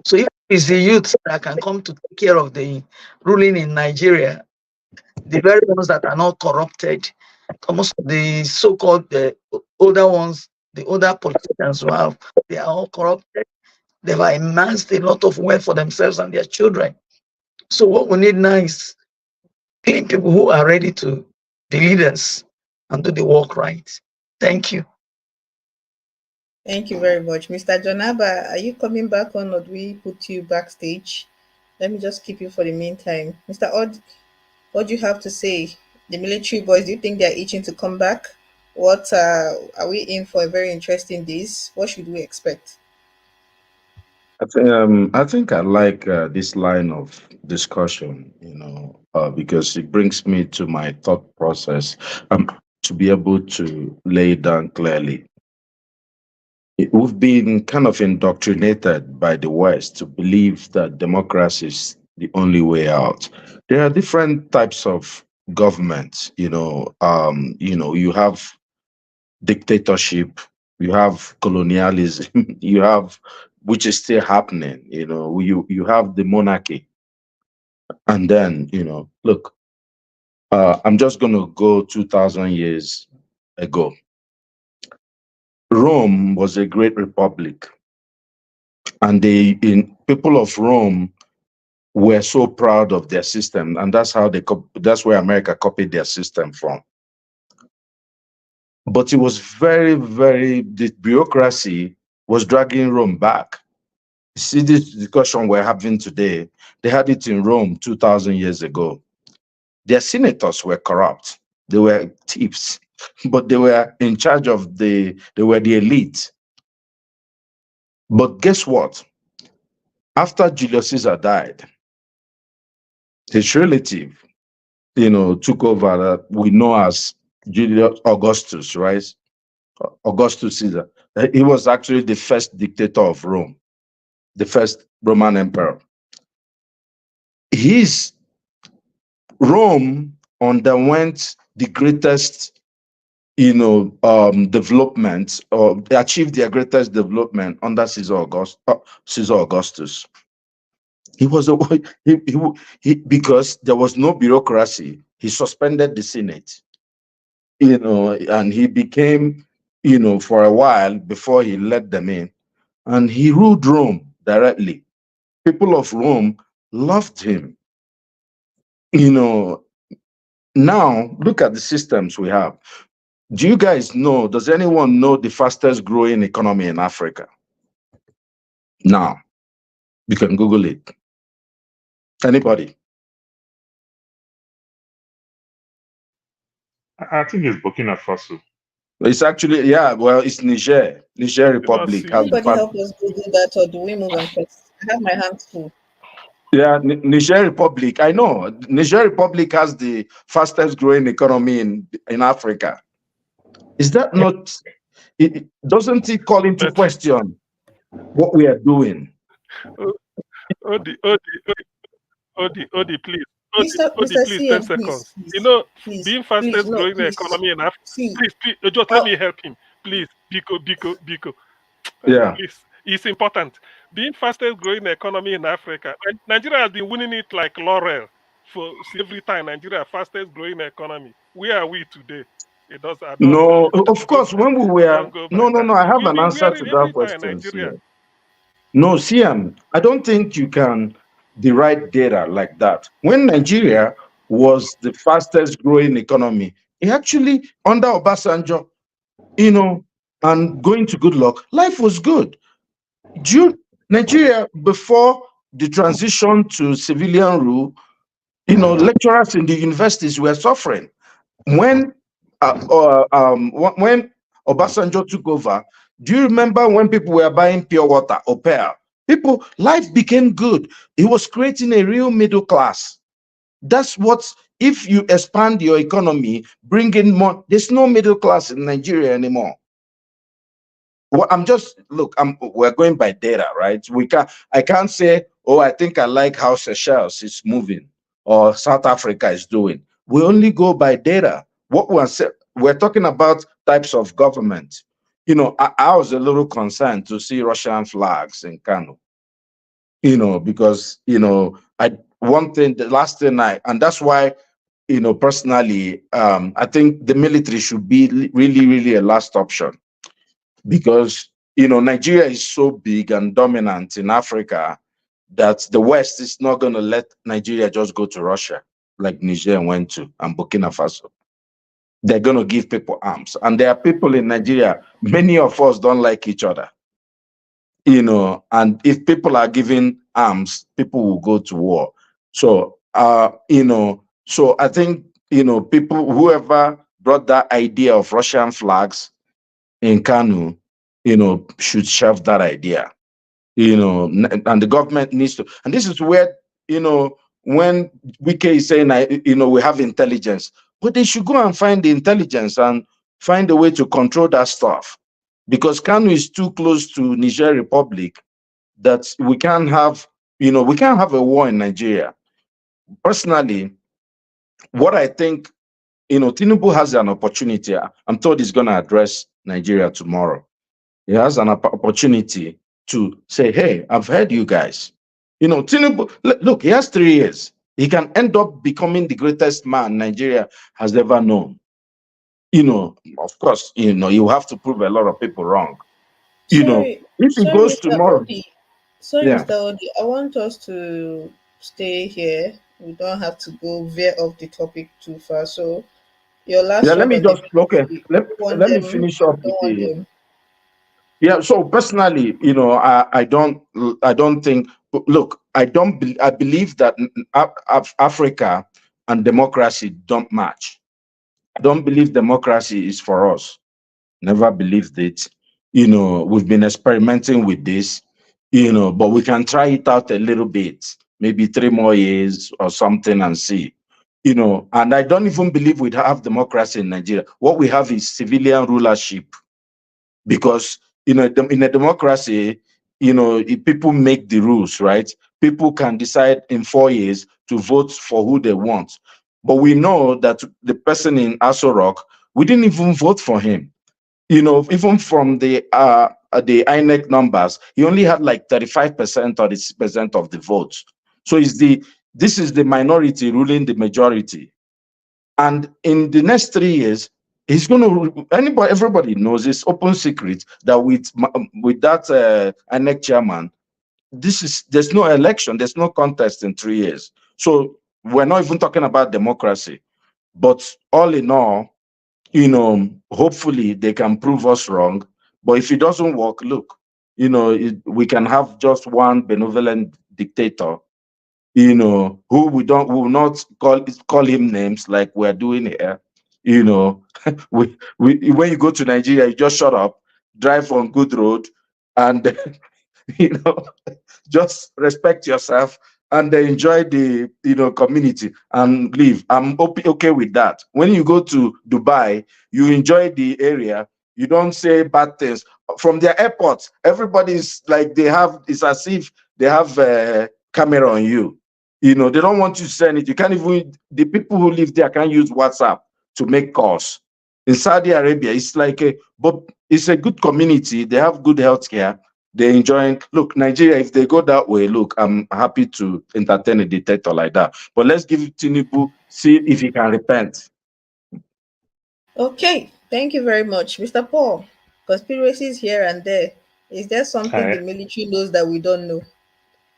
So if it's the youth that can come to take care of the ruling in Nigeria, the very ones that are not corrupted, most of the so-called older ones, the older politicians who have, they are all corrupted. They've amassed a lot of wealth for themselves and their children. So what we need now is clean people who are ready to be leaders and do the work right. Thank you. Thank you very much. Mr. Jonaba, are you coming back on or do we put you backstage? Let me just keep you for the meantime. Mr. Odd, what do you have to say? The military boys, do you think they're itching to come back? What are we in for a very interesting days? What should we expect? I think I like this line of discussion, because it brings me to my thought process, to be able to lay it down clearly. We've been kind of indoctrinated by the West to believe that democracy is the only way out. There are different types of governments. You have dictatorship, you have colonialism, you have, which is still happening. You have the monarchy, and then look. I'm just going to go 2,000 years ago. Rome was a great republic, and people of Rome were so proud of their system, and that's how that's where America copied their system from. But it was the bureaucracy was dragging Rome back. See this discussion we're having today, they had it in Rome 2,000 years ago. Their senators were corrupt. They were thieves, but they were in charge of they were the elite. But guess what? After Julius Caesar died, his relative, took over that we know as Julius Augustus, right? Augustus Caesar. He was actually the first dictator of Rome, the first Roman emperor. His Rome underwent the greatest, development, or they achieved their greatest development under Caesar Augustus. He was a because there was no bureaucracy. He suspended the Senate, and he became, for a while before he let them in, and he ruled Rome directly. People of Rome loved him. Now look at the systems we have. Do you guys know? Does anyone know the fastest growing economy in Africa? Now, you can Google it. Anybody? I think it's Burkina Faso. It's actually, yeah, well, it's Niger. Niger Republic has the Anybody help us Google that, or do we move on first? I have my hands full. Yeah, Niger Republic. I know Niger Republic has the fastest growing economy in Africa. Is that not? Doesn't it call into question what we are doing? Odi, please. Mr. Please, CM, 10 seconds. Being fastest growing economy in Africa. Please, just let me help him. Please, Biko. Yeah. Please, it's important. Being fastest growing economy in Africa. Nigeria has been winning it like laurel for every time. Nigeria fastest growing economy. Where are we today? No, of course, when we were no, I have an We answer are to in that every time, question. Nigeria. No, Siam, I don't think you can derive data like that. When Nigeria was the fastest growing economy, it actually, under Obasanjo, and going to good luck, life was good. Nigeria, before the transition to civilian rule, lecturers in the universities were suffering. When Obasanjo took over, do you remember when people were buying pure water or pearl? Life became good. He was creating a real middle class. That's what, if you expand your economy, bring in more, there's no middle class in Nigeria anymore. Well, we're going by data, right? I can't say, oh, I think I like how Seychelles is moving or South Africa is doing. We only go by data. What we're talking about types of government. I was a little concerned to see Russian flags in Kano. Because the last thing and that's why, personally, I think the military should be really, really a last option. Because Nigeria is so big and dominant in Africa that the West is not going to let Nigeria just go to Russia like Niger went to, and Burkina Faso. They're going to give people arms, and there are people in Nigeria, many of us don't like each other, and if people are giving arms, people will go to war. So so I think people, whoever brought that idea of Russian flags in Kanu, should shelve that idea, and the government needs to. And this is where, when Wike is saying, we have intelligence, but they should go and find the intelligence and find a way to control that stuff, because Kanu is too close to Niger Republic that we can't have a war in Nigeria. Personally, what I think, Tinubu has an opportunity. I'm told he's going to address Nigeria tomorrow. He has an opportunity to say, hey, I've heard you guys. Tinubu, look, he has 3 years. He can end up becoming the greatest man Nigeria has ever known. Of course, you have to prove a lot of people wrong. Sorry, If it sorry, goes Mr. tomorrow, Odi. Sorry, yeah. Mr. Odi. I want us to stay here. We don't have to go veer off the topic too far. So, your Yeah, last let word me on the just okay. military. Let, Want let me them? finish up with Don't want the them. yeah. So personally, I don't think. Look, I believe that Africa and democracy don't match. I don't believe democracy is for us. Never believed it. We've been experimenting with this, but we can try it out a little bit, maybe 3 more years or something and see. And I don't even believe we have democracy in Nigeria. What we have is civilian rulership because, in a democracy, if people make the rules, right? People can decide in 4 years to vote for who they want. But we know that the person in Aso Rock, we didn't even vote for him. Even from the INEC numbers, he only had like 35% or 30% of the votes. So this is the minority ruling the majority. And in the next 3 years, he's going to everybody knows it's open secret that with that INEC chairman, there's no election, there's no contest in 3 years. So we're not even talking about democracy. But all in all, hopefully they can prove us wrong. But if it doesn't work, look, we can have just one benevolent dictator, who we will not call him names like we're doing here. You know, when you go to Nigeria, you just shut up, drive on good road, and you know, just respect yourself and enjoy the community and live. I'm okay with that. When you go to Dubai, you enjoy the area. You don't say bad things from their airports. Everybody's like it's as if they have a camera on you. They don't want you to send it. You can't even the people who live there can't use WhatsApp to make calls. In Saudi Arabia, it's but it's a good community. They have good healthcare. They're enjoying. Look, Nigeria, if they go that way, look, I'm happy to entertain a dictator like that. But let's give Tinubu, see if he can repent. Okay, thank you very much, Mr. Paul. Conspiracies here and there. Is there something the I military knows that we don't know?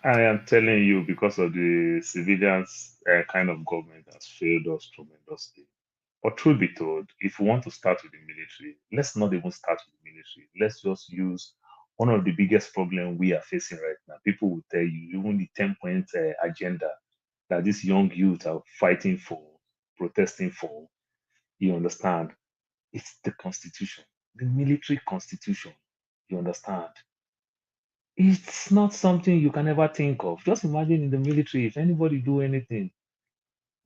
I am telling you because of the civilians kind of government has failed us tremendously. But truth be told, if we want to start with the military, let's not even start with the military. Let's just use one of the biggest problems we are facing right now. People will tell you, even the 10-point agenda that these young youth are fighting for, protesting for, you understand? It's the constitution, the military constitution. You understand? It's not something you can ever think of. Just imagine in the military, if anybody do anything,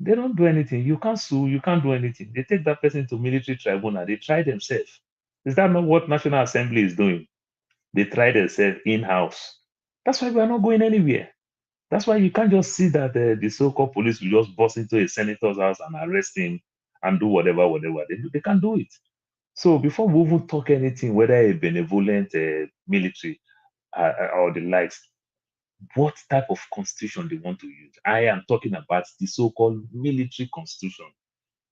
they don't do anything. You can't sue, you can't do anything. They take that person to military tribunal. They try themselves. Is that not what National Assembly is doing? They try themselves in-house. That's why we are not going anywhere. That's why you can't just see that the so-called police will just bust into a senator's house and arrest him and do whatever they do. They can't do it. So before we even talk anything, whether a benevolent military or the likes, what type of constitution they want to use? I am talking about the so-called military constitution.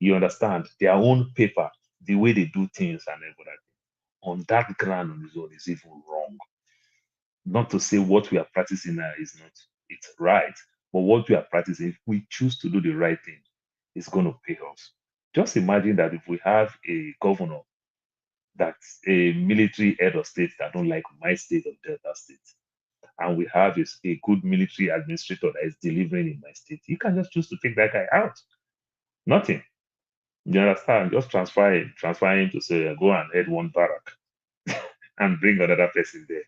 You understand? Their own paper, the way they do things and everything. On that ground on its own is even wrong. Not to say what we are practicing now is not it's right, but what we are practicing, if we choose to do the right thing, it's going to pay us. Just imagine that if we have a governor that's a military head of state that don't like my state of Delta State, and we have a good military administrator that is delivering in my state, you can just choose to take that guy out. Nothing. You understand? Just transfer him to say, go and head one barrack and bring another person there.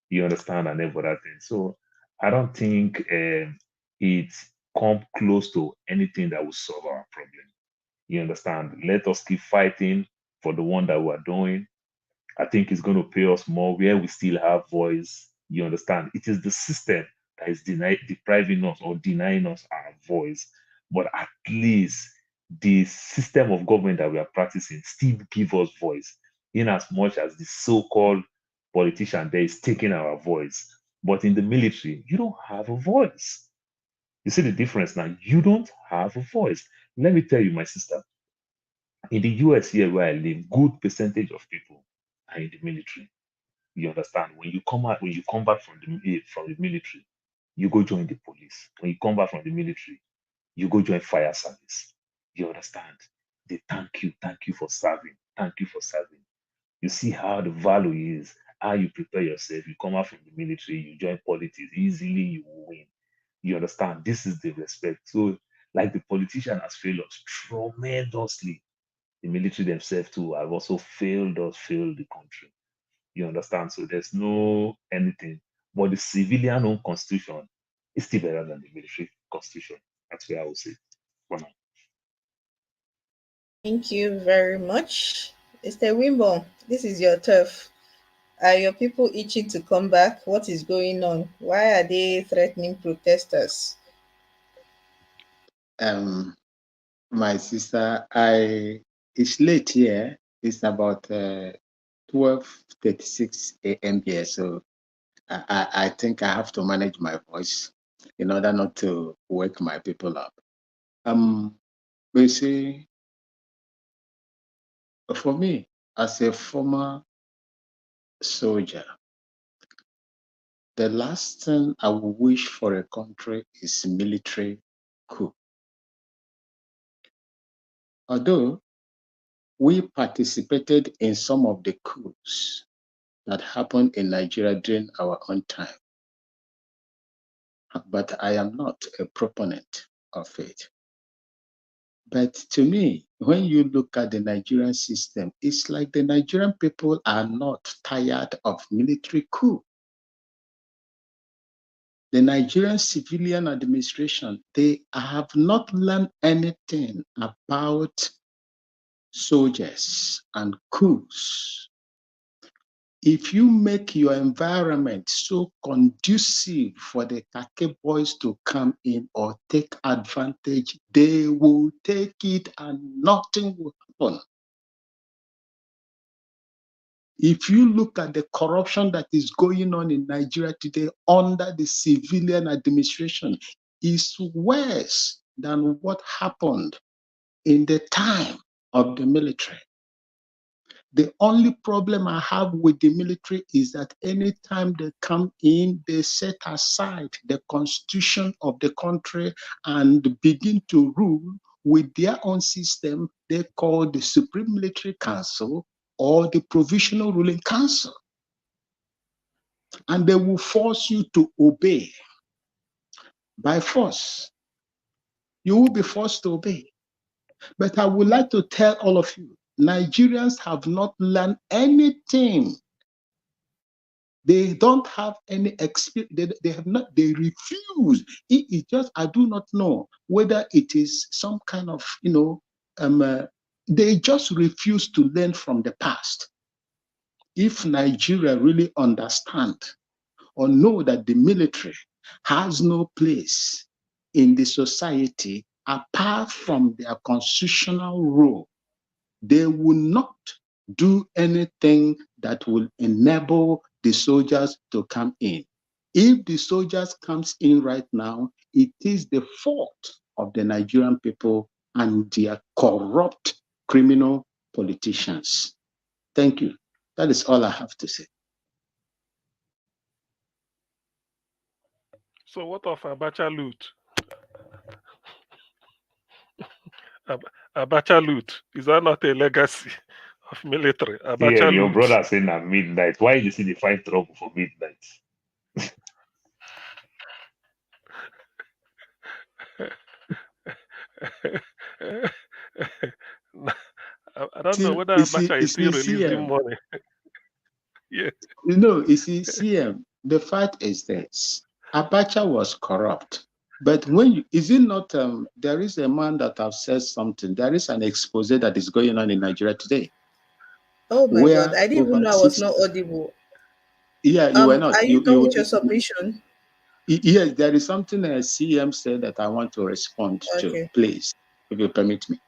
You understand? And every other thing. So I don't think it come close to anything that will solve our problem. You understand? Let us keep fighting for the one that we are doing. I think it's going to pay us more where we still have voice. You understand? It is the system that is depriving us or denying us our voice. But at least the system of government that we are practicing still give us voice, in as much as the so-called politician there is taking our voice. But in the military, you don't have a voice. You see the difference now? You don't have a voice. Let me tell you, my sister, in the US here where I live, good percentage of people are in the military. You understand? When you come out, when you come back from the military, you go join the police. When you come back from the military, you go join fire service. You understand? They thank you for serving, thank you for serving. You see how the value is, how you prepare yourself. You come out from the military, you join politics, easily you will win. You understand? This is the respect. So, like the politician has failed us tremendously, the military themselves too have also failed us, failed the country. You understand? So there's no anything. But the civilian owned constitution is still better than the military constitution. That's what I would say for now. Thank you very much. Mr. Wimbo, this is your turf. Are your people itching to come back? What is going on? Why are they threatening protesters? My sister, it's late here. It's about 12:36 a.m. here, so I think I have to manage my voice in order not to wake my people up. We see, for me, as a former soldier, the last thing I would wish for a country is military coup. Although we participated in some of the coups that happened in Nigeria during our own time, but I am not a proponent of it. But to me, when you look at the Nigerian system, it's like the Nigerian people are not tired of military coup. The Nigerian civilian administration, they have not learned anything about soldiers and coups. If you make your environment so conducive for the Kake boys to come in or take advantage, they will take it and nothing will happen. If you look at the corruption that is going on in Nigeria today under the civilian administration, is worse than what happened in the time of the military. The only problem I have with the military is that anytime they come in, they set aside the constitution of the country and begin to rule with their own system they call the Supreme Military Council or the Provisional Ruling Council. And they will force you to obey by force. You will be forced to obey. But I would like to tell all of you, Nigerians have not learned anything. They don't have any experience. They have not. They refuse. It just. I do not know whether it is some kind of they just refuse to learn from the past. If Nigeria really understand or know that the military has no place in the society apart from their constitutional role, they will not do anything that will enable the soldiers to come in. If the soldiers comes in right now, it is the fault of the Nigerian people and their corrupt criminal politicians. Thank you. That is all I have to say. So what of Abacha loot? Abacha loot, is that not a legacy of military? Yeah, Abacha your loot. brother saying at midnight. Why you see the find trouble for midnight? I don't know whether Abacha is still releasing money. Yeah. You see, CM, the fact is this. Abacha was corrupt. But is it not, there is a man that has said something. There is an expose that is going on in Nigeria today. Oh my God, I didn't even know I was not audible. Yeah, you were not. Are you done with your submission? Yes, there is something CM said that I want to respond to, please, if you permit me.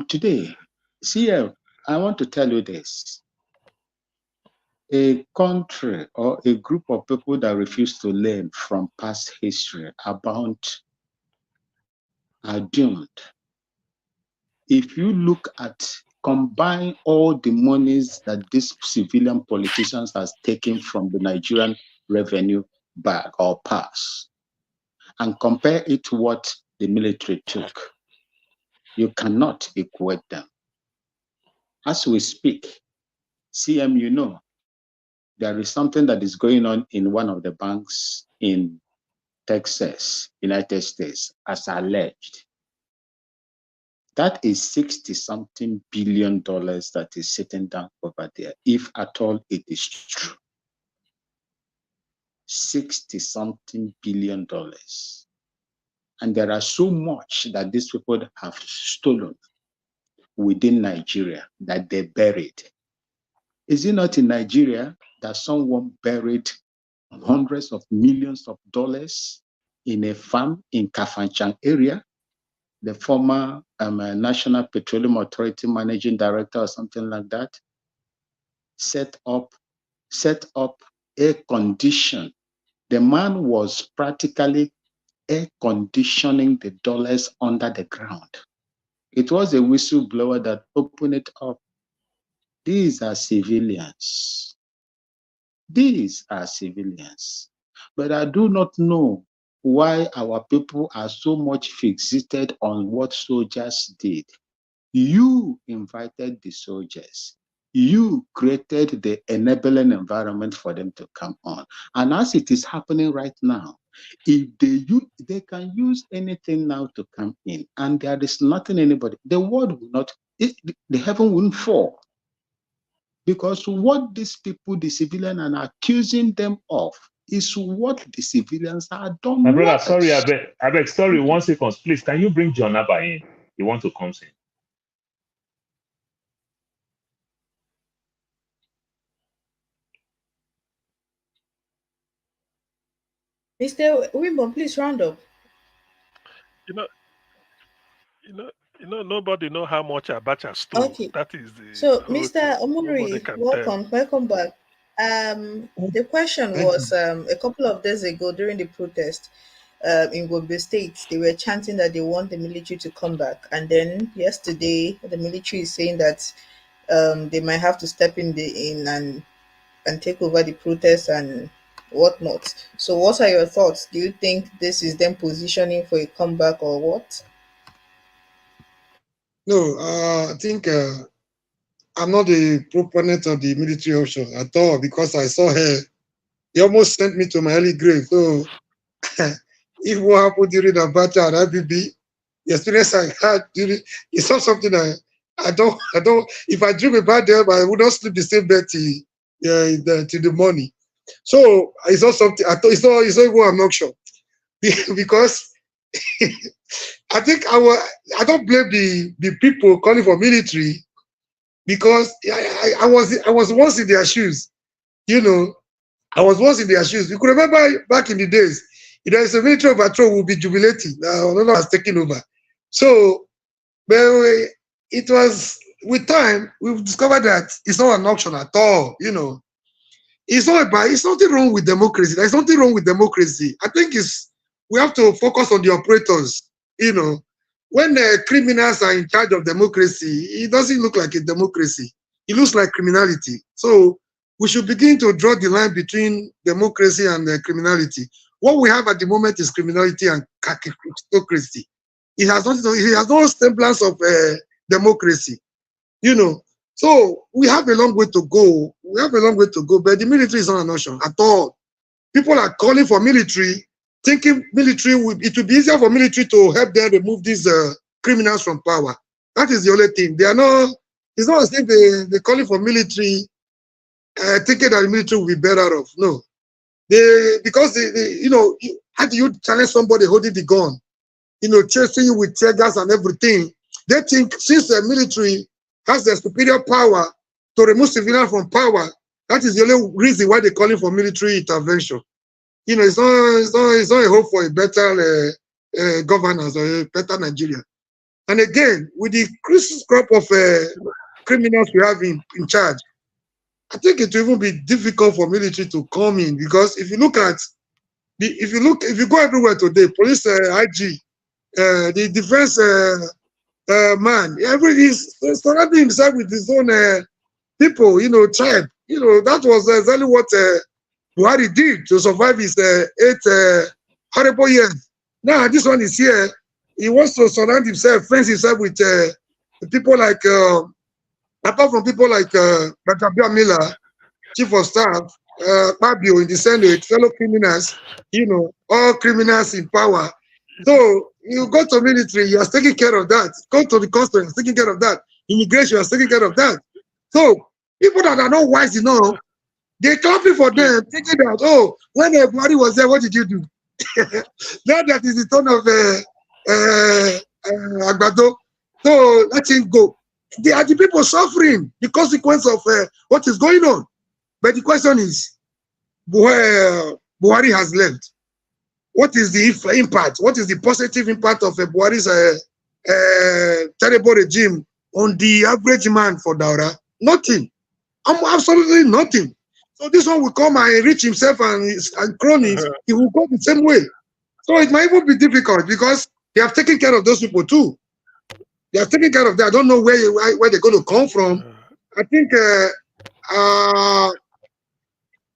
Today, CM, I want to tell you this. A country or a group of people that refuse to learn from past history are doomed. If you look at combine all the monies that these civilian politicians has taken from the Nigerian revenue bag or pass and compare it to what the military took, you cannot equate them. As we speak, CM, you know, there is something that is going on in one of the banks in Texas, United States, as alleged. That is 60-something billion dollars that is sitting down over there, if at all it is true. 60-something billion dollars. And there are so much that these people have stolen within Nigeria that they buried. Is it not in Nigeria that someone buried hundreds of millions of dollars in a farm in Kafanchan area? The former National Petroleum Authority managing director or something like that set up air condition. The man was practically air conditioning the dollars under the ground. It was a whistleblower that opened it up. These are civilians. These are civilians. But I do not know why our people are so much fixated on what soldiers did. You invited the soldiers. You created the enabling environment for them to come on. And as it is happening right now, if they can use anything now to come in, and there is nothing anybody, the world will not, the heaven won't fall. Because what these people, the civilians, are accusing them of is what the civilians are done. My brother, sorry, I beg, sorry, 1 second, please. Can you bring John Abba in? He wants to come in. Mr. Wimbo, please round up. Nobody know how much Abacha stole. Okay. That is the So, whole Mr. thing. Omuri, welcome back. The question was a couple of days ago during the protest in Gombe State, they were chanting that they want the military to come back, and then yesterday the military is saying that they might have to step in and take over the protest and whatnot. So, what are your thoughts? Do you think this is them positioning for a comeback or what? No, I think I'm not a proponent of the military option at all because I saw her. He almost sent me to my early grave. So if what happened during Abacha and IBB, the experience I had during, it's not something I don't, if I dream about them, I would not sleep the same bed till the morning. So it's not something, I thought, it's not even an option because I think I don't blame the people calling for military because I was once in their shoes, you know. I was once in their shoes. You could remember back in the days, if there is a military overthrow, we'll be jubilating. Now, another has taken over. So, but it was, with time, we've discovered that it's not an option at all, you know. It's nothing wrong with democracy. There's nothing wrong with democracy. I think we have to focus on the operators, you know. When the criminals are in charge of democracy, it doesn't look like a democracy. It looks like criminality. So we should begin to draw the line between democracy and criminality. What we have at the moment is criminality and autocracy. It has no semblance of democracy, you know. So we have a long way to go. We have a long way to go, but the military is not an option at all. People are calling for military, thinking it would be easier for military to help them remove these criminals from power. That is the only thing. It's not as if they're calling for military, thinking that the military will be better off. No. Because how do you challenge somebody holding the gun? You know, chasing you with tear gas and everything. They think since the military has the superior power to remove civilians from power, that is the only reason why they're calling for military intervention. You know, it's not a hope for a better governance or a better Nigeria. And again, with the increasing crop of criminals we have in charge, I think it will even be difficult for military to come in because if you go everywhere today, police IG, the defense man. He's surrounding himself with his own people, tribe. That was exactly what Buhari did to survive his 8 horrible years. Now this one is here. He wants to surround himself, fence himself with people like, apart from people like Dr. Miller, Chief of Staff, Fabio in the Senate, fellow criminals, all criminals in power. So you go to military, you are taking care of that. Go to the customs, taking care of that. Immigration, you are taking care of that. So people that are not wise enough, they clapping for them, thinking that, oh, when everybody was there, what did you do? Now that is the tone of Agbado. So let him go. They are the people suffering the consequence of what is going on. But the question is, Buhari has left. What is the impact? What is the positive impact of Buhari's terrible regime on the average man for Daura? Nothing. Absolutely nothing. So this one will come and enrich himself and cronies. He will go the same way. So it might even be difficult because they have taken care of those people too. They have taken care of them. I don't know where they're going to come from. I think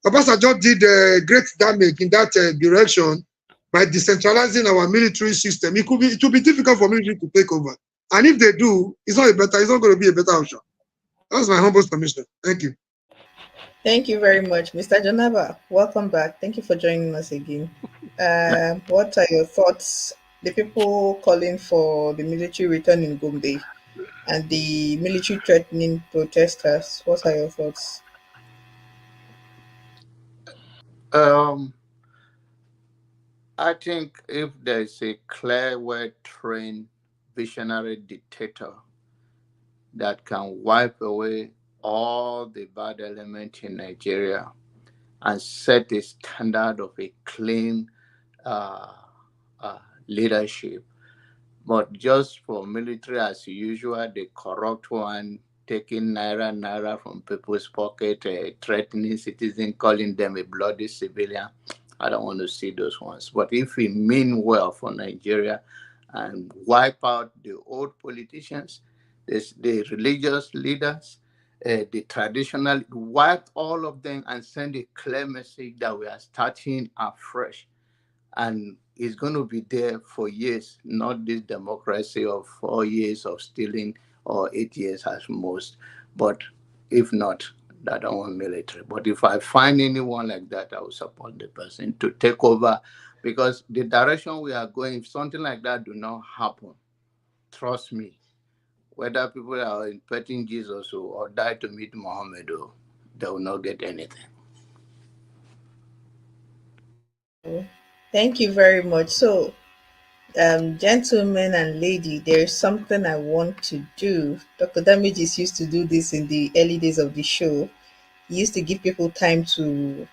Obasanjo did great damage in that direction by decentralizing our military system. It will be difficult for military to take over. And if they do, it's not going to be a better option. That's my humble submission. Thank you. Thank you very much, Mr. Janaba. Welcome back. Thank you for joining us again. What are your thoughts? The people calling for the military return in Gombe and the military threatening protesters. What are your thoughts? I think if there's a clear, well-trained, visionary dictator that can wipe away all the bad elements in Nigeria and set a standard of a clean uh, leadership. But just for military as usual, the corrupt one taking naira from people's pocket, threatening citizens, calling them a bloody civilian. I don't want to see those ones. But if we mean well for Nigeria and wipe out the old politicians, the religious leaders, the traditional, wipe all of them and send a clear message that we are starting afresh. And it's going to be there for years, not this democracy of 4 years of stealing or 8 years at most. But if not, I don't want military. But if I find anyone like that, I will support the person to take over, because the direction we are going, if something like that do not happen, trust me, whether people are impeting Jesus or die to meet Muhammad, they will not get anything. Thank you very much. So, gentlemen and lady, there's something I want to do. Dr. Damages used to do this in the early days of the show. He used to give people time to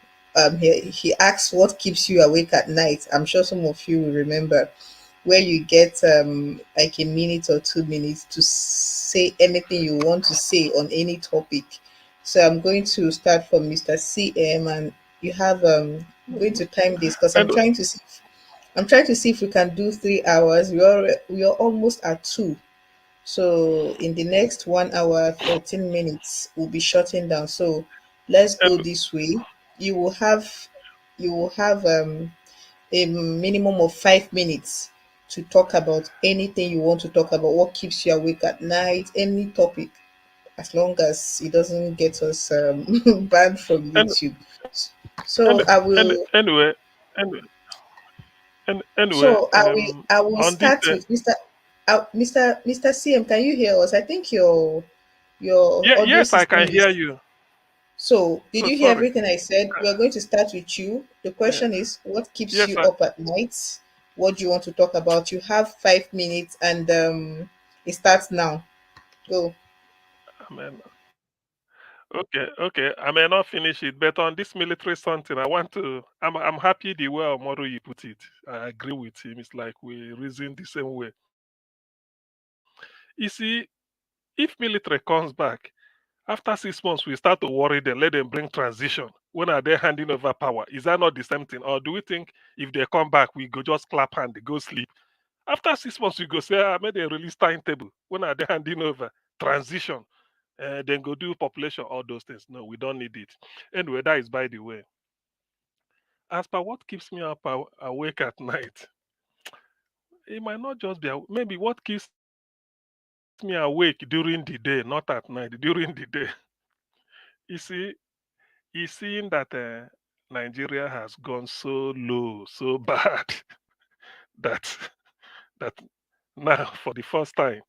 he asks what keeps you awake at night. I'm sure some of you will remember, where you get like a minute or 2 minutes to say anything you want to say on any topic. So I'm going to start from Mr. CM, and you have I'm going to time this because And I'm trying to see if we can do 3 hours. We are almost at 2. So in the next 1 hour, 13 minutes, we'll be shutting down. So let's go and this way. You will have a minimum of 5 minutes to talk about anything you want to talk about, what keeps you awake at night, any topic, as long as it doesn't get us banned from and YouTube. So and I and will anyway, and anyway, so I will on this, start with Mr. CM. Can you hear us? I think your yeah, audio yes, I system can hear is. you. So, did So you hear sorry. everything I said? We are going to start with you. The Yeah. question is, what keeps Yes, you up at night? What do you want to talk about? You have 5 minutes, and it starts now. Go. I mean, okay. I may not finish it, but on this military something, I want to. I'm happy the way Omoro you put it. I agree with him. It's like we reason the same way. You see, if military comes back after 6 months, we start to worry them. Let them bring transition. When are they handing over power? Is that not the same thing, or do we think if they come back, we go just clap hand, go sleep, After 6 months, you go say, I made a release timetable. When are they handing over? Transition. Then go do population, all those things. No, we don't need it. Anyway, that is by the way. As per what keeps me up awake at night, it might not just be maybe what keeps me awake during the day, not at night, during the day. You see, is seeing that Nigeria has gone so low, so bad that that now for the first time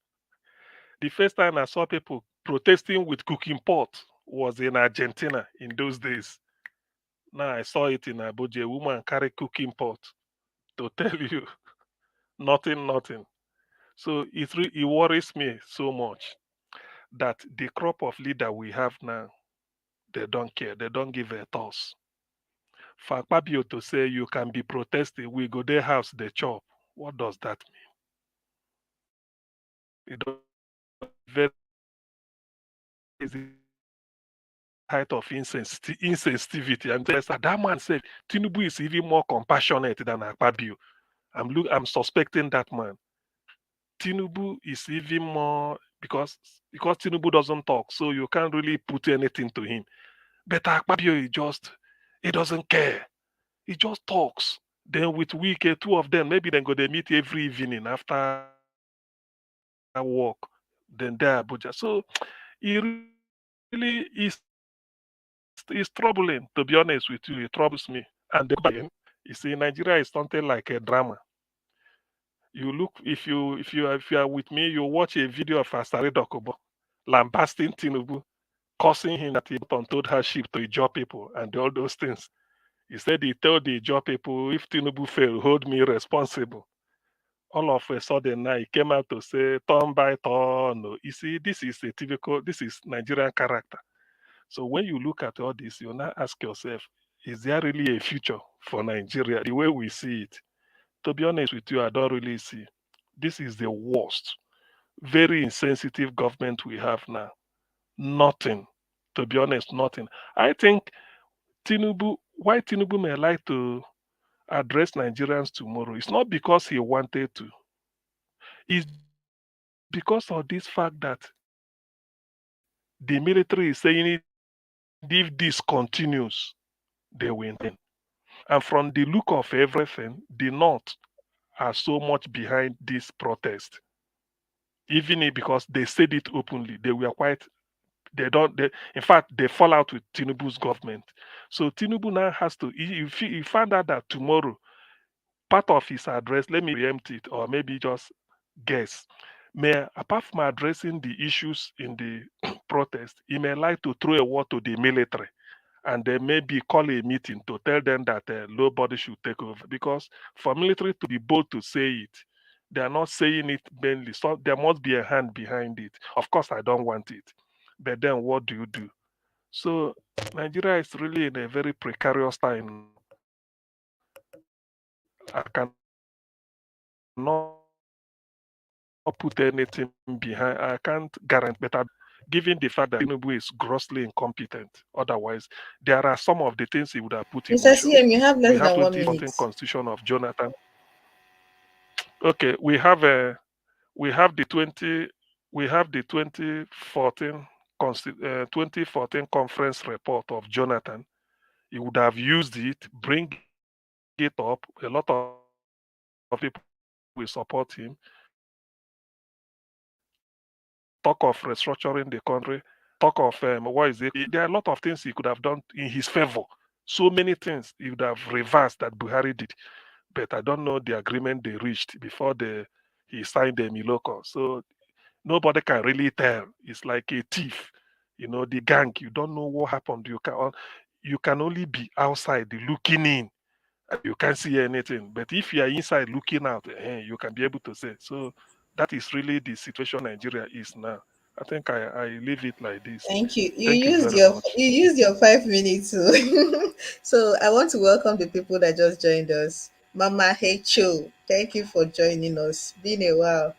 I saw people protesting with cooking pot was in Argentina in those days. Now I saw it in Abuja. A woman carry cooking pot to tell you nothing. So it worries me so much that the crop of leader we have now, they don't care. They don't give a toss. For Akpabio to say you can be protesting, we go their house, they chop. What does that mean? It don't very easy height of insensitivity. And that man said Tinubu is even more compassionate than Akpabio. I'm suspecting that man. Tinubu is even more because Tinubu doesn't talk, so you can't really put anything to him. But Akpabio he doesn't care. He just talks. Then with Wike, two of them, maybe then go they meet every evening after work. Then there Abuja. So he really is troubling, to be honest with you. It troubles me. And then, you see, Nigeria is something like a drama. You look if you are with me, you watch a video of Asare Dokubo lambasting Tinubu, cursing him that he untold hardship to Ijaw people and all those things. He said he told the Ijaw people, if Tinubu fail, hold me responsible. All of a sudden now he came out to say turn by turn. No. You see, this is Nigerian character. So when you look at all this, you now ask yourself, is there really a future for Nigeria the way we see it? To be honest with you, I don't really see. This is the worst, very insensitive government we have now. Nothing. To be honest, nothing. I think why Tinubu may like to address Nigerians tomorrow, it's not because he wanted to. It's because of this fact that the military is saying if this continues, they will win. And from the look of everything, the North are so much behind this protest. Because they said it openly, they were quite in fact they fall out with Tinubu's government. So Tinubu now has to he found out that tomorrow part of his address, let me preempt it or maybe just guess. Apart from addressing the issues in the protest, he may like to throw a word to the military and then maybe call a meeting to tell them that nobody should take over. Because for military to be bold to say it, they are not saying it mainly. So there must be a hand behind it. Of course, I don't want it. But then what do you do? So Nigeria is really in a very precarious time. I cannot put anything behind. I can't guarantee better, given the fact that Tinubu is grossly incompetent. Otherwise, there are some of the things he would have put in Mr. motion. CM, you have We less have than 1 2014 minute. constitution of Jonathan. Okay, we have the 2014 2014 conference report of Jonathan. He would have used it, bring it up. A lot of people will support him. Talk of restructuring the country. Talk of what is it? There are a lot of things he could have done in his favor. So many things he would have reversed that Buhari did. But I don't know the agreement they reached before he signed the Miloko. So nobody can really tell. It's like a thief. The gang. You don't know what happened. You can only be outside looking in. You can't see anything. But if you are inside looking out, you can be able to say. So that is really the situation Nigeria is now. I think I leave it like this. Thank you. Thank you very much. You used your 5 minutes. So I want to welcome the people that just joined us. Mama Hecho, thank you for joining us. Been a while.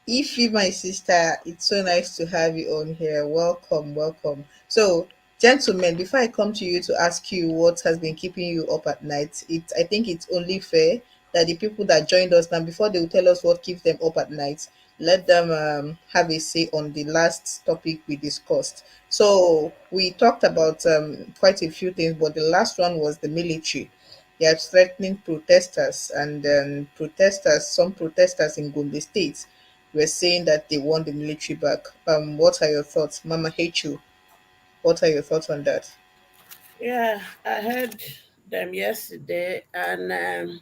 Ify, my sister, it's so nice to have you on here. Welcome, welcome. So, gentlemen, before I come to you to ask you what has been keeping you up at night, I think it's only fair that the people that joined us now, before they will tell us what keeps them up at night, let them have a say on the last topic we discussed. So we talked about quite a few things, but the last one was the military. They are threatening protesters, and some protesters in Gombe State were saying that they want the military back. What are your thoughts, Mama Hechu? What are your thoughts on that? Yeah, I heard them yesterday, and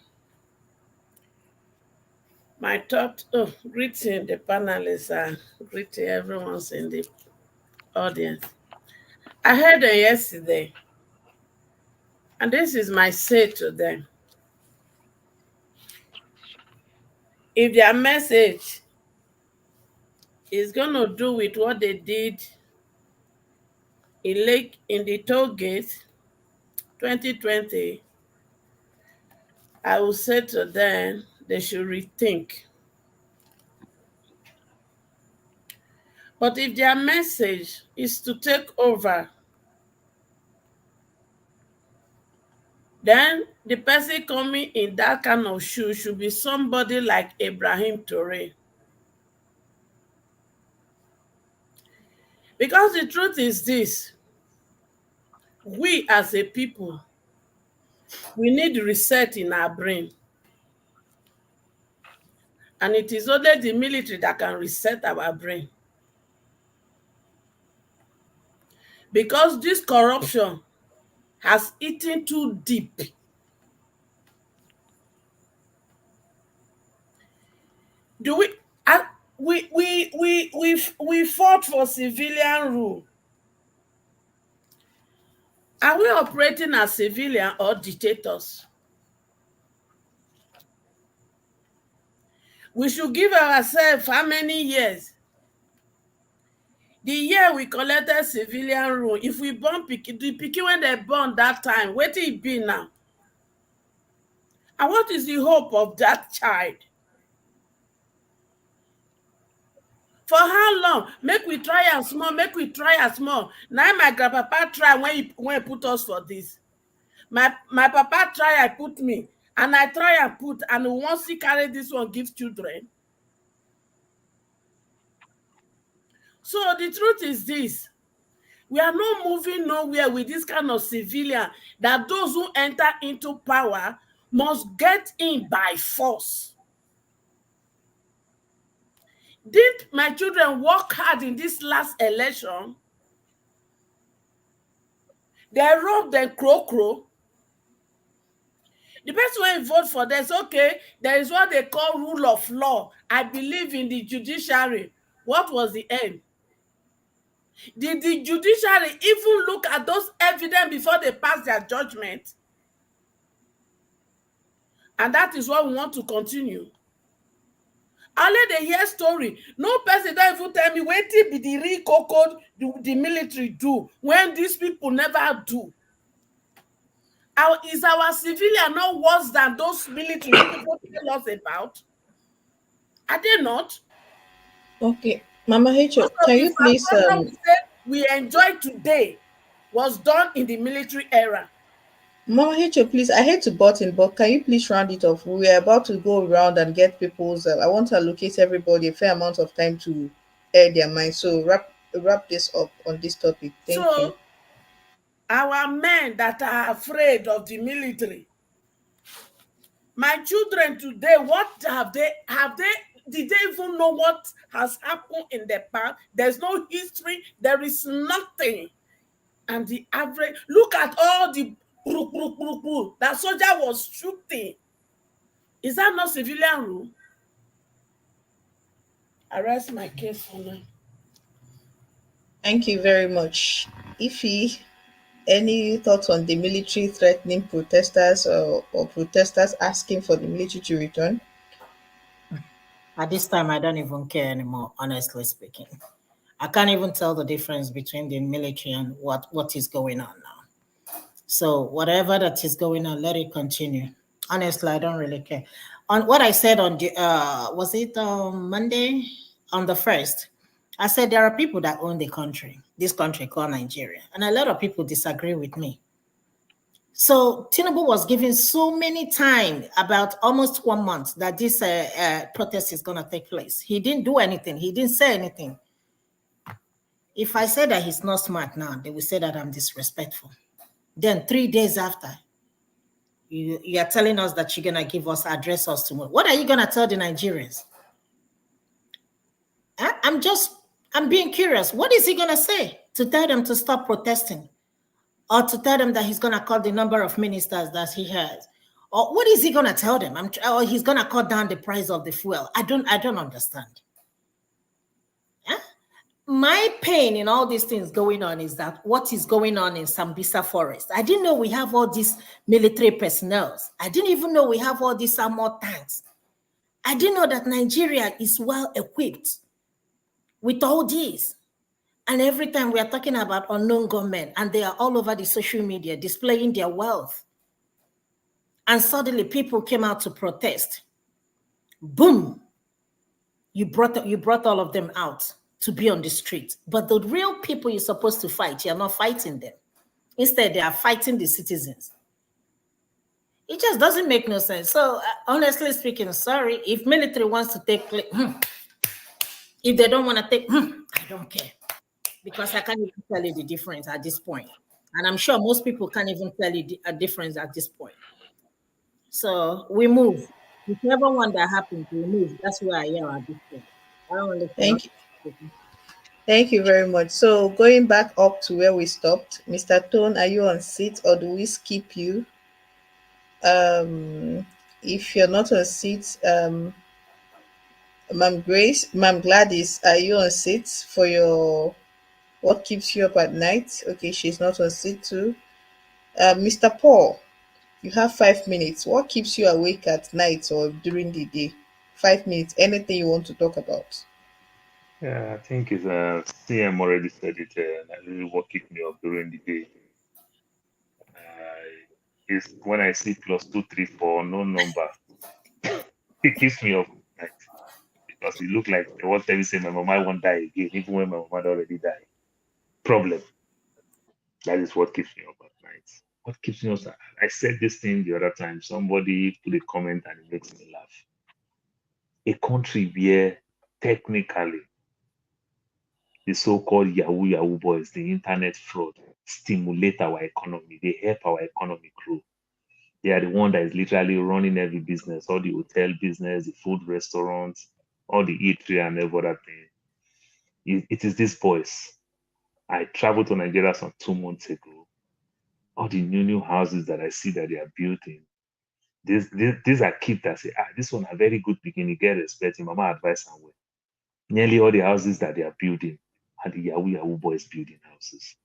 my thought. Oh, greeting the panelists and greeting everyone's in the audience. I heard them yesterday, and this is my say to them. If their message is going to do with what they did in the toll gate 2020, I will say to them they should rethink. But if their message is to take over, then the person coming in that kind of shoe should be somebody like Ibrahim Toure. Because the truth is this, we as a people, we need reset in our brain. And it is only the military that can reset our brain. Because this corruption has eaten too deep. Do we we fought for civilian rule. Are we operating as civilian or dictators? We should give ourselves how many years? The year we collected civilian rule, if we born pikin, the pikin when they born that time, wetin e be now? And what is the hope of that child? For how long? Make we try am small, make we try am small. Now my grandpapa try when he put us for this. My papa try, I put me, and I try and put, and once he carry this one, give children. So the truth is this, we are not moving nowhere with this kind of civilian, that those who enter into power must get in by force. Did my children work hard in this last election? They robbed them crow. The person when vote for this, okay, there is what they call rule of law. I believe in the judiciary. What was the end? Did the judiciary even look at those evidence before they pass their judgment? And that is what we want to continue. Only they hear story. No person don't even tell me wetin be the real code the military do when these people never do. Is our civilian not worse than those military you people tell us about? Are they not? Okay, Mama Hecho, Most of can the you please fashion we enjoy today was done in the military era. Mama Hecho, please, I hate to butt in, but can you please round it off? We are about to go around and get people's. I want to allocate everybody a fair amount of time to air their mind. So wrap this up on this topic. Thank you. So our men that are afraid of the military, my children today, what have they did they even know what has happened in the past? There's no history, there is nothing. And the average, look at all the that soldier was shooting. Is that not civilian rule? I rest my case for now. Thank you very much. Ify, any thoughts on the military threatening protesters or protesters asking for the military to return? At this time, I don't even care anymore, honestly speaking. I can't even tell the difference between the military and what is going on now. So whatever that is going on, let it continue. Honestly, I don't really care. On what I said on the was it Monday on the 1st, I said there are people that own the country, this country called Nigeria, and a lot of people disagree with me. So Tinubu was given so many time, about almost 1 month, that this protest is going to take place. He didn't do anything. He didn't say anything. If I say that he's not smart now, they will say that I'm disrespectful. Then 3 days after, you are telling us that you're going to give us, address us tomorrow. What are you going to tell the Nigerians? I'm being curious. What is he going to say to tell them to stop protesting? Or to tell them that he's going to cut the number of ministers that he has? Or what is he going to tell them? Or he's going to cut down the price of the fuel? I don't understand. Huh? My pain in all these things going on is that what is going on in Sambisa Forest. I didn't know we have all these military personnel. I didn't even know we have all these armored tanks. I didn't know that Nigeria is well equipped with all these. And every time we are talking about unknown gunmen, and they are all over the social media displaying their wealth. And suddenly people came out to protest. Boom! You brought all of them out to be on the street. But the real people you're supposed to fight, you're not fighting them. Instead, they are fighting the citizens. It just doesn't make no sense. So honestly speaking, sorry, if military wants to take place, if they don't want to take, I don't care. Because I can't even tell you the difference at this point. And I'm sure most people can't even tell you a difference at this point. So we move. Whichever one that happens, we move. That's where I am at this point. I don't understand. Thank you. Thank you very much. So going back up to where we stopped, Mr. Tone, are you on seat or do we skip you? If you're not on seat, Ma'am Gladys, are you on seat for your what keeps you up at night? Okay, she's not on seat too. Mr. Paul, you have 5 minutes. What keeps you awake at night or during the day? 5 minutes. Anything you want to talk about? Yeah, I think it's CM already said it. That really what keep me up during the day. Is when I see +234 no number, it keeps me up at night because it look like they want to say my mama won't die again, even when my mama already died. Problem. That is what keeps me up at night. What keeps me up? I said this thing the other time. Somebody put a comment and it makes me laugh. A country where technically the so-called Yahoo boys, the internet fraud, stimulate our economy. They help our economy grow. They are the one that is literally running every business, all the hotel business, the food restaurants, all the eatery and every other thing. It is these boys. I traveled to Nigeria some 2 months ago. All the new houses that I see that they are building. These are kids that say, this one a very good beginning, get respect. Mama advice and way. Nearly all the houses that they are building are the Yahoo boys building houses.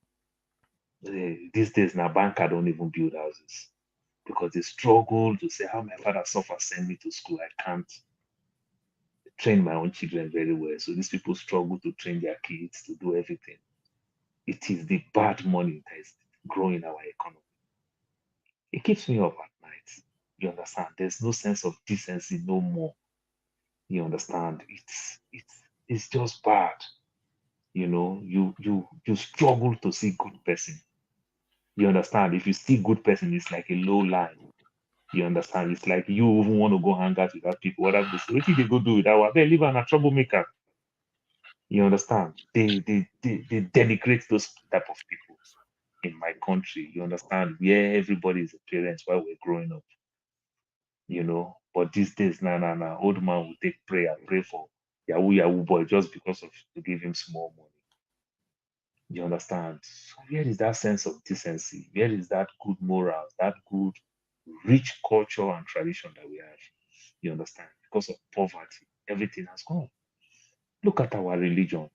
These days, now banker don't even build houses because they struggle to say how my father suffered, send me to school. I can't train my own children very well. So these people struggle to train their kids to do everything. It is the bad money that is growing our economy. It keeps me up at night. You understand? There's no sense of decency no more. You understand? It's just bad. You know, you struggle to see good person. You understand? If you see good person, it's like a low line. You understand? It's like you even want to go hang out with that people. What have they say? What did they go do with that one? They live on a troublemaker. You understand? They denigrate those type of people in my country. You understand? Where everybody is a parent while we're growing up. You know, but these days, nah. Old man will take prayer, pray for Yahoo boy just because of to give him small money. You understand? So where is that sense of decency? Where is that good morals, that good rich culture and tradition that we have? You understand? Because of poverty, everything has gone. Look at our religion.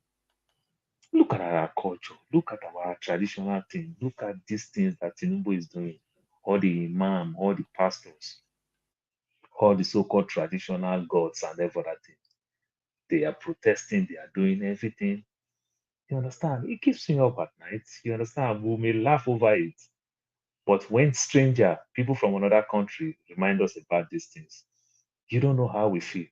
Look at our culture. Look at our traditional things. Look at these things that Tinubu is doing. All the imam, all the pastors, all the so-called traditional gods and everything. They are protesting. They are doing everything. You understand? It keeps me up at night. You understand? We may laugh over it. But when stranger, people from another country remind us about these things, you don't know how we feel.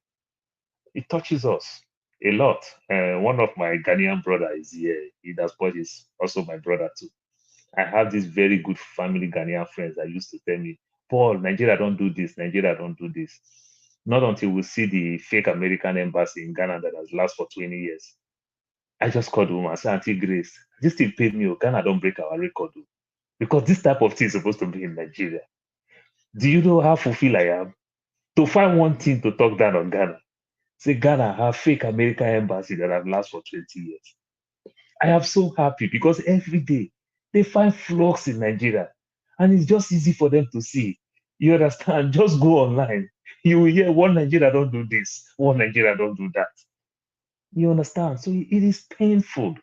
It touches us a lot. One of my Ghanaian brother is here. He does, but he's also my brother too. I have these very good family Ghanaian friends that used to tell me, Paul, Nigeria don't do this, Nigeria don't do this. Not until we see the fake American embassy in Ghana that has lasted for 20 years. I just called the woman and said, Auntie Grace, this thing paid me. Ghana don't break our record. Because this type of thing is supposed to be in Nigeria. Do you know how fulfilled I am? To find one thing to talk down on Ghana. Say Ghana have fake American embassy that have lasted for 20 years. I am so happy because every day they find flaws in Nigeria. And it's just easy for them to see. You understand? Just go online. You will hear one Nigeria don't do this, one Nigeria don't do that. You understand? So it is painful.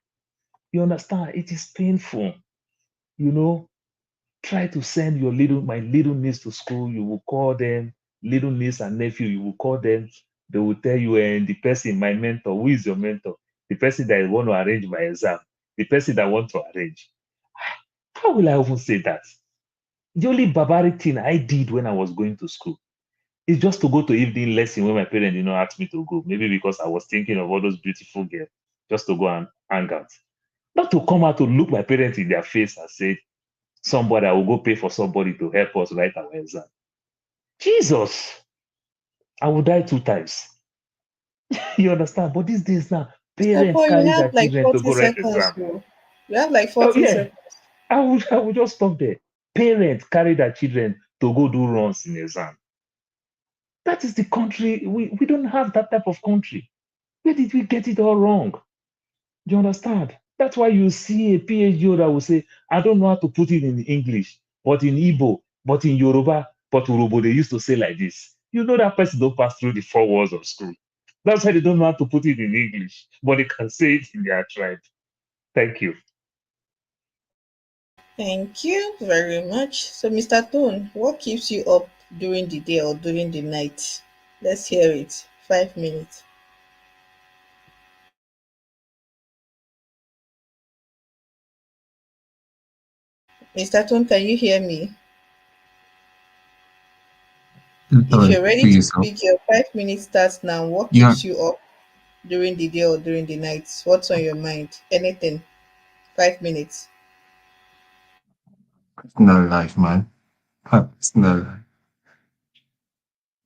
You understand? It is painful. You know, try to send my little niece to school. You will call them, little niece and nephew, you will call them. They will tell you, and the person, my mentor, who is your mentor? The person that want to arrange my exam, the person that want to arrange. How will I even say that? The only barbaric thing I did when I was going to school is just to go to evening lesson when my parents did not ask me to go. Maybe because I was thinking of all those beautiful girls, just to go and hang out. Not to come out to look my parents in their face and say, somebody, I will go pay for somebody to help us write our exam. Jesus, I will die 2 times. You understand? But these days now, So parents Paul, you carry have their like children to 40 go write seconds, exam. bro. You have like Oh 40 yeah, seconds. I would just stop there. Parents carry their children to go do runs in exam. That is the country. We don't have that type of country. Where did we get it all wrong? Do you understand? That's why you see a PhD that will say, I don't know how to put it in English, but in Igbo, but in Yoruba, but Urobo, they used to say like this. You know that person don't pass through the 4 walls of school. That's why they don't know how to put it in English, but they can say it in their tribe. Thank you. Thank you very much. So, Mr. Tone, what keeps you up during the day or during the night? Let's hear it. 5 minutes. Mr. Tone, can you hear me? If Sorry, you're ready to to yourself. speak, your 5 minutes starts now. What Yeah, keeps you up during the day or during the night? What's on your mind? Anything. 5 minutes. personal life, man. Personal life.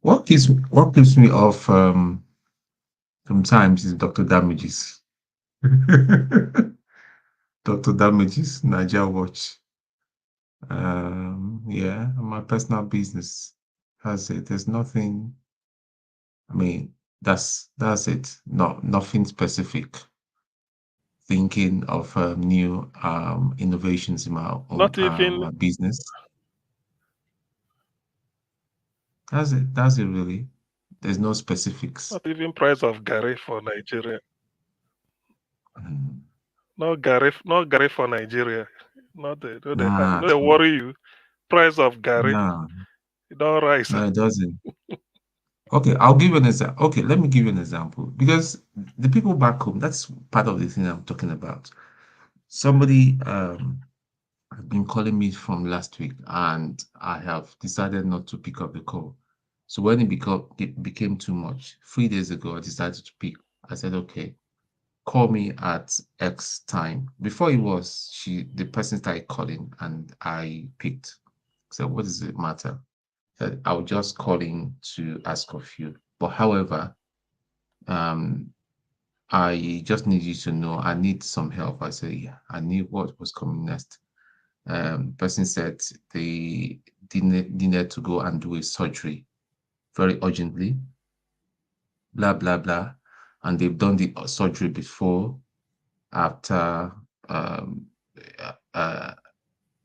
What keeps me off sometimes is Dr. Damages. Dr. Damages, Niger Watch. Yeah, my personal business has it. There's nothing. I mean, that's it. No, nothing specific. Thinking of new innovations in my own Not even my business. That's it really. There's no specifics. not even price of Gary for Nigeria. Mm. Not Gary for Nigeria. Not the Nah, no they worry you. Price of Gary. nah, It don't rise. no, it doesn't. Okay, I'll give you an example. Okay, let me give you an example because the people back home, that's part of the thing I'm talking about. Somebody has been calling me from last week, and I have decided not to pick up the call. So when it became too much, 3 days ago, I decided to pick. I said, okay, call me at X time. Before it was, the person started calling, and I picked. So what does it matter? I was just calling to ask of you. But however, um, I just need you to know I need some help. I said, yeah, I knew what was coming next. Person said they needed to go and do a surgery very urgently, blah, blah, blah. And they've done the surgery before, after uh, uh,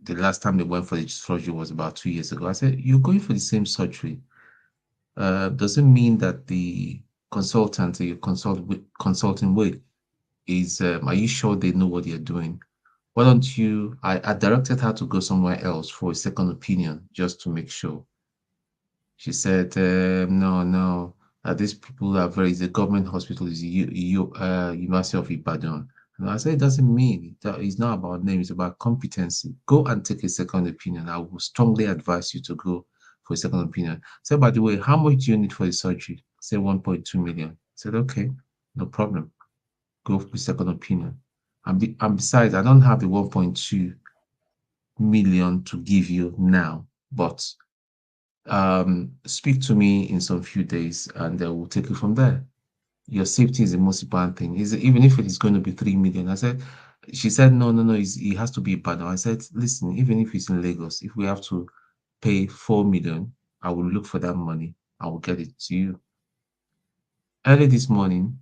the last time they went for the surgery was about 2 years ago. I said, you're going for the same surgery. Doesn't mean that the consultant that consulting with is, are you sure they know what they're doing? Why don't you? I directed her to go somewhere else for a second opinion just to make sure. She said, no, no, these people are very, the government hospital is University of Ibadan. And I said, it doesn't mean that it's not about name, it's about competency. Go and take a second opinion. I will strongly advise you to go for a second opinion. So, by the way, how much do you need for the surgery? Say 1.2 million. I said, okay, no problem. Go for a second opinion. And besides, I don't have the 1.2 million to give you now, but speak to me in some few days and we'll take it from there. Your safety is the most important thing. Even if it is going to be 3 million. She said, no, it has to be Ibadan. I said, listen, even if it's in Lagos, if we have to pay 4 million, I will look for that money. I will get it to you. Early this morning,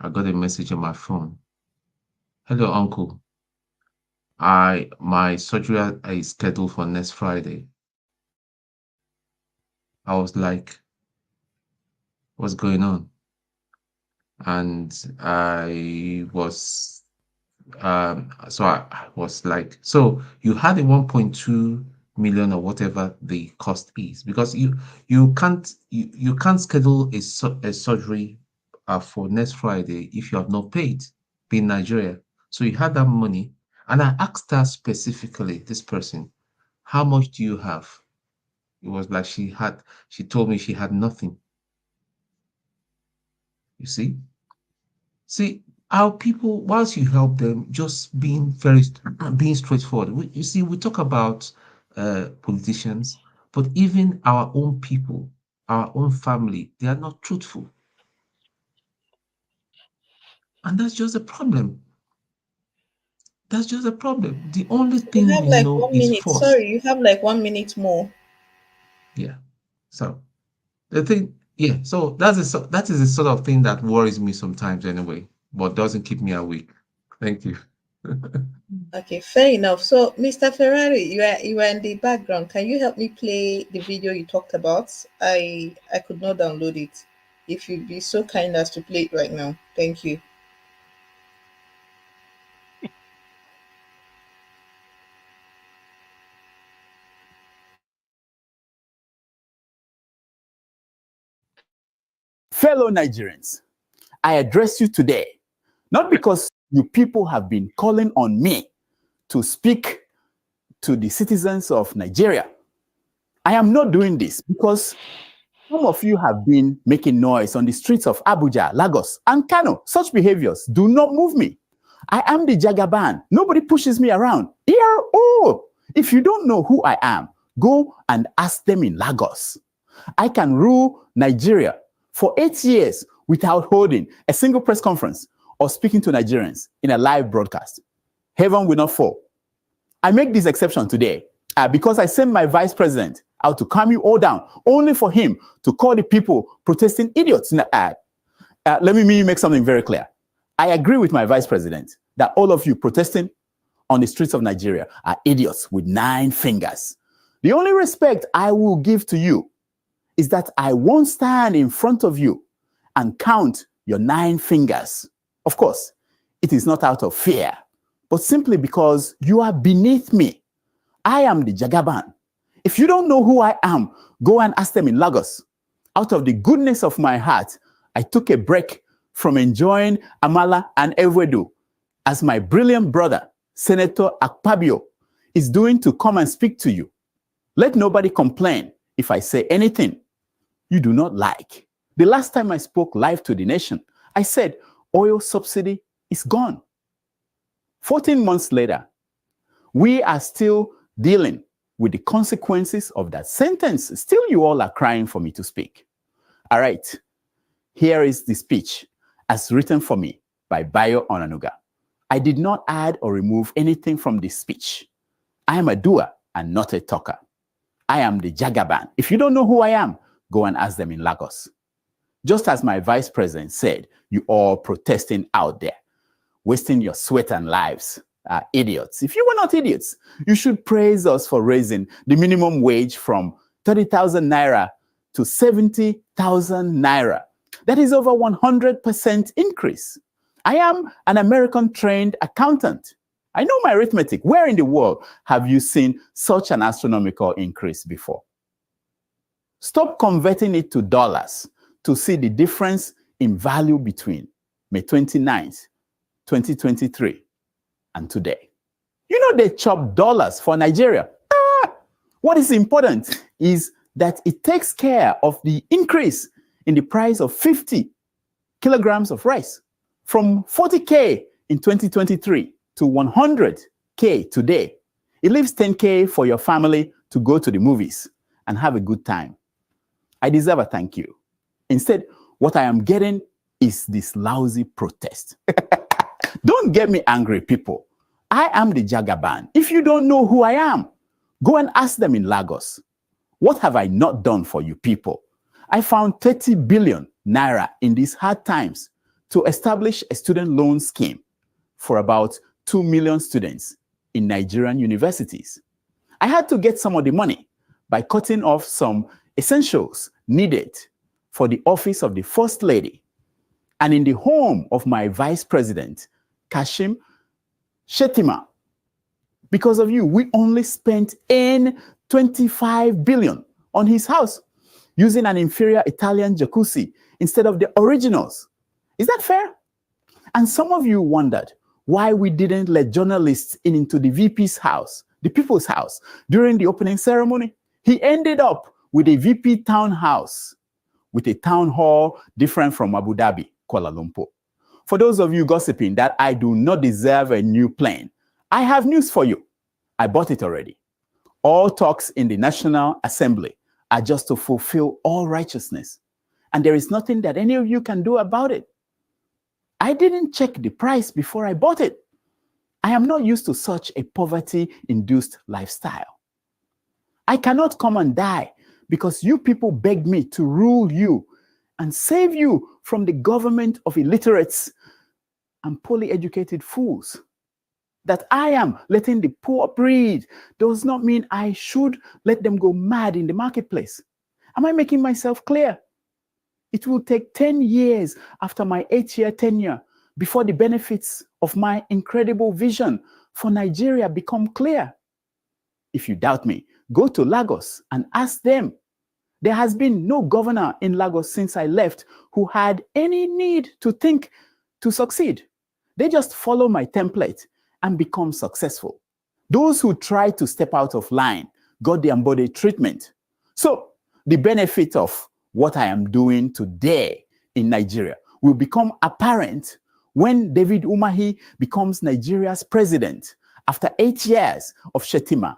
I got a message on my phone. Hello, uncle. My surgery is scheduled for next Friday. I was like, what's going on? And I was so I was like, so you had a 1.2 million or whatever the cost is, because you can't schedule a surgery for next Friday if you have not paid, be in Nigeria. So you had that money, and I asked her specifically, this person, how much do you have? It was like she told me she had nothing. You see? See, our people, whilst you help them, just being straightforward. You see, we talk about politicians, but even our own people, our own family, they are not truthful. And that's just a problem. That's just a problem. The only You thing have we like know 1 minute. is force. Sorry, you have like 1 minute more. Yeah. So the thing, yeah. So that is the sort of thing that worries me sometimes anyway, but doesn't keep me awake. Thank you. Okay, fair enough. So, Mr. Ferrari, you are in the background. Can you help me play the video you talked about? I could not download it. If you'd be so kind as to play it right now. Thank you. Fellow Nigerians, I address you today, not because you people have been calling on me to speak to the citizens of Nigeria. I am not doing this because some of you have been making noise on the streets of Abuja, Lagos, and Kano. Such behaviors do not move me. I am the Jagaban. Nobody pushes me around. ERO! If you don't know who I am, go and ask them in Lagos. I can rule Nigeria for 8 years without holding a single press conference or speaking to Nigerians in a live broadcast. Heaven will not fall. I make this exception today because I sent my vice president out to calm you all down, only for him to call the people protesting idiots in the ad. Let me make something very clear. I agree with my vice president that all of you protesting on the streets of Nigeria are idiots with 9 fingers. The only respect I will give to you is that I won't stand in front of you and count your 9 fingers. Of course, it is not out of fear, but simply because you are beneath me. I am the Jagaban. If you don't know who I am, go and ask them in Lagos. Out of the goodness of my heart, I took a break from enjoying Amala and Ewedu, as my brilliant brother, Senator Akpabio, is doing, to come and speak to you. Let nobody complain if I say anything you do not like. The last time I spoke live to the nation, I said oil subsidy is gone. 14 months later, we are still dealing with the consequences of that sentence. Still, you all are crying for me to speak. All right, here is the speech as written for me by Bayo Onanuga. I did not add or remove anything from this speech. I am a doer and not a talker. I am the Jagaban. If you don't know who I am, go and ask them in Lagos. Just as my vice president said, you all protesting out there, wasting your sweat and lives, are idiots. If you were not idiots, you should praise us for raising the minimum wage from 30,000 naira to 70,000 naira. That is over 100% increase. I am an American-trained accountant. I know my arithmetic. Where in the world have you seen such an astronomical increase before? Stop converting it to dollars to see the difference in value between May 29th, 2023 and today. You know they chop dollars for Nigeria. What is important is that it takes care of the increase in the price of 50 kilograms of rice from 40K in 2023 to 100K today. It leaves 10K for your family to go to the movies and have a good time. I deserve a thank you. Instead, what I am getting is this lousy protest. Don't get me angry, people. I am the Jagaban. If you don't know who I am, go and ask them in Lagos. What have I not done for you people? I found 30 billion naira in these hard times to establish a student loan scheme for about 2 million students in Nigerian universities. I had to get some of the money by cutting off some essentials needed for the office of the First Lady and in the home of my Vice President, Kashim Shettima. Because of you, we only spent in 25 billion on his house using an inferior Italian jacuzzi instead of the originals. Is that fair? And some of you wondered why we didn't let journalists into the VP's house, the people's house, during the opening ceremony. He ended up with a VP townhouse, with a town hall different from Abu Dhabi, Kuala Lumpur. For those of you gossiping that I do not deserve a new plane, I have news for you. I bought it already. All talks in the National Assembly are just to fulfill all righteousness. And there is nothing that any of you can do about it. I didn't check the price before I bought it. I am not used to such a poverty-induced lifestyle. I cannot come and die because you people begged me to rule you and save you from the government of illiterates and poorly educated fools. That I am letting the poor breed does not mean I should let them go mad in the marketplace. Am I making myself clear? It will take 10 years after my 8-year tenure before the benefits of my incredible vision for Nigeria become clear. If you doubt me, go to Lagos and ask them. There has been no governor in Lagos since I left who had any need to think to succeed. They just follow my template and become successful. Those who try to step out of line got the embodied treatment. So the benefit of what I am doing today in Nigeria will become apparent when David Umahi becomes Nigeria's president after 8 years of Shettima.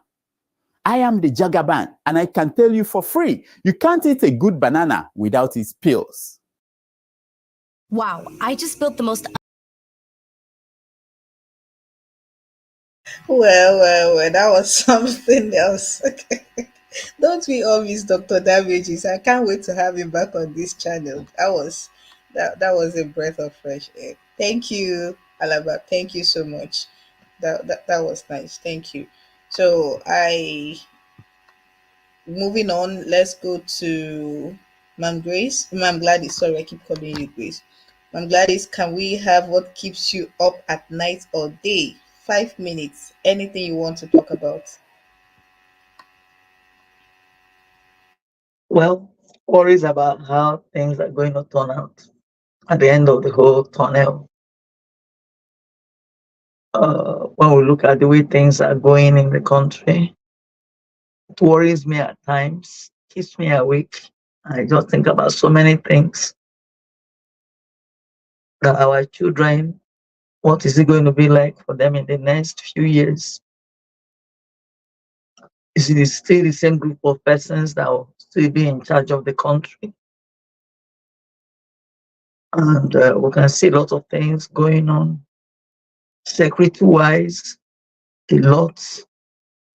I am the Jagaban, and I can tell you for free, you can't eat a good banana without its peels. Wow, I just built the most. Well, that was something else. Don't we all miss Dr. Damages? I can't wait to have him back on this channel. That was a breath of fresh air. Thank you, Alaba. Thank you so much. That was nice. Thank you. So moving on, let's go to Ma'am Grace. Ma'am Gladys, sorry, I keep calling you Grace. Ma'am Gladys, can we have what keeps you up at night or day? 5 minutes. Anything you want to talk about? Well, worries about how things are going to turn out at the end of the whole tunnel. When we look at the way things are going in the country, it worries me at times, keeps me awake. I just think about so many things. That our children, what is it going to be like for them in the next few years? Is it still the same group of persons that will still be in charge of the country? And we can see a lot of things going on. Security-wise, a lot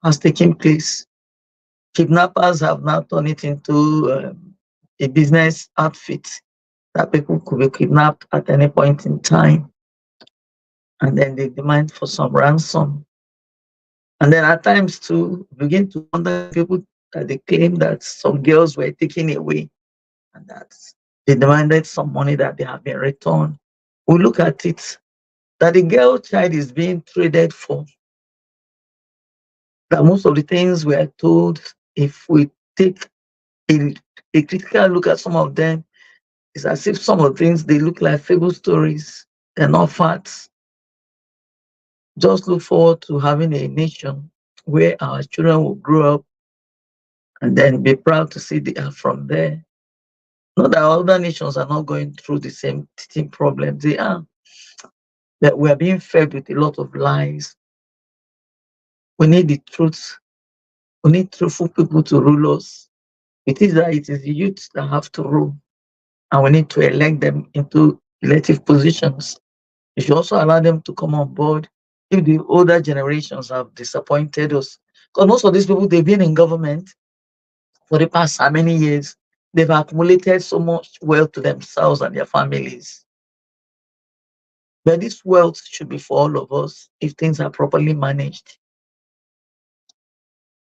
has taken place. Kidnappers have now turned it into a business outfit that people could be kidnapped at any point in time. And then they demand for some ransom. And then at times too, begin to wonder people that they claim that some girls were taken away and that they demanded some money that they have been returned. We look at it that the girl child is being traded for. That most of the things we are told, if we take a critical look at some of them, it's as if some of the things they look like fable stories. They're not facts. Just look forward to having a nation where our children will grow up and then be proud to see they are from there. Not that other nations are not going through the same teaching problems. They are. That we are being fed with a lot of lies. We need the truth. We need truthful people to rule us. It is that it is the youth that have to rule, and we need to elect them into elective positions. We should also allow them to come on board if the older generations have disappointed us. Because most of these people, they've been in government for the past how many years? They've accumulated so much wealth to themselves and their families. But this wealth should be for all of us if things are properly managed.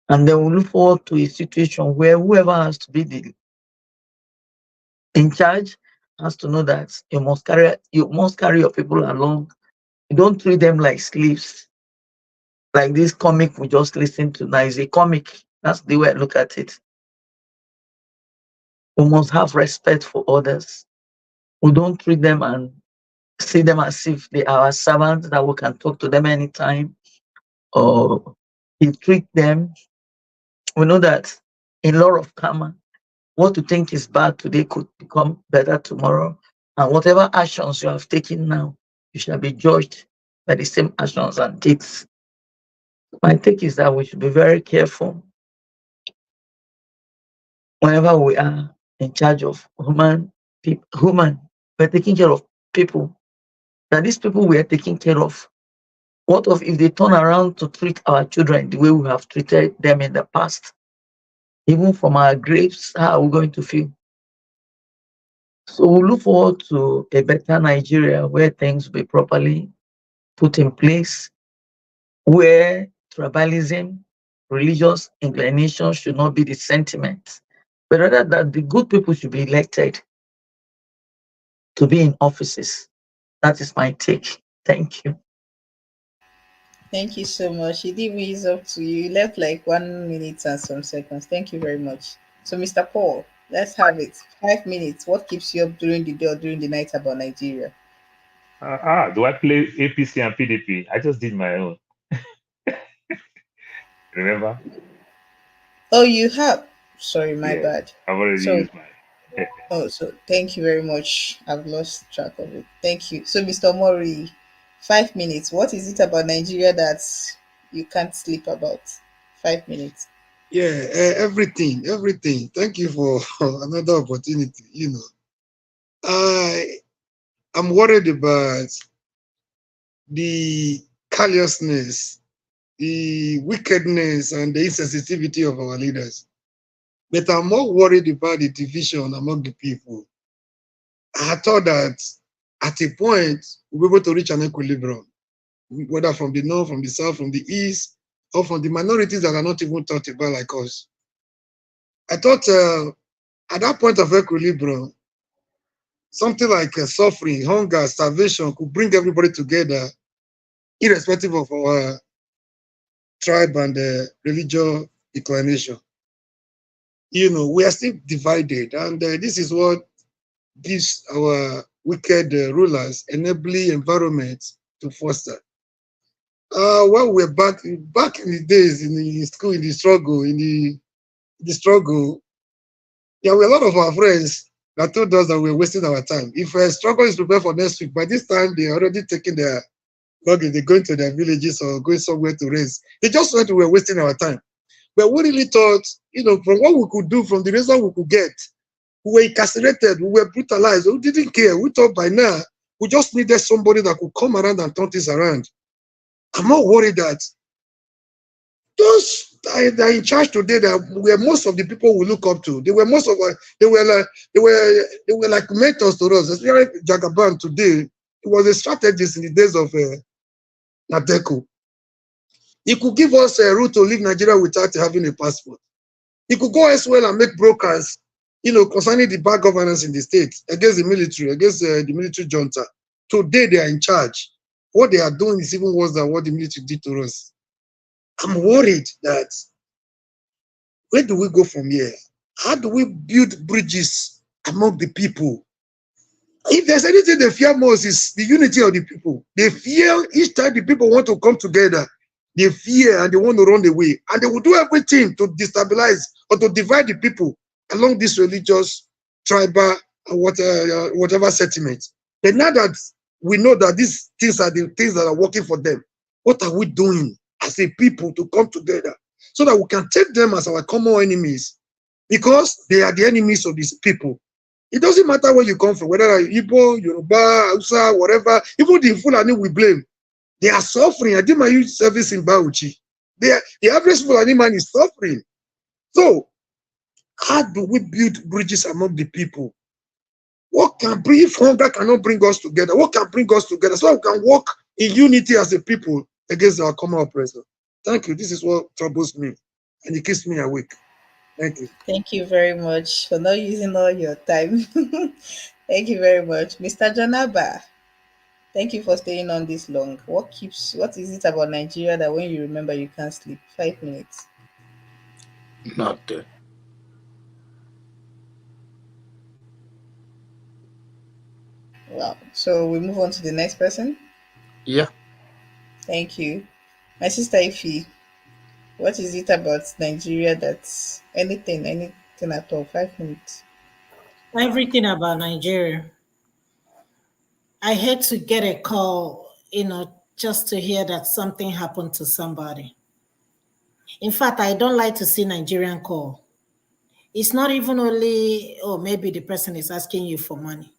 And then we look forward to a situation where whoever has to be in charge has to know that you must carry your people along. You don't treat them like slaves. Like this comic we just listened to now is a comic. That's the way I look at it. We must have respect for others. We don't treat them and see them as if they are our servants that we can talk to them anytime, or you treat them. We know that in law of karma, what you think is bad today could become better tomorrow. And whatever actions you have taken now, you shall be judged by the same actions and deeds. My take is that we should be very careful whenever we are in charge of we're taking care of people. That these people we are taking care of, what of if they turn around to treat our children the way we have treated them in the past? Even from our graves, how are we going to feel? So we look forward to a better Nigeria where things will be properly put in place, where tribalism, religious inclination should not be the sentiment, but rather that the good people should be elected to be in offices. That is my take. Thank you. Thank you so much. Idimi is up to you. You left like 1 minute and some seconds. Thank you very much. So, Mr. Paul, let's have it. 5 minutes. What keeps you up during the day or during the night about Nigeria? Do I play APC and PDP? I just did my own. Remember? Oh, you have. Sorry, my Yeah, bad. I've already So, used mine. oh, so thank you very much. I've lost track of it. Thank you. So, Mr. Mori, 5 minutes. What is it about Nigeria that you can't sleep about? 5 minutes. Yeah, everything. Thank you for another opportunity. I am worried about the carelessness, the wickedness, and the insensitivity of our leaders. But I'm more worried about the division among the people. I thought that at a point we'll be able to reach an equilibrium, whether from the north, from the south, from the east, or from the minorities that are not even thought about like us. I thought at that point of equilibrium, something like suffering, hunger, starvation could bring everybody together, irrespective of our tribe and religious inclination. We are still divided, and this is what gives our wicked rulers enabling environment to foster. When we're back in the days in the school, in the struggle, there were a lot of our friends that told us that we're wasting our time. If a struggle is prepared for next week, by this time they're already taking their luggage, they're going to their villages or going somewhere to raise. They just thought we were wasting our time. But we really thought, from what we could do, from the result we could get, we were incarcerated, we were brutalized, we didn't care. We thought by now we just needed somebody that could come around and turn things around. I'm not worried that those that are in charge today, that were most of the people we look up to. They were like mentors to us, especially Jagaban today. He was a strategist in the days of Nadeco. He could give us a route to leave Nigeria without having a passport. He could go elsewhere and make brokers, concerning the bad governance in the state, against the military, against the military junta. Today they are in charge. What they are doing is even worse than what the military did to us. I'm worried that where do we go from here? How do we build bridges among the people? If there's anything they fear most, is the unity of the people. They fear each time the people want to come together, they fear and they want to run away. And they will do everything to destabilize or to divide the people along this religious, tribal, whatever sentiment. But now that we know that these things are the things that are working for them, what are we doing as as a people to come together so that we can take them as our common enemies, because they are the enemies of these people. It doesn't matter where you come from, whether you're Igbo, Yoruba, Hausa, whatever, even the Fulani we blame. They are suffering. I did my youth service in Bauchi. The average Fulani man is suffering. So, how do we build bridges among the people? What can bring, if hunger cannot bring us together, what can bring us together so we can work in unity as a people against our common oppressor? Thank you. This is what troubles me, and it keeps me awake. Thank you. Thank you very much for not using all your time. Thank you very much. Mr. Janaba, thank you for staying on this long. What is it about Nigeria that when you remember you can't sleep? 5 minutes. Nothing. Wow. So we move on to the next person. Yeah. Thank you. My sister Ify, what is it about Nigeria that's anything at all? 5 minutes. Everything about Nigeria. I hate to get a call, just to hear that something happened to somebody. In fact, I don't like to see Nigerian call. It's not even only, oh, maybe the person is asking you for money,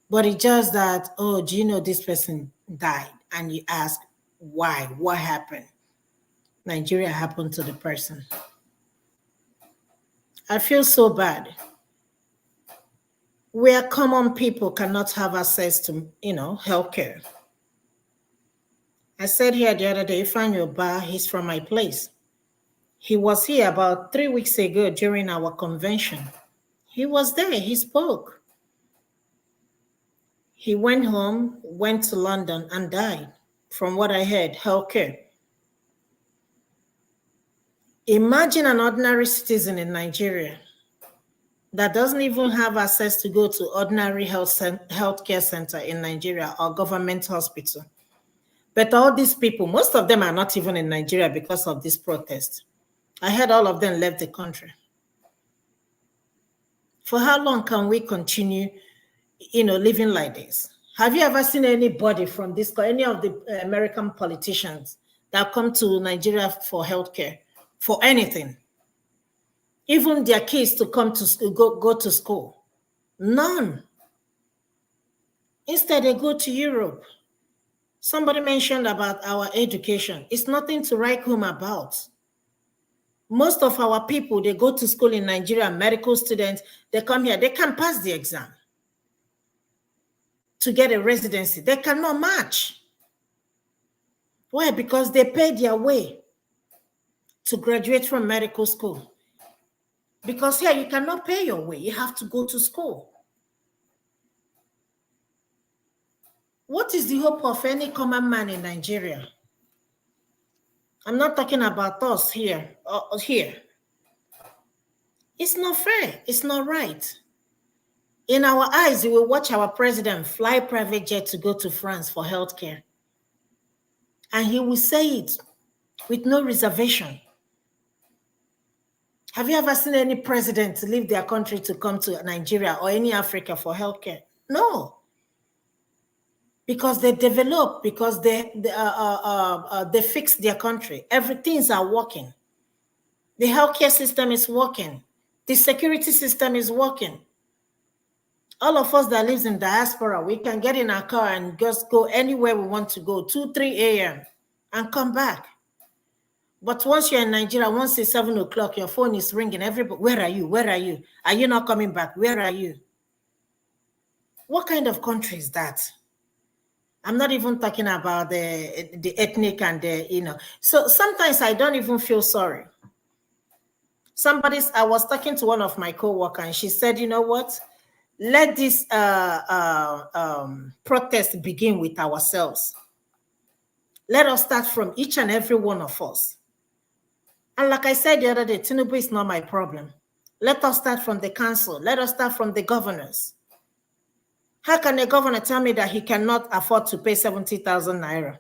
but it's just that, oh, do you know this person died? And you ask, why? What happened? Nigeria happened to the person. I feel so bad. Where common people cannot have access to, healthcare. I said here the other day, Ifeanyi Oba, he's from my place. He was here about 3 weeks ago during our convention. He was there, he spoke. He went home, went to London and died. From what I heard, healthcare. Imagine an ordinary citizen in Nigeria that doesn't even have access to go to ordinary healthcare center in Nigeria or government hospital. But all these people, most of them are not even in Nigeria because of this protest. I heard all of them left the country. For how long can we continue, living like this? Have you ever seen anybody from any of the American politicians that come to Nigeria for healthcare, for anything? Even their kids to come to school, go to school. None. Instead, they go to Europe. Somebody mentioned about our education. It's nothing to write home about. Most of our people, they go to school in Nigeria, medical students, they come here, they can't pass the exam to get a residency. They cannot match. Why? Because they paid their way to graduate from medical school. Because here, you cannot pay your way. You have to go to school. What is the hope of any common man in Nigeria? I'm not talking about us here. It's not fair. It's not right. In our eyes, we will watch our president fly private jet to go to France for healthcare. And he will say it with no reservation. Have you ever seen any president leave their country to come to Nigeria or any Africa for healthcare? No. Because they develop, because they fix their country. Everything's are working. The healthcare system is working. The security system is working. All of us that lives in diaspora, we can get in our car and just go anywhere we want to go, 2, 3 a.m. and come back. But once you're in Nigeria, once it's 7 o'clock, your phone is ringing. Everybody, where are you? Where are you? Are you not coming back? Where are you? What kind of country is that? I'm not even talking about the ethnic and So sometimes I don't even feel sorry. I was talking to one of my co-workers and she said, you know what? Let this protest begin with ourselves. Let us start from each and every one of us. And like I said the other day, Tinubu is not my problem. Let us start from the council. Let us start from the governors. How can a governor tell me that he cannot afford to pay 70,000 naira,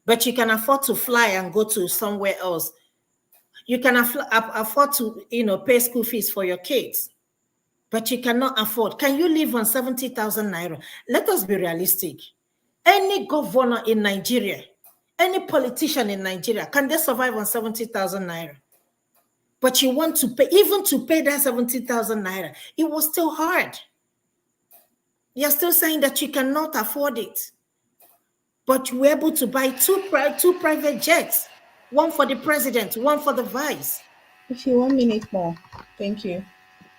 but you can afford to fly and go to somewhere else? You can afford to, pay school fees for your kids, but you cannot afford. Can you live on 70,000 naira? Let us be realistic. Any governor in Nigeria, Any politician in Nigeria, can they survive on 70,000 naira? But you want to pay, even to pay that 70,000 naira, it was still hard. You're still saying that you cannot afford it. But you were able to buy two private jets, one for the president, one for the vice. If you 1 minute more, thank you.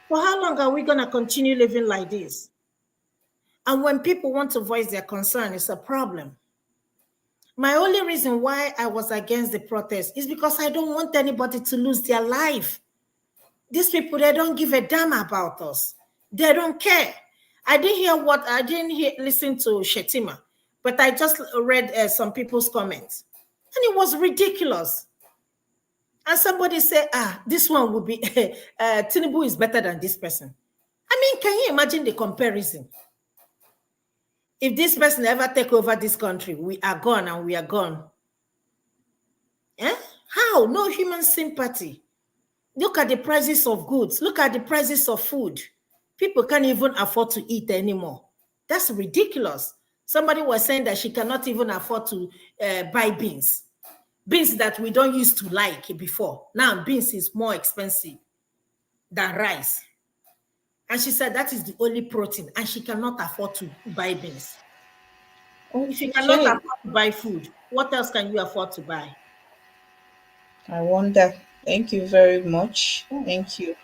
For how long are we going to continue living like this? And when people want to voice their concern, it's a problem. My only reason why I was against the protest is because I don't want anybody to lose their life. These people, they don't give a damn about us. They don't care. I didn't listen to Shetima, but I just read some people's comments, and it was ridiculous. And somebody said, this one would be, Tinubu is better than this person. I mean, can you imagine the comparison? If this person ever take over this country, we are gone and we are gone. Eh? How? No human sympathy. Look at the prices of goods. Look at the prices of food. People can't even afford to eat anymore. That's ridiculous. Somebody was saying that she cannot even afford to buy beans. Beans that we don't used to like before. Now beans is more expensive than rice. And she said that is the only protein, and she cannot afford to buy beans. If you cannot afford to buy food, what else can you afford to buy? I wonder. Thank you very much. Thank you.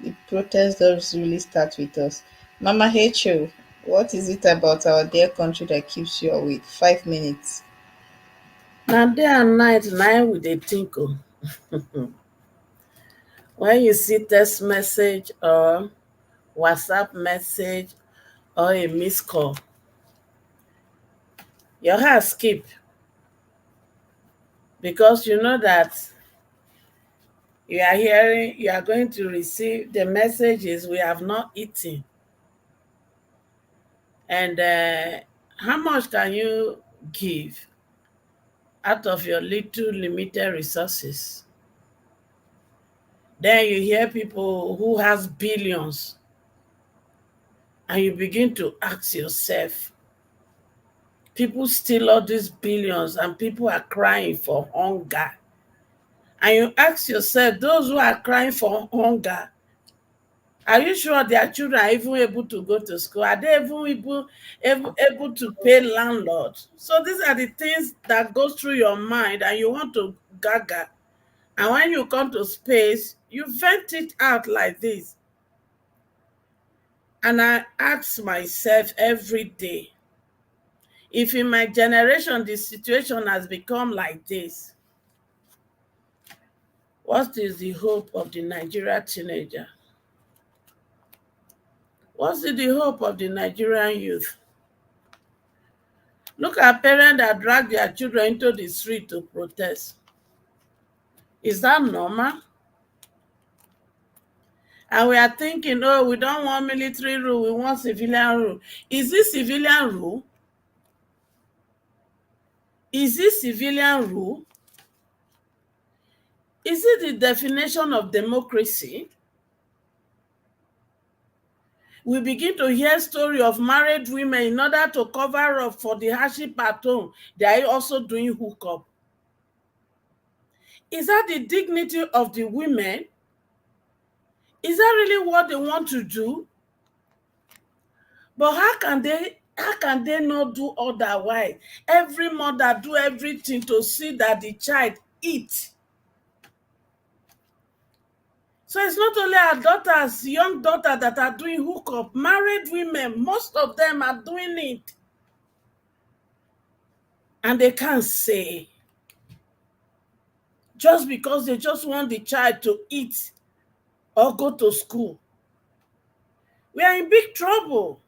The protest does really start with us. Mama H.O., what is it about our dear country that keeps you awake? 5 minutes. Now day and night, now with a tinkle. When you see text message or WhatsApp message or a missed call, your heart skip, because you know that you are going to receive the messages we have not eaten. And how much can you give out of your little limited resources? Then you hear people who has billions, and you begin to ask yourself, people steal all these billions and people are crying for hunger. And you ask yourself, those who are crying for hunger, are you sure their children are even able to go to school? Are they even able to pay landlord? So these are the things that go through your mind, and you want to gaga. And when you come to space, you vent it out like this. And I ask myself every day, if in my generation the situation has become like this, what is the hope of the Nigerian teenager? What's the hope of the Nigerian youth? Look at parents that drag their children into the street to protest. Is that normal? And we are thinking, oh, we don't want military rule, we want civilian rule. Is this civilian rule? Is this civilian rule? Is it the definition of democracy? We begin to hear story of married women, in order to cover up for the hardship at home, they are also doing hookup. Is that the dignity of the women? Is that really what they want to do? But how can they not do otherwise? Every mother do everything to see that the child eat. So it's not only our daughters, young daughters, that are doing hookup. Married women, most of them are doing it. And they can't say, just because they just want the child to eat or go to school. We are in big trouble.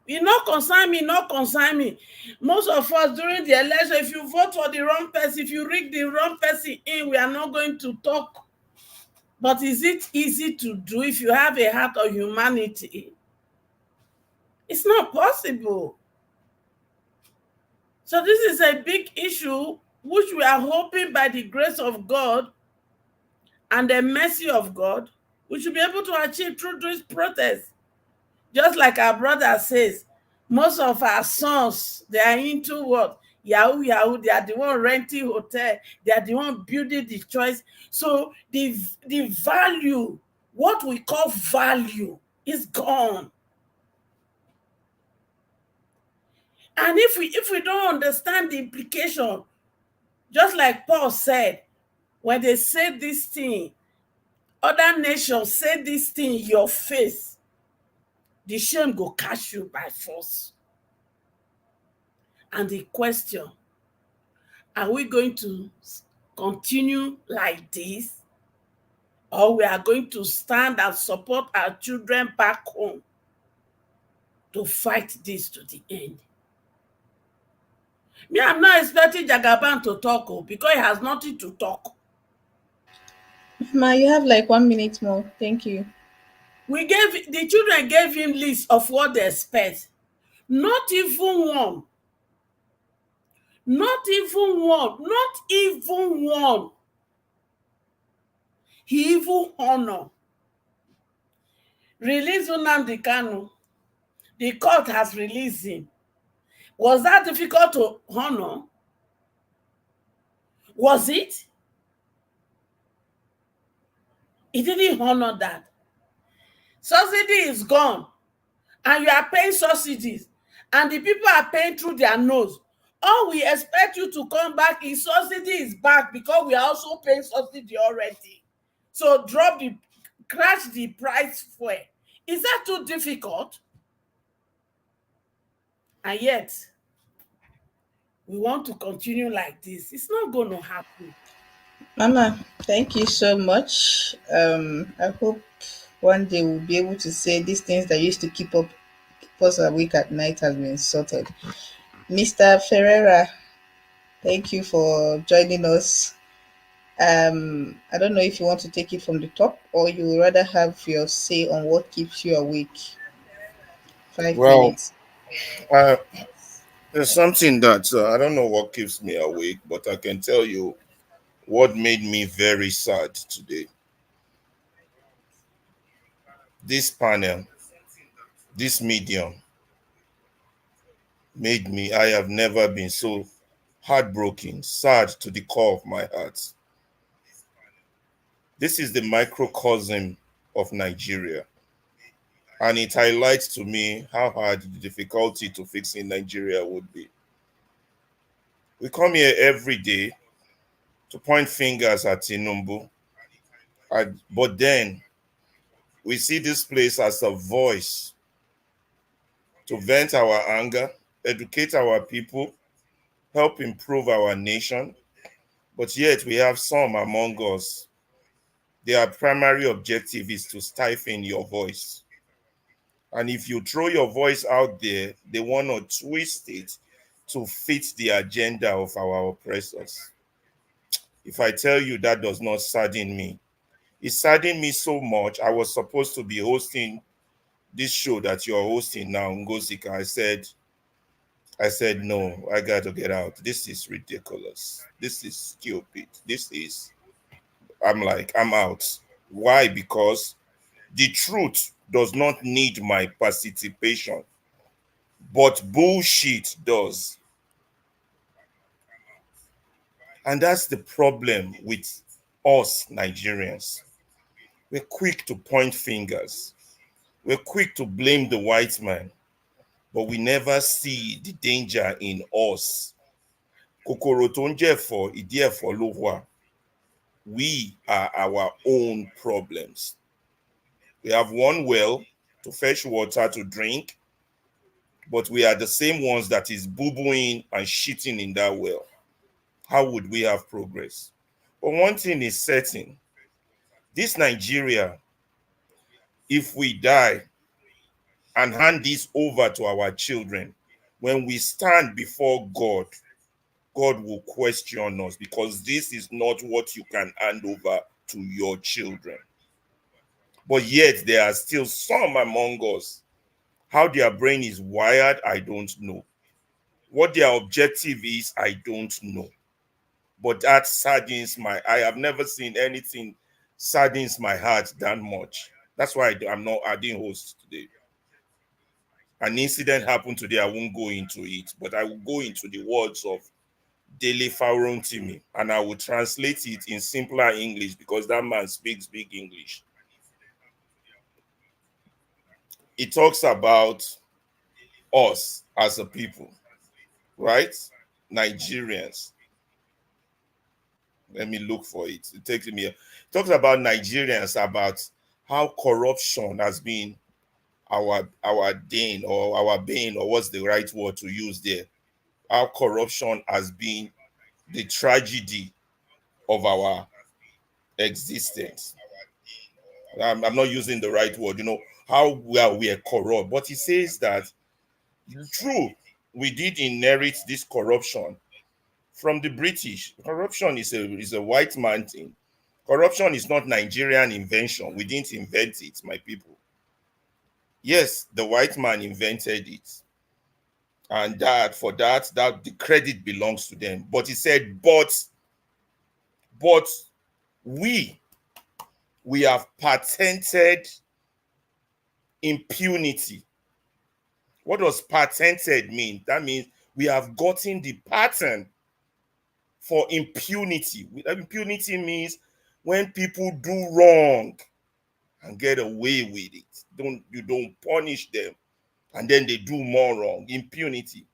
You not concern me, not concern me. Most of us during the election, if you vote for the wrong person, if you rig the wrong person in, we are not going to talk. But is it easy to do if you have a heart of humanity? It's not possible. So this is a big issue which we are hoping by the grace of God and the mercy of God, we should be able to achieve through this protest. Just like our brother says, most of our sons, they are into what? Yahoo, Yahoo, they are the one renting hotel, they are the one building the choice. So the value, what we call value, is gone. And if we don't understand the implication, just like Paul said, when they say this thing, other nations say this thing in your face, the shame go catch you by force. And the question, are we going to continue like this? Or we are going to stand and support our children back home to fight this to the end? Me, I'm not expecting Jagaban to talk, because he has nothing to talk. Ma, you have like 1 minute more. Thank you. The children gave him list of what they expect. Not even one. Not even one. Not even one. He even honor. Release Nnamdi Kanu. The court has released him. Was that difficult to honor? Was it? He didn't honor that. Subsidy is gone, and you are paying subsidies, and the people are paying through their nose. All we expect you to come back is subsidy is back, because we are also paying subsidy already. So crash the price fuel. Is that too difficult? And yet, we want to continue like this. It's not going to happen. Mama, thank you so much. I hope one day we'll be able to say these things that used to keep us awake at night has been sorted. Mr. Ferreira, thank you for joining us. I don't know if you want to take it from the top, or you would rather have your say on what keeps you awake. 5 Well, minutes. there's something that I don't know what keeps me awake, but I can tell you what made me very sad today. This panel, this medium, made me, I have never been so heartbroken, sad to the core of my heart. This is the microcosm of Nigeria. And it highlights to me how hard the difficulty to fix in Nigeria would be. We come here every day to point fingers at Tinubu, but then we see this place as a voice to vent our anger, educate our people, help improve our nation. But yet we have some among us, their primary objective is to stifle your voice. And if you throw your voice out there, they want to twist it to fit the agenda of our oppressors. If I tell you that does not sadden me, it saddened me so much. I was supposed to be hosting this show that you're hosting now, Ngozika. I said, no, I got to get out. This is ridiculous. This is stupid. I'm out. Why? Because the truth does not need my participation, but bullshit does. And that's the problem with us Nigerians. We're quick to point fingers. We're quick to blame the white man, but we never see the danger in us. Kokoro tó ń jẹ̀fọ́, ìdí ẹ̀fọ́ ló wà. We are our own problems. We have one well to fetch water to drink, but we are the same ones that is boo-booing and shitting in that well. How would we have progress? But one thing is certain. This Nigeria, if we die and hand this over to our children, when we stand before God, God will question us, because this is not what you can hand over to your children. But yet there are still some among us. How their brain is wired, I don't know. What their objective is, I don't know. But that saddens I have never seen anything saddens my heart that much. That's why I didn't host today. An incident happened today. I won't go into it, but I will go into the words of Dele Faurontimi, and I will translate it in simpler English because that man speaks big English. It talks about us as a people, right? Nigerians. Let me look for it. It takes me. It talks about Nigerians, about how corruption has been our bane, or our bane, or what's the right word to use there? How corruption has been the tragedy of our existence. I'm not using the right word, how well we are corrupt. But he says that, true, we did inherit this corruption from the British. Corruption is a white man thing. Corruption is not Nigerian invention. We didn't invent it, my people. Yes, the white man invented it. And that the credit belongs to them. But he said, but we have patented impunity. What does patented mean? That means we have gotten the pattern for impunity. Impunity means when people do wrong and get away with it. You don't punish them and then they do more wrong. Impunity.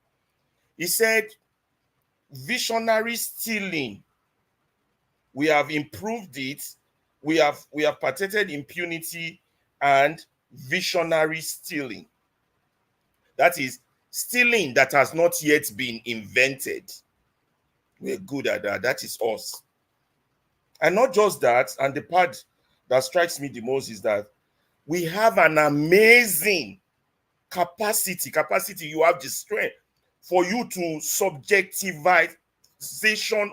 He said visionary stealing. We have improved it. We have patented impunity and visionary stealing. That is stealing that has not yet been invented. We're good at that. That is us. And not just that, and the part that strikes me the most is that we have an amazing capacity. You have the strength for you to subjectivization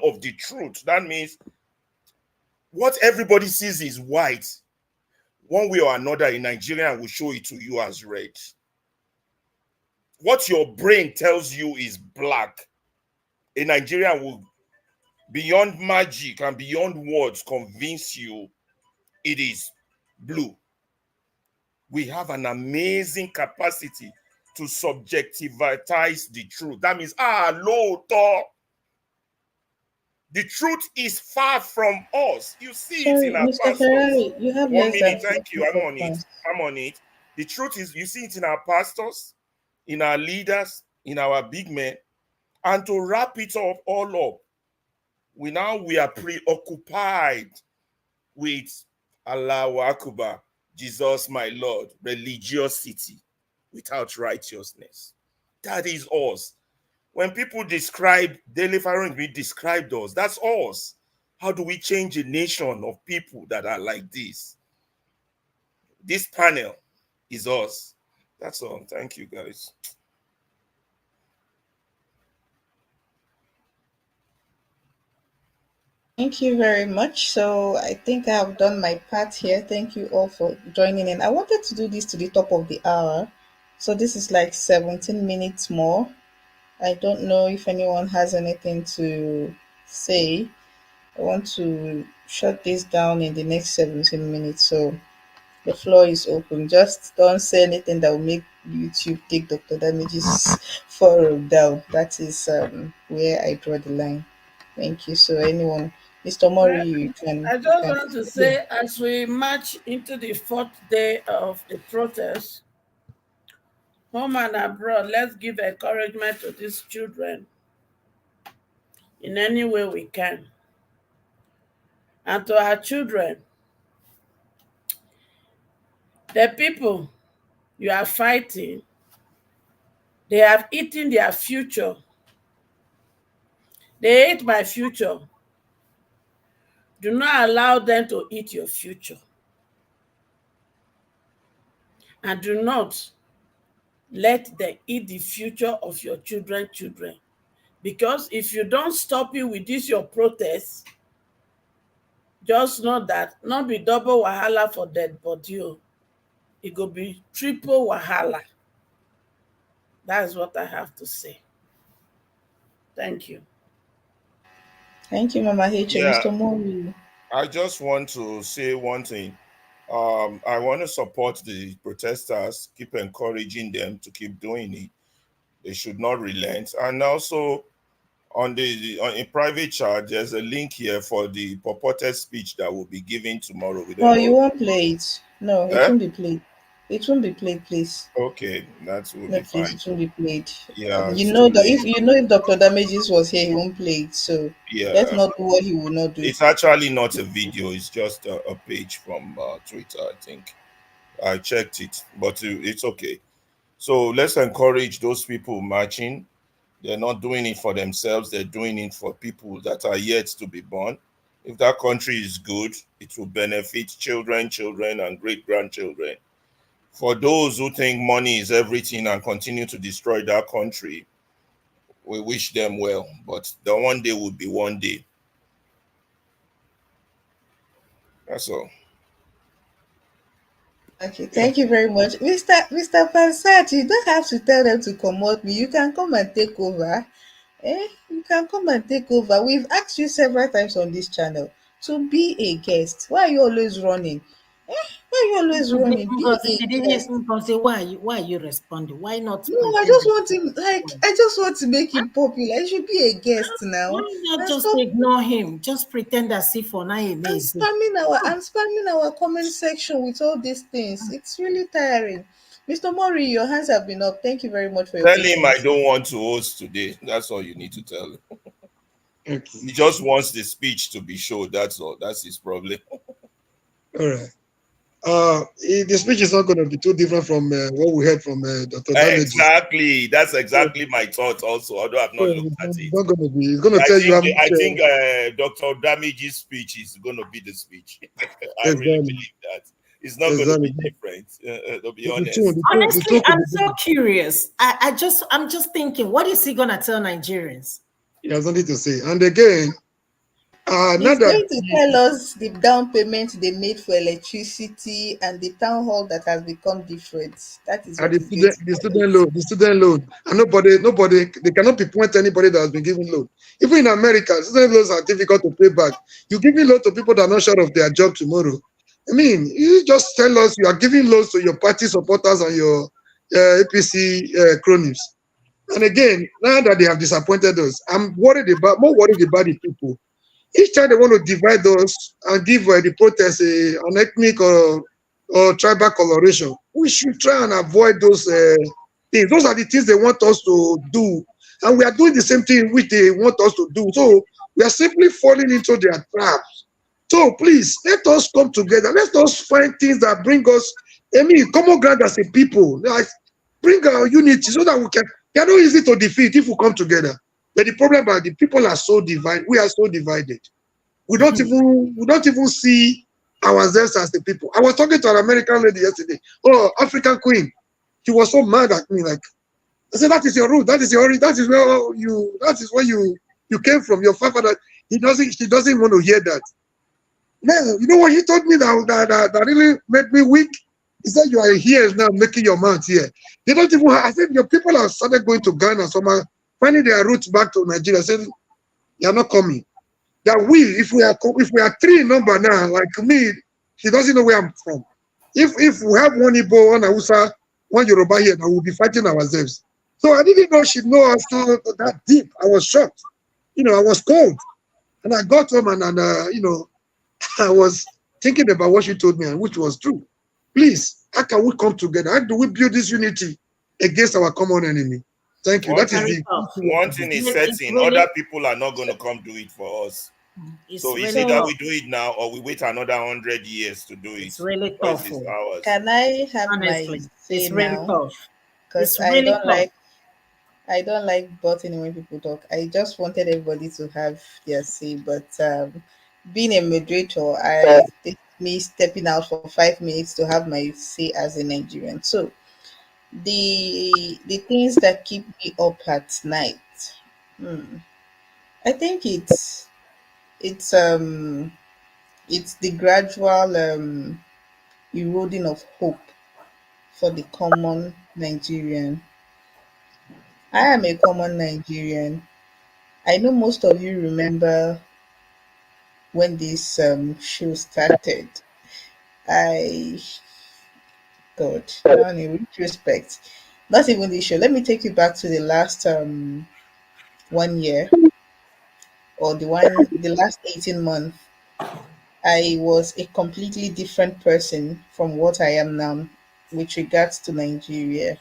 of the truth. That means what everybody sees is white. One way or another, a Nigerian will show it to you as red. What your brain tells you is black, a Nigerian will, beyond magic and beyond words, convince you it is blue. We have an amazing capacity to subjectivize the truth. That means, the truth is far from us. You see it Sorry, in our Mr. pastors. Ferrari, you have 1 less than minute, thank you. 50 I'm on it. seconds. I'm on it. The truth is, you see it in our pastors, in our leaders, in our big men. And to wrap it up all up, we are preoccupied with Allahu Akbar, Jesus my Lord, religiosity without righteousness. That is us. When people describe Dele Faron, we described us. That's us. How do we change a nation of people that are like this? This panel is us. That's all. Thank you, guys. Thank you very much. So I think I have done my part here. Thank you all for joining in. I wanted to do this to the top of the hour. So this is like 17 minutes more. I don't know if anyone has anything to say. I want to shut this down in the next 17 minutes. So the floor is open. Just don't say anything that will make YouTube take Dr. Damage's forum down. That is where I draw the line. Thank you. So anyone, Mr. Well, Mori, you can I you just can want to yeah. say, as we march into the fourth day of the protest, home and abroad, let's give encouragement to these children in any way we can. And to our children, the people you are fighting, they have eaten their future. They ate my future. Do not allow them to eat your future. And do not let them eat the future of your children. Because if you don't stop it with this your protest, just know that not be double wahala for dead body. It go be triple wahala. That's what I have to say. Thank you. Thank you, Mama H. Yeah, Mr. Mori. I just want to say one thing. I want to support the protesters, keep encouraging them to keep doing it. They should not relent. And also, in private chat, there's a link here for the purported speech that will be given tomorrow. We No, don't you know. won't play it. No, it Eh? won't be played. It won't be played, please. Okay, that will No, be please, fine. it won't be played. Yeah, You it's know too that late. if Dr. Damages was here, he won't play it. So let's Yeah, not do what he will not do. it's actually not a video. It's just a page from Twitter, I think. I checked it, but it's okay. So let's encourage those people marching. They're not doing it for themselves. They're doing it for people that are yet to be born. If that country is good, it will benefit children, children, and great grandchildren. For those who think money is everything and continue to destroy that country, we wish them well. But the one day will be one day. That's all. Okay, thank you very much. Mr. Pansat, you don't have to tell them to promote me. You can come and take over. You can come and take over. We've asked you several times on this channel to be a guest. Why are you always running? Why are you always running? Be a guest. Ngozi, why are you responding? Why not No, I pretend just that want him I just want to make him popular. He should be a guest now. why not And just stop ignore him? Just pretend as if for now amazing. and spamming our comment section with all these things. It's really tiring. Mr. Mori, your hands have been up. Thank you very much for your Tell him I patience. don't want to host today. That's all you need to tell him. Okay. He just wants the speech to be showed. That's all. That's his problem. All right. The speech is not going to be too different from what we heard from Dr. Damages. Exactly. That's exactly my thought also, although I've So not looked at it's it. not going to be. It's going to I tell you think how much. I think Dr. Damage's speech is going to be the speech. I really Exactly. believe that. It's not going to Exactly. be different, to be The honest. the Honestly, tone could I'm be so different. curious. I'm just thinking, what is he gonna tell Nigerians? He has nothing to say. And again, now He's that going to tell us the down payment they made for electricity and the town hall that has become different. That is what he's going to tell us. the student loan, and nobody, they cannot pinpoint anybody that has been given loan. Even in America, student loans are difficult to pay back. You're giving loan to people that are not sure of their job tomorrow. I mean, you just tell us you are giving loans to your party supporters and your APC cronies. And again, now that they have disappointed us, I'm more worried about the people. Each time they want to divide us and give the protest an ethnic or tribal coloration, we should try and avoid those things. Those are the things they want us to do. And we are doing the same thing which they want us to do. So we are simply falling into their traps. So please, let us come together. Let us find things that bring us, common ground as a people. Like, bring our unity so that we can, they are not easy to defeat if we come together. But the problem is the people are so divided. We are so divided. We don't even see ourselves as the people. I was talking to an American lady yesterday. Oh, African queen. She was so mad at me. Like, I said, that is your root. That is your that is where you came from. Your father. She doesn't want to hear that. Man, you know what he told me that really made me weak? He said, you are here now making your mouth here. They don't even I said, your people have started going to Ghana, some are finding their roots back to Nigeria. I said, you are not coming. That if we are three in number now, like me, she doesn't know where I'm from. If we have one Igbo, one Hausa, one Yoruba here, then we'll be fighting ourselves. So I didn't know she'd know us that deep. I was shocked. I was cold. And I got home and I was thinking about what she told me, and which was true. Please, how can we come together? How do we build this unity against our common enemy? Thank you. One That is thing, the one thing is certain, other people are not going to come do it for us. So it's really either tough. we do it now or we wait another 100 years to do it. It's really Because tough. it's ours. Can I have Honestly, my say it's really now? tough. Because It's really tough. I don't like butting when people talk. I just wanted everybody to have their say, but being a moderator, take me stepping out for 5 minutes to have my say as a Nigerian. So the things that keep me up at night, hmm, I think it's it's the gradual eroding of hope for the common Nigerian. I am a common Nigerian. I know most of you remember when this show started, I God, now in retrospect, not even the show. Let me take you back to the last 1 year, or the last 18 months. I was a completely different person from what I am now with regards to Nigeria.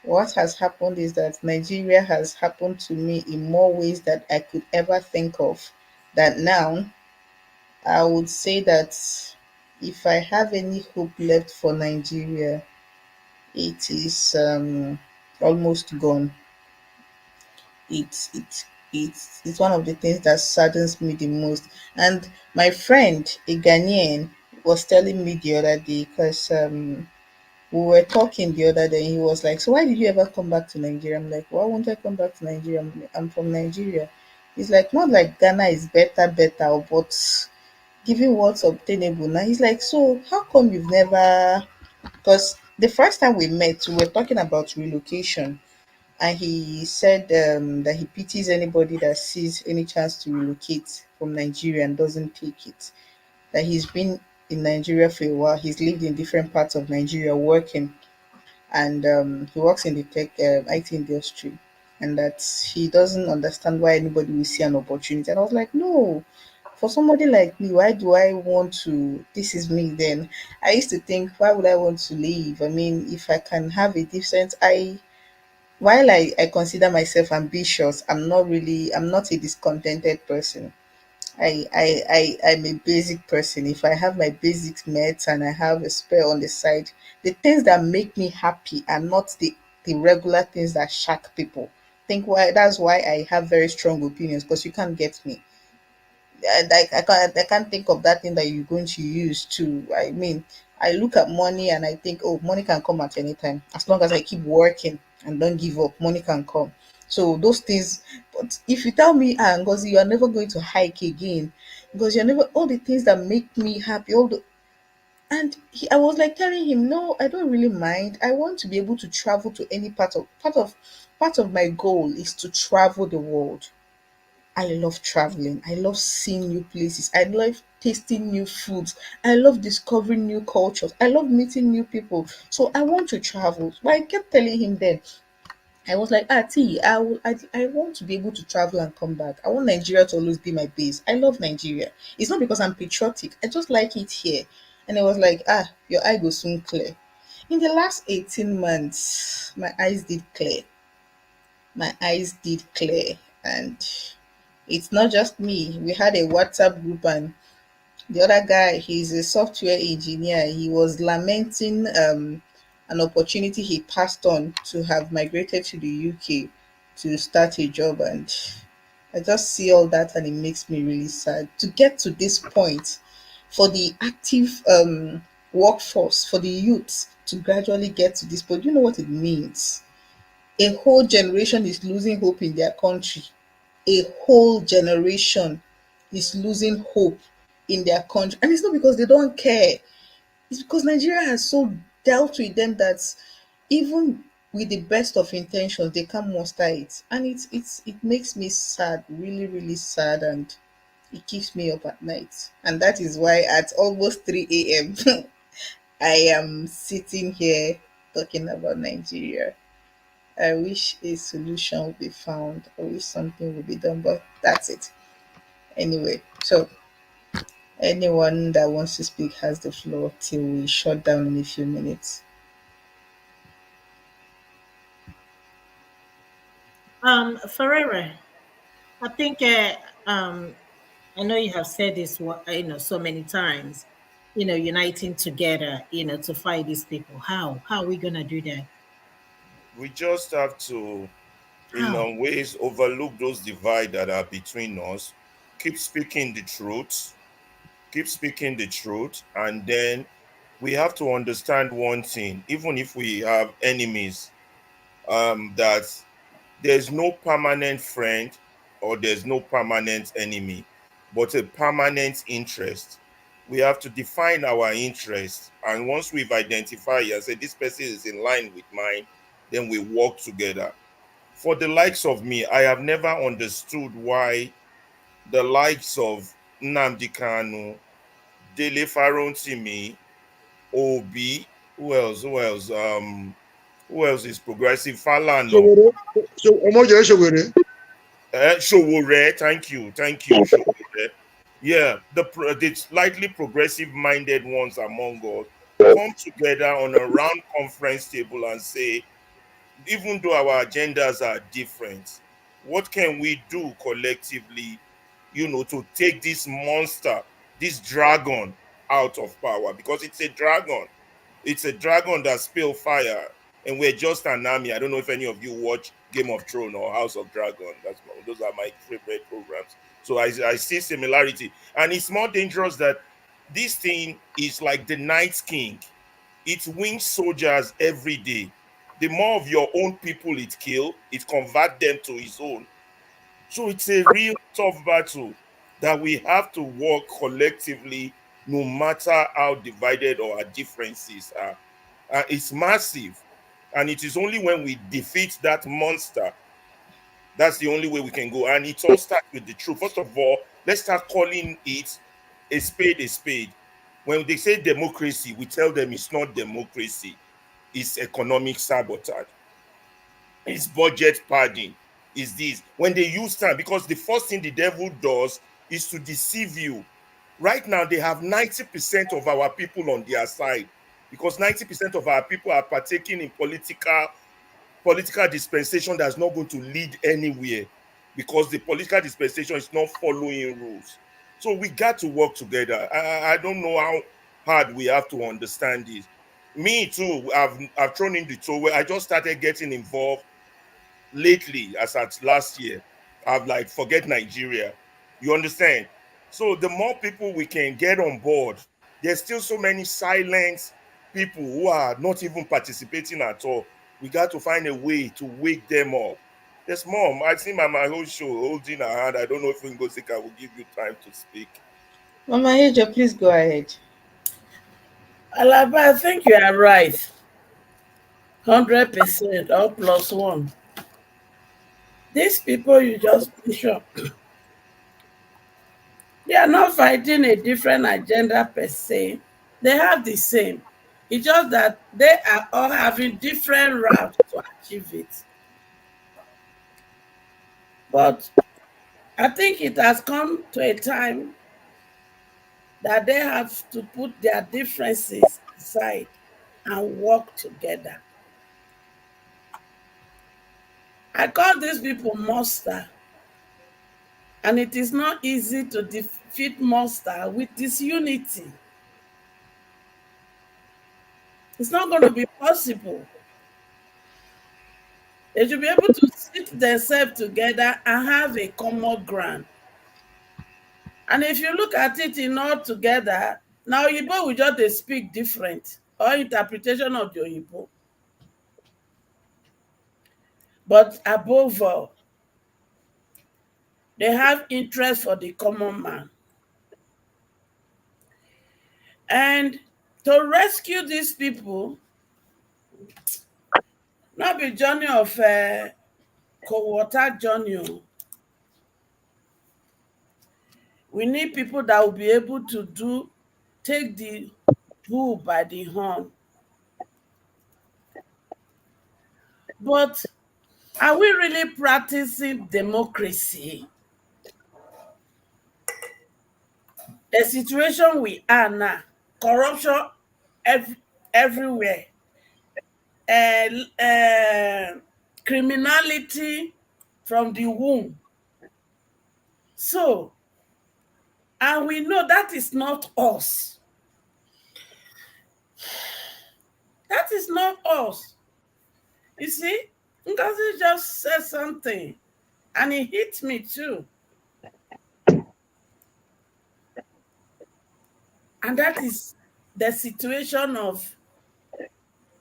What has happened is that Nigeria has happened to me in more ways that I could ever think of. That now I would say that if I have any hope left for Nigeria, it is almost gone. It's one of the things that saddens me the most. And my friend, a Ghanaian, was telling me the other day, because we were talking the other day. He was like, "So why did you ever come back to Nigeria?" I'm like, "Why won't I come back to Nigeria? I'm from Nigeria." He's like, "Not like Ghana is better, but given what's obtainable now." He's like, "So how come you've never?" Because the first time we met, we were talking about relocation, and he said that he pities anybody that sees any chance to relocate from Nigeria and doesn't take it. That he's been in Nigeria for a while. He's lived in different parts of Nigeria working, and he works in the tech IT industry, and that he doesn't understand why anybody will see an opportunity. And I was like, no, for somebody like me, why do I want to? This is me. Then I used to think, why would I want to leave? I mean, if I can have a decent, while I consider myself ambitious, I'm not a discontented person. I'm a basic person. If I have my basics met and I have a spare on the side, the things that make me happy are not the regular things that shock people. Think why That's why I have very strong opinions, because you can't get me. I can't think of that thing that you're going to use to. I mean, I look at money and I think, oh, money can come at any time. As long as I keep working and don't give up, money can come. So those things. But if you tell me, Ngozi, you are never going to hike again, because you're never, all the things that make me happy, I was like telling him, no, I don't really mind. I want to be able to travel to any part of my goal is to travel the world. I love traveling. I love seeing new places. I love tasting new foods. I love discovering new cultures. I love meeting new people. So I want to travel. But I kept telling him then, I was like, T, I want to be able to travel and come back. I want Nigeria to always be my base. I love Nigeria. It's not because I'm patriotic. I just like it here. And it was like, your eye will soon clear. In the last 18 months, my eyes did clear. My eyes did clear. And it's not just me. We had a WhatsApp group, and the other guy, he's a software engineer. He was lamenting an opportunity he passed on to have migrated to the UK to start a job. And I just see all that and it makes me really sad to get to this point for the active workforce, for the youth to gradually get to this point. You know what it means? A whole generation is losing hope in their country. A whole generation is losing hope in their country. And it's not because they don't care, it's because Nigeria has so dealt with them that even with the best of intentions, they can't muster it. And it makes me sad, really, really sad, and it keeps me up at night. And that is why at almost 3 a.m. I am sitting here talking about Nigeria. I wish a solution would be found. I wish something would be done, but that's it. Anyway, so anyone that wants to speak has the floor till we shut down in a few minutes. Ferreira, I think I know you have said this, so many times. Uniting together, to fight these people. How are we gonna do that? We just have to, in How? ways, overlook those divide that are between us. Keep speaking the truth. Keep speaking the truth, and then we have to understand one thing. Even if we have enemies, that there's no permanent friend or there's no permanent enemy, but a permanent interest. We have to define our interest, and once we've identified and said this person is in line with mine, then we work together. For the likes of me, I have never understood why the likes of Nnamdi Kanu Dele Farontimi, Obi. Who else? Who else? Who else is progressive? Falano. So Omoje Showere. Showore. Thank you. Showore. Yeah, the slightly progressive-minded ones among us come together on a round conference table and say, even though our agendas are different, what can we do collectively, to take this monster, this dragon out of power? Because it's a dragon. It's a dragon that spilled fire, and we're just an army. I don't know if any of you watch Game of Thrones or House of Dragon. Those are my favorite programs. So I see similarity, and it's more dangerous that this thing is like the Night King. It wins soldiers every day. The more of your own people it kill, it convert them to its own. So it's a real tough battle that we have to work collectively, no matter how divided our differences are. It's massive. And it is only when we defeat that monster, that's the only way we can go. And it all starts with the truth. First of all, let's start calling it a spade a spade. When they say democracy, we tell them it's not democracy, it's economic sabotage, it's budget padding, is this. When they use time, because the first thing the devil does is to deceive you. Right now, they have 90% of our people on their side, because 90% of our people are partaking in political dispensation that's not going to lead anywhere, because the political dispensation is not following rules. So we got to work together. I don't know how hard we have to understand this. Me too, I've thrown in the towel. I just started getting involved lately, as at last year. I've like forget Nigeria. You understand? So the more people we can get on board, there's still so many silent people who are not even participating at all. We got to find a way to wake them up. Yes, mom, I see my whole show holding her hand. I don't know if Ngosika will give you time to speak. Mama Ejo, please go ahead. Alaba, I think you are right. 100% or plus one. These people you just mentioned, they are not fighting a different agenda per se. They have the same. It's just that they are all having different routes to achieve it. But I think it has come to a time that they have to put their differences aside and work together. I call these people monster, and it is not easy to defeat monster with disunity. It's not going to be possible. They should be able to sit themselves together and have a common ground. And if you look at it in all together, now Igbo will just they speak different or interpretation of the Igbo. But above all, they have interest for the common man. And to rescue these people, not be journey of cold water journey. We need people that will be able to take the bull by the horn. But are we really practicing democracy? The situation we are now, corruption everywhere, criminality from the womb. So, and we know that is not us. That is not us. You see, Ngozi just said something and it hit me too. And that is the situation of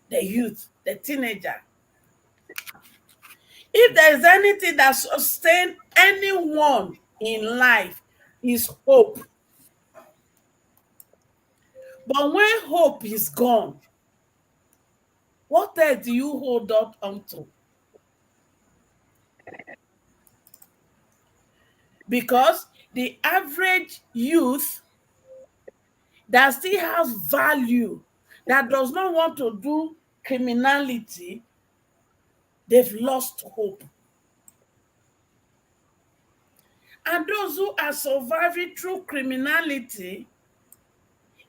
the youth, the teenager. If there is anything that sustains anyone in life, is hope. But when hope is gone, what else do you hold on to? Because the average youth that still has value, that does not want to do criminality, they've lost hope. And those who are surviving through criminality,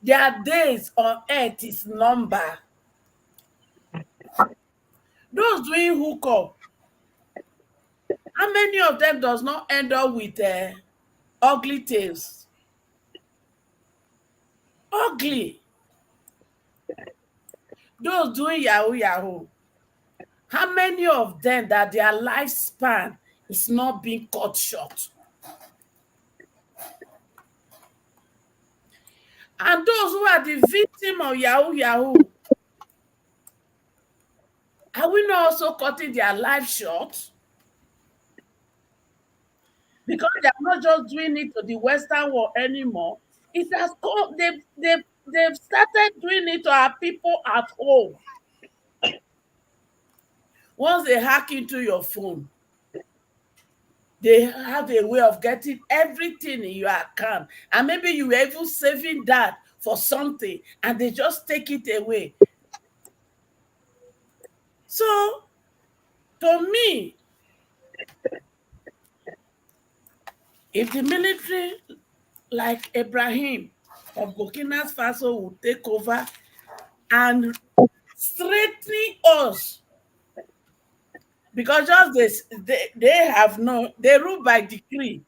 their days on earth is numbered. Those doing hookup, how many of them does not end up with ugly tales? Ugly. Those doing yahoo yahoo, how many of them that their lifespan is not being cut short? And those who are the victim of yahoo yahoo, are we not also cutting their life short? Because they are not just doing it to the Western world anymore. It has come, they've started doing it to our people at home. Once they hack into your phone, they have a way of getting everything in your account. And maybe you were even saving that for something, and they just take it away. So, to me, if the military, like Ibrahim of Burkina Faso, will take over and strengthening us, because just they have no, they rule by decree.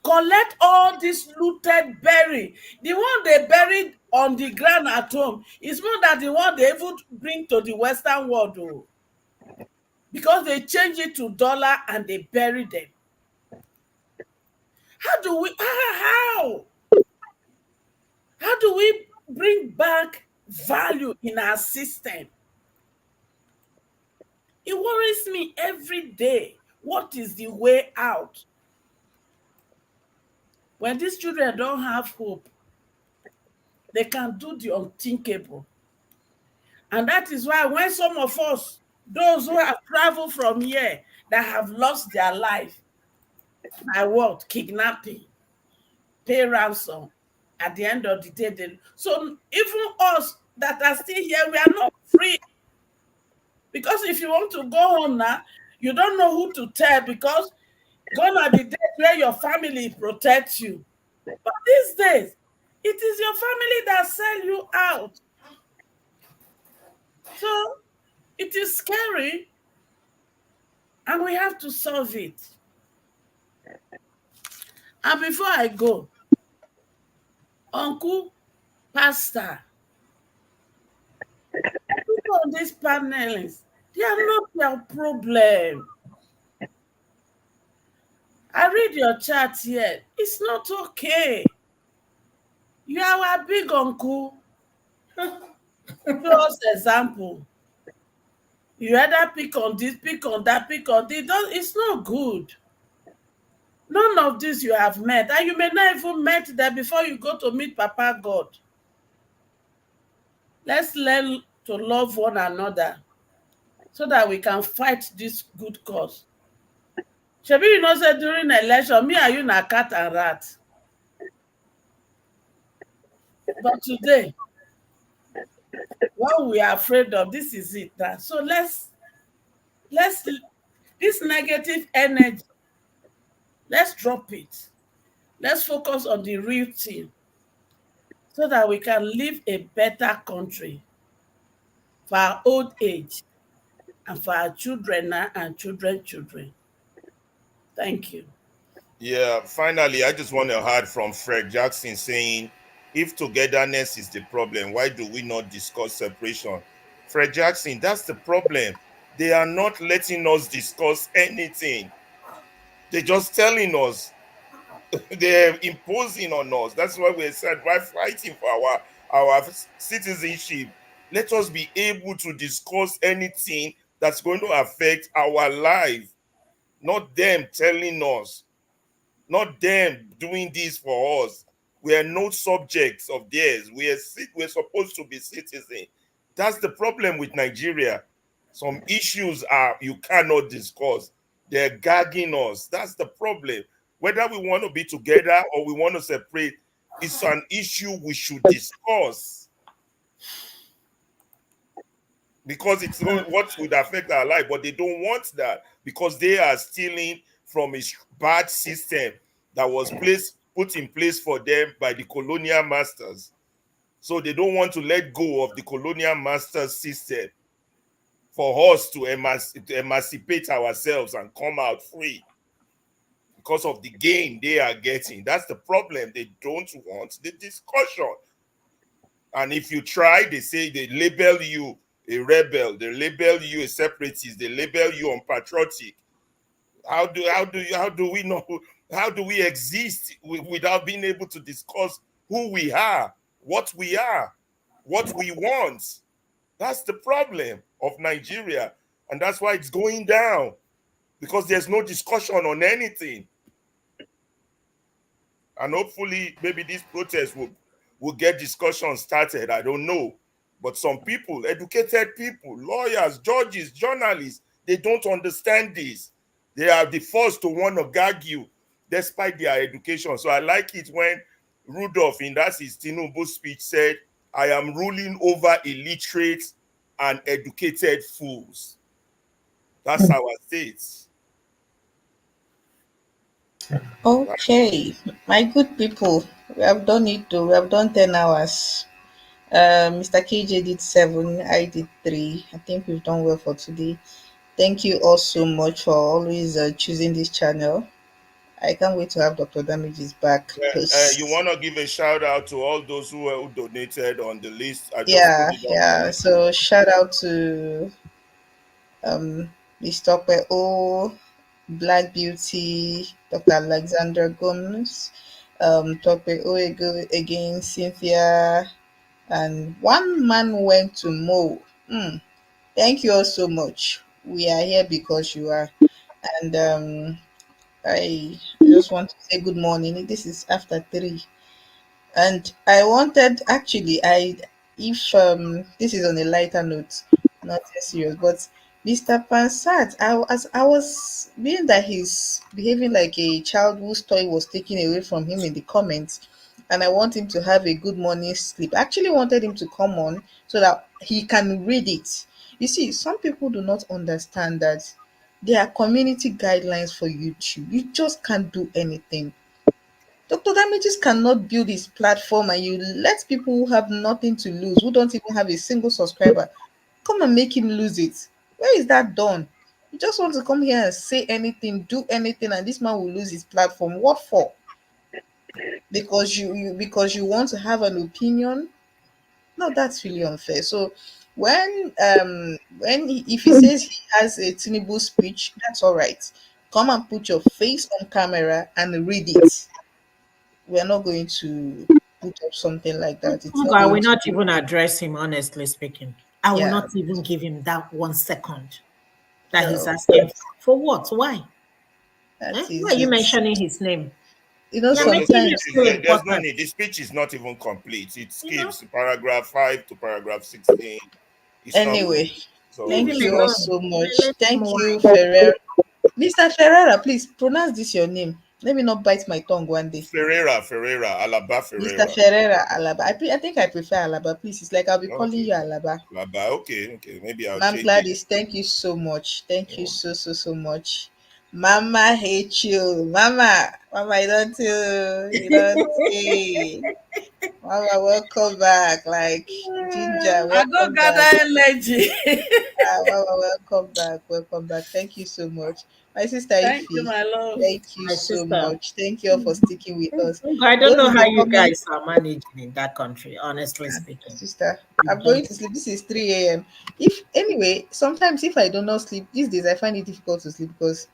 Collect all this looted berry. The one they buried on the ground at home is more than the one they even bring to the Western world, though. Because they change it to dollar and they bury them. How do we how do we bring back value in our system? It worries me every day. What is the way out? When these children don't have hope, they can do the unthinkable. And that is why when some of us, those who have traveled from here, that have lost their life by what? Kidnapping, pay ransom. At the end of the day, so even us that are still here, we are not free. Because if you want to go home now, you don't know who to tell, because gone are the days where your family protects you. But these days, it is your family that sell you out. So it is scary, and we have to solve it. And before I go, Uncle, Pastor, people on these panelists, they are not your problem. I read your chat here. It's not okay. You are our big uncle. Show us example. You either pick on this, pick on that, pick on this. It's not good. None of this you have met. And you may not even met them before you go to meet Papa God. Let's learn to love one another so that we can fight this good cause. Shebi, you know, say during election, me and you na cat and rat. But today, what we are afraid of, this is it. Now. So let's this negative energy, let's drop it. Let's focus on the real thing so that we can live a better country for our old age and for our children now and children's children. Thank you. Yeah, finally, I just want to add from Fred Jackson saying, if togetherness is the problem, why do we not discuss separation? Fred Jackson, that's the problem. They are not letting us discuss anything. They're just telling us. They're imposing on us. That's why we said, why fighting for our citizenship? Let us be able to discuss anything that's going to affect our life, not them telling us, not them doing this for us. We are no subjects of theirs. We're supposed to be citizens. That's the problem with Nigeria. Some issues are you cannot discuss. They're gagging us. That's the problem. Whether we want to be together or we want to separate, It's an issue we should discuss because it's what would affect our life, but they don't want that because they are stealing from a bad system that was put in place for them by the colonial masters. So they don't want to let go of the colonial master system for us to emancipate ourselves and come out free because of the gain they are getting. That's the problem. They don't want the discussion. And if you try, they say they label you a rebel, they label you a separatist, they label you unpatriotic. How do we know? How do we exist without being able to discuss who we are, what we want? That's the problem of Nigeria, and that's why it's going down because there's no discussion on anything. And hopefully, maybe this protest will get discussion started. I don't know, but some people, educated people, lawyers, judges, journalists, they don't understand this. They are the first to want to gag you despite their education. So I like it when Rudolph, in that his Tinubu speech, said, I am ruling over illiterate and educated fools. That's our state. Okay, my good people, we have done it though. We have done 10 hours. Mr. KJ did 7, I did 3. I think we've done well for today. Thank you all so much for always choosing this channel. I can't wait to have Dr. Damages back You because, want to give a shout out to all those who donated on the list? I just put yeah, it up yeah. there. So, shout out to Miss Tokwe O, Black Beauty, Dr. Alexander Gomes, Tokwe O again, Cynthia, and one man went to Mo. Thank you all so much. We are here because you are. And I just want to say good morning. This is after 3. And I wanted actually I if this is on a lighter note, not as serious, but Mr. Pansat, I was being that he's behaving like a child whose toy was taken away from him in the comments, and I want him to have a good morning sleep. I actually wanted him to come on so that he can read it. You see, some people do not understand that there are community guidelines for YouTube. You just can't do anything. Dr. Damages cannot build his platform and you let people who have nothing to lose, who don't even have a single subscriber, come and make him lose it. Where is that done? You just want to come here and say anything, do anything, and this man will lose his platform. What for? Because you want to have an opinion? No, that's really unfair. So if he says he has a Tinubu speech, that's all right. Come and put your face on camera and read it. We're not going to put up something like that. It's not I going will to not be. even address him, honestly speaking. I will Yeah. not even give him that 1 second that he's No, asking for. What? Why? that Why are is you it. mentioning his name? You know, You're making him sometimes feel There's no important. need. The speech is not even complete. It You know, skips paragraph 5 to paragraph 16. It's not anyway, complete. leave So thank him you all alone. so much. Let him Thank you, whine. Ferrer. Mr. Ferreira, please pronounce this your name. Let me not bite my tongue one day. Ferreira, Alaba Mr. Ferreira. Ferreira Alaba. I think I prefer Alaba, please. It's like I'll be calling Okay. you Alaba. Alaba, okay. Maybe I'll Ma'am change it. Gladys, thank you so much. Thank you Yeah. so much. Mama hate you. Mama, you don't see. Mama, welcome back. Like Ginger, I go welcome back. gather energy. Mama, welcome back. Welcome back. Thank you so much. My sister Thank you, Ify, my love. thank you My so sister. much. Thank you all for sticking with us. I don't Those know in how the you comment, guys are managing in that country, honestly speaking. sister, You I'm don't. going to sleep. This is 3 a.m. If anyway, sometimes if I do not sleep these days, I find it difficult to sleep because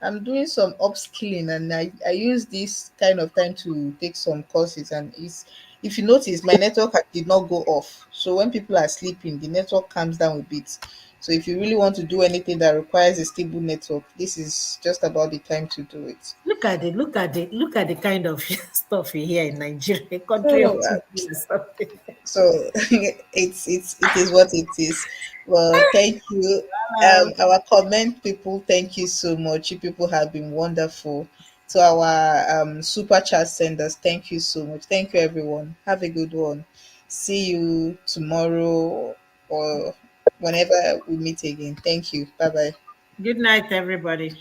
I'm doing some upskilling and I use this kind of time to take some courses. And it's, if you notice, my network did not go off. So when people are sleeping, the network calms down a bit. So if you really want to do anything that requires a stable network, this is just about the time to do it. Look at the kind of stuff we hear in Nigeria, a country of So TV or something. so it is what it is. Well, thank you. Um, Our comment people, thank you so much. You people have been wonderful. To our super chat senders, thank you so much. Thank you, everyone. Have a good one. See you tomorrow or whenever we meet again. Thank you. Bye bye. Good night, everybody.